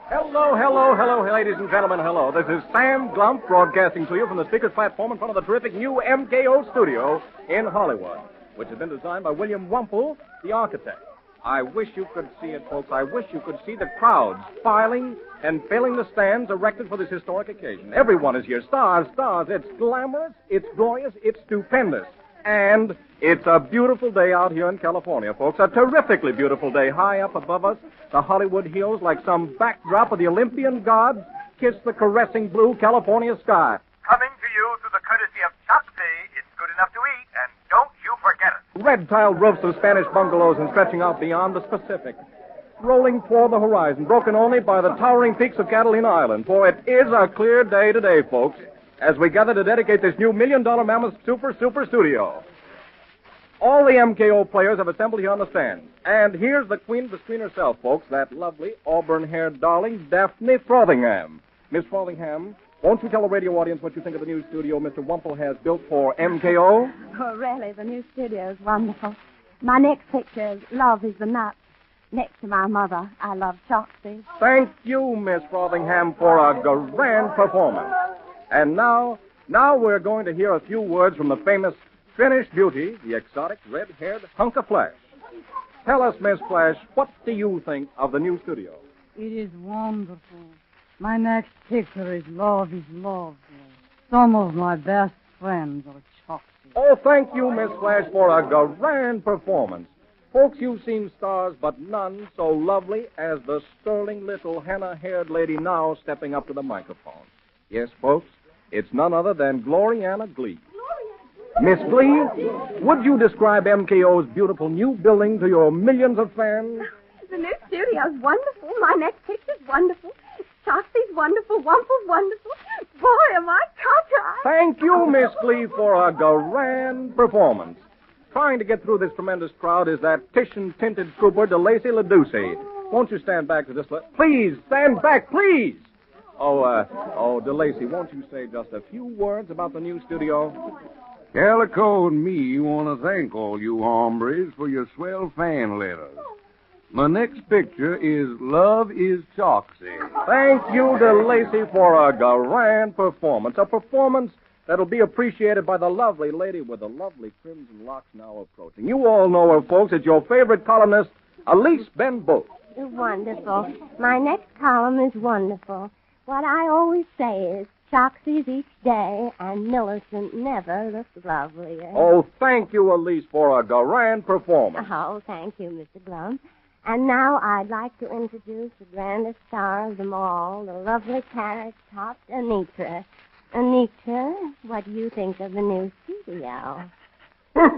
Hello, ladies and gentlemen, hello. This is Sam Glump broadcasting to you from the speaker's platform in front of the terrific new MKO studio in Hollywood, which has been designed by William Wumple, the architect. I wish you could see it, folks. I wish you could see the crowds filing and filling the stands erected for this historic occasion. Everyone is here. Stars. It's glamorous, it's glorious, it's stupendous. And it's a beautiful day out here in California, folks. A terrifically beautiful day. High up above us, the Hollywood hills, like some backdrop of the Olympian gods, kiss the caressing blue California sky. Coming to you through the courtesy of Choxy, It's Good Enough to Eat, and don't you forget it. Red-tiled roofs of Spanish bungalows and stretching out beyond the Pacific. Rolling toward the horizon, broken only by the towering peaks of Catalina Island. For it is a clear day today, folks, as we gather to dedicate this new $1 million mammoth super studio. All the MKO players have assembled here on the stand. And here's the queen of the screen herself, folks, that lovely auburn-haired darling, Daphne Frothingham. Miss Frothingham, won't you tell the radio audience what you think of the new studio Mr. Wumple has built for MKO? Oh, really, the new studio is wonderful. My next picture is Love is the Nut. Next to my mother, I love Choxy. Thank you, Miss Frothingham, for a grand performance. And now we're going to hear a few words from the famous Finnish beauty, the exotic red-haired hunk of flesh. Tell us, Miss Flesh, what do you think of the new studio? It is wonderful. My next picture is Love is Love. Some of my best friends are Choxy. Oh, thank you, Miss Flesh, for a grand performance. Folks, you've seen stars, but none so lovely as the sterling little henna-haired lady now stepping up to the microphone. Yes, folks, it's none other than Gloriana Glee. Miss Glee, would you describe MKO's beautiful new building to your millions of fans? The new studio's wonderful. My next picture's wonderful. Choxy's wonderful. Wumple's wonderful. Boy, am I cockeyed. Thank you, Miss Glee, for a grand performance. Trying to get through this tremendous crowd is that Titian-tinted trooper DeLacy LaDucey. Won't you stand back to this... Please, stand back, please! Oh, DeLacy, won't you say just a few words about the new studio? Calico and me want to thank all you hombres for your swell fan letters. My next picture is Love is Choxy. Thank you, DeLacy, for a grand performance. A performance that'll be appreciated by the lovely lady with the lovely crimson locks now approaching. You all know her, folks. It's your favorite columnist, Elise Ben-Boat. Wonderful. My next column is wonderful. What I always say is Choxy's each day, and Millicent never looks lovelier. Oh, thank you, Elise, for a grand performance. Oh, thank you, Mr. Glum. And now I'd like to introduce the grandest star of them all, the lovely carrot-topped Anitra. Anitra, what do you think of the new studio? Thank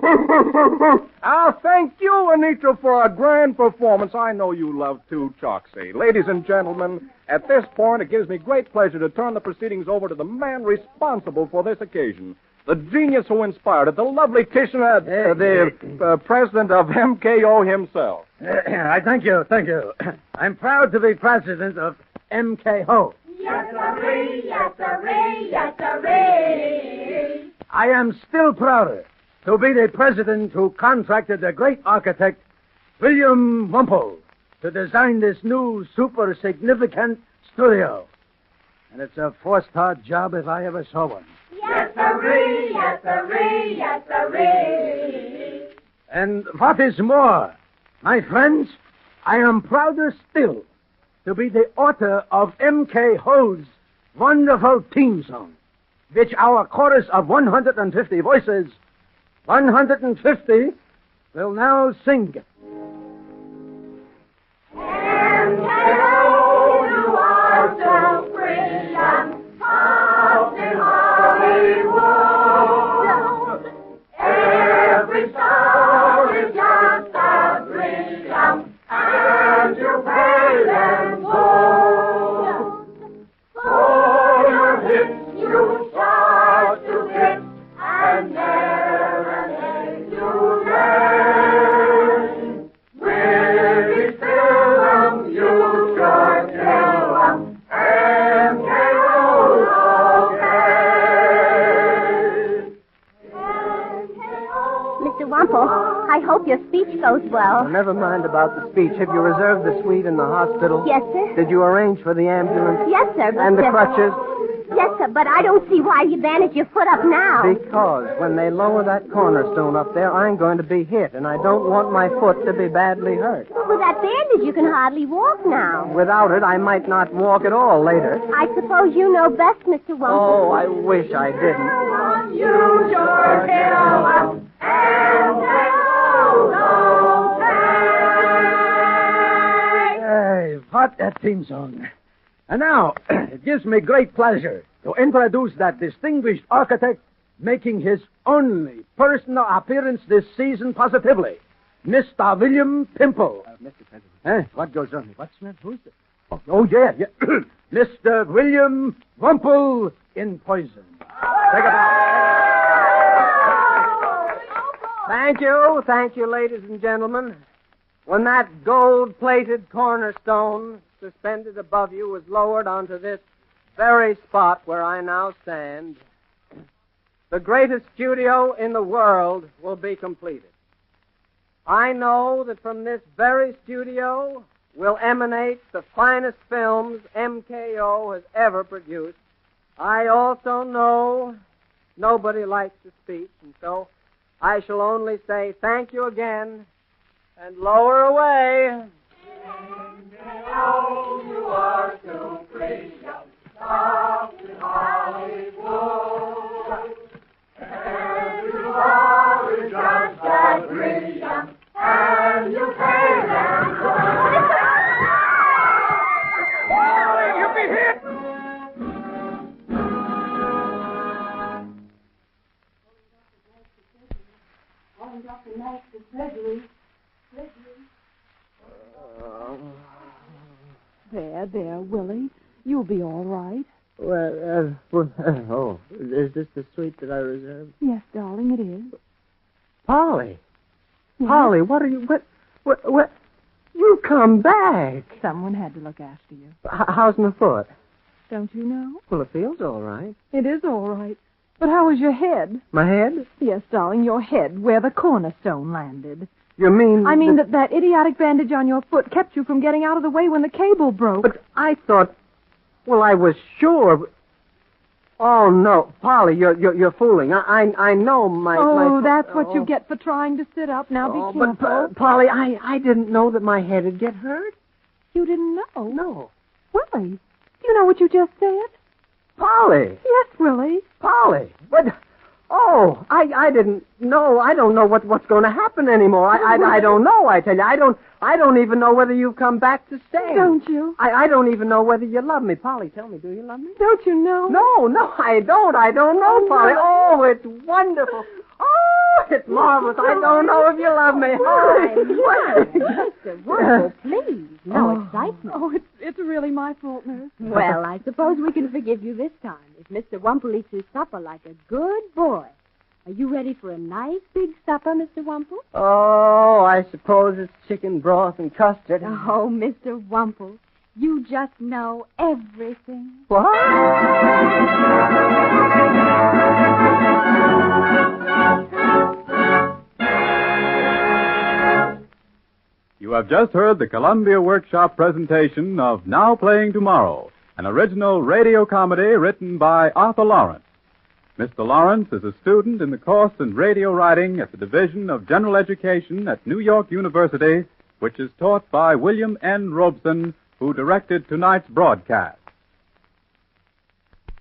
you, Anitra, for a grand performance. I know you love too, Choxy. Ladies and gentlemen, at this point, it gives me great pleasure to turn the proceedings over to the man responsible for this occasion, the genius who inspired it, the lovely Kitchener, the president of MKO himself. I thank you. I'm proud to be president of MKO. Yes, sirree, yes, sirree, yes, sirree. I am still prouder to be the president who contracted the great architect, William Wumple, to design this new super significant studio. And it's a four-star job if I ever saw one. Yes, sirree, yes, sirree, yes, sirree. And what is more, my friends, I am prouder still to be the author of M.K. Hold's wonderful theme song, which our chorus of 150 voices, 150, will now sing. I hope your speech goes well. Well, never mind about the speech. Have you reserved the suite in the hospital? Yes, sir. Did you arrange for the ambulance? Yes, sir. And the crutches? Yes, sir, but I don't see why you bandage your foot up now. Because when they lower that cornerstone up there, I'm going to be hit, and I don't want my foot to be badly hurt. With that bandage, you can hardly walk now. Without it, I might not walk at all later. I suppose you know best, Mr. Wumple. Oh, I wish I didn't. Use your tail and Hey, what a theme song. And now, it gives me great pleasure to introduce that distinguished architect making his only personal appearance this season positively, Mr. William Pimple. Mr. President. What goes on? What's that? Who's that? Oh, yeah. Mr. William Wumple in Poison. Take it out. Thank you, ladies and gentlemen. When that gold-plated cornerstone suspended above you was lowered onto this very spot where I now stand, the greatest studio in the world will be completed. I know that from this very studio will emanate the finest films MKO has ever produced. I also know nobody likes to speak, and so I shall only say thank you again and lower away. Oh, you are so pretty, soft in Hollywood. And you are just as pretty, and you pay them good. You'll be hit! Calling Dr. Max to surgery. There, Willie. You'll be all right. Is this the suite that I reserved? Yes, darling, it is. Polly. Yes? Polly, what are you... What... You come back. Someone had to look after you. How's my foot? Don't you know? Well, it feels all right. It is all right. But how is your head? My head? Yes, darling, your head, where the cornerstone landed. You mean... I mean that idiotic bandage on your foot kept you from getting out of the way when the cable broke. But I thought... Well, I was sure... Oh, no. Polly, you're fooling. I know my... Oh, that's what you get for trying to sit up. Now be careful. But, Polly, I didn't know that my head would get hurt. You didn't know? No. Willie, do you know what you just said? Polly! Yes, Willie. Polly! But... Oh, I didn't know. I don't know what's going to happen anymore. I don't know, I tell you. I don't even know whether you've come back to stay. Don't you? I don't even know whether you love me. Polly, tell me, do you love me? Don't you know? No, I don't. I don't know, Polly. Oh, it's wonderful. Oh, it's marvelous. I don't know if you love me. Mr. Wumple, please. No excitement. Oh, it's really my fault, nurse. Well, I suppose we can forgive you this time if Mr. Wumple eats his supper like a good boy. Are you ready for a nice big supper, Mr. Wumple? Oh, I suppose it's chicken broth and custard. Oh, Mr. Wumple, you just know everything. What? You have just heard the Columbia Workshop presentation of Now Playing Tomorrow, an original radio comedy written by Arthur Lawrence. Mr. Lawrence is a student in the course in radio writing at the Division of General Education at New York University, which is taught by William N. Robeson, who directed tonight's broadcast.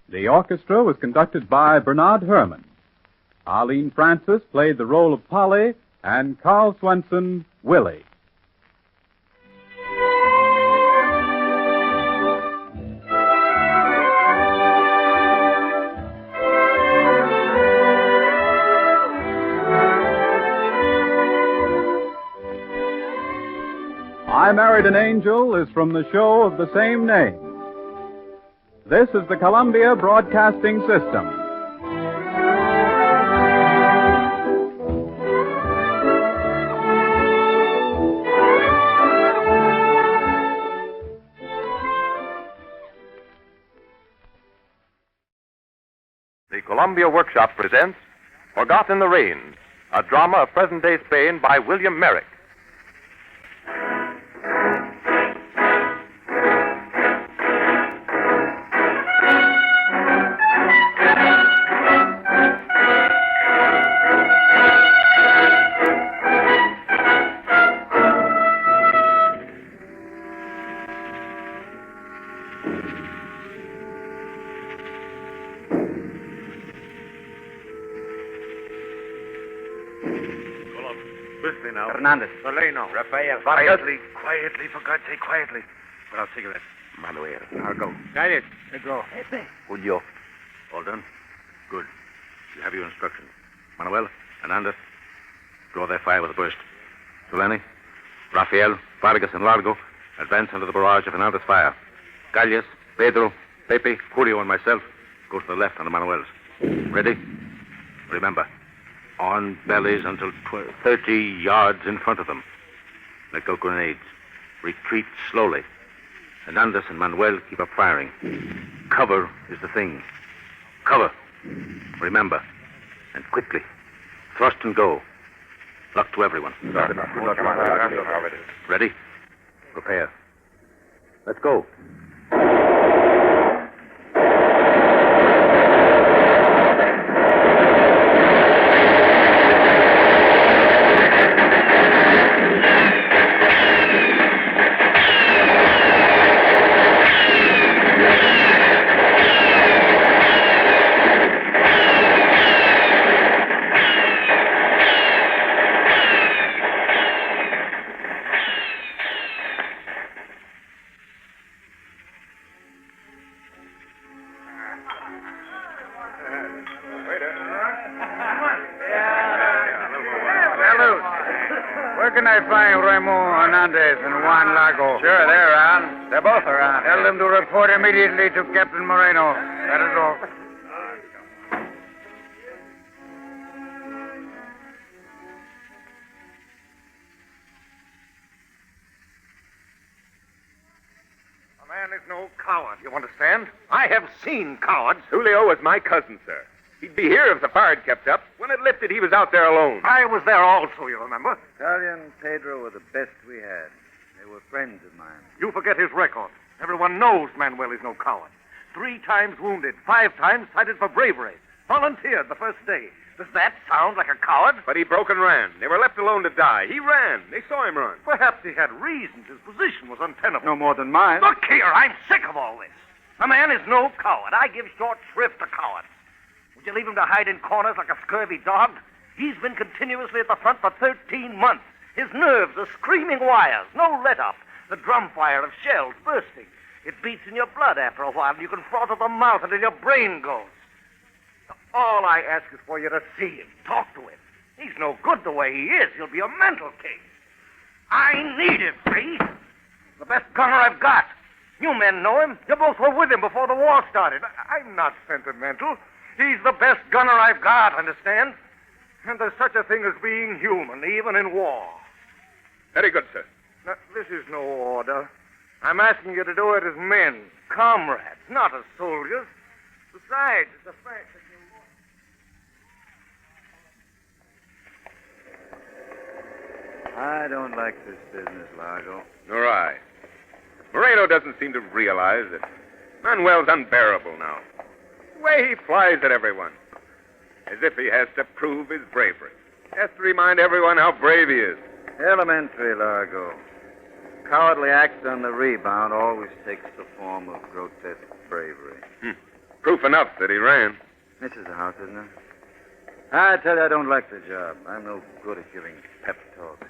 The orchestra was conducted by Bernard Herrmann. Arlene Francis played the role of Polly, and Carl Swenson, Willie. I Married an Angel is from the show of the same name. This is the Columbia Broadcasting System. The Columbia Workshop presents Forgot in the Rain, a drama of present-day Spain by William Merrick. Hernandez. Soleno. Rafael. Quietly, for God's sake, quietly. Without cigarettes. Manuel. Argo. Guided. Go. Julio. All done? Good. You have your instructions. Manuel, Hernandez, draw their fire with a burst. Tulani, Rafael, Vargas, and Largo advance under the barrage of Hernandez's fire. Calles, Pedro, Pepe, Julio, and myself go to the left under Manuel's. Ready? Remember, on bellies until 30 yards in front of them. Let go grenades. Retreat slowly. Hernandez and Manuel keep up firing. Cover is the thing. Cover. Remember. And quickly. Thrust and go. Luck to everyone. Ready? Prepare. Let's go. Hernandez and Juan Largo. Sure, they're around. They're both around. Tell them to report immediately to Captain Moreno. That is all. A man is no coward, you understand? I have seen cowards. Julio was my cousin, sir. He'd be here if the fire had kept up. When it lifted, he was out there alone. I was there also, you remember? Charlie and Pedro were the best we had. They were friends of mine. You forget his record. Everyone knows Manuel is no coward. 3 times wounded, 5 times cited for bravery. Volunteered the first day. Does that sound like a coward? But he broke and ran. They were left alone to die. He ran. They saw him run. Perhaps he had reasons. His position was untenable. No more than mine. Look here, I'm sick of all this. A man is no coward. I give short shrift to cowards. Would you leave him to hide in corners like a scurvy dog? He's been continuously at the front for 13 months. His nerves are screaming wires. No let-up. The drum fire of shells bursting. It beats in your blood after a while, and you can froth at the mouth until your brain goes. All I ask is for you to see him, talk to him. He's no good the way he is. He'll be a mental case. I need him, see? The best gunner I've got. You men know him. You both were with him before the war started. I'm not sentimental. He's the best gunner I've got, understand? And there's such a thing as being human, even in war. Very good, sir. Now, this is no order. I'm asking you to do it as men, comrades, not as soldiers. Besides, it's a fact that you... I don't like this business, Largo. Nor I. Moreno doesn't seem to realize that Manuel's unbearable now. The way he flies at everyone. As if he has to prove his bravery. Has to remind everyone how brave he is. Elementary, Largo. Cowardly act on the rebound always takes the form of grotesque bravery. Proof enough that he ran. This is the house, isn't it? I tell you, I don't like the job. I'm no good at giving pep talks.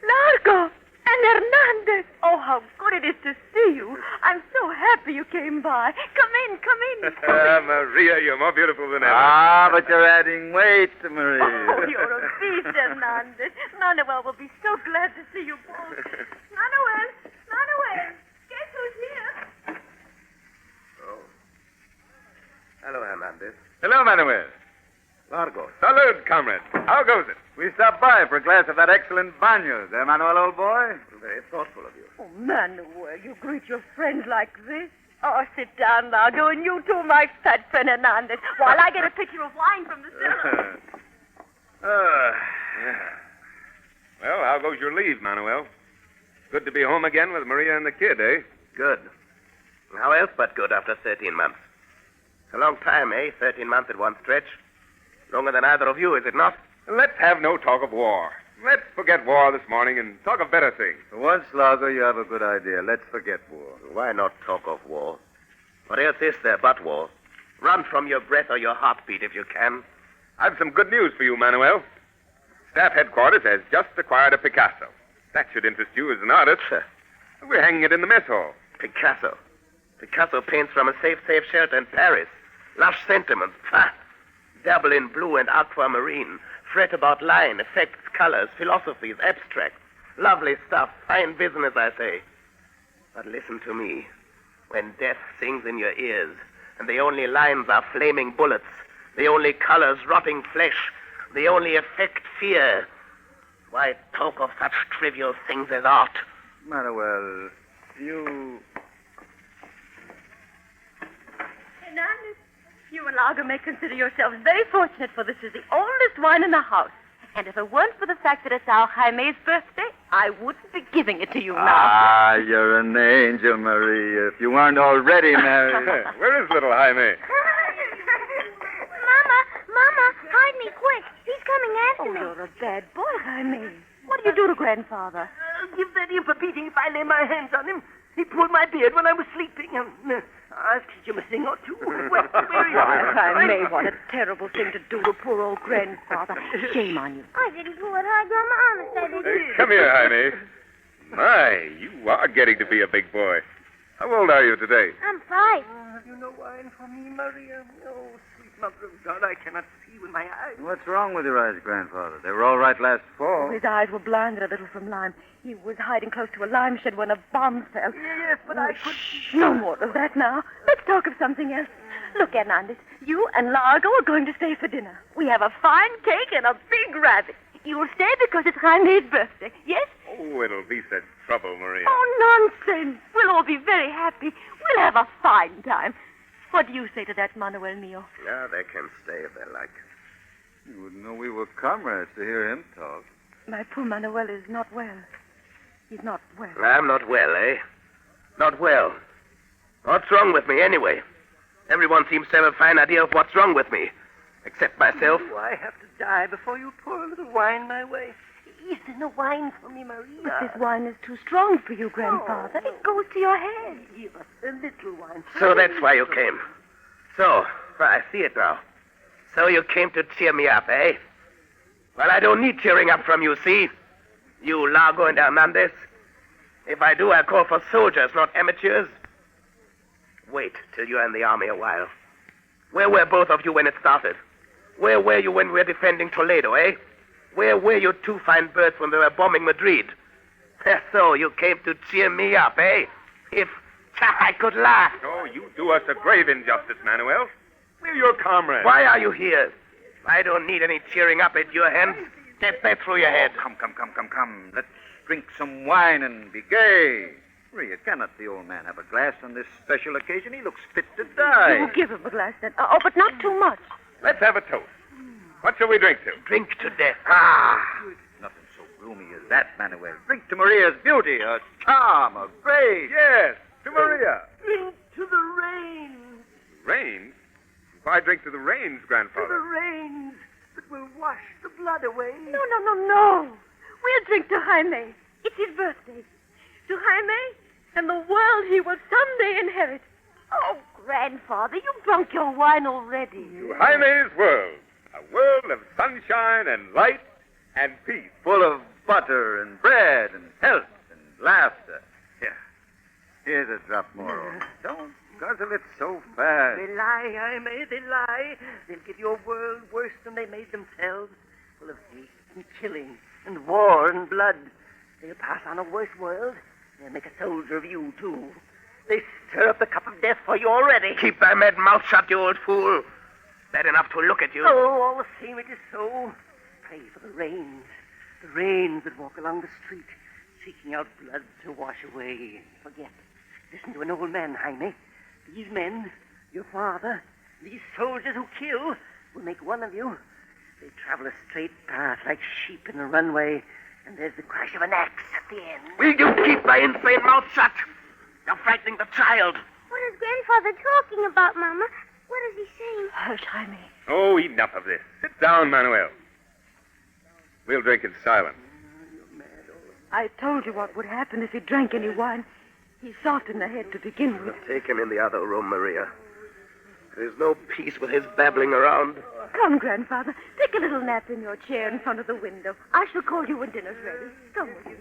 Largo and Hernandez. Oh, how good it is to see you. I'm so happy you came by. Come in, come in. Maria, you're more beautiful than ever. Ah, but you're adding weight, Marie. Oh, you're a beast, Hernandez. Manuel will be so glad to see you both. Manuel, guess who's here? Oh. Hello, Hernandez. Hello, Manuel. Largo. Salud, comrade. How goes it? We stopped by for a glass of that excellent baño. There, Manuel, old boy. Very thoughtful of you. Oh, Manuel, you greet your friends like this? Oh, sit down, Largo, and you too, my fat friend Hernandez, while I get a pitcher of wine from the cellar. Well, how goes your leave, Manuel? Good to be home again with Maria and the kid, eh? Good. How else but good after 13 months? A long time, eh? 13 months at one stretch. Longer than either of you, is it not? Let's have no talk of war. Let's forget war this morning and talk of better things. For once, Largo, you have a good idea. Let's forget war. Why not talk of war? What else is there but war? Run from your breath or your heartbeat if you can. I've some good news for you, Manuel. Staff headquarters has just acquired a Picasso. That should interest you as an artist. We're hanging it in the mess hall. Picasso. Picasso paints from a safe shelter in Paris. Lush sentiment. Dabble in blue and aquamarine. Fret about line, effects, colors, philosophies, abstracts. Lovely stuff. Fine business, I say. But listen to me. When death sings in your ears, and the only lines are flaming bullets, the only colors rotting flesh, the only effect fear, why talk of such trivial things as art? Manuel, you... Hernandez, you and Largo may consider yourselves very fortunate, for this is the oldest wine in the house. And if it weren't for the fact that it's our Jaime's birthday, I wouldn't be giving it to you now. Ah, you're an angel, Maria. If you weren't already married. Where is little Jaime? Mama, hide me quick. He's coming after me. You're a bad boy, Jaime. What do you do to Grandfather? Give that imp a beating if I lay my hands on him. He pulled my beard when I was sleeping. I'll teach him a thing or two. Where Jaime, what a terrible thing to do to poor old Grandfather. Shame on you. I didn't pull it hard. Grandma honest I did. Come here, Jaime. My, you are getting to be a big boy. How old are you today? I'm 5. Have you no wine for me, Maria? Oh, sweet mother of God, I cannot see with my eyes. What's wrong with your eyes, Grandfather? They were all right last fall. His eyes were blinded a little from lime. He was hiding close to a lime shed when a bomb fell. Yes, but I could... No more of that now. Let's talk of something else. Look, Hernandez, you and Largo are going to stay for dinner. We have a fine cake and a big rabbit. You'll stay because it's Jaime's birthday, yes? Oh, it'll be such trouble, Maria. Oh, nonsense. We'll all be very happy. We'll have a fine time. What do you say to that, Manuel mio? Yeah, they can stay if they like. You wouldn't know we were comrades to hear him talk. My poor Manuel is not well. He's not well. I'm not well, eh? Not well. What's wrong with me, anyway? Everyone seems to have a fine idea of what's wrong with me. Except myself. Do I have to die before you pour a little wine my way? Is there no wine for me, Maria? But this wine is too strong for you, Grandfather. Oh. It goes to your head. Give us a little wine. So that's why you came. So, I see it now. So you came to cheer me up, eh? Well, I don't need cheering up from you, see? You, Largo and Hernandez. If I do, I call for soldiers, not amateurs. Wait till you're in the army a while. Where were both of you when it started? Where were you when we were defending Toledo, eh? Where were you two fine birds when they were bombing Madrid? So you came to cheer me up, eh? If I could laugh. Oh, you do us a grave injustice, Manuel. We're your comrades. Why are you here? I don't need any cheering up at your hands. Get that through your head. Come. Let's drink some wine and be gay. Maria, cannot the old man have a glass on this special occasion? He looks fit to die. You give him a glass then. Oh, but not too much. Let's have a toast. What shall we drink to? Drink to death. Nothing so gloomy as that, Manuel. Drink to Maria's beauty, her charm, her grace. Yes, to Maria. Drink Rains? Why drink to the rains, To Grandfather? the rains that will wash the blood away. No. We'll drink to Jaime. It's his birthday. To Jaime and the world he will someday inherit. Oh, Grandfather, you've drunk your wine already. To Jaime's world. A world of sunshine and light and peace. Full of butter and bread and health and laughter. Here. Here's a drop more. Don't guzzle it so fast. They lie, Jaime, they lie. They'll give your world worse than they made themselves. Full of hate and killing and war and blood. They'll pass on a worse world. They'll make a soldier of you, too. They stir up the cup of death for you already. Keep thy mad mouth shut, you old fool. Bad enough to look at you. Oh, all the same it is so. Pray for the rains. The rains that walk along the street, seeking out blood to wash away and forget. Listen to an old man, Jaime. These men, your father, these soldiers who kill, will make one of you. They travel a straight path like sheep in a runway, and there's the crash of an axe at the end. Will you keep thy insane mouth shut? You're frightening the child. What is Grandfather talking about, Mama? What is he saying? Hush, Jaime. Oh, enough of this. Sit down, Manuel. We'll drink in silence. I told you what would happen if he drank any wine. He's soft in the head to begin with. Take him in the other room, Maria. There's no peace with his babbling around. Come, Grandfather. Take a little nap in your chair in front of the window. I shall call you when dinner's ready. Come with you.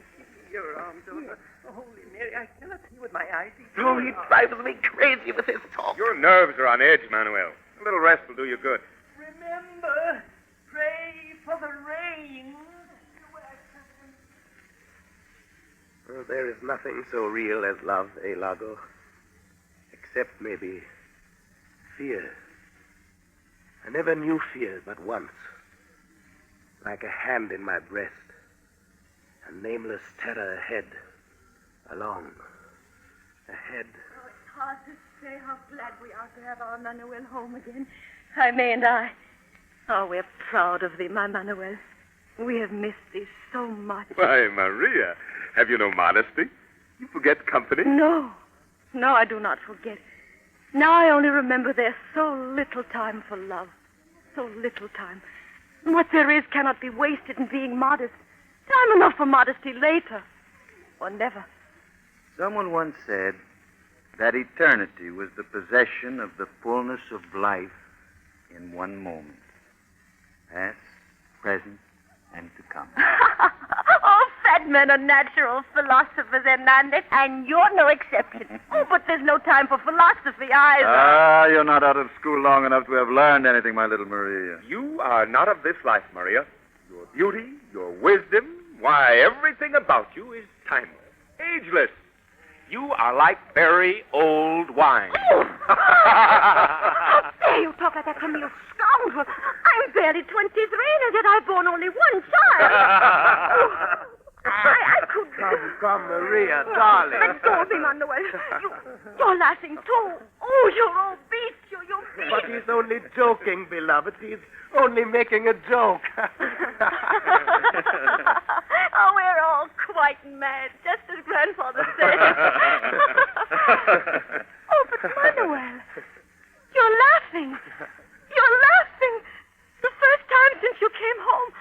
Your arms over. Oh, Holy Mary, I cannot see with my eyes. Oh, he drives me crazy with his talk. Your nerves are on edge, Manuel. A little rest will do you good. Remember, pray for the rain. Oh, there is nothing so real as love, Lago? Except maybe fear. I never knew fear but once. Like a hand in my breast. A nameless terror ahead. Along. Ahead. Oh, it's hard to say how glad we are to have our Manuel home again. Jaime and I. Oh, we're proud of thee, my Manuel. We have missed thee so much. Why, Maria, have you no modesty? You forget company? No, I do not forget. Now I only remember there's so little time for love. So little time. What there is cannot be wasted in being modest. Time enough for modesty later. Or never. Someone once said that eternity was the possession of the fullness of life in one moment. Past, present, and to come. Oh, fat men are natural philosophers, Hernandez, and you're no exception. Oh, but there's no time for philosophy either. Ah, you're not out of school long enough to have learned anything, my little Maria. You are not of this life, Maria. Your beauty, your wisdom, why, everything about you is timeless, ageless. You are like very old wine. Oh. How dare you talk like that to me, you scoundrel? I'm barely 23, and yet I've borne only one child. I could... Come, Maria, darling. Let go of him, Manuel. You're laughing, too. Oh, you're all beast. You're beast. But he's only joking, beloved. He's only making a joke. Oh, we're all quite mad, just as Grandfather said. Oh, but Manuel, you're laughing. You're laughing. The first time since you came home.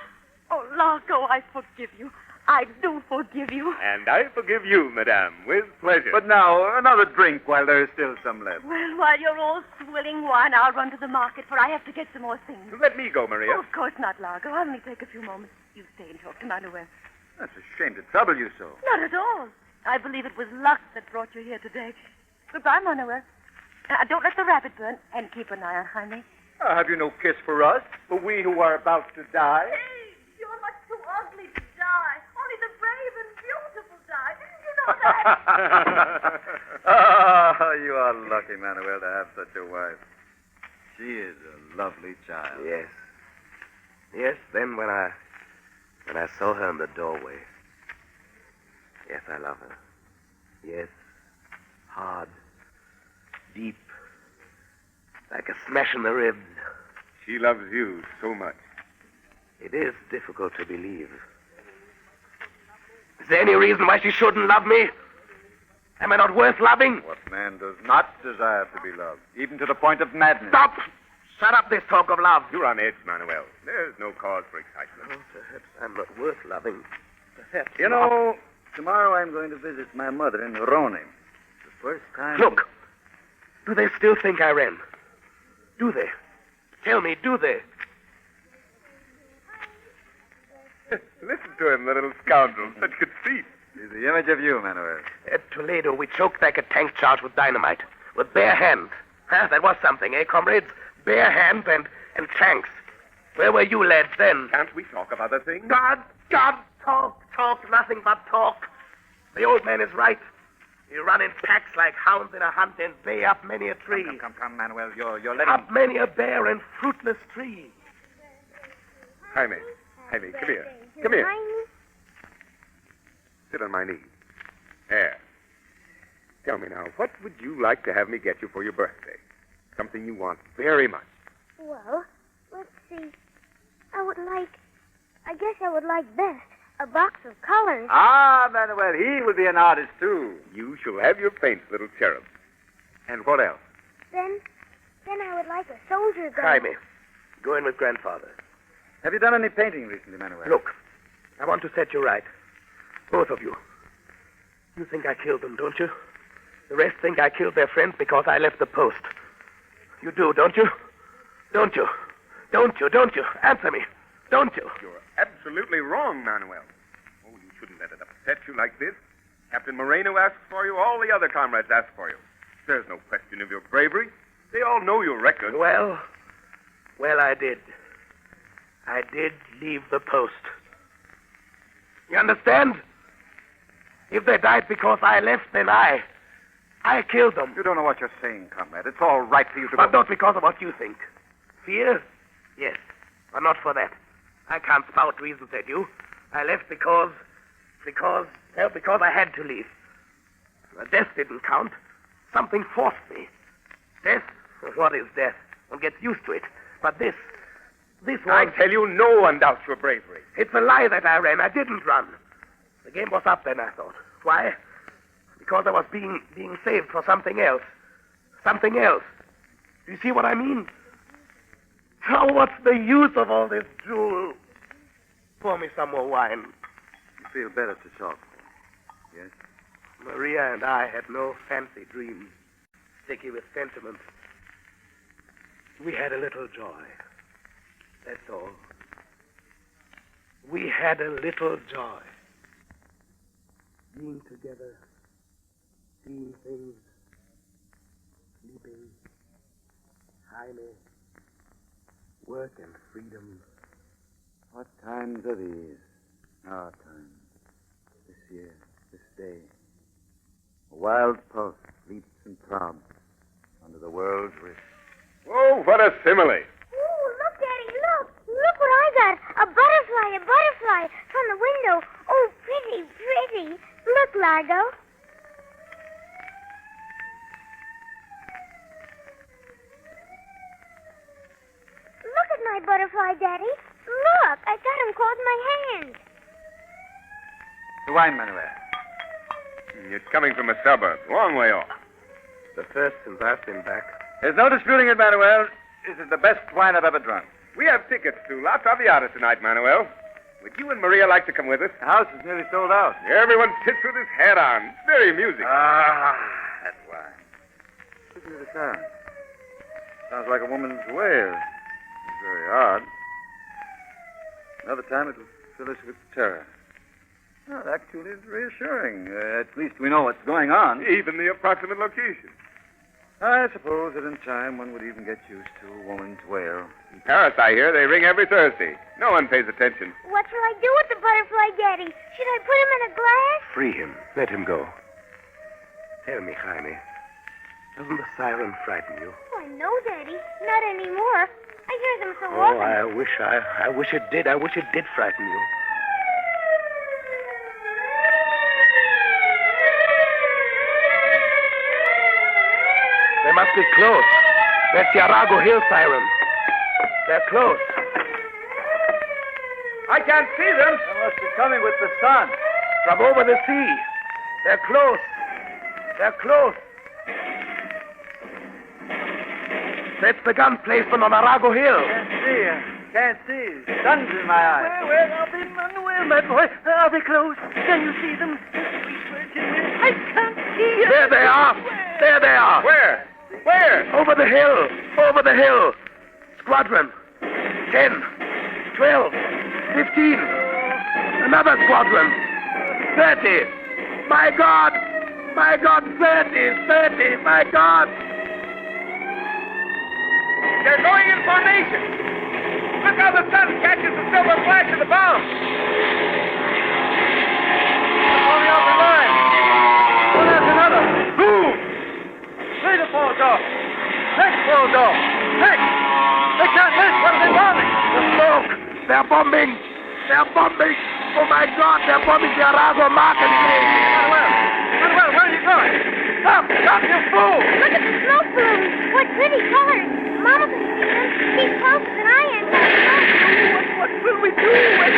Oh, Largo, I forgive you. I do forgive you. And I forgive you, madame, with pleasure. But now, another drink while there is still some left. Well, while you're all swilling wine, I'll run to the market, for I have to get some more things. Let me go, Maria. Oh, of course not, Largo. I'll only take a few moments. You stay and talk to Manuel. That's a shame to trouble you so. Not at all. I believe it was luck that brought you here today. Goodbye, Manuel. Don't let the rabbit burn, and keep an eye on Jaime. Have you no kiss for us, for we who are about to die? Hey, you're much too ugly to die. Only the brave and beautiful die. Didn't you know that? Ah, you are lucky, Manuel, to have such a wife. She is a lovely child. Yes. Yes, then when I saw her in the doorway. Yes, I love her. Yes. Hard. Deep. Like a smash in the ribs. She loves you so much. It is difficult to believe. Is there any reason why she shouldn't love me? Am I not worth loving? What man does not desire to be loved, even to the point of madness? Stop! Shut up this talk of love. You're on edge, Manuel. There's no cause for excitement. Oh, perhaps I'm not worth loving. Perhaps You know, tomorrow I'm going to visit my mother in Rome. The first time... Look, do they still think I ran? Do they? Tell me, do they? Listen to him, the little scoundrel. Such conceit. He's the image of you, Manuel. At Toledo, we choked back a tank charge with dynamite. With bare hands. Huh? That was something, eh, comrades? Bare hands and tanks. Where were you lads then? Can't we talk of other things? God, talk, nothing but talk. The old man is right. You run in packs like hounds in a hunt and bay up many a tree. Come, Manuel. You're letting... Up many a bare and fruitless tree. Jaime, come here. Come here. Sit on my knee. There. Tell me now, what would you like to have me get you for your birthday? Something you want very much. Well, let's see. I guess I would like best a box of colors. Ah, Manuel, he will be an artist, too. You shall have your paints, little cherub. And what else? Then I would like a soldier gun. Jaime, go in with grandfather. Have you done any painting recently, Manuel? Look, I want to set you right. Both of you. You think I killed them, don't you? The rest think I killed their friends because I left the post. You do, don't you? Don't you? Don't you? Answer me. Don't you? You're absolutely wrong, Manuel. Oh, you shouldn't let it upset you like this. Captain Moreno asks for you. All the other comrades ask for you. There's no question of your bravery. They all know your record. Well, I did. I did leave the post. You understand? If they died because I left, then I killed them. You don't know what you're saying, comrade. It's all right for you to... But not because of what you think. Fear? Yes. But not for that. I can't spout reasons at you. I left because I had to leave. Death didn't count. Something forced me. Death? What is death? One gets used to it. But this was... I tell you, no one doubts your bravery. It's a lie that I ran. I didn't run. The game was up then, I thought. Why? Because I was being saved for something else. Something else. Do you see what I mean? Oh, what's the use of all this drool? Pour me some more wine. You feel better to talk. Yes? Maria and I had no fancy dreams, sticky with sentiment. We had a little joy. That's all. We had a little joy. Being together, seeing things, sleeping, Jaime, work and freedom. What times are these? Our times. This year, this day. A wild pulse leaps and throbs under the world's wrist. Oh, what a simile. Ooh, look, Daddy, look. Look what I got. A butterfly from the window. Oh, pretty. Look, Largo. Look at my butterfly, Daddy. Look, I got him caught in my hand. The wine, Manuel. It's coming from a suburb, long way off. The first since I've been back. There's no disputing it, Manuel. This is the best wine I've ever drunk. We have tickets to La Traviata tonight, Manuel. Would you and Maria like to come with us? The house is nearly sold out. Everyone sits with his hat on. It's very amusing. Ah, that's wine. Listen to the sound. Sounds like a woman's wail. It's very odd. Another time it will fill us with terror. Well, actually, it's reassuring. At least we know what's going on. Even the approximate location. I suppose that in time one would even get used to a woman's wail. In Paris, I hear, they ring every Thursday. No one pays attention. What shall I do with the butterfly, Daddy? Should I put him in a glass? Free him. Let him go. Tell me, Jaime, doesn't the siren frighten you? Oh, no, Daddy. Not anymore. I hear them so often. I wish it did. I wish it did frighten you. They must be close. That's the Arago Hill siren. They're close. I can't see them. They must be coming with the sun. From over the sea. They're close. They're close. That's the gun placement on Arago Hill. Can't see. Sun's in my eyes. Where are they, Manuel, my boy? Are they close? Can you see them? Sweet Virgin Mary, I can't see them. There they are. There they are. Where? Where? Over the hill. Over the hill. Squadron. 10, 12, 15. Another squadron. 30. My God. My God, 30. 30. My God. They're going in formation. Look how the sun catches the silver flash of the bomb. They're falling off the line. One after another. Boom! Later falls off. Next falls off. Next! They can't miss. What are they bombing? The smoke. They're bombing. They're bombing. Oh, my God, they're bombing the Arago marketplace. Manuel, where are you going? Stop, you fool! Look at the smoke balloons. What pretty colors. Mama can see them. She's closer than I am. What will we do? What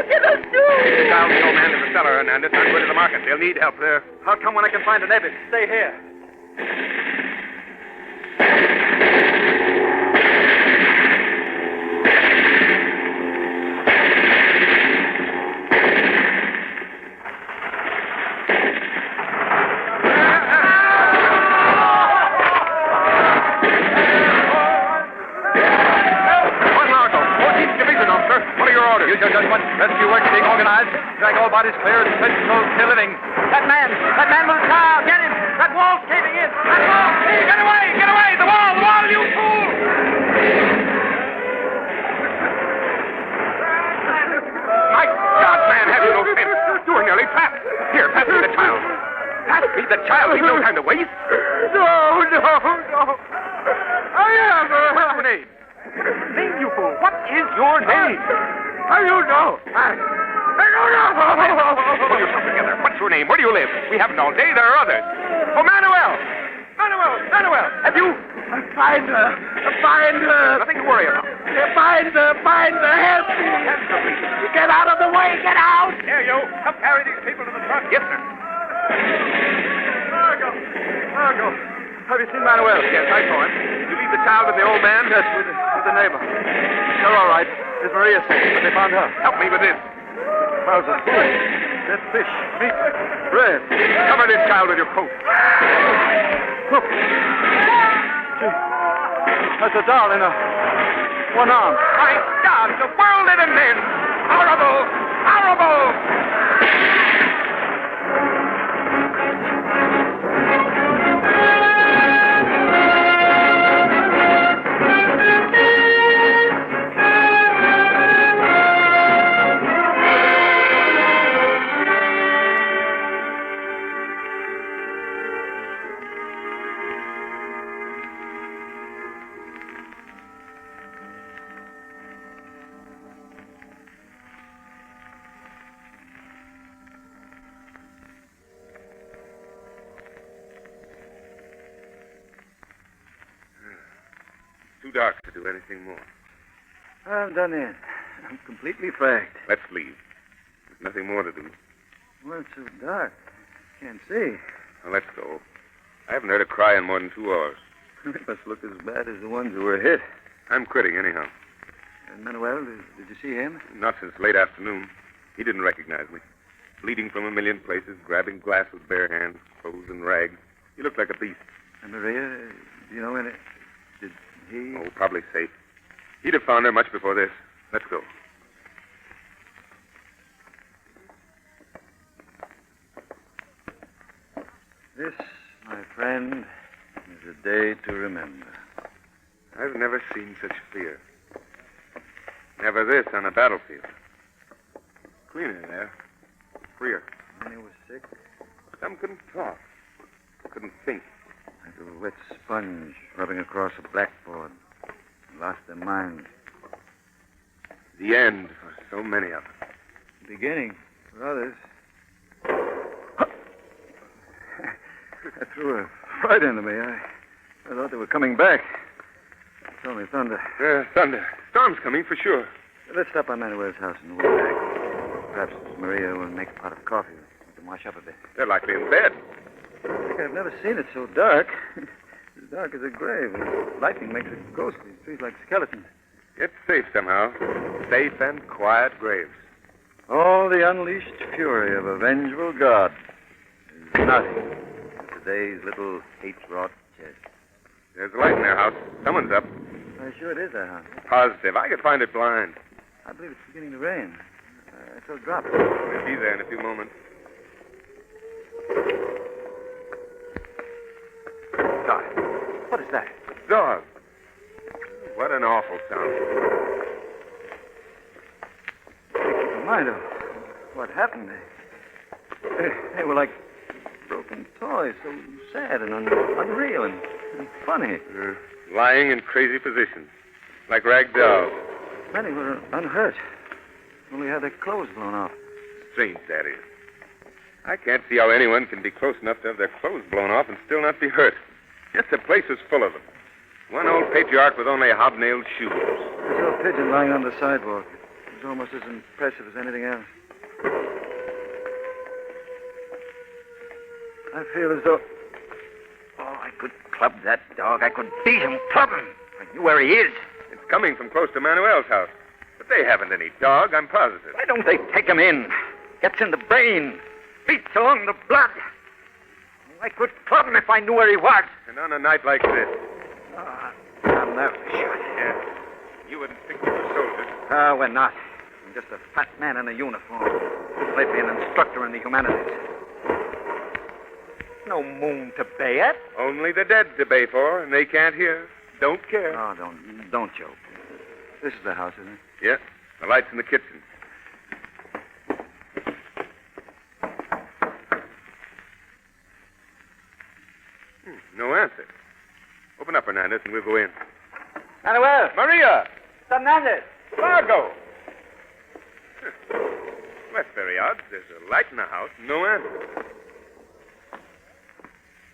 can us do? Dial the old man to the cellar, Hernandez. I'm going to the market. They'll need help there. I'll come when I can find the neighbors. Stay here. Rescue work being organized. Drag all bodies clear and search those still living. That man with the car, get him! That wall's caving in! That wall! Get away! Get away! The wall, you fool! My God, man, have you no sense? You were nearly trapped. Here, pass me the child. Pass me the child. We've no time to waste. No. I am. What's your name? Name, you fool. What is your name? I don't know. I don't know. Pull yourself together. What's your name? Where do you live? We haven't all day. There are others. Oh, Manuel! Have you? Find her. Nothing to worry about. Find her. Help me. Get out of the way. Get out. Here, you. Help carry these people to the truck. Yes, sir. Margot. Have you seen Manuel? Yes, I saw him. Did you leave the child with the old man? Yes, with the neighbor. They're all right. Is Maria safe? But they found her. Help me with this. How's it? Dead fish, meat, bread. Cover this child with your coat. Look. That's a doll in one arm. My God, the world at an end. Horrible! Horrible! Too dark to do anything more. I'm done in. I'm completely fagged. Let's leave. There's nothing more to do. Well, it's so dark. Can't see. Now, let's go. I haven't heard a cry in more than 2 hours. It must look as bad as the ones who were hit. I'm quitting anyhow. And Manuel, did you see him? Not since late afternoon. He didn't recognize me. Bleeding from a million places, grabbing glass with bare hands, clothes in rags. He looked like a beast. And Maria, do you know any... Did he... Oh, probably safe. He'd have found her much before this. Let's go. This, my friend, is a day to remember. I've never seen such fear. Never this on a battlefield. Cleaner there. Freer. Many were sick. Some couldn't talk. Couldn't think. Like a wet sponge rubbing across a blackboard. Lost their minds. The end for so many of them. Beginning for others. That threw a fright into me. I thought they were coming back. It's only thunder. Thunder. Storm's coming for sure. Let's stop by Manuel's house and we'll back. Perhaps Maria will make a pot of coffee. We can wash up a bit. They're likely in bed. think I've never seen it so dark. As dark as a grave. Lightning makes it ghostly. Trees like skeletons. It's safe somehow. Safe and quiet graves. All the unleashed fury of a vengeful god is nothing to today's little hate-wrought chest. There's a light in their house. Someone's up. I'm sure it is their house. Positive. I could find it blind. I believe it's beginning to rain. I saw drops. We'll be there in a few moments. God, what is that? A dog. What an awful sound. Keep in mind of what happened. They were like broken toys, so sad and unreal and funny. Lying in crazy positions, like rag dolls. Many were unhurt. Only had their clothes blown off. Strange, that is. I can't see how anyone can be close enough to have their clothes blown off and still not be hurt. Yet the place was full of them. One old patriarch with only hobnailed shoes. I saw a pigeon lying on the sidewalk. It was almost as impressive as anything else. I feel as though... Oh, I could club that dog. I could beat him, club him. I knew where he is. It's coming from close to Manuel's house. But they haven't any dog, I'm positive. Why don't they take him in? Gets in the brain. Beats along the blood. I could club him if I knew where he was. And on a night like this. I'm nervous. Yeah. You wouldn't think we were soldiers. We're not. I'm just a fat man in a uniform. Lately an instructor in the humanities. No moon to bay at. Only the dead to bay for, and they can't hear. Don't care. Oh, don't joke. This is the house, isn't it? Yeah. The light's in the kitchen. No answer. Open up, Hernandez, and we'll go in. Manuel! Maria! Hernandez! Fargo! Well, that's very odd. There's a light in the house, no answer.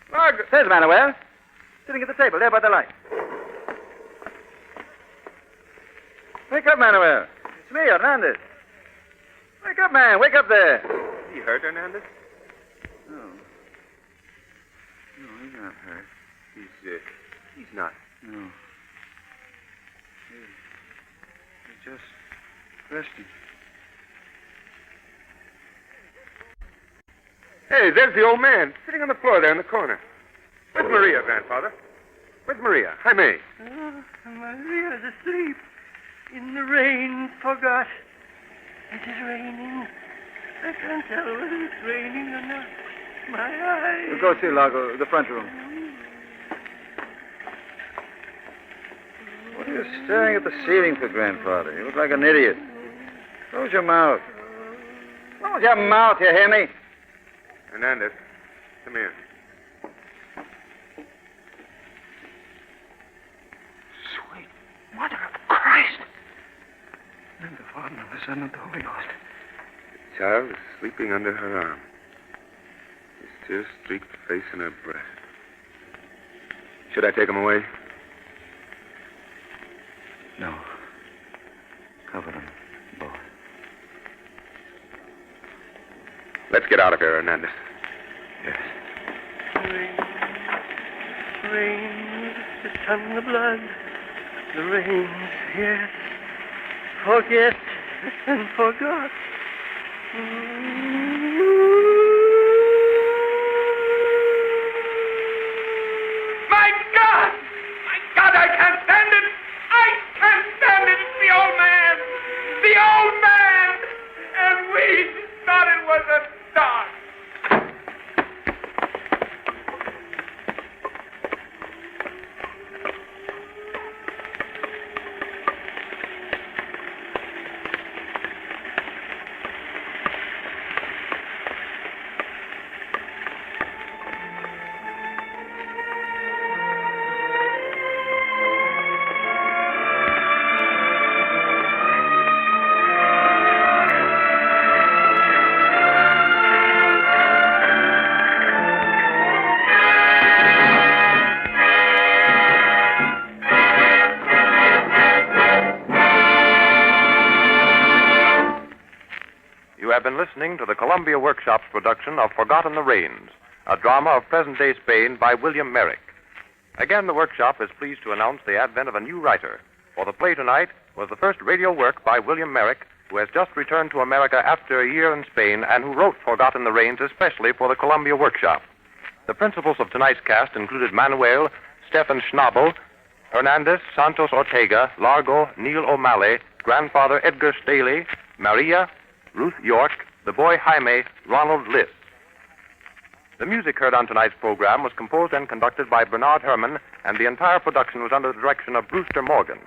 Fargo! There's Manuel. Sitting at the table there by the light. Wake up, Manuel. It's me, Hernandez. Wake up, man. Wake up there. Is he hurt, Hernandez? No. No, he's not hurt. He's not. No. He's just resting. Hey, there's the old man, sitting on the floor there in the corner. Where's Maria, Grandfather? Where's Maria? Jaime. Oh, Maria's asleep. In the rain, forgot. It is raining. I can't tell whether it's raining or not. My eyes. We'll go see Lago, the front room. What are you staring at the ceiling for, Grandfather? You look like an idiot. Close your mouth. Close your mouth, you hear me? Hernandez, come here. Sweet Mother of Christ. And the Father and the Son and the Holy Ghost. The child is sleeping under her arm. His tear-streaked face in her breast. Should I take him away? No. Cover them both. Let's get out of here, Hernandez. Yes. Rain, the sun, the blood, the rains, yes. Forget and forgot. My God! My God, I can't stand it! I can't stand it! It's the old man! The old man! And we thought it was a dog! You have been listening to the Columbia Workshops production of Forgotten the Rains, a drama of present-day Spain by William Merrick. Again, the workshop is pleased to announce the advent of a new writer. For the play tonight was the first radio work by William Merrick, who has just returned to America after a year in Spain and who wrote Forgotten the Rains especially for the Columbia Workshop. The principals of tonight's cast included Manuel, Stephen Schnabel, Hernandez, Santos Ortega, Largo, Neil O'Malley, Grandfather Edgar Staley, Maria, Ruth York, the boy Jaime, Ronald Liss. The music heard on tonight's program was composed and conducted by Bernard Herrmann, and the entire production was under the direction of Brewster Morgan.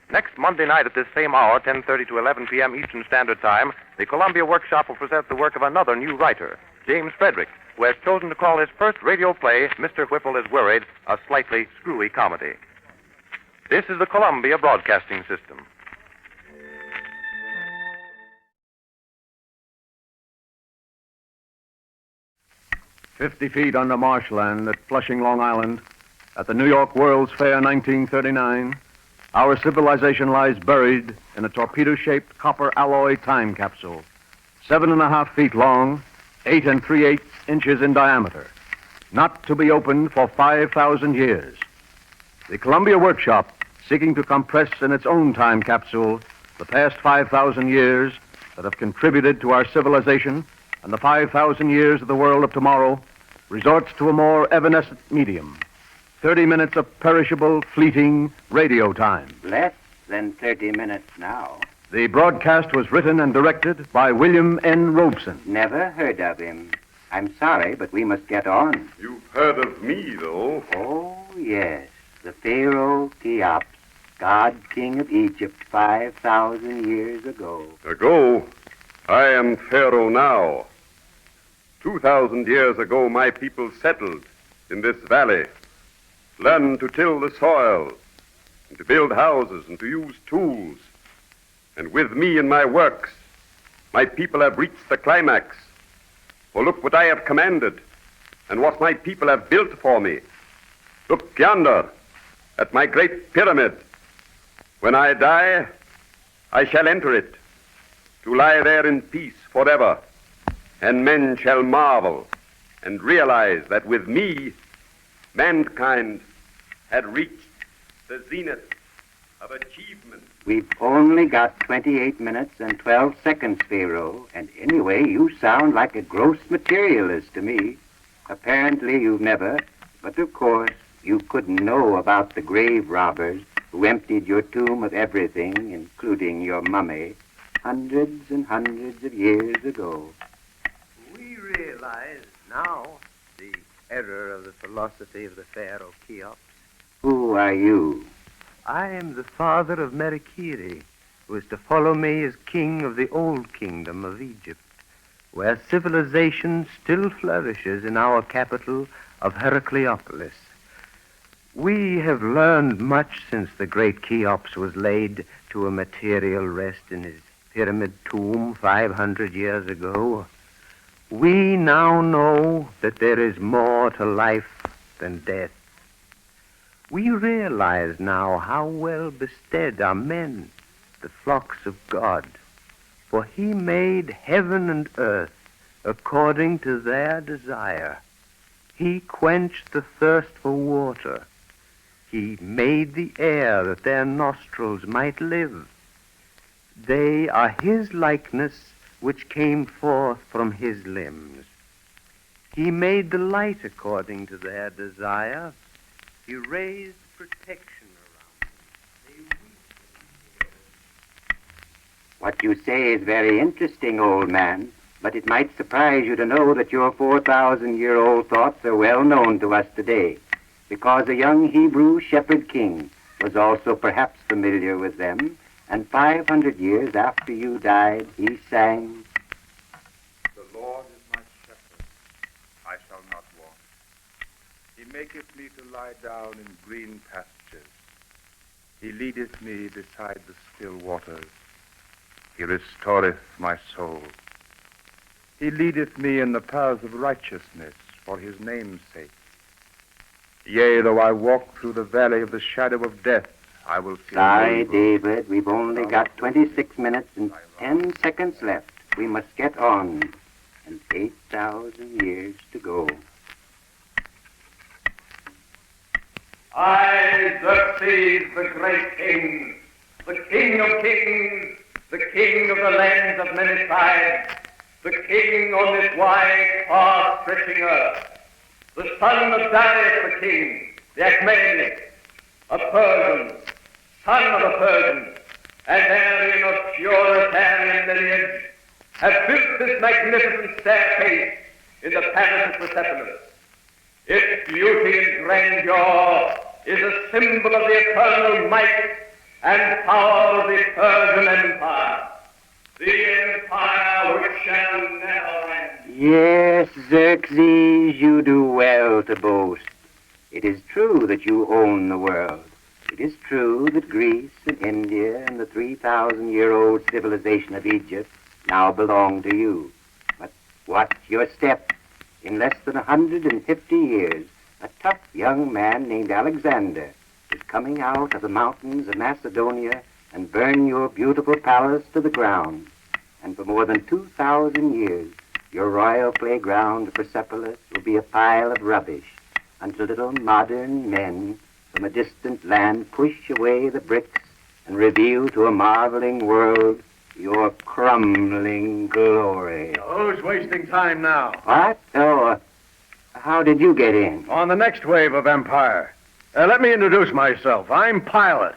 Next Monday night at this same hour, 10:30 to 11 p.m. Eastern Standard Time, the Columbia Workshop will present the work of another new writer, James Frederick, who has chosen to call his first radio play, Mr. Whipple is Worried, a slightly screwy comedy. This is the Columbia Broadcasting System. "50 feet under marshland at Flushing, Long Island, at the New York World's Fair 1939, our civilization lies buried in a torpedo-shaped copper alloy time capsule, 7.5 feet long, 8 3/8 inches in diameter, not to be opened for 5,000 years. The Columbia Workshop, seeking to compress in its own time capsule the past 5,000 years that have contributed to our civilization and the 5,000 years of the world of tomorrow, resorts to a more evanescent medium, 30 minutes of perishable, fleeting radio time. Less than 30 minutes now. The broadcast was written and directed by William N. Robeson. Never heard of him. I'm sorry, but we must get on. You've heard of me, though. Oh, yes. The Pharaoh Cheops, God King of Egypt 5,000 years ago. Ago? I am Pharaoh now. 2,000 years ago, my people settled in this valley, learned to till the soil, and to build houses, and to use tools. And with me in my works, my people have reached the climax. For look what I have commanded, and what my people have built for me. Look yonder, at my great pyramid. When I die, I shall enter it, to lie there in peace forever. And men shall marvel and realize that with me, mankind had reached the zenith of achievement. We've only got 28 minutes and 12 seconds, Pharaoh, and anyway, you sound like a gross materialist to me. Apparently you've never, but of course, you couldn't know about the grave robbers who emptied your tomb of everything, including your mummy, hundreds and hundreds of years ago. We realize now the error of the philosophy of the Pharaoh Cheops. Who are you? I am the father of Merikiri, who is to follow me as king of the old kingdom of Egypt, where civilization still flourishes in our capital of Heracleopolis. We have learned much since the great Cheops was laid to a material rest in his pyramid tomb 500 years ago. We now know that there is more to life than death. We realize now how well bestead are men, the flocks of God, for he made heaven and earth according to their desire. He quenched the thirst for water. He made the air that their nostrils might live. They are his likeness which came forth from his limbs. He made the light according to their desire. He raised protection around them. What you say is very interesting, old man, but it might surprise you to know that your 4,000-year-old thoughts are well known to us today, because a young Hebrew shepherd king was also perhaps familiar with them, and 500 years after you died, he sang, "The Lord is my shepherd, I shall not want. He maketh me to lie down in green pastures. He leadeth me beside the still waters. He restoreth my soul. He leadeth me in the paths of righteousness for his name's sake. Yea, though I walk through the valley of the shadow of death, I will fear Sorry, no evil." David, we've only got 26 minutes and 10 seconds left. We must get on, and 8,000 years to go. I, Xerxes, the great king, the king of kings, the king of the lands of many tribes, the king on this wide, far-stretching earth, the son of Darius the king, the Achaemenid, a Persian, son of a Persian, and Aryan of Puritanian lineage, have built this magnificent staircase in the palace of Persepolis. Its beauty and grandeur is a symbol of the eternal might and power of the Persian Empire, the empire which shall never end. Yes, Xerxes, you do well to boast. It is true that you own the world. It is true that Greece and India and the 3,000-year-old civilization of Egypt now belong to you. But watch your step. In less than 150 years, a tough young man named Alexander is coming out of the mountains of Macedonia and burn your beautiful palace to the ground. And for more than 2,000 years, your royal playground of Persepolis will be a pile of rubbish until little modern men from a distant land push away the bricks and reveal to a marveling world your crumbling glory. Who's wasting time now? What? Oh, how did you get in? On the next wave of empire. Let me introduce myself. I'm Pilate,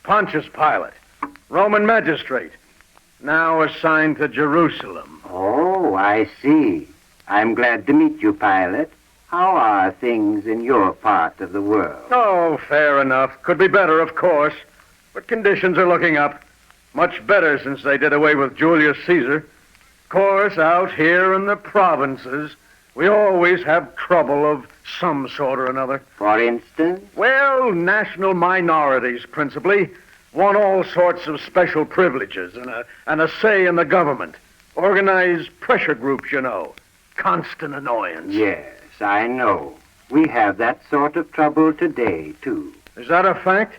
Pontius Pilate, Roman magistrate, now assigned to Jerusalem. Oh, I see. I'm glad to meet you, Pilate. How are things in your part of the world? Oh, fair enough. Could be better, of course. But conditions are looking up. Much better since they did away with Julius Caesar. Of course, out here in the provinces, we always have trouble of some sort or another. For instance? Well, national minorities, principally, want all sorts of special privileges and a say in the government. Organized pressure groups, you know. Constant annoyance. Yes, I know. We have that sort of trouble today, too. Is that a fact?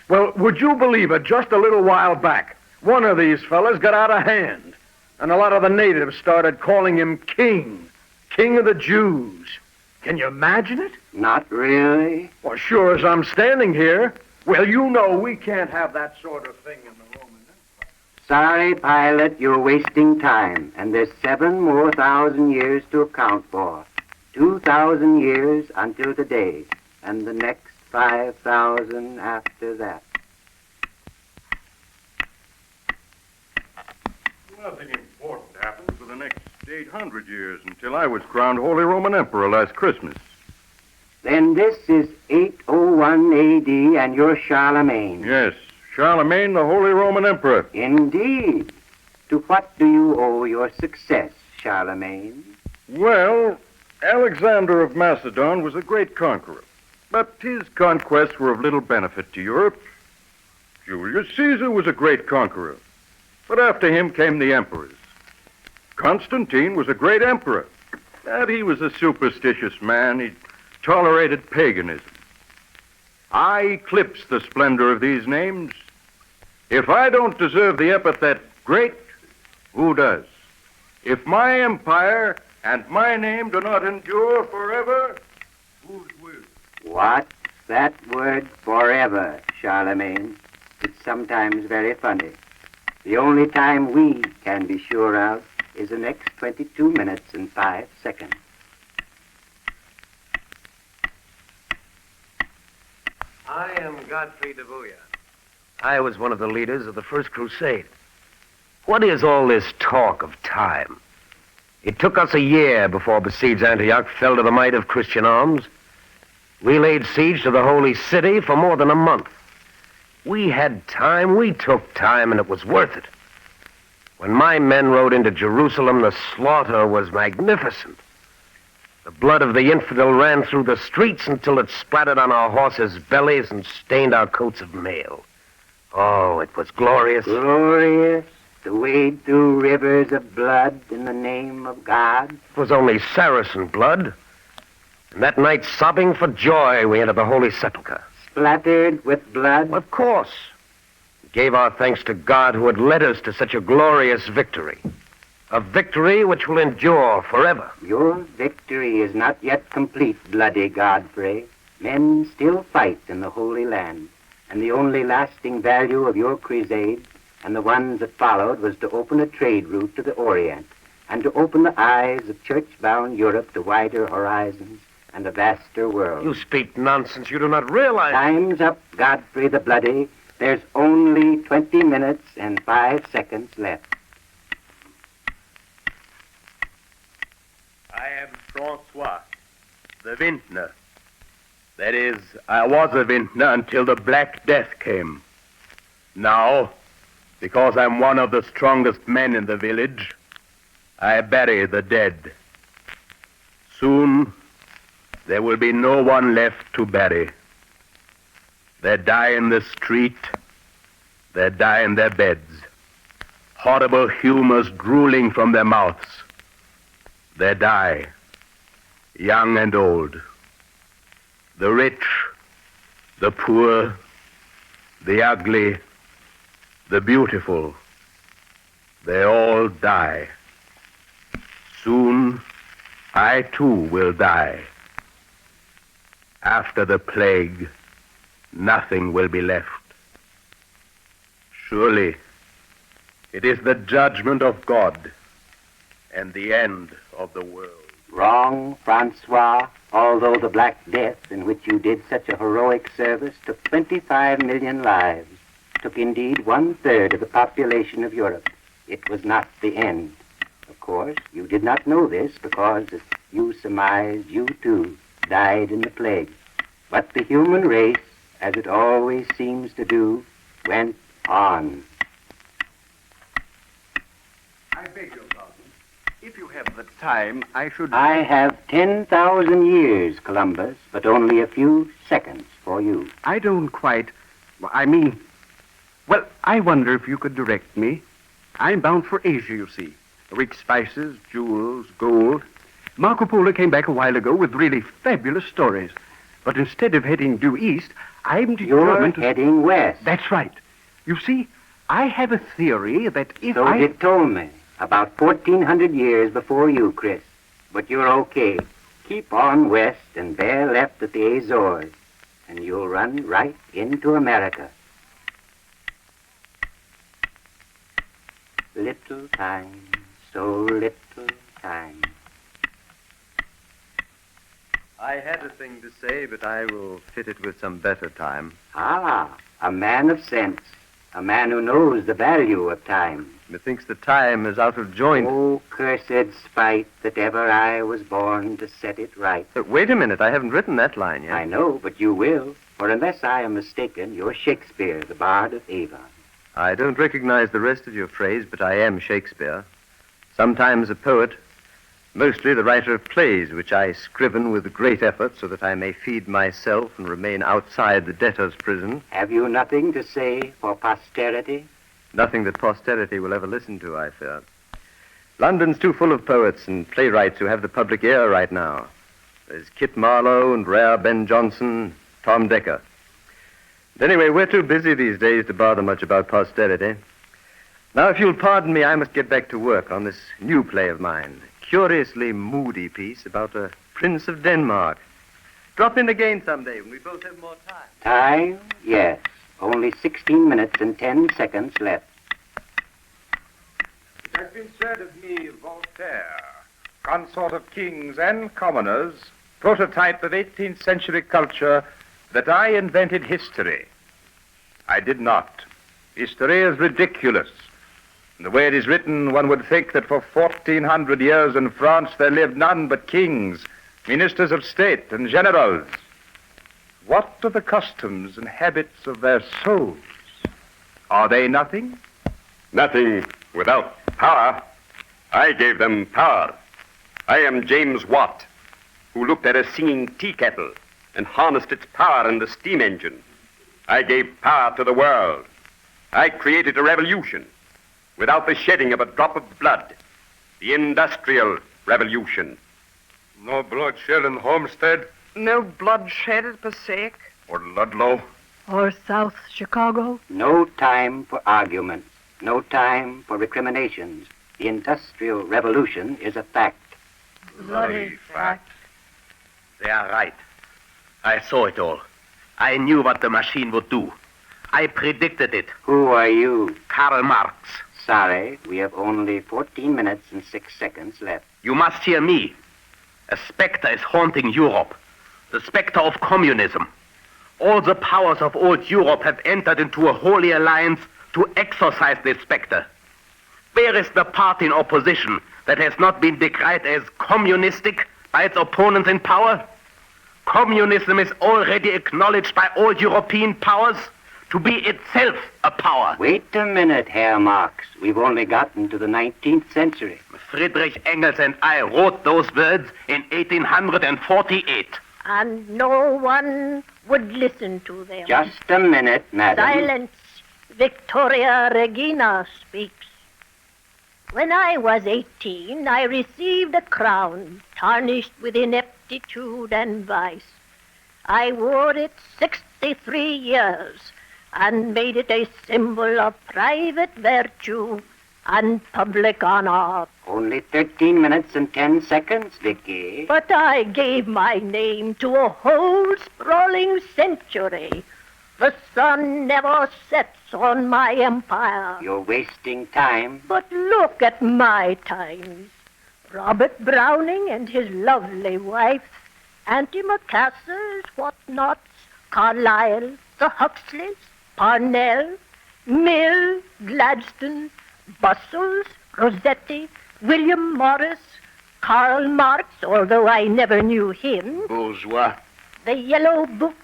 Well, would you believe it, just a little while back, one of these fellas got out of hand, and a lot of the natives started calling him king of the Jews. Can you imagine it? Not really. Well, sure as I'm standing here. Well, you know we can't have that sort of thing in the Roman Empire. Sorry, Pilate, you're wasting time, and there's 7 more thousand years to account for. 2,000 years until today, and the next 5,000 after that. Nothing important happened for the next 800 years until I was crowned Holy Roman Emperor last Christmas. Then this is 801 A.D. and you're Charlemagne. Yes, Charlemagne, the Holy Roman Emperor. Indeed. To what do you owe your success, Charlemagne? Well, Alexander of Macedon was a great conqueror, but his conquests were of little benefit to Europe. Julius Caesar was a great conqueror, but after him came the emperors. Constantine was a great emperor, but he was a superstitious man. He tolerated paganism. I eclipse the splendor of these names. If I don't deserve the epithet great, who does? If my empire and my name do not endure forever, whose will? What's that word forever, Charlemagne? It's sometimes very funny. The only time we can be sure of is the next 22 minutes and 5 seconds. I am Godfrey de Bouillon. I was one of the leaders of the First Crusade. What is all this talk of time? It took us a year before besieged Antioch fell to the might of Christian arms. We laid siege to the holy city for more than a month. We had time, we took time, and it was worth it. When my men rode into Jerusalem, the slaughter was magnificent. The blood of the infidel ran through the streets until it splattered on our horses' bellies and stained our coats of mail. Oh, it was glorious. Glorious to wade through rivers of blood in the name of God. It was only Saracen blood. And that night, sobbing for joy, we entered the Holy Sepulchre. Splattered with blood? Of course. We gave our thanks to God who had led us to such a glorious victory. A victory which will endure forever. Your victory is not yet complete, bloody Godfrey. Men still fight in the Holy Land, and the only lasting value of your crusade and the ones that followed was to open a trade route to the Orient and to open the eyes of church-bound Europe to wider horizons and a vaster world. You speak nonsense. You do not realize... Time's up, Godfrey the Bloody. There's only 20 minutes and 5 seconds left. I am Francois, the vintner. That is, I was a vintner until the Black Death came. Now, because I'm one of the strongest men in the village, I bury the dead. Soon, there will be no one left to bury. They die in the street. They die in their beds. Horrible humors drooling from their mouths. They die, young and old. The rich, the poor, the ugly, the beautiful, they all die. Soon, I too will die. After the plague, nothing will be left. Surely, it is the judgment of God and the end of the world. Wrong, Francois. Although the Black Death, in which you did such a heroic service, took 25 million lives, took indeed 1/3 of the population of Europe, it was not the end. Of course, you did not know this because, as you surmised, you too died in the plague. But the human race, as it always seems to do, went on. I beg your pardon. If you have the time, I should... I have 10,000 years, Columbus, but only a few seconds for you. I don't quite... Well, I wonder if you could direct me. I'm bound for Asia, you see. Rich spices, jewels, gold. Marco Polo came back a while ago with really fabulous stories. But instead of heading due east, I'm determined You're heading west. That's right. You see, I have a theory that if So did Ptolemy, about 1,400 years before you, Chris. But you're okay. Keep on west and bear left at the Azores, and you'll run right into America. Little time, so little time. I had a thing to say, but I will fit it with some better time. Ah, a man of sense. A man who knows the value of time. Methinks the time is out of joint. Oh, cursed spite that ever I was born to set it right. Wait a minute, I haven't written that line yet. I know, but you will. For unless I am mistaken, you're Shakespeare, the Bard of Avon. I don't recognize the rest of your phrase, but I am Shakespeare. Sometimes a poet, mostly the writer of plays, which I scriven with great effort so that I may feed myself and remain outside the debtor's prison. Have you nothing to say for posterity? Nothing that posterity will ever listen to, I fear. London's too full of poets and playwrights who have the public ear right now. There's Kit Marlowe and rare Ben Jonson, Tom Dekker. But anyway, we're too busy these days to bother much about posterity. Now, if you'll pardon me, I must get back to work on this new play of mine. Curiously moody piece about a Prince of Denmark. Drop in again someday when we both have more time. Time? Yes. Only 16 minutes and 10 seconds left. It has been said of me, Voltaire, consort of kings and commoners, prototype of 18th century culture, that I invented history. I did not. History is ridiculous. And the way it is written, one would think that for 1,400 years in France there lived none but kings, ministers of state, and generals. What are the customs and habits of their souls? Are they nothing? Nothing without power. I gave them power. I am James Watt, who looked at a singing tea kettle and harnessed its power in the steam engine. I gave power to the world. I created a revolution without the shedding of a drop of blood. The Industrial Revolution. No bloodshed in Homestead No bloodshed at Passaic. or Ludlow. Or South Chicago. No time for arguments. No time for recriminations. The Industrial Revolution is a fact. Bloody fact. They are right. I saw it all. I knew what the machine would do. I predicted it. Who are you? Karl Marx. Sorry, we have only 14 minutes and 6 seconds left. You must hear me. A specter is haunting Europe. The specter of communism. All the powers of old Europe have entered into a holy alliance to exorcise this specter. Where is the party in opposition that has not been decried as communistic by its opponents in power? Communism is already acknowledged by all European powers to be itself a power. Wait a minute, Herr Marx. We've only gotten to the 19th century. Friedrich Engels and I wrote those words in 1848. And no one would listen to them. Just a minute, madam. Silence. Victoria Regina speaks. When I was 18, I received a crown tarnished with ineptitude and vice. I wore it 63 years and made it a symbol of private virtue and public honor. Only 13 minutes and 10 seconds, Vicky. But I gave my name to a whole sprawling century. The sun never sets on my empire. You're wasting time. But look at my times. Robert Browning and his lovely wife, antimacassars, whatnots, Carlyle, the Huxleys, Parnell, Mill, Gladstone, Bustles, Rossetti, William Morris, Karl Marx, although I never knew him. Bourgeois. The Yellow Book,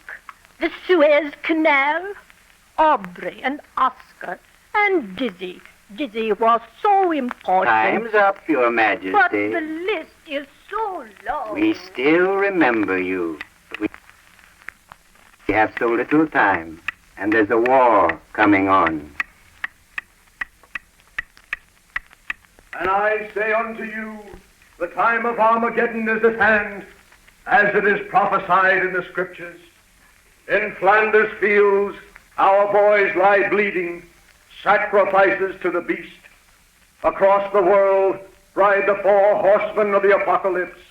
the Suez Canal, Aubrey and Oscar, and Dizzy. Dizzy was so important. Time's up, Your Majesty. But the list is so long. We still remember you. We have so little time, and there's a war coming on. And I say unto you, the time of Armageddon is at hand, as it is prophesied in the Scriptures. In Flanders fields, our boys lie bleeding, sacrifices to the beast. Across the world ride the 4 horsemen of the apocalypse.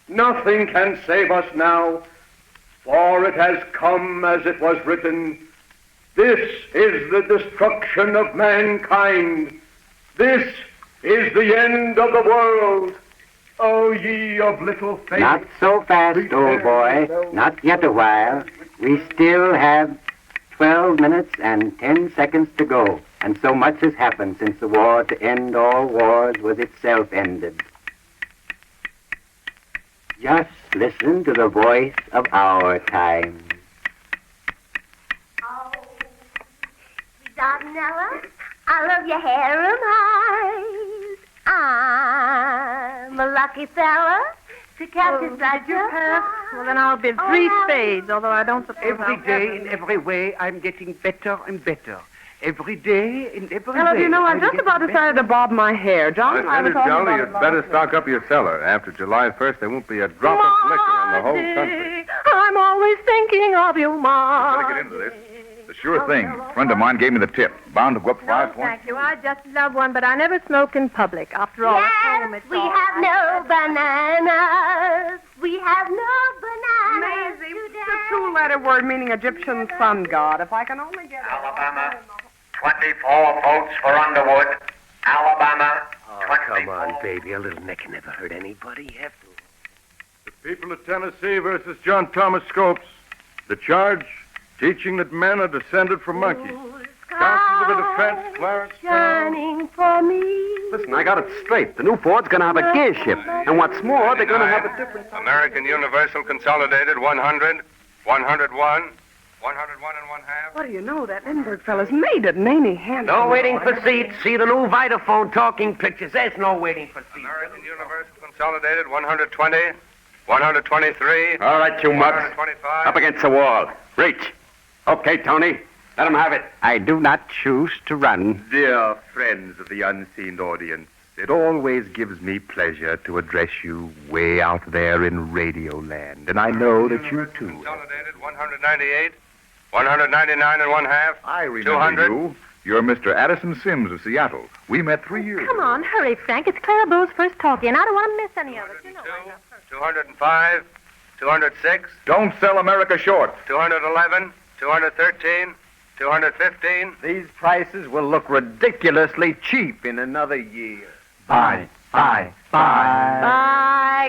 Nothing can save us now, for it has come as it was written, this is the destruction of mankind. This is the end of the world. O ye of little faith. Not so fast, old boy. Not yet a while. We still have 12 minutes and 10 seconds to go. And so much has happened since the war to end all wars was itself ended. Just listen to the voice of our time. Darnella, I love your hair and eyes. I'm a lucky fella to catch you such a pass. Well, then I'll bid 3 spades, although I don't suppose Every day, in every way, I'm getting better and better. Every day, in every Well, way. you know, I'm just about decided to bob my hair. John and I were talking about You'd better stock up your cellar. After July 1st, there won't be a drop of liquor in the whole country. I'm always thinking of you, Ma. Better get into this. The sure thing. A friend of mine gave me the tip. Bound to go up 5 points. Thank you. I just love one, but I never smoke in public. After all, at home it's We all have right. no bananas. We have no bananas. Maisie, it's a 2-letter word meaning Egyptian sun god. If I can only get Alabama, 24 votes for Underwood. Alabama, Oh, come on, baby. A little neck never hurt anybody. You have to. The people of Tennessee versus John Thomas Scopes. The charge, teaching that men are descended from monkeys. Counsel for the defense, Clarence. Shining for me. Listen, I got it straight. The new Ford's going to have a gear shift. And what's more, they're going to have a different... American Universal Consolidated, 100, 101, 101 and 1/2. What do you know? That Lindbergh fella's made it, and ain't he handsome? No waiting for seats. See the new Vitaphone talking pictures. There's no waiting for seats. American Universal Consolidated, 120, 123. All right, you mucks. 125. Up against the wall. Reach. Okay, Tony. Let him have it. I do not choose to run. Dear friends of the unseen audience, it always gives me pleasure to address you way out there in Radio Land, and I know that you too. Consolidated, 198, 199 and 1/2. I remember 200. You. You're Mr. Addison Sims of Seattle. We met 3 years Come ago. on, hurry, Frank. It's Clara Bow's first talkie, and I don't want to miss any of it. You know, 205, 206. Don't sell America short. 211. 213. 215. These prices will look ridiculously cheap in another year. Buy. I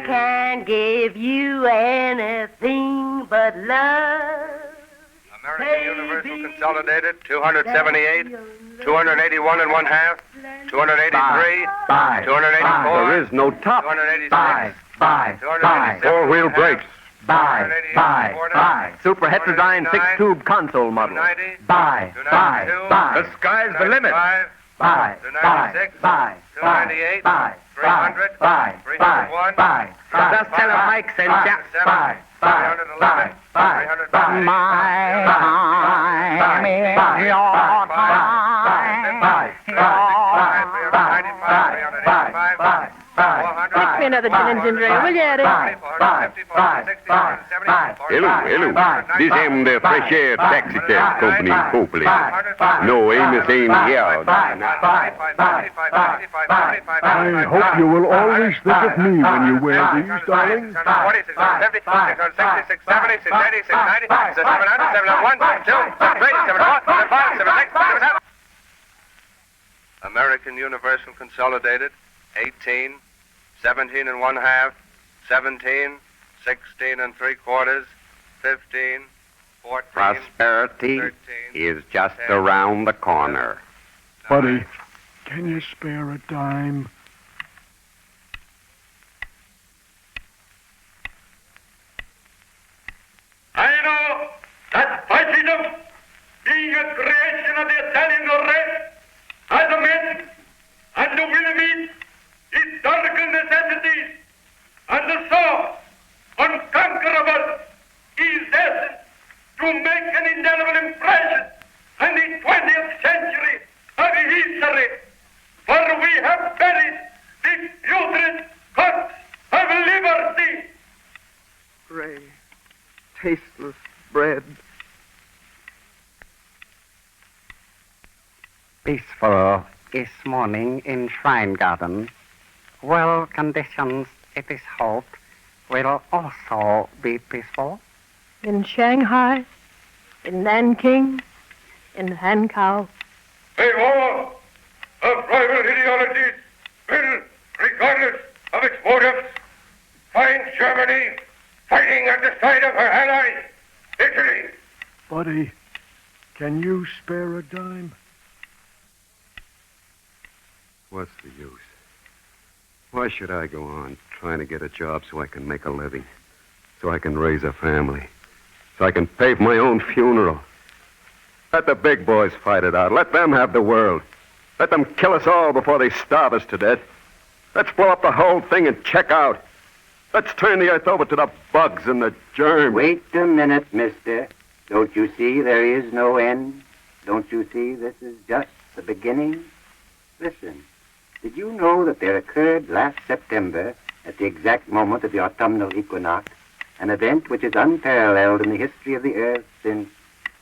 can't give you anything but love. American Universal Consolidated, 278, 281 and 1/2, 283, 284. There is no top. 286. Buy. 287. Four-wheel brakes. Buy. Super heterodyne six-tube console model. 290. Buy. 292. The sky's the limit. 296. 298. 300. 301. Just tell him Mike sent ya. 311. 305. Fix me another gin and ginger ale, will you, Eddie? Hello. This am the Fresh Air Taxi Cab Company in Copley. No, Amos ain't here. I hope you will always think of me when you wear these, darling. 640, 650, 660, 670, 680, 690, 700, 701, 702, 703, 704, 705, 706, 707. American Universal Consolidated, 18, 17 and 1/2, 17, 16 and 3/4, 15, 14. Prosperity 13, is just around the corner. Buddy, can you spare a dime? I know that fascism, being a creation of the Italian race, has a meant and the will meet historical necessities, and so unconquerable is destined to make an indelible impression on the 20th century of history, for we have buried the putrid corpse of liberty. Gray, tasteless bread. Peaceful this morning in Shrine Garden. Well conditions, it is hoped, will also be peaceful. In Shanghai, in Nanking, in Hankow. A war of rival ideologies will, regardless of its motives, find Germany fighting at the side of her ally, Italy. Buddy, can you spare a dime? What's the use? Why should I go on trying to get a job so I can make a living, so I can raise a family, so I can pay for my own funeral? Let the big boys fight it out. Let them have the world. Let them kill us all before they starve us to death. Let's blow up the whole thing and check out. Let's turn the earth over to the bugs and the germs. Wait a minute, mister. Don't you see there is no end? Don't you see this is just the beginning? Listen, did you know that there occurred last September, at the exact moment of the autumnal equinox, an event which is unparalleled in the history of the earth since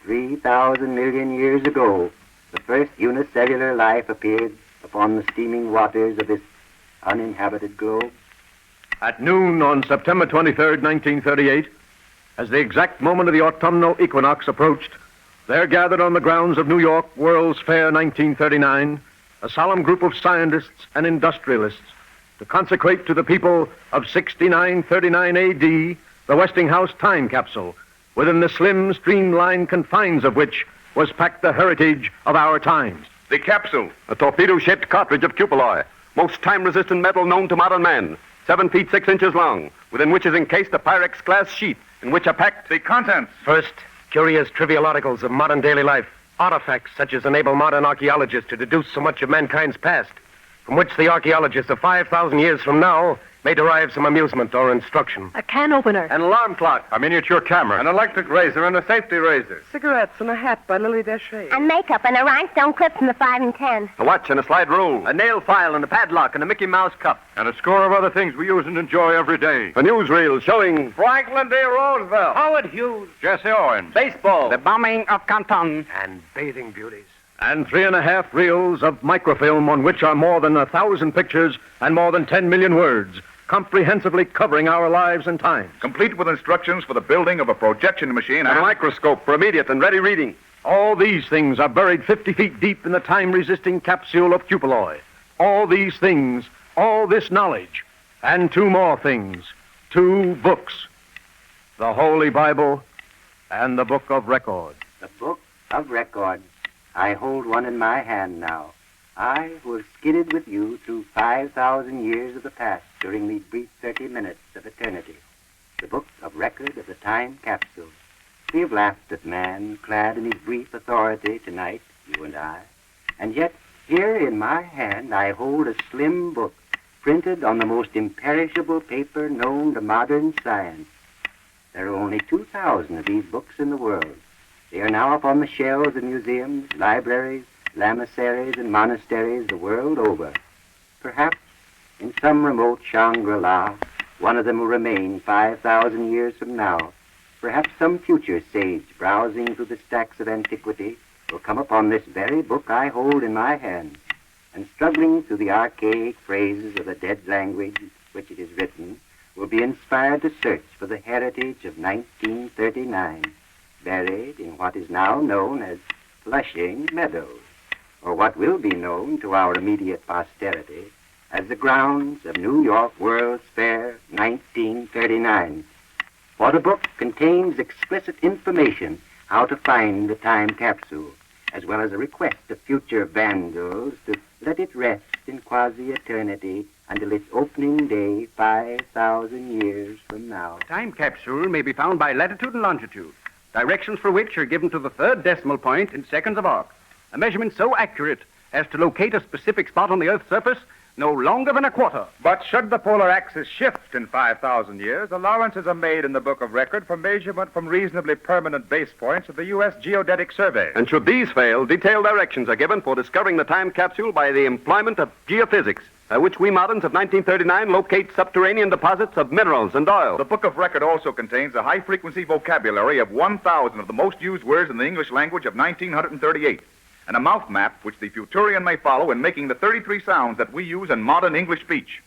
3,000 million years ago, the first unicellular life appeared upon the steaming waters of this uninhabited globe? At noon on September 23rd, 1938, as the exact moment of the autumnal equinox approached, there gathered on the grounds of New York World's Fair 1939 a solemn group of scientists and industrialists to consecrate to the people of 6939 A.D. the Westinghouse time capsule, within the slim, streamlined confines of which was packed the heritage of our times. The capsule, a torpedo-shaped cartridge of cupelloy, most time-resistant metal known to modern man, 7 feet 6 inches long, within which is encased a Pyrex glass sheet, in which are packed the contents. First, curious trivial articles of modern daily life. Artifacts such as enable modern archaeologists to deduce so much of mankind's past, from which the archaeologists of 5,000 years from now may derive some amusement or instruction. A can opener. An alarm clock. A miniature camera. An electric razor and a safety razor. Cigarettes and a hat by Lily Deshay. And makeup and a rhinestone clip from the 5 and 10. a watch and a slide rule, A nail file and a padlock and a Mickey Mouse cup. And a score of other things we use and enjoy every day. a newsreel showing Franklin D. Roosevelt. Howard Hughes. Jesse Owens. Baseball. The bombing of Canton. And bathing beauties. And 3.5 reels of microfilm on which are more than 1,000 pictures and more than 10 million words, comprehensively covering our lives and times. Complete with instructions for the building of a projection machine and a microscope for immediate and ready reading. All these things are buried 50 feet deep in the time-resisting capsule of Cupeloi. All these things, all this knowledge, and two more things. 2 books. The Holy Bible and the Book of Record. The Book of Record. I hold one in my hand now. I, who have skidded with you through 5,000 years of the past during these brief 30 minutes of eternity. The Book of Record of the Time Capsule. We have laughed at man, clad in his brief authority tonight, you and I. And yet, here in my hand, I hold a slim book, printed on the most imperishable paper known to modern science. There are only 2,000 of these books in the world. They are now up on the shelves in museums, libraries, lamasseries, and monasteries the world over. Perhaps, in some remote Shangri-La, one of them will remain 5,000 years from now. Perhaps some future sage browsing through the stacks of antiquity will come upon this very book I hold in my hand, and struggling through the archaic phrases of the dead language which it is written, will be inspired to search for the heritage of 1939, buried in what is now known as Flushing Meadows, or what will be known to our immediate posterity as the grounds of New York World's Fair 1939. For the book contains explicit information how to find the time capsule, as well as a request of future vandals to let it rest in quasi-eternity until its opening day 5,000 years from now. The time capsule may be found by latitude and longitude, directions for which are given to the 3rd decimal point in seconds of arc, a measurement so accurate as to locate a specific spot on the Earth's surface no longer than a quarter. But should the polar axis shift in 5,000 years, allowances are made in the Book of Record for measurement from reasonably permanent base points of the U.S. Geodetic Survey. And should these fail, detailed directions are given for discovering the time capsule by the employment of geophysics, by which we moderns of 1939 locate subterranean deposits of minerals and oil. The Book of Record also contains a high-frequency vocabulary of 1,000 of the most used words in the English language of 1938, and a mouth map which the Futurian may follow in making the 33 sounds that we use in modern English speech.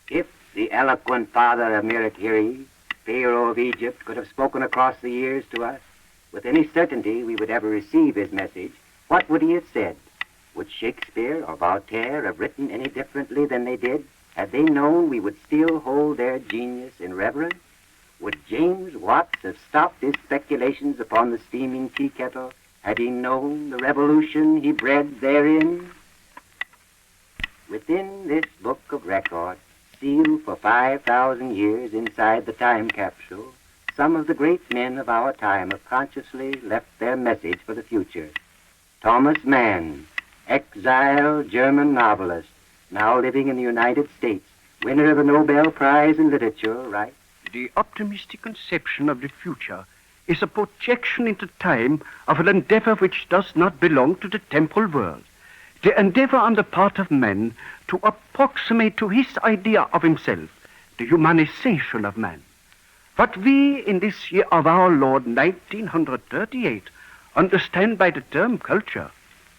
If the eloquent father of Mirakiri, Pharaoh of Egypt, could have spoken across the years to us, with any certainty we would ever receive his message, what would he have said? Would Shakespeare or Voltaire have written any differently than they did, had they known we would still hold their genius in reverence? Would James Watts have stopped his speculations upon the steaming tea kettle had he known the revolution he bred therein? Within this book of record, sealed for 5,000 years inside the time capsule, some of the great men of our time have consciously left their message for the future. Thomas Mann, exiled German novelist, now living in the United States, winner of a Nobel Prize in Literature, writes, "The optimistic conception of the future is a projection into time of an endeavor which does not belong to the temporal world. The endeavor on the part of man to approximate to his idea of himself, the humanization of man. What we in this year of our Lord 1938 understand by the term culture,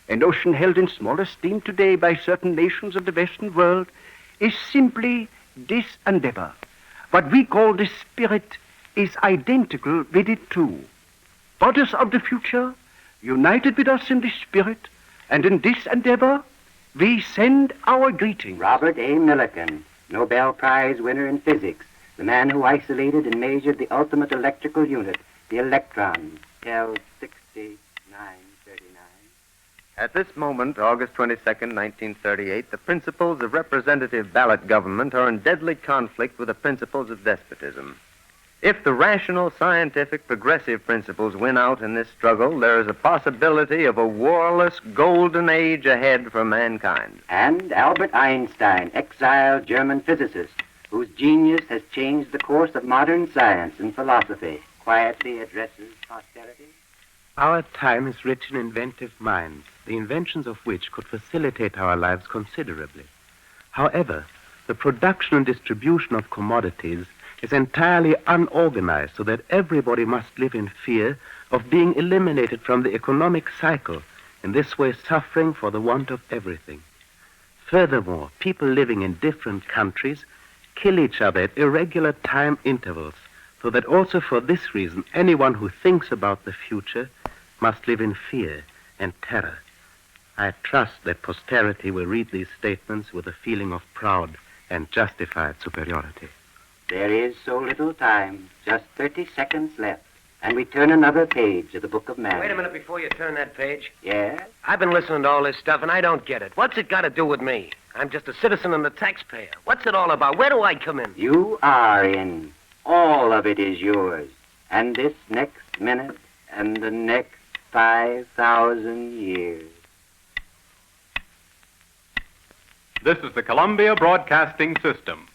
a notion held in small esteem today by certain nations of the Western world, is simply this endeavor. What we call the spirit is identical with it too. Brothers of the future, united with us in the spirit, and in this endeavor, we send our greetings." Robert A. Millikan, Nobel Prize winner in physics, the man who isolated and measured the ultimate electrical unit, the electron, tells 6939. At this moment, August 22nd, 1938, the principles of representative ballot government are in deadly conflict with the principles of despotism. If the rational, scientific, progressive principles win out in this struggle, there is a possibility of a warless golden age ahead for mankind. And Albert Einstein, exiled German physicist, whose genius has changed the course of modern science and philosophy, quietly addresses posterity. Our time is rich in inventive minds, the inventions of which could facilitate our lives considerably. However, the production and distribution of commodities is entirely unorganized, so that everybody must live in fear of being eliminated from the economic cycle, in this way suffering for the want of everything. Furthermore, people living in different countries kill each other at irregular time intervals, so that also for this reason anyone who thinks about the future must live in fear and terror. I trust that posterity will read these statements with a feeling of proud and justified superiority. There is so little time, just 30 seconds left, and we turn another page of the Book of Man. Wait a minute before you turn that page. Yeah? I've been listening to all this stuff, and I don't get it. What's it got to do with me? I'm just a citizen and a taxpayer. What's it all about? Where do I come in? You are in. All of it is yours. And this next minute and the next 5,000 years. This is the Columbia Broadcasting System.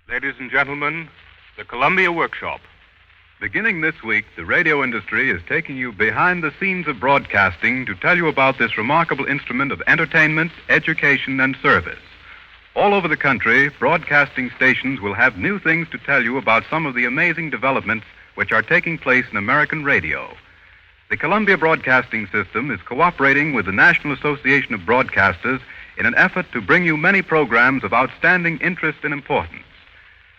Ladies and gentlemen, the Columbia Workshop. Beginning this week, the radio industry is taking you behind the scenes of broadcasting to tell you about this remarkable instrument of entertainment, education, and service. All over the country, broadcasting stations will have new things to tell you about some of the amazing developments which are taking place in American radio. The Columbia Broadcasting System is cooperating with the National Association of Broadcasters in an effort to bring you many programs of outstanding interest and importance.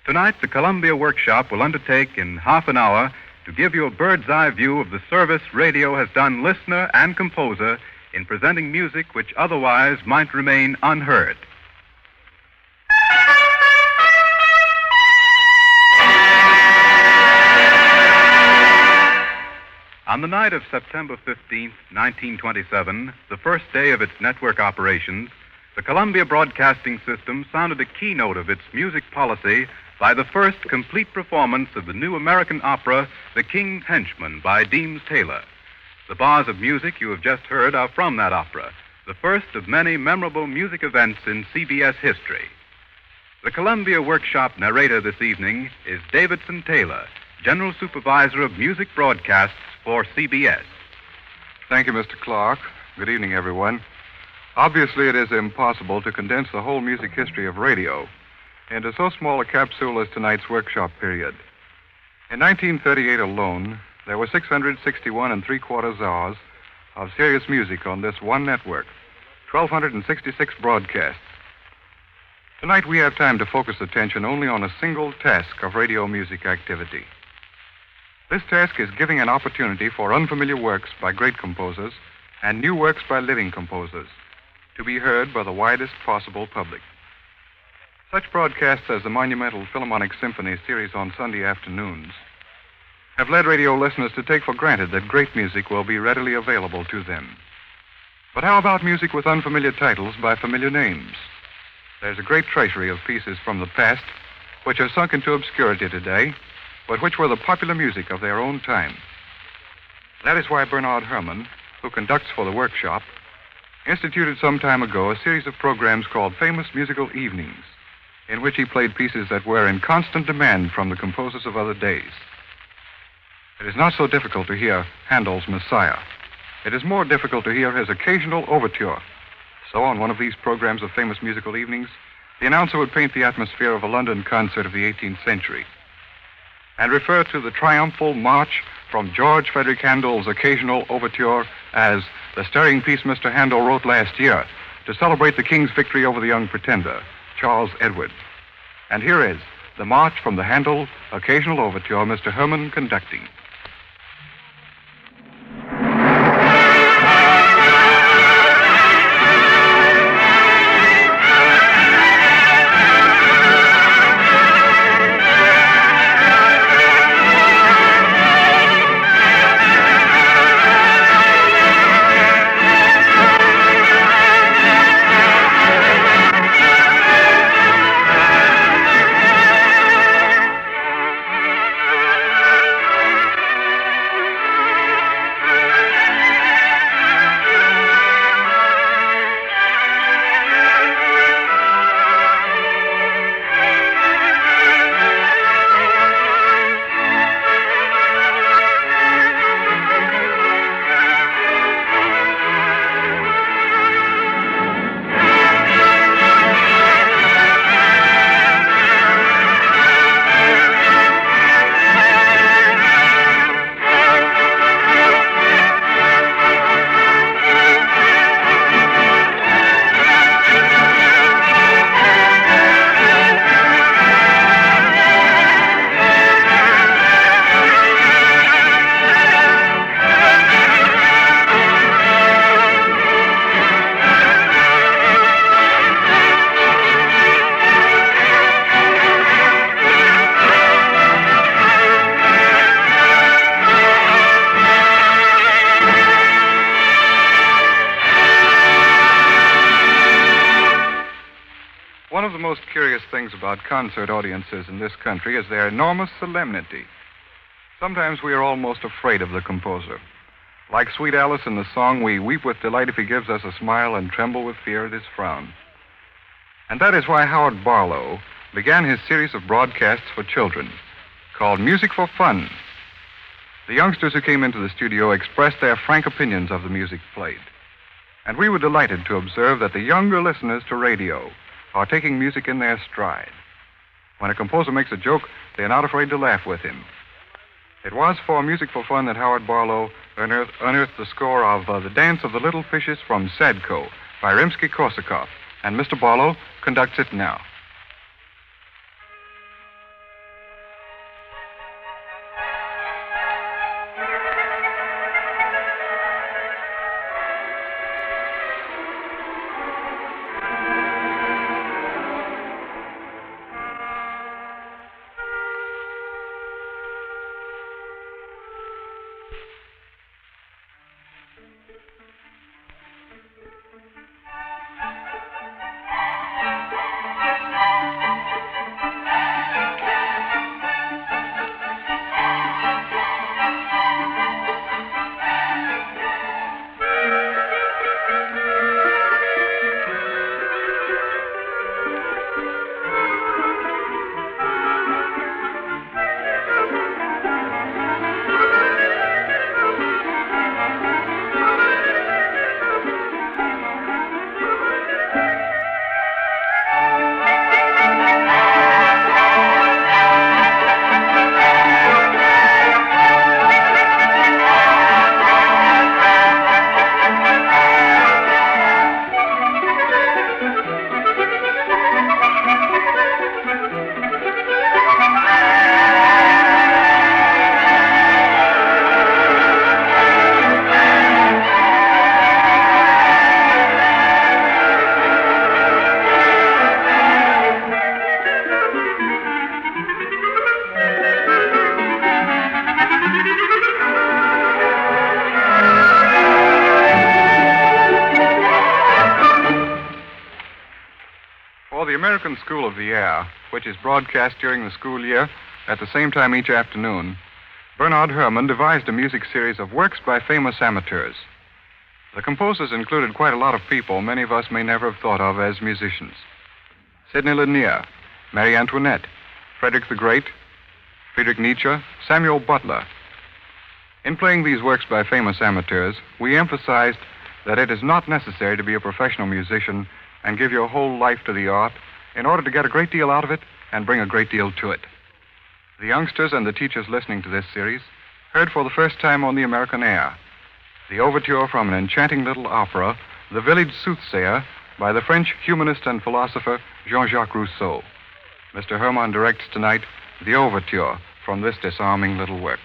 Tonight, the Columbia Workshop will undertake in half an hour to give you a bird's-eye view of the service radio has done listener and composer in presenting music which otherwise might remain unheard. On the night of September 15th, 1927, the first day of its network operations, the Columbia Broadcasting System sounded a keynote of its music policy by the first complete performance of the new American opera, The King's Henchman, by Deems Taylor. The bars of music you have just heard are from that opera, the first of many memorable music events in CBS history. The Columbia Workshop narrator this evening is Davidson Taylor, General Supervisor of Music Broadcasts for CBS. Thank you, Mr. Clark. Good evening, everyone. Obviously, it is impossible to condense the whole music history of radio into so small a capsule as tonight's workshop period. In 1938 alone, there were 661 3/4 hours of serious music on this one network, 1,266 broadcasts. Tonight we have time to focus attention only on a single task of radio music activity. This task is giving an opportunity for unfamiliar works by great composers and new works by living composers to be heard by the widest possible public. Such broadcasts as the monumental Philharmonic Symphony series on Sunday afternoons have led radio listeners to take for granted that great music will be readily available to them. But how about music with unfamiliar titles by familiar names? There's a great treasury of pieces from the past which are sunk into obscurity today, but which were the popular music of their own time. That is why Bernard Herrmann, who conducts for the workshop, instituted some time ago a series of programs called Famous Musical Evenings, in which he played pieces that were in constant demand from the composers of other days. It is not so difficult to hear Handel's Messiah. It is more difficult to hear his occasional overture. So on one of these programs of Famous Musical Evenings, the announcer would paint the atmosphere of a London concert of the 18th century and refer to the triumphal march from George Frederick Handel's occasional overture as the stirring piece Mr. Handel wrote last year to celebrate the King's victory over the young pretender, Charles Edward. And here is the march from the Handel occasional overture, Mr. Herrmann conducting. curious things about concert audiences in this country is their enormous solemnity. Sometimes we are almost afraid of the composer. Like Sweet Alice in the song, we weep with delight if he gives us a smile and tremble with fear at his frown. And that is why Howard Barlow began his series of broadcasts for children called Music for Fun. The youngsters who came into the studio expressed their frank opinions of the music played. And we were delighted to observe that the younger listeners to radio are taking music in their stride. When a composer makes a joke, they are not afraid to laugh with him. It was for Music for Fun that Howard Barlow unearthed the score of The Dance of the Little Fishes from Sadko by Rimsky-Korsakov, and Mr. Barlow conducts it now. American School of the Air, which is broadcast during the school year at the same time each afternoon, Bernard Herrmann devised a music series of works by famous amateurs. The composers included quite a lot of people many of us may never have thought of as musicians. Sidney Lanier, Marie Antoinette, Frederick the Great, Friedrich Nietzsche, Samuel Butler. In playing these works by famous amateurs, we emphasized that it is not necessary to be a professional musician and give your whole life to the art in order to get a great deal out of it and bring a great deal to it. The youngsters and the teachers listening to this series heard for the first time on the American air the overture from an enchanting little opera, The Village Soothsayer, by the French humanist and philosopher Jean-Jacques Rousseau. Mr. Herrmann directs tonight the overture from this disarming little work.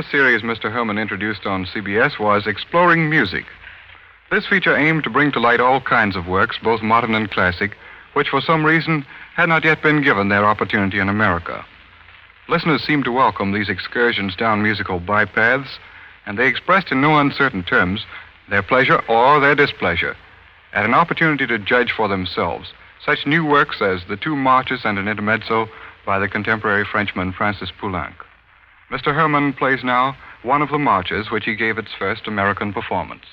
first series Mr. Herman introduced on CBS was Exploring Music. This feature aimed to bring to light all kinds of works, both modern and classic, which for some reason had not yet been given their opportunity in America. Listeners seemed to welcome these excursions down musical bypaths, and they expressed in no uncertain terms their pleasure or their displeasure at an opportunity to judge for themselves such new works as the two marches and an intermezzo by the contemporary Frenchman Francis Poulenc. Mr. Herman plays now one of the marches which he gave its first American performance.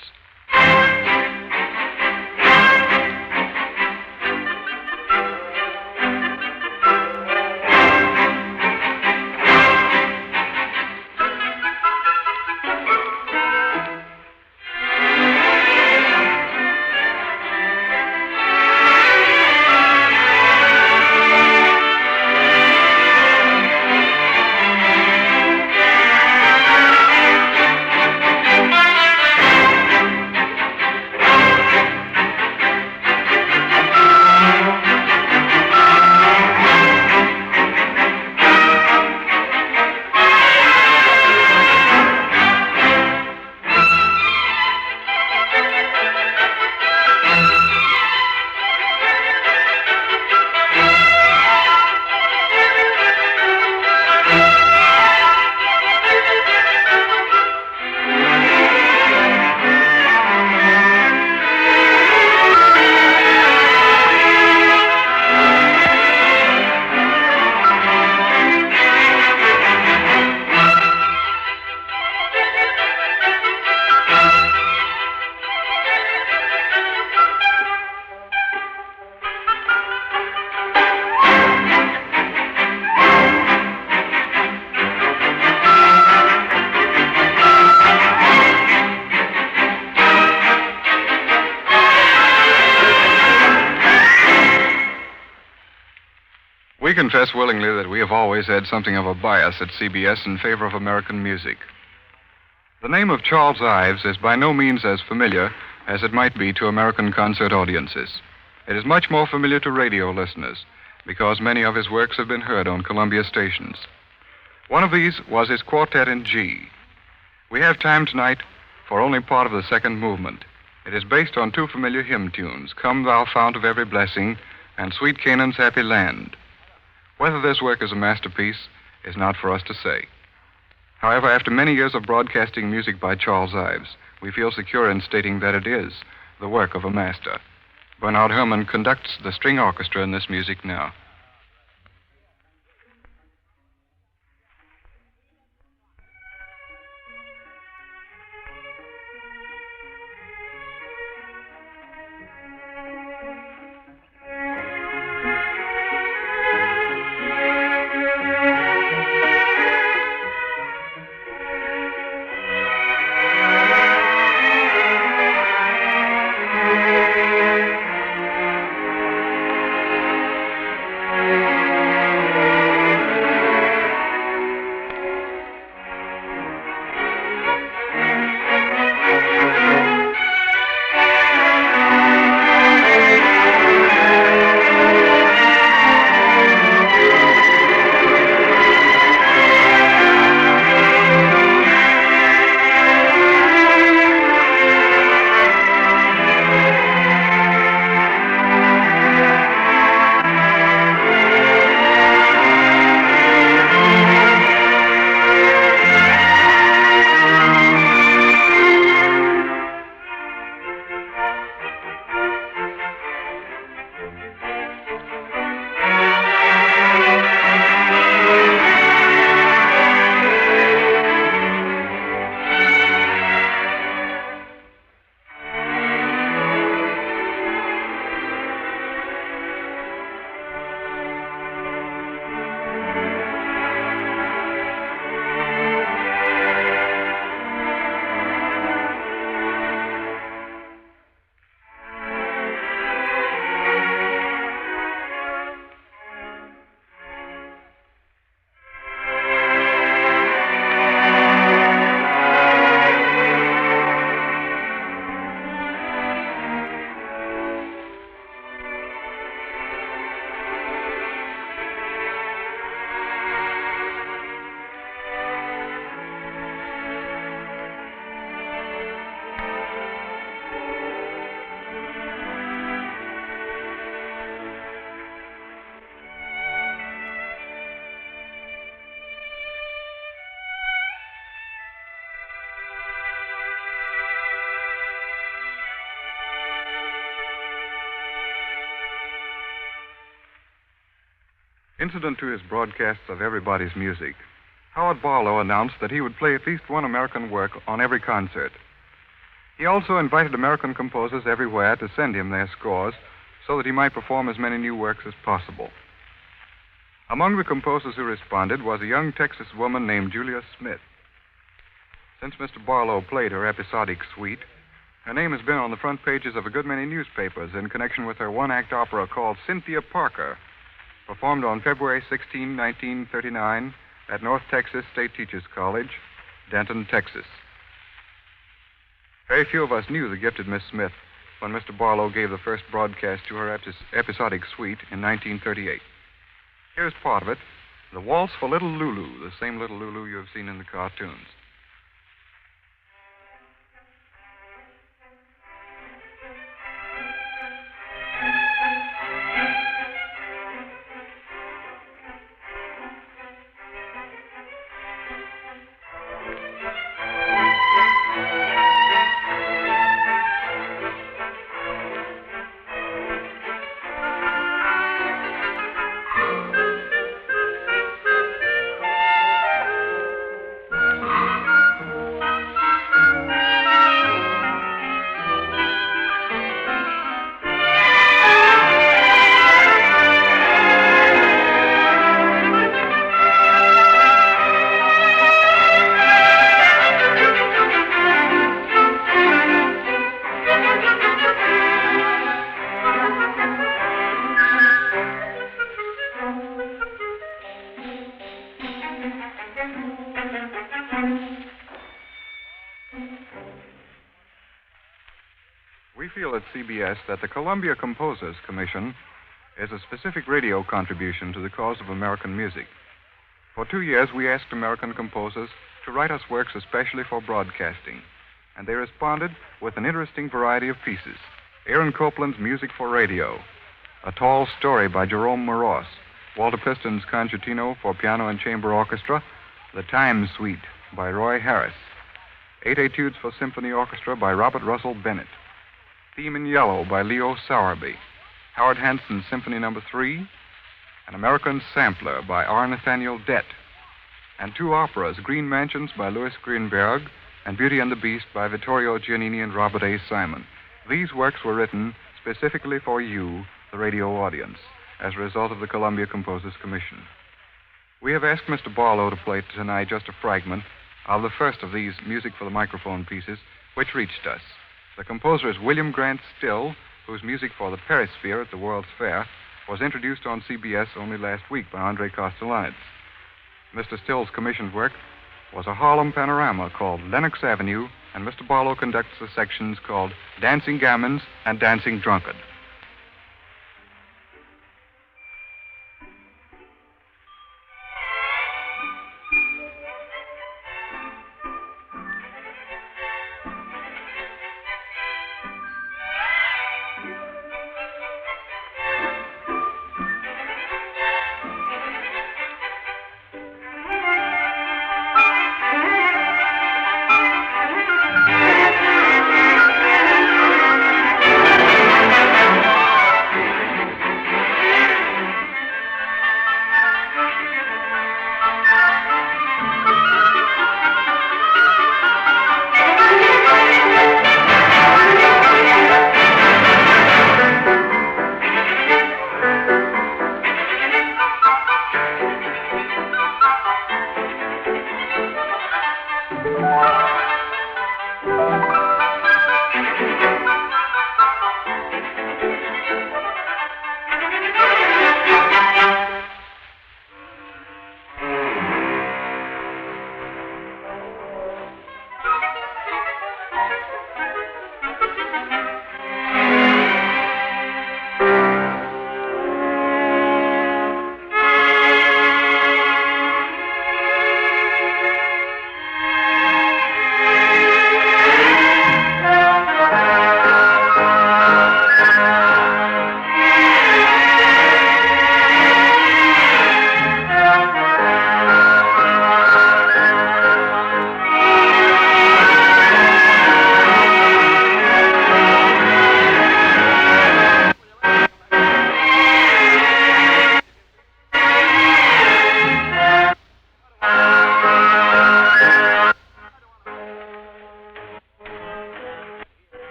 We confess willingly that we have always had something of a bias at CBS in favor of American music. The name of Charles Ives is by no means as familiar as it might be to American concert audiences. It is much more familiar to radio listeners because many of his works have been heard on Columbia stations. One of these was his Quartet in G. We have time tonight for only part of the second movement. It is based on two familiar hymn tunes, Come Thou Fount of Every Blessing and Sweet Canaan's Happy Land. Whether this work is a masterpiece is not for us to say. However, after many years of broadcasting music by Charles Ives, we feel secure in stating that it is the work of a master. Bernard Herrmann conducts the string orchestra in this music now. Incident to his broadcasts of everybody's music, Howard Barlow announced that he would play at least one American work on every concert. He also invited American composers everywhere to send him their scores so that he might perform as many new works as possible. Among the composers who responded was a young Texas woman named Julia Smith. Since Mr. Barlow played her episodic suite, her name has been on the front pages of a good many newspapers in connection with her one-act opera called Cynthia Parker, performed on February 16, 1939, at North Texas State Teachers College, Denton, Texas. Very few of us knew the gifted Miss Smith when Mr. Barlow gave the first broadcast to her episodic suite in 1938. Here's part of it, The Waltz for Little Lulu, the same little Lulu you have seen in the cartoons. We feel at CBS that the Columbia Composers Commission is a specific radio contribution to the cause of American music. For 2 years, we asked American composers to write us works especially for broadcasting, and they responded with an interesting variety of pieces. Aaron Copland's Music for Radio, A Tall Story by Jerome Moross, Walter Piston's Concertino for Piano and Chamber Orchestra, The Time Suite by Roy Harris, 8 Etudes for Symphony Orchestra by Robert Russell Bennett, Theme in Yellow by Leo Sowerby, Howard Hanson's Symphony No. 3, An American Sampler by R. Nathaniel Dett, and 2 operas, Green Mansions by Louis Greenberg and Beauty and the Beast by Vittorio Giannini and Robert A. Simon. These works were written specifically for you, the radio audience, as a result of the Columbia Composers Commission. We have asked Mr. Barlow to play tonight just a fragment of the first of these music for the microphone pieces, which reached us. The composer is William Grant Still, whose music for the Perisphere at the World's Fair was introduced on CBS only last week by Andre Kostelanetz. Mr. Still's commissioned work was a Harlem panorama called Lenox Avenue, and Mr. Barlow conducts the sections called Dancing Gammons and Dancing Drunkard.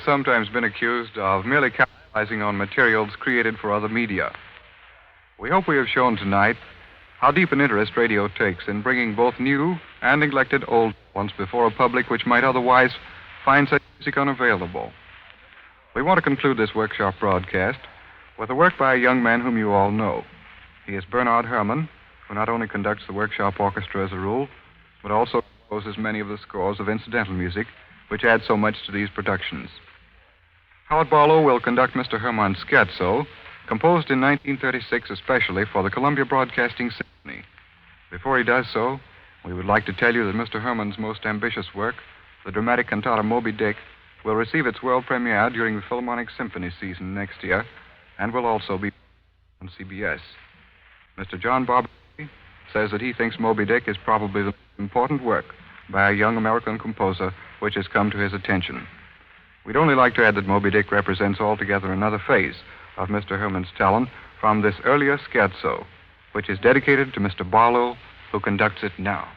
sometimes been accused of merely capitalizing on materials created for other media. We hope we have shown tonight how deep an interest radio takes in bringing both new and neglected old ones before a public which might otherwise find such music unavailable. We want to conclude this workshop broadcast with a work by a young man whom you all know. He is Bernard Herrmann, who not only conducts the workshop orchestra as a rule, but also composes many of the scores of incidental music, which add so much to these productions. Howard Barlow will conduct Mr. Herrmann's scherzo, composed in 1936 especially for the Columbia Broadcasting Symphony. Before he does so, we would like to tell you that Mr. Herrmann's most ambitious work, the dramatic cantata Moby Dick, will receive its world premiere during the Philharmonic Symphony season next year and will also be on CBS. Mr. John Barber says that he thinks Moby Dick is probably the most important work by a young American composer which has come to his attention. We'd only like to add that Moby Dick represents altogether another phase of Mr. Herrmann's talent from this earlier scherzo, which is dedicated to Mr. Barlow, who conducts it now.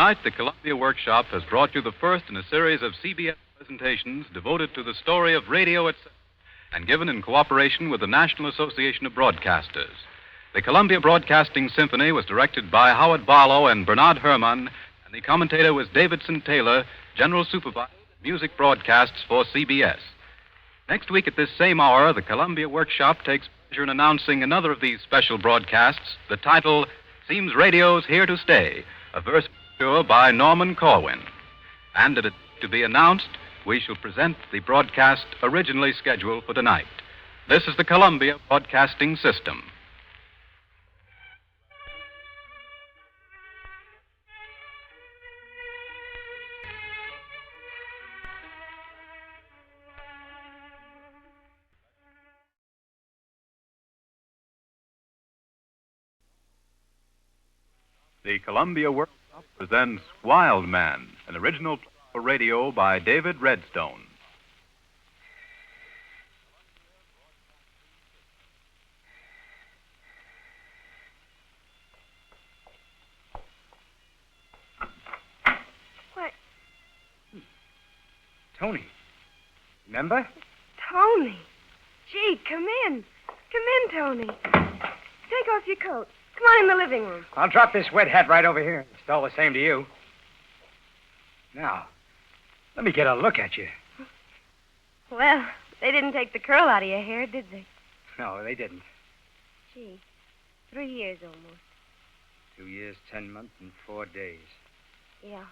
Tonight, the Columbia Workshop has brought you the first in a series of CBS presentations devoted to the story of radio itself and given in cooperation with the National Association of Broadcasters. The Columbia Broadcasting Symphony was directed by Howard Barlow and Bernard Herrmann, and the commentator was Davidson Taylor, General Supervisor of Music Broadcasts for CBS. Next week at this same hour, the Columbia Workshop takes pleasure in announcing another of these special broadcasts, the title, Seems Radio's Here to Stay, a verse by Norman Corwin. And at it to be announced, we shall present the broadcast originally scheduled for tonight. This is the Columbia Broadcasting System. The Columbia Workshop presents Wild Man, an original play for radio by David Redstone. What? Tony. Remember? Tony. Gee, come in. Come in, Tony. Take off your coat. Come on in the living room. I'll drop this wet hat right over here. It's all the same to you. Now, let me get a look at you. Well, they didn't take the curl out of your hair, did they? No, they didn't. Gee, 3 years almost. 2 years, 10 months, and 4 days. Yeah.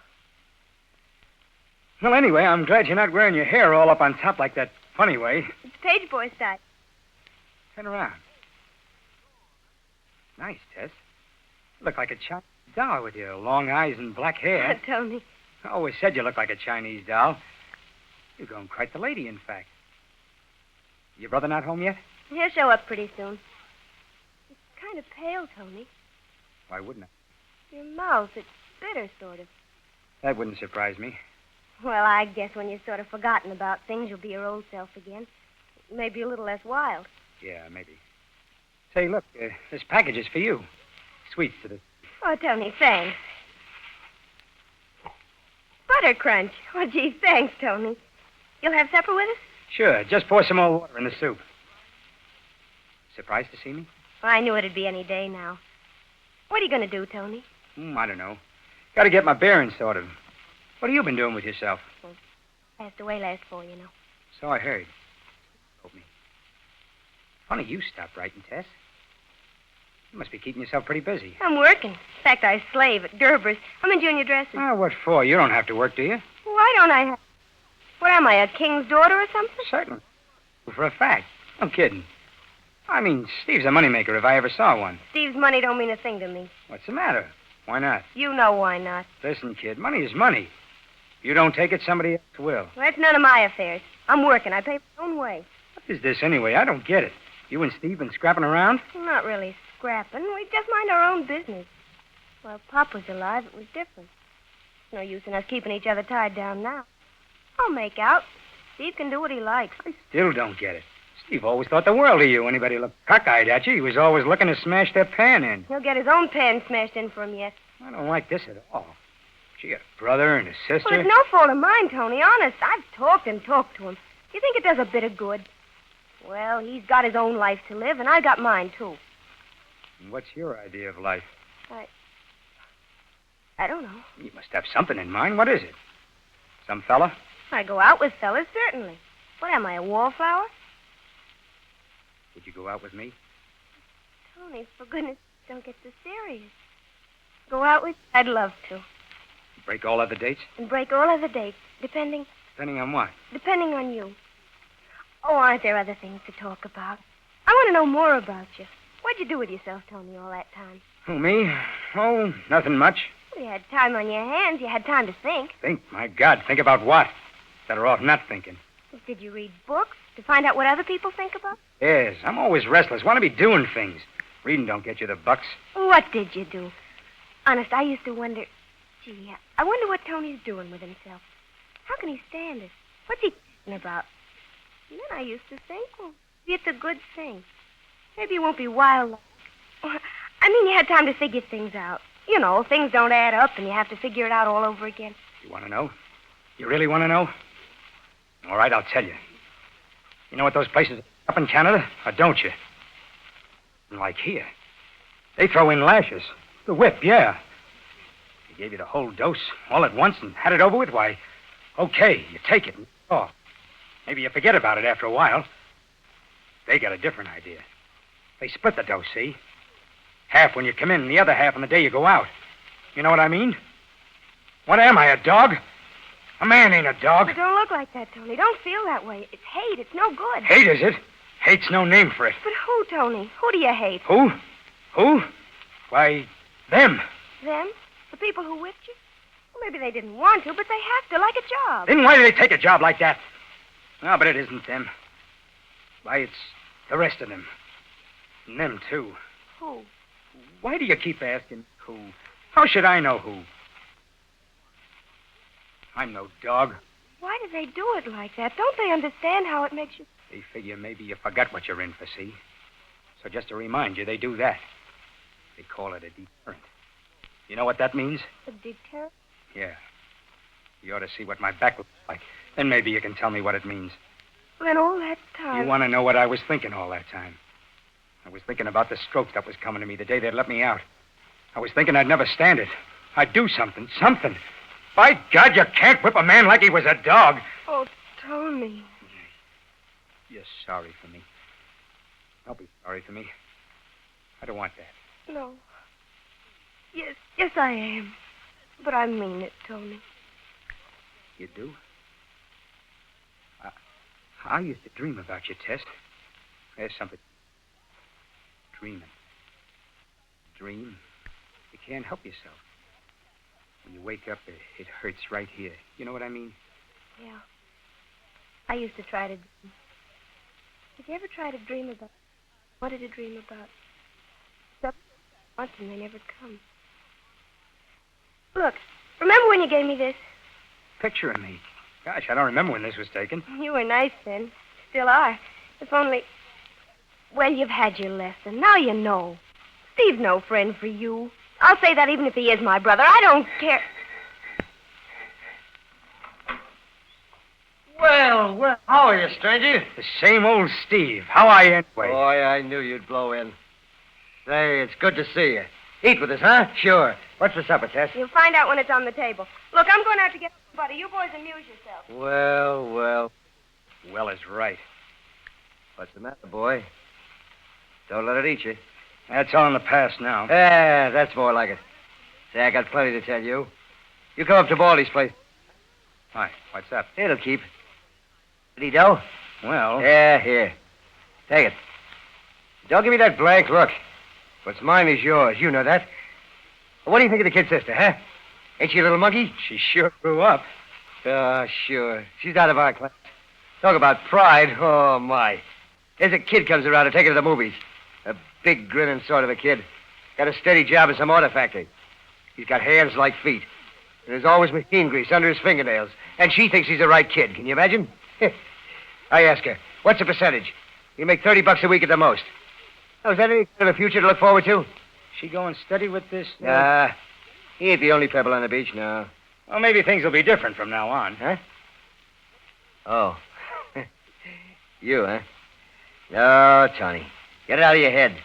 Well, anyway, I'm glad you're not wearing your hair all up on top like that funny way. It's Page Boy style. Turn around. Nice, Tess. You look like a Chinese doll with your long eyes and black hair. Tony. I always said you looked like a Chinese doll. You're going quite the lady, in fact. Your brother not home yet? He'll show up pretty soon. It's kind of pale, Tony. Why wouldn't I? Your mouth, it's bitter, sort of. That wouldn't surprise me. Well, I guess when you've sort of forgotten about things, you'll be your old self again. Maybe a little less wild. Yeah, maybe. Say, look, this package is for you. Sweets to the... Oh, Tony, thanks. Butter crunch. Oh, gee, thanks, Tony. You'll have supper with us? Sure, just pour some more water in the soup. Surprised to see me? Well, I knew it'd be any day now. What are you going to do, Tony? I don't know. Got to get my bearings sorted. What have you been doing with yourself? Well, passed away last fall, you know. So I heard. Told me. Funny you stopped writing, Tess. You must be keeping yourself pretty busy. I'm working. In fact, I slave at Gerber's. I'm in junior dresses. Oh, what for? You don't have to work, do you? Why don't I have... What am I, a king's daughter or something? Certainly. For a fact. I'm kidding. I mean, Steve's a moneymaker if I ever saw one. Steve's money don't mean a thing to me. What's the matter? Why not? You know why not. Listen, kid, money is money. You don't take it, somebody else will. Well, that's none of my affairs. I'm working. I pay my own way. What is this anyway? I don't get it. You and Steve been scrapping around? Well, not really scrapping. We just mind our own business. While Pop was alive, it was different. No use in us keeping each other tied down now. I'll make out. Steve can do what he likes. I still don't get it. Steve always thought the world of you. Anybody looked cockeyed at you, he was always looking to smash their pan in. He'll get his own pan smashed in for him yet. I don't like this at all. Gee, a brother and a sister. Well, it's no fault of mine, Tony. Honest, I've talked and talked to him. Do you think it does a bit of good? Well, he's got his own life to live, and I got mine, too. And what's your idea of life? I don't know. You must have something in mind. What is it? Some fella? I go out with fellas, certainly. What am I, a wallflower? Would you go out with me? Tony, for goodness, don't get so serious. Go out with... I'd love to. Break all other dates? And break all other dates, depending... Depending on what? Depending on you. Oh, aren't there other things to talk about? I want to know more about you. What'd you do with yourself, Tony, all that time? Who, me? Oh, nothing much. Well, you had time on your hands. You had time to think. Think? My God, think about what? Better off not thinking. Did you read books to find out what other people think about? Yes, I'm always restless. Want to be doing things. Reading don't get you the bucks. What did you do? Honest, I used to wonder... Gee, I wonder what Tony's doing with himself. How can he stand it? What's he thinking about? And then I used to think, well, it's a good thing. Maybe it won't be wild. I mean, you had time to figure things out. You know, things don't add up and you have to figure it out all over again. You want to know? You really want to know? All right, I'll tell you. You know what those places are up in Canada? Or don't you? Like here. They throw in lashes. The whip, yeah. They gave you the whole dose all at once and had it over with. Why, okay, you take it and off. Maybe you forget about it after a while. They got a different idea. They split the dose, see? Half when you come in and the other half on the day you go out. You know what I mean? What am I, a dog? A man ain't a dog. But don't look like that, Tony. Don't feel that way. It's hate. It's no good. Hate, is it? Hate's no name for it. But who, Tony? Who do you hate? Who? Who? Why, them. Them? The people who whipped you? Well, maybe they didn't want to, but they have to, like a job. Then why do they take a job like that? No, but it isn't them. Why, it's the rest of them. And them, too. Who? Why do you keep asking who? How should I know who? I'm no dog. Why do they do it like that? Don't they understand how it makes you... They figure maybe you forgot what you're in for, see? So just to remind you, they do that. They call it a deterrent. You know what that means? A deterrent? Yeah. You ought to see what my back looks like. Then maybe you can tell me what it means. Then all that time... You want to know what I was thinking all that time? I was thinking about the stroke that was coming to me the day they'd let me out. I was thinking I'd never stand it. I'd do something. By God, you can't whip a man like he was a dog. Oh, Tony. You're sorry for me. Don't be sorry for me. I don't want that. No. Yes, I am. But I mean it, Tony. You do? I used to dream about you, Tess. There's something. Dreaming. Dream. You can't help yourself. When you wake up, it hurts right here. You know what I mean? Yeah. I used to try to... Did you ever try to dream about... What did you dream about? Something once and they never come. Look, remember when you gave me this? Picture of me. Gosh, I don't remember when this was taken. You were nice then. Still are. If only... Well, you've had your lesson. Now you know. Steve's no friend for you. I'll say that even if he is my brother. I don't care. Well, how are you, stranger? The same old Steve. How are you anyway? Boy, I knew you'd blow in. Say, it's good to see you. Eat with us, huh? Sure. What's for supper, Tess? You'll find out when it's on the table. Look, I'm going out to get somebody. You boys amuse yourselves. Well. Well is right. What's the matter, boy? Don't let it eat you. That's all in the past now. Yeah, that's more like it. Say, I got plenty to tell you. You come up to Baldy's place. Why? What's that? It'll keep. Did he dough? Well... Yeah, here. Take it. Don't give me that blank look. What's mine is yours. You know that. What do you think of the kid sister, huh? Ain't she a little monkey? She sure grew up. Oh, sure. She's out of our class. Talk about pride. Oh, my. There's a kid comes around to take her to the movies. A big, grinning sort of a kid. Got a steady job in some auto factory. He's got hands like feet. And there's always machine grease under his fingernails. And she thinks he's the right kid. Can you imagine? I ask her, what's the percentage? You make $30 a week at the most. Oh, is that any kind of a future to look forward to? She going steady with this? He ain't the only pebble on the beach, no. Well, maybe things will be different from now on. Huh? Oh. You, huh? No, Tony. Get it out of your head.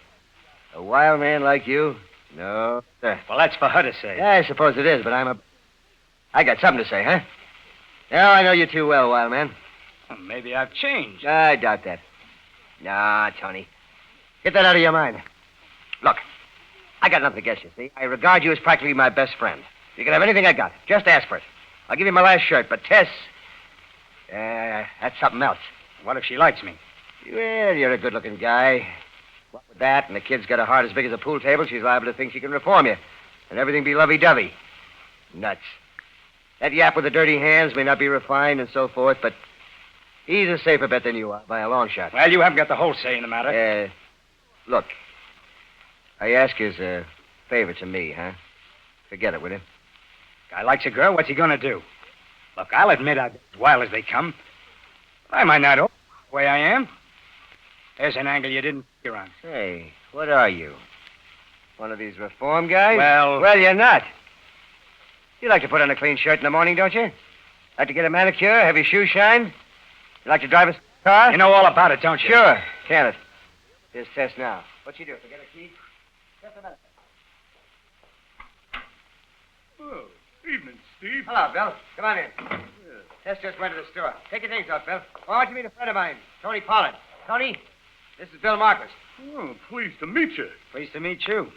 A wild man like you? No, sir. Well, that's for her to say. Yeah, I suppose it is, but I got something to say, huh? Now, I know you too well, wild man. Well, maybe I've changed. I doubt that. Nah, Tony. Get that out of your mind. Look, I got nothing against you, see? I regard you as practically my best friend. You can have anything I got. Just ask for it. I'll give you my last shirt, but Tess... that's something else. What if she likes me? Well, you're a good-looking guy. What with that, and the kid's got a heart as big as a pool table, she's liable to think she can reform you. And everything be lovey-dovey. Nuts. That yap with the dirty hands may not be refined and so forth, but he's a safer bet than you are, by a long shot. Well, you haven't got the whole say in the matter. Look. I ask you as a favor to me, huh? Forget it, will you? Guy likes a girl, what's he gonna do? Look, I'll admit I'm as wild as they come. I might not own the way I am. There's an angle you didn't figure on. Say, what are you? One of these reform guys? Well, you're not. You like to put on a clean shirt in the morning, don't you? Like to get a manicure, have your shoes shined? You like to drive a car? You know all about it, don't you? Sure. Can it? Here's Tess now. What'd she do? Forget a key? Just a minute. Oh, evening, Steve. Hello, Bill. Come on in. Tess just went to the store. Take your things off, Bill. I want you to meet a friend of mine, Tony Pollard. Tony, this is Bill Marcus. Oh, pleased to meet you. Pleased to meet you.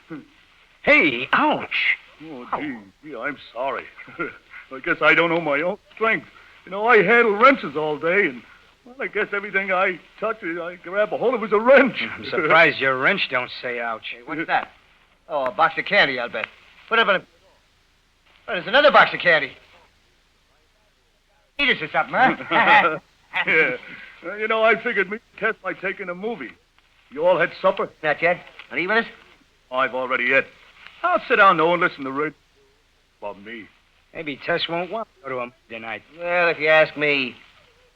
Hey, ouch. Oh, gee, I'm sorry. I guess I don't know my own strength. You know, I handle wrenches all day, and, well, I guess everything I touch, I grab a hold of is a wrench. I'm surprised your wrench don't say ouch. Hey, what's that? Oh, a box of candy, I'll bet. Put up in a... Oh, there's another box of candy. Eat us or something, huh? Yeah. You know, I figured me and Tess might take in a movie. You all had supper? Not yet. Are you with us? I've already ate. I'll sit down, though, and listen to radio. About me. Maybe Tess won't want to go to a movie tonight. Well, if you ask me,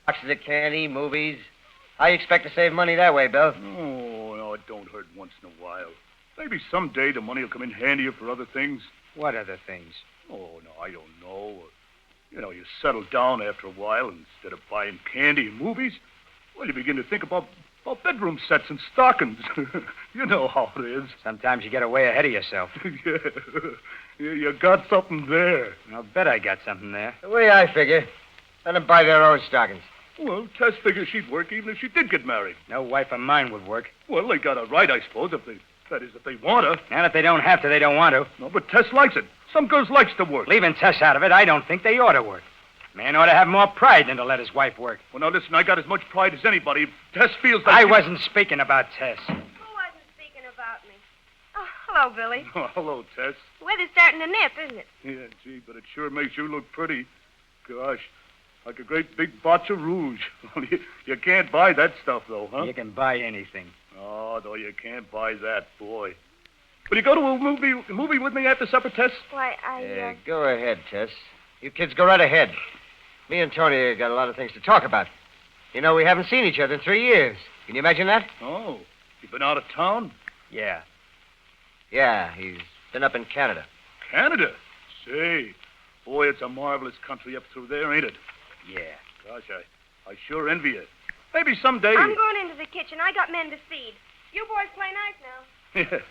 boxes of candy, movies, I expect to save money that way, Bill. Oh, no, it don't hurt once in a while. Maybe someday the money will come in handier for other things. What other things? Oh, no, I don't know. You know, you settle down after a while, and instead of buying candy and movies, well, you begin to think about bedroom sets and stockings. You know how it is. Sometimes you get way ahead of yourself. Yeah, you got something there. I'll bet I got something there. The way I figure, let them buy their own stockings. Well, Tess figures she'd work even if she did get married. No wife of mine would work. Well, they got a right, I suppose, if they want to. And if they don't have to, they don't want to. No, but Tess likes it. Some girls likes to work. Leaving Tess out of it, I don't think they ought to work. Man ought to have more pride than to let his wife work. Well, now, listen, I got as much pride as anybody. If Tess feels like... I wasn't speaking about Tess. Who wasn't speaking about me? Oh, hello, Billy. Oh, hello, Tess. The weather's starting to nip, isn't it? Yeah, gee, but it sure makes you look pretty. Gosh, like a great big botch of rouge. You can't buy that stuff, though, huh? You can buy anything. Oh, though you can't buy that, boy. Will you go to a movie with me after supper, Tess? Why, Go ahead, Tess. You kids go right ahead. Me and Tony got a lot of things to talk about. You know, we haven't seen each other in 3 years. Can you imagine that? Oh, you been out of town? Yeah. Yeah, he's been up in Canada. Canada? Say, boy, it's a marvelous country up through there, ain't it? Yeah. Gosh, I sure envy you. Maybe someday... I'm going into the kitchen. I got men to feed. You boys play nice now. Yeah.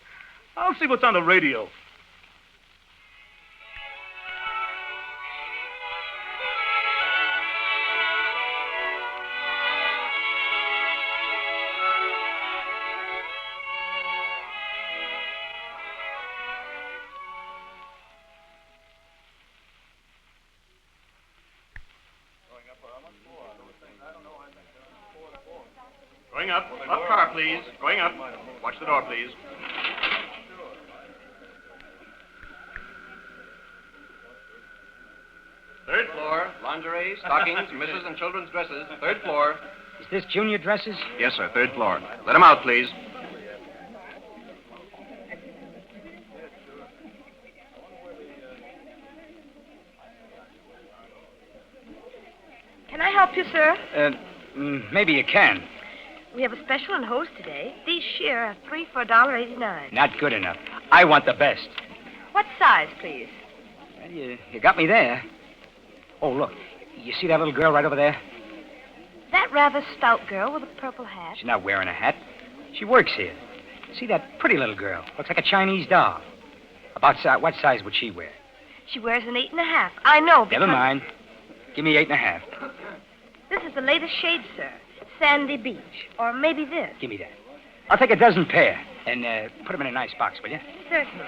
I'll see what's on the radio. Going up. Up car, please. Going up. Watch the door, please. Third floor. Lingerie, stockings, misses' and children's dresses. Third floor. Is this junior dresses? Yes, sir. Third floor. Let him out, please. Can I help you, sir? Maybe you can. We have a special on hose today. These sheer are 3 for $1.89. Not good enough. I want the best. What size, please? Well, you got me there. Oh, look. You see that little girl right over there? That rather stout girl with a purple hat. She's not wearing a hat. She works here. See that pretty little girl? Looks like a Chinese doll. About what size would she wear? She wears an 8.5. I know, because... Never mind. Give me 8.5. This is the latest shade, sir. Sandy Beach. Or maybe this. Give me that. I'll take a dozen pair and put them in a nice box, will you? Certainly.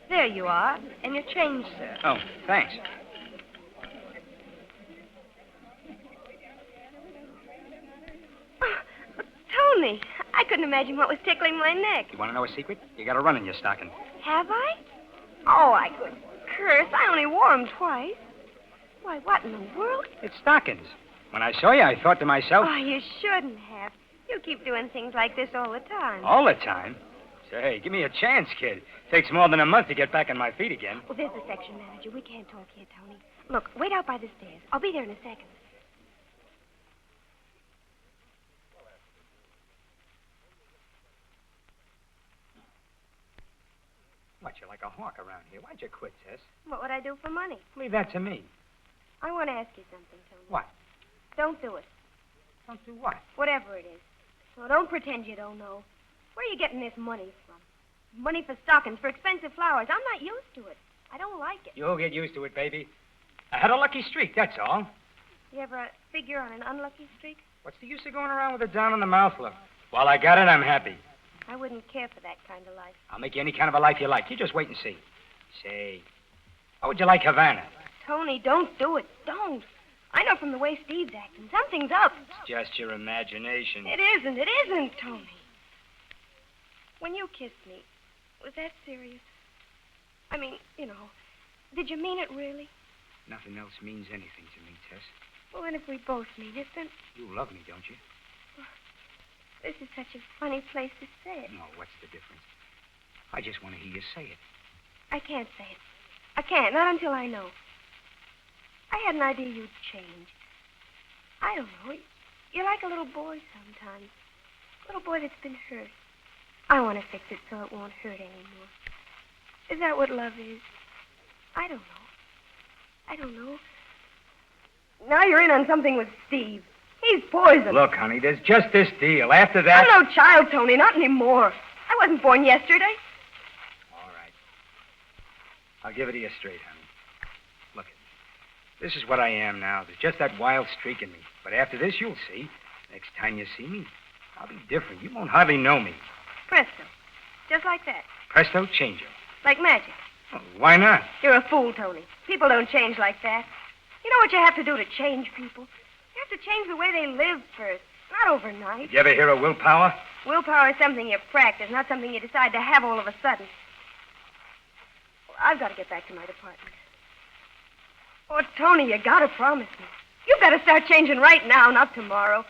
There you are. And your change, sir. Oh, thanks. Tony, I couldn't imagine what was tickling my neck. You want to know a secret? You got a run in your stocking. Have I? Oh, I could curse. I only wore them twice. Why, what in the world? It's stockings. When I saw you, I thought to myself... Oh, you shouldn't have. You keep doing things like this all the time. All the time? Say, give me a chance, kid. Takes more than a month to get back on my feet again. Well, there's the section manager. We can't talk here, Tony. Look, wait out by the stairs. I'll be there in a second. What, you're like a hawk around here. Why'd you quit, Tess? What would I do for money? Leave that to me. I want to ask you something, Tony. What? Don't do it. Don't do what? Whatever it is. So don't pretend you don't know. Where are you getting this money from? Money for stockings, for expensive flowers. I'm not used to it. I don't like it. You'll get used to it, baby. I had a lucky streak, that's all. You ever figure on an unlucky streak? What's the use of going around with a down-on-the-mouth look? While I got it, I'm happy. I wouldn't care for that kind of life. I'll make you any kind of a life you like. You just wait and see. Say, how would you like Havana? Tony, don't do it. Don't. I know from the way Steve's acting. Something's up. It's just your imagination. It isn't. It isn't, Tony. When you kissed me, was that serious? I mean, did you mean it really? Nothing else means anything to me, Tess. Well, then if we both mean it, then... You love me, don't you? This is such a funny place to say it. No, what's the difference? I just want to hear you say it. I can't say it. I can't, not until I know. I had an idea you'd change. I don't know. You're like a little boy sometimes. A little boy that's been hurt. I want to fix it so it won't hurt anymore. Is that what love is? I don't know. I don't know. Now you're in on something with Steve. He's poison. Look, honey, there's just this deal. After that... I'm no child, Tony, not anymore. I wasn't born yesterday. All right. I'll give it to you straight, honey. Look, this is what I am now. There's just that wild streak in me. But after this, you'll see. Next time you see me, I'll be different. You won't hardly know me. Presto. Just like that. Presto, change Like magic. Oh, why not? You're a fool, Tony. People don't change like that. You know what you have to do to change people? You have to change the way they live first, not overnight. Did you ever hear of willpower? Willpower is something you practice, not something you decide to have all of a sudden. Well, I've got to get back to my department. Oh, Tony, you got to promise me. You've got to start changing right now, not tomorrow.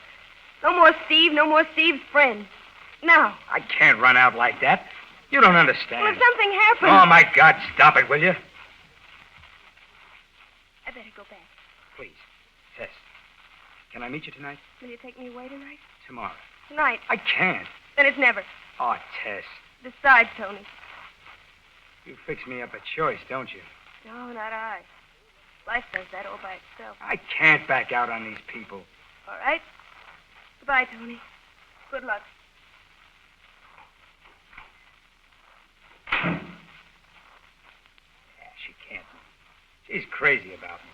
No more Steve, no more Steve's friends. Now. I can't run out like that. You don't understand. Well, if something happens... Oh, my God, stop it, will you? I better go back. Please. Tess, can I meet you tonight? Will you take me away tonight? Tomorrow. Tonight. I can't. Then it's never. Oh, Tess. Decide, Tony. You fix me up a choice, don't you? No, not I. Life does that all by itself. I can't back out on these people. All right. Goodbye, Tony. Good luck. Yeah, she can't. She's crazy about me.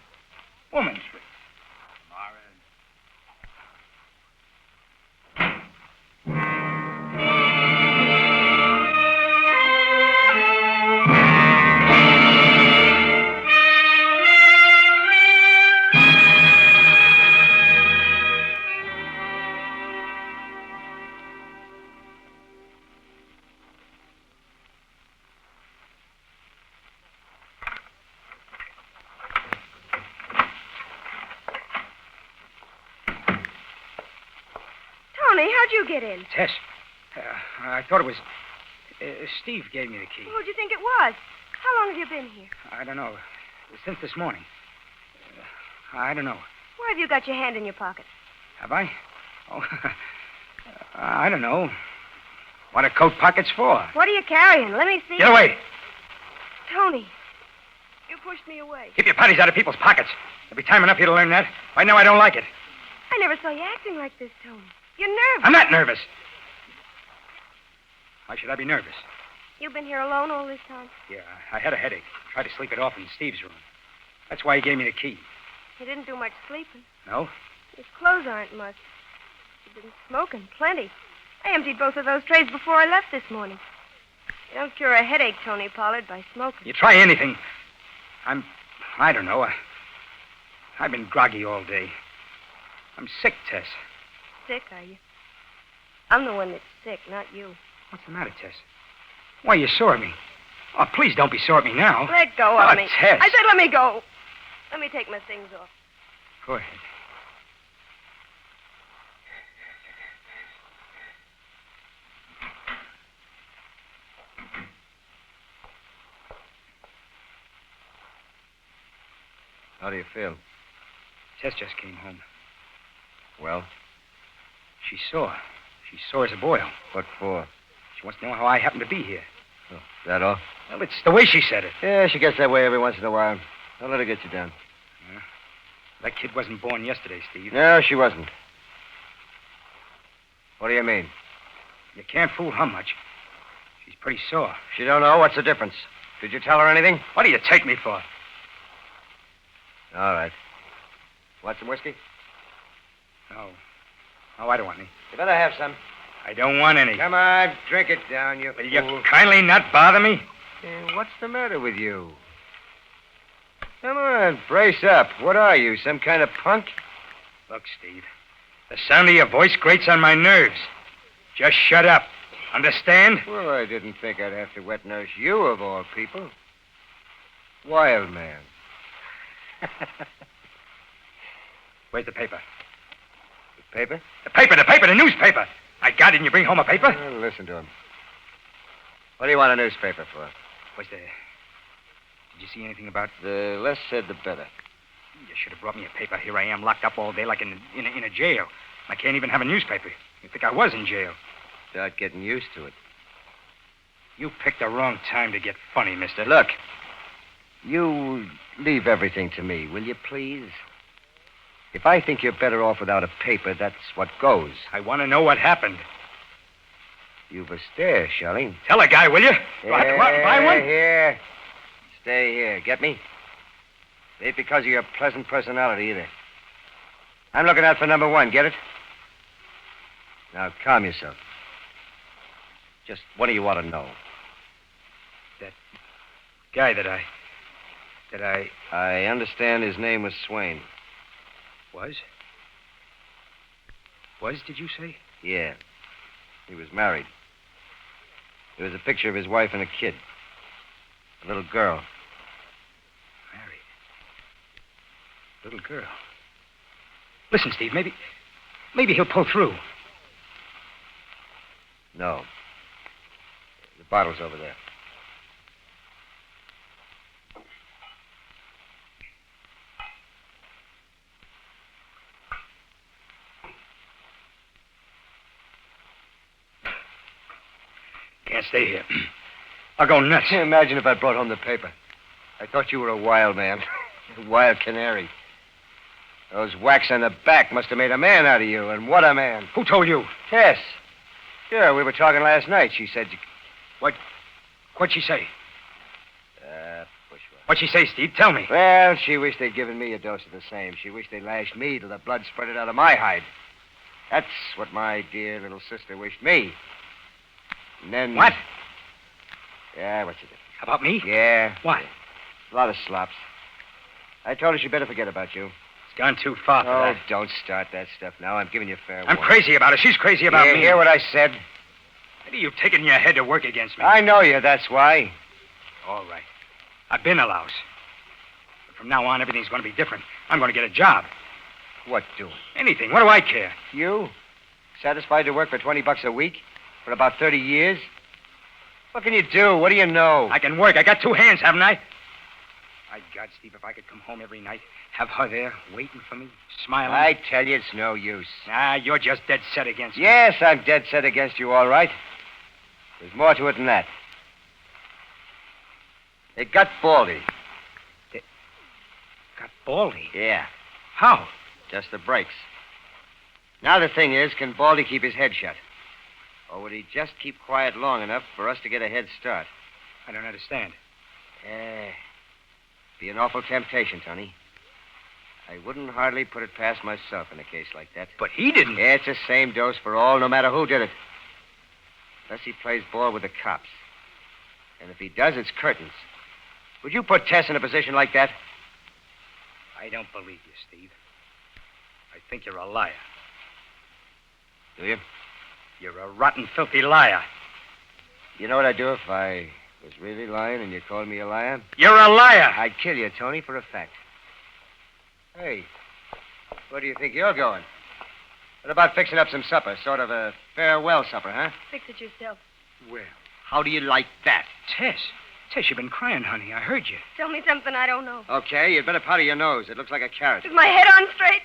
Woman's free. Tony, how'd you get in? Tess, I thought it was... Steve gave me the key. Who'd you think it was? How long have you been here? I don't know. Since this morning. I don't know. Why have you got your hand in your pocket? Have I? Oh, I don't know. What are coat pockets for? What are you carrying? Let me see. Get away. Tony, you pushed me away. Keep your potties out of people's pockets. There'll be time enough for you to learn that. Right now, I don't like it. I never saw you acting like this, Tony. You're nervous. I'm not nervous. Why should I be nervous? You've been here alone all this time? Yeah, I had a headache. Tried to sleep it off in Steve's room. That's why he gave me the key. You didn't do much sleeping. No? Your clothes aren't much. You've been smoking plenty. I emptied both of those trays before I left this morning. You don't cure a headache, Tony Pollard, by smoking. You try anything. I don't know. I've been groggy all day. I'm sick, Tess. Sick, are you? I'm the one that's sick, not you. What's the matter, Tess? Why are you sore at me? Oh, please don't be sore at me now. Let go of me. Tess. I said let me go. Let me take my things off. Go ahead. How do you feel? Tess just came home. Well? She saw us a boil. What for? She wants to know how I happen to be here. Oh, that all? Well, it's the way she said it. Yeah, she gets that way every once in a while. Don't let her get you down. Yeah. That kid wasn't born yesterday, Steve. No, she wasn't. What do you mean? You can't fool her much. She's pretty sore. She don't know. What's the difference? Did you tell her anything? What do you take me for? All right. Want some whiskey? No. Oh, I don't want any. You better have some. I don't want any. Come on, drink it down, you Will fool. you kindly not bother me? What's the matter with you? Come on, brace up. What are you, some kind of punk? Look, Steve, the sound of your voice grates on my nerves. Just shut up. Understand? Well, I didn't think I'd have to wet nurse you, of all people. Wild man. Where's the paper? The paper? The newspaper. I got it, and you bring home a paper? Well, listen to him. What do you want a newspaper for? Was there... Did you see anything about... The less said, the better. You should have brought me a paper. Here I am, locked up all day like in a jail. I can't even have a newspaper. You'd think I was in jail. Start getting used to it. You picked the wrong time to get funny, mister. Look, you leave everything to me, will you, please? If I think you're better off without a paper, that's what goes. I want to know what happened. You've a stare, Shelley. Tell a guy, will you? Do I have to go out and buy one? Here. Stay here. Get me? It ain't because of your pleasant personality, either. I'm looking out for number one. Get it? Now, calm yourself. Just what do you want to know? That guy that I understand his name was Swain. Was? Was, did you say? Yeah. He was married. There was a picture of his wife and a kid. A little girl. Married. Little girl. Listen, Steve, maybe he'll pull through. No. The bottle's over there. Can't stay here. I'll go nuts. Imagine if I brought home the paper. I thought you were a wild man. A wild canary. Those whacks on the back must have made a man out of you, and what a man. Who told you? Tess. Sure, we were talking last night. She said you... What'd she say? Bushwood. What'd she say, Steve? Tell me. Well, she wished they'd given me a dose of the same. She wished they lashed me till the blood spurted out of my hide. That's what my dear little sister wished me. And then... What? Yeah, what's the difference? About me? Yeah. What? A lot of slops. I told her she'd better forget about you. It's gone too far for that. Oh, don't start that stuff now. I'm giving you fair I'm warning. crazy about her. She's crazy about me. You hear what I said? Maybe you've taken your head to work against me. I know you, that's why. All right. I've been a louse. But from now on, everything's going to be different. I'm going to get a job. What doing? Anything. What do I care? You? Satisfied to work for $20 a week? For about 30 years? What can you do? What do you know? I can work. I got two hands, haven't I? My God, Steve, if I could come home every night, have her there, waiting for me, smiling. I tell you, it's no use. Nah, you're just dead set against me. Yes, I'm dead set against you, all right. There's more to it than that. They got Baldy. Got Baldy? Yeah. How? Just the breaks. Now the thing is, can Baldy keep his head shut? Or would he just keep quiet long enough for us to get a head start? I don't understand. Be an awful temptation, Tony. I wouldn't hardly put it past myself in a case like that. But he didn't. Yeah, it's the same dose for all, no matter who did it. Unless he plays ball with the cops. And if he does, it's curtains. Would you put Tess in a position like that? I don't believe you, Steve. I think you're a liar. Do you? You're a rotten, filthy liar. You know what I'd do if I was really lying and you called me a liar? You're a liar! I'd kill you, Tony, for a fact. Hey, where do you think you're going? What about fixing up some supper? Sort of a farewell supper, huh? Fix it yourself. Well, how do you like that? Tess, Tess, you've been crying, honey. I heard you. Tell me something I don't know. Okay, you'd better powder your nose. It looks like a carrot. Is my head on straight?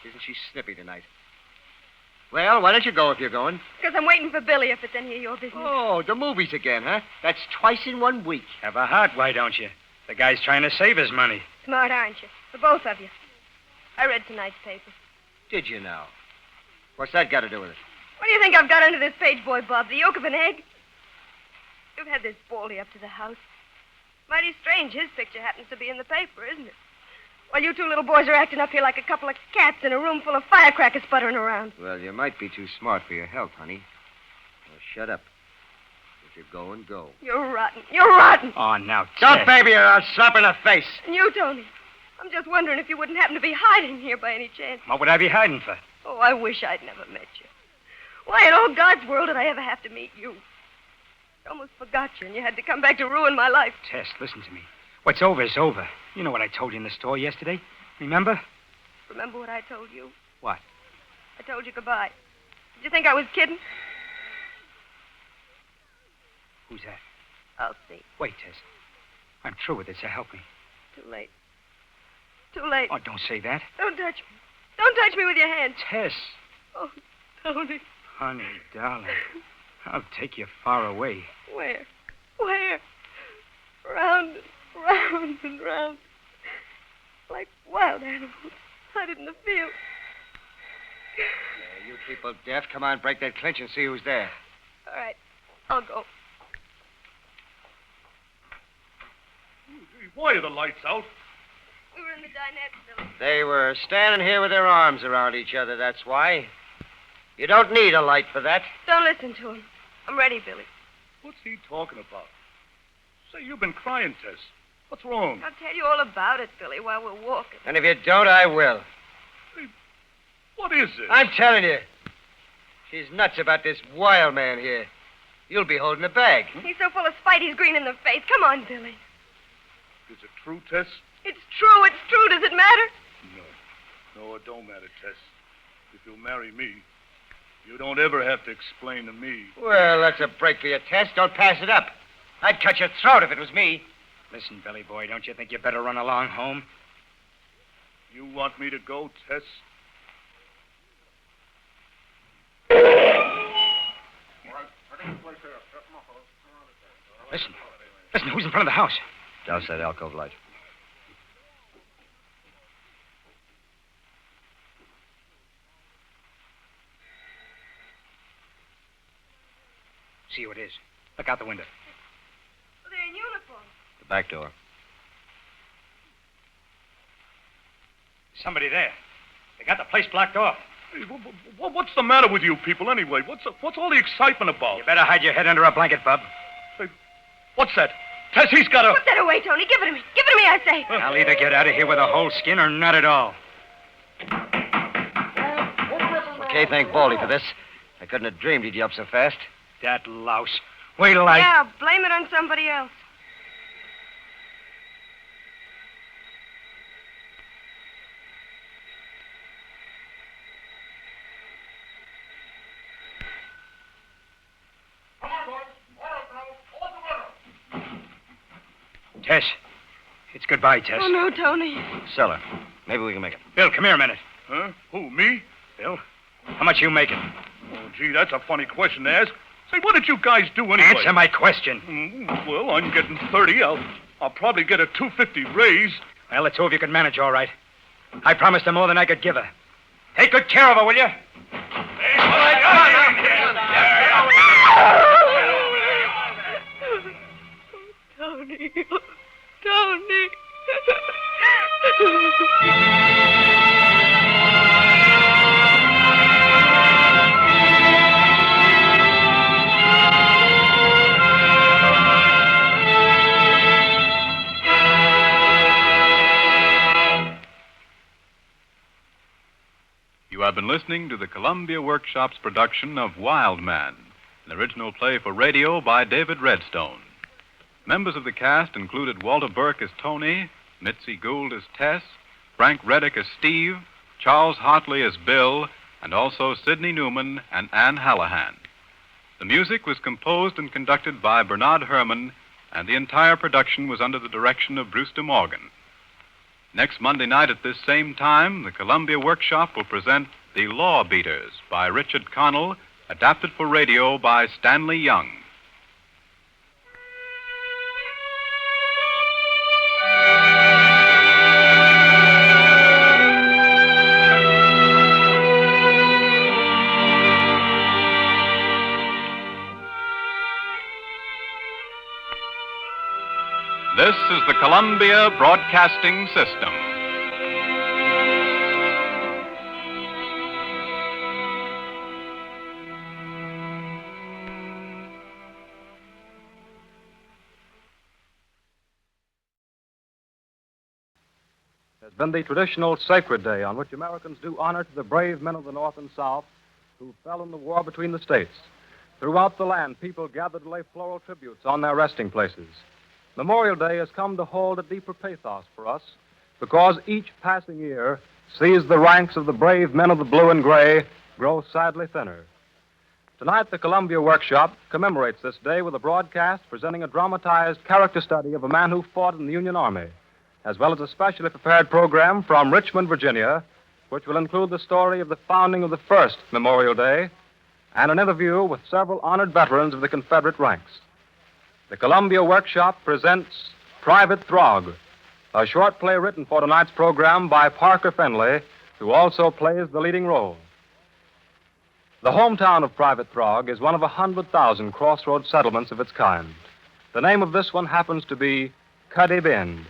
Isn't she snippy tonight? Well, why don't you go if you're going? Because I'm waiting for Billy if it's any of your business. Oh, the movies again, huh? That's twice in 1 week. Have a heart, why don't you? The guy's trying to save his money. Smart, aren't you? For both of you. I read tonight's paper. Did you now? What's that got to do with it? What do you think I've got under this page, boy, Bob? The yolk of an egg? You've had this Baldy up to the house. Mighty strange his picture happens to be in the paper, isn't it? While you two little boys are acting up here like a couple of cats in a room full of firecrackers sputtering around. Well, you might be too smart for your health, honey. Well, shut up. If you're going, go. You're rotten. You're rotten. Oh, now, Don't, baby, or I'll slap her in the face. And you, Tony. I'm just wondering if you wouldn't happen to be hiding here by any chance. What would I be hiding for? Oh, I wish I'd never met you. Why in all God's world did I ever have to meet you? I almost forgot you, and you had to come back to ruin my life. Tess, listen to me. What's over is over. You know what I told you in the store yesterday. Remember? Remember what I told you? What? I told you goodbye. Did you think I was kidding? Who's that? I'll see. Wait, Tess. I'm through with it, so help me. Too late. Too late. Oh, don't say that. Don't touch me. Don't touch me with your hands. Tess. Oh, Tony. Honey, darling. I'll take you far away. Where? Where? Round and round and round. Like wild animals. Out in the field. You people deaf? Come on, break that clinch and see who's there. All right. I'll go. Why are the lights out? We were in the dinette, Billy. They were standing here with their arms around each other, that's why. You don't need a light for that. Don't listen to him. I'm ready, Billy. What's he talking about? Say, you've been crying, Tess. What's wrong? I'll tell you all about it, Billy, while we're walking. And if you don't, I will. Hey, what is this? I'm telling you. She's nuts about this wild man here. You'll be holding the bag. He's so full of spite, he's green in the face. Come on, Billy. Is it true, Tess? It's true. It's true. Does it matter? No, it don't matter, Tess. If you'll marry me, you don't ever have to explain to me. Well, that's a break for your Tess. Don't pass it up. I'd cut your throat if it was me. Listen, Billy boy, don't you think you better run along home? You want me to go, Tess? Listen, who's in front of the house? Douse that alcove light. See who it is. Look out the window. Well, they're in uniform. The back door. Somebody there. They got the place blocked off. Hey, what's the matter with you people, anyway? What's all the excitement about? You better hide your head under a blanket, Bub. Hey, what's that? Tess, he's got a... Put that away, Tony. Give it to me. Give it to me, I say. I'll either get out of here with a whole skin or not at all. Okay, thank Baldy for this. I couldn't have dreamed he'd be up so fast. That louse. Wait till I... Yeah, blame it on somebody else. Tess. It's goodbye, Tess. Oh, no, Tony. Cellar. Maybe we can make it. Bill, come here a minute. Huh? Who, me? Bill, how much you making? Oh, gee, that's a funny question to ask. Say, what did you guys do anyway? Answer my question. Well, I'm getting 30. I'll probably get a $2.50 raise. Well, the two of you can manage all right. I promised her more than I could give her. Take good care of her, will you? Tony. Tony. You have been listening to the Columbia Workshop's production of Wild Man, an original play for radio by David Redstone. Members of the cast included Walter Burke as Tony, Mitzi Gould as Tess, Frank Reddick as Steve, Charles Hartley as Bill, and also Sidney Newman and Ann Hallahan. The music was composed and conducted by Bernard Herrmann and the entire production was under the direction of Brewster Morgan. Next Monday night at this same time, the Columbia Workshop will present The Law Beaters by Richard Connell, adapted for radio by Stanley Young. This is the Columbia Broadcasting System. Has been the traditional Sacred Day on which Americans do honor to the brave men of the North and South who fell in the war between the states. Throughout the land, people gather to lay floral tributes on their resting places. Memorial Day has come to hold a deeper pathos for us because each passing year sees the ranks of the brave men of the blue and gray grow sadly thinner. Tonight, the Columbia Workshop commemorates this day with a broadcast presenting a dramatized character study of a man who fought in the Union Army, as well as a specially prepared program from Richmond, Virginia, which will include the story of the founding of the first Memorial Day and an interview with several honored veterans of the Confederate ranks. The Columbia Workshop presents Private Throgg, a short play written for tonight's program by Parker Fenley, who also plays the leading role. The hometown of Private Throgg is one of 100,000 crossroads settlements of its kind. The name of this one happens to be Cuddy Bend.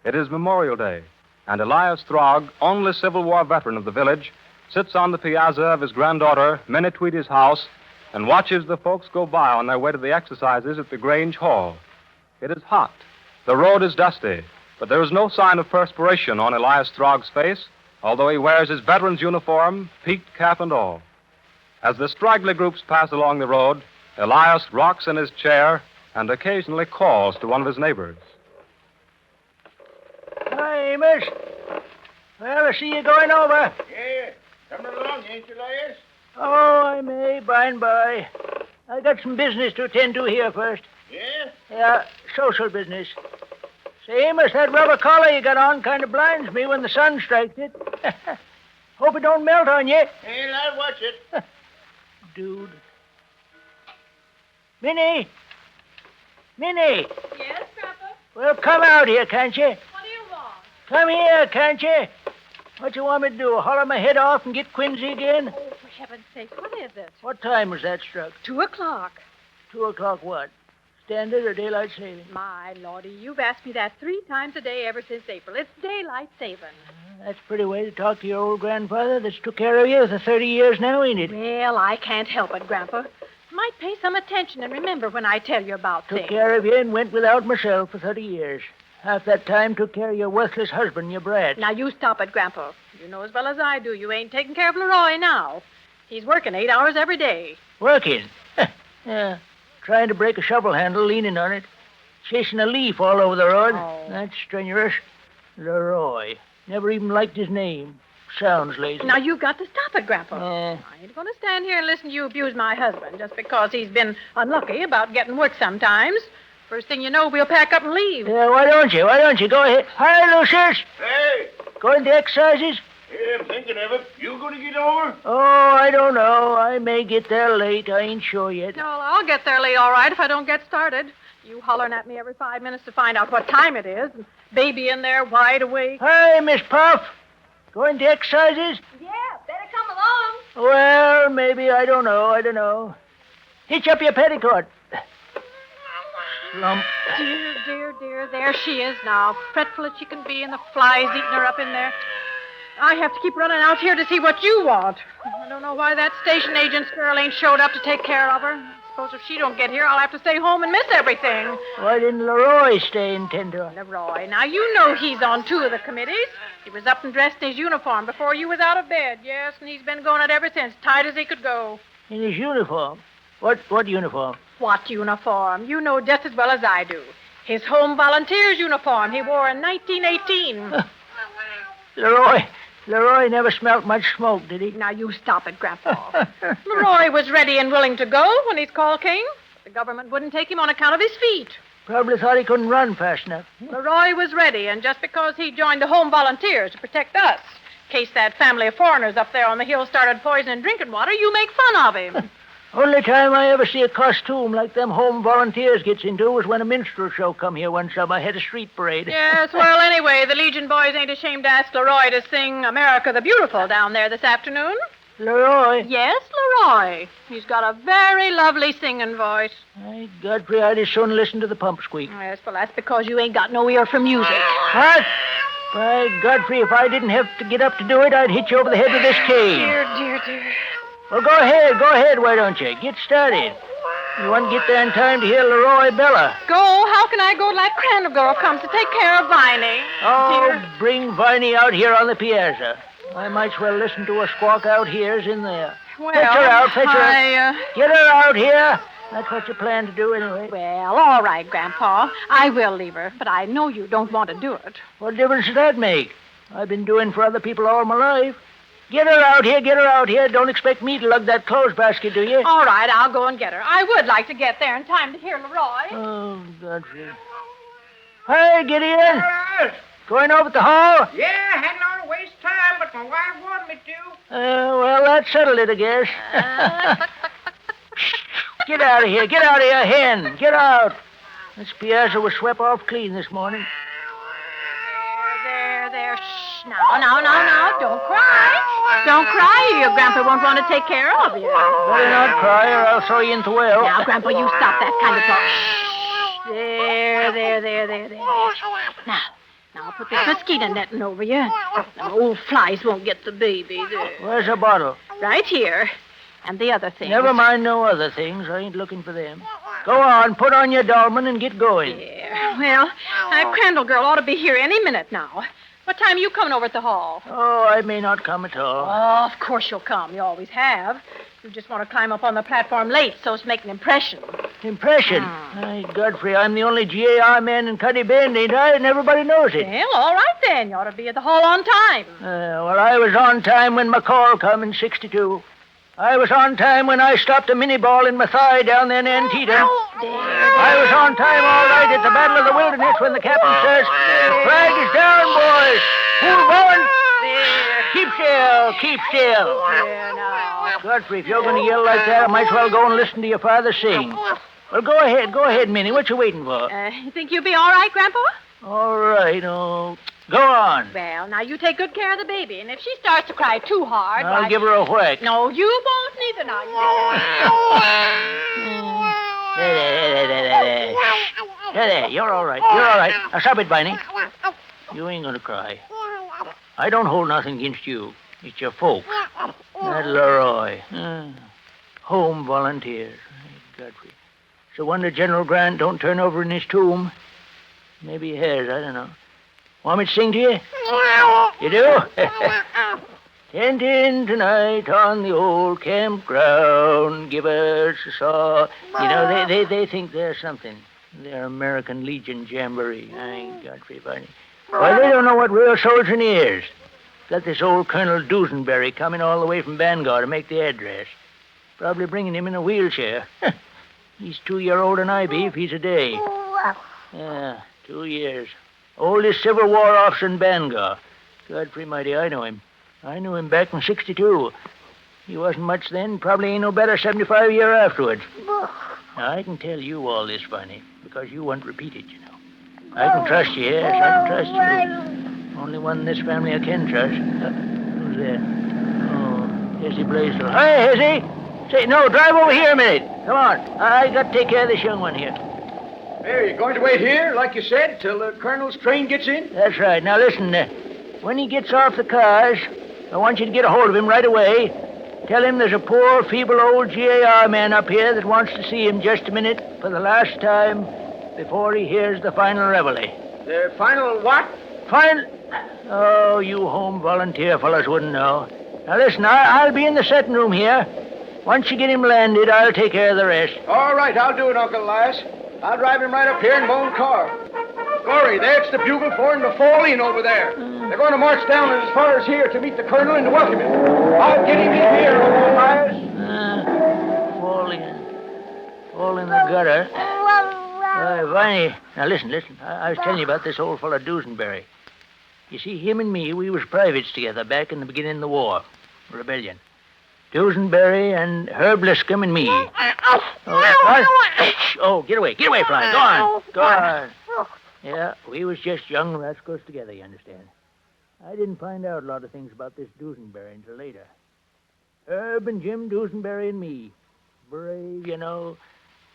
It is Memorial Day, and Elias Throgg, only Civil War veteran of the village, sits on the piazza of his granddaughter, Minnie Tweedy's house, and watches the folks go by on their way to the exercises at the Grange Hall. It is hot. The road is dusty, but there is no sign of perspiration on Elias Throgg's face, although he wears his veteran's uniform, peaked cap and all. As the straggly groups pass along the road, Elias rocks in his chair and occasionally calls to one of his neighbors. Hi, miss. Well, I see you going over. Yeah, coming along, ain't you, Elias? Oh, I may, by and by. I got some business to attend to here first. Yeah? Yeah, social business. Say, Amos, that rubber collar you got on kind of blinds me when the sun strikes it. Hope it don't melt on you. Hey, lad, watch it. Dude. Minnie! Minnie! Yes, Grandpa? Well, come out here, can't you? What do you want? Come here, can't you? What you want me to do, holler my head off and get Quincy again? Oh, for heaven's sake, what is it? What time was that struck? 2:00. 2:00 what? Standard or daylight saving? My lordy, you've asked me that 3 times a day ever since April. It's daylight saving. That's a pretty way to talk to your old grandfather that's took care of you for 30 years now, ain't it? Well, I can't help it, Grandpa. Might pay some attention and remember when I tell you about Took things. care of you and went without myself for 30 years. Half that time took care of your worthless husband, your brat. Now, you stop it, Grandpa. You know as well as I do you ain't taking care of Leroy now. He's working 8 hours every day. Working? Yeah. Trying to break a shovel handle, leaning on it. Chasing a leaf all over the road. Oh. That's strenuous. Leroy. Never even liked his name. Sounds lazy. Now, you've got to stop it, Grandpa. I ain't going to stand here and listen to you abuse my husband just because he's been unlucky about getting work sometimes. First thing you know, we'll pack up and leave. Yeah, why don't you? Why don't you? Go ahead. Hi, Lucius. Hey! Going to exercises? Yeah, I'm thinking of it. You gonna get over? Oh, I don't know. I may get there late. I ain't sure yet. No, I'll get there late, all right, if I don't get started. You hollering at me every 5 minutes to find out what time it is. And baby in there, wide awake. Hi, Miss Puff. Going to exercises? Yeah, better come along. Well, maybe. I don't know. Hitch up your petticoat. Lump. Dear, there she is now, fretful as she can be, and the flies eating her up in there. I have to keep running out here to see what you want. I don't know why that station agent's girl ain't showed up to take care of her. I suppose if she don't get here, I'll have to stay home and miss everything. Why didn't Leroy stay and tend to her? Leroy, now you know he's on 2 of the committees. He was up and dressed in his uniform before you was out of bed, yes, and he's been going it ever since, tight as he could go. In his uniform? What uniform? What uniform? You know just as well as I do. His Home Volunteers uniform he wore in 1918. Leroy never smelt much smoke, did he? Now, you stop it, Grandpa. Leroy was ready and willing to go when his call came. The government wouldn't take him on account of his feet. Probably thought he couldn't run fast enough. Leroy was ready, and just because he joined the Home Volunteers to protect us, in case that family of foreigners up there on the hill started poisoning drinking water, you make fun of him. Only time I ever see a costume like them Home Volunteers gets into was when a minstrel show come here one summer, had a street parade. Yes, well, anyway, the Legion boys ain't ashamed to ask Leroy to sing America the Beautiful down there this afternoon. Leroy? Yes, Leroy. He's got a very lovely singing voice. Hey, Godfrey, I'd as soon listen to the pump squeak. Yes, well, that's because you ain't got no ear for music. What? By Godfrey, if I didn't have to get up to do it, I'd hit you over the head with this cane. Dear. Well, go ahead, why don't you? Get started. You want to get there in time to hear Leroy Bella. Go? How can I go till that Crandall girl comes to take care of Viney? Oh, Dear. bring Viney out here on the piazza. I might as well listen to her squawk out here as in there. Well, fetch her out. Get her out here. That's what you plan to do anyway. Well, all right, Grandpa. I will leave her, but I know you don't want to do it. What difference does that make? I've been doing for other people all my life. Get her out here. Don't expect me to lug that clothes basket, do you? All right, I'll go and get her. I would like to get there in time to hear Leroy. Oh, Godfrey. Hey, Gideon. Going over to the hall? Yeah, hadn't ought to waste time, but my wife wanted me to. Well, that settled it, I guess. Get out of here, hen. Get out. This piazza was swept off clean this morning. There. Shh. Now. Don't cry. Don't cry. Your Grandpa won't want to take care of you. Better not cry or I'll throw you into the well. Now, Grandpa, you stop that kind of talk. Shh. There. Now, put this mosquito netting over you. Them old flies won't get the baby. There. Where's the bottle? Right here. And the other things. Never mind no other things. I ain't looking for them. Go on, put on your dolman and get going. Yeah. Well, that Crandall girl ought to be here any minute now. What time are you coming over at the hall? Oh, I may not come at all. Oh, of course you'll come. You always have. You just want to climb up on the platform late so as to make an impression. Impression? Hey, Godfrey, I'm the only GAR man in Cuddy Bend, ain't I? And everybody knows it. Well, all right then. You ought to be at the hall on time. Well, I was on time when McCall come in 62. I was on time when I stopped a mini-ball in my thigh down there in Antietam. I was on time all right at the Battle of the Wilderness when the captain says, "The flag is down, boys. Move on." Keep still. Godfrey, if you're going to yell like that, I might as well go and listen to your father sing. Well, go ahead, Minnie. What you waiting for? You think you'll be all right, Grandpa? All right, go on. Well, now you take good care of the baby, and if she starts to cry too hard, I'll give her a whack. No, you won't neither now. There, you're all right. Now stop it, Viney. You ain't gonna cry. I don't hold nothing against you. It's your folks. That Leroy. Home Volunteers. Godfrey. So wonder General Grant don't turn over in his tomb. Maybe he has, I don't know. Want me to sing to you? You do? Tenting tonight on the old campground. Give us a saw. You know, they think they're something. They're American Legion Jamboree. I ain't Godfrey Viney. Why, they don't know what real soldiering is. Got this old Colonel Dusenberry coming all the way from Bangor to make the address. Probably bringing him in a wheelchair. He's 2 years older than I be if he's a day. Yeah, 2 years. Oldest Civil War officer in Bangor. Godfrey mighty, I know him. I knew him back in 62. He wasn't much then, probably ain't no better 75 years afterwards. Now, I can tell you all this, Viney, because you won't repeat it, you know. I can trust you, yes, I can trust you. Only one in this family I can trust. Who's that? Oh, Hezzy Blaisdell. Hi, Hezzy. Say, no, drive over here a minute. Come on. I got to take care of this young one here. Hey, you going to wait here, like you said, till the Colonel's train gets in? That's right. Now, listen, when he gets off the cars, I want you to get a hold of him right away. Tell him there's a poor, feeble old GAR man up here that wants to see him just a minute for the last time before he hears the final reveille. The final what? Final... Oh, you home volunteer fellas wouldn't know. Now, listen, I'll be in the setting room here. Once you get him landed, I'll take care of the rest. All right, I'll do it, Uncle Elias. I'll drive him right up here in my own car. Gorry, that's the bugle for him to fall in over there. They're going to march down as far as here to meet the Colonel and to welcome him. I'll get him in here, Uncle Elias. Fall in the gutter. Viney, now listen. I was telling you about this old fellow Dusenberry. You see, him and me, we was privates together back in the beginning of the war. Rebellion. Dusenberry and Herb Liscombe and me. Oh, get away, Fly. Go on. Yeah, we was just young rascals together, you understand. I didn't find out a lot of things about this Dusenberry until later. Herb and Jim Dusenberry and me. Brave, you know.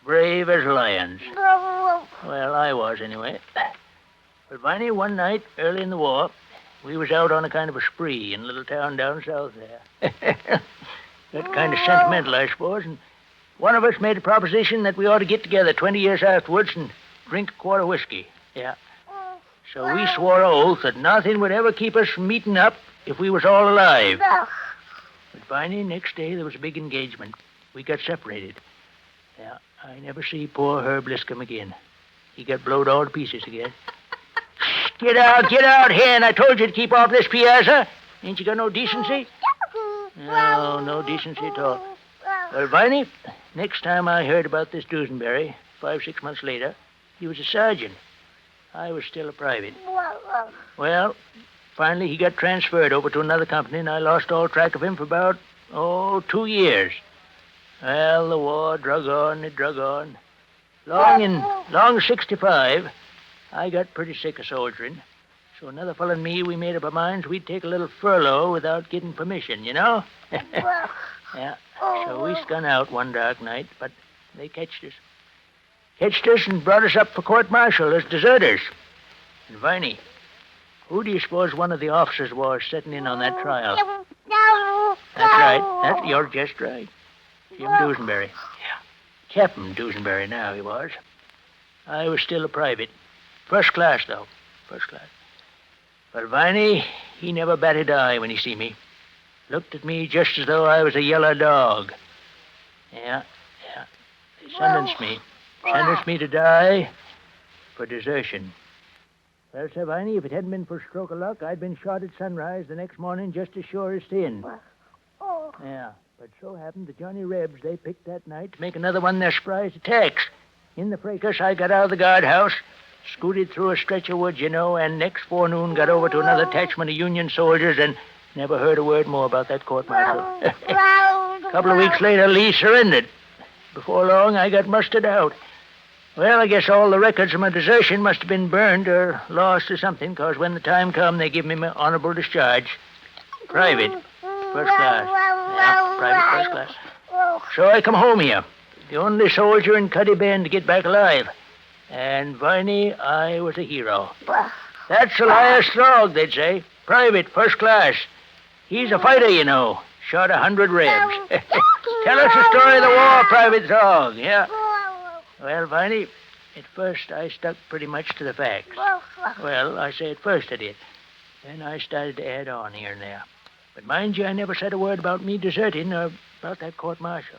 Brave as lions. Well, I was, anyway. But Viney, one night, early in the war, we was out on a kind of a spree in a little town down south there. That kind of sentimental, I suppose, and one of us made a proposition that we ought to get together 20 years afterwards and drink a quart of whiskey. Yeah. So we swore an oath that nothing would ever keep us from meeting up if we was all alive. But Viney, next day there was a big engagement. We got separated. Yeah, I never see poor Herb Liscombe again. He got blowed all to pieces again. Get out, hen. I told you to keep off this piazza. Ain't you got no decency? No decency at all. Well, Viney, next time I heard about this Dusenberry, 5-6 months later, he was a sergeant. I was still a private. Well, finally he got transferred over to another company, and I lost all track of him for about, 2 years. Well, the war drug on. Long 65, I got pretty sick of soldiering. So another fellow and me, we made up our minds we'd take a little furlough without getting permission, you know? Yeah. So we spun out one dark night, but they catched us. And brought us up for court-martial as deserters. And Viney, who do you suppose one of the officers was sitting in on that trial? That's right. You're just right. Jim Dusenberry. Yeah. Captain Dusenberry now he was. I was still a private. First class, though. First class. But Viney, he never batted an eye when he see me. Looked at me just as though I was a yellow dog. Yeah. They sentenced me to die for desertion. Well, Sir Viney, if it hadn't been for a stroke of luck, I'd been shot at sunrise the next morning just as sure as sin. Yeah, but so happened the Johnny Rebs, they picked that night to make another one of their surprise attacks. In the fracas, I got out of the guardhouse, scooted through a stretch of woods, you know, and next forenoon got over to another detachment of Union soldiers and never heard a word more about that court-martial. A couple of weeks later, Lee surrendered. Before long, I got mustered out. Well, I guess all the records of my desertion must have been burned or lost or something, because when the time come, they give me my honorable discharge. Private. First class. Yeah, private first class. So I come home here, the only soldier in Cuddy Bend to get back alive. And, Viney, I was a hero. That's Elias Throgg, they'd say. Private, first class. He's a fighter, you know. Shot 100 Rebs. Tell us the story of the war, Private Throgg, yeah? Well, Viney, at first I stuck pretty much to the facts. Well, I say at first I did. Then I started to add on here and there. But mind you, I never said a word about me deserting or about that court-martial.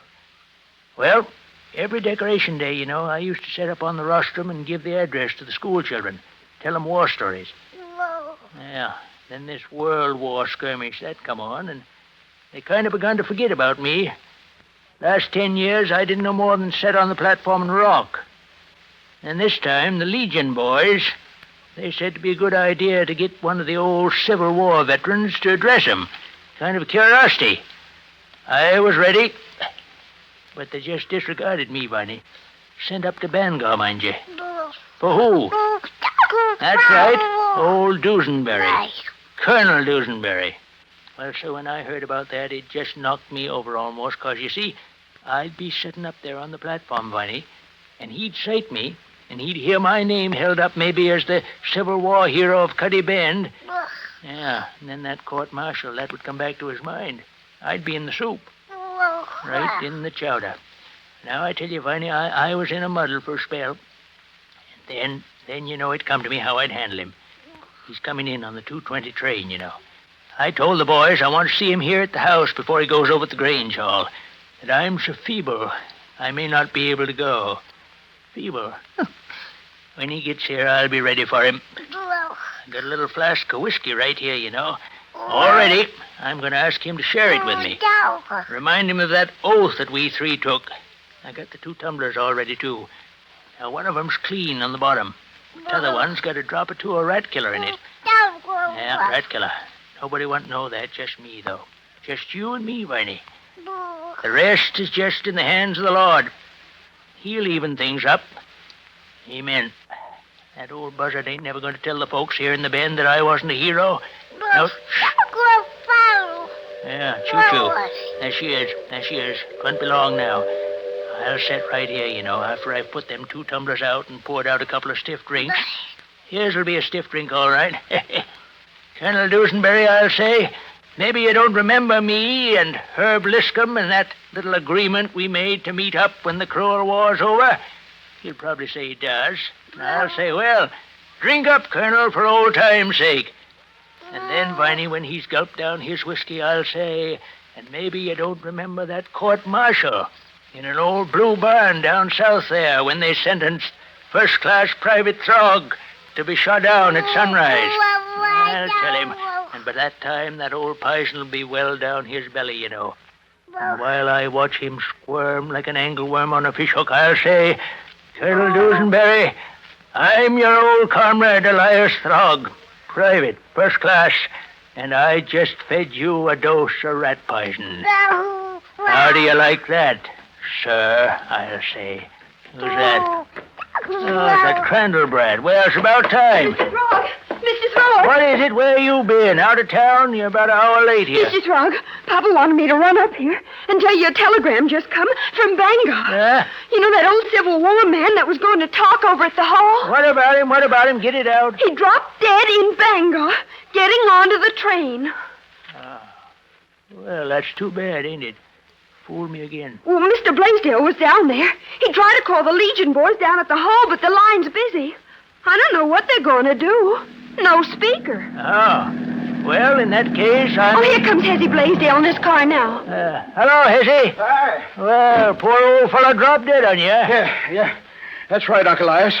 Well, every decoration day, you know, I used to set up on the rostrum and give the address to the school children. Tell them war stories. Yeah, then this World War skirmish, that come on, and they kind of begun to forget about me. Last 10 years, I didn't know more than sit on the platform and rock. And this time, the Legion boys, they said it'd be a good idea to get one of the old Civil War veterans to address them. Kind of a curiosity. I was ready, but they just disregarded me, Viney. Sent up to Bangor, mind you. For who? That's right, old Dusenberry. Colonel Dusenberry. Well, so when I heard about that, it just knocked me over almost, because, you see, I'd be sitting up there on the platform, Viney, and he'd sight me, and he'd hear my name held up maybe as the Civil War hero of Cuddy Bend. Yeah, and then that court-martial, that would come back to his mind. I'd be in the soup. Right in the chowder. Now, I tell you, Viney, I was in a muddle for a spell. And then, you know, it come to me how I'd handle him. He's coming in on the 2:20 train, you know. I told the boys I want to see him here at the house before he goes over to the Grange Hall. That I'm so feeble, I may not be able to go. Feeble? When he gets here, I'll be ready for him. I got a little flask of whiskey right here, you know. All ready. I'm going to ask him to share it with me. Remind him of that oath that we three took. I got the 2 tumblers all ready, too. Now, one of 'em's clean on the bottom. The other one's got a drop or two of rat killer in it. Yeah, rat killer. Nobody won't know that, just me, though. Just you and me, Viney. The rest is just in the hands of the Lord. He'll even things up. Amen. That old buzzard ain't never going to tell the folks here in the bend that I wasn't a hero. No. Yeah, choo-choo. There she is. There she is. Can't be long now. I'll sit right here, you know, after I've put them 2 tumblers out and poured out a couple of stiff drinks. Here'll be a stiff drink, all right. Colonel Dusenberry, I'll say, maybe you don't remember me and Herb Liscombe and that little agreement we made to meet up when the Crow War's over. He'll probably say he does. I'll say, well, drink up, Colonel, for old time's sake. And then, Viney, when he's gulped down his whiskey, I'll say, and maybe you don't remember that court-martial in an old blue barn down south there when they sentenced first-class Private Throgg to be shot down at sunrise. I'll tell him. And by that time, that old poison will be well down his belly, you know. And while I watch him squirm like an angleworm on a fishhook, I'll say, Colonel Dusenberry, I'm your old comrade Elias Throgg, private, first class, and I just fed you a dose of rat poison. How do you like that, sir, I'll say. Who's that? Oh, it's that Crandallbrad. Well, it's about time. Mr. Throgg! Mr. Throgg! What is it? Where you been? Out of town? You're about an hour late here. Mr. Throgg, Papa wanted me to run up here and tell you a telegram just come from Bangor. You know that old Civil War man that was going to talk over at the hall? What about him? What about him? Get it out. He dropped dead in Bangor, getting onto the train. Well, that's too bad, ain't it? Fooled me again. Well, Mr. Blaisdell was down there. He tried to call the Legion boys down at the hall, but the line's busy. I don't know what they're going to do. No speaker. Oh. Well, in that case, Oh, here comes Hezzy Blaisdell in his car now. Hello, Hezzy. Hi. Well, poor old fella dropped dead on you. Yeah. That's right, Uncle Elias.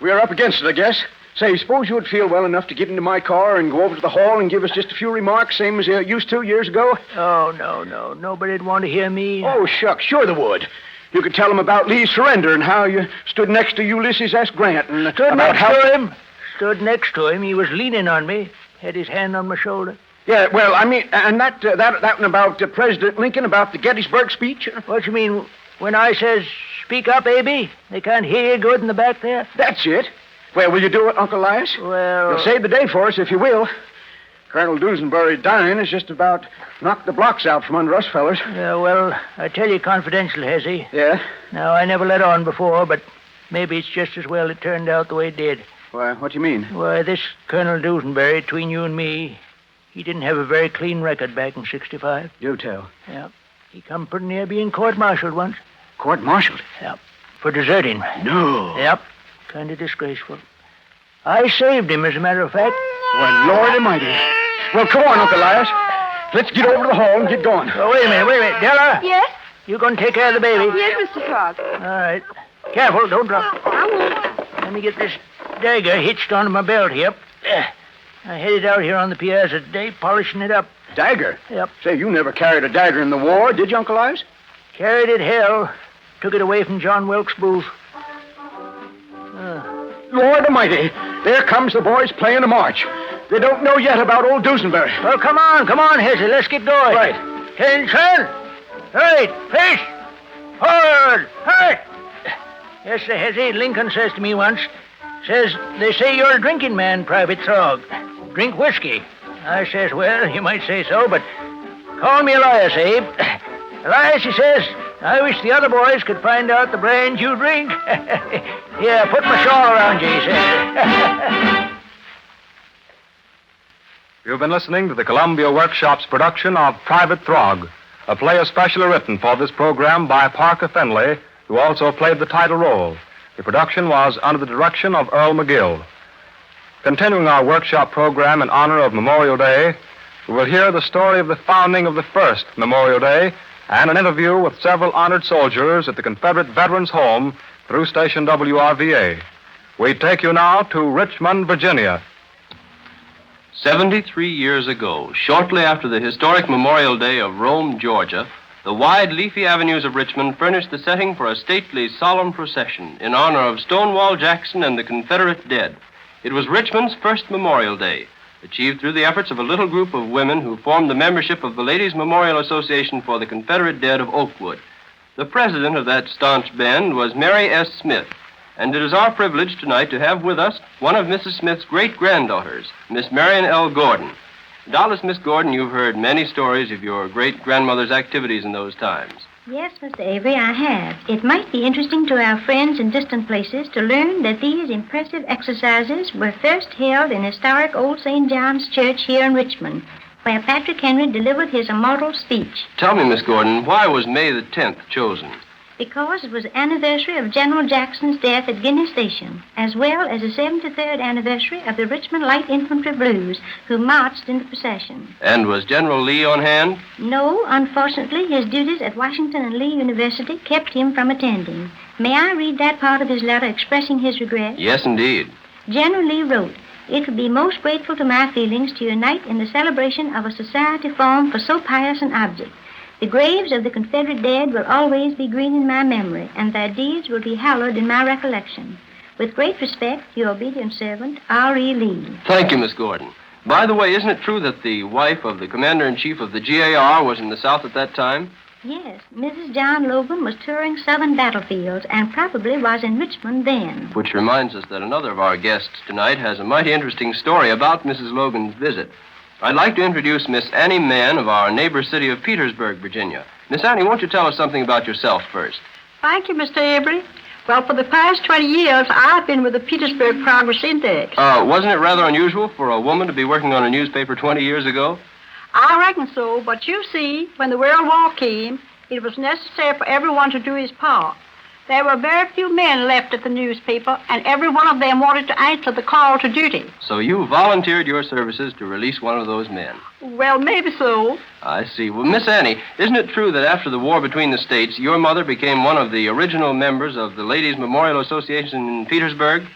We're up against it, I guess. Say, suppose you would feel well enough to get into my car and go over to the hall and give us just a few remarks, same as you used to years ago? Oh, no. Nobody'd want to hear me. Oh, shucks. Sure they would. You could tell them about Lee's surrender and how you stood next to Ulysses S. Grant and Stood next to him. He was leaning on me, had his hand on my shoulder. Yeah, well, I mean, and that one about President Lincoln, about the Gettysburg speech. What you mean, when I says, speak up, A.B.? They can't hear you good in the back there? That's it. Well, will you do it, Uncle Elias? Well... You'll save the day for us if you will. Colonel Dusenberry dying is just about knocked the blocks out from under us fellers. Yeah, well, I tell you confidential, Hezzy. Yeah? Now, I never let on before, but maybe it's just as well it turned out the way it did. Why, what do you mean? Why, this Colonel Dusenberry, between you and me, he didn't have a very clean record back in 65. Do tell. Yeah. He come pretty near being court-martialed once. Court-martialed? Yep. For deserting. No. Yep. Kind of disgraceful. I saved him, as a matter of fact. Why, Lord Almighty. Well, come on, Uncle Elias. Let's get over to the hall and get going. Oh, wait a minute. Della? Yes? You going to take care of the baby? Yes, Mr. Throgg. All right. Careful, don't drop. I won't. Let me get this dagger hitched onto my belt here. I headed out here on the piazza today, polishing it up. Dagger? Yep. Say, you never carried a dagger in the war, did you, Uncle Elias? Carried it, hell. Took it away from John Wilkes Booth. Lord Almighty, there comes the boys playing a march. They don't know yet about old Dusenberry. Well, come on, Hezzy. Let's get going. Right. Attention! Right, face! Forward! Right! Yes, sir, Hezzy. Lincoln says to me once, they say you're a drinking man, Private Throgg. Drink whiskey. I says, well, you might say so, but call me Elias, Abe. Elias, he says, I wish the other boys could find out the brand you drink. Here, put my shawl around you, he says. You've been listening to the Columbia Workshop's production of Private Throgg, a play especially written for this program by Parker Fenley, who also played the title role. The production was under the direction of Earl McGill. Continuing our workshop program in honor of Memorial Day, we will hear the story of the founding of the first Memorial Day and an interview with several honored soldiers at the Confederate Veterans Home through station WRVA. We take you now to Richmond, Virginia. 73 years ago, shortly after the historic Memorial Day of Rome, Georgia, The wide, leafy avenues of Richmond furnished the setting for a stately, solemn procession in honor of Stonewall Jackson and the Confederate dead. It was Richmond's first Memorial Day, achieved through the efforts of a little group of women who formed the membership of the Ladies' Memorial Association for the Confederate Dead of Oakwood. The president of that staunch band was Mary S. Smith, and it is our privilege tonight to have with us one of Mrs. Smith's great-granddaughters, Miss Marion L. Gordon. Doubtless, Miss Gordon, you've heard many stories of your great-grandmother's activities in those times. Yes, Mr. Avery, I have. It might be interesting to our friends in distant places to learn that these impressive exercises were first held in historic Old St. John's Church here in Richmond, where Patrick Henry delivered his immortal speech. Tell me, Miss Gordon, why was May the 10th chosen? Because it was the anniversary of General Jackson's death at Guinea Station, as well as the 73rd anniversary of the Richmond Light Infantry Blues, who marched in the procession. And was General Lee on hand? No, unfortunately, his duties at Washington and Lee University kept him from attending. May I read that part of his letter expressing his regret? Yes, indeed. General Lee wrote, "It would be most grateful to my feelings to unite in the celebration of a society formed for so pious an object. The graves of the Confederate dead will always be green in my memory, and their deeds will be hallowed in my recollection. With great respect, your obedient servant, R.E. Lee." Thank you, Miss Gordon. By the way, isn't it true that the wife of the commander-in-chief of the GAR was in the South at that time? Yes, Mrs. John Logan was touring southern battlefields and probably was in Richmond then. Which reminds us that another of our guests tonight has a mighty interesting story about Mrs. Logan's visit. I'd like to introduce Miss Annie Mann of our neighbor city of Petersburg, Virginia. Miss Annie, won't you tell us something about yourself first? Thank you, Mr. Avery. Well, for the past 20 years, I've been with the Petersburg Progress Index. Wasn't it rather unusual for a woman to be working on a newspaper 20 years ago? I reckon so, but you see, when the World War came, it was necessary for everyone to do his part. There were very few men left at the newspaper, and every one of them wanted to answer the call to duty. So you volunteered your services to release one of those men? Well, maybe so. I see. Well, Miss Annie, isn't it true that after the war between the states, your mother became one of the original members of the Ladies' Memorial Association in Petersburg?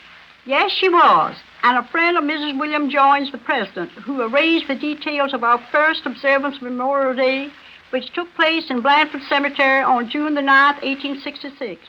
Yes, she was, and a friend of Mrs. William Jones, the president, who arranged the details of our first observance of Memorial Day, which took place in Blandford Cemetery on June the 9th, 1866.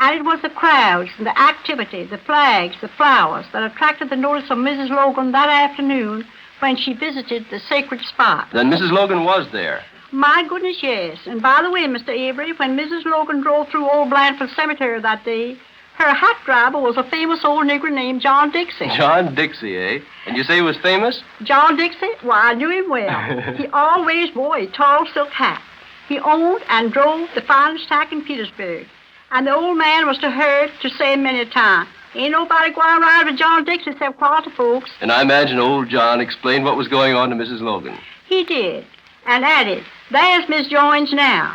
And it was the crowds, the activity, the flags, the flowers that attracted the notice of Mrs. Logan that afternoon when she visited the sacred spot. Then Mrs. Logan was there. My goodness, yes. And by the way, Mr. Avery, when Mrs. Logan drove through old Blandford Cemetery that day, her hat driver was a famous old nigger named John Dixie. John Dixie, eh? And you say he was famous? John Dixie? Why, I knew him well. He always wore a tall silk hat. He owned and drove the finest hack in Petersburg. And the old man was heard to say many a time, "Ain't nobody going to ride with John Dixie except quality folks." And I imagine old John explained what was going on to Mrs. Logan. He did, and added, "There's Miss Jones now."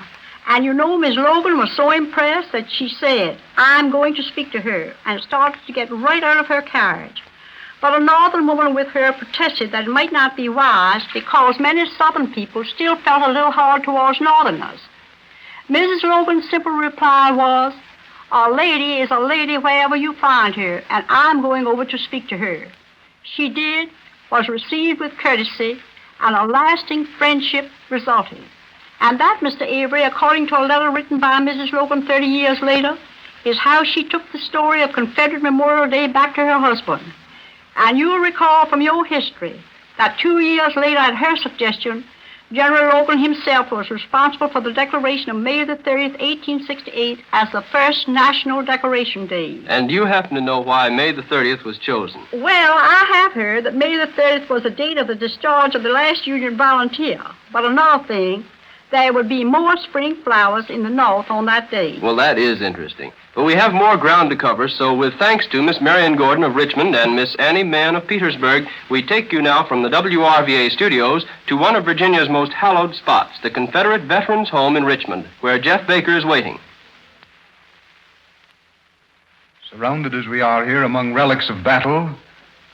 And you know, Miss Logan was so impressed that she said, "I'm going to speak to her," and started to get right out of her carriage. But a northern woman with her protested that it might not be wise because many southern people still felt a little hard towards northerners. Mrs. Logan's simple reply was, "A lady is a lady wherever you find her, and I'm going over to speak to her." She did, was received with courtesy, and a lasting friendship resulted. And that, Mr. Avery, according to a letter written by Mrs. Logan 30 years later, is how she took the story of Confederate Memorial Day back to her husband. And you'll recall from your history that 2 years later, at her suggestion, General Logan himself was responsible for the declaration of May the 30th, 1868, as the first National Decoration Day. And you happen to know why May the 30th was chosen? Well, I have heard that May the 30th was the date of the discharge of the last Union volunteer. But another thing, there would be more spring flowers in the North on that day. Well, that is interesting. But we have more ground to cover, so with thanks to Miss Marion Gordon of Richmond and Miss Annie Mann of Petersburg, we take you now from the WRVA studios to one of Virginia's most hallowed spots, the Confederate Veterans Home in Richmond, where Jeff Baker is waiting. Surrounded as we are here among relics of battle,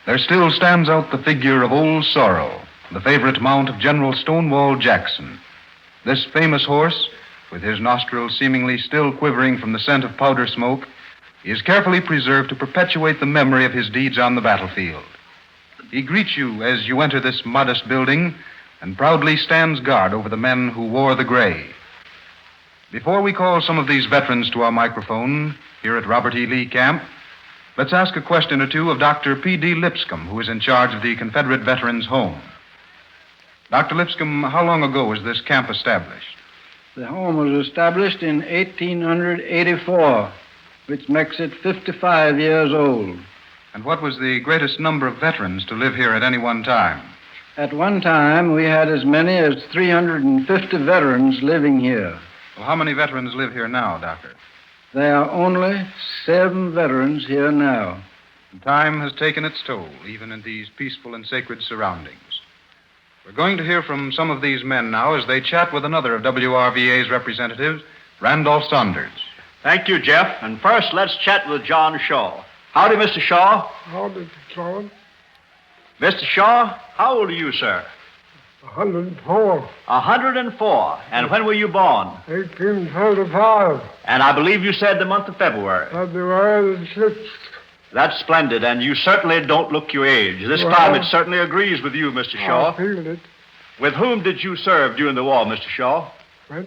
there still stands out the figure of Old Sorrow, the favorite mount of General Stonewall Jackson. This famous horse, with his nostrils seemingly still quivering from the scent of powder smoke, is carefully preserved to perpetuate the memory of his deeds on the battlefield. He greets you as you enter this modest building and proudly stands guard over the men who wore the gray. Before we call some of these veterans to our microphone here at Robert E. Lee Camp, let's ask a question or two of Dr. P.D. Lipscomb, who is in charge of the Confederate Veterans Home. Dr. Lipscomb, how long ago was this camp established? The home was established in 1884, which makes it 55 years old. And what was the greatest number of veterans to live here at any one time? At one time, we had as many as 350 veterans living here. Well, how many veterans live here now, Doctor? There are only 7 veterans here now. And time has taken its toll, even in these peaceful and sacred surroundings. We're going to hear from some of these men now as they chat with another of WRVA's representatives, Randolph Saunders. Thank you, Jeff. And first, let's chat with John Shaw. Howdy, Mr. Shaw. Howdy, John. Mr. Shaw, how old are you, sir? 104. 104. And when were you born? 1835. And I believe you said the month of February. February the 6th. That's splendid, and you certainly don't look your age. This climate certainly agrees with you, Mr. Shaw. I feel it. With whom did you serve during the war, Mr. Shaw? What?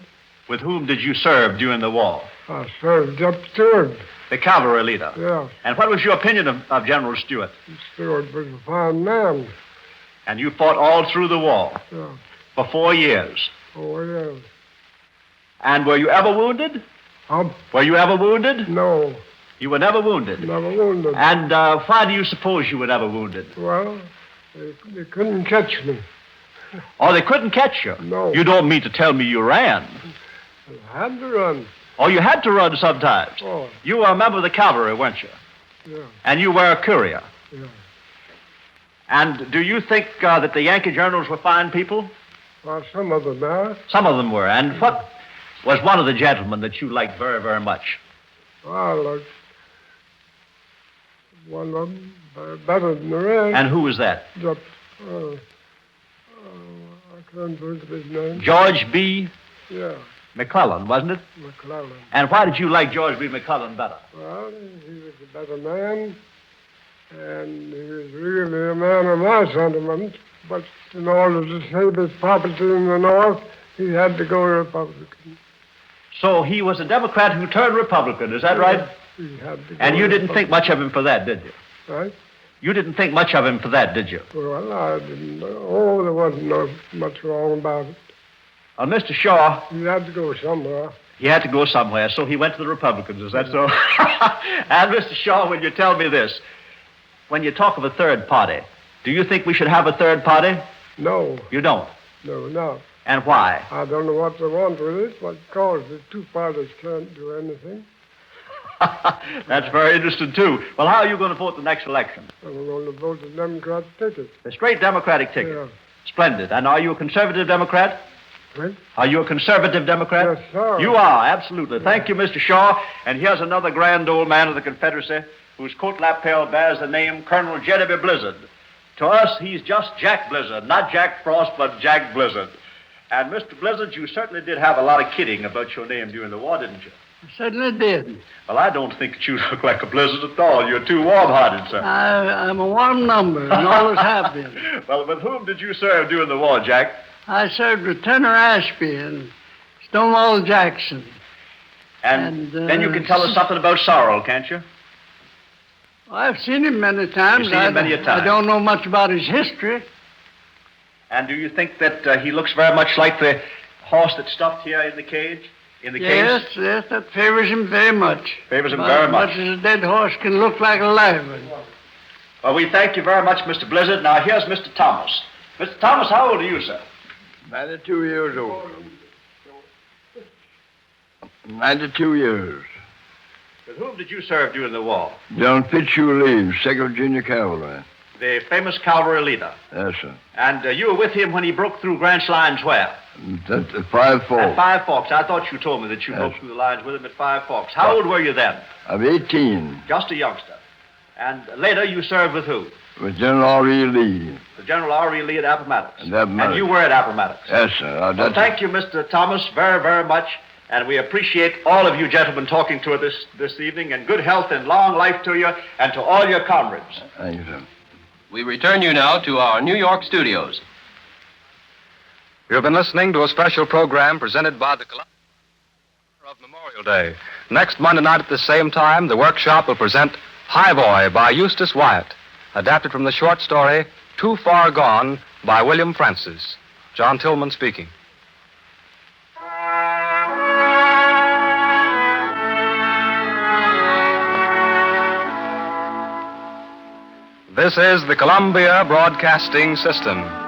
With whom did you serve during the war? I served up Stewart. The cavalry leader? Yeah. And what was your opinion of General Stewart? Stewart was a fine man. And you fought all through the war? Yeah. For 4 years? 4 years. And were you ever wounded? Were you ever wounded? No. You were never wounded? Never wounded. And why do you suppose you were never wounded? Well, they couldn't catch me. Oh, they couldn't catch you? No. You don't mean to tell me you ran? I had to run. Oh, you had to run sometimes? Oh. You were a member of the cavalry, weren't you? Yeah. And you were a courier? Yeah. And do you think that the Yankee generals were fine people? Well, some of them are. Some of them were. And what was one of the gentlemen that you liked very, very much? I liked one of them better than the rest. And who was that? I can't think of his name. George B. Yeah, McClellan, wasn't it? McClellan. And why did you like George B. McClellan better? Well, he was a better man, and he was really a man of my sentiments. But in order to save his property in the North, he had to go Republican. So he was a Democrat who turned Republican, is that right? He had to go And you didn't think much of him for that, did you? Right? You didn't think much of him for that, did you? Well, I didn't. Oh, there wasn't much wrong about it. Mr. Shaw... He had to go somewhere. He had to go somewhere, so he went to the Republicans, is that so? And, Mr. Shaw, when you tell me this, when you talk of a third party, do you think we should have a third party? No. You don't? No, no. And why? I don't know what they want with it, but because the two parties can't do anything. That's very interesting, too. Well, how are you going to vote the next election? I'm going to vote the Democratic ticket. A straight Democratic ticket? Yeah. Splendid. And are you a conservative Democrat? What? Are you a conservative Democrat? Yes, sir. You are, absolutely. Thank you, Mr. Shaw. And here's another grand old man of the Confederacy whose coat lapel bears the name Colonel Genevieve Blizzard. To us, he's just Jack Blizzard, not Jack Frost, but Jack Blizzard. And, Mr. Blizzard, you certainly did have a lot of kidding about your name during the war, didn't you? I certainly did. Well, I don't think that you look like a Blizzard at all. You're too warm-hearted, sir. I'm a warm number, and always have been. Well, with whom did you serve during the war, Jack? I served with Turner Ashby and Stonewall Jackson. And then you can tell us something about Sorrel, can't you? I've seen him many times. You've seen him many a time. I don't know much about his history. And do you think that he looks very much like the horse that's stuffed here in the cage? In the Yes, case? yes, that favors him very much. Favors him About very as much. much as a dead horse can look like a live one. Well, we thank you very much, Mr. Blizzard. Now, here's Mr. Thomas. Mr. Thomas, how old are you, sir? 92 years old. 92 years. With whom did you serve during the war? John Fitzhugh Lee, 2nd Virginia Cavalry. The famous cavalry leader. Yes, sir. And you were with him when he broke through Grant's lines where? At Five Forks. At Five Forks. I thought you told me that you Yes. broke through the lines with him at Five Forks. How old were you then? I'm 18. Just a youngster. And later you served with who? With General R.E. Lee. The General R.E. Lee at Appomattox. At Appomattox. And you were at Appomattox. Yes, sir. Well, thank you, Mr. Thomas, very, very much. And we appreciate all of you gentlemen talking to us this evening. And good health and long life to you and to all your comrades. Thank you, sir. We return you now to our New York studios. You have been listening to a special program presented by the of Memorial Day. Next Monday night at the same time, the workshop will present High Boy by Eustace Wyatt, adapted from the short story Too Far Gone by William Francis. John Tillman speaking. This is the Columbia Broadcasting System.